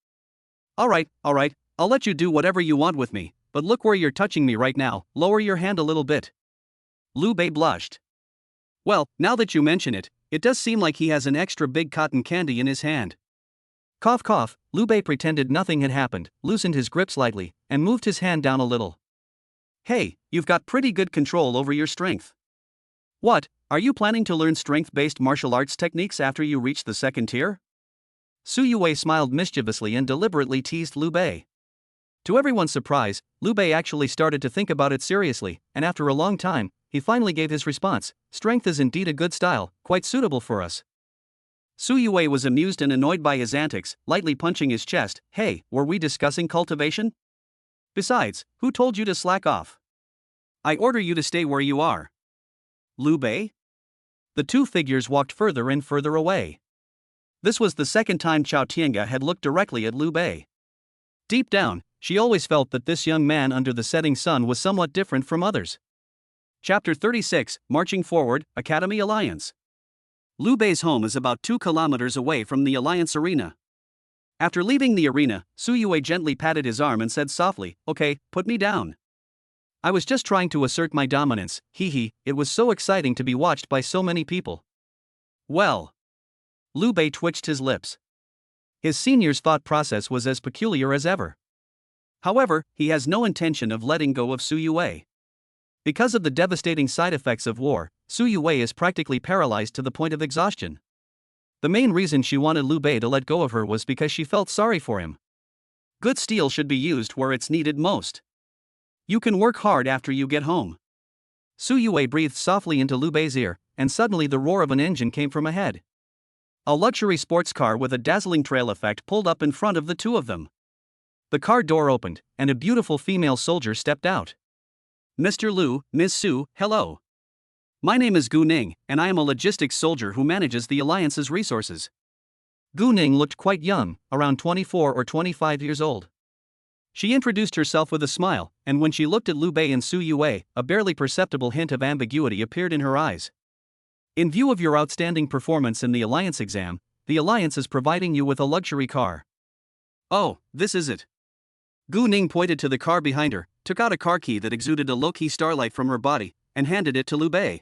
Alright, I'll let you do whatever you want with me, but look where you're touching me right now, lower your hand a little bit. Liu Bei blushed. Well, now that you mention it, it does seem like he has an extra big cotton candy in his hand. Cough cough, Liu Bei pretended nothing had happened, loosened his grip slightly, and moved his hand down a little. Hey, you've got pretty good control over your strength. What, are you planning to learn strength-based martial arts techniques after you reach the second tier? Su Yue smiled mischievously and deliberately teased Liu Bei. To everyone's surprise, Liu Bei actually started to think about it seriously, and after a long time, he finally gave his response, strength is indeed a good style, quite suitable for us. Su Yue was amused and annoyed by his antics, lightly punching his chest. Hey, were we discussing cultivation? Besides, who told you to slack off? I order you to stay where you are. Liu Bei? The two figures walked further and further away. This was the second time Chao Tiange had looked directly at Liu Bei. Deep down, she always felt that this young man under the setting sun was somewhat different from others. Chapter 36, Marching Forward, Academy Alliance. Liu Bei's home is about 2 kilometers away from the Alliance arena. After leaving the arena, Su Yue gently patted his arm and said softly, okay, put me down. I was just trying to assert my dominance, it was so exciting to be watched by so many people. Well. Liu Bei twitched his lips. His senior's thought process was as peculiar as ever. However, he has no intention of letting go of Su Yue. Because of the devastating side effects of war, Su Yue is practically paralyzed to the point of exhaustion. The main reason she wanted Liu Bei to let go of her was because she felt sorry for him. Good steel should be used where it's needed most. You can work hard after you get home. Su Yue breathed softly into Liu Bei's ear, and suddenly the roar of an engine came from ahead. A luxury sports car with a dazzling trail effect pulled up in front of the two of them. The car door opened, and a beautiful female soldier stepped out. Mr. Liu, Ms. Su, hello. My name is Gu Ning, and I am a logistics soldier who manages the Alliance's resources. Gu Ning looked quite young, around 24 or 25 years old. She introduced herself with a smile, and when she looked at Liu Bei and Su Yue, a barely perceptible hint of ambiguity appeared in her eyes. In view of your outstanding performance in the Alliance exam, the Alliance is providing you with a luxury car. Oh, this is it. Gu Ning pointed to the car behind her, took out a car key that exuded a low-key starlight from her body, and handed it to Liu Bei.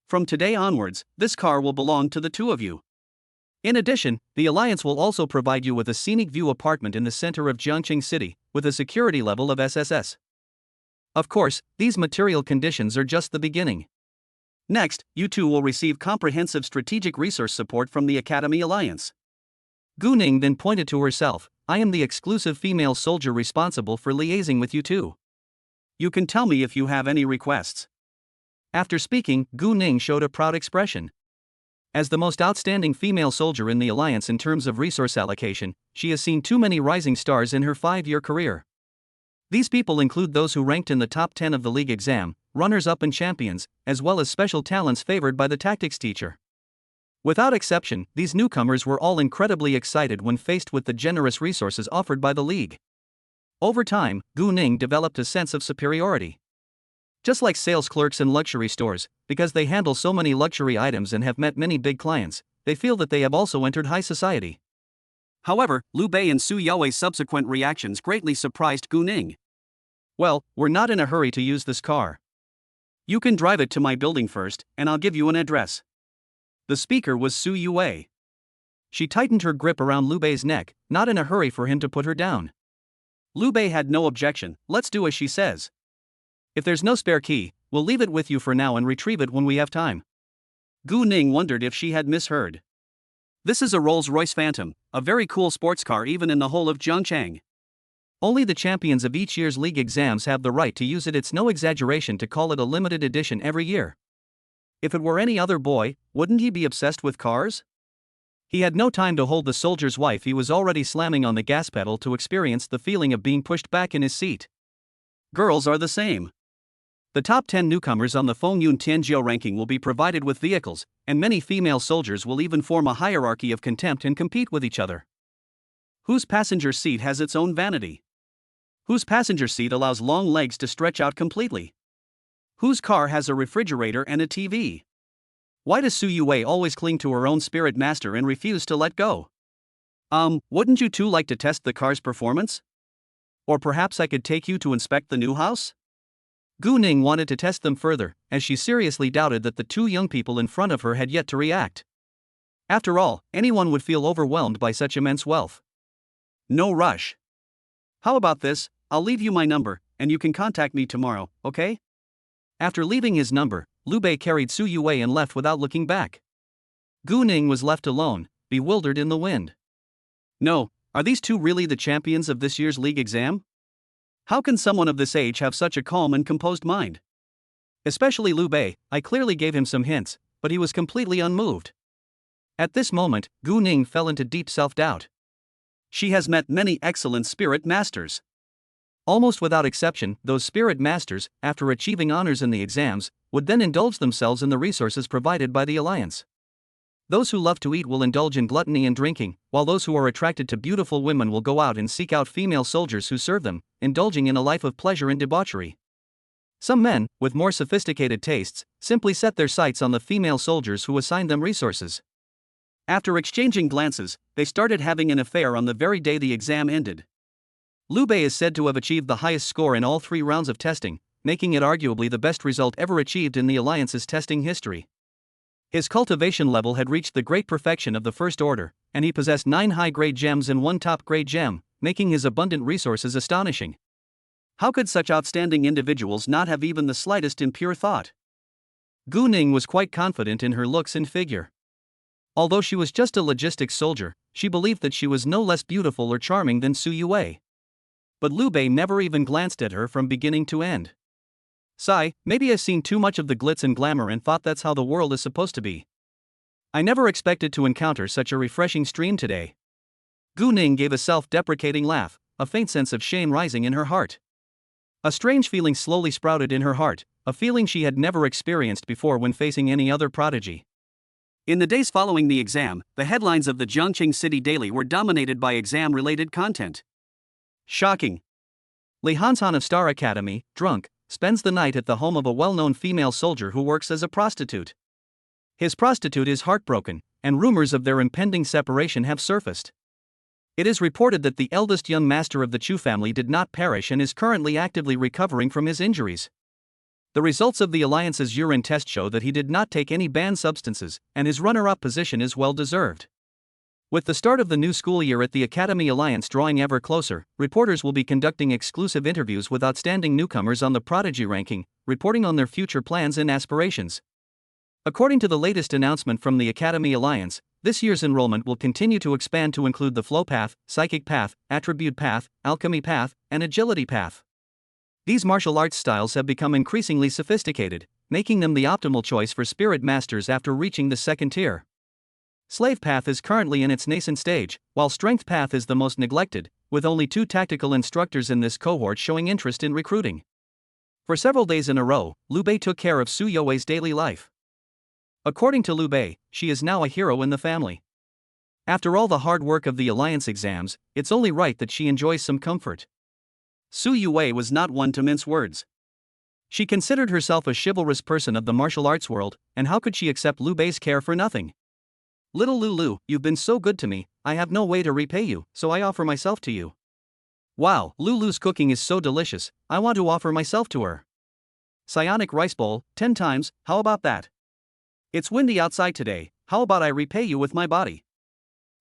From today onwards, this car will belong to the two of you. In addition, the Alliance will also provide you with a scenic view apartment in the center of Jiangqing City, with a security level of SSS. Of course, these material conditions are just the beginning. Next, you two will receive comprehensive strategic resource support from the Academy Alliance. Gu Ning then pointed to herself, I am the exclusive female soldier responsible for liaising with you two. You can tell me if you have any requests. After speaking, Gu Ning showed a proud expression. As the most outstanding female soldier in the Alliance in terms of resource allocation, she has seen too many rising stars in her 5-year career. These people include those who ranked in the top 10 of the league exam, runners-up and champions, as well as special talents favored by the tactics teacher. Without exception, these newcomers were all incredibly excited when faced with the generous resources offered by the league. Over time, Gu Ning developed a sense of superiority. Just like sales clerks in luxury stores, because they handle so many luxury items and have met many big clients, they feel that they have also entered high society. However, Liu Bei and Su Yaoi's subsequent reactions greatly surprised Gu Ning. Well, we're not in a hurry to use this car. You can drive it to my building first, and I'll give you an address. The speaker was Su Yue. She tightened her grip around Liu Bei's neck, not in a hurry for him to put her down. Liu Bei had no objection, let's do as she says. If there's no spare key, we'll leave it with you for now and retrieve it when we have time. Gu Ning wondered if she had misheard. This is a Rolls-Royce Phantom, a very cool sports car even in the whole of Zhangcheng. Only the champions of each year's league exams have the right to use it. It's no exaggeration to call it a limited edition every year. If it were any other boy, wouldn't he be obsessed with cars? He had no time to hold the soldier's wife. He was already slamming on the gas pedal to experience the feeling of being pushed back in his seat. Girls are the same. The top 10 newcomers on the Fengyun Tianjiu ranking will be provided with vehicles, and many female soldiers will even form a hierarchy of contempt and compete with each other. Whose passenger seat has its own vanity? Whose passenger seat allows long legs to stretch out completely? Whose car has a refrigerator and a TV? Why does Su Yue always cling to her own spirit master and refuse to let go? Wouldn't you two like to test the car's performance? Or perhaps I could take you to inspect the new house? Gu Ning wanted to test them further, as she seriously doubted that the two young people in front of her had yet to react. After all, anyone would feel overwhelmed by such immense wealth. No rush. How about this, I'll leave you my number, and you can contact me tomorrow, okay? After leaving his number, Liu Bei carried Su Yue and left without looking back. Gu Ning was left alone, bewildered in the wind. No, are these two really the champions of this year's league exam? How can someone of this age have such a calm and composed mind? Especially Liu Bei. I clearly gave him some hints, but he was completely unmoved. At this moment, Gu Ning fell into deep self-doubt. She has met many excellent spirit masters. Almost without exception, those spirit masters, after achieving honors in the exams, would then indulge themselves in the resources provided by the Alliance. Those who love to eat will indulge in gluttony and drinking, while those who are attracted to beautiful women will go out and seek out female soldiers who serve them, indulging in a life of pleasure and debauchery. Some men, with more sophisticated tastes, simply set their sights on the female soldiers who assign them resources. After exchanging glances, they started having an affair on the very day the exam ended. Liu Bei is said to have achieved the highest score in all 3 rounds of testing, making it arguably the best result ever achieved in the Alliance's testing history. His cultivation level had reached the great perfection of the first order, and he possessed 9 high-grade gems and 1 top-grade gem, making his abundant resources astonishing. How could such outstanding individuals not have even the slightest impure thought? Gu Ning was quite confident in her looks and figure. Although she was just a logistics soldier, she believed that she was no less beautiful or charming than Su Yue. But Liu Bei never even glanced at her from beginning to end. Sigh, maybe I've seen too much of the glitz and glamour and thought that's how the world is supposed to be. I never expected to encounter such a refreshing stream today. Gu Ning gave a self-deprecating laugh, a faint sense of shame rising in her heart. A strange feeling slowly sprouted in her heart, a feeling she had never experienced before when facing any other prodigy. In the days following the exam, the headlines of the Jiangqing City Daily were dominated by exam-related content. Shocking. Li Hanshan of Star Academy, drunk, spends the night at the home of a well-known female soldier who works as a prostitute. His prostitute is heartbroken, and rumors of their impending separation have surfaced. It is reported that the eldest young master of the Chu family did not perish and is currently actively recovering from his injuries. The results of the Alliance's urine test show that he did not take any banned substances, and his runner-up position is well deserved. With the start of the new school year at the Academy Alliance drawing ever closer, reporters will be conducting exclusive interviews with outstanding newcomers on the Prodigy ranking, reporting on their future plans and aspirations. According to the latest announcement from the Academy Alliance, this year's enrollment will continue to expand to include the Flow Path, Psychic Path, Attribute Path, Alchemy Path, and Agility Path. These martial arts styles have become increasingly sophisticated, making them the optimal choice for spirit masters after reaching the second tier. Slave Path is currently in its nascent stage, while Strength Path is the most neglected, with only 2 tactical instructors in this cohort showing interest in recruiting. For several days in a row, Liu Bei took care of Su Youwei's daily life. According to Liu Bei, she is now a hero in the family. After all the hard work of the Alliance exams, it's only right that she enjoys some comfort. Su Youwei was not one to mince words. She considered herself a chivalrous person of the martial arts world, and how could she accept Liu Bei's care for nothing? Little Lulu, you've been so good to me, I have no way to repay you, so I offer myself to you. Wow, Lulu's cooking is so delicious, I want to offer myself to her. Psionic rice bowl, 10 times, how about that? It's windy outside today, how about I repay you with my body?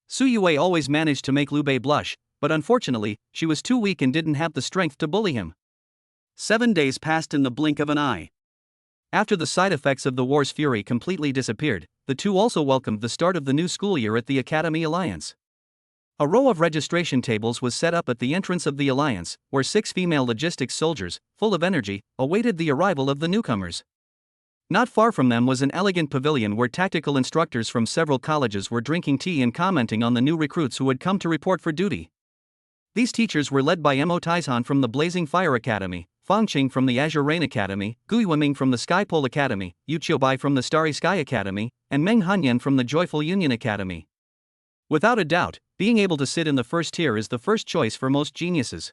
Su Youwei always managed to make Liu Bei blush, but unfortunately, she was too weak and didn't have the strength to bully him. 7 days passed in the blink of an eye. After the side effects of the war's fury completely disappeared, the two also welcomed the start of the new school year at the Academy Alliance. A row of registration tables was set up at the entrance of the Alliance, where 6 female logistics soldiers, full of energy, awaited the arrival of the newcomers. Not far from them was an elegant pavilion where tactical instructors from several colleges were drinking tea and commenting on the new recruits who had come to report for duty. These teachers were led by Mo Taizhan from the Blazing Fire Academy, Fang Qing from the Azure Rain Academy, Gu Yueming from the Sky Pole Academy, Yu Qiubai from the Starry Sky Academy, and Meng Hanyan from the Joyful Union Academy. Without a doubt, being able to sit in the first tier is the first choice for most geniuses.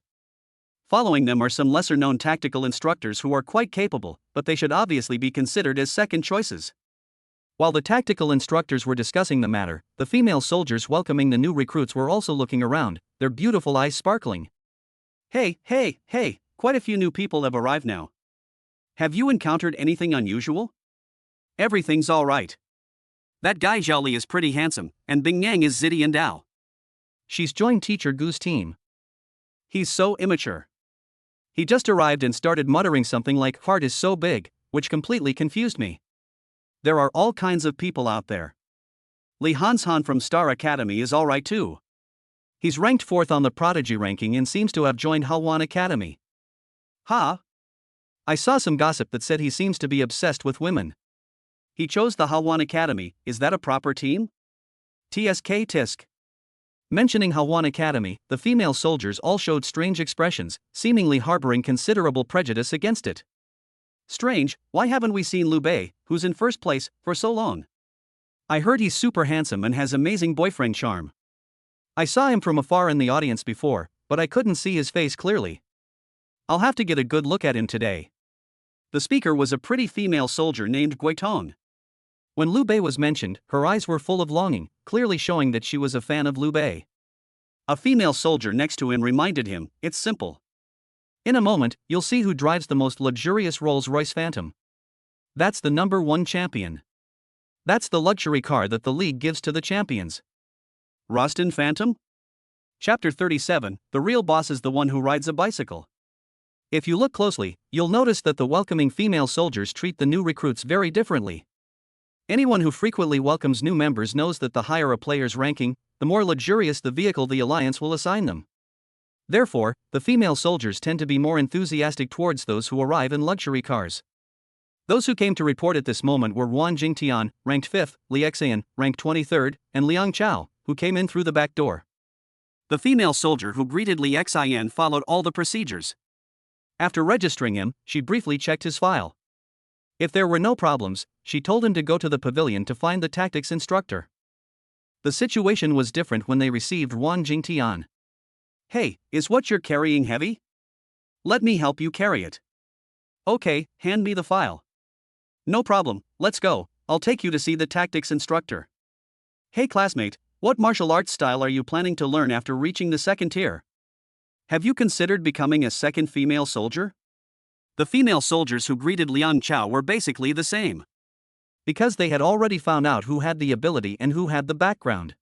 Following them are some lesser-known tactical instructors who are quite capable, but they should obviously be considered as second choices. While the tactical instructors were discussing the matter, the female soldiers welcoming the new recruits were also looking around, their beautiful eyes sparkling. Hey, quite a few new people have arrived now. Have you encountered anything unusual? Everything's all right. That guy Zhao Li is pretty handsome, and Bing Yang is zitty and Dao. She's joined Teacher Gu's team. He's so immature. He just arrived and started muttering something like "heart is so big," which completely confused me. There are all kinds of people out there. Li Hanshan from Star Academy is alright too. He's ranked 4th on the Prodigy ranking and seems to have joined Hawan Academy. I saw some gossip that said he seems to be obsessed with women. He chose the Hawan Academy, is that a proper team? TSK Tisk. Mentioning Hawan Academy, the female soldiers all showed strange expressions, seemingly harboring considerable prejudice against it. Strange, why haven't we seen Liu Bei, who's in first place, for so long? I heard he's super handsome and has amazing boyfriend charm. I saw him from afar in the audience before, but I couldn't see his face clearly. I'll have to get a good look at him today. The speaker was a pretty female soldier named Guitong. When Liu Bei was mentioned, her eyes were full of longing, clearly showing that she was a fan of Liu Bei. A female soldier next to him reminded him, it's simple. In a moment, you'll see who drives the most luxurious Rolls-Royce Phantom. That's the number 1 champion. That's the luxury car that the league gives to the champions. Rostin Phantom? Chapter 37, the real boss is the one who rides a bicycle. If you look closely, you'll notice that the welcoming female soldiers treat the new recruits very differently. Anyone who frequently welcomes new members knows that the higher a player's ranking, the more luxurious the vehicle the Alliance will assign them. Therefore, the female soldiers tend to be more enthusiastic towards those who arrive in luxury cars. Those who came to report at this moment were Wan Jingtian, ranked 5th, Li Xian, ranked 23rd, and Liang Chao, who came in through the back door. The female soldier who greeted Li Xian followed all the procedures. After registering him, she briefly checked his file. If there were no problems, she told him to go to the pavilion to find the tactics instructor. The situation was different when they received Wan Jingtian. Hey, is what you're carrying heavy? Let me help you carry it. Okay, hand me the file. No problem, let's go, I'll take you to see the tactics instructor. Hey classmate, What martial arts style are you planning to learn after reaching the second tier? Have you considered becoming a second female soldier? The female soldiers who greeted Liang Chao were basically the same. Because they had already found out who had the ability and who had the background.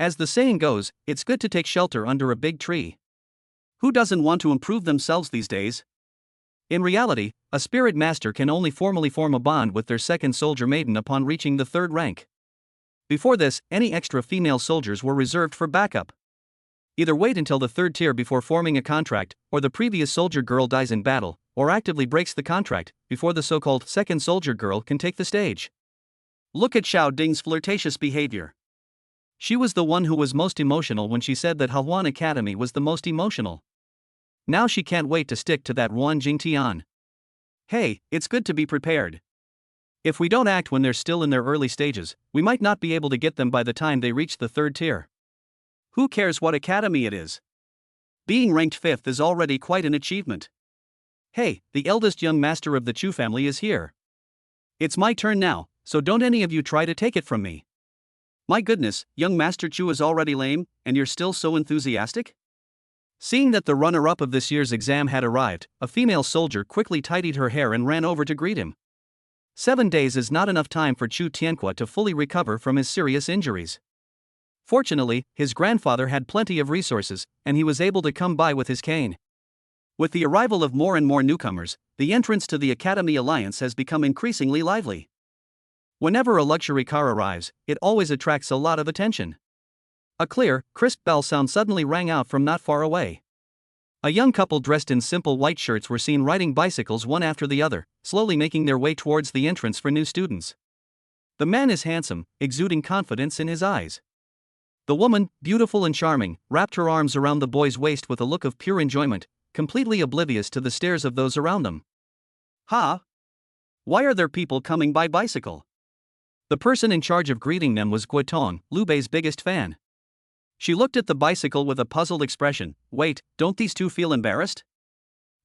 As the saying goes, it's good to take shelter under a big tree. Who doesn't want to improve themselves these days? In reality, a spirit master can only formally form a bond with their second soldier maiden upon reaching the third rank. Before this, any extra female soldiers were reserved for backup. Either wait until the third tier before forming a contract, or the previous soldier girl dies in battle, or actively breaks the contract before the so-called second soldier girl can take the stage. Look at Xiao Ding's flirtatious behavior. She was the one who was most emotional when she said that Hahuan Academy was the most emotional. Now she can't wait to stick to that Ruan Jingtian. Hey, it's good to be prepared. If we don't act when they're still in their early stages, we might not be able to get them by the time they reach the third tier. Who cares what academy it is? Being ranked 5th is already quite an achievement. Hey, the eldest young master of the Chu family is here. It's my turn now, so don't any of you try to take it from me. My goodness, young Master Chu is already lame, and you're still so enthusiastic? Seeing that the runner-up of this year's exam had arrived, a female soldier quickly tidied her hair and ran over to greet him. 7 days is not enough time for Chu Tianhua to fully recover from his serious injuries. Fortunately, his grandfather had plenty of resources, and he was able to come by with his cane. With the arrival of more and more newcomers, the entrance to the Academy Alliance has become increasingly lively. Whenever a luxury car arrives, it always attracts a lot of attention. A clear, crisp bell sound suddenly rang out from not far away. A young couple dressed in simple white shirts were seen riding bicycles one after the other, slowly making their way towards the entrance for new students. The man is handsome, exuding confidence in his eyes. The woman, beautiful and charming, wrapped her arms around the boy's waist with a look of pure enjoyment, completely oblivious to the stares of those around them. Ha! Why are there people coming by bicycle? The person in charge of greeting them was Guotong, Liu Bei's biggest fan. She looked at the bicycle with a puzzled expression. Wait, don't these two feel embarrassed?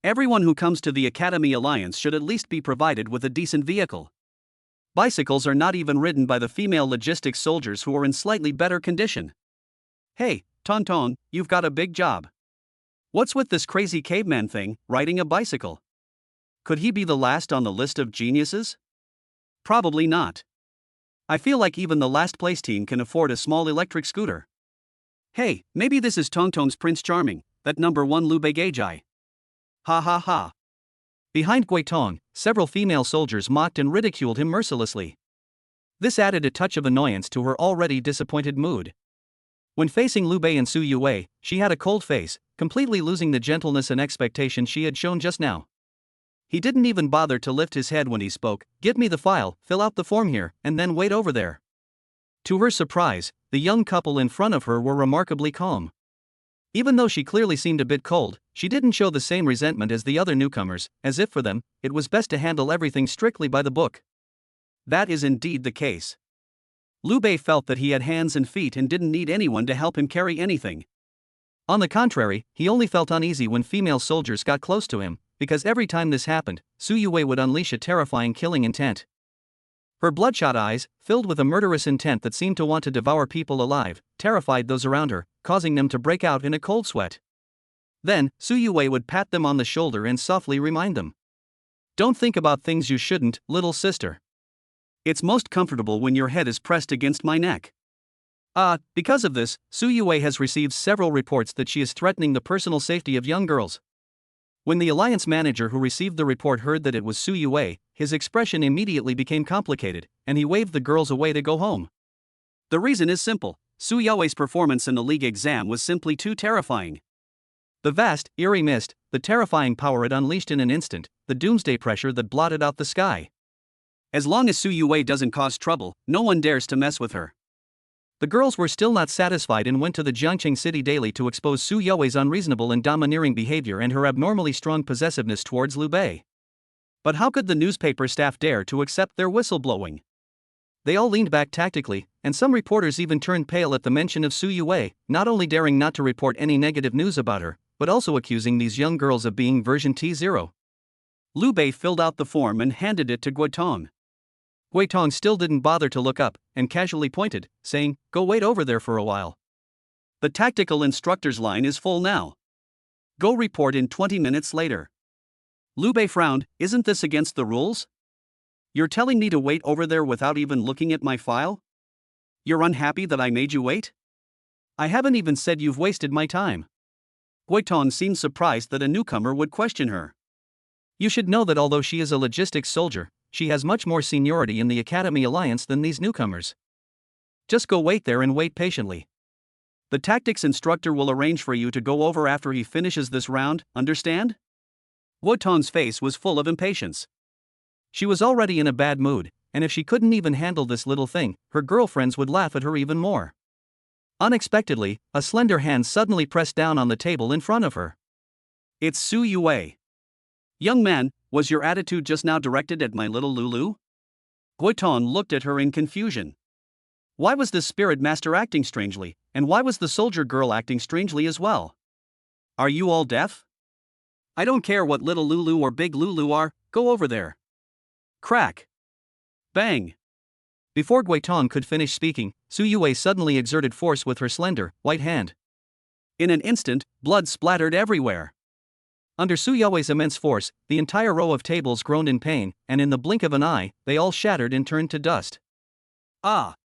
Everyone who comes to the Academy Alliance should at least be provided with a decent vehicle. Bicycles are not even ridden by the female logistics soldiers who are in slightly better condition. Hey, Tong Tong, you've got a big job. What's with this crazy caveman thing, riding a bicycle? Could he be the last on the list of geniuses? Probably not. I feel like even the last place team can afford a small electric scooter. Hey, maybe this is Tong Tong's Prince Charming, that number 1 Liu Bei Geijai. Ha ha ha. Behind Guitong, several female soldiers mocked and ridiculed him mercilessly. This added a touch of annoyance to her already disappointed mood. When facing Liu Bei and Su Yue, she had a cold face, completely losing the gentleness and expectation she had shown just now. He didn't even bother to lift his head when he spoke. Give me the file, fill out the form here, and then wait over there. To her surprise, the young couple in front of her were remarkably calm. Even though she clearly seemed a bit cold, she didn't show the same resentment as the other newcomers, as if for them, it was best to handle everything strictly by the book. That is indeed the case. Liu Bei felt that he had hands and feet and didn't need anyone to help him carry anything. On the contrary, he only felt uneasy when female soldiers got close to him, because every time this happened, Su Yue would unleash a terrifying killing intent. Her bloodshot eyes, filled with a murderous intent that seemed to want to devour people alive, terrified those around her, causing them to break out in a cold sweat. Then, Su Yue would pat them on the shoulder and softly remind them. Don't think about things you shouldn't, little sister. It's most comfortable when your head is pressed against my neck. Because of this, Su Yue has received several reports that she is threatening the personal safety of young girls. When the alliance manager who received the report heard that it was Su Yue, his expression immediately became complicated, and he waved the girls away to go home. The reason is simple. Su Yue's performance in the league exam was simply too terrifying. The vast, eerie mist, the terrifying power it unleashed in an instant, the doomsday pressure that blotted out the sky. As long as Su Yue doesn't cause trouble, no one dares to mess with her. The girls were still not satisfied and went to the Jiangqing City Daily to expose Su Yue's unreasonable and domineering behavior and her abnormally strong possessiveness towards Liu Bei. But how could the newspaper staff dare to accept their whistleblowing? They all leaned back tactically, and some reporters even turned pale at the mention of Su Yue, not only daring not to report any negative news about her, but also accusing these young girls of being version T0. Liu Bei filled out the form and handed it to Guotong. Gui Tong still didn't bother to look up, and casually pointed, saying, "Go wait over there for a while. The tactical instructor's line is full now. Go report in 20 minutes later." Liu Bei frowned. "Isn't this against the rules? You're telling me to wait over there without even looking at my file? You're unhappy that I made you wait? I haven't even said you've wasted my time." Gui Tong seemed surprised that a newcomer would question her. You should know that although she is a logistics soldier, she has much more seniority in the Academy Alliance than these newcomers. Just go wait there and wait patiently. The tactics instructor will arrange for you to go over after he finishes this round, understand? Gui Tong's face was full of impatience. She was already in a bad mood, and if she couldn't even handle this little thing, her girlfriends would laugh at her even more. Unexpectedly, a slender hand suddenly pressed down on the table in front of her. "It's Su Yue." "Young man, was your attitude just now directed at my little Lulu?" Gui Tong looked at her in confusion. Why was this spirit master acting strangely, and why was the soldier girl acting strangely as well? Are you all deaf? I don't care what little Lulu or big Lulu are, go over there. Crack. Bang. Before Gui Tong could finish speaking, Su Yue suddenly exerted force with her slender, white hand. In an instant, blood splattered everywhere. Under Su Yue's immense force, the entire row of tables groaned in pain, and in the blink of an eye, they all shattered and turned to dust. Ah!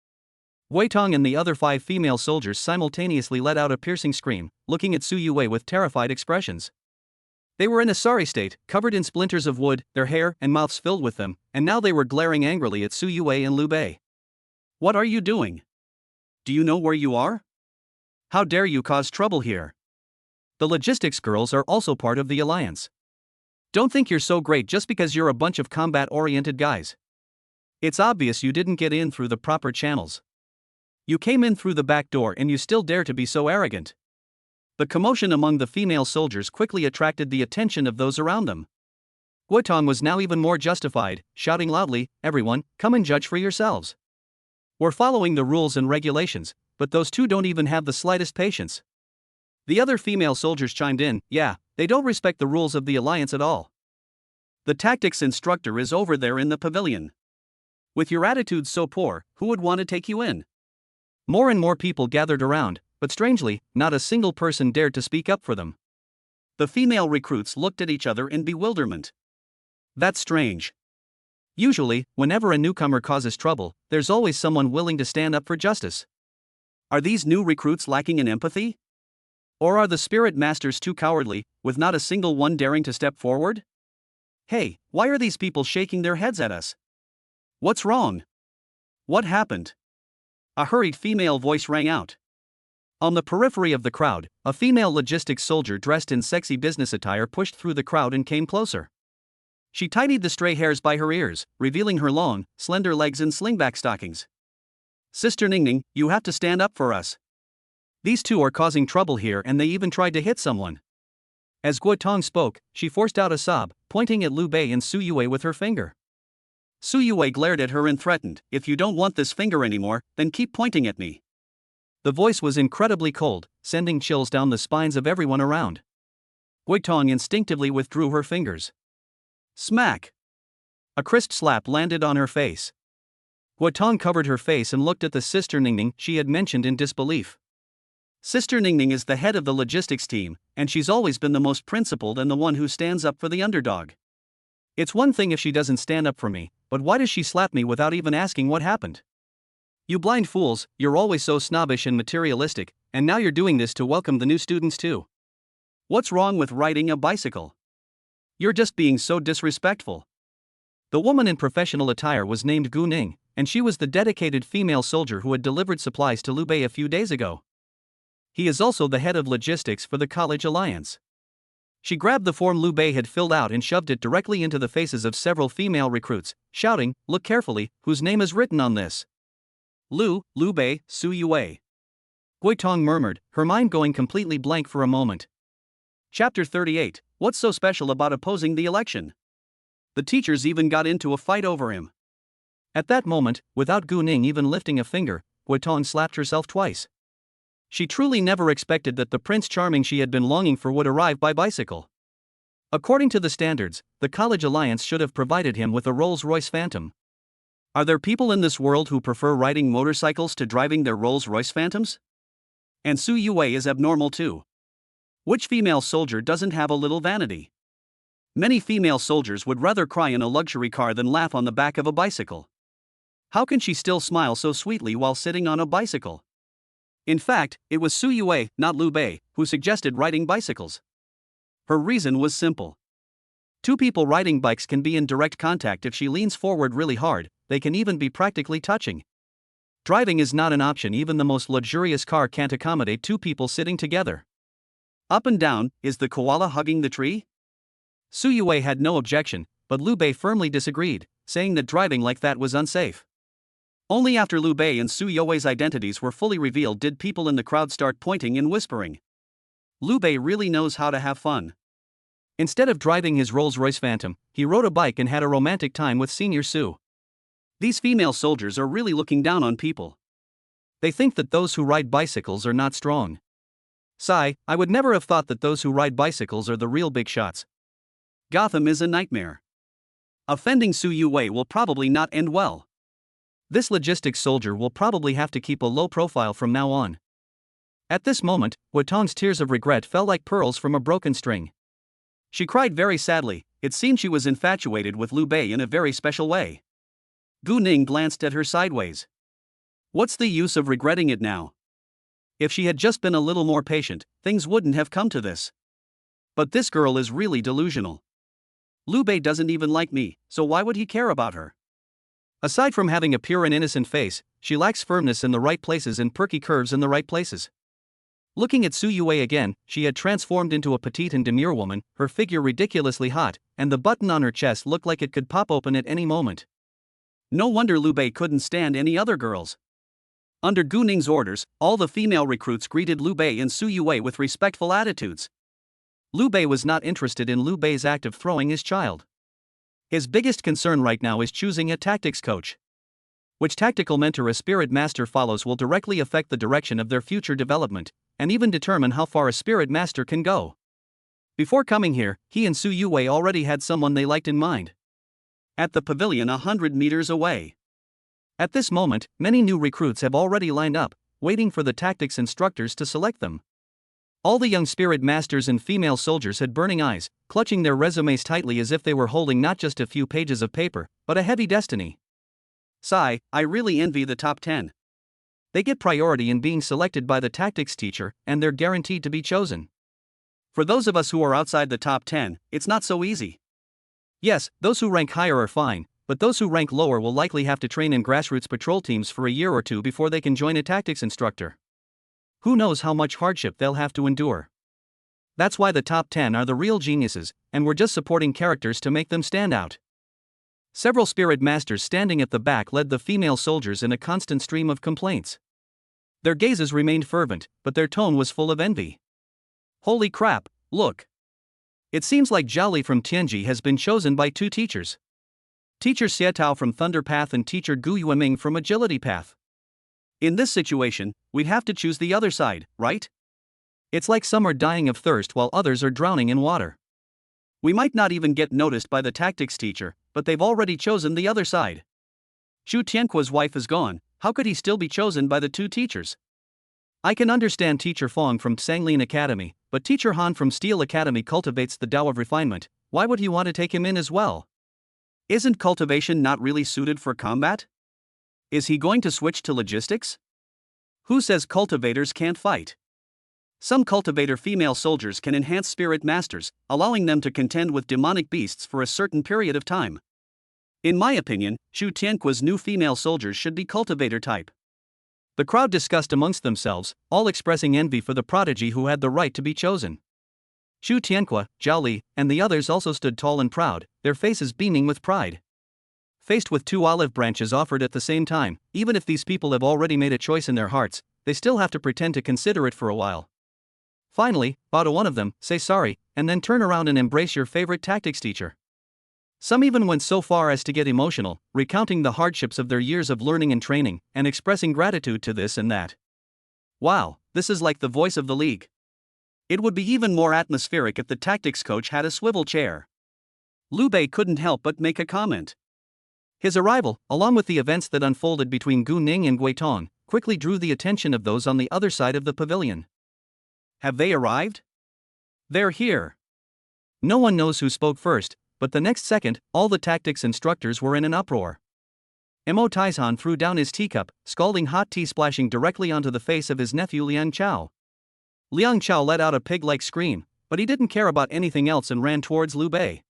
Gui Tong and the other 5 female soldiers simultaneously let out a piercing scream, looking at Su Yue with terrified expressions. They were in a sorry state, covered in splinters of wood, their hair and mouths filled with them, and now they were glaring angrily at Su Yue and Liu Bei. What are you doing? Do you know where you are? How dare you cause trouble here? The logistics girls are also part of the alliance. Don't think you're so great just because you're a bunch of combat-oriented guys. It's obvious you didn't get in through the proper channels. You came in through the back door and you still dare to be so arrogant. The commotion among the female soldiers quickly attracted the attention of those around them. Gui Tong was now even more justified, shouting loudly, "Everyone, come and judge for yourselves. We're following the rules and regulations, but those two don't even have the slightest patience." The other female soldiers chimed in, "Yeah, they don't respect the rules of the alliance at all. The tactics instructor is over there in the pavilion. With your attitude so poor, who would want to take you in?" More and more people gathered around, but strangely, not a single person dared to speak up for them. The female recruits looked at each other in bewilderment. That's strange. Usually, whenever a newcomer causes trouble, there's always someone willing to stand up for justice. Are these new recruits lacking in empathy? Or are the spirit masters too cowardly, with not a single one daring to step forward? Hey, why are these people shaking their heads at us? What's wrong? What happened? A hurried female voice rang out. On the periphery of the crowd, a female logistics soldier dressed in sexy business attire pushed through the crowd and came closer. She tidied the stray hairs by her ears, revealing her long, slender legs in slingback stockings. "Sister Ningning, you have to stand up for us. These two are causing trouble here and they even tried to hit someone." As Gui Tong spoke, she forced out a sob, pointing at Liu Bei and Su Yue with her finger. Su Yue glared at her and threatened, "If you don't want this finger anymore, then keep pointing at me." The voice was incredibly cold, sending chills down the spines of everyone around. Gui Tong instinctively withdrew her fingers. Smack! A crisp slap landed on her face. Gui Tong covered her face and looked at the Sister Ningning she had mentioned in disbelief. Sister Ningning is the head of the logistics team, and she's always been the most principled and the one who stands up for the underdog. It's one thing if she doesn't stand up for me, but why does she slap me without even asking what happened? You blind fools, you're always so snobbish and materialistic, and now you're doing this to welcome the new students too. What's wrong with riding a bicycle? You're just being so disrespectful. The woman in professional attire was named Gu Ning, and she was the dedicated female soldier who had delivered supplies to Liu Bei a few days ago. He is also the head of logistics for the college alliance. She grabbed the form Liu Bei had filled out and shoved it directly into the faces of several female recruits, shouting, "Look carefully, whose name is written on this?" Liu Bei, Su Yue. Gui Tong murmured, her mind going completely blank for a moment. Chapter 38, What's so special about opposing the election? The teachers even got into a fight over him. At that moment, without Gu Ning even lifting a finger, Gui Tong slapped herself twice. She truly never expected that the Prince Charming she had been longing for would arrive by bicycle. According to the standards, the college alliance should have provided him with a Rolls-Royce Phantom. Are there people in this world who prefer riding motorcycles to driving their Rolls-Royce Phantoms? And Su Yue is abnormal too. Which female soldier doesn't have a little vanity? Many female soldiers would rather cry in a luxury car than laugh on the back of a bicycle. How can she still smile so sweetly while sitting on a bicycle? In fact, it was Su Yue, not Liu Bei, who suggested riding bicycles. Her reason was simple. Two people riding bikes can be in direct contact if she leans forward really hard, they can even be practically touching. Driving is not an option, even the most luxurious car can't accommodate two people sitting together. Up and down, is the koala hugging the tree? Su Yue had no objection, but Liu Bei firmly disagreed, saying that driving like that was unsafe. Only after Liu Bei and Su Yue's identities were fully revealed did people in the crowd start pointing and whispering. Liu Bei really knows how to have fun. Instead of driving his Rolls-Royce Phantom, he rode a bike and had a romantic time with Senior Su. These female soldiers are really looking down on people. They think that those who ride bicycles are not strong. Sigh, I would never have thought that those who ride bicycles are the real big shots. Gotham is a nightmare. Offending Su Yue will probably not end well. This logistics soldier will probably have to keep a low profile from now on. At this moment, Wutong's tears of regret fell like pearls from a broken string. She cried very sadly. It seemed she was infatuated with Liu Bei in a very special way. Gu Ning glanced at her sideways. What's the use of regretting it now? If she had just been a little more patient, things wouldn't have come to this. But this girl is really delusional. Liu Bei doesn't even like me, so why would he care about her? Aside from having a pure and innocent face, she lacks firmness in the right places and perky curves in the right places. Looking at Su Yue again, she had transformed into a petite and demure woman, her figure ridiculously hot, and the button on her chest looked like it could pop open at any moment. No wonder Liu Bei couldn't stand any other girls. Under Gu Ning's orders, all the female recruits greeted Liu Bei and Su Yue with respectful attitudes. Liu Bei was not interested in Liu Bei's act of throwing his child. His biggest concern right now is choosing a tactics coach. Which tactical mentor a spirit master follows will directly affect the direction of their future development, and even determine how far a spirit master can go. Before coming here, he and Su Yue already had someone they liked in mind. At the pavilion 100 meters away. At this moment, many new recruits have already lined up, waiting for the tactics instructors to select them. All the young spirit masters and female soldiers had burning eyes, clutching their resumes tightly as if they were holding not just a few pages of paper, but a heavy destiny. Sigh, I really envy the top 10. They get priority in being selected by the tactics teacher, and they're guaranteed to be chosen. For those of us who are outside the top 10, it's not so easy. Yes, those who rank higher are fine, but those who rank lower will likely have to train in grassroots patrol teams for a year or two before they can join a tactics instructor. Who knows how much hardship they'll have to endure. That's why the top 10 are the real geniuses, and we're just supporting characters to make them stand out. Several spirit masters standing at the back led the female soldiers in a constant stream of complaints. Their gazes remained fervent, but their tone was full of envy. Holy crap, look! It seems like Zhao Li from Tianji has been chosen by two teachers. Teacher Xie Tao from Thunder Path and teacher Gu Yueming from Agility Path. In this situation, we'd have to choose the other side, right? It's like some are dying of thirst while others are drowning in water. We might not even get noticed by the tactics teacher, but they've already chosen the other side. Xu Tianqua's wife is gone, how could he still be chosen by the two teachers? I can understand teacher Fong from Sanglin Academy, but teacher Han from Steel Academy cultivates the Tao of refinement, why would he want to take him in as well? Isn't cultivation not really suited for combat? Is he going to switch to logistics? Who says cultivators can't fight? Some cultivator female soldiers can enhance spirit masters, allowing them to contend with demonic beasts for a certain period of time. In my opinion, Xu Tianqua's new female soldiers should be cultivator type. The crowd discussed amongst themselves, all expressing envy for the prodigy who had the right to be chosen. Xu Tianqua, Zhao Li, and the others also stood tall and proud, their faces beaming with pride. Faced with two olive branches offered at the same time, even if these people have already made a choice in their hearts, they still have to pretend to consider it for a while. Finally, bow to one of them, say sorry, and then turn around and embrace your favorite tactics teacher. Some even went so far as to get emotional, recounting the hardships of their years of learning and training, and expressing gratitude to this and that. Wow, this is like the voice of the league. It would be even more atmospheric if the tactics coach had a swivel chair. Liu Bei couldn't help but make a comment. His arrival, along with the events that unfolded between Gu Ning and Gui Tong, quickly drew the attention of those on the other side of the pavilion. Have they arrived? They're here. No one knows who spoke first, but the next second, all the tactics instructors were in an uproar. Mo Taizhan threw down his teacup, scalding hot tea splashing directly onto the face of his nephew Liang Chao. Liang Chao let out a pig-like scream, but he didn't care about anything else and ran towards Liu Bei.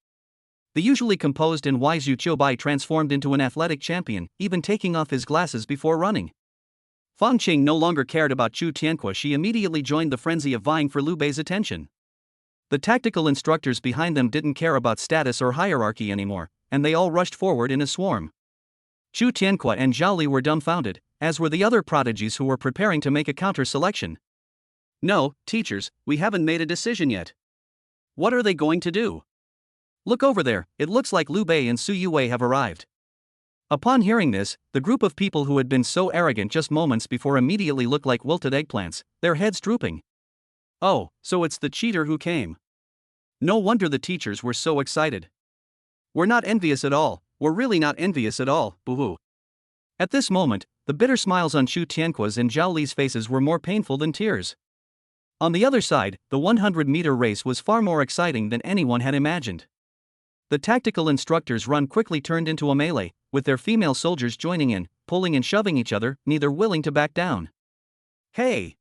The usually composed and wise Yu Qiubai transformed into an athletic champion, even taking off his glasses before running. Fang Qing no longer cared about Chu Tianque. She immediately joined the frenzy of vying for Liu Bei's attention. The tactical instructors behind them didn't care about status or hierarchy anymore, and they all rushed forward in a swarm. Chu Tianque and Zhao Li were dumbfounded, as were the other prodigies who were preparing to make a counter-selection. No, teachers, we haven't made a decision yet. What are they going to do? Look over there, it looks like Liu Bei and Su Yue have arrived. Upon hearing this, the group of people who had been so arrogant just moments before immediately looked like wilted eggplants, their heads drooping. Oh, so it's the cheater who came. No wonder the teachers were so excited. We're not envious at all, we're really not envious at all, boo-hoo. At this moment, the bitter smiles on Chu Tianque's and Zhao Li's faces were more painful than tears. On the other side, the 100-meter race was far more exciting than anyone had imagined. The tactical instructors' run quickly turned into a melee, with their female soldiers joining in, pulling and shoving each other, neither willing to back down. Hey!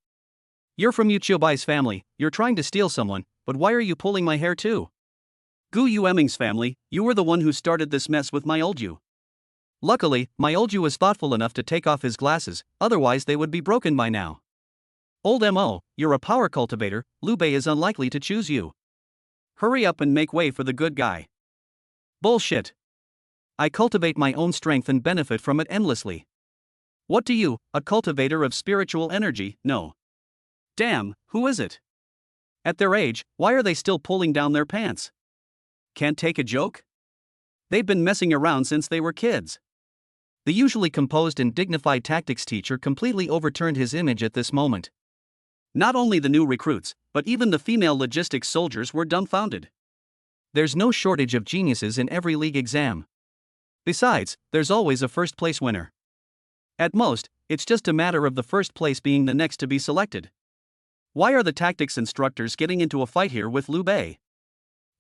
You're from Yu Qiubai's family, you're trying to steal someone, but why are you pulling my hair too? Gu Yueming's family, you were the one who started this mess with my old Yu. Luckily, my old Yu was thoughtful enough to take off his glasses, otherwise they would be broken by now. Old Mo, you're a power cultivator, Liu Bei is unlikely to choose you. Hurry up and make way for the good guy. Bullshit. I cultivate my own strength and benefit from it endlessly. What do you, a cultivator of spiritual energy, know? Damn, who is it? At their age, why are they still pulling down their pants? Can't take a joke? They've been messing around since they were kids. The usually composed and dignified tactics teacher completely overturned his image at this moment. Not only the new recruits, but even the female logistics soldiers were dumbfounded. There's no shortage of geniuses in every league exam. Besides, there's always a first-place winner. At most, it's just a matter of the first place being the next to be selected. Why are the tactics instructors getting into a fight here with Liu Bei?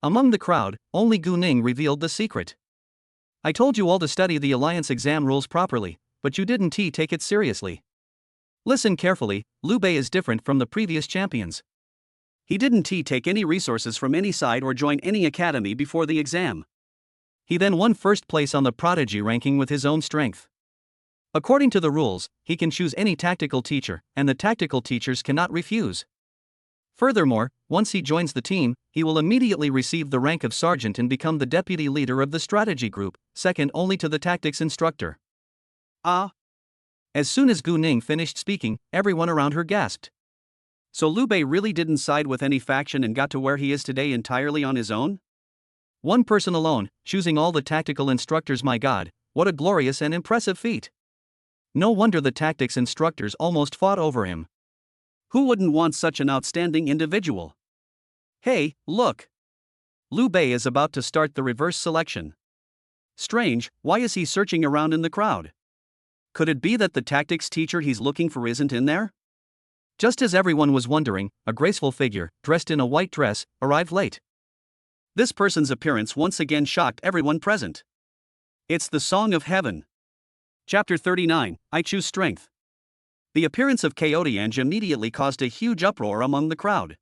Among the crowd, only Gu Ning revealed the secret. I told you all to study the Alliance exam rules properly, but you didn't take it seriously. Listen carefully, Liu Bei is different from the previous champions. He didn't take any resources from any side or join any academy before the exam. He then won first place on the prodigy ranking with his own strength. According to the rules, he can choose any tactical teacher, and the tactical teachers cannot refuse. Furthermore, once he joins the team, he will immediately receive the rank of sergeant and become the deputy leader of the strategy group, second only to the tactics instructor. Ah! As soon as Gu Ning finished speaking, everyone around her gasped. So Liu Bei really didn't side with any faction and got to where he is today entirely on his own? One person alone, choosing all the tactical instructors. My God, what a glorious and impressive feat. No wonder the tactics instructors almost fought over him. Who wouldn't want such an outstanding individual? Hey, look! Liu Bei is about to start the reverse selection. Strange, why is he searching around in the crowd? Could it be that the tactics teacher he's looking for isn't in there? Just as everyone was wondering, a graceful figure, dressed in a white dress, arrived late. This person's appearance once again shocked everyone present. It's the Song of Heaven. Chapter 39, I Choose Strength. The appearance of Coyote immediately caused a huge uproar among the crowd.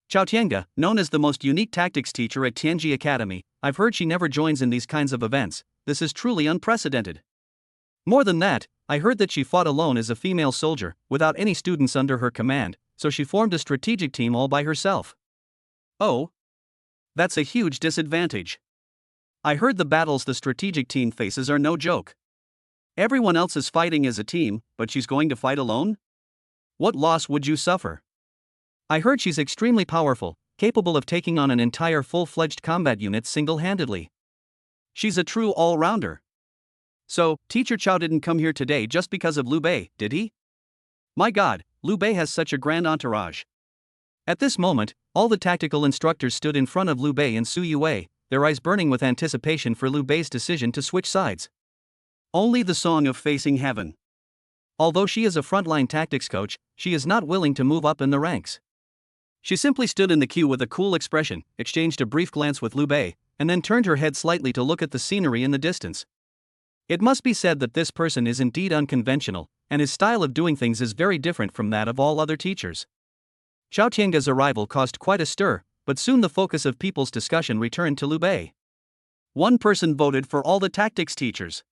Chao Tianga, known as the most unique tactics teacher at Tianji Academy, I've heard she never joins in these kinds of events. This is truly unprecedented. More than that, I heard that she fought alone as a female soldier, without any students under her command, so she formed a strategic team all by herself. Oh? That's a huge disadvantage. I heard the battles the strategic team faces are no joke. Everyone else is fighting as a team, but she's going to fight alone? What loss would you suffer? I heard she's extremely powerful, capable of taking on an entire full-fledged combat unit single-handedly. She's a true all-rounder. So, Teacher Chao didn't come here today just because of Liu Bei, did he? My God, Liu Bei has such a grand entourage. At this moment, all the tactical instructors stood in front of Liu Bei and Su Yue, their eyes burning with anticipation for Liu Bei's decision to switch sides. Only the song of facing heaven. Although she is a frontline tactics coach, she is not willing to move up in the ranks. She simply stood in the queue with a cool expression, exchanged a brief glance with Liu Bei, and then turned her head slightly to look at the scenery in the distance. It must be said that this person is indeed unconventional, and his style of doing things is very different from that of all other teachers. Xiao Tiange's arrival caused quite a stir, but soon the focus of people's discussion returned to Liu Bei. One person voted for all the tactics teachers.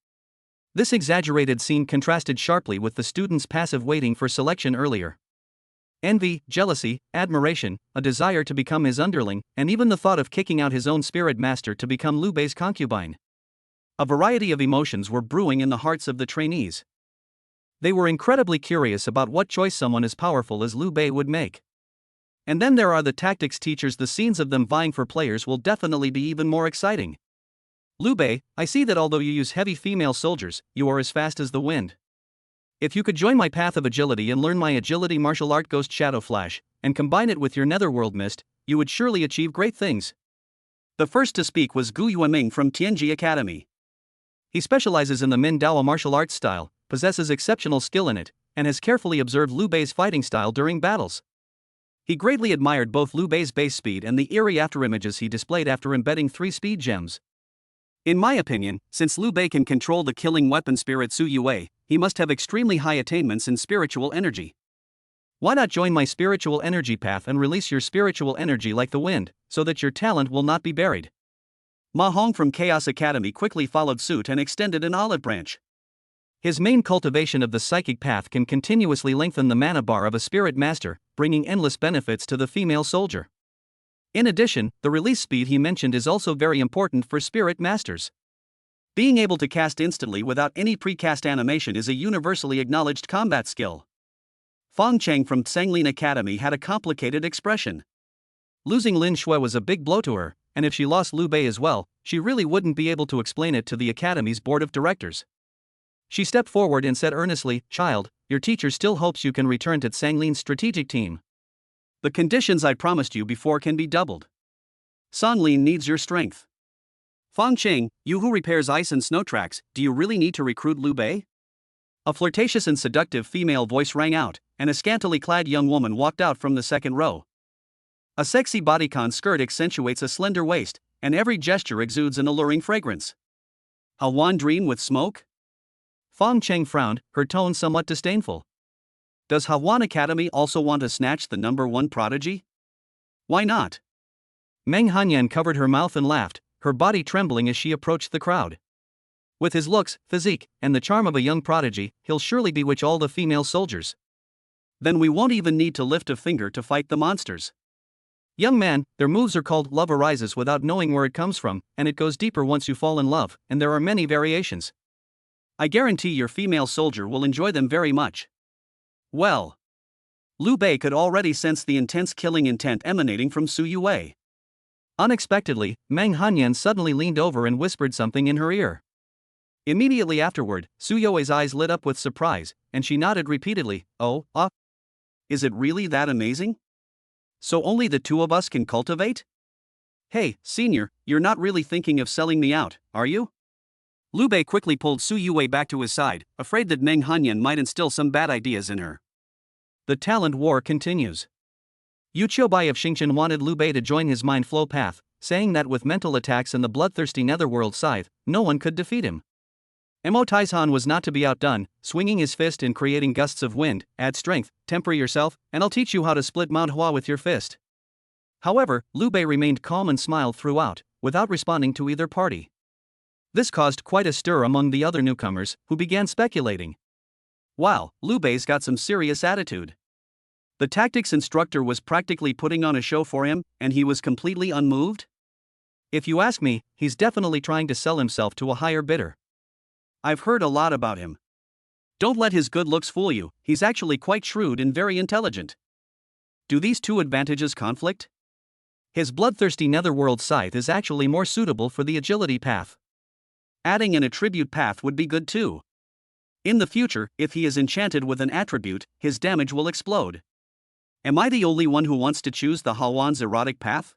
This exaggerated scene contrasted sharply with the students' passive waiting for selection earlier. Envy, jealousy, admiration, a desire to become his underling, and even the thought of kicking out his own spirit master to become Liu Bei's concubine. A variety of emotions were brewing in the hearts of the trainees. They were incredibly curious about what choice someone as powerful as Liu Bei would make. And then there are the tactics teachers. The scenes of them vying for players will definitely be even more exciting. Liu Bei, I see that although you use heavy female soldiers, you are as fast as the wind. If you could join my path of agility and learn my agility martial art Ghost Shadow Flash, and combine it with your netherworld mist, you would surely achieve great things. The first to speak was Gu Yueming from Tianji Academy. He specializes in the Min Dao martial arts style, possesses exceptional skill in it, and has carefully observed Liu Bei's fighting style during battles. He greatly admired both Liu Bei's base speed and the eerie afterimages he displayed after embedding 3 speed gems. In my opinion, since Liu Bei can control the killing weapon spirit Su Yue, he must have extremely high attainments in spiritual energy. Why not join my spiritual energy path and release your spiritual energy like the wind, so that your talent will not be buried? Ma Hong from Chaos Academy quickly followed suit and extended an olive branch. His main cultivation of the psychic path can continuously lengthen the mana bar of a spirit master, bringing endless benefits to the female soldier. In addition, the release speed he mentioned is also very important for spirit masters. Being able to cast instantly without any precast animation is a universally acknowledged combat skill. Fang Cheng from Tsanglin Academy had a complicated expression. Losing Lin Shui was a big blow to her, and if she lost Liu Bei as well, she really wouldn't be able to explain it to the Academy's board of directors. She stepped forward and said earnestly, "Child, your teacher still hopes you can return to Tsanglin's strategic team. The conditions I promised you before can be doubled. Songlin needs your strength." "Fang Cheng, you who repairs ice and snow tracks, do you really need to recruit Liu Bei?" A flirtatious and seductive female voice rang out, and a scantily clad young woman walked out from the second row. A sexy bodycon skirt accentuates a slender waist, and every gesture exudes an alluring fragrance. A wan dream with smoke? Fang Cheng frowned, her tone somewhat disdainful. Does Hawan Academy also want to snatch the #1 prodigy? Why not? Meng Hanyan covered her mouth and laughed, her body trembling as she approached the crowd. With his looks, physique, and the charm of a young prodigy, he'll surely bewitch all the female soldiers. Then we won't even need to lift a finger to fight the monsters. Young man, their moves are called Love Arises without knowing where it comes from, and it goes deeper once you fall in love, and there are many variations. I guarantee your female soldier will enjoy them very much. Well, Liu Bei could already sense the intense killing intent emanating from Su Yue. Unexpectedly, Meng Hanyan suddenly leaned over and whispered something in her ear. Immediately afterward, Su Yue's eyes lit up with surprise, and she nodded repeatedly. "Oh, is it really that amazing? So only the two of us can cultivate? Hey, senior, you're not really thinking of selling me out, are you?" Liu Bei quickly pulled Su Yue back to his side, afraid that Meng Hanyan might instill some bad ideas in her. The talent war continues. Yu Qiubai of Xingchen wanted Liu Bei to join his mind flow path, saying that with mental attacks and the bloodthirsty netherworld scythe, no one could defeat him. Mo Taizhan was not to be outdone, swinging his fist and creating gusts of wind. "Add strength, temper yourself, and I'll teach you how to split Mount Hua with your fist." However, Liu Bei remained calm and smiled throughout, without responding to either party. This caused quite a stir among the other newcomers, who began speculating. Wow, Liu Bei's got some serious attitude. The tactics instructor was practically putting on a show for him, and he was completely unmoved? If you ask me, he's definitely trying to sell himself to a higher bidder. I've heard a lot about him. Don't let his good looks fool you, he's actually quite shrewd and very intelligent. Do these two advantages conflict? His bloodthirsty netherworld scythe is actually more suitable for the agility path. Adding an attribute path would be good too. In the future, if he is enchanted with an attribute, his damage will explode. Am I the only one who wants to choose the Hawan's erotic path?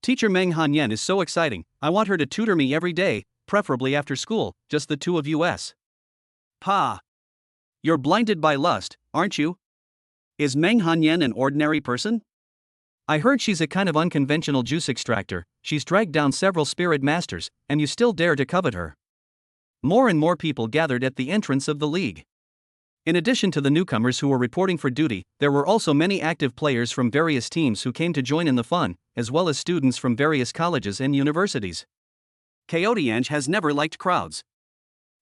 Teacher Meng Hanyan is so exciting, I want her to tutor me every day, preferably after school, just the two of us. Pa. You're blinded by lust, aren't you? Is Meng Hanyan an ordinary person? I heard she's a kind of unconventional juice extractor. She's dragged down several spirit masters, and you still dare to covet her. More and more people gathered at the entrance of the league. In addition to the newcomers who were reporting for duty, there were also many active players from various teams who came to join in the fun, as well as students from various colleges and universities. Coyote has never liked crowds.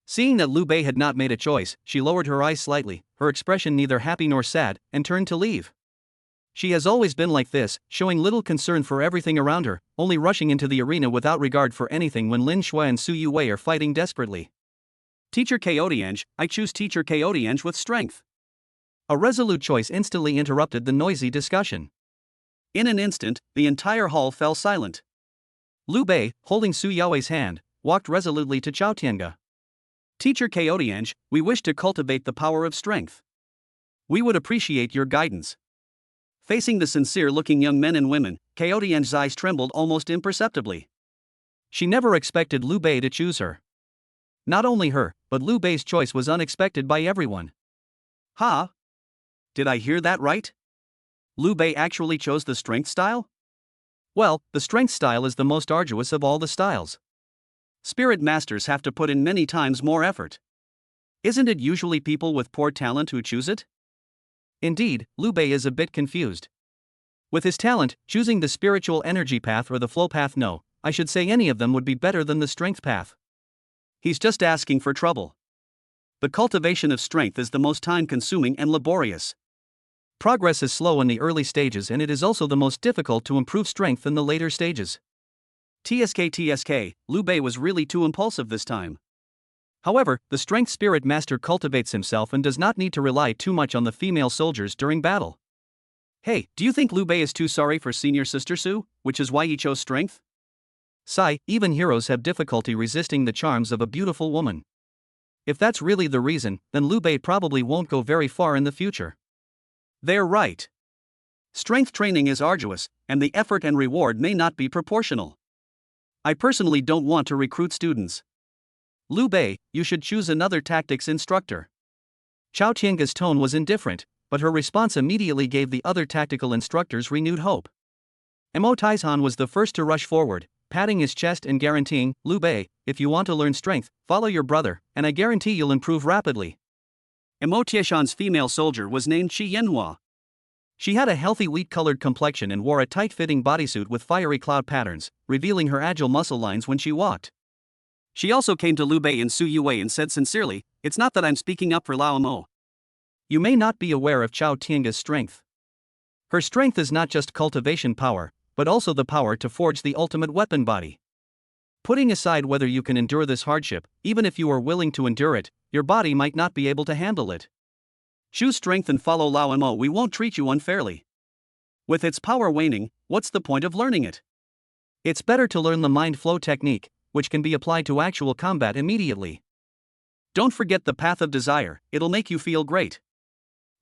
Seeing that Liu Bei had not made a choice, she lowered her eyes slightly, her expression neither happy nor sad, and turned to leave. She has always been like this, showing little concern for everything around her, only rushing into the arena without regard for anything when Lin Shui and Su Yuwei are fighting desperately. Teacher Coyote, I choose Teacher Coyote with strength. A resolute choice instantly interrupted the noisy discussion. In an instant, the entire hall fell silent. Liu Bei, holding Su Yuwei's hand, walked resolutely to Chao Tiange. Teacher Coyote, we wish to cultivate the power of strength. We would appreciate your guidance. Facing the sincere-looking young men and women, Coyote's eyes trembled almost imperceptibly. She never expected Liu Bei to choose her. Not only her, but Liu Bei's choice was unexpected by everyone. Ha! Did I hear that right? Liu Bei actually chose the strength style? Well, the strength style is the most arduous of all the styles. Spirit masters have to put in many times more effort. Isn't it usually people with poor talent who choose it? Indeed, Liu Bei is a bit confused. With his talent, choosing the spiritual energy path or the flow path, no, I should say any of them would be better than the strength path. He's just asking for trouble. The cultivation of strength is the most time-consuming and laborious. Progress is slow in the early stages and it is also the most difficult to improve strength in the later stages. TSK, Liu Bei was really too impulsive this time. However, the strength spirit master cultivates himself and does not need to rely too much on the female soldiers during battle. Hey, do you think Liu Bei is too sorry for senior sister Su, which is why he chose strength? Sigh, even heroes have difficulty resisting the charms of a beautiful woman. If that's really the reason, then Liu Bei probably won't go very far in the future. They're right. Strength training is arduous, and the effort and reward may not be proportional. I personally don't want to recruit students. Liu Bei, you should choose another tactics instructor. Chao Tiange's tone was indifferent, but her response immediately gave the other tactical instructors renewed hope. Mo Taizhan was the first to rush forward, patting his chest and guaranteeing, Liu Bei, if you want to learn strength, follow your brother, and I guarantee you'll improve rapidly. Mo Tieshan's female soldier was named Qi Yanhua. She had a healthy wheat-colored complexion and wore a tight-fitting bodysuit with fiery cloud patterns, revealing her agile muscle lines when she walked. She also came to Liu Bei and Su Yuwei and said sincerely, it's not that I'm speaking up for Lao Mo. You may not be aware of Chao Tiange's strength. Her strength is not just cultivation power, but also the power to forge the ultimate weapon body. Putting aside whether you can endure this hardship, even if you are willing to endure it, your body might not be able to handle it. Choose strength and follow Lao Mo, we won't treat you unfairly. With its power waning, what's the point of learning it? It's better to learn the mind flow technique, which can be applied to actual combat immediately. Don't forget the path of desire, it'll make you feel great.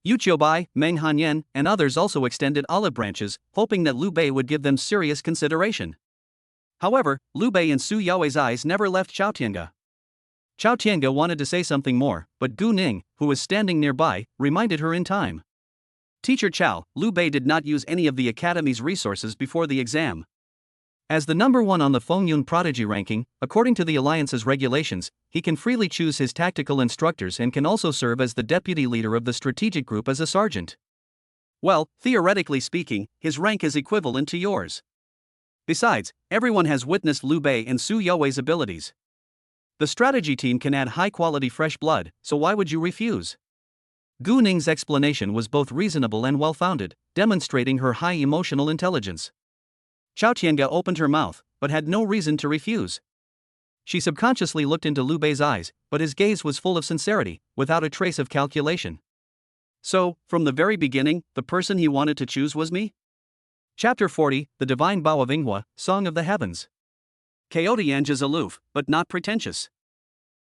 Yu Qiubai, Meng Hanyan, and others also extended olive branches, hoping that Liu Bei would give them serious consideration. However, Liu Bei and Su Yuwei's eyes never left Chao Tiange. Chao Tiange wanted to say something more, but Gu Ning, who was standing nearby, reminded her in time. Teacher Chao, Liu Bei did not use any of the academy's resources before the exam. As the number one on the Fengyun Prodigy ranking, according to the Alliance's regulations, he can freely choose his tactical instructors and can also serve as the deputy leader of the strategic group as a sergeant. Well, theoretically speaking, his rank is equivalent to yours. Besides, everyone has witnessed Liu Bei and Su Yuwei's abilities. The strategy team can add high-quality fresh blood, so why would you refuse? Gu Ning's explanation was both reasonable and well-founded, demonstrating her high emotional intelligence. Chao Tiange opened her mouth, but had no reason to refuse. She subconsciously looked into Liu Bei's eyes, but his gaze was full of sincerity, without a trace of calculation. So, from the very beginning, the person he wanted to choose was me? Chapter 40, The Divine Bow of Yinghua, Song of the Heavens. Coyote is aloof, but not pretentious.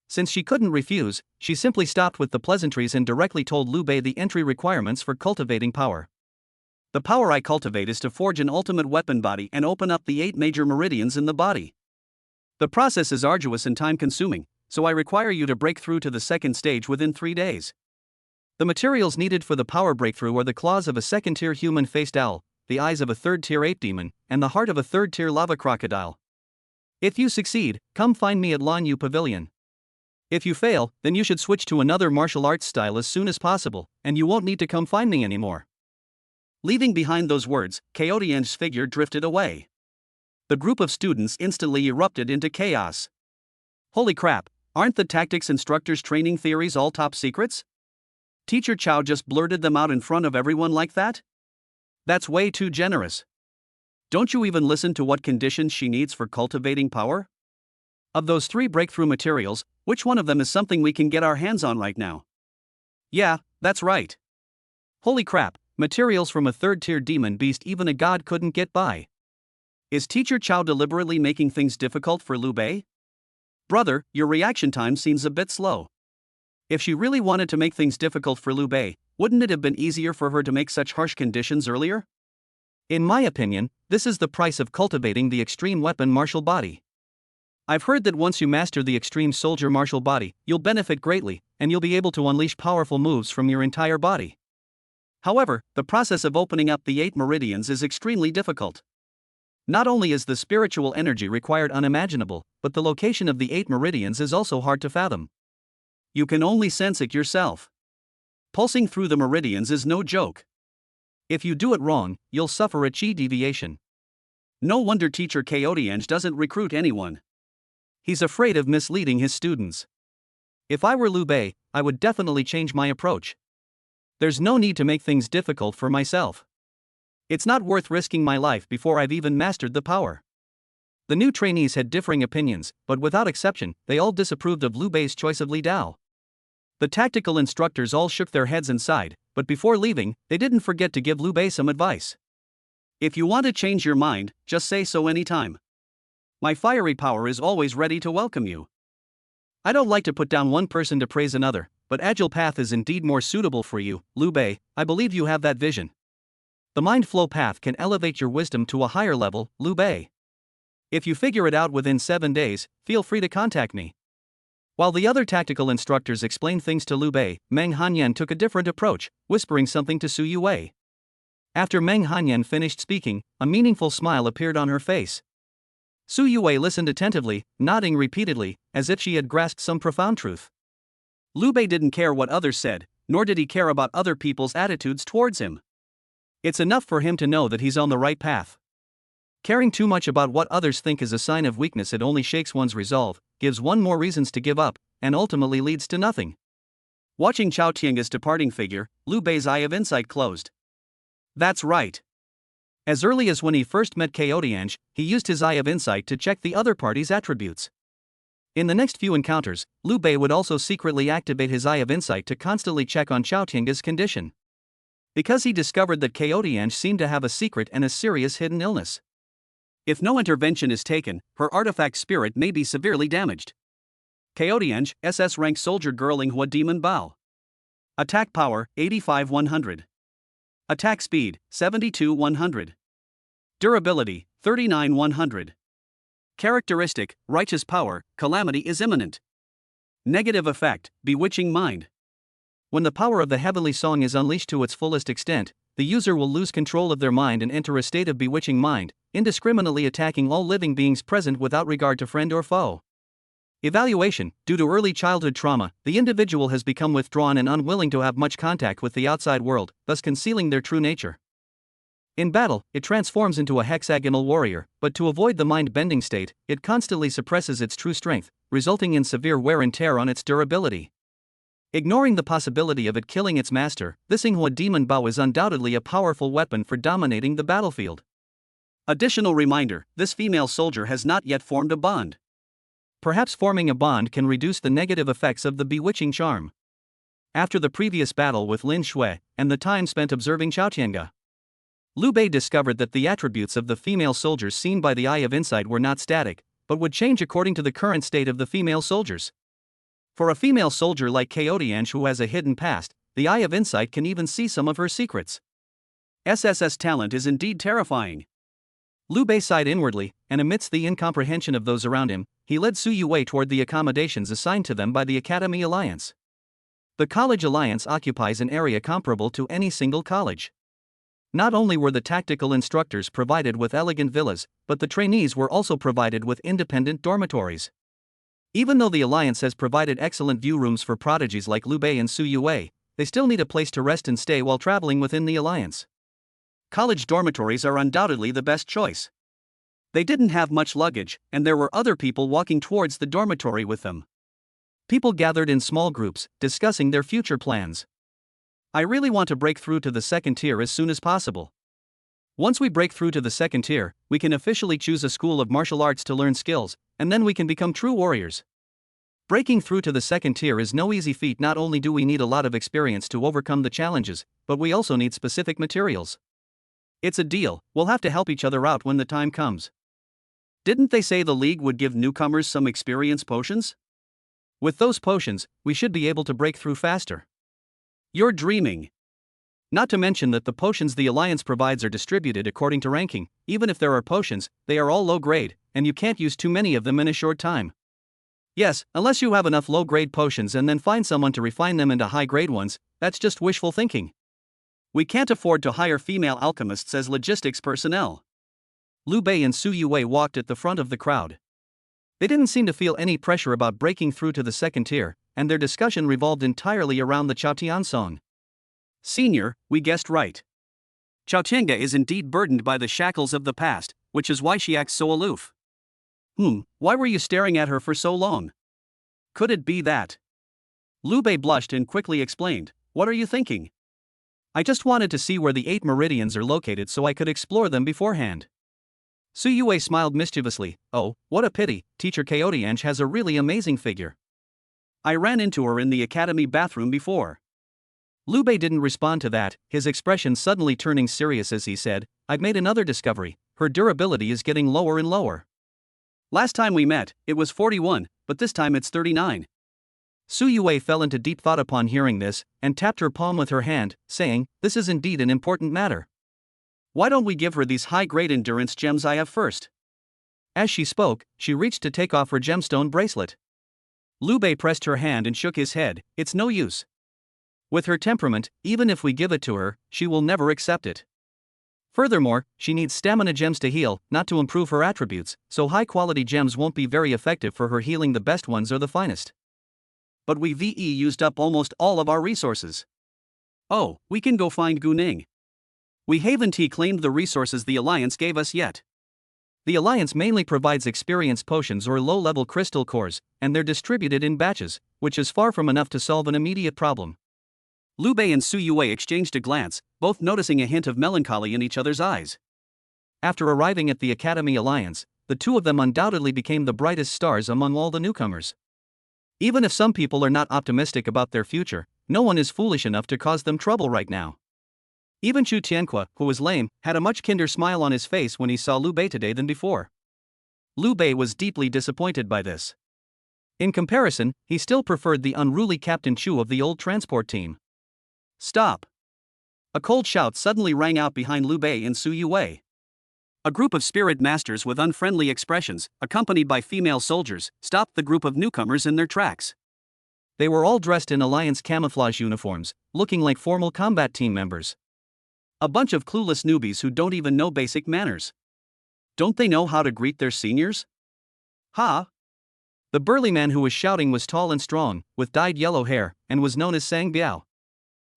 Since she couldn't refuse, she simply stopped with the pleasantries and directly told Liu Bei the entry requirements for cultivating power. The power I cultivate is to forge an ultimate weapon body and open up the 8 major meridians in the body. The process is arduous and time-consuming, so I require you to break through to the second stage within 3 days. The materials needed for the power breakthrough are the claws of a second-tier human-faced owl, the eyes of a third-tier ape demon, and the heart of a third-tier lava crocodile. If you succeed, come find me at Lanyu Pavilion. If you fail, then you should switch to another martial arts style as soon as possible, and you won't need to come find me anymore. Leaving behind those words, Chaotian's figure drifted away. The group of students instantly erupted into chaos. Holy crap, aren't the tactics instructor's training theories all top secrets? Teacher Chow just blurted them out in front of everyone like that? That's way too generous. Don't you even listen to what conditions she needs for cultivating power? Of those 3 breakthrough materials, which one of them is something we can get our hands on right now? Yeah, that's right. Holy crap, materials from a third-tier demon beast even a god couldn't get by. Is Teacher Chow deliberately making things difficult for Liu Bei? Brother, your reaction time seems a bit slow. If she really wanted to make things difficult for Liu Bei, wouldn't it have been easier for her to make such harsh conditions earlier? In my opinion, this is the price of cultivating the extreme weapon martial body. I've heard that once you master the extreme soldier martial body, you'll benefit greatly, and you'll be able to unleash powerful moves from your entire body. However, the process of opening up the 8 meridians is extremely difficult. Not only is the spiritual energy required unimaginable, but the location of the 8 meridians is also hard to fathom. You can only sense it yourself. Pulsing through the meridians is no joke. If you do it wrong, you'll suffer a chi deviation. No wonder Teacher Chaotiange doesn't recruit anyone. He's afraid of misleading his students. If I were Liu Bei, I would definitely change my approach. There's no need to make things difficult for myself. It's not worth risking my life before I've even mastered the power. The new trainees had differing opinions, but without exception, they all disapproved of Liu Bei's choice of Li Dao. The tactical instructors all shook their heads and sighed, but before leaving, they didn't forget to give Liu Bei some advice. If you want to change your mind, just say so anytime. My fiery power is always ready to welcome you. I don't like to put down one person to praise another, but Agile Path is indeed more suitable for you, Liu Bei. I believe you have that vision. The Mind Flow Path can elevate your wisdom to a higher level, Liu Bei. If you figure it out within 7 days, feel free to contact me. While the other tactical instructors explained things to Liu Bei, Meng Hanyan took a different approach, whispering something to Su Yue. After Meng Hanyan finished speaking, a meaningful smile appeared on her face. Su Yue listened attentively, nodding repeatedly, as if she had grasped some profound truth. Liu Bei didn't care what others said, nor did he care about other people's attitudes towards him. It's enough for him to know that he's on the right path. Caring too much about what others think is a sign of weakness. It only shakes one's resolve, gives one more reasons to give up, and ultimately leads to nothing. Watching Chao Tiange's departing figure, Liu Bei's eye of insight closed. That's right. As early as when he first met Chaotiange, he used his eye of insight to check the other party's attributes. In the next few encounters, Liu Bei would also secretly activate his eye of insight to constantly check on Chao Tiange's condition. Because he discovered that Chaotiange seemed to have a secret and a serious hidden illness. If no intervention is taken, her artifact spirit may be severely damaged. Chaotiange, SS rank soldier girl Linghua Demon Bao. Attack power, 85-100. Attack speed, 72-100. Durability, 39-100. Characteristic, righteous power, calamity is imminent. Negative effect, bewitching mind. When the power of the heavenly song is unleashed to its fullest extent, the user will lose control of their mind and enter a state of bewitching mind, indiscriminately attacking all living beings present without regard to friend or foe. Evaluation: due to early childhood trauma, the individual has become withdrawn and unwilling to have much contact with the outside world, thus concealing their true nature. In battle, it transforms into a hexagonal warrior, but to avoid the mind-bending state, it constantly suppresses its true strength, resulting in severe wear and tear on its durability. Ignoring the possibility of it killing its master, this Linghua Demon Bao is undoubtedly a powerful weapon for dominating the battlefield. Additional reminder: this female soldier has not yet formed a bond. Perhaps forming a bond can reduce the negative effects of the bewitching charm. After the previous battle with Lin Shui, and the time spent observing Chao Tiange, Liu Bei discovered that the attributes of the female soldiers seen by the Eye of Insight were not static, but would change according to the current state of the female soldiers. For a female soldier like Chaotiange who has a hidden past, the Eye of Insight can even see some of her secrets. SSS talent is indeed terrifying. Liu Bei sighed inwardly, and amidst the incomprehension of those around him, he led Su Yue toward the accommodations assigned to them by the Academy Alliance. The College Alliance occupies an area comparable to any single college. Not only were the tactical instructors provided with elegant villas, but the trainees were also provided with independent dormitories. Even though the Alliance has provided excellent view rooms for prodigies like Liu Bei and Su Yue, they still need a place to rest and stay while traveling within the Alliance. College dormitories are undoubtedly the best choice. They didn't have much luggage, and there were other people walking towards the dormitory with them. People gathered in small groups, discussing their future plans. I really want to break through to the second tier as soon as possible. Once we break through to the second tier, we can officially choose a school of martial arts to learn skills, and then we can become true warriors. Breaking through to the second tier is no easy feat. Not only do we need a lot of experience to overcome the challenges, but we also need specific materials. It's a deal, we'll have to help each other out when the time comes. Didn't they say the League would give newcomers some experience potions? With those potions, we should be able to break through faster. You're dreaming. Not to mention that the potions the Alliance provides are distributed according to ranking. Even if there are potions, they are all low grade, and you can't use too many of them in a short time. Yes, unless you have enough low grade potions and then find someone to refine them into high grade ones, that's just wishful thinking. We can't afford to hire female alchemists as logistics personnel. Liu Bei and Su Yue walked at the front of the crowd. They didn't seem to feel any pressure about breaking through to the second tier, and their discussion revolved entirely around the Chaotian song. Senior, we guessed right. Chao Tiange is indeed burdened by the shackles of the past, which is why she acts so aloof. Why were you staring at her for so long? Could it be that? Liu Bei blushed and quickly explained, what are you thinking? I just wanted to see where the 8 meridians are located so I could explore them beforehand. Su Yue smiled mischievously, oh, what a pity, Teacher Chaotiange has a really amazing figure. I ran into her in the academy bathroom before. Liu Bei didn't respond to that, his expression suddenly turning serious as he said, I've made another discovery, her durability is getting lower and lower. Last time we met, it was 41, but this time it's 39. Su Yue fell into deep thought upon hearing this, and tapped her palm with her hand, saying, this is indeed an important matter. Why don't we give her these high-grade endurance gems I have first? As she spoke, she reached to take off her gemstone bracelet. Liu Bei pressed her hand and shook his head, it's no use. With her temperament, even if we give it to her, she will never accept it. Furthermore, she needs stamina gems to heal, not to improve her attributes, so high-quality gems won't be very effective for her healing. The best ones are the finest. But we used up almost all of our resources. Oh, we can go find Gu Ning. We haven't claimed the resources the Alliance gave us yet. The Alliance mainly provides experience potions or low-level crystal cores, and they're distributed in batches, which is far from enough to solve an immediate problem. Liu Bei and Su Yue exchanged a glance, both noticing a hint of melancholy in each other's eyes. After arriving at the Academy Alliance, the two of them undoubtedly became the brightest stars among all the newcomers. Even if some people are not optimistic about their future, no one is foolish enough to cause them trouble right now. Even Chu Tianque, who was lame, had a much kinder smile on his face when he saw Liu Bei today than before. Liu Bei was deeply disappointed by this. In comparison, he still preferred the unruly Captain Chu of the old transport team. Stop! A cold shout suddenly rang out behind Liu Bei and Su Yue. A group of spirit masters with unfriendly expressions, accompanied by female soldiers, stopped the group of newcomers in their tracks. They were all dressed in Alliance camouflage uniforms, looking like formal combat team members. A bunch of clueless newbies who don't even know basic manners. Don't they know how to greet their seniors? Ha! The burly man who was shouting was tall and strong, with dyed yellow hair, and was known as Sang Biao.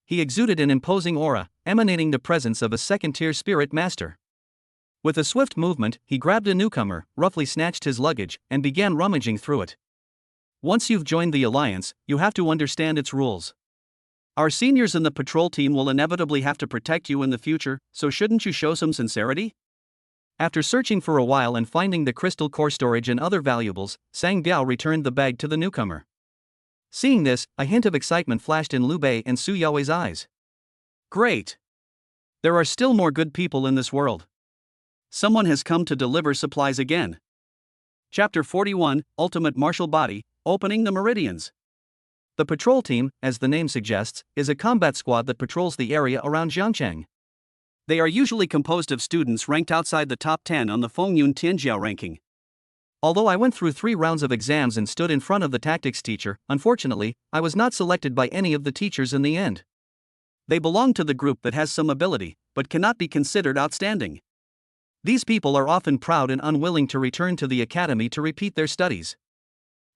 He exuded an imposing aura, emanating the presence of a second-tier spirit master. With a swift movement, he grabbed a newcomer, roughly snatched his luggage, and began rummaging through it. Once you've joined the Alliance, you have to understand its rules. Our seniors in the patrol team will inevitably have to protect you in the future, so shouldn't you show some sincerity? After searching for a while and finding the crystal core storage and other valuables, Sang Biao returned the bag to the newcomer. Seeing this, a hint of excitement flashed in Liu Bei and Su Yue's eyes. Great! There are still more good people in this world. Someone has come to deliver supplies again. Chapter 41, Ultimate Martial Body, Opening the Meridians. The patrol team, as the name suggests, is a combat squad that patrols the area around Jiangcheng. They are usually composed of students ranked outside the top 10 on the Fengyun Tianjiao ranking. Although I went through 3 rounds of exams and stood in front of the tactics teacher, unfortunately, I was not selected by any of the teachers in the end. They belong to the group that has some ability, but cannot be considered outstanding. These people are often proud and unwilling to return to the academy to repeat their studies.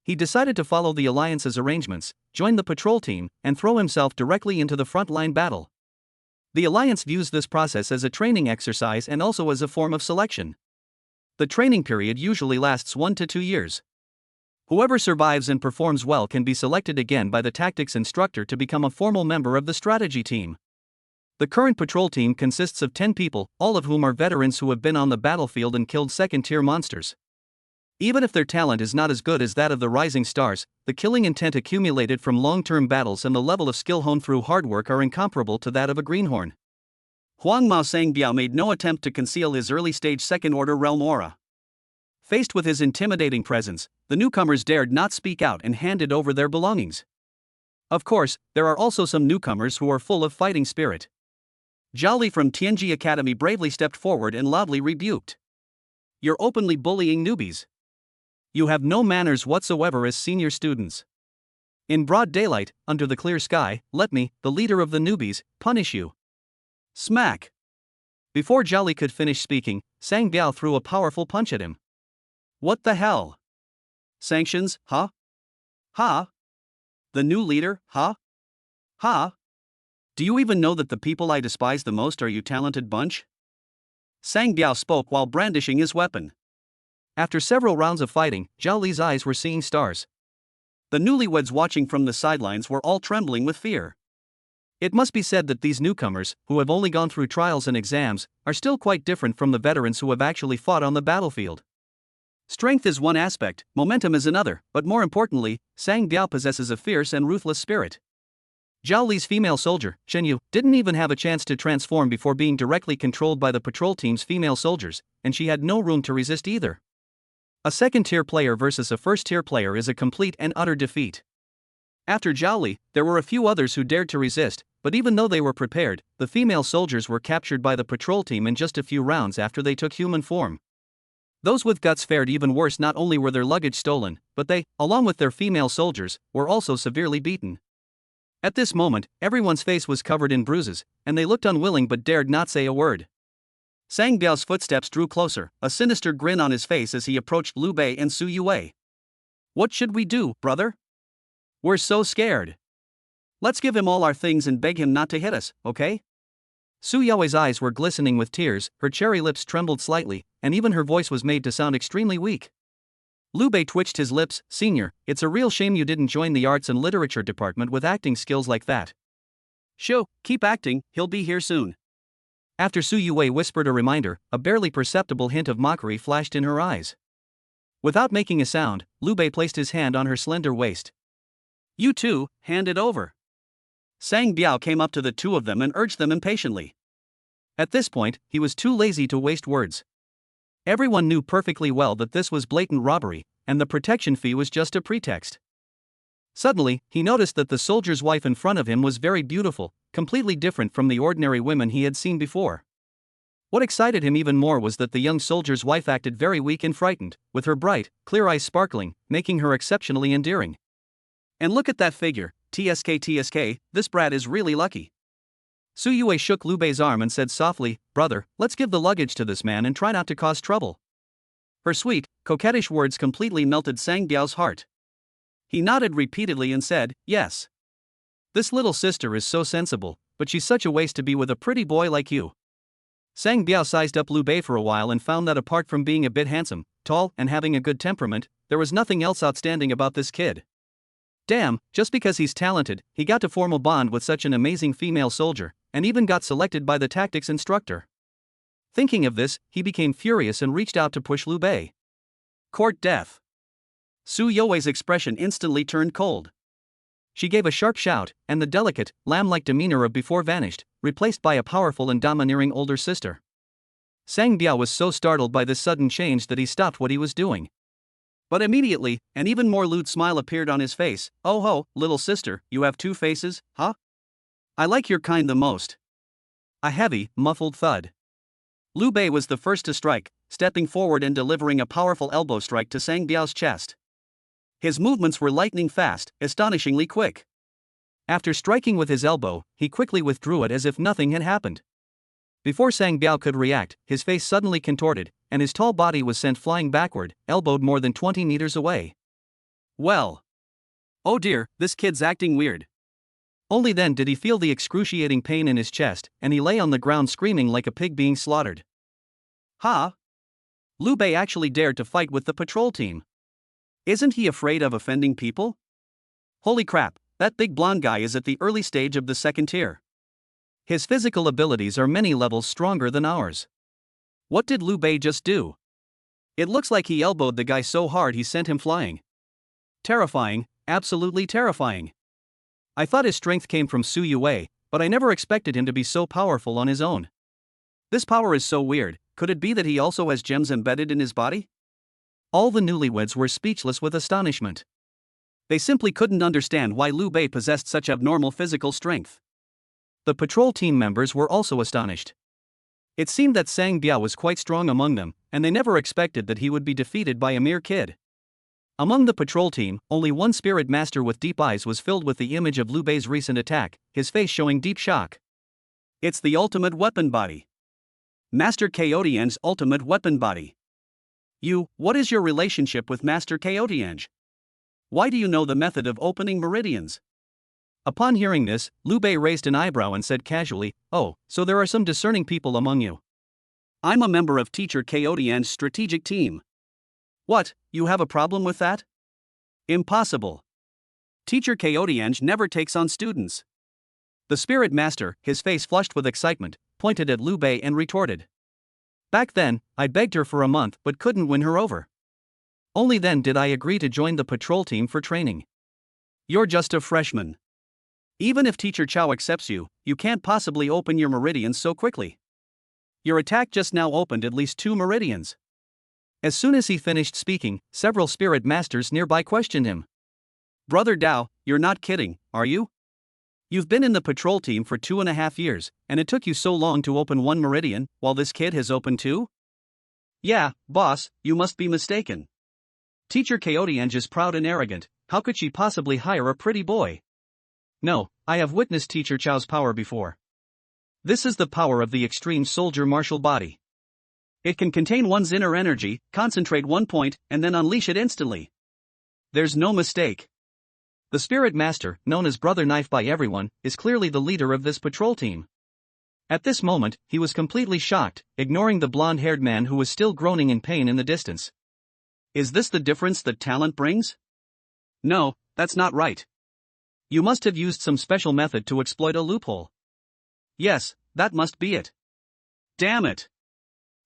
He decided to follow the alliance's arrangements, join the patrol team, and throw himself directly into the front-line battle. The alliance views this process as a training exercise and also as a form of selection. The training period usually lasts 1 to 2 years. Whoever survives and performs well can be selected again by the tactics instructor to become a formal member of the strategy team. The current patrol team consists of 10 people, all of whom are veterans who have been on the battlefield and killed second-tier monsters. Even if their talent is not as good as that of the Rising Stars, the killing intent accumulated from long-term battles and the level of skill honed through hard work are incomparable to that of a greenhorn. Huang Mao Sangbiao made no attempt to conceal his early-stage second-order realm aura. Faced with his intimidating presence, the newcomers dared not speak out and handed over their belongings. Of course, there are also some newcomers who are full of fighting spirit. Zhao Li from Tianji Academy bravely stepped forward and loudly rebuked. "You're openly bullying newbies. You have no manners whatsoever as senior students. In broad daylight, under the clear sky, let me, the leader of the newbies, punish you." Smack! Before Zhao Li could finish speaking, Sang Biao threw a powerful punch at him. "What the hell? Sanctions, huh? Ha? The new leader, huh? Ha? Do you even know that the people I despise the most are you talented bunch?" Sang Biao spoke while brandishing his weapon. After several rounds of fighting, Zhao Li's eyes were seeing stars. The newlyweds watching from the sidelines were all trembling with fear. It must be said that these newcomers, who have only gone through trials and exams, are still quite different from the veterans who have actually fought on the battlefield. Strength is one aspect, momentum is another, but more importantly, Sang Biao possesses a fierce and ruthless spirit. Zhao Li's female soldier, Shen Yu, didn't even have a chance to transform before being directly controlled by the patrol team's female soldiers, and she had no room to resist either. A second-tier player versus a first-tier player is a complete and utter defeat. After Zhao Li, there were a few others who dared to resist, but even though they were prepared, the female soldiers were captured by the patrol team in just a few rounds after they took human form. Those with guts fared even worse. Not only were their luggage stolen, but they, along with their female soldiers, were also severely beaten. At this moment, everyone's face was covered in bruises, and they looked unwilling but dared not say a word. Sang Biao's footsteps drew closer, a sinister grin on his face as he approached Liu Bei and Su Yue. "What should we do, brother? We're so scared. Let's give him all our things and beg him not to hit us, okay?" Su Yue's eyes were glistening with tears, her cherry lips trembled slightly, and even her voice was made to sound extremely weak. Liu Bei twitched his lips. "Senior, it's a real shame you didn't join the arts and literature department with acting skills like that." "Shoo, keep acting, he'll be here soon." After Su Yue whispered a reminder, a barely perceptible hint of mockery flashed in her eyes. Without making a sound, Liu Bei placed his hand on her slender waist. "You two, hand it over." Sang Biao came up to the two of them and urged them impatiently. At this point, he was too lazy to waste words. Everyone knew perfectly well that this was blatant robbery, and the protection fee was just a pretext. Suddenly, he noticed that the soldier's wife in front of him was very beautiful, completely different from the ordinary women he had seen before. What excited him even more was that the young soldier's wife acted very weak and frightened, with her bright, clear eyes sparkling, making her exceptionally endearing. "And look at that figure, TSK, this brat is really lucky." Su Yue shook Liu Bei's arm and said softly, "Brother, let's give the luggage to this man and try not to cause trouble." Her sweet, coquettish words completely melted Sang Biao's heart. He nodded repeatedly and said, "Yes. This little sister is so sensible, but she's such a waste to be with a pretty boy like you." Sang Biao sized up Liu Bei for a while and found that apart from being a bit handsome, tall, and having a good temperament, there was nothing else outstanding about this kid. Damn, just because he's talented, he got to form a bond with such an amazing female soldier, and even got selected by the tactics instructor. Thinking of this, he became furious and reached out to push Liu Bei. Court death. Su Yue's expression instantly turned cold. She gave a sharp shout, and the delicate, lamb-like demeanor of before vanished, replaced by a powerful and domineering older sister. Sang Biao was so startled by this sudden change that he stopped what he was doing. But immediately, an even more lewd smile appeared on his face. "Oh ho, little sister, you have two faces, huh? I like your kind the most." A heavy, muffled thud. Liu Bei was the first to strike, stepping forward and delivering a powerful elbow strike to Sang Biao's chest. His movements were lightning fast, astonishingly quick. After striking with his elbow, he quickly withdrew it as if nothing had happened. Before Sang Biao could react, his face suddenly contorted, and his tall body was sent flying backward, elbowed more than 20 meters away. Well. Oh dear, this kid's acting weird. Only then did he feel the excruciating pain in his chest, and he lay on the ground screaming like a pig being slaughtered. Ha! Liu Bei actually dared to fight with the patrol team. Isn't he afraid of offending people? Holy crap, that big blonde guy is at the early stage of the second tier. His physical abilities are many levels stronger than ours. What did Liu Bei just do? It looks like he elbowed the guy so hard he sent him flying. Terrifying, absolutely terrifying. I thought his strength came from Su Yue, but I never expected him to be so powerful on his own. This power is so weird. Could it be that he also has gems embedded in his body? All the newlyweds were speechless with astonishment. They simply couldn't understand why Liu Bei possessed such abnormal physical strength. The patrol team members were also astonished. It seemed that Sang Biao was quite strong among them, and they never expected that he would be defeated by a mere kid. Among the patrol team, only one spirit master with deep eyes was filled with the image of Liu Bei's recent attack, his face showing deep shock. It's the ultimate weapon body. Master Chaotian's ultimate weapon body. What is your relationship with Master Chaotian? Why do you know the method of opening meridians? Upon hearing this, Liu Bei raised an eyebrow and said casually, "Oh, so there are some discerning people among you. I'm a member of Teacher Chaotian's strategic team." What, you have a problem with that? Impossible. Teacher Chaotian never takes on students. The spirit master, his face flushed with excitement, pointed at Liu Bei and retorted. Back then, I begged her for a month but couldn't win her over. Only then did I agree to join the patrol team for training. You're just a freshman. Even if Teacher Chow accepts you, you can't possibly open your meridians so quickly. Your attack just now opened at least 2 meridians. As soon as he finished speaking, several spirit masters nearby questioned him. Brother Dao, you're not kidding, are you? You've been in the patrol team for 2.5 years, and it took you so long to open 1 meridian, while this kid has opened 2? Yeah, boss, you must be mistaken. Teacher Chaotian is proud and arrogant. How could she possibly hire a pretty boy? No, I have witnessed Teacher Chow's power before. This is the power of the extreme soldier martial body. It can contain one's inner energy, concentrate one point, and then unleash it instantly. There's no mistake. The spirit master, known as Brother Knife by everyone, is clearly the leader of this patrol team. At this moment, he was completely shocked, ignoring the blonde-haired man who was still groaning in pain in the distance. Is this the difference that talent brings? No, that's not right. You must have used some special method to exploit a loophole. Yes, that must be it. Damn it.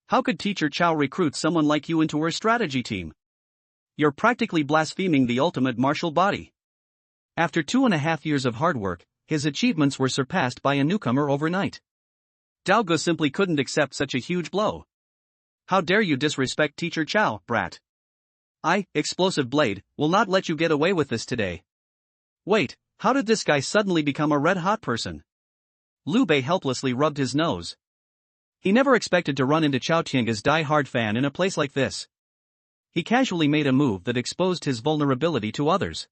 How could Teacher Chow recruit someone like you into her strategy team? You're practically blaspheming the ultimate martial body. After 2.5 years of hard work, his achievements were surpassed by a newcomer overnight. Dao Ge simply couldn't accept such a huge blow. How dare you disrespect Teacher Chow, brat? Explosive Blade, will not let you get away with this today. Wait, how did this guy suddenly become a red-hot person? Liu Bei helplessly rubbed his nose. He never expected to run into Chao Tiange's die-hard fan in a place like this. He casually made a move that exposed his vulnerability to others.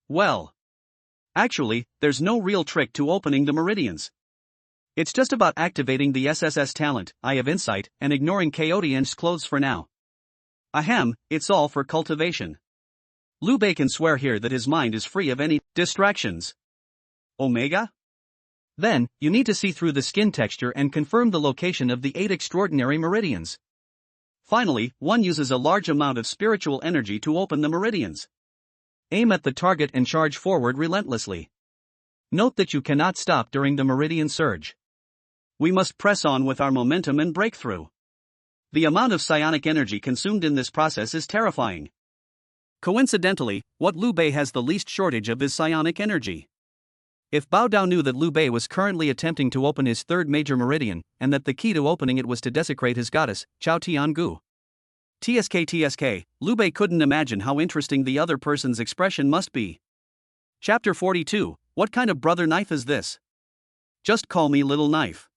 Well. Actually, there's no real trick to opening the meridians. It's just about activating the SSS talent, Eye of Insight, and ignoring Chaotian's clothes for now. Ahem, it's all for cultivation. Liu Bei can swear here that his mind is free of any distractions. Omega? Then, you need to see through the skin texture and confirm the location of the 8 extraordinary meridians. Finally, one uses a large amount of spiritual energy to open the meridians. Aim at the target and charge forward relentlessly. Note that you cannot stop during the meridian surge. We must press on with our momentum and breakthrough. The amount of psionic energy consumed in this process is terrifying. Coincidentally, what Liu Bei has the least shortage of is psionic energy. If Bao Dao knew that Liu Bei was currently attempting to open his 3rd major meridian, and that the key to opening it was to desecrate his goddess, Chao Tiangu. TSK, Liu Bei couldn't imagine how interesting the other person's expression must be. Chapter 42, What kind of brother knife is this? Just call me Little Knife.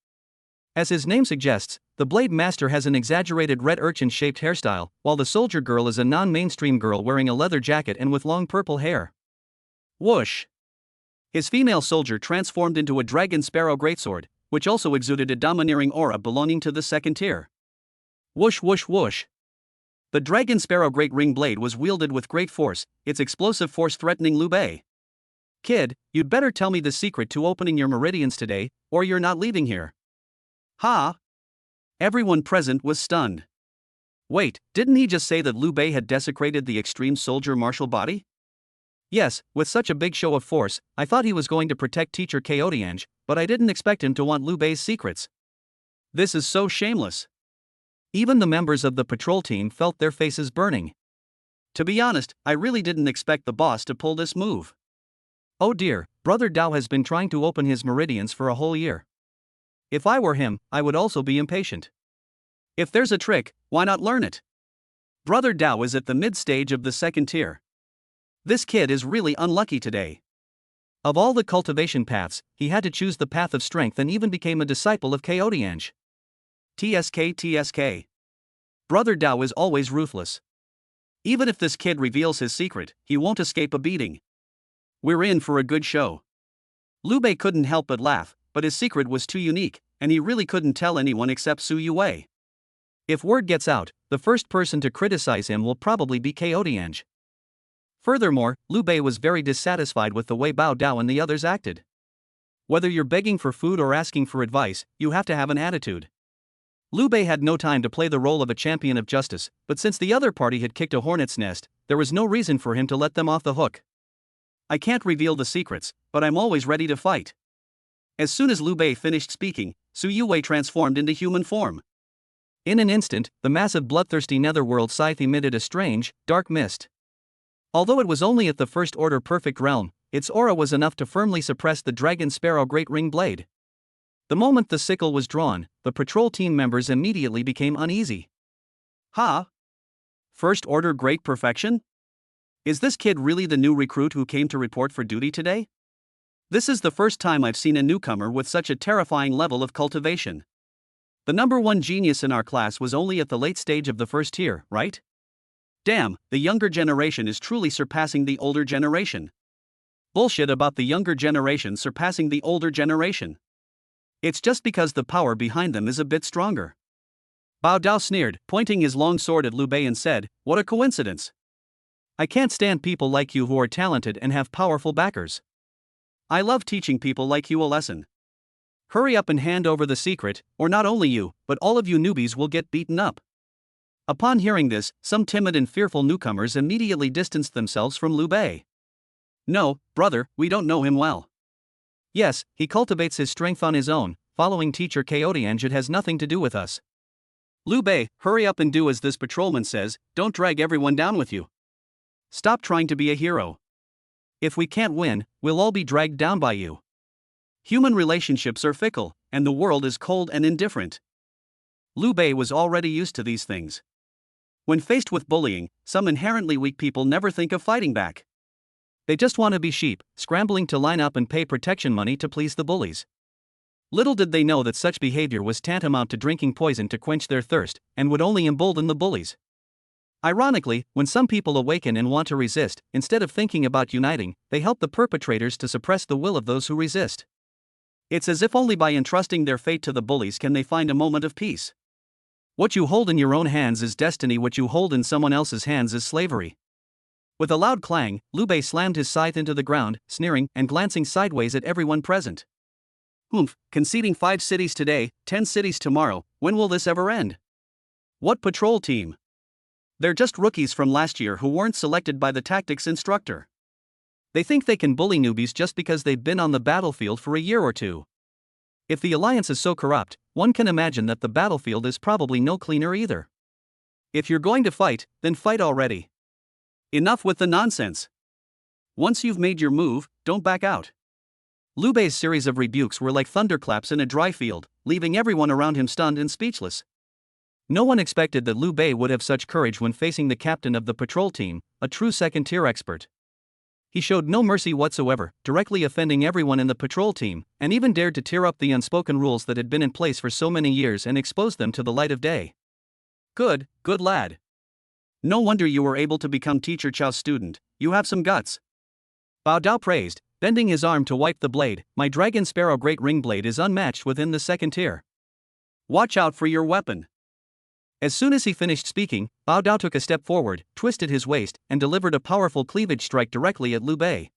As his name suggests, the Blade Master has an exaggerated red urchin-shaped hairstyle, while the soldier girl is a non-mainstream girl wearing a leather jacket and with long purple hair. Whoosh! His female soldier transformed into a dragon sparrow greatsword, which also exuded a domineering aura belonging to the second tier. Whoosh whoosh whoosh! The dragon sparrow great ring blade was wielded with great force, its explosive force threatening Liu Bei. Kid, you'd better tell me the secret to opening your meridians today, or you're not leaving here. Ha! Everyone present was stunned. Wait, didn't he just say that Liu Bei had desecrated the extreme soldier martial body? Yes, with such a big show of force, I thought he was going to protect teacher Chaotiange, but I didn't expect him to want Liu Bei's secrets. This is so shameless. Even the members of the patrol team felt their faces burning. To be honest, I really didn't expect the boss to pull this move. Oh dear, Brother Dao has been trying to open his meridians for a whole year. If I were him, I would also be impatient. If there's a trick, why not learn it? Brother Dao is at the mid-stage of the second tier. This kid is really unlucky today. Of all the cultivation paths, he had to choose the path of strength and even became a disciple of Chaotiange. TSK. Brother Dao is always ruthless. Even if this kid reveals his secret, he won't escape a beating. We're in for a good show. Liu Bei couldn't help but laugh, but his secret was too unique, and he really couldn't tell anyone except Su Yue. If word gets out, the first person to criticize him will probably be Chaotiange. Furthermore, Liu Bei was very dissatisfied with the way Bao Dao and the others acted. Whether you're begging for food or asking for advice, you have to have an attitude. Liu Bei had no time to play the role of a champion of justice, but since the other party had kicked a hornet's nest, there was no reason for him to let them off the hook. I can't reveal the secrets, but I'm always ready to fight. As soon as Liu Bei finished speaking, Su Yue transformed into human form. In an instant, the massive bloodthirsty netherworld scythe emitted a strange, dark mist. Although it was only at the first order perfect realm, its aura was enough to firmly suppress the dragon sparrow great ring blade. The moment the sickle was drawn, the patrol team members immediately became uneasy. Ha! First order great perfection? Is this kid really the new recruit who came to report for duty today? This is the first time I've seen a newcomer with such a terrifying level of cultivation. The number one genius in our class was only at the late stage of the first tier, right? Damn, the younger generation is truly surpassing the older generation. Bullshit about the younger generation surpassing the older generation. It's just because the power behind them is a bit stronger. Bao Dao sneered, pointing his long sword at Liu Bei and said, "What a coincidence. I can't stand people like you who are talented and have powerful backers. I love teaching people like you a lesson. Hurry up and hand over the secret, or not only you, but all of you newbies will get beaten up." Upon hearing this, some timid and fearful newcomers immediately distanced themselves from Liu Bei. "No, brother, we don't know him well. Yes, he cultivates his strength on his own, following teacher Chaotiange. It has nothing to do with us. Liu Bei, hurry up and do as this patrolman says, don't drag everyone down with you. Stop trying to be a hero. If we can't win, we'll all be dragged down by you. Human relationships are fickle, and the world is cold and indifferent." Liu Bei was already used to these things. When faced with bullying, some inherently weak people never think of fighting back. They just want to be sheep, scrambling to line up and pay protection money to please the bullies. Little did they know that such behavior was tantamount to drinking poison to quench their thirst, and would only embolden the bullies. Ironically, when some people awaken and want to resist, instead of thinking about uniting, they help the perpetrators to suppress the will of those who resist. It's as if only by entrusting their fate to the bullies can they find a moment of peace. What you hold in your own hands is destiny, what you hold in someone else's hands is slavery. With a loud clang, Liu Bei slammed his scythe into the ground, sneering and glancing sideways at everyone present. "Humph, conceding 5 cities today, 10 cities tomorrow, when will this ever end? What patrol team? They're just rookies from last year who weren't selected by the tactics instructor. They think they can bully newbies just because they've been on the battlefield for a year or two. If the alliance is so corrupt, one can imagine that the battlefield is probably no cleaner either. If you're going to fight, then fight already. Enough with the nonsense. Once you've made your move, don't back out." Liu Bei's series of rebukes were like thunderclaps in a dry field, leaving everyone around him stunned and speechless. No one expected that Liu Bei would have such courage when facing the captain of the patrol team, a true second-tier expert. He showed no mercy whatsoever, directly offending everyone in the patrol team, and even dared to tear up the unspoken rules that had been in place for so many years and expose them to the light of day. Good lad. No wonder you were able to become Teacher Chow's student, you have some guts. Bao Dao praised, bending his arm to wipe the blade. My Dragon Sparrow Great Ring Blade is unmatched within the second tier. Watch out for your weapon. As soon as he finished speaking, Bao Dao took a step forward, twisted his waist, and delivered a powerful cleavage strike directly at Liu Bei.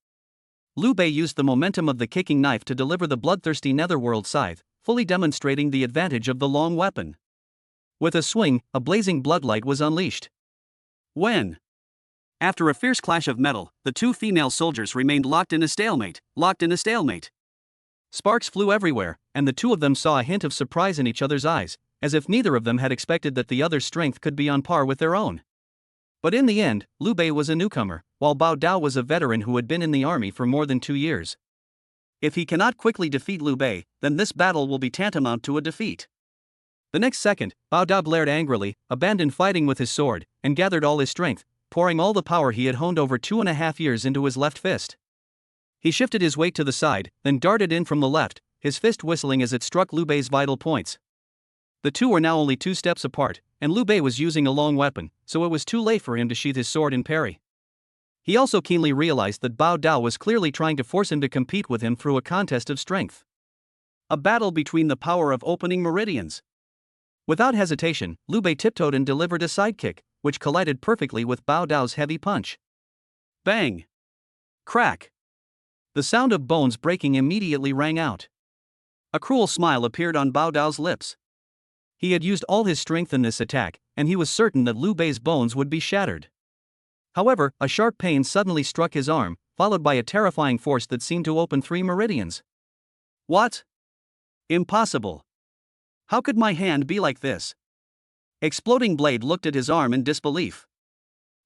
Liu Bei used the momentum of the kicking knife to deliver the bloodthirsty netherworld scythe, fully demonstrating the advantage of the long weapon. With a swing, a blazing bloodlight was unleashed. When? After a fierce clash of metal, the two female soldiers remained locked in a stalemate. Sparks flew everywhere, and the two of them saw a hint of surprise in each other's eyes, as if neither of them had expected that the other's strength could be on par with their own. But in the end, Liu Bei was a newcomer, while Bao Dao was a veteran who had been in the army for more than 2 years. If he cannot quickly defeat Liu Bei, then this battle will be tantamount to a defeat. The next second, Bao Dao glared angrily, abandoned fighting with his sword, and gathered all his strength, pouring all the power he had honed over 2.5 years into his left fist. He shifted his weight to the side, then darted in from the left, his fist whistling as it struck Liu Bei's vital points. The two were now only 2 steps apart, and Liu Bei was using a long weapon, so it was too late for him to sheath his sword and parry. He also keenly realized that Bao Dao was clearly trying to force him to compete with him through a contest of strength. A battle between the power of opening meridians. Without hesitation, Liu Bei tiptoed and delivered a sidekick, which collided perfectly with Bao Dao's heavy punch. Bang! Crack! The sound of bones breaking immediately rang out. A cruel smile appeared on Bao Dao's lips. He had used all his strength in this attack, and he was certain that Liu Bei's bones would be shattered. However, a sharp pain suddenly struck his arm, followed by a terrifying force that seemed to open 3 meridians. What? Impossible. How could my hand be like this? Exploding Blade looked at his arm in disbelief.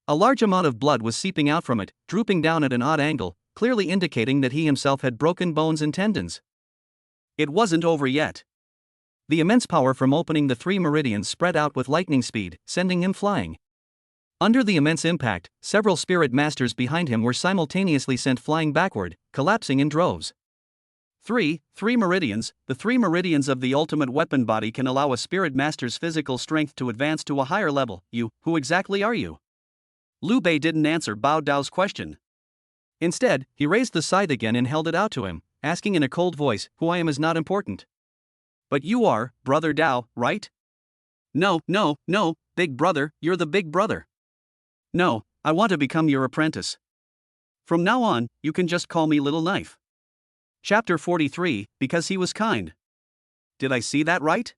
A large amount of blood was seeping out from it, drooping down at an odd angle, clearly indicating that he himself had broken bones and tendons. It wasn't over yet. The immense power from opening the 3 meridians spread out with lightning speed, sending him flying. Under the immense impact, several spirit masters behind him were simultaneously sent flying backward, collapsing in droves. 3 meridians. The 3 meridians of the ultimate weapon body can allow a spirit master's physical strength to advance to a higher level. Who exactly are you? Liu Bei didn't answer Bao Dao's question. Instead, he raised the scythe again and held it out to him, asking in a cold voice, "Who I am is not important. But you are, Brother Dao, right?" No, big brother, you're the big brother. No, I want to become your apprentice. From now on, you can just call me Little Knife. Chapter 43, Because he was kind. Did I see that right?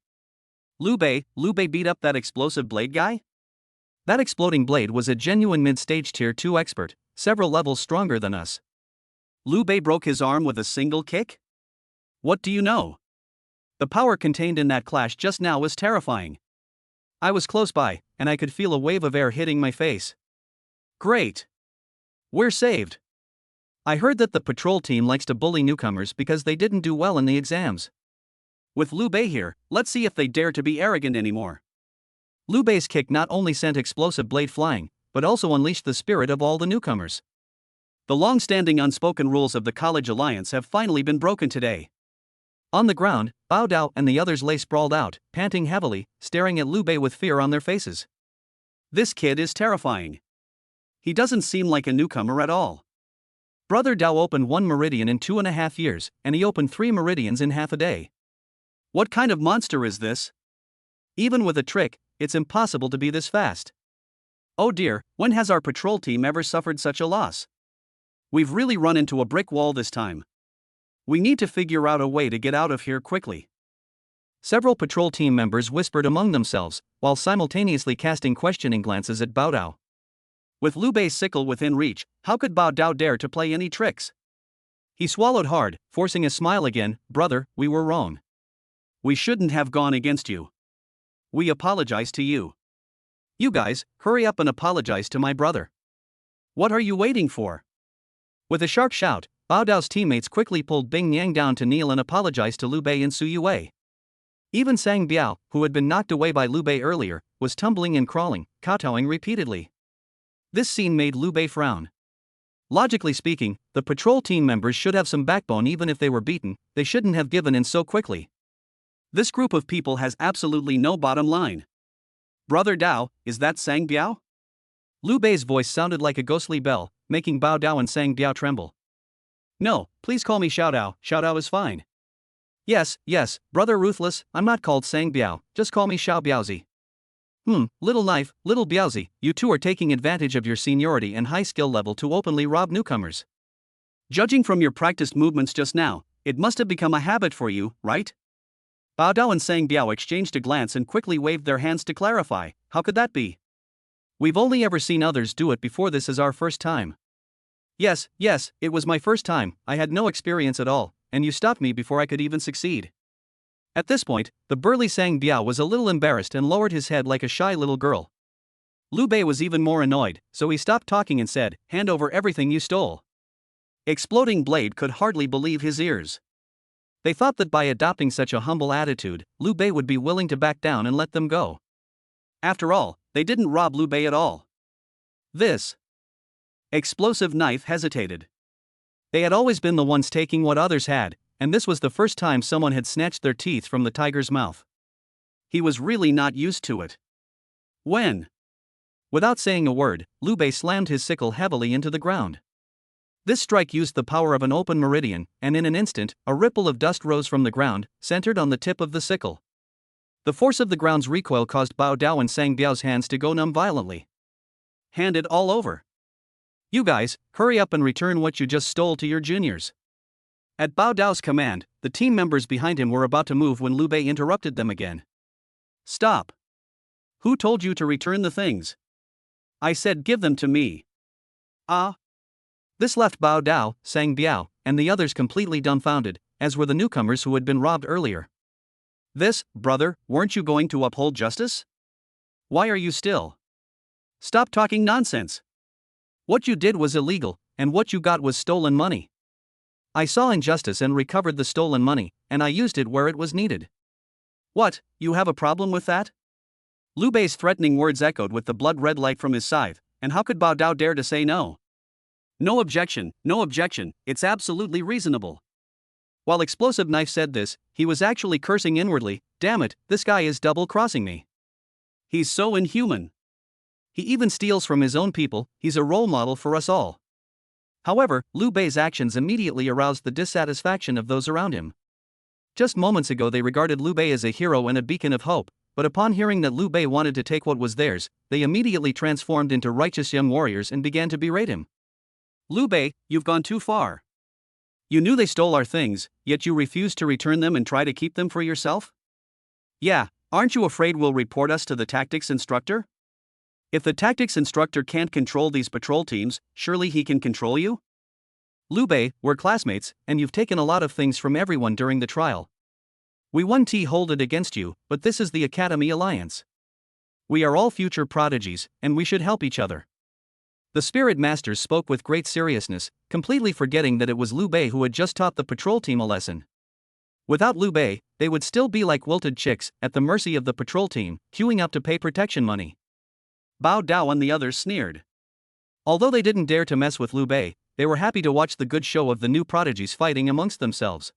Liu Bei beat up that explosive blade guy? That exploding blade was a genuine mid-stage tier 2 expert, several levels stronger than us. Liu Bei broke his arm with a single kick? What do you know? The power contained in that clash just now was terrifying. I was close by, and I could feel a wave of air hitting my face. Great! We're saved. I heard that the patrol team likes to bully newcomers because they didn't do well in the exams. With Liu Bei here, let's see if they dare to be arrogant anymore. Liu Bei's kick not only sent explosive blade flying, but also unleashed the spirit of all the newcomers. The long-standing unspoken rules of the College Alliance have finally been broken today. On the ground, Bao Dao and the others lay sprawled out, panting heavily, staring at Liu Bei with fear on their faces. This kid is terrifying. He doesn't seem like a newcomer at all. Brother Dao opened 1 meridian in 2.5 years, and he opened 3 meridians in half a day. What kind of monster is this? Even with a trick, it's impossible to be this fast. Oh dear, when has our patrol team ever suffered such a loss? We've really run into a brick wall this time. We need to figure out a way to get out of here quickly. Several patrol team members whispered among themselves, while simultaneously casting questioning glances at Bao Dao. With Liu Bei's sickle within reach, how could Bao Dao dare to play any tricks? He swallowed hard, forcing a smile again. Brother, we were wrong. We shouldn't have gone against you. We apologize to you. You guys, hurry up and apologize to my brother. What are you waiting for? With a sharp shout, Bao Dao's teammates quickly pulled Bing Yang down to kneel and apologize to Liu Bei and Su Yue. Even Sang Biao, who had been knocked away by Liu Bei earlier, was tumbling and crawling, kowtowing repeatedly. This scene made Liu Bei frown. Logically speaking, the patrol team members should have some backbone. Even if they were beaten, they shouldn't have given in so quickly. This group of people has absolutely no bottom line. Brother Dao, is that Sang Biao? Liu Bei's voice sounded like a ghostly bell, making Bao Dao and Sang Biao tremble. No, please call me Xiao Dao. Xiao Dao is fine. Yes, brother Ruthless, I'm not called Sang Biao, just call me Xiao Biaozi. Little knife, little Biaozi, you two are taking advantage of your seniority and high skill level to openly rob newcomers. Judging from your practiced movements just now, it must have become a habit for you, right? Bao Dao and Sang Biao exchanged a glance and quickly waved their hands to clarify. How could that be? We've only ever seen others do it before. This is our first time. Yes, it was my first time. I had no experience at all, and you stopped me before I could even succeed. At this point, the burly Sang Biao was a little embarrassed and lowered his head like a shy little girl. Liu Bei was even more annoyed, so he stopped talking and said, "Hand over everything you stole." Exploding Blade could hardly believe his ears. They thought that by adopting such a humble attitude, Liu Bei would be willing to back down and let them go. After all, they didn't rob Liu Bei at all. This explosive knife hesitated. They had always been the ones taking what others had, and this was the first time someone had snatched their teeth from the tiger's mouth. He was really not used to it. Without saying a word, Liu Bei slammed his sickle heavily into the ground. This strike used the power of an open meridian, and in an instant, a ripple of dust rose from the ground, centered on the tip of the sickle. The force of the ground's recoil caused Bao Dao and Sang Biao's hands to go numb violently. Hand it all over. You guys, hurry up and return what you just stole to your juniors. At Bao Dao's command, the team members behind him were about to move when Liu Bei interrupted them again. Stop. Who told you to return the things? I said give them to me. Ah. This left Bao Dao, Sang Biao, and the others completely dumbfounded, as were the newcomers who had been robbed earlier. This, brother, weren't you going to uphold justice? Why are you still? Stop talking nonsense. What you did was illegal, and what you got was stolen money. I saw injustice and recovered the stolen money, and I used it where it was needed. What, you have a problem with that? Liu Bei's threatening words echoed with the blood-red light from his scythe, and how could Bao Dao dare to say no? No objection, it's absolutely reasonable. While Explosive Knife said this, he was actually cursing inwardly. Damn it, this guy is double-crossing me. He's so inhuman. He even steals from his own people. He's a role model for us all. However, Liu Bei's actions immediately aroused the dissatisfaction of those around him. Just moments ago they regarded Liu Bei as a hero and a beacon of hope, but upon hearing that Liu Bei wanted to take what was theirs, they immediately transformed into righteous young warriors and began to berate him. Liu Bei, you've gone too far. You knew they stole our things, yet you refused to return them and try to keep them for yourself? Yeah, aren't you afraid we'll report us to the tactics instructor? If the tactics instructor can't control these patrol teams, surely he can control you? Liu Bei, we're classmates, and you've taken a lot of things from everyone during the trial. We won't hold it against you, but this is the Academy Alliance. We are all future prodigies, and we should help each other. The Spirit Masters spoke with great seriousness, completely forgetting that it was Liu Bei who had just taught the patrol team a lesson. Without Liu Bei, they would still be like wilted chicks, at the mercy of the patrol team, queuing up to pay protection money. Bao Dao and the others sneered. Although they didn't dare to mess with Liu Bei, they were happy to watch the good show of the new prodigies fighting amongst themselves.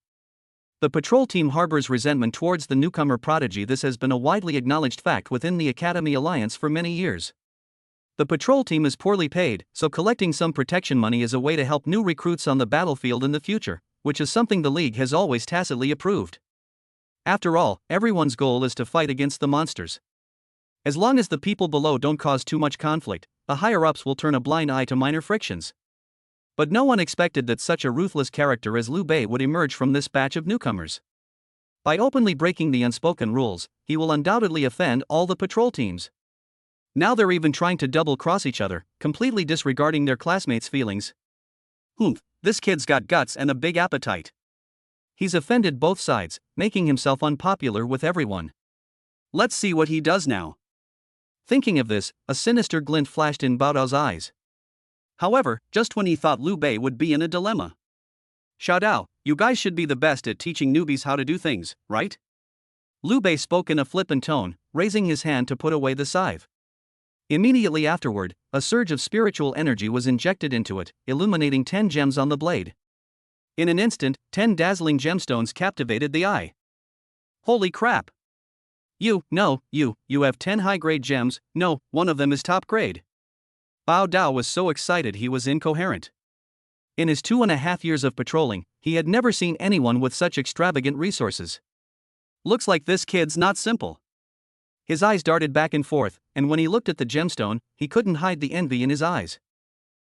The patrol team harbors resentment towards the newcomer prodigy. This has been a widely acknowledged fact within the Academy Alliance for many years. The patrol team is poorly paid, so collecting some protection money is a way to help new recruits on the battlefield in the future, which is something the League has always tacitly approved. After all, everyone's goal is to fight against the monsters. As long as the people below don't cause too much conflict, the higher-ups will turn a blind eye to minor frictions. But no one expected that such a ruthless character as Liu Bei would emerge from this batch of newcomers. By openly breaking the unspoken rules, he will undoubtedly offend all the patrol teams. Now they're even trying to double-cross each other, completely disregarding their classmates' feelings. This kid's got guts and a big appetite. He's offended both sides, making himself unpopular with everyone. Let's see what he does now. Thinking of this, a sinister glint flashed in Bao Dao's eyes. However, just when he thought Liu Bei would be in a dilemma. Xiao Dao, you guys should be the best at teaching newbies how to do things, right? Liu Bei spoke in a flippant tone, raising his hand to put away the scythe. Immediately afterward, a surge of spiritual energy was injected into it, illuminating 10 gems on the blade. In an instant, 10 dazzling gemstones captivated the eye. Holy crap! You have 10 high-grade gems, no, one of them is top grade. Bao Dao was so excited he was incoherent. In his 2.5 years of patrolling, he had never seen anyone with such extravagant resources. Looks like this kid's not simple. His eyes darted back and forth, and when he looked at the gemstone, he couldn't hide the envy in his eyes.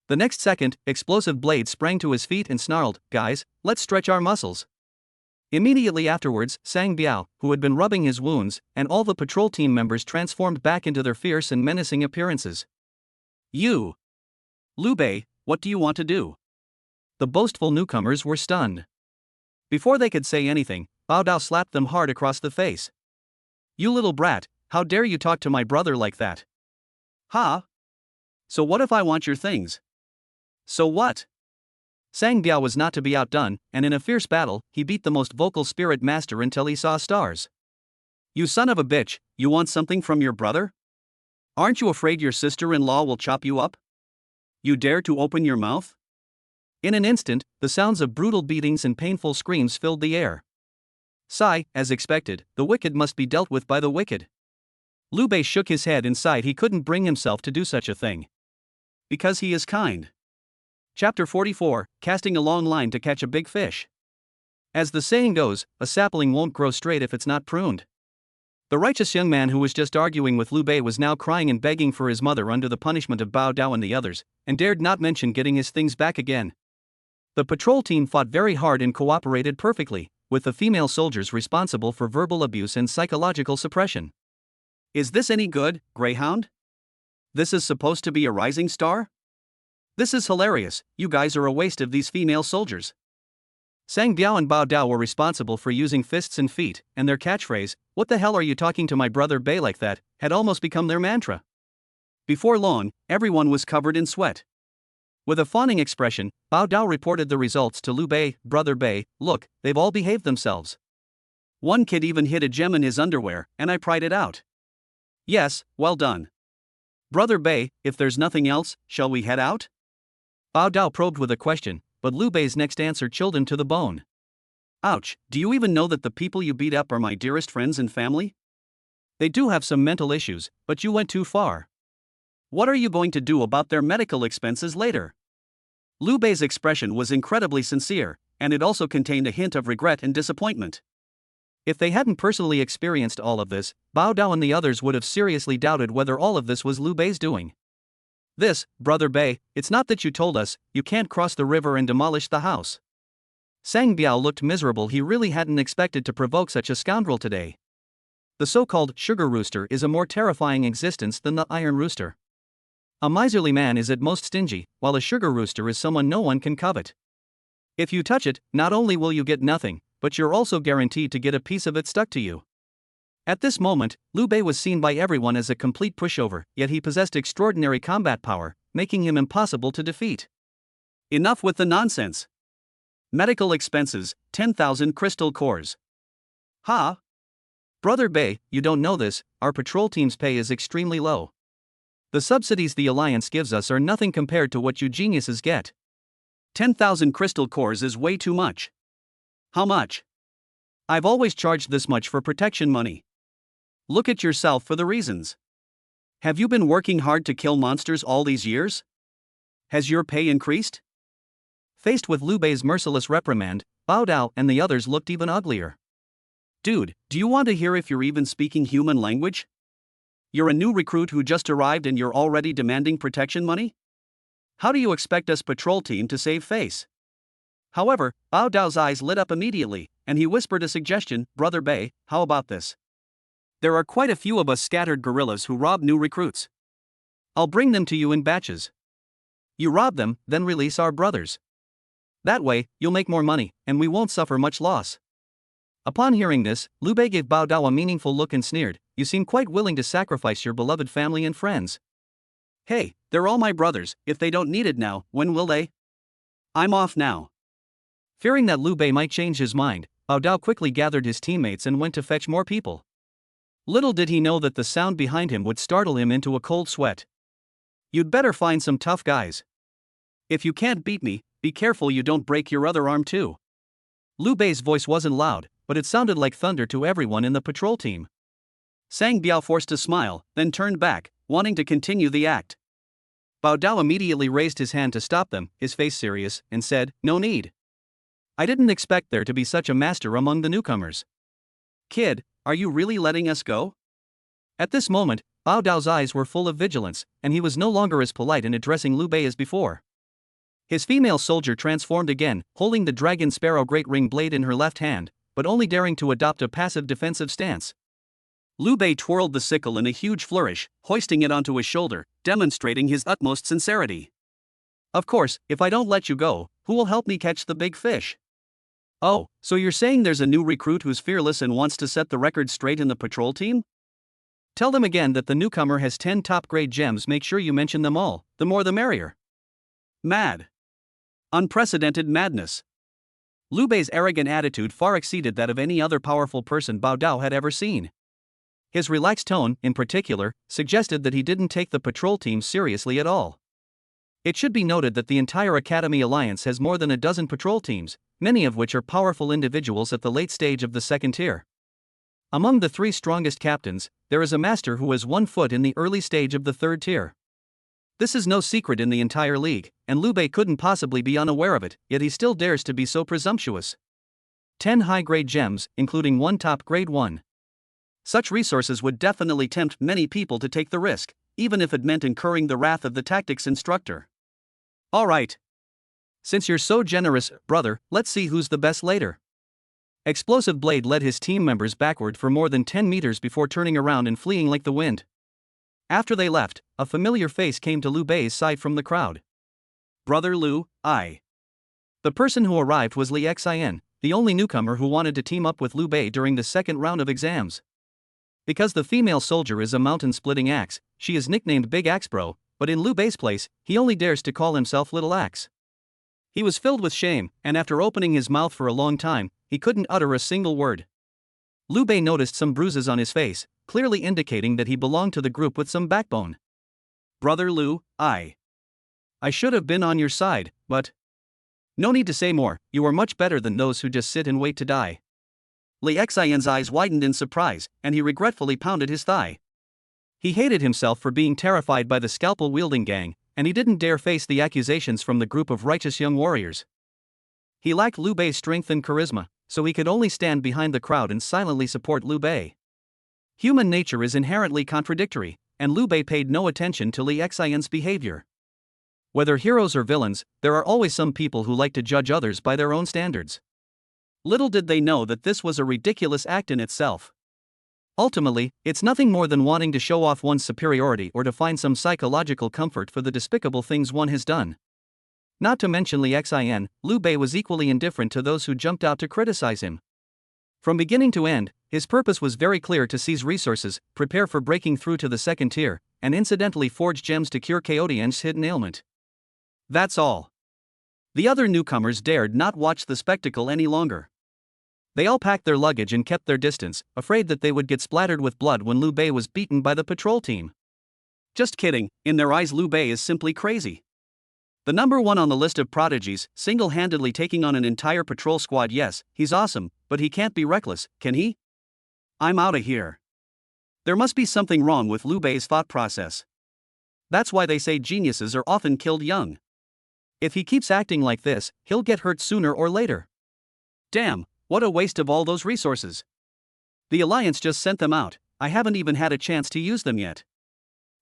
The next second, Explosive Blade sprang to his feet and snarled, "Guys, let's stretch our muscles." Immediately afterwards, Sang Biao, who had been rubbing his wounds, and all the patrol team members transformed back into their fierce and menacing appearances. "You! Liu Bei, what do you want to do?" The boastful newcomers were stunned. Before they could say anything, Bao Dao slapped them hard across the face. "You little brat, how dare you talk to my brother like that? Huh? So what if I want your things? So what?" Sang Biao was not to be outdone, and in a fierce battle, he beat the most vocal spirit master until he saw stars. "You son of a bitch, you want something from your brother? Aren't you afraid your sister-in-law will chop you up? You dare to open your mouth?" In an instant, the sounds of brutal beatings and painful screams filled the air. Sigh, as expected, the wicked must be dealt with by the wicked. Liu Bei shook his head and sighed he couldn't bring himself to do such a thing. Because he is kind. Chapter 44, Casting a Long Line to Catch a Big Fish. As the saying goes, a sapling won't grow straight if it's not pruned. The righteous young man who was just arguing with Liu Bei was now crying and begging for his mother under the punishment of Bao Dao and the others, and dared not mention getting his things back again. The patrol team fought very hard and cooperated perfectly, with the female soldiers responsible for verbal abuse and psychological suppression. Is this any good, Greyhound? This is supposed to be a rising star? This is hilarious, you guys are a waste of these female soldiers. Sang Biao and Bao Dao were responsible for using fists and feet, and their catchphrase, "What the hell are you talking to my brother Bei like that?" had almost become their mantra. Before long, everyone was covered in sweat. With a fawning expression, Bao Dao reported the results to Liu Bei. "Brother Bei, look, they've all behaved themselves. One kid even hid a gem in his underwear, and I pried it out. Yes, well done. Brother Bei, if there's nothing else, shall we head out?" Bao Dao probed with a question, but Liu Bei's next answer chilled him to the bone. "Ouch, do you even know that the people you beat up are my dearest friends and family? They do have some mental issues, but you went too far. What are you going to do about their medical expenses later?" Liu Bei's expression was incredibly sincere, and it also contained a hint of regret and disappointment. If they hadn't personally experienced all of this, Bao Dao and the others would have seriously doubted whether all of this was Liu Bei's doing. "This, Brother Bei, it's not that you told us, you can't cross the river and demolish the house." Sang Biao looked miserable. He really hadn't expected to provoke such a scoundrel today. The so-called sugar rooster is a more terrifying existence than the iron rooster. A miserly man is at most stingy, while a sugar rooster is someone no one can covet. If you touch it, not only will you get nothing, but you're also guaranteed to get a piece of it stuck to you. At this moment, Liu Bei was seen by everyone as a complete pushover, yet he possessed extraordinary combat power, making him impossible to defeat. Enough with the nonsense. Medical expenses, 10,000 crystal cores. Ha! Brother Bei, you don't know this, our patrol team's pay is extremely low. The subsidies the Alliance gives us are nothing compared to what you geniuses get. 10,000 crystal cores is way too much. How much? I've always charged this much for protection money. Look at yourself for the reasons. Have you been working hard to kill monsters all these years? Has your pay increased?" Faced with Liu Bei's merciless reprimand, Bao Dao and the others looked even uglier. "Dude, do you want to hear if you're even speaking human language? You're a new recruit who just arrived and you're already demanding protection money? How do you expect us patrol team to save face?" However, Bao Dao's eyes lit up immediately, and he whispered a suggestion. "Brother Bei, how about this? There are quite a few of us scattered guerrillas who rob new recruits. I'll bring them to you in batches. You rob them, then release our brothers. That way, you'll make more money, and we won't suffer much loss." Upon hearing this, Liu Bei gave Bao Dao a meaningful look and sneered, "You seem quite willing to sacrifice your beloved family and friends. Hey, they're all my brothers, if they don't need it now, when will they? I'm off now." Fearing that Liu Bei might change his mind, Bao Dao quickly gathered his teammates and went to fetch more people. Little did he know that the sound behind him would startle him into a cold sweat. "You'd better find some tough guys. If you can't beat me, be careful you don't break your other arm too." Liu Bei's voice wasn't loud, but it sounded like thunder to everyone in the patrol team. Sang Biao forced a smile, then turned back, wanting to continue the act. Bao Dao immediately raised his hand to stop them, his face serious, and said, "No need. I didn't expect there to be such a master among the newcomers. Kid, are you really letting us go?" At this moment, Bao Dao's eyes were full of vigilance, and he was no longer as polite in addressing Liu Bei as before. His female soldier transformed again, holding the dragon sparrow great ring blade in her left hand, but only daring to adopt a passive defensive stance. Liu Bei twirled the sickle in a huge flourish, hoisting it onto his shoulder, demonstrating his utmost sincerity. "Of course, if I don't let you go, who will help me catch the big fish?" "Oh, so you're saying there's a new recruit who's fearless and wants to set the record straight in the patrol team? Tell them again that the newcomer has 10 top-grade gems. Make sure you mention them all, the more the merrier." Mad. Unprecedented madness. Liu Bei's arrogant attitude far exceeded that of any other powerful person Bao Dao had ever seen. His relaxed tone, in particular, suggested that he didn't take the patrol team seriously at all. It should be noted that the entire Academy Alliance has more than a dozen patrol teams, many of which are powerful individuals at the late stage of the second tier. Among the 3 strongest captains, there is a master who has 1 foot in the early stage of the third tier. This is no secret in the entire league, and Liu Bei couldn't possibly be unaware of it, yet he still dares to be so presumptuous. 10 high-grade gems, including 1 top grade 1. Such resources would definitely tempt many people to take the risk, even if it meant incurring the wrath of the tactics instructor. "All right. Since you're so generous, brother, let's see who's the best later." Explosive Blade led his team members backward for more than 10 meters before turning around and fleeing like the wind. After they left, a familiar face came to Liu Bei's side from the crowd. "Brother Liu, I." The person who arrived was Li Xian, the only newcomer who wanted to team up with Liu Bei during the second round of exams. Because the female soldier is a mountain-splitting axe, she is nicknamed Big Axe Bro, but in Liu Bei's place, he only dares to call himself Little Axe. He was filled with shame, and after opening his mouth for a long time, he couldn't utter a single word. Liu Bei noticed some bruises on his face, clearly indicating that he belonged to the group with some backbone. "Brother Liu, I should have been on your side, but no need to say more, you are much better than those who just sit and wait to die." Li Xian's eyes widened in surprise, and he regretfully pounded his thigh. He hated himself for being terrified by the scalpel-wielding gang, and he didn't dare face the accusations from the group of righteous young warriors. He lacked Liu Bei's strength and charisma, so he could only stand behind the crowd and silently support Liu Bei. Human nature is inherently contradictory, and Liu Bei paid no attention to Li Xian's behavior. Whether heroes or villains, there are always some people who like to judge others by their own standards. Little did they know that this was a ridiculous act in itself. Ultimately, it's nothing more than wanting to show off one's superiority or to find some psychological comfort for the despicable things one has done. Not to mention Li Xian, Liu Bei was equally indifferent to those who jumped out to criticize him. From beginning to end, his purpose was very clear: to seize resources, prepare for breaking through to the second tier, and incidentally forge gems to cure Chaotian's hidden ailment. That's all. The other newcomers dared not watch the spectacle any longer. They all packed their luggage and kept their distance, afraid that they would get splattered with blood when Liu Bei was beaten by the patrol team. Just kidding, in their eyes Liu Bei is simply crazy. The number 1 on the list of prodigies, single-handedly taking on an entire patrol squad. Yes, he's awesome, but he can't be reckless, can he? I'm outta here. There must be something wrong with Liu Bei's thought process. That's why they say geniuses are often killed young. If he keeps acting like this, he'll get hurt sooner or later. Damn, what a waste of all those resources. The Alliance just sent them out, I haven't even had a chance to use them yet.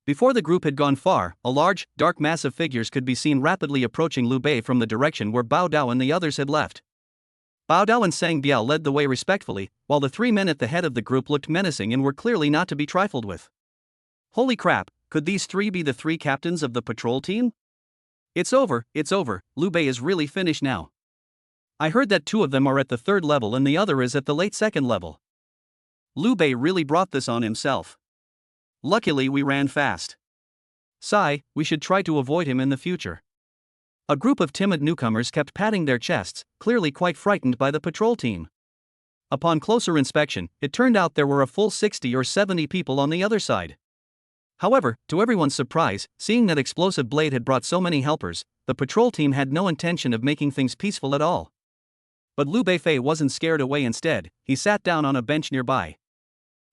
Before the group had gone far, a large, dark mass of figures could be seen rapidly approaching Liu Bei from the direction where Bao Dao and the others had left. Bao Dao and Sang Biao led the way respectfully, while the 3 men at the head of the group looked menacing and were clearly not to be trifled with. Holy crap, could these 3 be the 3 captains of the patrol team? It's over, Liu Bei is really finished now. I heard that 2 of them are at the 3rd level and the other is at the late 2nd level. Liu Bei really brought this on himself. Luckily we ran fast. Sigh, we should try to avoid him in the future. A group of timid newcomers kept patting their chests, clearly quite frightened by the patrol team. Upon closer inspection, it turned out there were a full 60 or 70 people on the other side. However, to everyone's surprise, seeing that Explosive Blade had brought so many helpers, the patrol team had no intention of making things peaceful at all. But Liu Beifei wasn't scared away. Instead, he sat down on a bench nearby.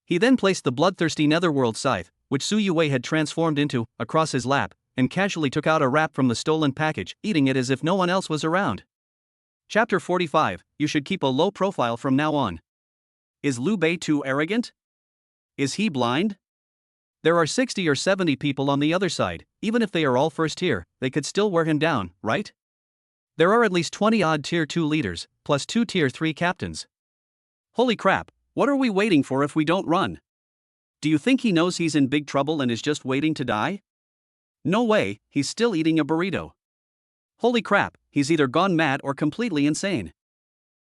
He then placed the bloodthirsty netherworld scythe, which Su Yue had transformed into, across his lap, and casually took out a wrap from the stolen package, eating it as if no one else was around. Chapter 45, You should keep a low profile from now on. Is Liu Bei too arrogant? Is he blind? There are 60 or 70 people on the other side. Even if they are all first tier, they could still wear him down, right? There are at least 20-odd tier 2 leaders, plus 2 tier 3 captains. Holy crap, what are we waiting for if we don't run? Do you think he knows he's in big trouble and is just waiting to die? No way, he's still eating a burrito. Holy crap, he's either gone mad or completely insane.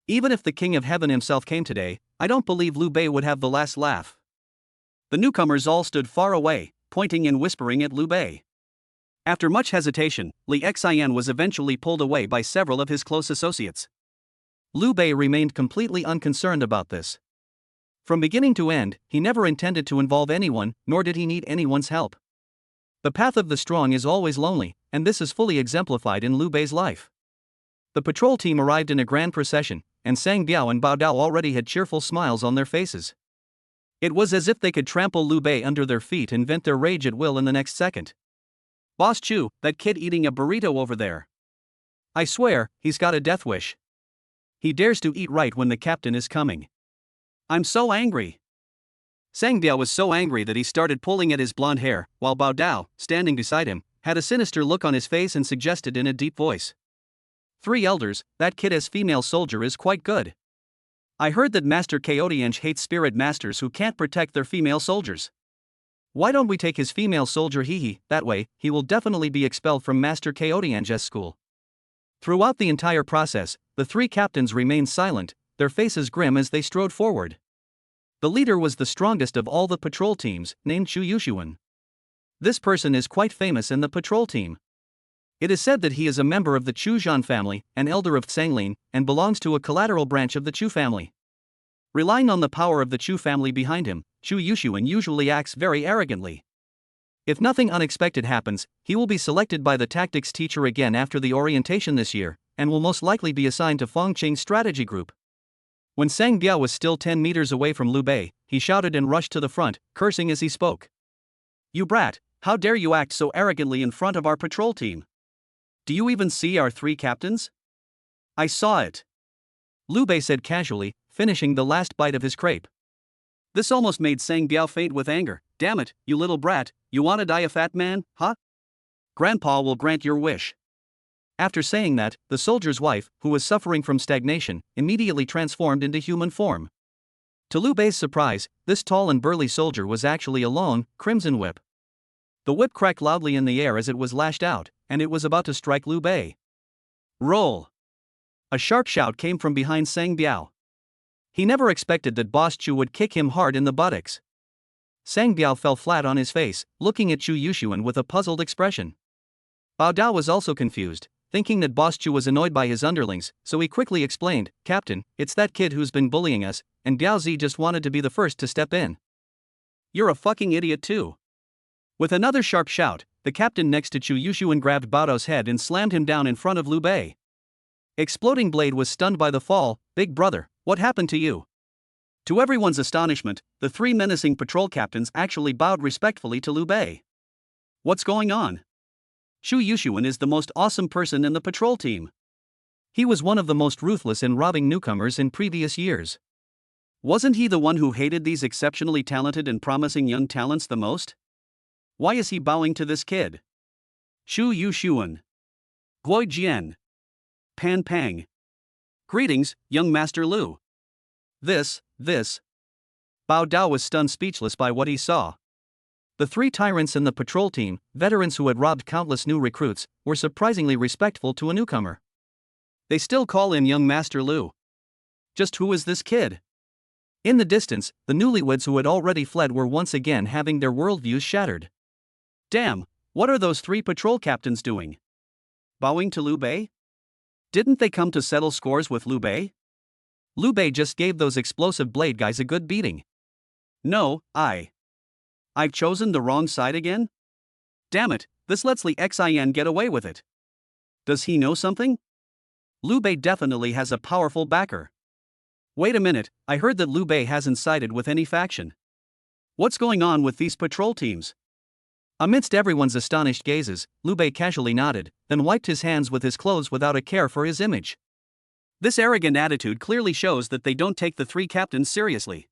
Even if the King of Heaven himself came today, I don't believe Liu Bei would have the last laugh. The newcomers all stood far away, pointing and whispering at Liu Bei. After much hesitation, Li Xian was eventually pulled away by several of his close associates. Liu Bei remained completely unconcerned about this. From beginning to end, he never intended to involve anyone, nor did he need anyone's help. The path of the strong is always lonely, and this is fully exemplified in Liu Bei's life. The patrol team arrived in a grand procession, and Sang Biao and Bao Dao already had cheerful smiles on their faces. It was as if they could trample Liu Bei under their feet and vent their rage at will in the next second. Boss Chu, that kid eating a burrito over there. I swear, he's got a death wish. He dares to eat right when the captain is coming. I'm so angry. Sang Biao was so angry that he started pulling at his blonde hair, while Bao Dao, standing beside him, had a sinister look on his face and suggested in a deep voice. 3 elders, that kid as female soldier is quite good. I heard that Master Chaotiange hates spirit masters who can't protect their female soldiers. Why don't we take his female soldier Hehe, that way, he will definitely be expelled from Master Chaotiange's school. Throughout the entire process, the 3 captains remained silent, their faces grim as they strode forward. The leader was the strongest of all the patrol teams, named Chu Yushuan. This person is quite famous in the patrol team. It is said that he is a member of the Chu Zhan family, an elder of Tsanglin, and belongs to a collateral branch of the Chu family. Relying on the power of the Chu family behind him, Chu Yushuan usually acts very arrogantly. If nothing unexpected happens, he will be selected by the tactics teacher again after the orientation this year, and will most likely be assigned to Fengqing's strategy group. When Sang Biao was still 10 meters away from Liu Bei, he shouted and rushed to the front, cursing as he spoke. You brat, how dare you act so arrogantly in front of our patrol team? Do you even see our 3 captains? I saw it. Liu Bei said casually, finishing the last bite of his crepe. This almost made Sang Biao faint with anger. Damn it, you little brat, you wanna die a fat man, huh? Grandpa will grant your wish. After saying that, the soldier's wife, who was suffering from stagnation, immediately transformed into human form. To Liu Bei's surprise, this tall and burly soldier was actually a long, crimson whip. The whip cracked loudly in the air as it was lashed out, and it was about to strike Liu Bei. Roll! A sharp shout came from behind Sang Biao. He never expected that Boss Chu would kick him hard in the buttocks. Sang Biao fell flat on his face, looking at Chu Yushuan with a puzzled expression. Bao Dao was also confused, thinking that Boss Chu was annoyed by his underlings, so he quickly explained, Captain, it's that kid who's been bullying us, and Biao Zi just wanted to be the first to step in. You're a fucking idiot too. With another sharp shout, the captain next to Chu Yushuan grabbed Bao Dao's head and slammed him down in front of Liu Bei. Exploding Blade was stunned by the fall. Big brother, what happened to you? To everyone's astonishment, the 3 menacing patrol captains actually bowed respectfully to Liu Bei. What's going on? Chu Yushuan is the most awesome person in the patrol team. He was one of the most ruthless in robbing newcomers in previous years. Wasn't he the one who hated these exceptionally talented and promising young talents the most? Why is he bowing to this kid? Chu Yushuan. Guo Jian. Pan Pang. Greetings, young Master Liu. This. Bao Dao was stunned speechless by what he saw. The 3 tyrants in the patrol team, veterans who had robbed countless new recruits, were surprisingly respectful to a newcomer. They still call him young Master Liu. Just who is this kid? In the distance, the newlyweds who had already fled were once again having their worldviews shattered. Damn, what are those 3 patrol captains doing? Bowing to Liu Bei? Didn't they come to settle scores with Liu Bei? Liu Bei just gave those explosive blade guys a good beating. No, I've chosen the wrong side again? Damn it, this lets Li Xin get away with it. Does he know something? Liu Bei definitely has a powerful backer. Wait a minute, I heard that Liu Bei hasn't sided with any faction. What's going on with these patrol teams? Amidst everyone's astonished gazes, Liu Bei casually nodded, then wiped his hands with his clothes without a care for his image. This arrogant attitude clearly shows that they don't take the three captains seriously.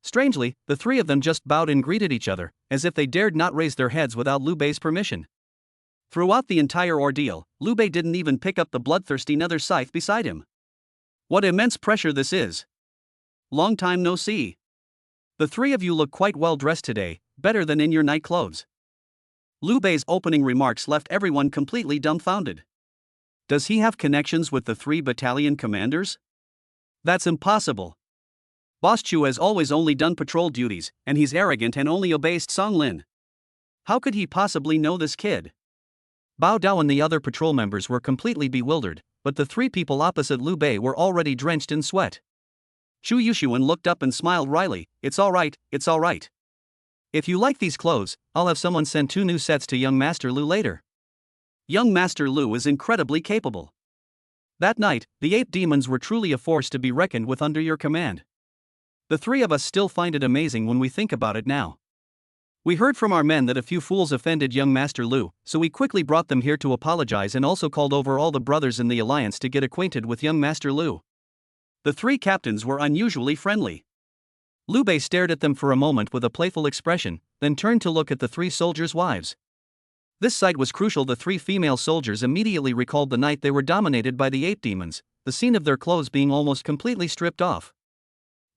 Strangely, the three of them just bowed and greeted each other, as if they dared not raise their heads without Liu Bei's permission. Throughout the entire ordeal, Liu Bei didn't even pick up the bloodthirsty nether scythe beside him. What immense pressure this is! Long time no see. The three of you look quite well dressed today, better than in your night clothes. Liu Bei's opening remarks left everyone completely dumbfounded. Does he have connections with the 3 battalion commanders? That's impossible. Boss Chu has always only done patrol duties, and he's arrogant and only obeys Song Lin. How could he possibly know this kid? Bao Dao and the other patrol members were completely bewildered, but the 3 people opposite Liu Bei were already drenched in sweat. Chu Yushuan looked up and smiled wryly. It's alright, it's alright. If you like these clothes, I'll have someone send 2 new sets to young Master Lu later. Young Master Lu is incredibly capable. That night, the 8 demons were truly a force to be reckoned with under your command. The 3 of us still find it amazing when we think about it now. We heard from our men that a few fools offended young Master Lu, so we quickly brought them here to apologize and also called over all the brothers in the alliance to get acquainted with young Master Lu. The 3 captains were unusually friendly. Liu Bei stared at them for a moment with a playful expression, then turned to look at the 3 soldiers' wives. This sight was crucial. The 3 female soldiers immediately recalled the night they were dominated by the 8 demons, the scene of their clothes being almost completely stripped off.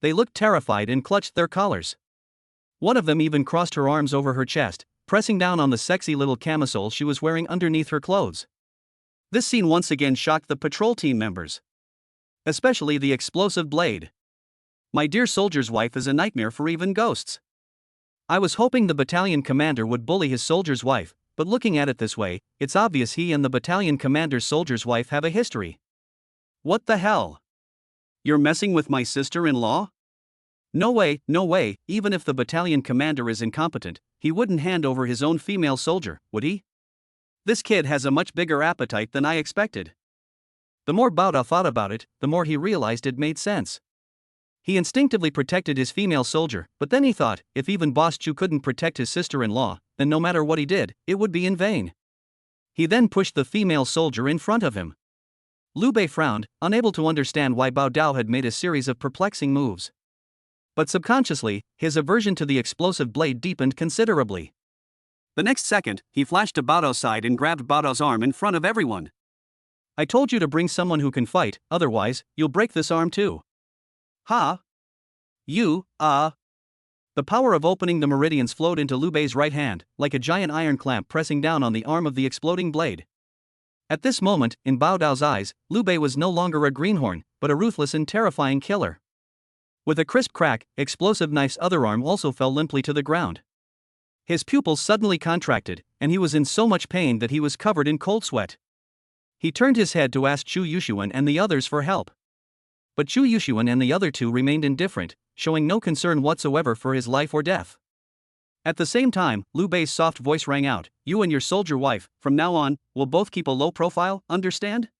They looked terrified and clutched their collars. One of them even crossed her arms over her chest, pressing down on the sexy little camisole she was wearing underneath her clothes. This scene once again shocked the patrol team members. Especially the explosive blade. My dear soldier's wife is a nightmare for even ghosts. I was hoping the battalion commander would bully his soldier's wife, but looking at it this way, it's obvious he and the battalion commander's soldier's wife have a history. What the hell? You're messing with my sister-in-law? No way, no way, even if the battalion commander is incompetent, he wouldn't hand over his own female soldier, would he? This kid has a much bigger appetite than I expected. The more Bao Dao thought about it, the more he realized it made sense. He instinctively protected his female soldier, but then he thought, if even Boss Chu couldn't protect his sister-in-law, then no matter what he did, it would be in vain. He then pushed the female soldier in front of him. Liu Bei frowned, unable to understand why Bao Dao had made a series of perplexing moves. But subconsciously, his aversion to the explosive blade deepened considerably. The next second, he flashed to Bao Dao's side and grabbed Bao Dao's arm in front of everyone. I told you to bring someone who can fight, otherwise, you'll break this arm too. Ha! You. The power of opening the meridians flowed into Liu Bei's right hand, like a giant iron clamp pressing down on the arm of the exploding blade. At this moment, in Bao Dao's eyes, Liu Bei was no longer a greenhorn, but a ruthless and terrifying killer. With a crisp crack, explosive knife's other arm also fell limply to the ground. His pupils suddenly contracted, and he was in so much pain that he was covered in cold sweat. He turned his head to ask Chu Yushuan and the others for help. But Chu Yushuan and the other 2 remained indifferent, showing no concern whatsoever for his life or death. At the same time, Liu Bei's soft voice rang out, "You and your soldier wife, from now on, will both keep a low profile, understand?"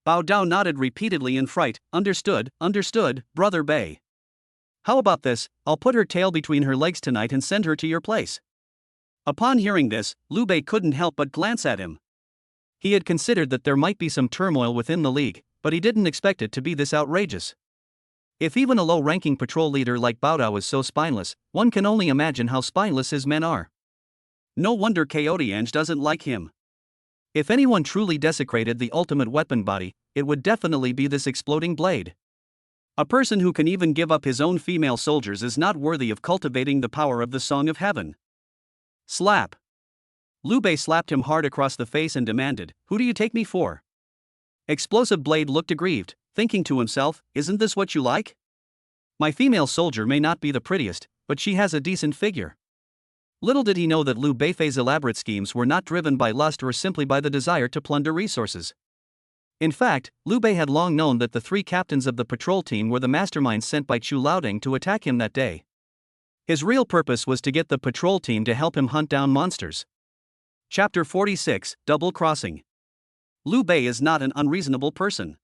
Bao Dao nodded repeatedly in fright. Understood, Brother Bei. How about this, I'll put her tail between her legs tonight and send her to your place. Upon hearing this, Liu Bei couldn't help but glance at him. He had considered that there might be some turmoil within the league, but he didn't expect it to be this outrageous. If even a low-ranking patrol leader like Bao Dao is so spineless, one can only imagine how spineless his men are. No wonder Coyoteange doesn't like him. If anyone truly desecrated the ultimate weapon body, it would definitely be this exploding blade. A person who can even give up his own female soldiers is not worthy of cultivating the power of the Song of Heaven. Slap. Liu Bei slapped him hard across the face and demanded, "Who do you take me for?" Explosive blade looked aggrieved, thinking to himself, "Isn't this what you like? My female soldier may not be the prettiest, but she has a decent figure." Little did he know that Liu Beifei's elaborate schemes were not driven by lust or simply by the desire to plunder resources. In fact, Liu Bei had long known that the three captains of the patrol team were the masterminds sent by Chu Laoding to attack him that day. His real purpose was to get the patrol team to help him hunt down monsters. Chapter 46, Double Crossing. Liu Bei is not an unreasonable person.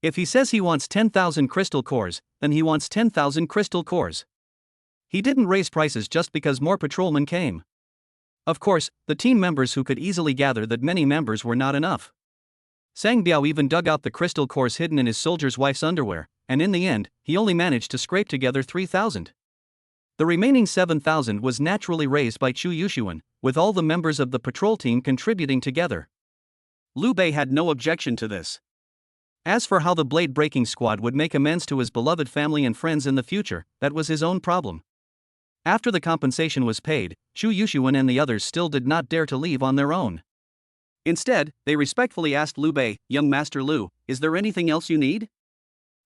If he says he wants 10,000 crystal cores, then he wants 10,000 crystal cores. He didn't raise prices just because more patrolmen came. Of course, the team members who could easily gather that many members were not enough. Sang Biao even dug out the crystal cores hidden in his soldier's wife's underwear, and in the end, he only managed to scrape together 3,000. The remaining 7,000 was naturally raised by Chu Yushuan, with all the members of the patrol team contributing together. Liu Bei had no objection to this. As for how the blade breaking squad would make amends to his beloved family and friends in the future, that was his own problem. After the compensation was paid, Chu Yushuan and the others still did not dare to leave on their own. Instead, they respectfully asked Liu Bei, "Young Master Liu, is there anything else you need?"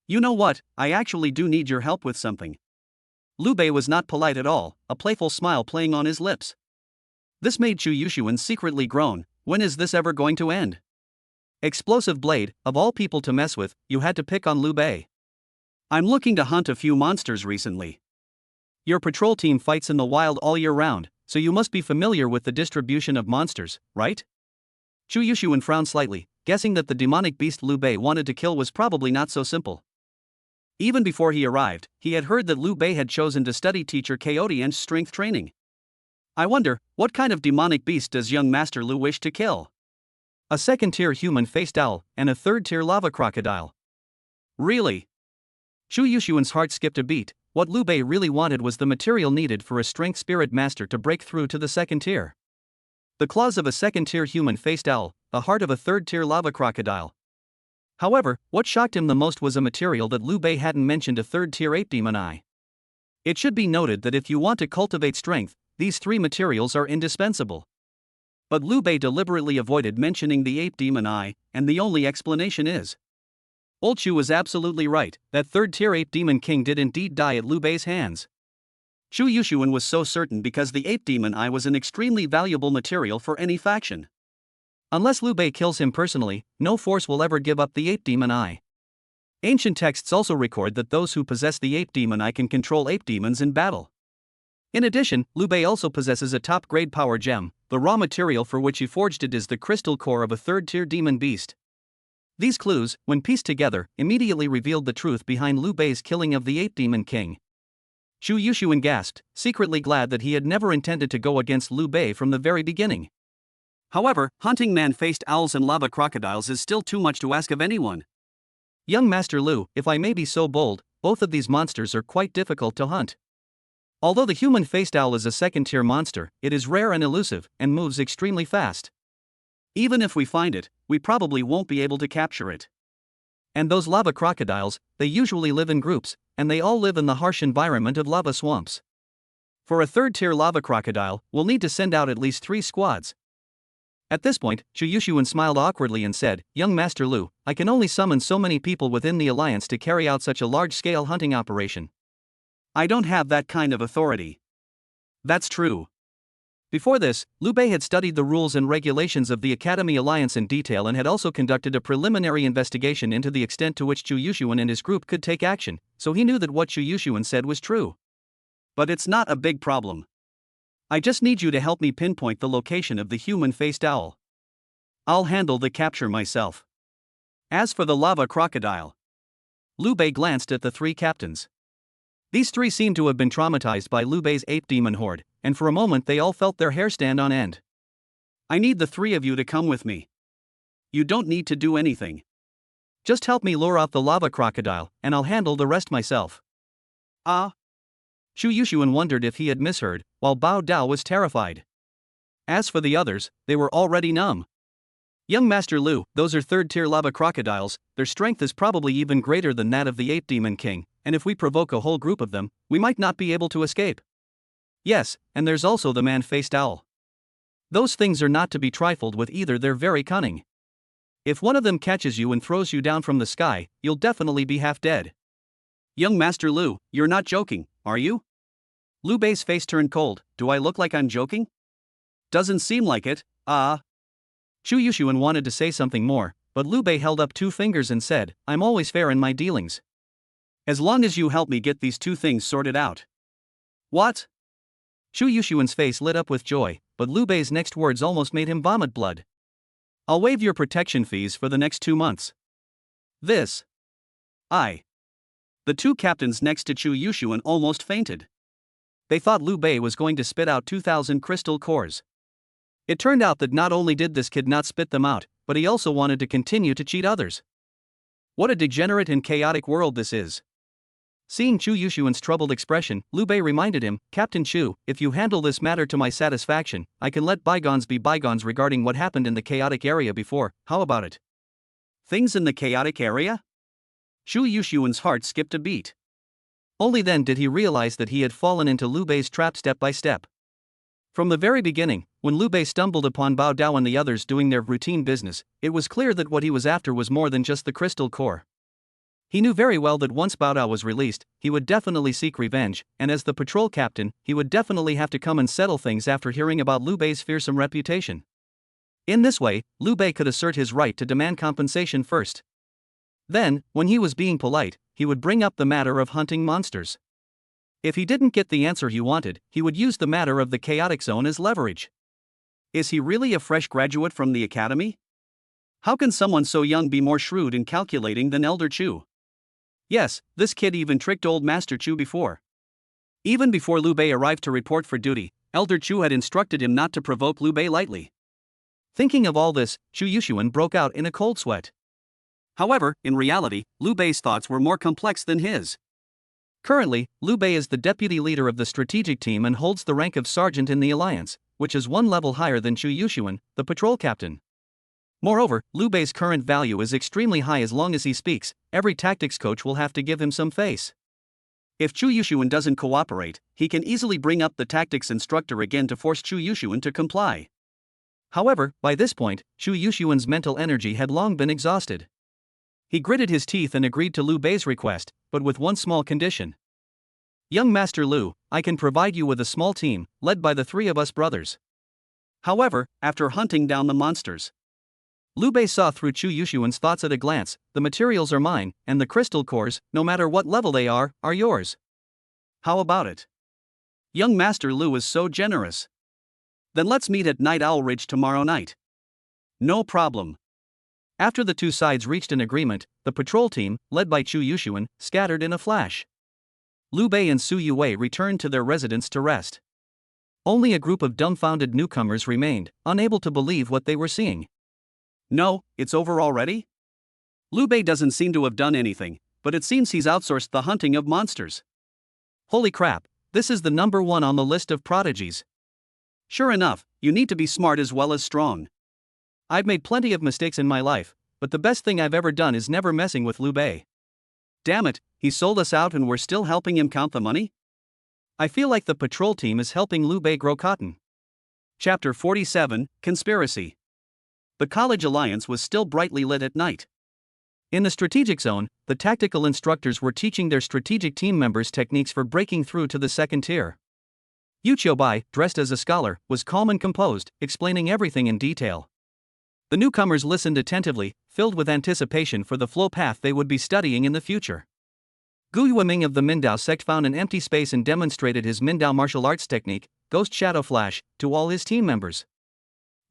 "You know what, I actually do need your help with something." Liu Bei was not polite at all, a playful smile playing on his lips. This made Chu Yushuan secretly groan, when is this ever going to end? Explosive blade, of all people to mess with, you had to pick on Liu Bei. "I'm looking to hunt a few monsters recently." "Your patrol team fights in the wild all year round, so you must be familiar with the distribution of monsters, right?" Chu Yushuan frowned slightly, guessing that the demonic beast Liu Bei wanted to kill was probably not so simple. Even before he arrived, he had heard that Liu Bei had chosen to study teacher Coyote and strength training. "I wonder, what kind of demonic beast does young Master Liu wish to kill?" "A second-tier human-faced owl, and a third-tier lava crocodile." "Really?" Chu Yushuan's heart skipped a beat. What Liu Bei really wanted was the material needed for a strength spirit master to break through to the second tier. The claws of a second-tier human-faced owl, the heart of a third-tier lava crocodile. However, what shocked him the most was a material that Liu Bei hadn't mentioned: a third-tier ape demon eye. It should be noted that if you want to cultivate strength, these three materials are indispensable. But Liu Bei deliberately avoided mentioning the ape demon eye, and the only explanation is, Old Chu was absolutely right, that third-tier ape demon king did indeed die at Liu Bei's hands. Chu Yushuan was so certain because the ape demon eye was an extremely valuable material for any faction. Unless Liu Bei kills him personally, no force will ever give up the ape demon eye. Ancient texts also record that those who possess the ape demon eye can control ape demons in battle. In addition, Liu Bei also possesses a top-grade power gem, the raw material for which he forged it is the crystal core of a third-tier demon beast. These clues, when pieced together, immediately revealed the truth behind Liu Bei's killing of the ape demon king. Chu Yushuan gasped, secretly glad that he had never intended to go against Liu Bei from the very beginning. However, hunting man-faced owls and lava crocodiles is still too much to ask of anyone. "Young Master Liu, if I may be so bold, both of these monsters are quite difficult to hunt. Although the human-faced owl is a second-tier monster, it is rare and elusive, and moves extremely fast. Even if we find it, we probably won't be able to capture it. And those lava crocodiles, they usually live in groups, and they all live in the harsh environment of lava swamps. For a third-tier lava crocodile, we'll need to send out at least 3 squads. At this point, Chu Yushuan smiled awkwardly and said, "Young Master Liu, I can only summon so many people within the alliance to carry out such a large-scale hunting operation. I don't have that kind of authority." "That's true." Before this, Liu Bei had studied the rules and regulations of the Academy Alliance in detail and had also conducted a preliminary investigation into the extent to which Chu Yushuan and his group could take action, so he knew that what Chu Yushuan said was true. "But it's not a big problem. I just need you to help me pinpoint the location of the human-faced owl. I'll handle the capture myself. As for the lava crocodile..." Liu Bei glanced at the 3 captains. These 3 seemed to have been traumatized by Liu Bei's ape demon horde, and for a moment they all felt their hair stand on end. "I need the 3 of you to come with me. You don't need to do anything. Just help me lure out the lava crocodile, and I'll handle the rest myself." "Ah?" Chu Yushuan wondered if he had misheard, while Bao Dao was terrified. As for the others, they were already numb. "Young Master Liu, those are third-tier lava crocodiles, their strength is probably even greater than that of the ape demon king, and if we provoke a whole group of them, we might not be able to escape. Yes, and there's also the man-faced owl. Those things are not to be trifled with either, they're very cunning. If one of them catches you and throws you down from the sky, you'll definitely be half dead." "Young Master Liu, you're not joking, are you?" Liu Bei's face turned cold. "Do I look like I'm joking?" "Doesn't seem like it." Chu Yushuan wanted to say something more, but Liu Bei held up two fingers and said, "I'm always fair in my dealings. As long as you help me get these two things sorted out." "What?" Chu Yushuan's face lit up with joy, but Liu Bei's next words almost made him vomit blood. "I'll waive your protection fees for the next 2 months." "This. The two captains next to Chu Yushuan almost fainted. They thought Liu Bei was going to spit out 2,000 crystal cores. It turned out that not only did this kid not spit them out, but he also wanted to continue to cheat others. What a degenerate and chaotic world this is. Seeing Chu Yushuan's troubled expression, Liu Bei reminded him, "Captain Chu, if you handle this matter to my satisfaction, I can let bygones be bygones regarding what happened in the chaotic area before. How about it?" "Things in the chaotic area?" Chu Yushuan's heart skipped a beat. Only then did he realize that he had fallen into Liu Bei's trap step by step. From the very beginning, when Liu Bei stumbled upon Bao Dao and the others doing their routine business, it was clear that what he was after was more than just the crystal core. He knew very well that once Bao Dao was released, he would definitely seek revenge, and as the patrol captain, he would definitely have to come and settle things after hearing about Liu Bei's fearsome reputation. In this way, Liu Bei could assert his right to demand compensation first. Then, when he was being polite, he would bring up the matter of hunting monsters. If he didn't get the answer he wanted, he would use the matter of the chaotic zone as leverage. Is he really a fresh graduate from the academy? How can someone so young be more shrewd and calculating than Elder Chu? Yes, this kid even tricked old Master Chu before. Even before Liu Bei arrived to report for duty, Elder Chu had instructed him not to provoke Liu Bei lightly. Thinking of all this, Chu Yushuan broke out in a cold sweat. However, in reality, Liu Bei's thoughts were more complex than his. Currently, Liu Bei is the deputy leader of the strategic team and holds the rank of sergeant in the alliance, which is one level higher than Chu Yushuan, the patrol captain. Moreover, Liu Bei's current value is extremely high. As long as he speaks, every tactics coach will have to give him some face. If Chu Yushuan doesn't cooperate, he can easily bring up the tactics instructor again to force Chu Yushuan to comply. However, by this point, Chu Yushuan's mental energy had long been exhausted. He gritted his teeth and agreed to Liu Bei's request, but with one small condition. "Young Master Liu, I can provide you with a small team, led by the three of us brothers. However, after hunting down the monsters." Liu Bei saw through Chu Yushuan's thoughts at a glance. "The materials are mine, and the crystal cores, no matter what level they are yours. How about it?" Young Master Liu is so generous. "Then let's meet at Night Owl Ridge tomorrow night." "No problem." After the two sides reached an agreement, the patrol team, led by Chu Yushuan, scattered in a flash. Liu Bei and Su Yue returned to their residence to rest. Only a group of dumbfounded newcomers remained, unable to believe what they were seeing. "No, it's over already?" "Liu Bei doesn't seem to have done anything, but it seems he's outsourced the hunting of monsters." "Holy crap, this is the number one on the list of prodigies." "Sure enough, you need to be smart as well as strong. I've made plenty of mistakes in my life, but the best thing I've ever done is never messing with Liu Bei. Damn it, he sold us out and we're still helping him count the money? I feel like the patrol team is helping Liu Bei grow cotton." Chapter 47, Conspiracy. The college alliance was still brightly lit at night. In the strategic zone, the tactical instructors were teaching their strategic team members techniques for breaking through to the second tier. Yu Qiubai, dressed as a scholar, was calm and composed, explaining everything in detail. The newcomers listened attentively, filled with anticipation for the flow path they would be studying in the future. Gu Yueming of the Mindao sect found an empty space and demonstrated his Mindao martial arts technique, Ghost Shadow Flash, to all his team members.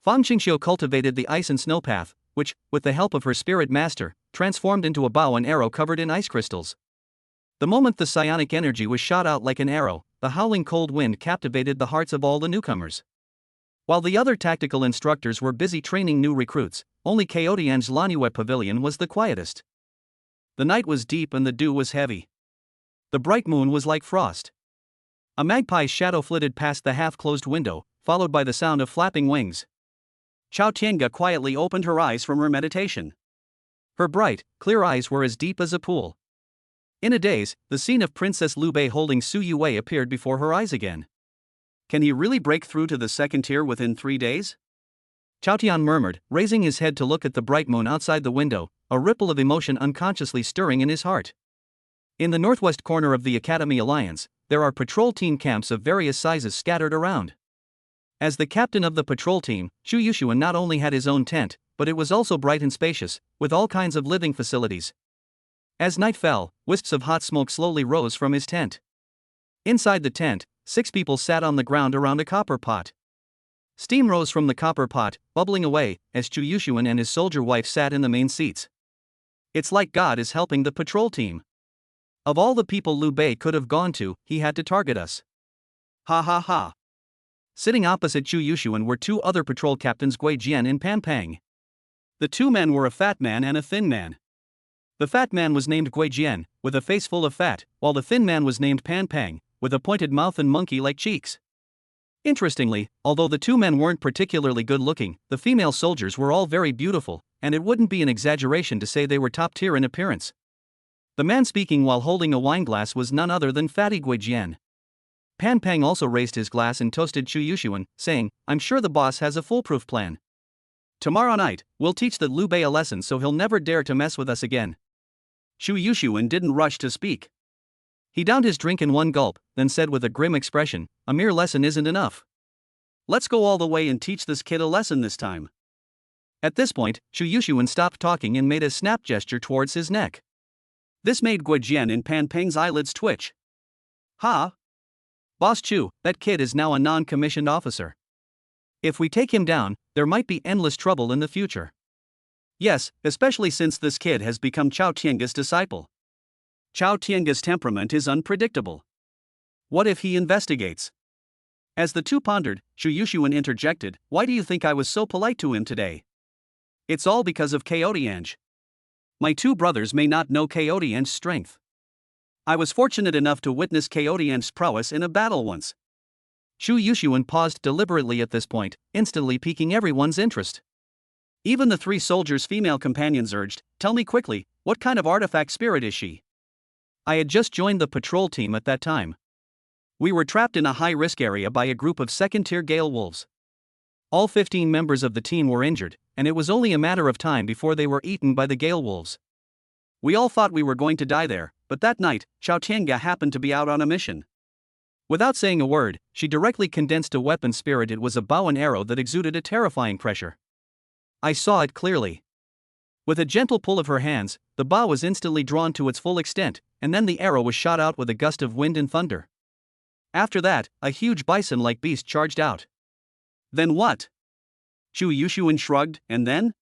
Fang Qingxiu cultivated the ice and snow path, which, with the help of her spirit master, transformed into a bow and arrow covered in ice crystals. The moment the psionic energy was shot out like an arrow, the howling cold wind captivated the hearts of all the newcomers. While the other tactical instructors were busy training new recruits, only Chaotian's Lanyue Pavilion was the quietest. The night was deep and the dew was heavy. The bright moon was like frost. A magpie's shadow flitted past the half-closed window, followed by the sound of flapping wings. Chao Tiange quietly opened her eyes from her meditation. Her bright, clear eyes were as deep as a pool. In a daze, the scene of Princess Liu Bei holding Su Yue appeared before her eyes again. Can he really break through to the second tier within 3 days? Chao Tian murmured, raising his head to look at the bright moon outside the window, a ripple of emotion unconsciously stirring in his heart. In the northwest corner of the Academy Alliance, there are patrol team camps of various sizes scattered around. As the captain of the patrol team, Chu Yushuan not only had his own tent, but it was also bright and spacious, with all kinds of living facilities. As night fell, wisps of hot smoke slowly rose from his tent. Inside the tent, 6 people sat on the ground around a copper pot. Steam rose from the copper pot, bubbling away, as Chu Yushuan and his soldier wife sat in the main seats. It's like God is helping the patrol team. Of all the people Liu Bei could have gone to, he had to target us. Ha ha ha. Sitting opposite Chu Yushuan were 2 other patrol captains, Gui Jian and Pan Pang. The 2 men were a fat man and a thin man. The fat man was named Gui Jian, with a face full of fat, while the thin man was named Pan Pang, with a pointed mouth and monkey-like cheeks. Interestingly, although the 2 men weren't particularly good-looking, the female soldiers were all very beautiful, and it wouldn't be an exaggeration to say they were top-tier in appearance. The man speaking while holding a wineglass was none other than Fatty Gui Jian. Pan Pang also raised his glass and toasted Chu Yushuan, saying, "I'm sure the boss has a foolproof plan. Tomorrow night, we'll teach the Liu Bei a lesson so he'll never dare to mess with us again." Chu Yushuan didn't rush to speak. He downed his drink in one gulp, then said with a grim expression, "A mere lesson isn't enough. Let's go all the way and teach this kid a lesson this time." At this point, Chu Yushuan stopped talking and made a snap gesture towards his neck. This made Gui Jian and Pan Pang's eyelids twitch. "Ha! Boss Chu, that kid is now a non-commissioned officer. If we take him down, there might be endless trouble in the future. Yes, especially since this kid has become Chao Tiange's disciple. Chao Tiange's temperament is unpredictable. What if he investigates?" As the 2 pondered, Chu Yushuan interjected, "Why do you think I was so polite to him today? It's all because of Chaotiange. My 2 brothers may not know Chaotiange's strength. I was fortunate enough to witness Chaotiange's prowess in a battle once." Chu Yushuan paused deliberately at this point, instantly piquing everyone's interest. Even the 3 soldiers' female companions urged, "Tell me quickly, what kind of artifact spirit is she?" I had just joined the patrol team at that time. We were trapped in a high-risk area by a group of second-tier Gale Wolves. All 15 members of the team were injured, and it was only a matter of time before they were eaten by the Gale Wolves. We all thought we were going to die there, but that night, Chao Tiange happened to be out on a mission. Without saying a word, she directly condensed a weapon spirit. It was a bow and arrow that exuded a terrifying pressure. I saw it clearly. With a gentle pull of her hands, the bow was instantly drawn to its full extent, and then the arrow was shot out with a gust of wind and thunder. After that, a huge bison-like beast charged out. Then what? Chu Yushuan shrugged, and then?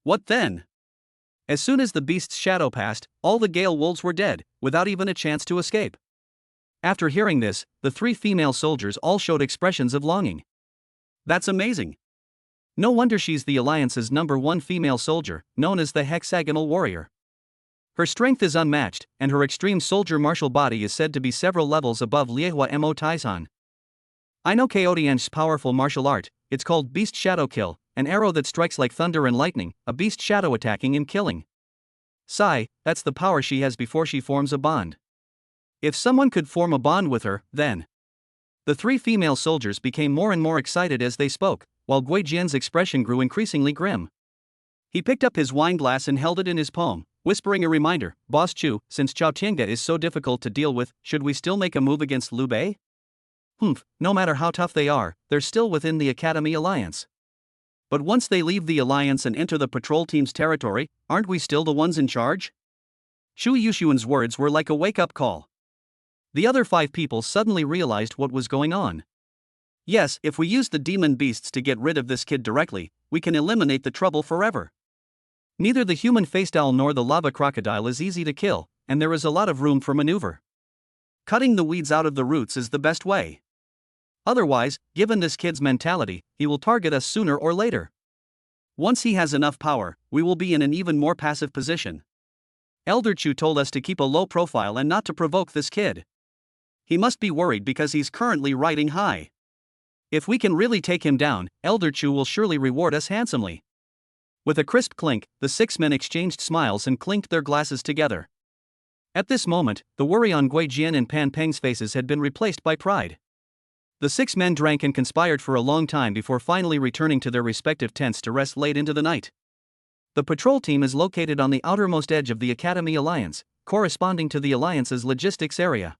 What then? As soon as the beast's shadow passed, all the Gale Wolves were dead, without even a chance to escape. After hearing this, the 3 female soldiers all showed expressions of longing. That's amazing. No wonder she's the Alliance's #1 female soldier, known as the Hexagonal Warrior. Her strength is unmatched, and her extreme soldier martial body is said to be several levels above Liehua Mo Taizan. I know Chaotiange's powerful martial art. It's called Beast Shadow Kill, an arrow that strikes like thunder and lightning, a beast shadow attacking and killing. Sigh, that's the power she has before she forms a bond. If someone could form a bond with her, then. The 3 female soldiers became more and more excited as they spoke, while Gui Jian's expression grew increasingly grim. He picked up his wineglass and held it in his palm, whispering a reminder, "Boss Chu, since Chao Tiange is so difficult to deal with, should we still make a move against Liu Bei? No matter how tough they are, they're still within the Academy Alliance. But once they leave the Alliance and enter the patrol team's territory, aren't we still the ones in charge?" Chu Yushuan's words were like a wake-up call. The other 5 people suddenly realized what was going on. Yes, if we use the demon beasts to get rid of this kid directly, we can eliminate the trouble forever. Neither the human-faced owl nor the lava crocodile is easy to kill, and there is a lot of room for maneuver. Cutting the weeds out of the roots is the best way. Otherwise, given this kid's mentality, he will target us sooner or later. Once he has enough power, we will be in an even more passive position. Elder Chu told us to keep a low profile and not to provoke this kid. He must be worried because he's currently riding high. If we can really take him down, Elder Chu will surely reward us handsomely. With a crisp clink, the 6 men exchanged smiles and clinked their glasses together. At this moment, the worry on Gui Jian and Pan Peng's faces had been replaced by pride. The 6 men drank and conspired for a long time before finally returning to their respective tents to rest late into the night. The patrol team is located on the outermost edge of the Academy Alliance, corresponding to the Alliance's logistics area.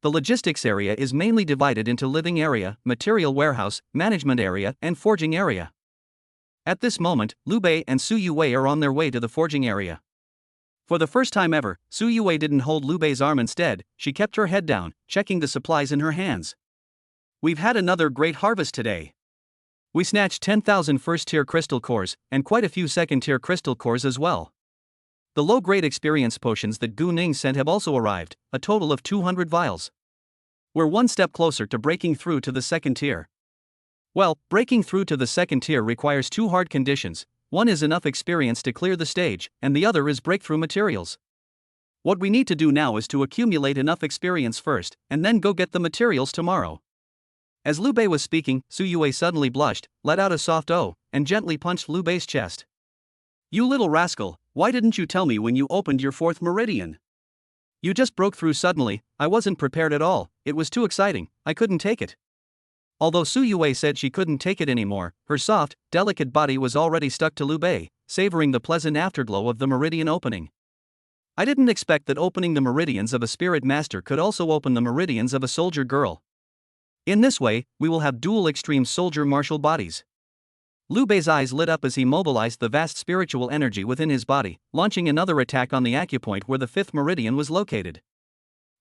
The logistics area is mainly divided into living area, material warehouse, management area, and forging area. At this moment, Liu Bei and Su Yue are on their way to the forging area. For the first time ever, Su Yue didn't hold Liu Bei's arm instead, she kept her head down, checking the supplies in her hands. We've had another great harvest today. We snatched 10,000 first-tier crystal cores, and quite a few second-tier crystal cores as well. The low-grade experience potions that Gu Ning sent have also arrived, a total of 200 vials. We're one step closer to breaking through to the second tier. Well, breaking through to the second tier requires two hard conditions. One is enough experience to clear the stage, and the other is breakthrough materials. What we need to do now is to accumulate enough experience first, and then go get the materials tomorrow. As Liu Bei was speaking, Su Yue suddenly blushed, let out a soft "oh," and gently punched Liu Bei's chest. You little rascal, why didn't you tell me when you opened your fourth meridian? You just broke through suddenly, I wasn't prepared at all, it was too exciting, I couldn't take it. Although Su Yue said she couldn't take it anymore, her soft, delicate body was already stuck to Liu Bei, savoring the pleasant afterglow of the meridian opening. I didn't expect that opening the meridians of a spirit master could also open the meridians of a soldier girl. In this way, we will have dual extreme soldier martial bodies. Liu Bei's eyes lit up as he mobilized the vast spiritual energy within his body, launching another attack on the acupoint where the fifth meridian was located.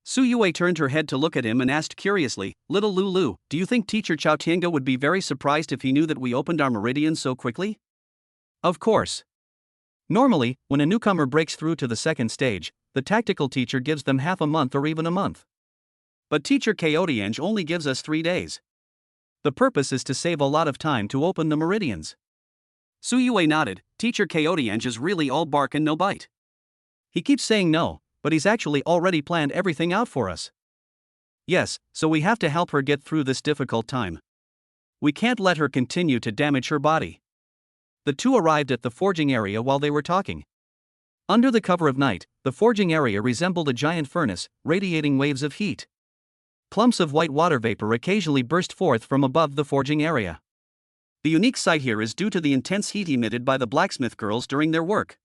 Su Yue turned her head to look at him and asked curiously, Little Lulu, do you think Teacher Chao Tiange would be very surprised if he knew that we opened our meridians so quickly? Of course. Normally, when a newcomer breaks through to the second stage, the tactical teacher gives them half a month or even a month. But Teacher Tiange only gives us 3 days. The purpose is to save a lot of time to open the meridians. Su Yue nodded, Teacher Tiange is really all bark and no bite. He keeps saying no, but he's actually already planned everything out for us. Yes, so we have to help her get through this difficult time. We can't let her continue to damage her body. The two arrived at the forging area while they were talking. Under the cover of night, the forging area resembled a giant furnace, radiating waves of heat. Clumps of white water vapor occasionally burst forth from above the forging area. The unique sight here is due to the intense heat emitted by the blacksmith girls during their work.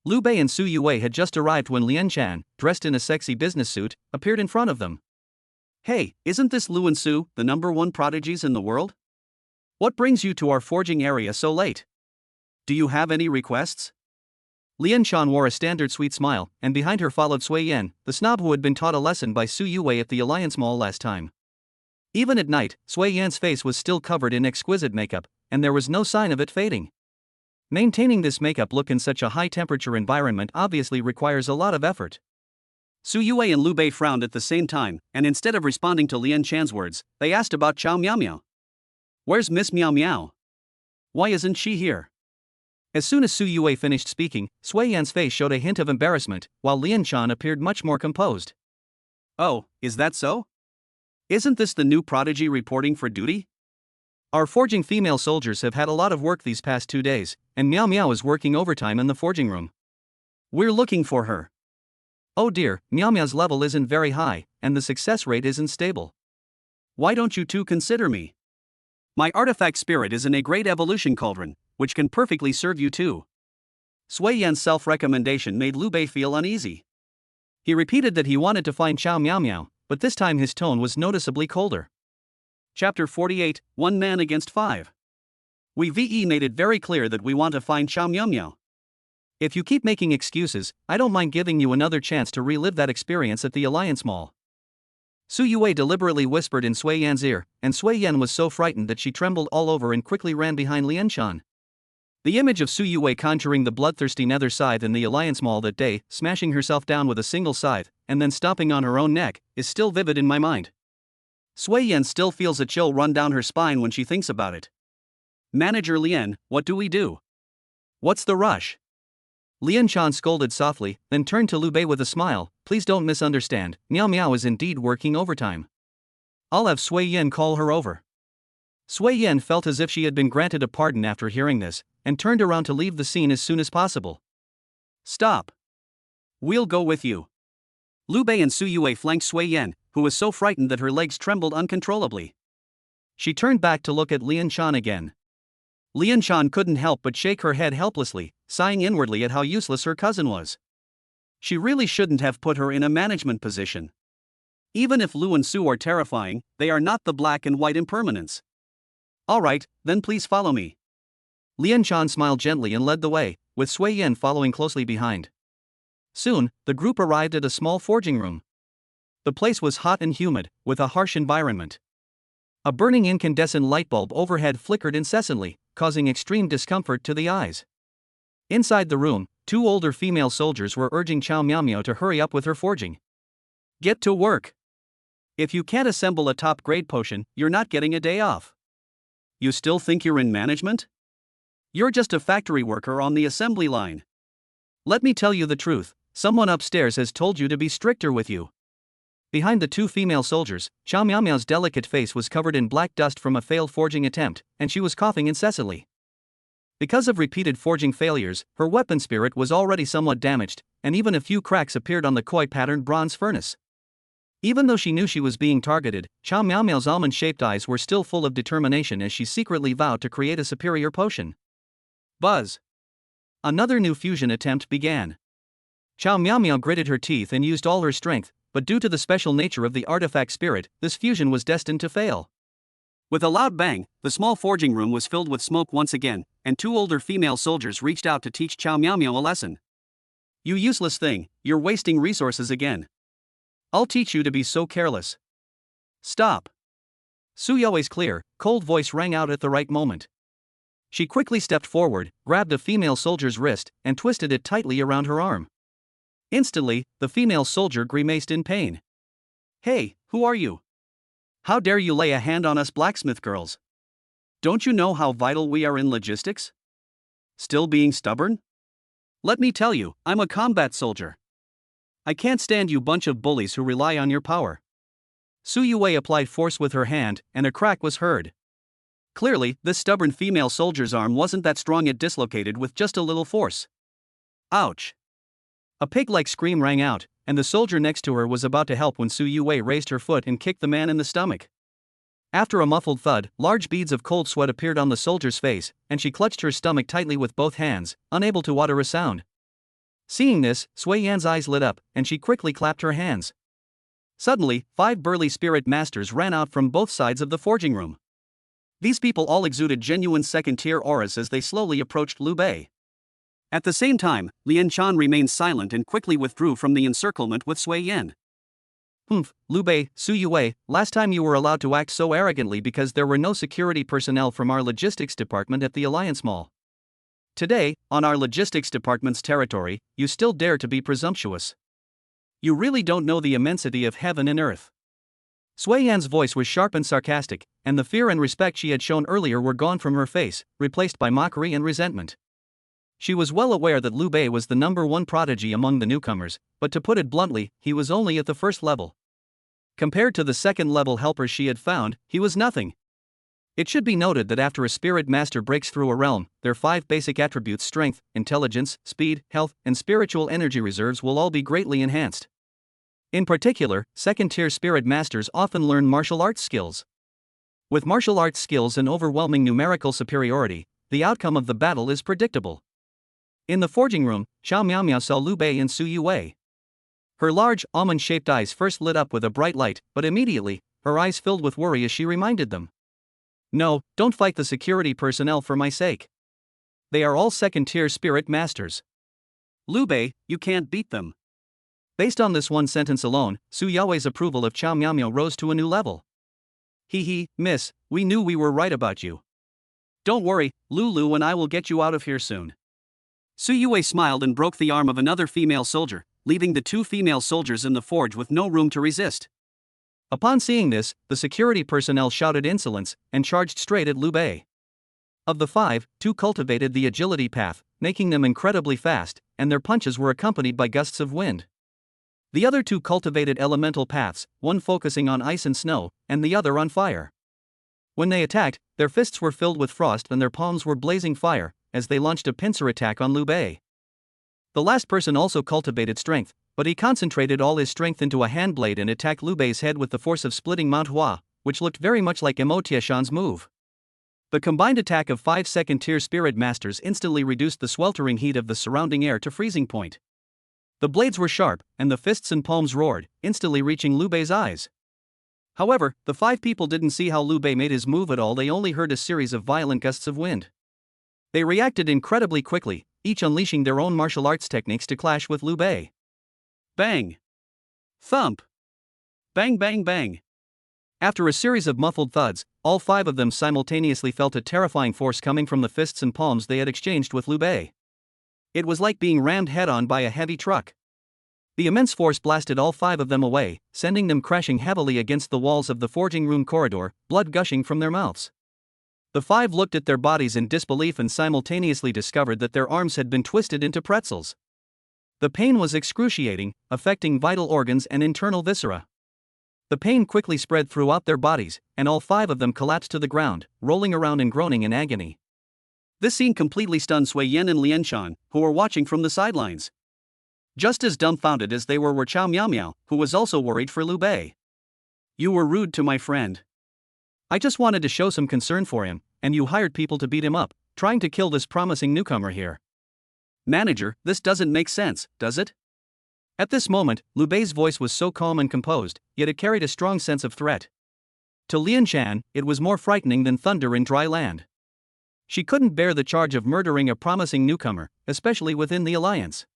Liu Bei and Su Yue had just arrived when Lian Chan, dressed in a sexy business suit, appeared in front of them. Hey, isn't this Lu and Su, the #1 prodigies in the world? What brings you to our forging area so late? Do you have any requests? Lian Chan wore a standard sweet smile, and behind her followed Sui Yan, the snob who had been taught a lesson by Su Yue at the Alliance Mall last time. Even at night, Sui Yan's face was still covered in exquisite makeup, and there was no sign of it fading. Maintaining this makeup look in such a high-temperature environment obviously requires a lot of effort. Su Yue and Liu Bei frowned at the same time, and instead of responding to Lian Chan's words, they asked about Chow Miao Miao. Where's Miss Miao Miao? Why isn't she here? As soon as Su Yue finished speaking, Sui Yan's face showed a hint of embarrassment, while Lian Chan appeared much more composed. Oh, is that so? Isn't this the new prodigy reporting for duty? Our forging female soldiers have had a lot of work these past 2 days, and Miao Miao is working overtime in the forging room. We're looking for her. Oh dear, Miao Miao's level isn't very high, and the success rate isn't stable. Why don't you two consider me? My artifact spirit is in a great evolution cauldron, which can perfectly serve you too. Sui Yan's self-recommendation made Liu Bei feel uneasy. He repeated that he wanted to find Chow Miao Miao, but this time his tone was noticeably colder. Chapter 48, 1 Man Against 5. We made it very clear that we want to find Chow Miao Miao. If you keep making excuses, I don't mind giving you another chance to relive that experience at the Alliance Mall. Su Yue deliberately whispered in Sui Yan's ear, and Sui Yan was so frightened that she trembled all over and quickly ran behind Lian Chan. The image of Su Yue conjuring the bloodthirsty nether scythe in the Alliance Mall that day, smashing herself down with a single scythe, and then stomping on her own neck, is still vivid in my mind. Sui Yan still feels a chill run down her spine when she thinks about it. Manager Lian, what do we do? What's the rush? Lian Chan scolded softly, then turned to Liu Bei with a smile. Please don't misunderstand, Miao Miao is indeed working overtime. I'll have Sui Yan call her over. Sui Yan felt as if she had been granted a pardon after hearing this, and turned around to leave the scene as soon as possible. Stop. We'll go with you. Liu Bei and Su Yue flanked Sui Yan, who was so frightened that her legs trembled uncontrollably. She turned back to look at Lian Chan again. Lian Chan couldn't help but shake her head helplessly, sighing inwardly at how useless her cousin was. She really shouldn't have put her in a management position. Even if Lu and Su are terrifying, they are not the black and white impermanents. Alright, then please follow me. Lian Chan smiled gently and led the way, with Sui Yan following closely behind. Soon, the group arrived at a small forging room. The place was hot and humid, with a harsh environment. A burning incandescent light bulb overhead flickered incessantly, causing extreme discomfort to the eyes. Inside the room, two older female soldiers were urging Chow Miao Miao to hurry up with her forging. Get to work. If you can't assemble a top-grade potion, you're not getting a day off. You still think you're in management? You're just a factory worker on the assembly line. Let me tell you the truth, someone upstairs has told you to be stricter with you. Behind the two female soldiers, Chow Miao Miao's delicate face was covered in black dust from a failed forging attempt, and she was coughing incessantly. Because of repeated forging failures, her weapon spirit was already somewhat damaged, and even a few cracks appeared on the koi-patterned bronze furnace. Even though she knew she was being targeted, Chow Miao Miao's almond-shaped eyes were still full of determination as she secretly vowed to create a superior potion. Buzz! Another new fusion attempt began. Chow Miao Miao gritted her teeth and used all her strength, but due to the special nature of the artifact spirit, this fusion was destined to fail. With a loud bang, the small forging room was filled with smoke once again, and two older female soldiers reached out to teach Chow Miao Miao a lesson. You useless thing, you're wasting resources again. I'll teach you to be so careless. Stop. Su Yao's clear, cold voice rang out at the right moment. She quickly stepped forward, grabbed a female soldier's wrist, and twisted it tightly around her arm. Instantly, the female soldier grimaced in pain. Hey, who are you? How dare you lay a hand on us blacksmith girls? Don't you know how vital we are in logistics? Still being stubborn? Let me tell you, I'm a combat soldier. I can't stand you bunch of bullies who rely on your power. Su Yue applied force with her hand, and a crack was heard. Clearly, this stubborn female soldier's arm wasn't that strong, it dislocated with just a little force. Ouch! A pig-like scream rang out, and the soldier next to her was about to help when Su Yue raised her foot and kicked the man in the stomach. After a muffled thud, large beads of cold sweat appeared on the soldier's face, and she clutched her stomach tightly with both hands, unable to utter a sound. Seeing this, Sui Yan's eyes lit up, and she quickly clapped her hands. Suddenly, 5 burly spirit masters ran out from both sides of the forging room. These people all exuded genuine second-tier auras as they slowly approached Liu Bei. At the same time, Lian Chan remained silent and quickly withdrew from the encirclement with Sui Yan. Liu Bei, Su Yue, last time you were allowed to act so arrogantly because there were no security personnel from our logistics department at the Alliance Mall. Today, on our logistics department's territory, you still dare to be presumptuous. You really don't know the immensity of heaven and earth. Sui Yan's voice was sharp and sarcastic, and the fear and respect she had shown earlier were gone from her face, replaced by mockery and resentment. She was well aware that Liu Bei was the #1 prodigy among the newcomers, but to put it bluntly, he was only at the first level. Compared to the second-level helpers she had found, he was nothing. It should be noted that after a spirit master breaks through a realm, their 5 basic attributes, strength, intelligence, speed, health, and spiritual energy reserves, will all be greatly enhanced. In particular, second-tier spirit masters often learn martial arts skills. With martial arts skills and overwhelming numerical superiority, the outcome of the battle is predictable. In the forging room, Chow Miao Miao saw Liu Bei and Su Yue. Her large, almond-shaped eyes first lit up with a bright light, but immediately, her eyes filled with worry as she reminded them. No, don't fight the security personnel for my sake. They are all second-tier spirit masters. Liu Bei, you can't beat them. Based on this one sentence alone, Su Yao's approval of Chow Miao Miao rose to a new level. Miss, we knew we were right about you. Don't worry, Lulu and I will get you out of here soon. Su Yue smiled and broke the arm of another female soldier, leaving the 2 female soldiers in the forge with no room to resist. Upon seeing this, the security personnel shouted insolence and charged straight at Liu Bei. Of the 5, 2 cultivated the agility path, making them incredibly fast, and their punches were accompanied by gusts of wind. The other 2 cultivated elemental paths, one focusing on ice and snow, and the other on fire. When they attacked, their fists were filled with frost and their palms were blazing fire, as they launched a pincer attack on Liu Bei. The last person also cultivated strength, but he concentrated all his strength into a hand blade and attacked Liu Bei's head with the force of splitting Mount Hua, which looked very much like Mo Tieshan's move. The combined attack of 5 second-tier spirit masters instantly reduced the sweltering heat of the surrounding air to freezing point. The blades were sharp, and the fists and palms roared, instantly reaching Liu Bei's eyes. However, the 5 people didn't see how Liu Bei made his move at all, they only heard a series of violent gusts of wind. They reacted incredibly quickly, each unleashing their own martial arts techniques to clash with Liu Bei. Bang! Thump! Bang bang bang! After a series of muffled thuds, all 5 of them simultaneously felt a terrifying force coming from the fists and palms they had exchanged with Liu Bei. It was like being rammed head-on by a heavy truck. The immense force blasted all 5 of them away, sending them crashing heavily against the walls of the forging room corridor, blood gushing from their mouths. The 5 looked at their bodies in disbelief and simultaneously discovered that their arms had been twisted into pretzels. The pain was excruciating, affecting vital organs and internal viscera. The pain quickly spread throughout their bodies, and all 5 of them collapsed to the ground, rolling around and groaning in agony. This scene completely stunned Sui Yan and Lianshan, who were watching from the sidelines. Just as dumbfounded as they were Chao Miao, who was also worried for Liu Bei. "You were rude to my friend. I just wanted to show some concern for him, and you hired people to beat him up, trying to kill this promising newcomer here. Manager, this doesn't make sense, does it?" At this moment, Liu Bei's voice was so calm and composed, yet it carried a strong sense of threat. To Lianshan, it was more frightening than thunder in dry land. She couldn't bear the charge of murdering a promising newcomer, especially within the alliance.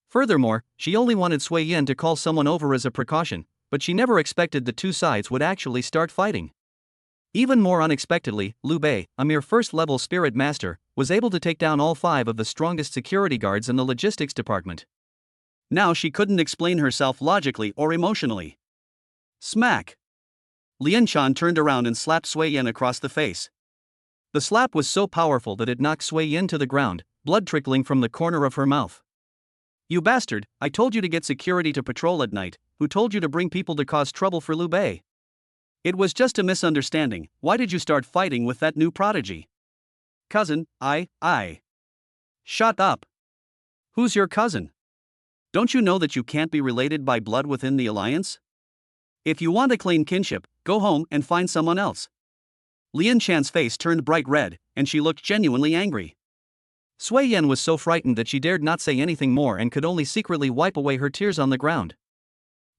Furthermore, she only wanted Sui Yan to call someone over as a precaution, but she never expected the 2 sides would actually start fighting. Even more unexpectedly, Liu Bei, a mere first-level spirit master, was able to take down all 5 of the strongest security guards in the logistics department. Now she couldn't explain herself logically or emotionally. Smack! Lianshan turned around and slapped Sui Yan across the face. The slap was so powerful that it knocked Sui Yan to the ground, blood trickling from the corner of her mouth. "You bastard, I told you to get security to patrol at night. Who told you to bring people to cause trouble for Liu Bei? It was just a misunderstanding. Why did you start fighting with that new prodigy?" "Cousin, I. Shut up. Who's your cousin? Don't you know that you can't be related by blood within the alliance? If you want to claim kinship, go home and find someone else." Lianshan's face turned bright red, and she looked genuinely angry. Sui Yan was so frightened that she dared not say anything more and could only secretly wipe away her tears on the ground.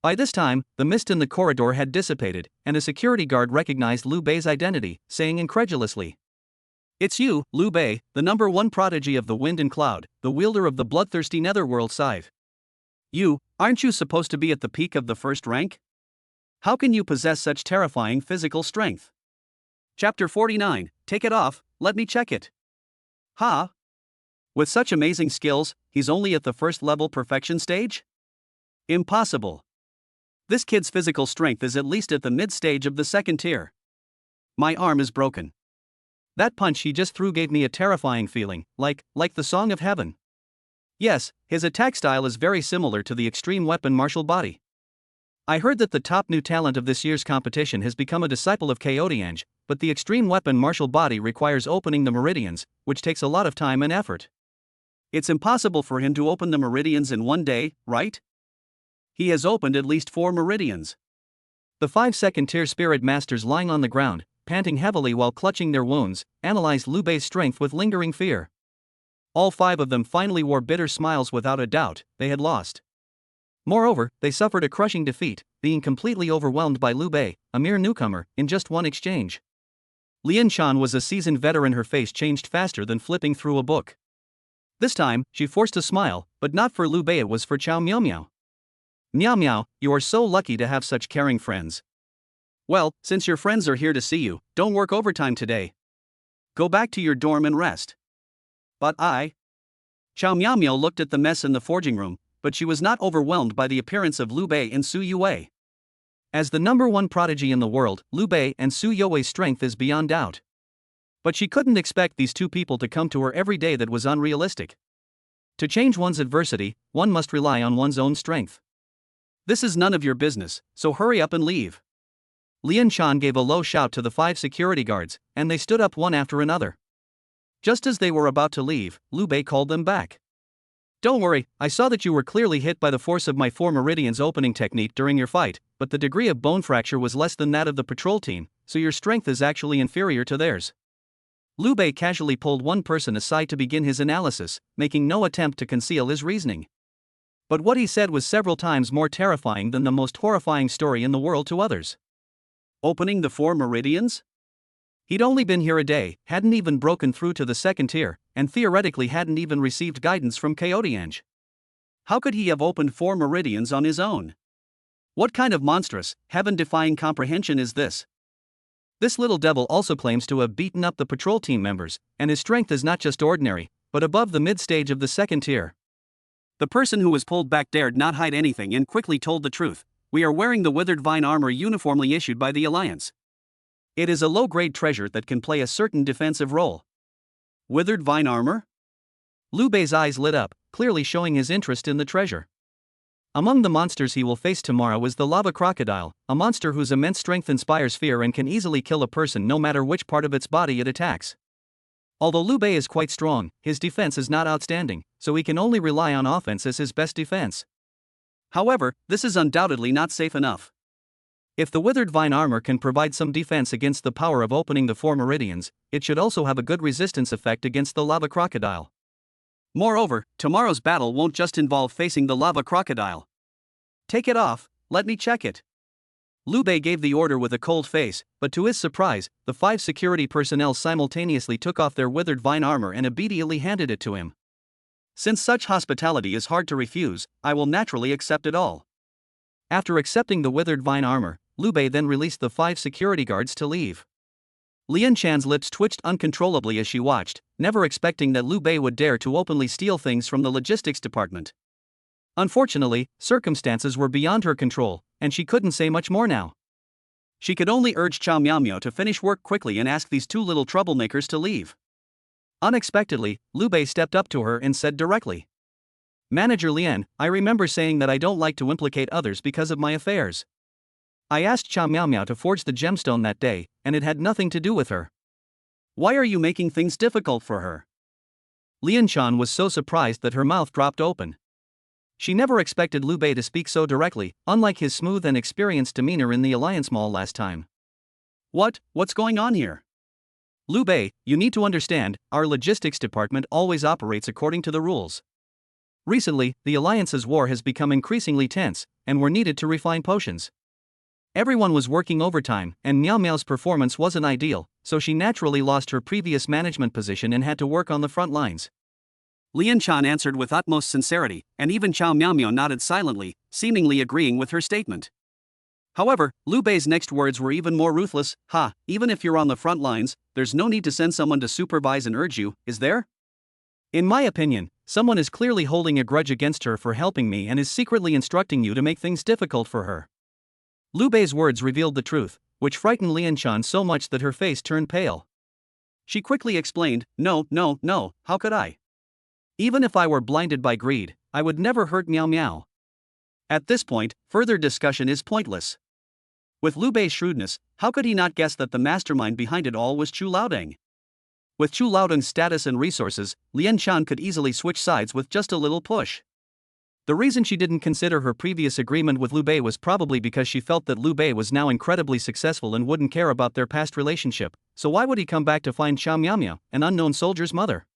By this time, the mist in the corridor had dissipated, and a security guard recognized Liu Bei's identity, saying incredulously, "It's you, Liu Bei, the #1 prodigy of the wind and cloud, the wielder of the bloodthirsty netherworld scythe. Aren't you supposed to be at the peak of the 1st rank? How can you possess such terrifying physical strength?" Chapter 49, Take it off, let me check it. Ha! With such amazing skills, he's only at the 1st level perfection stage? Impossible. This kid's physical strength is at least at the mid-stage of the 2nd tier. My arm is broken. That punch he just threw gave me a terrifying feeling, like the Song of Heaven. Yes, his attack style is very similar to the extreme weapon martial body. I heard that the top new talent of this year's competition has become a disciple of Chaotiange, but the extreme weapon martial body requires opening the meridians, which takes a lot of time and effort. It's impossible for him to open the meridians in one day, right? He has opened at least 4 meridians. The 5 2nd-tier spirit masters lying on the ground, panting heavily while clutching their wounds, analyzed Liu Bei's strength with lingering fear. All 5 of them finally wore bitter smiles. Without a doubt, they had lost. Moreover, they suffered a crushing defeat, being completely overwhelmed by Liu Bei, a mere newcomer, in just one exchange. Lianshan was a seasoned veteran. Her face changed faster than flipping through a book. This time, she forced a smile, but not for Liu Bei, it was for Chao Miao. "Miao, you are so lucky to have such caring friends. Well, since your friends are here to see you, don't work overtime today. Go back to your dorm and rest." "But I..." Chao Miao looked at the mess in the forging room, but she was not overwhelmed by the appearance of Liu Bei and Su Yue. As the #1 prodigy in the world, Liu Bei and Su Yue's strength is beyond doubt. But she couldn't expect these 2 people to come to her every day. That was unrealistic. To change one's adversity, one must rely on one's own strength. "This is none of your business, so hurry up and leave." Lianshan gave a low shout to the 5 security guards, and they stood up one after another. Just as they were about to leave, Liu Bei called them back. "Don't worry, I saw that you were clearly hit by the force of my 4 meridians opening technique during your fight, but the degree of bone fracture was less than that of the patrol team, so your strength is actually inferior to theirs." Liu Bei casually pulled one person aside to begin his analysis, making no attempt to conceal his reasoning. But what he said was several times more terrifying than the most horrifying story in the world to others. "Opening the 4 meridians? He'd only been here a day, hadn't even broken through to the second tier, and theoretically hadn't even received guidance from Coyoteange. How could he have opened 4 meridians on his own? What kind of monstrous, heaven-defying comprehension is this? This little devil also claims to have beaten up the patrol team members, and his strength is not just ordinary, but above the mid-stage of the second tier. The person who was pulled back dared not hide anything and quickly told the truth. We are wearing the withered vine armor uniformly issued by the Alliance. It is a low-grade treasure that can play a certain defensive role. Withered vine armor? Liu Bei's eyes lit up, clearly showing his interest in the treasure. Among the monsters he will face tomorrow is the lava crocodile, a monster whose immense strength inspires fear and can easily kill a person no matter which part of its body it attacks. Although Liu Bei is quite strong, his defense is not outstanding, so he can only rely on offense as his best defense. However, this is undoubtedly not safe enough. If the withered vine armor can provide some defense against the power of opening the 4 meridians, it should also have a good resistance effect against the lava crocodile. Moreover, tomorrow's battle won't just involve facing the lava crocodile. Take it off, let me check it. Liu Bei gave the order with a cold face, but to his surprise, the 5 security personnel simultaneously took off their withered vine armor and immediately handed it to him. Since such hospitality is hard to refuse, I will naturally accept it all. After accepting the withered vine armor, Liu Bei then released the 5 security guards to leave. Lian Chan's lips twitched uncontrollably as she watched, never expecting that Liu Bei would dare to openly steal things from the logistics department. Unfortunately, circumstances were beyond her control, and she couldn't say much more now. She could only urge Chao Miao to finish work quickly and ask these 2 little troublemakers to leave. Unexpectedly, Liu Bei stepped up to her and said directly, "Manager Lian, I remember saying that I don't like to implicate others because of my affairs. I asked Chao Miao to forge the gemstone that day, and it had nothing to do with her. Why are you making things difficult for her?" Lian Chan was so surprised that her mouth dropped open. She never expected Liu Bei to speak so directly, unlike his smooth and experienced demeanor in the Alliance Mall last time. What's going on here? Liu Bei, you need to understand, our logistics department always operates according to the rules. Recently, the Alliance's war has become increasingly tense, and we're needed to refine potions. Everyone was working overtime, and Miao Miao's performance wasn't ideal, so she naturally lost her previous management position and had to work on the front lines. Lian Chan answered with utmost sincerity, and even Chao Miao nodded silently, seemingly agreeing with her statement. However, Liu Bei's next words were even more ruthless. Even if you're on the front lines, there's no need to send someone to supervise and urge you, is there? In my opinion, someone is clearly holding a grudge against her for helping me and is secretly instructing you to make things difficult for her. Liu Bei's words revealed the truth, which frightened Lian Chan so much that her face turned pale. She quickly explained, No, how could I? Even if I were blinded by greed, I would never hurt Miao Miao. At this point, further discussion is pointless. With Liu Bei's shrewdness, how could he not guess that the mastermind behind it all was Chu Laodong? With Chu Laodong's status and resources, Lian Chan could easily switch sides with just a little push. The reason she didn't consider her previous agreement with Liu Bei was probably because she felt that Liu Bei was now incredibly successful and wouldn't care about their past relationship, so why would he come back to find Chao Miao, an unknown soldier's mother?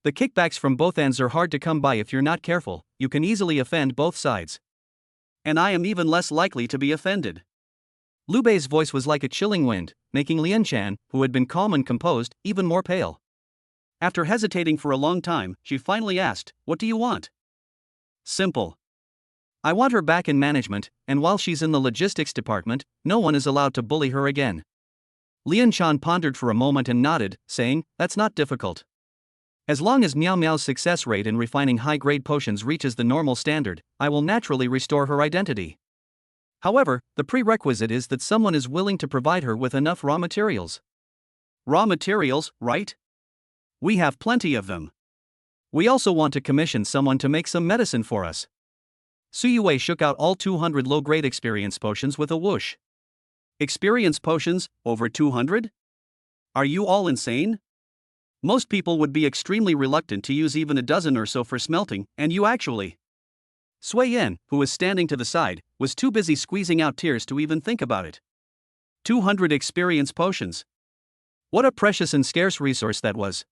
The kickbacks from both ends are hard to come by if you're not careful, you can easily offend both sides. And I am even less likely to be offended. Liu Bei's voice was like a chilling wind, making Lian Chan, who had been calm and composed, even more pale. After hesitating for a long time, she finally asked, "What do you want?" Simple. I want her back in management, and while she's in the logistics department, no one is allowed to bully her again. Lian Chan pondered for a moment and nodded, saying, "That's not difficult. As long as Miao Miao's success rate in refining high-grade potions reaches the normal standard, I will naturally restore her identity. However, the prerequisite is that someone is willing to provide her with enough raw materials." Raw materials, right? We have plenty of them. We also want to commission someone to make some medicine for us. Su Yue shook out all 200 low-grade experience potions with a whoosh. Experience potions, over 200? Are you all insane? Most people would be extremely reluctant to use even a dozen or so for smelting, and you actually. Sui Yen, who was standing to the side, was too busy squeezing out tears to even think about it. 200 experience potions. What a precious and scarce resource that was.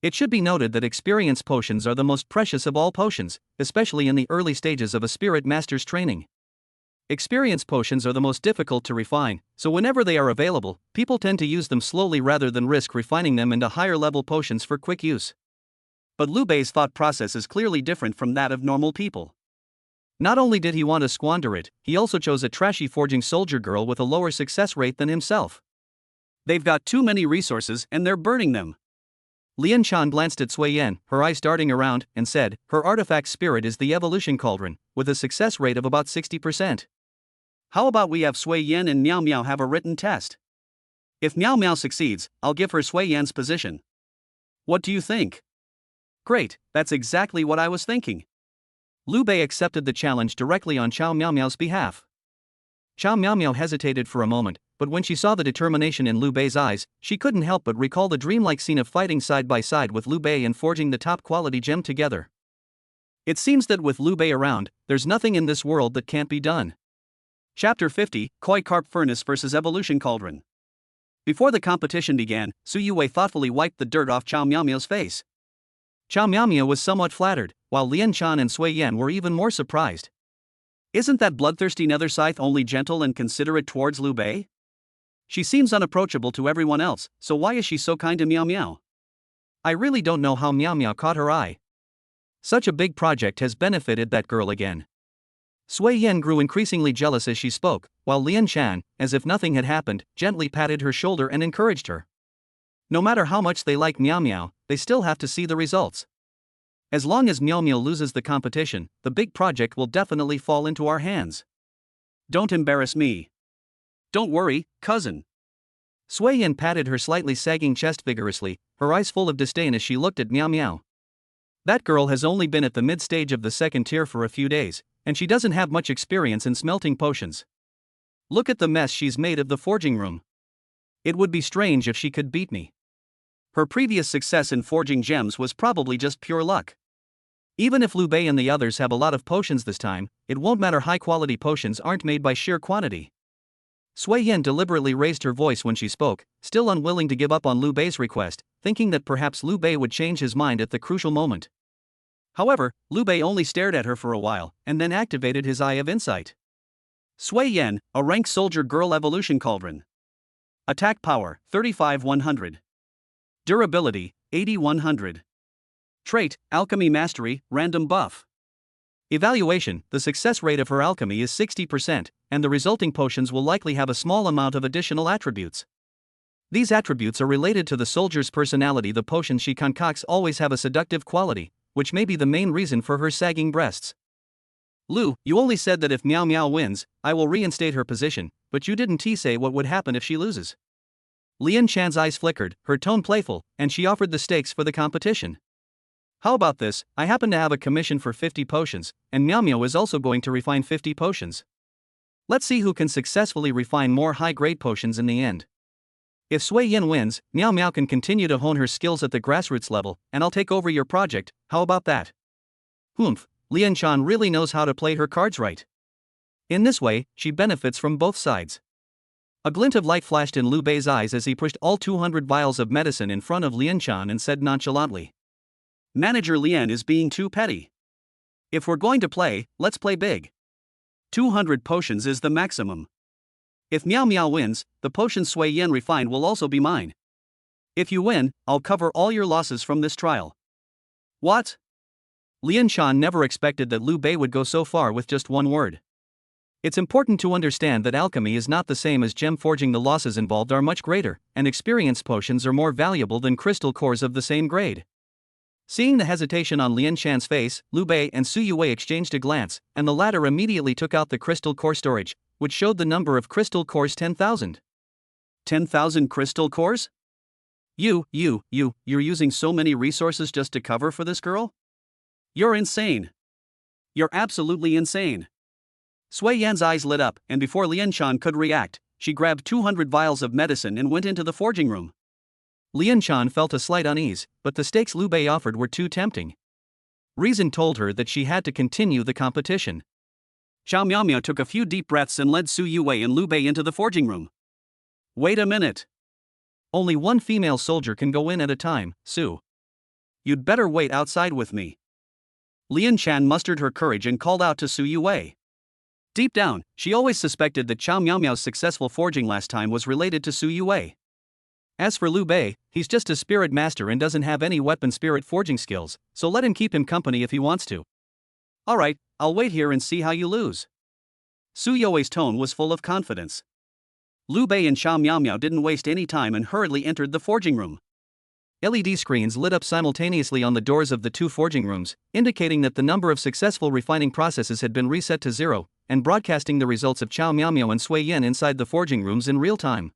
It should be noted that experience potions are the most precious of all potions, especially in the early stages of a spirit master's training. Experience potions are the most difficult to refine, so whenever they are available, people tend to use them slowly rather than risk refining them into higher level potions for quick use. But Liu Bei's thought process is clearly different from that of normal people. Not only did he want to squander it, he also chose a trashy forging soldier girl with a lower success rate than himself. They've got too many resources and they're burning them. Lian Chan glanced at Sui Yan, her eyes darting around, and said, her artifact spirit is the evolution cauldron, with a success rate of about 60%. How about we have Sui Yan and Miao Miao have a written test? If Miao Miao succeeds, I'll give her Sui Yan's position. What do you think? Great, that's exactly what I was thinking. Liu Bei accepted the challenge directly on Chao Miao Miao's behalf. Chao Miao Miao hesitated for a moment, but when she saw the determination in Liu Bei's eyes, she couldn't help but recall the dreamlike scene of fighting side by side with Liu Bei and forging the top-quality gem together. It seems that with Liu Bei around, there's nothing in this world that can't be done. Chapter 50, Koi Carp Furnace vs Evolution Cauldron. Before the competition began, Su Yue thoughtfully wiped the dirt off Chao Miao Miao's face. Chao Miao Miao was somewhat flattered, while Lian Chan and Sui Yan were even more surprised. Isn't that bloodthirsty Nether Scythe only gentle and considerate towards Liu Bei? She seems unapproachable to everyone else, so why is she so kind to Miao Miao? I really don't know how Miao Miao caught her eye. Such a big project has benefited that girl again. Sui Yan grew increasingly jealous as she spoke, while Lian Chan, as if nothing had happened, gently patted her shoulder and encouraged her. No matter how much they like Miao Miao, they still have to see the results. As long as Miao Miao loses the competition, the big project will definitely fall into our hands. Don't embarrass me. Don't worry, cousin. Sui Yan patted her slightly sagging chest vigorously, her eyes full of disdain as she looked at Miao Miao. That girl has only been at the mid-stage of the second tier for a few days, and she doesn't have much experience in smelting potions. Look at the mess she's made of the forging room. It would be strange if she could beat me. Her previous success in forging gems was probably just pure luck. Even if Liu Bei and the others have a lot of potions this time, it won't matter, high-quality potions aren't made by sheer quantity. Sui Yan deliberately raised her voice when she spoke, still unwilling to give up on Liu Bei's request, thinking that perhaps Liu Bei would change his mind at the crucial moment. However, Liu Bei only stared at her for a while, and then activated his Eye of Insight. Sui Yan, a rank soldier girl evolution cauldron. Attack power, 35-100. Durability, 80-100. Trait, Alchemy Mastery, random buff. Evaluation, the success rate of her alchemy is 60%, and the resulting potions will likely have a small amount of additional attributes. These attributes are related to the soldier's personality. The potions she concocts always have a seductive quality, which may be the main reason for her sagging breasts. Liu, you only said that if Miao Miao wins, I will reinstate her position, but you didn't say what would happen if she loses. Lian Chan's eyes flickered, her tone playful, and she offered the stakes for the competition. How about this? I happen to have a commission for 50 potions, and Miao Miao is also going to refine 50 potions. Let's see who can successfully refine more high-grade potions in the end. If Sui Yan wins, Miao Miao can continue to hone her skills at the grassroots level, and I'll take over your project. How about that? Humph, Lian Chan really knows how to play her cards right. In this way, she benefits from both sides. A glint of light flashed in Liu Bei's eyes as he pushed all 200 vials of medicine in front of Lian Chan and said nonchalantly, Manager Lian is being too petty. If we're going to play, let's play big. 200 potions is the maximum. If Miao Miao wins, the potion Sui Yan refined will also be mine. If you win, I'll cover all your losses from this trial. What? Lian Chan never expected that Liu Bei would go so far with just one word. It's important to understand that alchemy is not the same as gem forging. The losses involved are much greater, and experienced potions are more valuable than crystal cores of the same grade. Seeing the hesitation on Lian Chan's face, Liu Bei and Su Yue exchanged a glance, and the latter immediately took out the crystal core storage, which showed the number of crystal cores 10,000. 10,000 crystal cores? You're using so many resources just to cover for this girl? You're insane. You're absolutely insane. Sui Yan's eyes lit up, and before Lian Chan could react, she grabbed 200 vials of medicine and went into the forging room. Lian Chan felt a slight unease, but the stakes Liu Bei offered were too tempting. Reason told her that she had to continue the competition. Xiao Miao took a few deep breaths and led Su Yue and Liu Bei into the forging room. Wait a minute. Only one female soldier can go in at a time, Su. You'd better wait outside with me. Lian Chan mustered her courage and called out to Su Yue. Deep down, she always suspected that Chao Miao's successful forging last time was related to Su Yue. As for Liu Bei, he's just a spirit master and doesn't have any weapon spirit forging skills, so let him keep him company if he wants to. Alright, I'll wait here and see how you lose. Su Yue's tone was full of confidence. Liu Bei and Chao Miao didn't waste any time and hurriedly entered the forging room. LED screens lit up simultaneously on the doors of the two forging rooms, indicating that the number of successful refining processes had been reset to 0, and broadcasting the results of Chao Miao and Sui Yan inside the forging rooms in real time.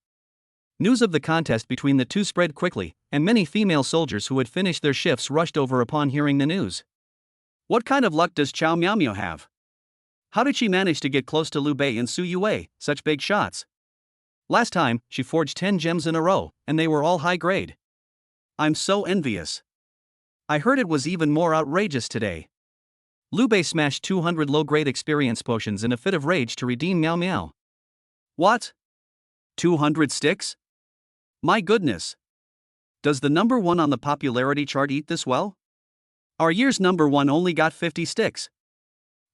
News of the contest between the two spread quickly, and many female soldiers who had finished their shifts rushed over upon hearing the news. What kind of luck does Chao Miao have? How did she manage to get close to Liu Bei and Su Yue, such big shots? Last time, she forged 10 gems in a row, and they were all high grade. I'm so envious. I heard it was even more outrageous today. Liu Bei smashed 200 low-grade experience potions in a fit of rage to redeem Miao Miao. What? 200 sticks? My goodness. Does the number 1 on the popularity chart eat this well? Our year's number 1 only got 50 sticks.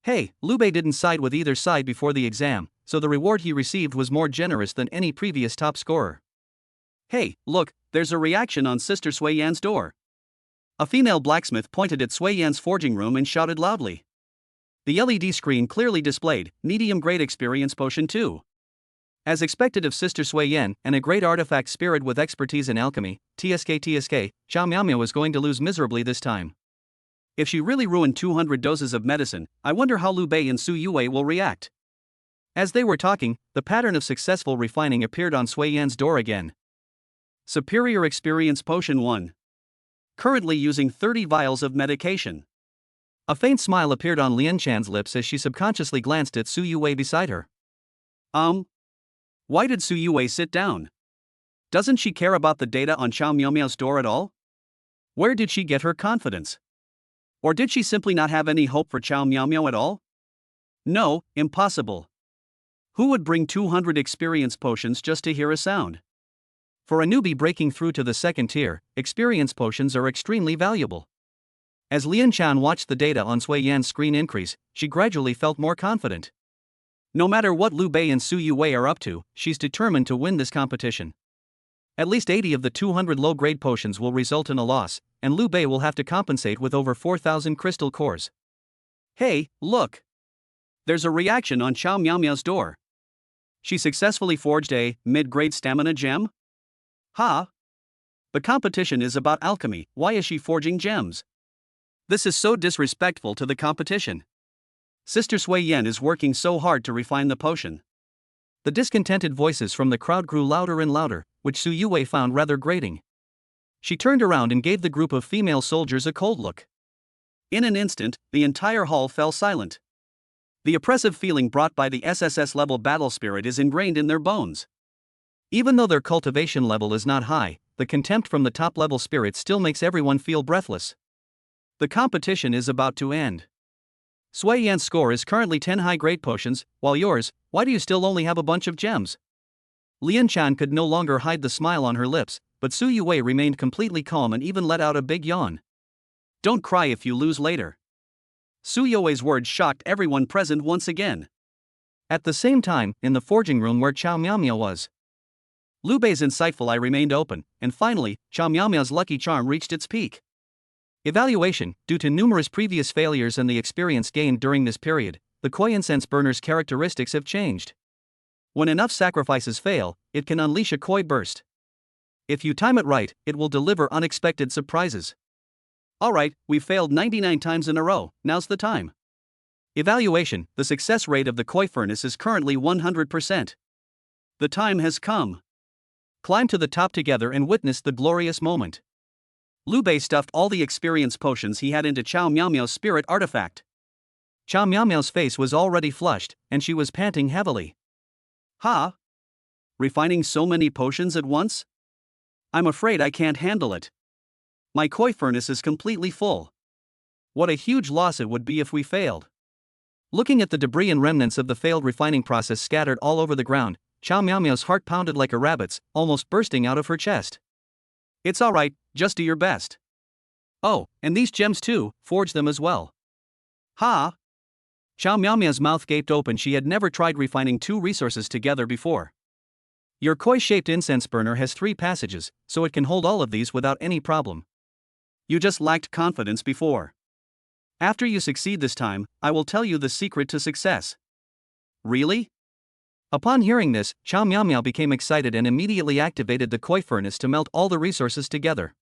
Hey, Liu Bei didn't side with either side before the exam, so the reward he received was more generous than any previous top scorer. Hey, look, there's a reaction on Sister Sui Yan's door. A female blacksmith pointed at Sui Yan's forging room and shouted loudly. The LED screen clearly displayed, medium-grade experience potion 2. As expected of Sister Sui Yan and a great artifact spirit with expertise in alchemy, TSK, Chao Miao was going to lose miserably this time. If she really ruined 200 doses of medicine, I wonder how Liu Bei and Su Yue will react. As they were talking, the pattern of successful refining appeared on Sui Yan's door again. Superior Experience Potion 1. Currently using 30 vials of medication. A faint smile appeared on Lian Chan's lips as she subconsciously glanced at Su Yue beside her. Why did Su Yue sit down? Doesn't she care about the data on Chao Miao's door at all? Where did she get her confidence? Or did she simply not have any hope for Chao Miao at all? No, impossible. Who would bring 200 experience potions just to hear a sound? For a newbie breaking through to the second tier, experience potions are extremely valuable. As Lian Chan watched the data on Sui Yan's screen increase, she gradually felt more confident. No matter what Liu Bei and Su Yue are up to, she's determined to win this competition. At least 80 of the 200 low-grade potions will result in a loss, and Liu Bei will have to compensate with over 4,000 crystal cores. Hey, look! There's a reaction on Chao Miao's door. She successfully forged a mid-grade stamina gem? Ha! The competition is about alchemy, why is she forging gems? This is so disrespectful to the competition. Sister Sui Yan is working so hard to refine the potion. The discontented voices from the crowd grew louder and louder, which Su Yue found rather grating. She turned around and gave the group of female soldiers a cold look. In an instant, the entire hall fell silent. The oppressive feeling brought by the SSS-level battle spirit is ingrained in their bones. Even though their cultivation level is not high, the contempt from the top-level spirit still makes everyone feel breathless. The competition is about to end. Sui Yan's score is currently 10 high-grade potions, while yours, why do you still only have a bunch of gems? Lian Chan could no longer hide the smile on her lips, but Su Yue remained completely calm and even let out a big yawn. Don't cry if you lose later. Su Yue's words shocked everyone present once again. At the same time, in the forging room where Chao Miao was, Liu Bei's insightful eye remained open, and finally, Chao Miao's lucky charm reached its peak. Evaluation: due to numerous previous failures and the experience gained during this period, the koi incense burner's characteristics have changed. When enough sacrifices fail, it can unleash a koi burst. If you time it right, it will deliver unexpected surprises. Alright, we've failed 99 times in a row, now's the time. Evaluation: the success rate of the koi furnace is currently 100%. The time has come. Climb to the top together and witness the glorious moment. Liu Bei stuffed all the experience potions he had into Chao Miao's spirit artifact. Chao Miao's face was already flushed, and she was panting heavily. Ha! Refining so many potions at once? I'm afraid I can't handle it. My koi furnace is completely full. What a huge loss it would be if we failed. Looking at the debris and remnants of the failed refining process scattered all over the ground, Chao Miao's heart pounded like a rabbit's, almost bursting out of her chest. It's alright, just do your best. Oh, and these gems too, forge them as well. Ha! Chow Miao Miao's mouth gaped open. She had never tried refining two resources together before. Your koi-shaped incense burner has 3 passages, so it can hold all of these without any problem. You just lacked confidence before. After you succeed this time, I will tell you the secret to success. Really? Upon hearing this, Chow Miao Miao became excited and immediately activated the koi furnace to melt all the resources together.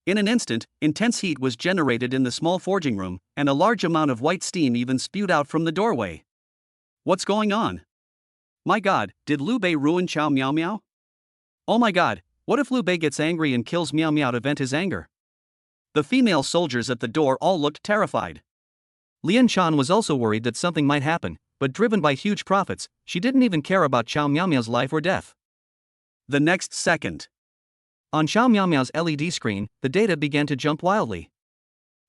In an instant, intense heat was generated in the small forging room, and a large amount of white steam even spewed out from the doorway. What's going on? My god, did Liu Bei ruin Chow Miao Miao? Oh my god, what if Liu Bei gets angry and kills Miao Miao to vent his anger? The female soldiers at the door all looked terrified. Lian Shan was also worried that something might happen, but driven by huge profits, she didn't even care about Chow Miao Miao's life or death. The next second, on Chow Miao Miao's LED screen, the data began to jump wildly.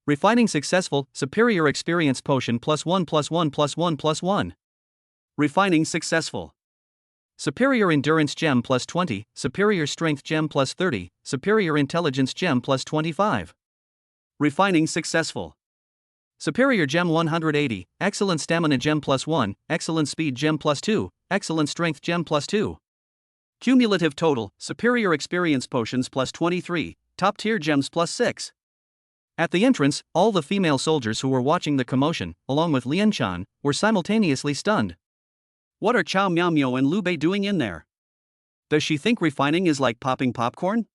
Refining successful, superior experience potion +1 +1 +1 +1. Refining successful. Superior endurance gem +20, superior strength gem +30, superior intelligence gem +25. Refining successful. Superior gem 180, excellent stamina gem +1, excellent speed gem +2, excellent strength gem +2. Cumulative total, superior experience potions +23, top tier gems +6. At the entrance, all the female soldiers who were watching the commotion, along with Lian Shan, were simultaneously stunned. What are Chow Miao Miao and Liu Bei doing in there? Does she think refining is like popping popcorn?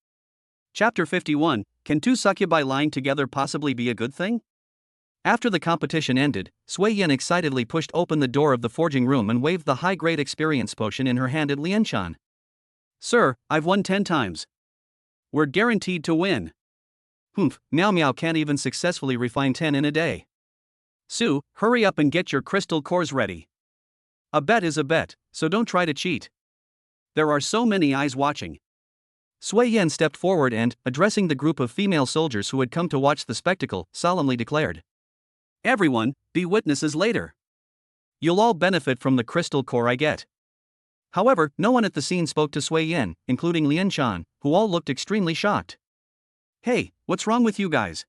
Chapter 51, Can two succubi lying together possibly be a good thing? After the competition ended, Sui Yin excitedly pushed open the door of the forging room and waved the high-grade experience potion in her hand at Lian Shan. Sir, I've won 10 times. We're guaranteed to win. Miao Miao can't even successfully refine 10 in a day. Su, hurry up and get your crystal cores ready. A bet is a bet, so don't try to cheat. There are so many eyes watching. Sui Yin stepped forward and, addressing the group of female soldiers who had come to watch the spectacle, solemnly declared, Everyone, be witnesses later. You'll all benefit from the crystal core I get. However, no one at the scene spoke to Sui Yin, including Lian Shan, who all looked extremely shocked. Hey, what's wrong with you guys?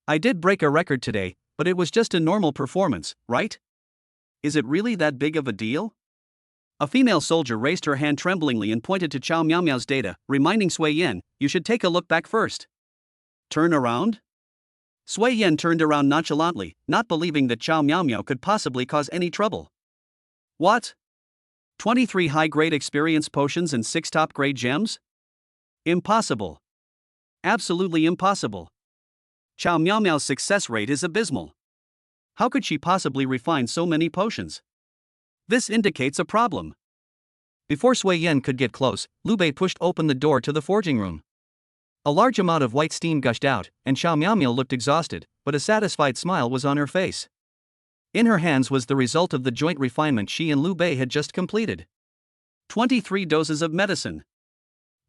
I did break a record today, but it was just a normal performance, right? Is it really that big of a deal? A female soldier raised her hand tremblingly and pointed to Chow Miao Miao's data, reminding Sui Yin, you should take a look back first. Turn around? Sui Yin turned around nonchalantly, not believing that Chow Miao Miao could possibly cause any trouble. What? 23 high-grade experience potions and 6 top-grade gems? Impossible. Absolutely impossible. Chow Miao Miao's success rate is abysmal. How could she possibly refine so many potions? This indicates a problem. Before Sui Yin could get close, Liu Bei pushed open the door to the forging room. A large amount of white steam gushed out, and Chow Miao Miao looked exhausted, but a satisfied smile was on her face. In her hands was the result of the joint refinement she and Liu Bei had just completed. 23 doses of medicine.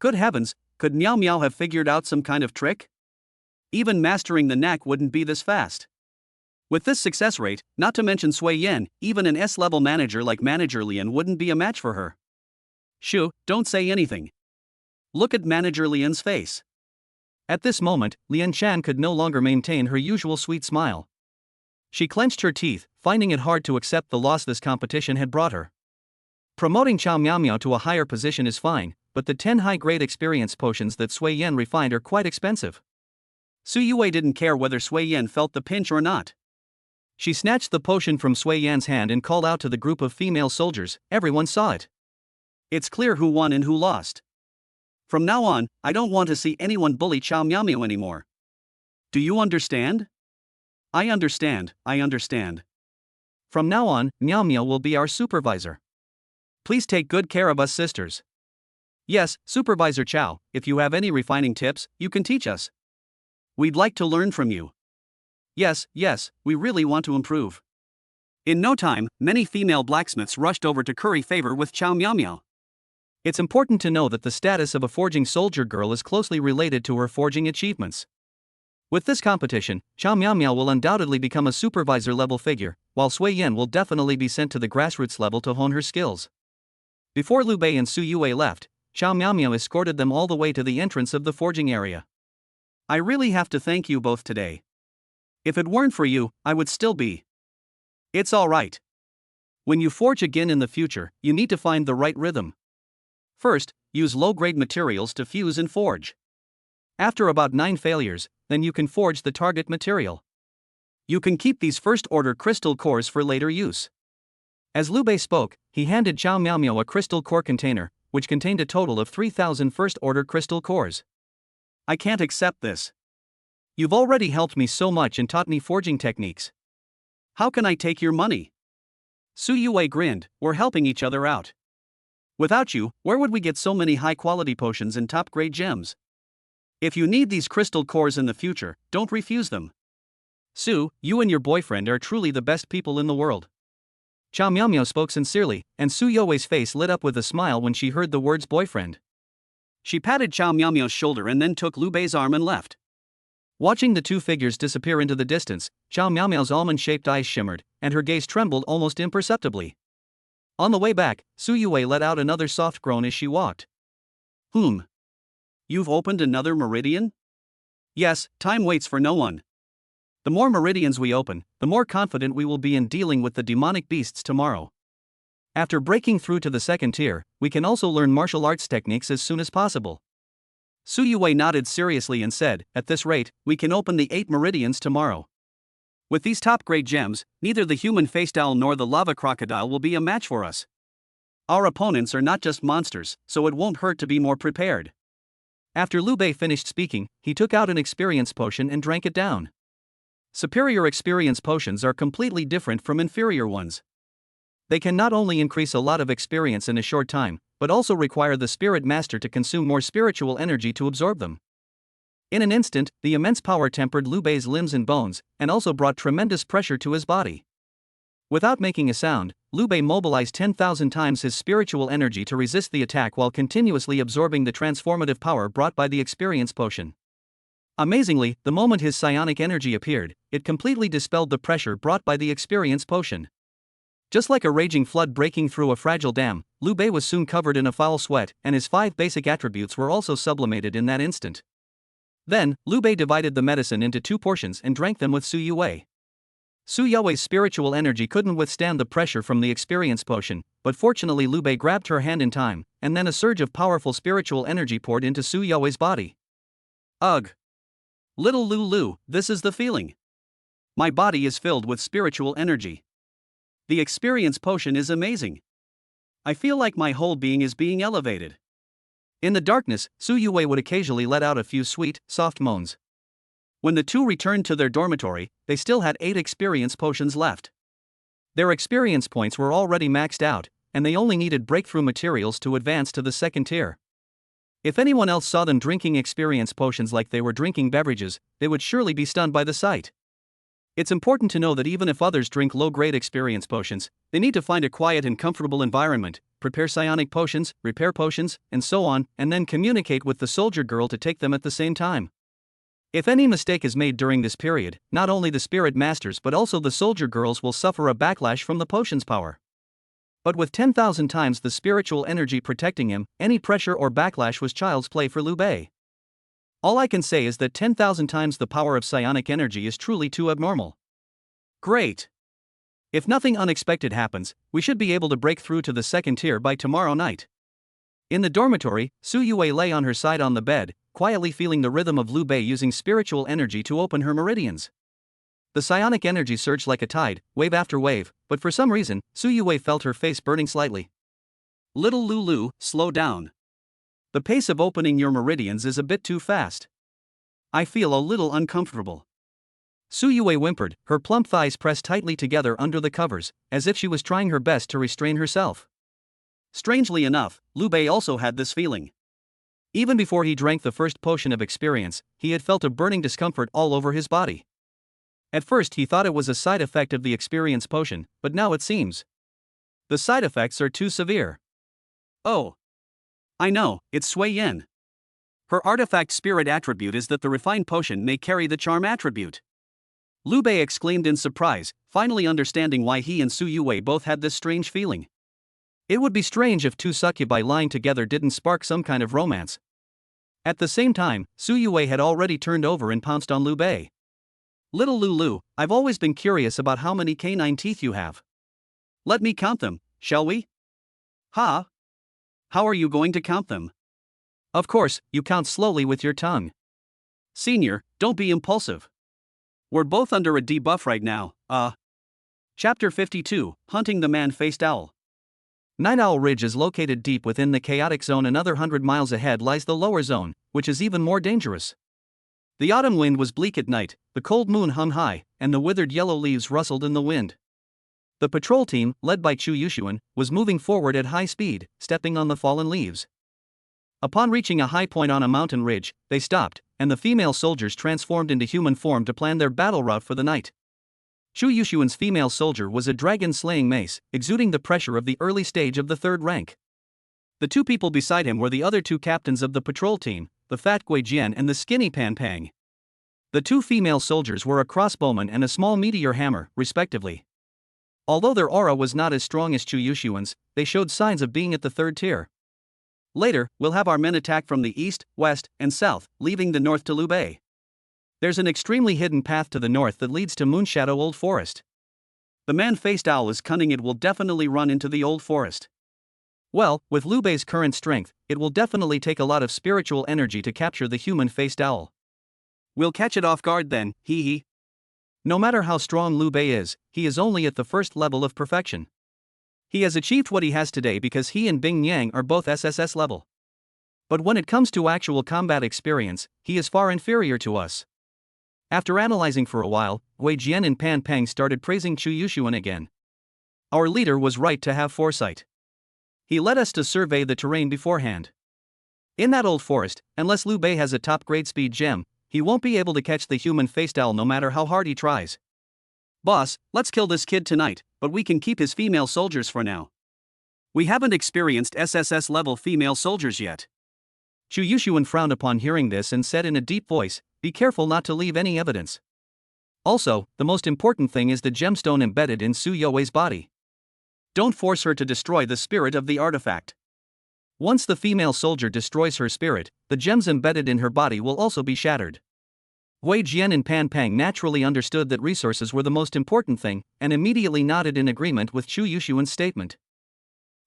Good heavens, could Miao Miao have figured out some kind of trick? Even mastering the knack wouldn't be this fast. With this success rate, not to mention Sui Yin, even an S-level manager like Manager Lian wouldn't be a match for her. Shu, don't say anything. Look at Manager Lian's face. At this moment, Lian Shan could no longer maintain her usual sweet smile. She clenched her teeth, finding it hard to accept the loss this competition had brought her. Promoting Chow Miao Miao to a higher position is fine, but the 10 high-grade experience potions that Sui Yin refined are quite expensive. Su Yue didn't care whether Sui Yin felt the pinch or not. She snatched the potion from Sui Yan's hand and called out to the group of female soldiers. Everyone saw it. It's clear who won and who lost. From now on, I don't want to see anyone bully Chow Miao Miao anymore. Do you understand? I understand. From now on, Miao Miao will be our supervisor. Please take good care of us sisters. Yes, Supervisor Chow, if you have any refining tips, you can teach us. We'd like to learn from you. Yes, we really want to improve. In no time, many female blacksmiths rushed over to curry favor with Chow Miao Miao. It's important to know that the status of a forging soldier girl is closely related to her forging achievements. With this competition, Chow Miao Miao will undoubtedly become a supervisor-level figure, while Sui Yin will definitely be sent to the grassroots level to hone her skills. Before Liu Bei and Su Yue left, Chow Miao Miao escorted them all the way to the entrance of the forging area. I really have to thank you both today. If it weren't for you, I would still be. It's alright. When you forge again in the future, you need to find the right rhythm. First, use low-grade materials to fuse and forge. After about 9 failures, then you can forge the target material. You can keep these first-order crystal cores for later use. As Liu Bei spoke, he handed Chao Miao a crystal core container, which contained a total of 3,000 first-order crystal cores. I can't accept this. You've already helped me so much and taught me forging techniques. How can I take your money? Su Yue grinned, we're helping each other out. Without you, where would we get so many high-quality potions and top-grade gems? If you need these crystal cores in the future, don't refuse them. Su, you and your boyfriend are truly the best people in the world. Chao Miao spoke sincerely, and Su Yue's face lit up with a smile when she heard the words boyfriend. She patted Chao Miao's shoulder and then took Liu Bei's arm and left. Watching the two figures disappear into the distance, Chao Miao's almond-shaped eyes shimmered, and her gaze trembled almost imperceptibly. On the way back, Su Yue let out another soft groan as she walked. You've opened another meridian? Yes, time waits for no one. The more meridians we open, the more confident we will be in dealing with the demonic beasts tomorrow. After breaking through to the second tier, we can also learn martial arts techniques as soon as possible. Su Yue nodded seriously and said, at this rate, we can open the 8 meridians tomorrow. With these top-grade gems, neither the human faced owl nor the lava crocodile will be a match for us. Our opponents are not just monsters, so it won't hurt to be more prepared. After Liu Bei finished speaking, he took out an experience potion and drank it down. Superior experience potions are completely different from inferior ones. They can not only increase a lot of experience in a short time, but also require the spirit master to consume more spiritual energy to absorb them. In an instant, the immense power tempered Liu Bei's limbs and bones, and also brought tremendous pressure to his body. Without making a sound, Liu Bei mobilized 10,000 times his spiritual energy to resist the attack while continuously absorbing the transformative power brought by the experience potion. Amazingly, the moment his psionic energy appeared, it completely dispelled the pressure brought by the experience potion. Just like a raging flood breaking through a fragile dam, Liu Bei was soon covered in a foul sweat, and his 5 basic attributes were also sublimated in that instant. Then, Liu Bei divided the medicine into 2 portions and drank them with Su Yue. Su Yue's spiritual energy couldn't withstand the pressure from the experience potion, but fortunately Liu Bei grabbed her hand in time, and then a surge of powerful spiritual energy poured into Su Yue's body. Ugh! Little Lulu, this is the feeling. My body is filled with spiritual energy. The experience potion is amazing. I feel like my whole being is being elevated. In the darkness, Su Yue would occasionally let out a few sweet, soft moans. When the two returned to their dormitory, they still had 8 experience potions left. Their experience points were already maxed out, and they only needed breakthrough materials to advance to the second tier. If anyone else saw them drinking experience potions like they were drinking beverages, they would surely be stunned by the sight. It's important to know that even if others drink low-grade experience potions, they need to find a quiet and comfortable environment, prepare psionic potions, repair potions, and so on, and then communicate with the soldier girl to take them at the same time. If any mistake is made during this period, not only the spirit masters but also the soldier girls will suffer a backlash from the potion's power. But with 10,000 times the spiritual energy protecting him, any pressure or backlash was child's play for Liu Bei. All I can say is that 10,000 times the power of psionic energy is truly too abnormal. Great! If nothing unexpected happens, we should be able to break through to the second tier by tomorrow night. In the dormitory, Su Yue lay on her side on the bed, quietly feeling the rhythm of Liu Bei using spiritual energy to open her meridians. The psionic energy surged like a tide, wave after wave, but for some reason, Su Yue felt her face burning slightly. Little Lulu, slow down. The pace of opening your meridians is a bit too fast. I feel a little uncomfortable. Su Yue whimpered, her plump thighs pressed tightly together under the covers, as if she was trying her best to restrain herself. Strangely enough, Liu Bei also had this feeling. Even before he drank the first potion of experience, he had felt a burning discomfort all over his body. At first he thought it was a side effect of the experience potion, but now it seems the side effects are too severe. Oh! I know, it's Sui Yin. Her artifact spirit attribute is that the refined potion may carry the charm attribute. Liu Bei exclaimed in surprise, finally understanding why he and Su Yue both had this strange feeling. It would be strange if 2 succubi lying together didn't spark some kind of romance. At the same time, Su Yue had already turned over and pounced on Liu Bei. Little Lulu, I've always been curious about how many canine teeth you have. Let me count them, shall we? Ha! How are you going to count them? Of course, you count slowly with your tongue. Senior, don't be impulsive. We're both under a debuff right now, Chapter 52, Hunting the Man-Faced Owl. Night Owl Ridge is located deep within the chaotic zone. Another 100 miles ahead lies the lower zone, which is even more dangerous. The autumn wind was bleak at night, the cold moon hung high, and the withered yellow leaves rustled in the wind. The patrol team, led by Chu Yushuan, was moving forward at high speed, stepping on the fallen leaves. Upon reaching a high point on a mountain ridge, they stopped, and the female soldiers transformed into human form to plan their battle route for the night. Chu Yushuan's female soldier was a dragon-slaying mace, exuding the pressure of the early stage of the third rank. The two people beside him were the other two captains of the patrol team, the fat Gui Jian and the skinny Pan Pang. The two female soldiers were a crossbowman and a small meteor hammer, respectively. Although their aura was not as strong as Chu Yushuan's, they showed signs of being at the third tier. Later, we'll have our men attack from the east, west, and south, leaving the north to Liu Bei. There's an extremely hidden path to the north that leads to Moonshadow Old Forest. The man-faced owl is cunning. It will definitely run into the old forest. Well, with Liu Bei's current strength, it will definitely take a lot of spiritual energy to capture the human-faced owl. We'll catch it off guard then, hee hee. No matter how strong Liu Bei is, he is only at the first level of perfection. He has achieved what he has today because he and Bing Yang are both SSS level. But when it comes to actual combat experience, he is far inferior to us. After analyzing for a while, Gui Jian and Pan Pang started praising Chu Yushuan again. Our leader was right to have foresight. He led us to survey the terrain beforehand. In that old forest, unless Liu Bei has a top-grade speed gem, he won't be able to catch the human-faced owl no matter how hard he tries. Boss, let's kill this kid tonight, but we can keep his female soldiers for now. We haven't experienced SSS-level female soldiers yet. Chu Yushuan frowned upon hearing this and said in a deep voice, "Be careful not to leave any evidence. Also, the most important thing is the gemstone embedded in Su Youwei's body. Don't force her to destroy the spirit of the artifact. Once the female soldier destroys her spirit, the gems embedded in her body will also be shattered." Gui Jian and Pan Pang naturally understood that resources were the most important thing, and immediately nodded in agreement with Chu Yushuan's statement.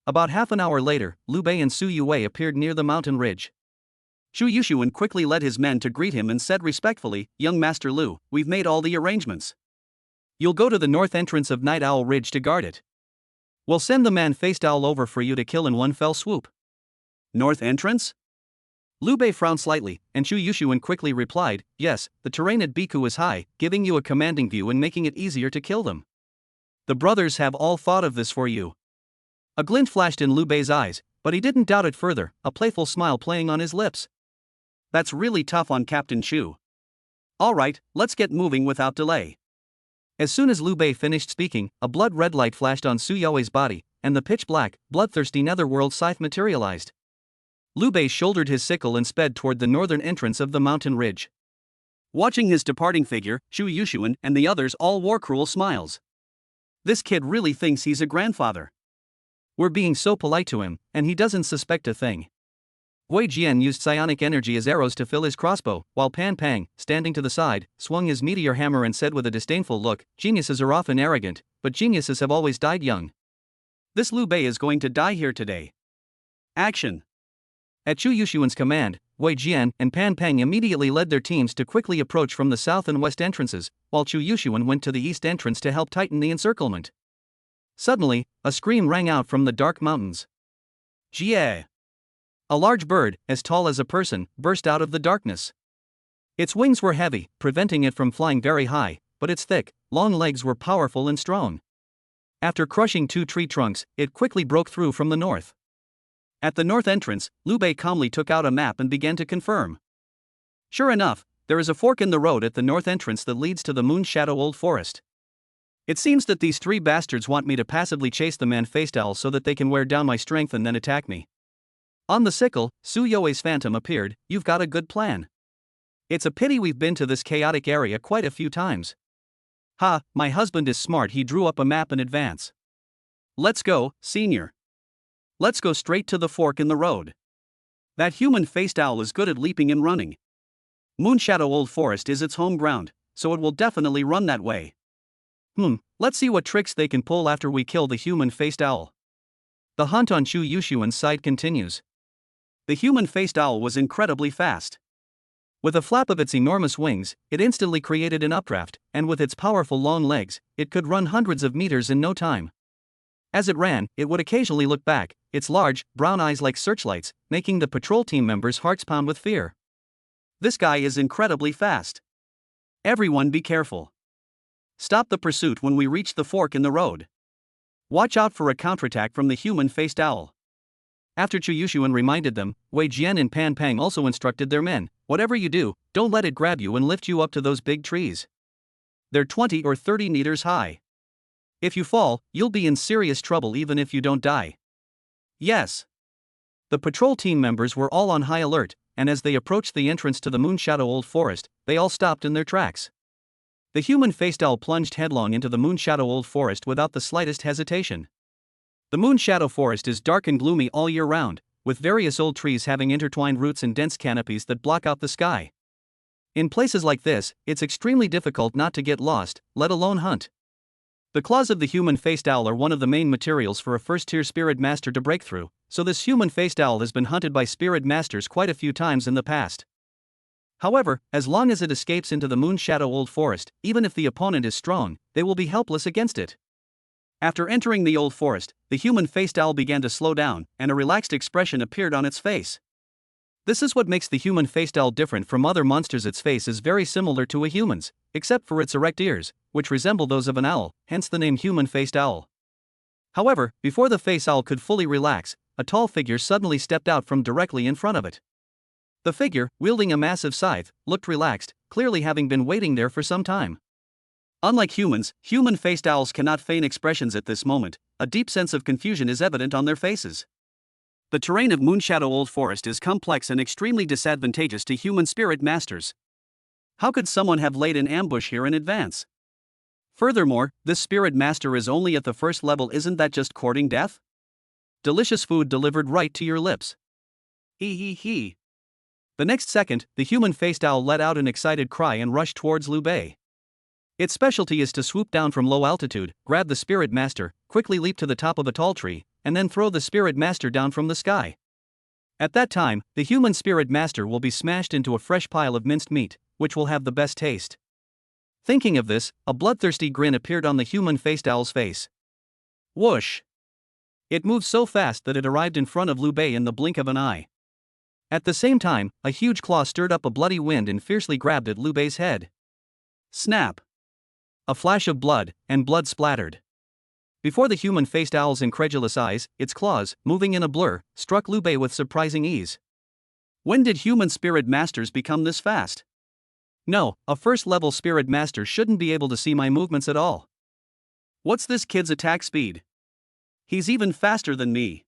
About half an hour later, Liu Bei and Su Youwei appeared near the mountain ridge. Chu Yushuan quickly led his men to greet him and said respectfully, "Young Master Liu, we've made all the arrangements. You'll go to the north entrance of Night Owl Ridge to guard it. We'll send the man-faced owl over for you to kill in one fell swoop." North entrance? Liu Bei frowned slightly, and Chu Yushuan quickly replied, "Yes, the terrain at Biku is high, giving you a commanding view and making it easier to kill them. The brothers have all thought of this for you." A glint flashed in Liu Bei's eyes, but he didn't doubt it further, a playful smile playing on his lips. "That's really tough on Captain Chu. Alright, let's get moving without delay." As soon as Liu Bei finished speaking, a blood-red light flashed on Su Youwei's body, and the pitch-black, bloodthirsty netherworld scythe materialized. Liu Bei shouldered his sickle and sped toward the northern entrance of the mountain ridge. Watching his departing figure, Chu Yushuan and the others all wore cruel smiles. This kid really thinks he's a grandfather. We're being so polite to him, and he doesn't suspect a thing. Gui Jian used psionic energy as arrows to fill his crossbow, while Pan Pang, standing to the side, swung his meteor hammer and said with a disdainful look, "Geniuses are often arrogant, but geniuses have always died young. This Liu Bei is going to die here today." Action! At Chu Yushuan's command, Gui Jian and Pan Pang immediately led their teams to quickly approach from the south and west entrances, while Chu Yushuan went to the east entrance to help tighten the encirclement. Suddenly, a scream rang out from the dark mountains. Jie! A large bird, as tall as a person, burst out of the darkness. Its wings were heavy, preventing it from flying very high, but its thick, long legs were powerful and strong. After crushing two tree trunks, it quickly broke through from the north. At the north entrance, Liu Bei calmly took out a map and began to confirm. Sure enough, there is a fork in the road at the north entrance that leads to the Moonshadow Old Forest. It seems that these three bastards want me to passively chase the man-faced owl so that they can wear down my strength and then attack me. On the sickle, Su Youwei's phantom appeared. "You've got a good plan. It's a pity we've been to this chaotic area quite a few times." "Ha, my husband is smart." He drew up a map in advance. "Let's go, senior. Let's go straight to the fork in the road. That human-faced owl is good at leaping and running. Moonshadow Old Forest is its home ground, so it will definitely run that way. Let's see what tricks they can pull after we kill the human-faced owl. The hunt on Chu Yushuan's side continues. The human-faced owl was incredibly fast. With a flap of its enormous wings, it instantly created an updraft, and with its powerful long legs, it could run hundreds of meters in no time. As it ran, it would occasionally look back, its large, brown eyes like searchlights, making the patrol team members' hearts pound with fear. This guy is incredibly fast. Everyone be careful. Stop the pursuit when we reach the fork in the road. Watch out for a counterattack from the human-faced owl. After Chu Yushuan reminded them, Wei Jian and Pan Pang also instructed their men, whatever you do, don't let it grab you and lift you up to those big trees. They're 20 or 30 meters high. If you fall, you'll be in serious trouble even if you don't die. Yes. The patrol team members were all on high alert, and as they approached the entrance to the Moonshadow Old Forest, they all stopped in their tracks. The human-faced owl plunged headlong into the Moonshadow Old Forest without the slightest hesitation. The Moonshadow Forest is dark and gloomy all year round, with various old trees having intertwined roots and dense canopies that block out the sky. In places like this, it's extremely difficult not to get lost, let alone hunt. The claws of the human-faced owl are one of the main materials for a first-tier spirit master to break through, so this human-faced owl has been hunted by spirit masters quite a few times in the past. However, as long as it escapes into the Moonshadow Old Forest, even if the opponent is strong, they will be helpless against it. After entering the Old Forest, the human-faced owl began to slow down, and a relaxed expression appeared on its face. This is what makes the human-faced owl different from other monsters. Its face is very similar to a human's, except for its erect ears, which resemble those of an owl, hence the name human-faced owl. However, before the face owl could fully relax, a tall figure suddenly stepped out from directly in front of it. The figure, wielding a massive scythe, looked relaxed, clearly having been waiting there for some time. Unlike humans, human-faced owls cannot feign expressions at this moment. A deep sense of confusion is evident on their faces. The terrain of Moonshadow Old Forest is complex and extremely disadvantageous to human spirit masters. How could someone have laid an ambush here in advance? Furthermore, this spirit master is only at the first level. Isn't that just courting death? Delicious food delivered right to your lips. He. The next second, the human-faced owl let out an excited cry and rushed towards Liu Bei. Its specialty is to swoop down from low altitude, grab the spirit master, quickly leap to the top of a tall tree, and then throw the spirit master down from the sky. At that time, the human spirit master will be smashed into a fresh pile of minced meat, which will have the best taste. Thinking of this, a bloodthirsty grin appeared on the human-faced owl's face. Whoosh! It moved so fast that it arrived in front of Liu Bei in the blink of an eye. At the same time, a huge claw stirred up a bloody wind and fiercely grabbed at Liu Bei's head. Snap! A flash of blood, and blood splattered. Before the human-faced owl's incredulous eyes, its claws, moving in a blur, struck Liu Bei with surprising ease. When did human spirit masters become this fast? No, a first-level spirit master shouldn't be able to see my movements at all. What's this kid's attack speed? He's even faster than me.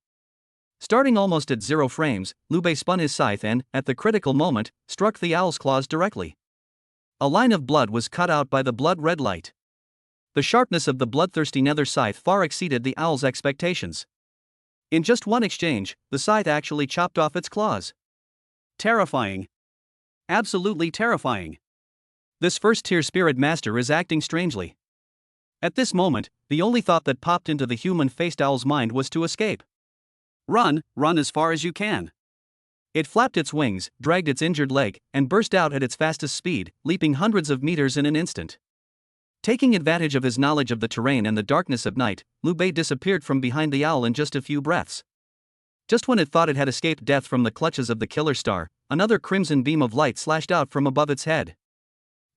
Starting almost at 0 frames, Liu Bei spun his scythe and, at the critical moment, struck the owl's claws directly. A line of blood was cut out by the blood-red light. The sharpness of the bloodthirsty nether scythe far exceeded the owl's expectations. In just one exchange, the scythe actually chopped off its claws. Terrifying. Absolutely terrifying. This first-tier spirit master is acting strangely. At this moment, the only thought that popped into the human-faced owl's mind was to escape. Run as far as you can. It flapped its wings, dragged its injured leg, and burst out at its fastest speed, leaping hundreds of meters in an instant. Taking advantage of his knowledge of the terrain and the darkness of night, Liu Bei disappeared from behind the owl in just a few breaths. Just when it thought it had escaped death from the clutches of the killer star, another crimson beam of light slashed out from above its head.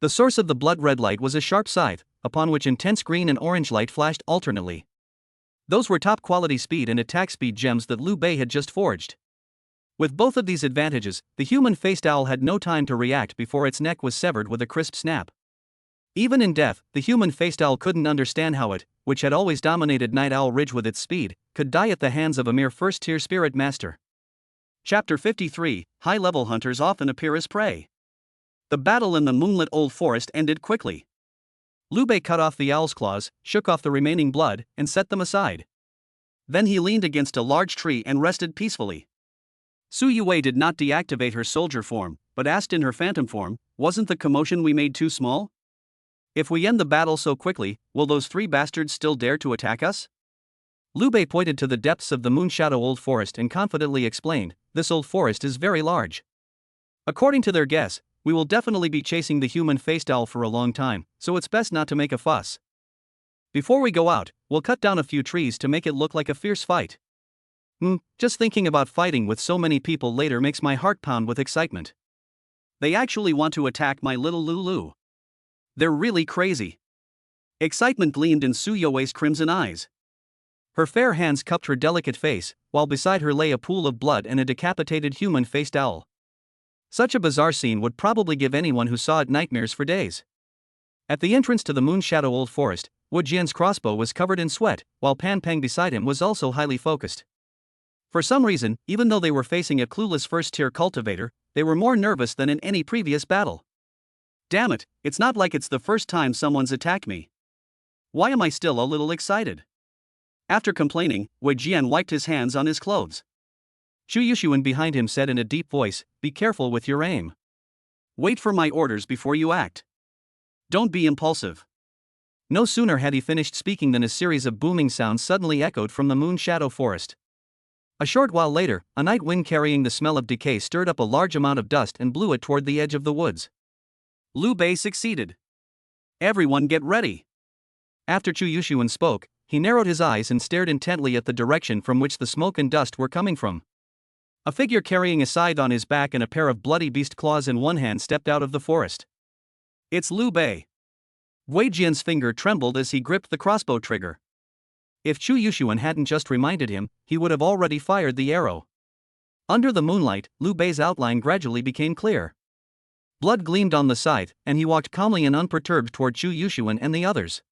The source of the blood-red light was a sharp scythe, upon which intense green and orange light flashed alternately. Those were top-quality speed and attack speed gems that Liu Bei had just forged. With both of these advantages, the human-faced owl had no time to react before its neck was severed with a crisp snap. Even in death, the human-faced owl couldn't understand how it, which had always dominated Night Owl Ridge with its speed, could die at the hands of a mere first-tier spirit master. Chapter 53, High-level hunters often appear as prey. The battle in the moonlit old forest ended quickly. Liu Bei cut off the owl's claws, shook off the remaining blood, and set them aside. Then he leaned against a large tree and rested peacefully. Su Yue did not deactivate her soldier form, but asked in her phantom form, "Wasn't the commotion we made too small?" If we end the battle so quickly, will those three bastards still dare to attack us? Liu Bei pointed to the depths of the Moonshadow Old Forest and confidently explained, this old forest is very large. According to their guess, we will definitely be chasing the human-faced owl for a long time, so it's best not to make a fuss. Before we go out, we'll cut down a few trees to make it look like a fierce fight. Just thinking about fighting with so many people later makes my heart pound with excitement. They actually want to attack my little Lulu. They're really crazy. Excitement gleamed in Su You's crimson eyes. Her fair hands cupped her delicate face, while beside her lay a pool of blood and a decapitated human-faced owl. Such a bizarre scene would probably give anyone who saw it nightmares for days. At the entrance to the Moonshadow Old Forest, Wu Jian's crossbow was covered in sweat, while Pan Peng beside him was also highly focused. For some reason, even though they were facing a clueless first-tier cultivator, they were more nervous than in any previous battle. Damn it, it's not like it's the first time someone's attacked me. Why am I still a little excited? After complaining, Wei Jian wiped his hands on his clothes. Chu Yushuan behind him said in a deep voice, be careful with your aim. Wait for my orders before you act. Don't be impulsive. No sooner had he finished speaking than a series of booming sounds suddenly echoed from the Moonshadow Forest. A short while later, a night wind carrying the smell of decay stirred up a large amount of dust and blew it toward the edge of the woods. Liu Bei succeeded. Everyone get ready. After Chu Yushuan spoke, he narrowed his eyes and stared intently at the direction from which the smoke and dust were coming from. A figure carrying a scythe on his back and a pair of bloody beast claws in one hand stepped out of the forest. It's Liu Bei. Wei Jian's finger trembled as he gripped the crossbow trigger. If Chu Yushuan hadn't just reminded him, he would have already fired the arrow. Under the moonlight, Liu Bei's outline gradually became clear. Blood gleamed on the scythe, and he walked calmly and unperturbed toward Chu Yushuan and the others.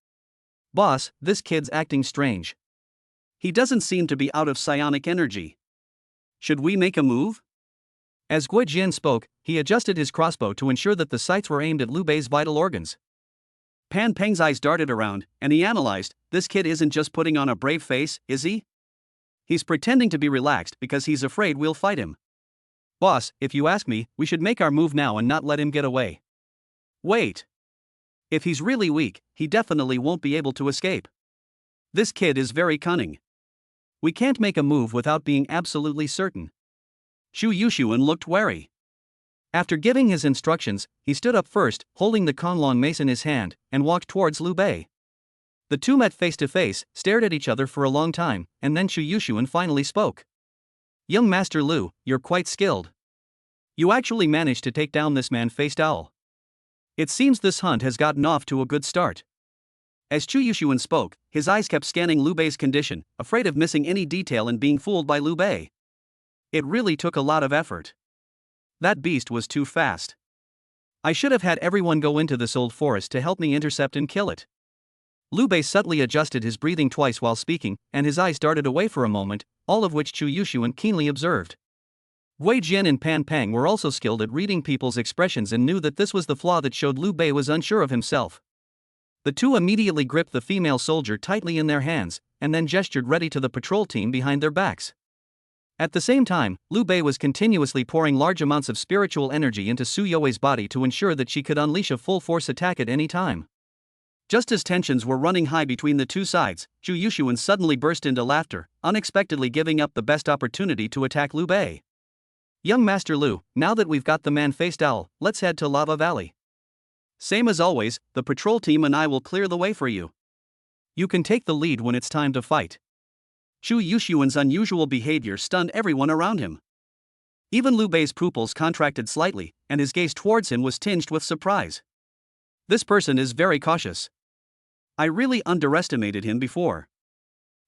Boss, this kid's acting strange. He doesn't seem to be out of psionic energy. Should we make a move? As Gui Jian spoke, he adjusted his crossbow to ensure that the sights were aimed at Liu Bei's vital organs. Pan Peng's eyes darted around, and he analyzed, this kid isn't just putting on a brave face, is he? He's pretending to be relaxed because he's afraid we'll fight him. Boss, if you ask me, we should make our move now and not let him get away. Wait. If he's really weak, he definitely won't be able to escape. This kid is very cunning. We can't make a move without being absolutely certain. Chu Yushuan looked wary. After giving his instructions, he stood up first, holding the Conlong mace in his hand, and walked towards Liu Bei. The two met face to face, stared at each other for a long time, and then Chu Yushuan finally spoke. Young Master Liu, you're quite skilled. You actually managed to take down this man-faced owl. It seems this hunt has gotten off to a good start. As Chu Yushuan spoke, his eyes kept scanning Liu Bei's condition, afraid of missing any detail and being fooled by Liu Bei. It really took a lot of effort. That beast was too fast. I should have had everyone go into this old forest to help me intercept and kill it. Liu Bei subtly adjusted his breathing twice while speaking, and his eyes darted away for a moment, all of which Chu Yushuan keenly observed. Wei Jian and Pan Peng were also skilled at reading people's expressions and knew that this was the flaw that showed Liu Bei was unsure of himself. The two immediately gripped the female soldier tightly in their hands, and then gestured ready to the patrol team behind their backs. At the same time, Liu Bei was continuously pouring large amounts of spiritual energy into Su You's body to ensure that she could unleash a full-force attack at any time. Just as tensions were running high between the two sides, Chu Yushuan suddenly burst into laughter, unexpectedly giving up the best opportunity to attack Liu Bei. Young Master Liu, now that we've got the man-faced owl, let's head to Lava Valley. Same as always, the patrol team and I will clear the way for you. You can take the lead when it's time to fight. Chu Yushuan's unusual behavior stunned everyone around him. Even Liu Bei's pupils contracted slightly, and his gaze towards him was tinged with surprise. This person is very cautious. I really underestimated him before.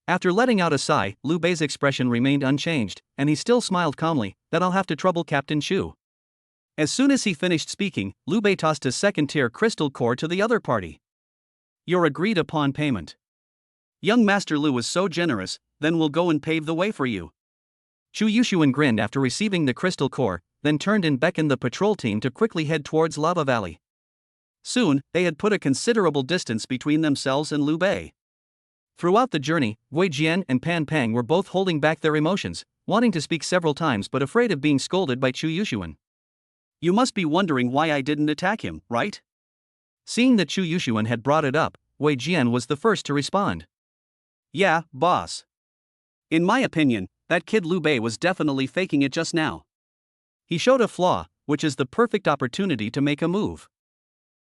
After letting out a sigh, Liu Bei's expression remained unchanged, and he still smiled calmly, that I'll have to trouble Captain Chu. As soon as he finished speaking, Liu Bei tossed a second-tier crystal core to the other party. Your agreed-upon payment. Young Master Liu is so generous, then we'll go and pave the way for you. Chu Yushuan grinned after receiving the crystal core, then turned and beckoned the patrol team to quickly head towards Lava Valley. Soon, they had put a considerable distance between themselves and Liu Bei. Throughout the journey, Wei Jian and Pan Peng were both holding back their emotions, wanting to speak several times but afraid of being scolded by Chu Yushuan. You must be wondering why I didn't attack him, right? Seeing that Chu Yushuan had brought it up, Wei Jian was the first to respond. Yeah, boss. In my opinion, that kid Liu Bei was definitely faking it just now. He showed a flaw, which is the perfect opportunity to make a move.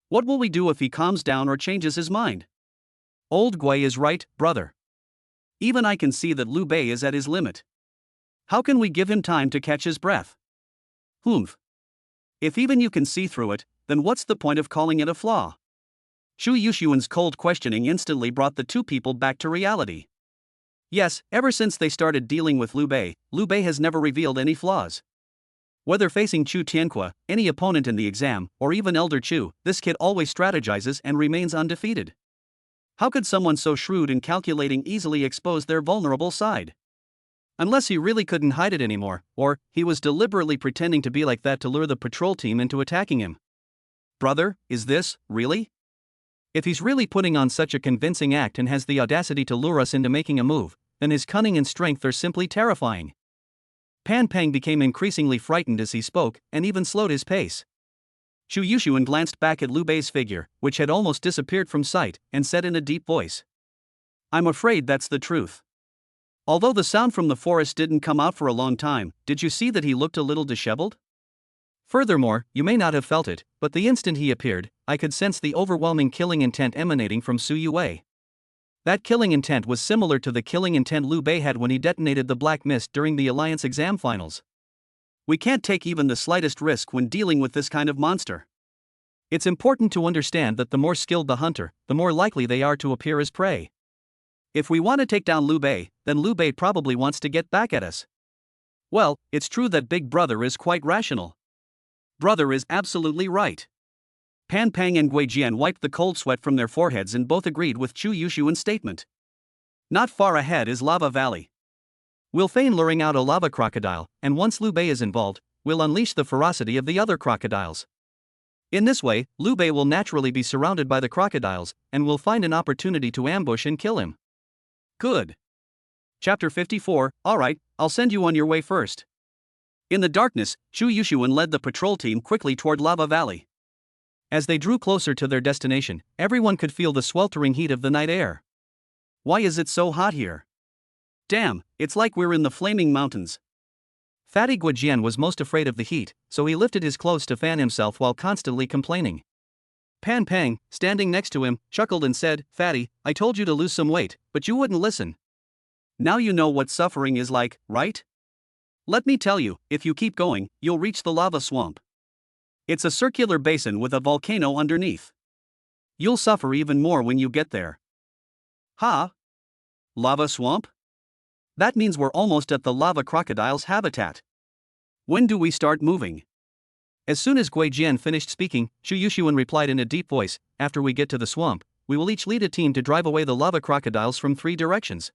What will we do if he calms down or changes his mind? Old Gui is right, brother. Even I can see that Liu Bei is at his limit. How can we give him time to catch his breath? Humph. If even you can see through it, then what's the point of calling it a flaw? Chu Yushuan's cold questioning instantly brought the two people back to reality. Yes, ever since they started dealing with Liu Bei has never revealed any flaws. Whether facing Chu Tianque, any opponent in the exam, or even Elder Chu, this kid always strategizes and remains undefeated. How could someone so shrewd and calculating easily expose their vulnerable side? Unless he really couldn't hide it anymore, or he was deliberately pretending to be like that to lure the patrol team into attacking him. Brother, is this, really? If he's really putting on such a convincing act and has the audacity to lure us into making a move, then his cunning and strength are simply terrifying. Pan Peng became increasingly frightened as he spoke, and even slowed his pace. Chu Yushuan glanced back at Liu Bei's figure, which had almost disappeared from sight, and said in a deep voice. I'm afraid that's the truth. Although the sound from the forest didn't come out for a long time, did you see that he looked a little disheveled? Furthermore, you may not have felt it, but the instant he appeared, I could sense the overwhelming killing intent emanating from Su Yue. That killing intent was similar to the killing intent Liu Bei had when he detonated the Black Mist during the Alliance exam finals. We can't take even the slightest risk when dealing with this kind of monster. It's important to understand that the more skilled the hunter, the more likely they are to appear as prey. If we want to take down Liu Bei, then Liu Bei probably wants to get back at us. Well, it's true that Big Brother is quite rational. Brother is absolutely right. Pan Peng and Gui Jian wiped the cold sweat from their foreheads and both agreed with Chu Yushuan's statement. Not far ahead is Lava Valley. We'll feign luring out a lava crocodile, and once Liu Bei is involved, we'll unleash the ferocity of the other crocodiles. In this way, Liu Bei will naturally be surrounded by the crocodiles, and will find an opportunity to ambush and kill him. Good. Chapter 54, alright, I'll send you on your way first. In the darkness, Chu Yushuan led the patrol team quickly toward Lava Valley. As they drew closer to their destination, everyone could feel the sweltering heat of the night air. Why is it so hot here? Damn, it's like we're in the flaming mountains. Fatty Guijian was most afraid of the heat, so he lifted his clothes to fan himself while constantly complaining. Pan Peng, standing next to him, chuckled and said, Fatty, I told you to lose some weight, but you wouldn't listen. Now you know what suffering is like, right? Let me tell you, if you keep going, you'll reach the lava swamp. It's a circular basin with a volcano underneath. You'll suffer even more when you get there. Ha? Lava swamp? That means we're almost at the lava crocodile's habitat. When do we start moving? As soon as Gui Jian finished speaking, Chu Yushuan replied in a deep voice, after we get to the swamp, we will each lead a team to drive away the lava crocodiles from 3 directions.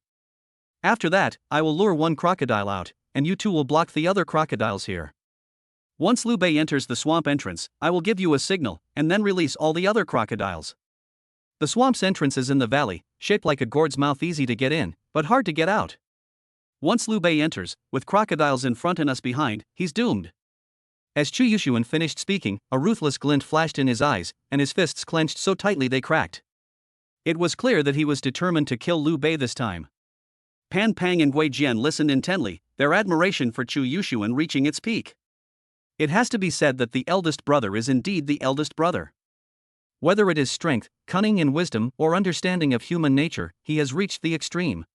After that, I will lure one crocodile out, and you two will block the other crocodiles here. Once Liu Bei enters the swamp entrance, I will give you a signal, and then release all the other crocodiles. The swamp's entrance is in the valley, shaped like a gourd's mouth, easy to get in, but hard to get out. Once Liu Bei enters, with crocodiles in front and us behind, he's doomed. As Chu Yushuan finished speaking, a ruthless glint flashed in his eyes, and his fists clenched so tightly they cracked. It was clear that he was determined to kill Liu Bei this time. Pan Peng and Gui Jian listened intently, their admiration for Chu Yushuan reaching its peak. It has to be said that the eldest brother is indeed the eldest brother. Whether it is strength, cunning and wisdom, or understanding of human nature, he has reached the extreme.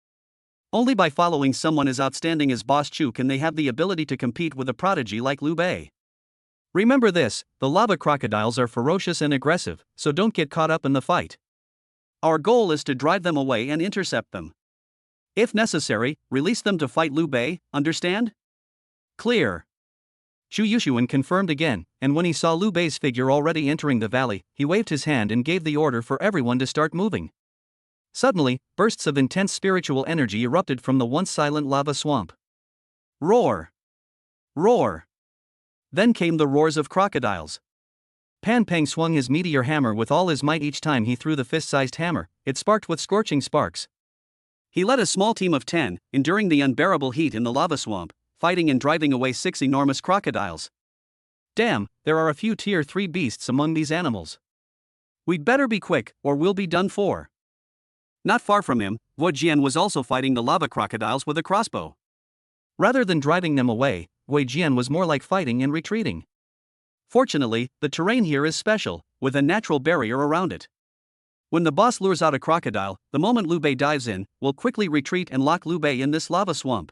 Only by following someone as outstanding as Boss Chu can they have the ability to compete with a prodigy like Liu Bei. Remember this, the lava crocodiles are ferocious and aggressive, so don't get caught up in the fight. Our goal is to drive them away and intercept them. If necessary, release them to fight Liu Bei, understand? Clear. Chu Yushuan confirmed again, and when he saw Liu Bei's figure already entering the valley, he waved his hand and gave the order for everyone to start moving. Suddenly, bursts of intense spiritual energy erupted from the once silent lava swamp. Roar! Roar! Then came the roars of crocodiles. Pan Peng swung his meteor hammer with all his might each time he threw the fist-sized hammer, it sparked with scorching sparks. He led a small team of 10, enduring the unbearable heat in the lava swamp, fighting and driving away 6 enormous crocodiles. Damn, there are a few tier 3 beasts among these animals. We'd better be quick, or we'll be done for. Not far from him, Guo Jian was also fighting the lava crocodiles with a crossbow. Rather than driving them away, Guo Jian was more like fighting and retreating. Fortunately, the terrain here is special, with a natural barrier around it. When the boss lures out a crocodile, the moment Liu Bei dives in, we'll quickly retreat and lock Liu Bei in this lava swamp.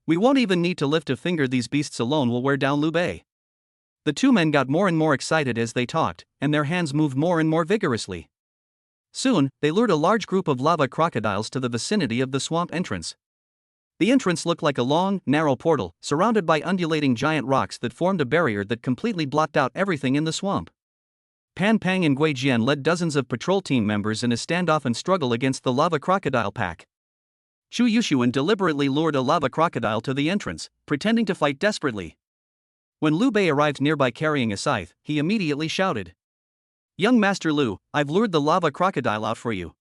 We won't even need to lift a finger, these beasts alone will wear down Liu Bei. The two men got more and more excited as they talked, and their hands moved more and more vigorously. Soon, they lured a large group of lava crocodiles to the vicinity of the swamp entrance. The entrance looked like a long, narrow portal, surrounded by undulating giant rocks that formed a barrier that completely blocked out everything in the swamp. Pan Pang and Gui Jian led dozens of patrol team members in a standoff and struggle against the lava crocodile pack. Chu Yuxuan deliberately lured a lava crocodile to the entrance, pretending to fight desperately. When Liu Bei arrived nearby carrying a scythe, he immediately shouted, "Young Master Liu, I've lured the lava crocodile out for you.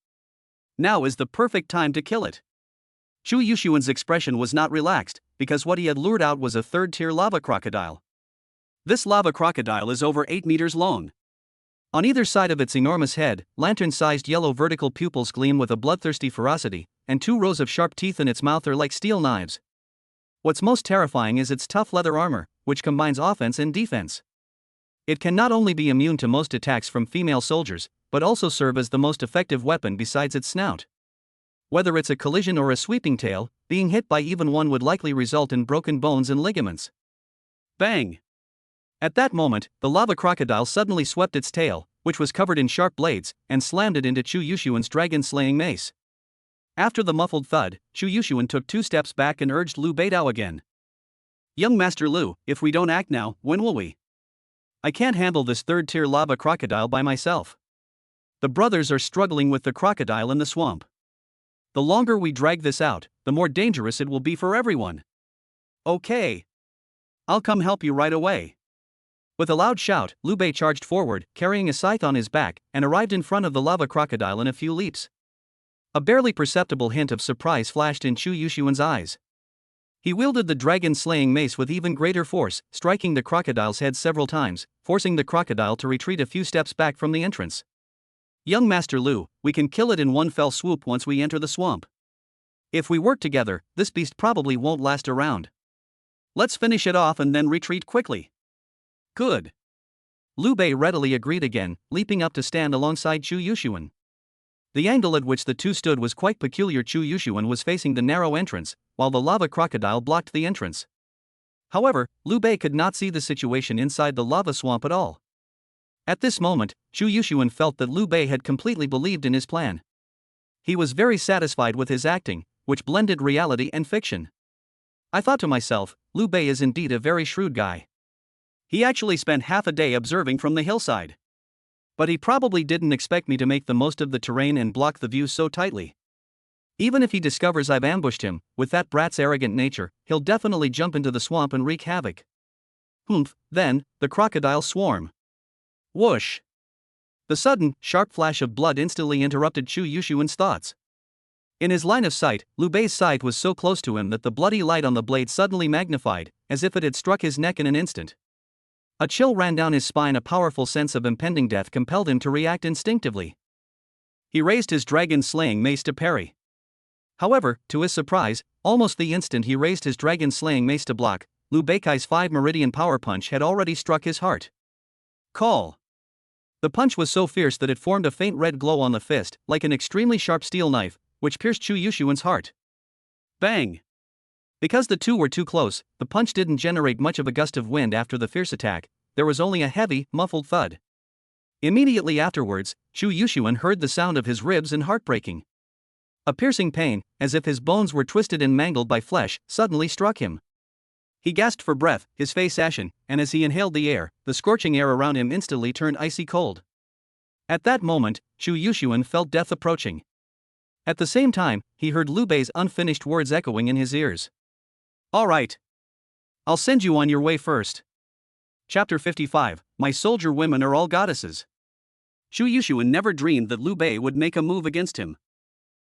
Now is the perfect time to kill it." Chu Yuxuan's expression was not relaxed, because what he had lured out was a third-tier lava crocodile. This lava crocodile is over 8 meters long. On either side of its enormous head, lantern-sized yellow vertical pupils gleam with a bloodthirsty ferocity, and 2 rows of sharp teeth in its mouth are like steel knives. What's most terrifying is its tough leather armor, which combines offense and defense. It can not only be immune to most attacks from female soldiers, but also serve as the most effective weapon besides its snout. Whether it's a collision or a sweeping tail, being hit by even one would likely result in broken bones and ligaments. Bang! At that moment, the lava crocodile suddenly swept its tail, which was covered in sharp blades, and slammed it into Chu Yuxuan's dragon-slaying mace. After the muffled thud, Chu Yuxuan took 2 steps back and urged Liu Beidao again. "Young Master Liu, if we don't act now, when will we? I can't handle this third-tier lava crocodile by myself. The brothers are struggling with the crocodile in the swamp. The longer we drag this out, the more dangerous it will be for everyone." "Okay. I'll come help you right away." With a loud shout, Liu Bei charged forward, carrying a scythe on his back, and arrived in front of the lava crocodile in a few leaps. A barely perceptible hint of surprise flashed in Chu Yuxuan's eyes. He wielded the dragon-slaying mace with even greater force, striking the crocodile's head several times, forcing the crocodile to retreat a few steps back from the entrance. "Young Master Liu, we can kill it in one fell swoop once we enter the swamp. If we work together, this beast probably won't last around. Let's finish it off and then retreat quickly." "Good." Liu Bei readily agreed again, leaping up to stand alongside Chu Yuxuan. The angle at which the two stood was quite peculiar. Chu Yuxuan was facing the narrow entrance, while the lava crocodile blocked the entrance. However, Liu Bei could not see the situation inside the lava swamp at all. At this moment, Chu Yuxuan felt that Liu Bei had completely believed in his plan. He was very satisfied with his acting, which blended reality and fiction. I thought to myself, Liu Bei is indeed a very shrewd guy. He actually spent half a day observing from the hillside. But he probably didn't expect me to make the most of the terrain and block the view so tightly. Even if he discovers I've ambushed him, with that brat's arrogant nature, he'll definitely jump into the swamp and wreak havoc. Then, the crocodile swarm. Whoosh! The sudden, sharp flash of blood instantly interrupted Chu Yuxuan's thoughts. In his line of sight, Liu Bei's scythe was so close to him that the bloody light on the blade suddenly magnified, as if it had struck his neck in an instant. A chill ran down his spine. A powerful sense of impending death compelled him to react instinctively. He raised his dragon-slaying mace to parry. However, to his surprise, almost the instant he raised his dragon-slaying mace to block, Liu Beikai's 5-meridian power punch had already struck his heart. Call! The punch was so fierce that it formed a faint red glow on the fist, like an extremely sharp steel knife, which pierced Chu Yuxuan's heart. Bang! Because the two were too close, the punch didn't generate much of a gust of wind after the fierce attack. There was only a heavy, muffled thud. Immediately afterwards, Chu Yuxuan heard the sound of his ribs and heart breaking. A piercing pain, as if his bones were twisted and mangled by flesh, suddenly struck him. He gasped for breath, his face ashen, and as he inhaled the air, the scorching air around him instantly turned icy cold. At that moment, Chu Yuxuan felt death approaching. At the same time, he heard Liu Bei's unfinished words echoing in his ears. "All right. I'll send you on your way first." Chapter 55, My Soldier Women Are All Goddesses. Chu Yuxuan never dreamed that Liu Bei would make a move against him.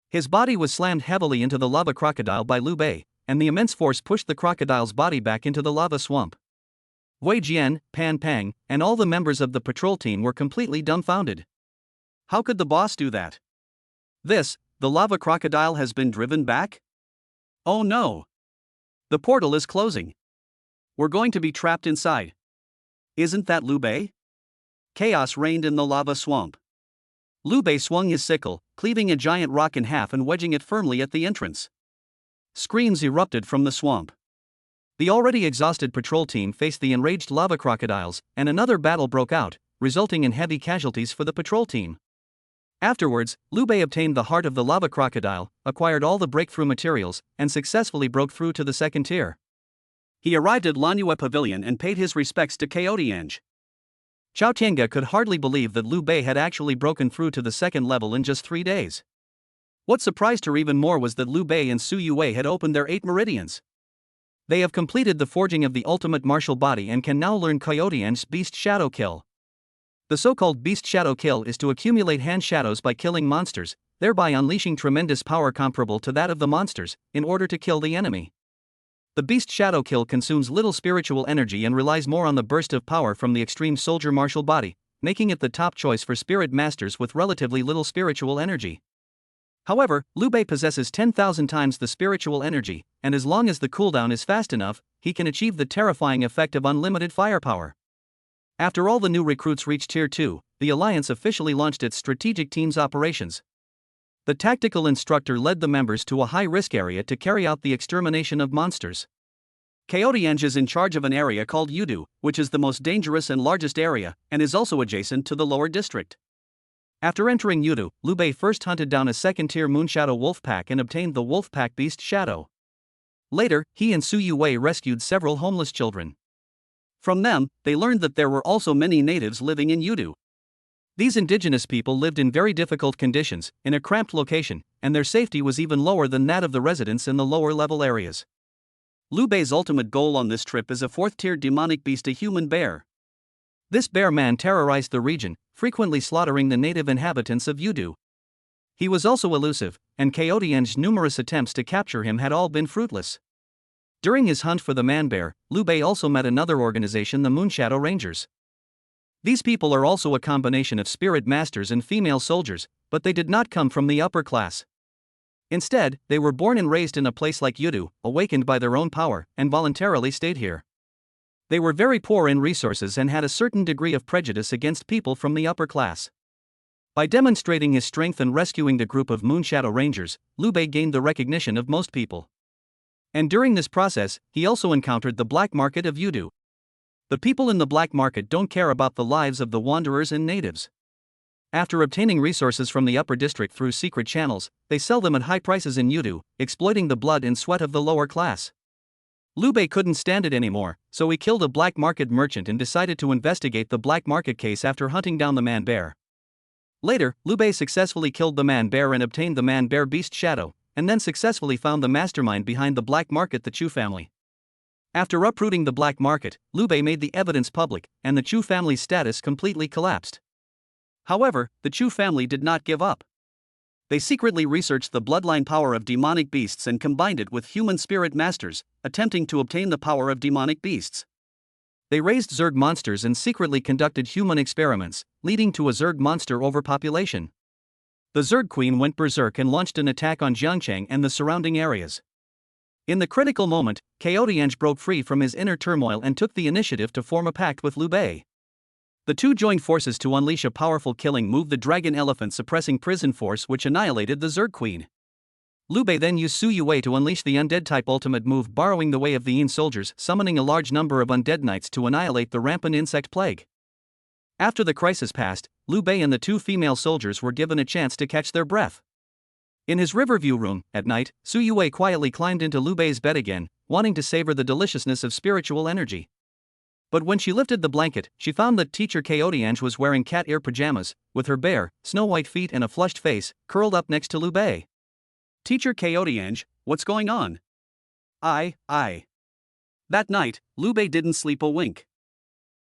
His body was slammed heavily into the lava crocodile by Liu Bei, and the immense force pushed the crocodile's body back into the lava swamp. Wei Jian, Pan Pang, and all the members of the patrol team were completely dumbfounded. How could the boss do that? The lava crocodile has been driven back? Oh no! The portal is closing. We're going to be trapped inside. Isn't that Liu Bei? Chaos reigned in the lava swamp. Liu Bei swung his sickle, cleaving a giant rock in half and wedging it firmly at the entrance. Screams erupted from the swamp. The already exhausted patrol team faced the enraged lava crocodiles, and another battle broke out, resulting in heavy casualties for the patrol team. Afterwards, Liu Bei obtained the heart of the lava crocodile, acquired all the breakthrough materials, and successfully broke through to the second tier. He arrived at Lanyue Pavilion and paid his respects to Chaotiange. Chao Tiange could hardly believe that Liu Bei had actually broken through to the second level in just 3 days. What surprised her even more was that Liu Bei and Su Yue had opened their 8 meridians. They have completed the forging of the ultimate martial body and can now learn Chaotiange's Beast Shadow Kill. The so-called Beast Shadow Kill is to accumulate hand shadows by killing monsters, thereby unleashing tremendous power comparable to that of the monsters, in order to kill the enemy. The Beast Shadow Kill consumes little spiritual energy and relies more on the burst of power from the extreme soldier martial body, making it the top choice for spirit masters with relatively little spiritual energy. However, Liu Bei possesses 10,000 times the spiritual energy, and as long as the cooldown is fast enough, he can achieve the terrifying effect of unlimited firepower. After all the new recruits reached Tier 2, the Alliance officially launched its strategic team's operations. The tactical instructor led the members to a high-risk area to carry out the extermination of monsters. Chaotiange is in charge of an area called Yudu, which is the most dangerous and largest area, and is also adjacent to the lower district. After entering Yudu, Liu Bei first hunted down a second-tier Moonshadow wolf pack and obtained the wolf pack Beast Shadow. Later, he and Su Yue rescued several homeless children. From them, they learned that there were also many natives living in Yudu. These indigenous people lived in very difficult conditions, in a cramped location, and their safety was even lower than that of the residents in the lower-level areas. Liu Bei's ultimate goal on this trip is a 4th-tier demonic beast, a human bear. This bear man terrorized the region, frequently slaughtering the native inhabitants of Yudu. He was also elusive, and Chaotiange's numerous attempts to capture him had all been fruitless. During his hunt for the man-bear, Liu Bei also met another organization, the Moonshadow Rangers. These people are also a combination of spirit masters and female soldiers, but they did not come from the upper class. Instead, they were born and raised in a place like Yudu, awakened by their own power, and voluntarily stayed here. They were very poor in resources and had a certain degree of prejudice against people from the upper class. By demonstrating his strength and rescuing the group of Moonshadow Rangers, Liu Bei gained the recognition of most people. And during this process, he also encountered the black market of Yudu. The people in the black market don't care about the lives of the wanderers and natives. After obtaining resources from the upper district through secret channels, they sell them at high prices in Yudu, exploiting the blood and sweat of the lower class. Liu Bei couldn't stand it anymore, so he killed a black market merchant and decided to investigate the black market case after hunting down the man-bear. Later, Liu Bei successfully killed the man-bear and obtained the man-bear Beast Shadow, and then successfully found the mastermind behind the black market, the Chu family. After uprooting the black market, Liu Bei made the evidence public, and the Chu family's status completely collapsed. However, the Chu family did not give up. They secretly researched the bloodline power of demonic beasts and combined it with human spirit masters, attempting to obtain the power of demonic beasts. They raised Zerg monsters and secretly conducted human experiments, leading to a Zerg monster overpopulation. The Zerg Queen went berserk and launched an attack on Jiangcheng and the surrounding areas. In the critical moment, Chaotiange broke free from his inner turmoil and took the initiative to form a pact with Liu Bei. The two joined forces to unleash a powerful killing move, the Dragon Elephant suppressing prison force, which annihilated the Zerg Queen. Liu Bei then used Su Yue to unleash the undead-type ultimate move, borrowing the way of the Yin soldiers, summoning a large number of undead knights to annihilate the rampant insect plague. After the crisis passed, Liu Bei and the two female soldiers were given a chance to catch their breath. In his Riverview room, at night, Su Yue quietly climbed into Liu Bei's bed again, wanting to savor the deliciousness of spiritual energy. But when she lifted the blanket, she found that teacher Chaotiange was wearing cat ear pajamas, with her bare, snow-white feet and a flushed face, curled up next to Liu Bei. "Teacher Chaotiange, what's going on?" I. That night, Liu Bei didn't sleep a wink.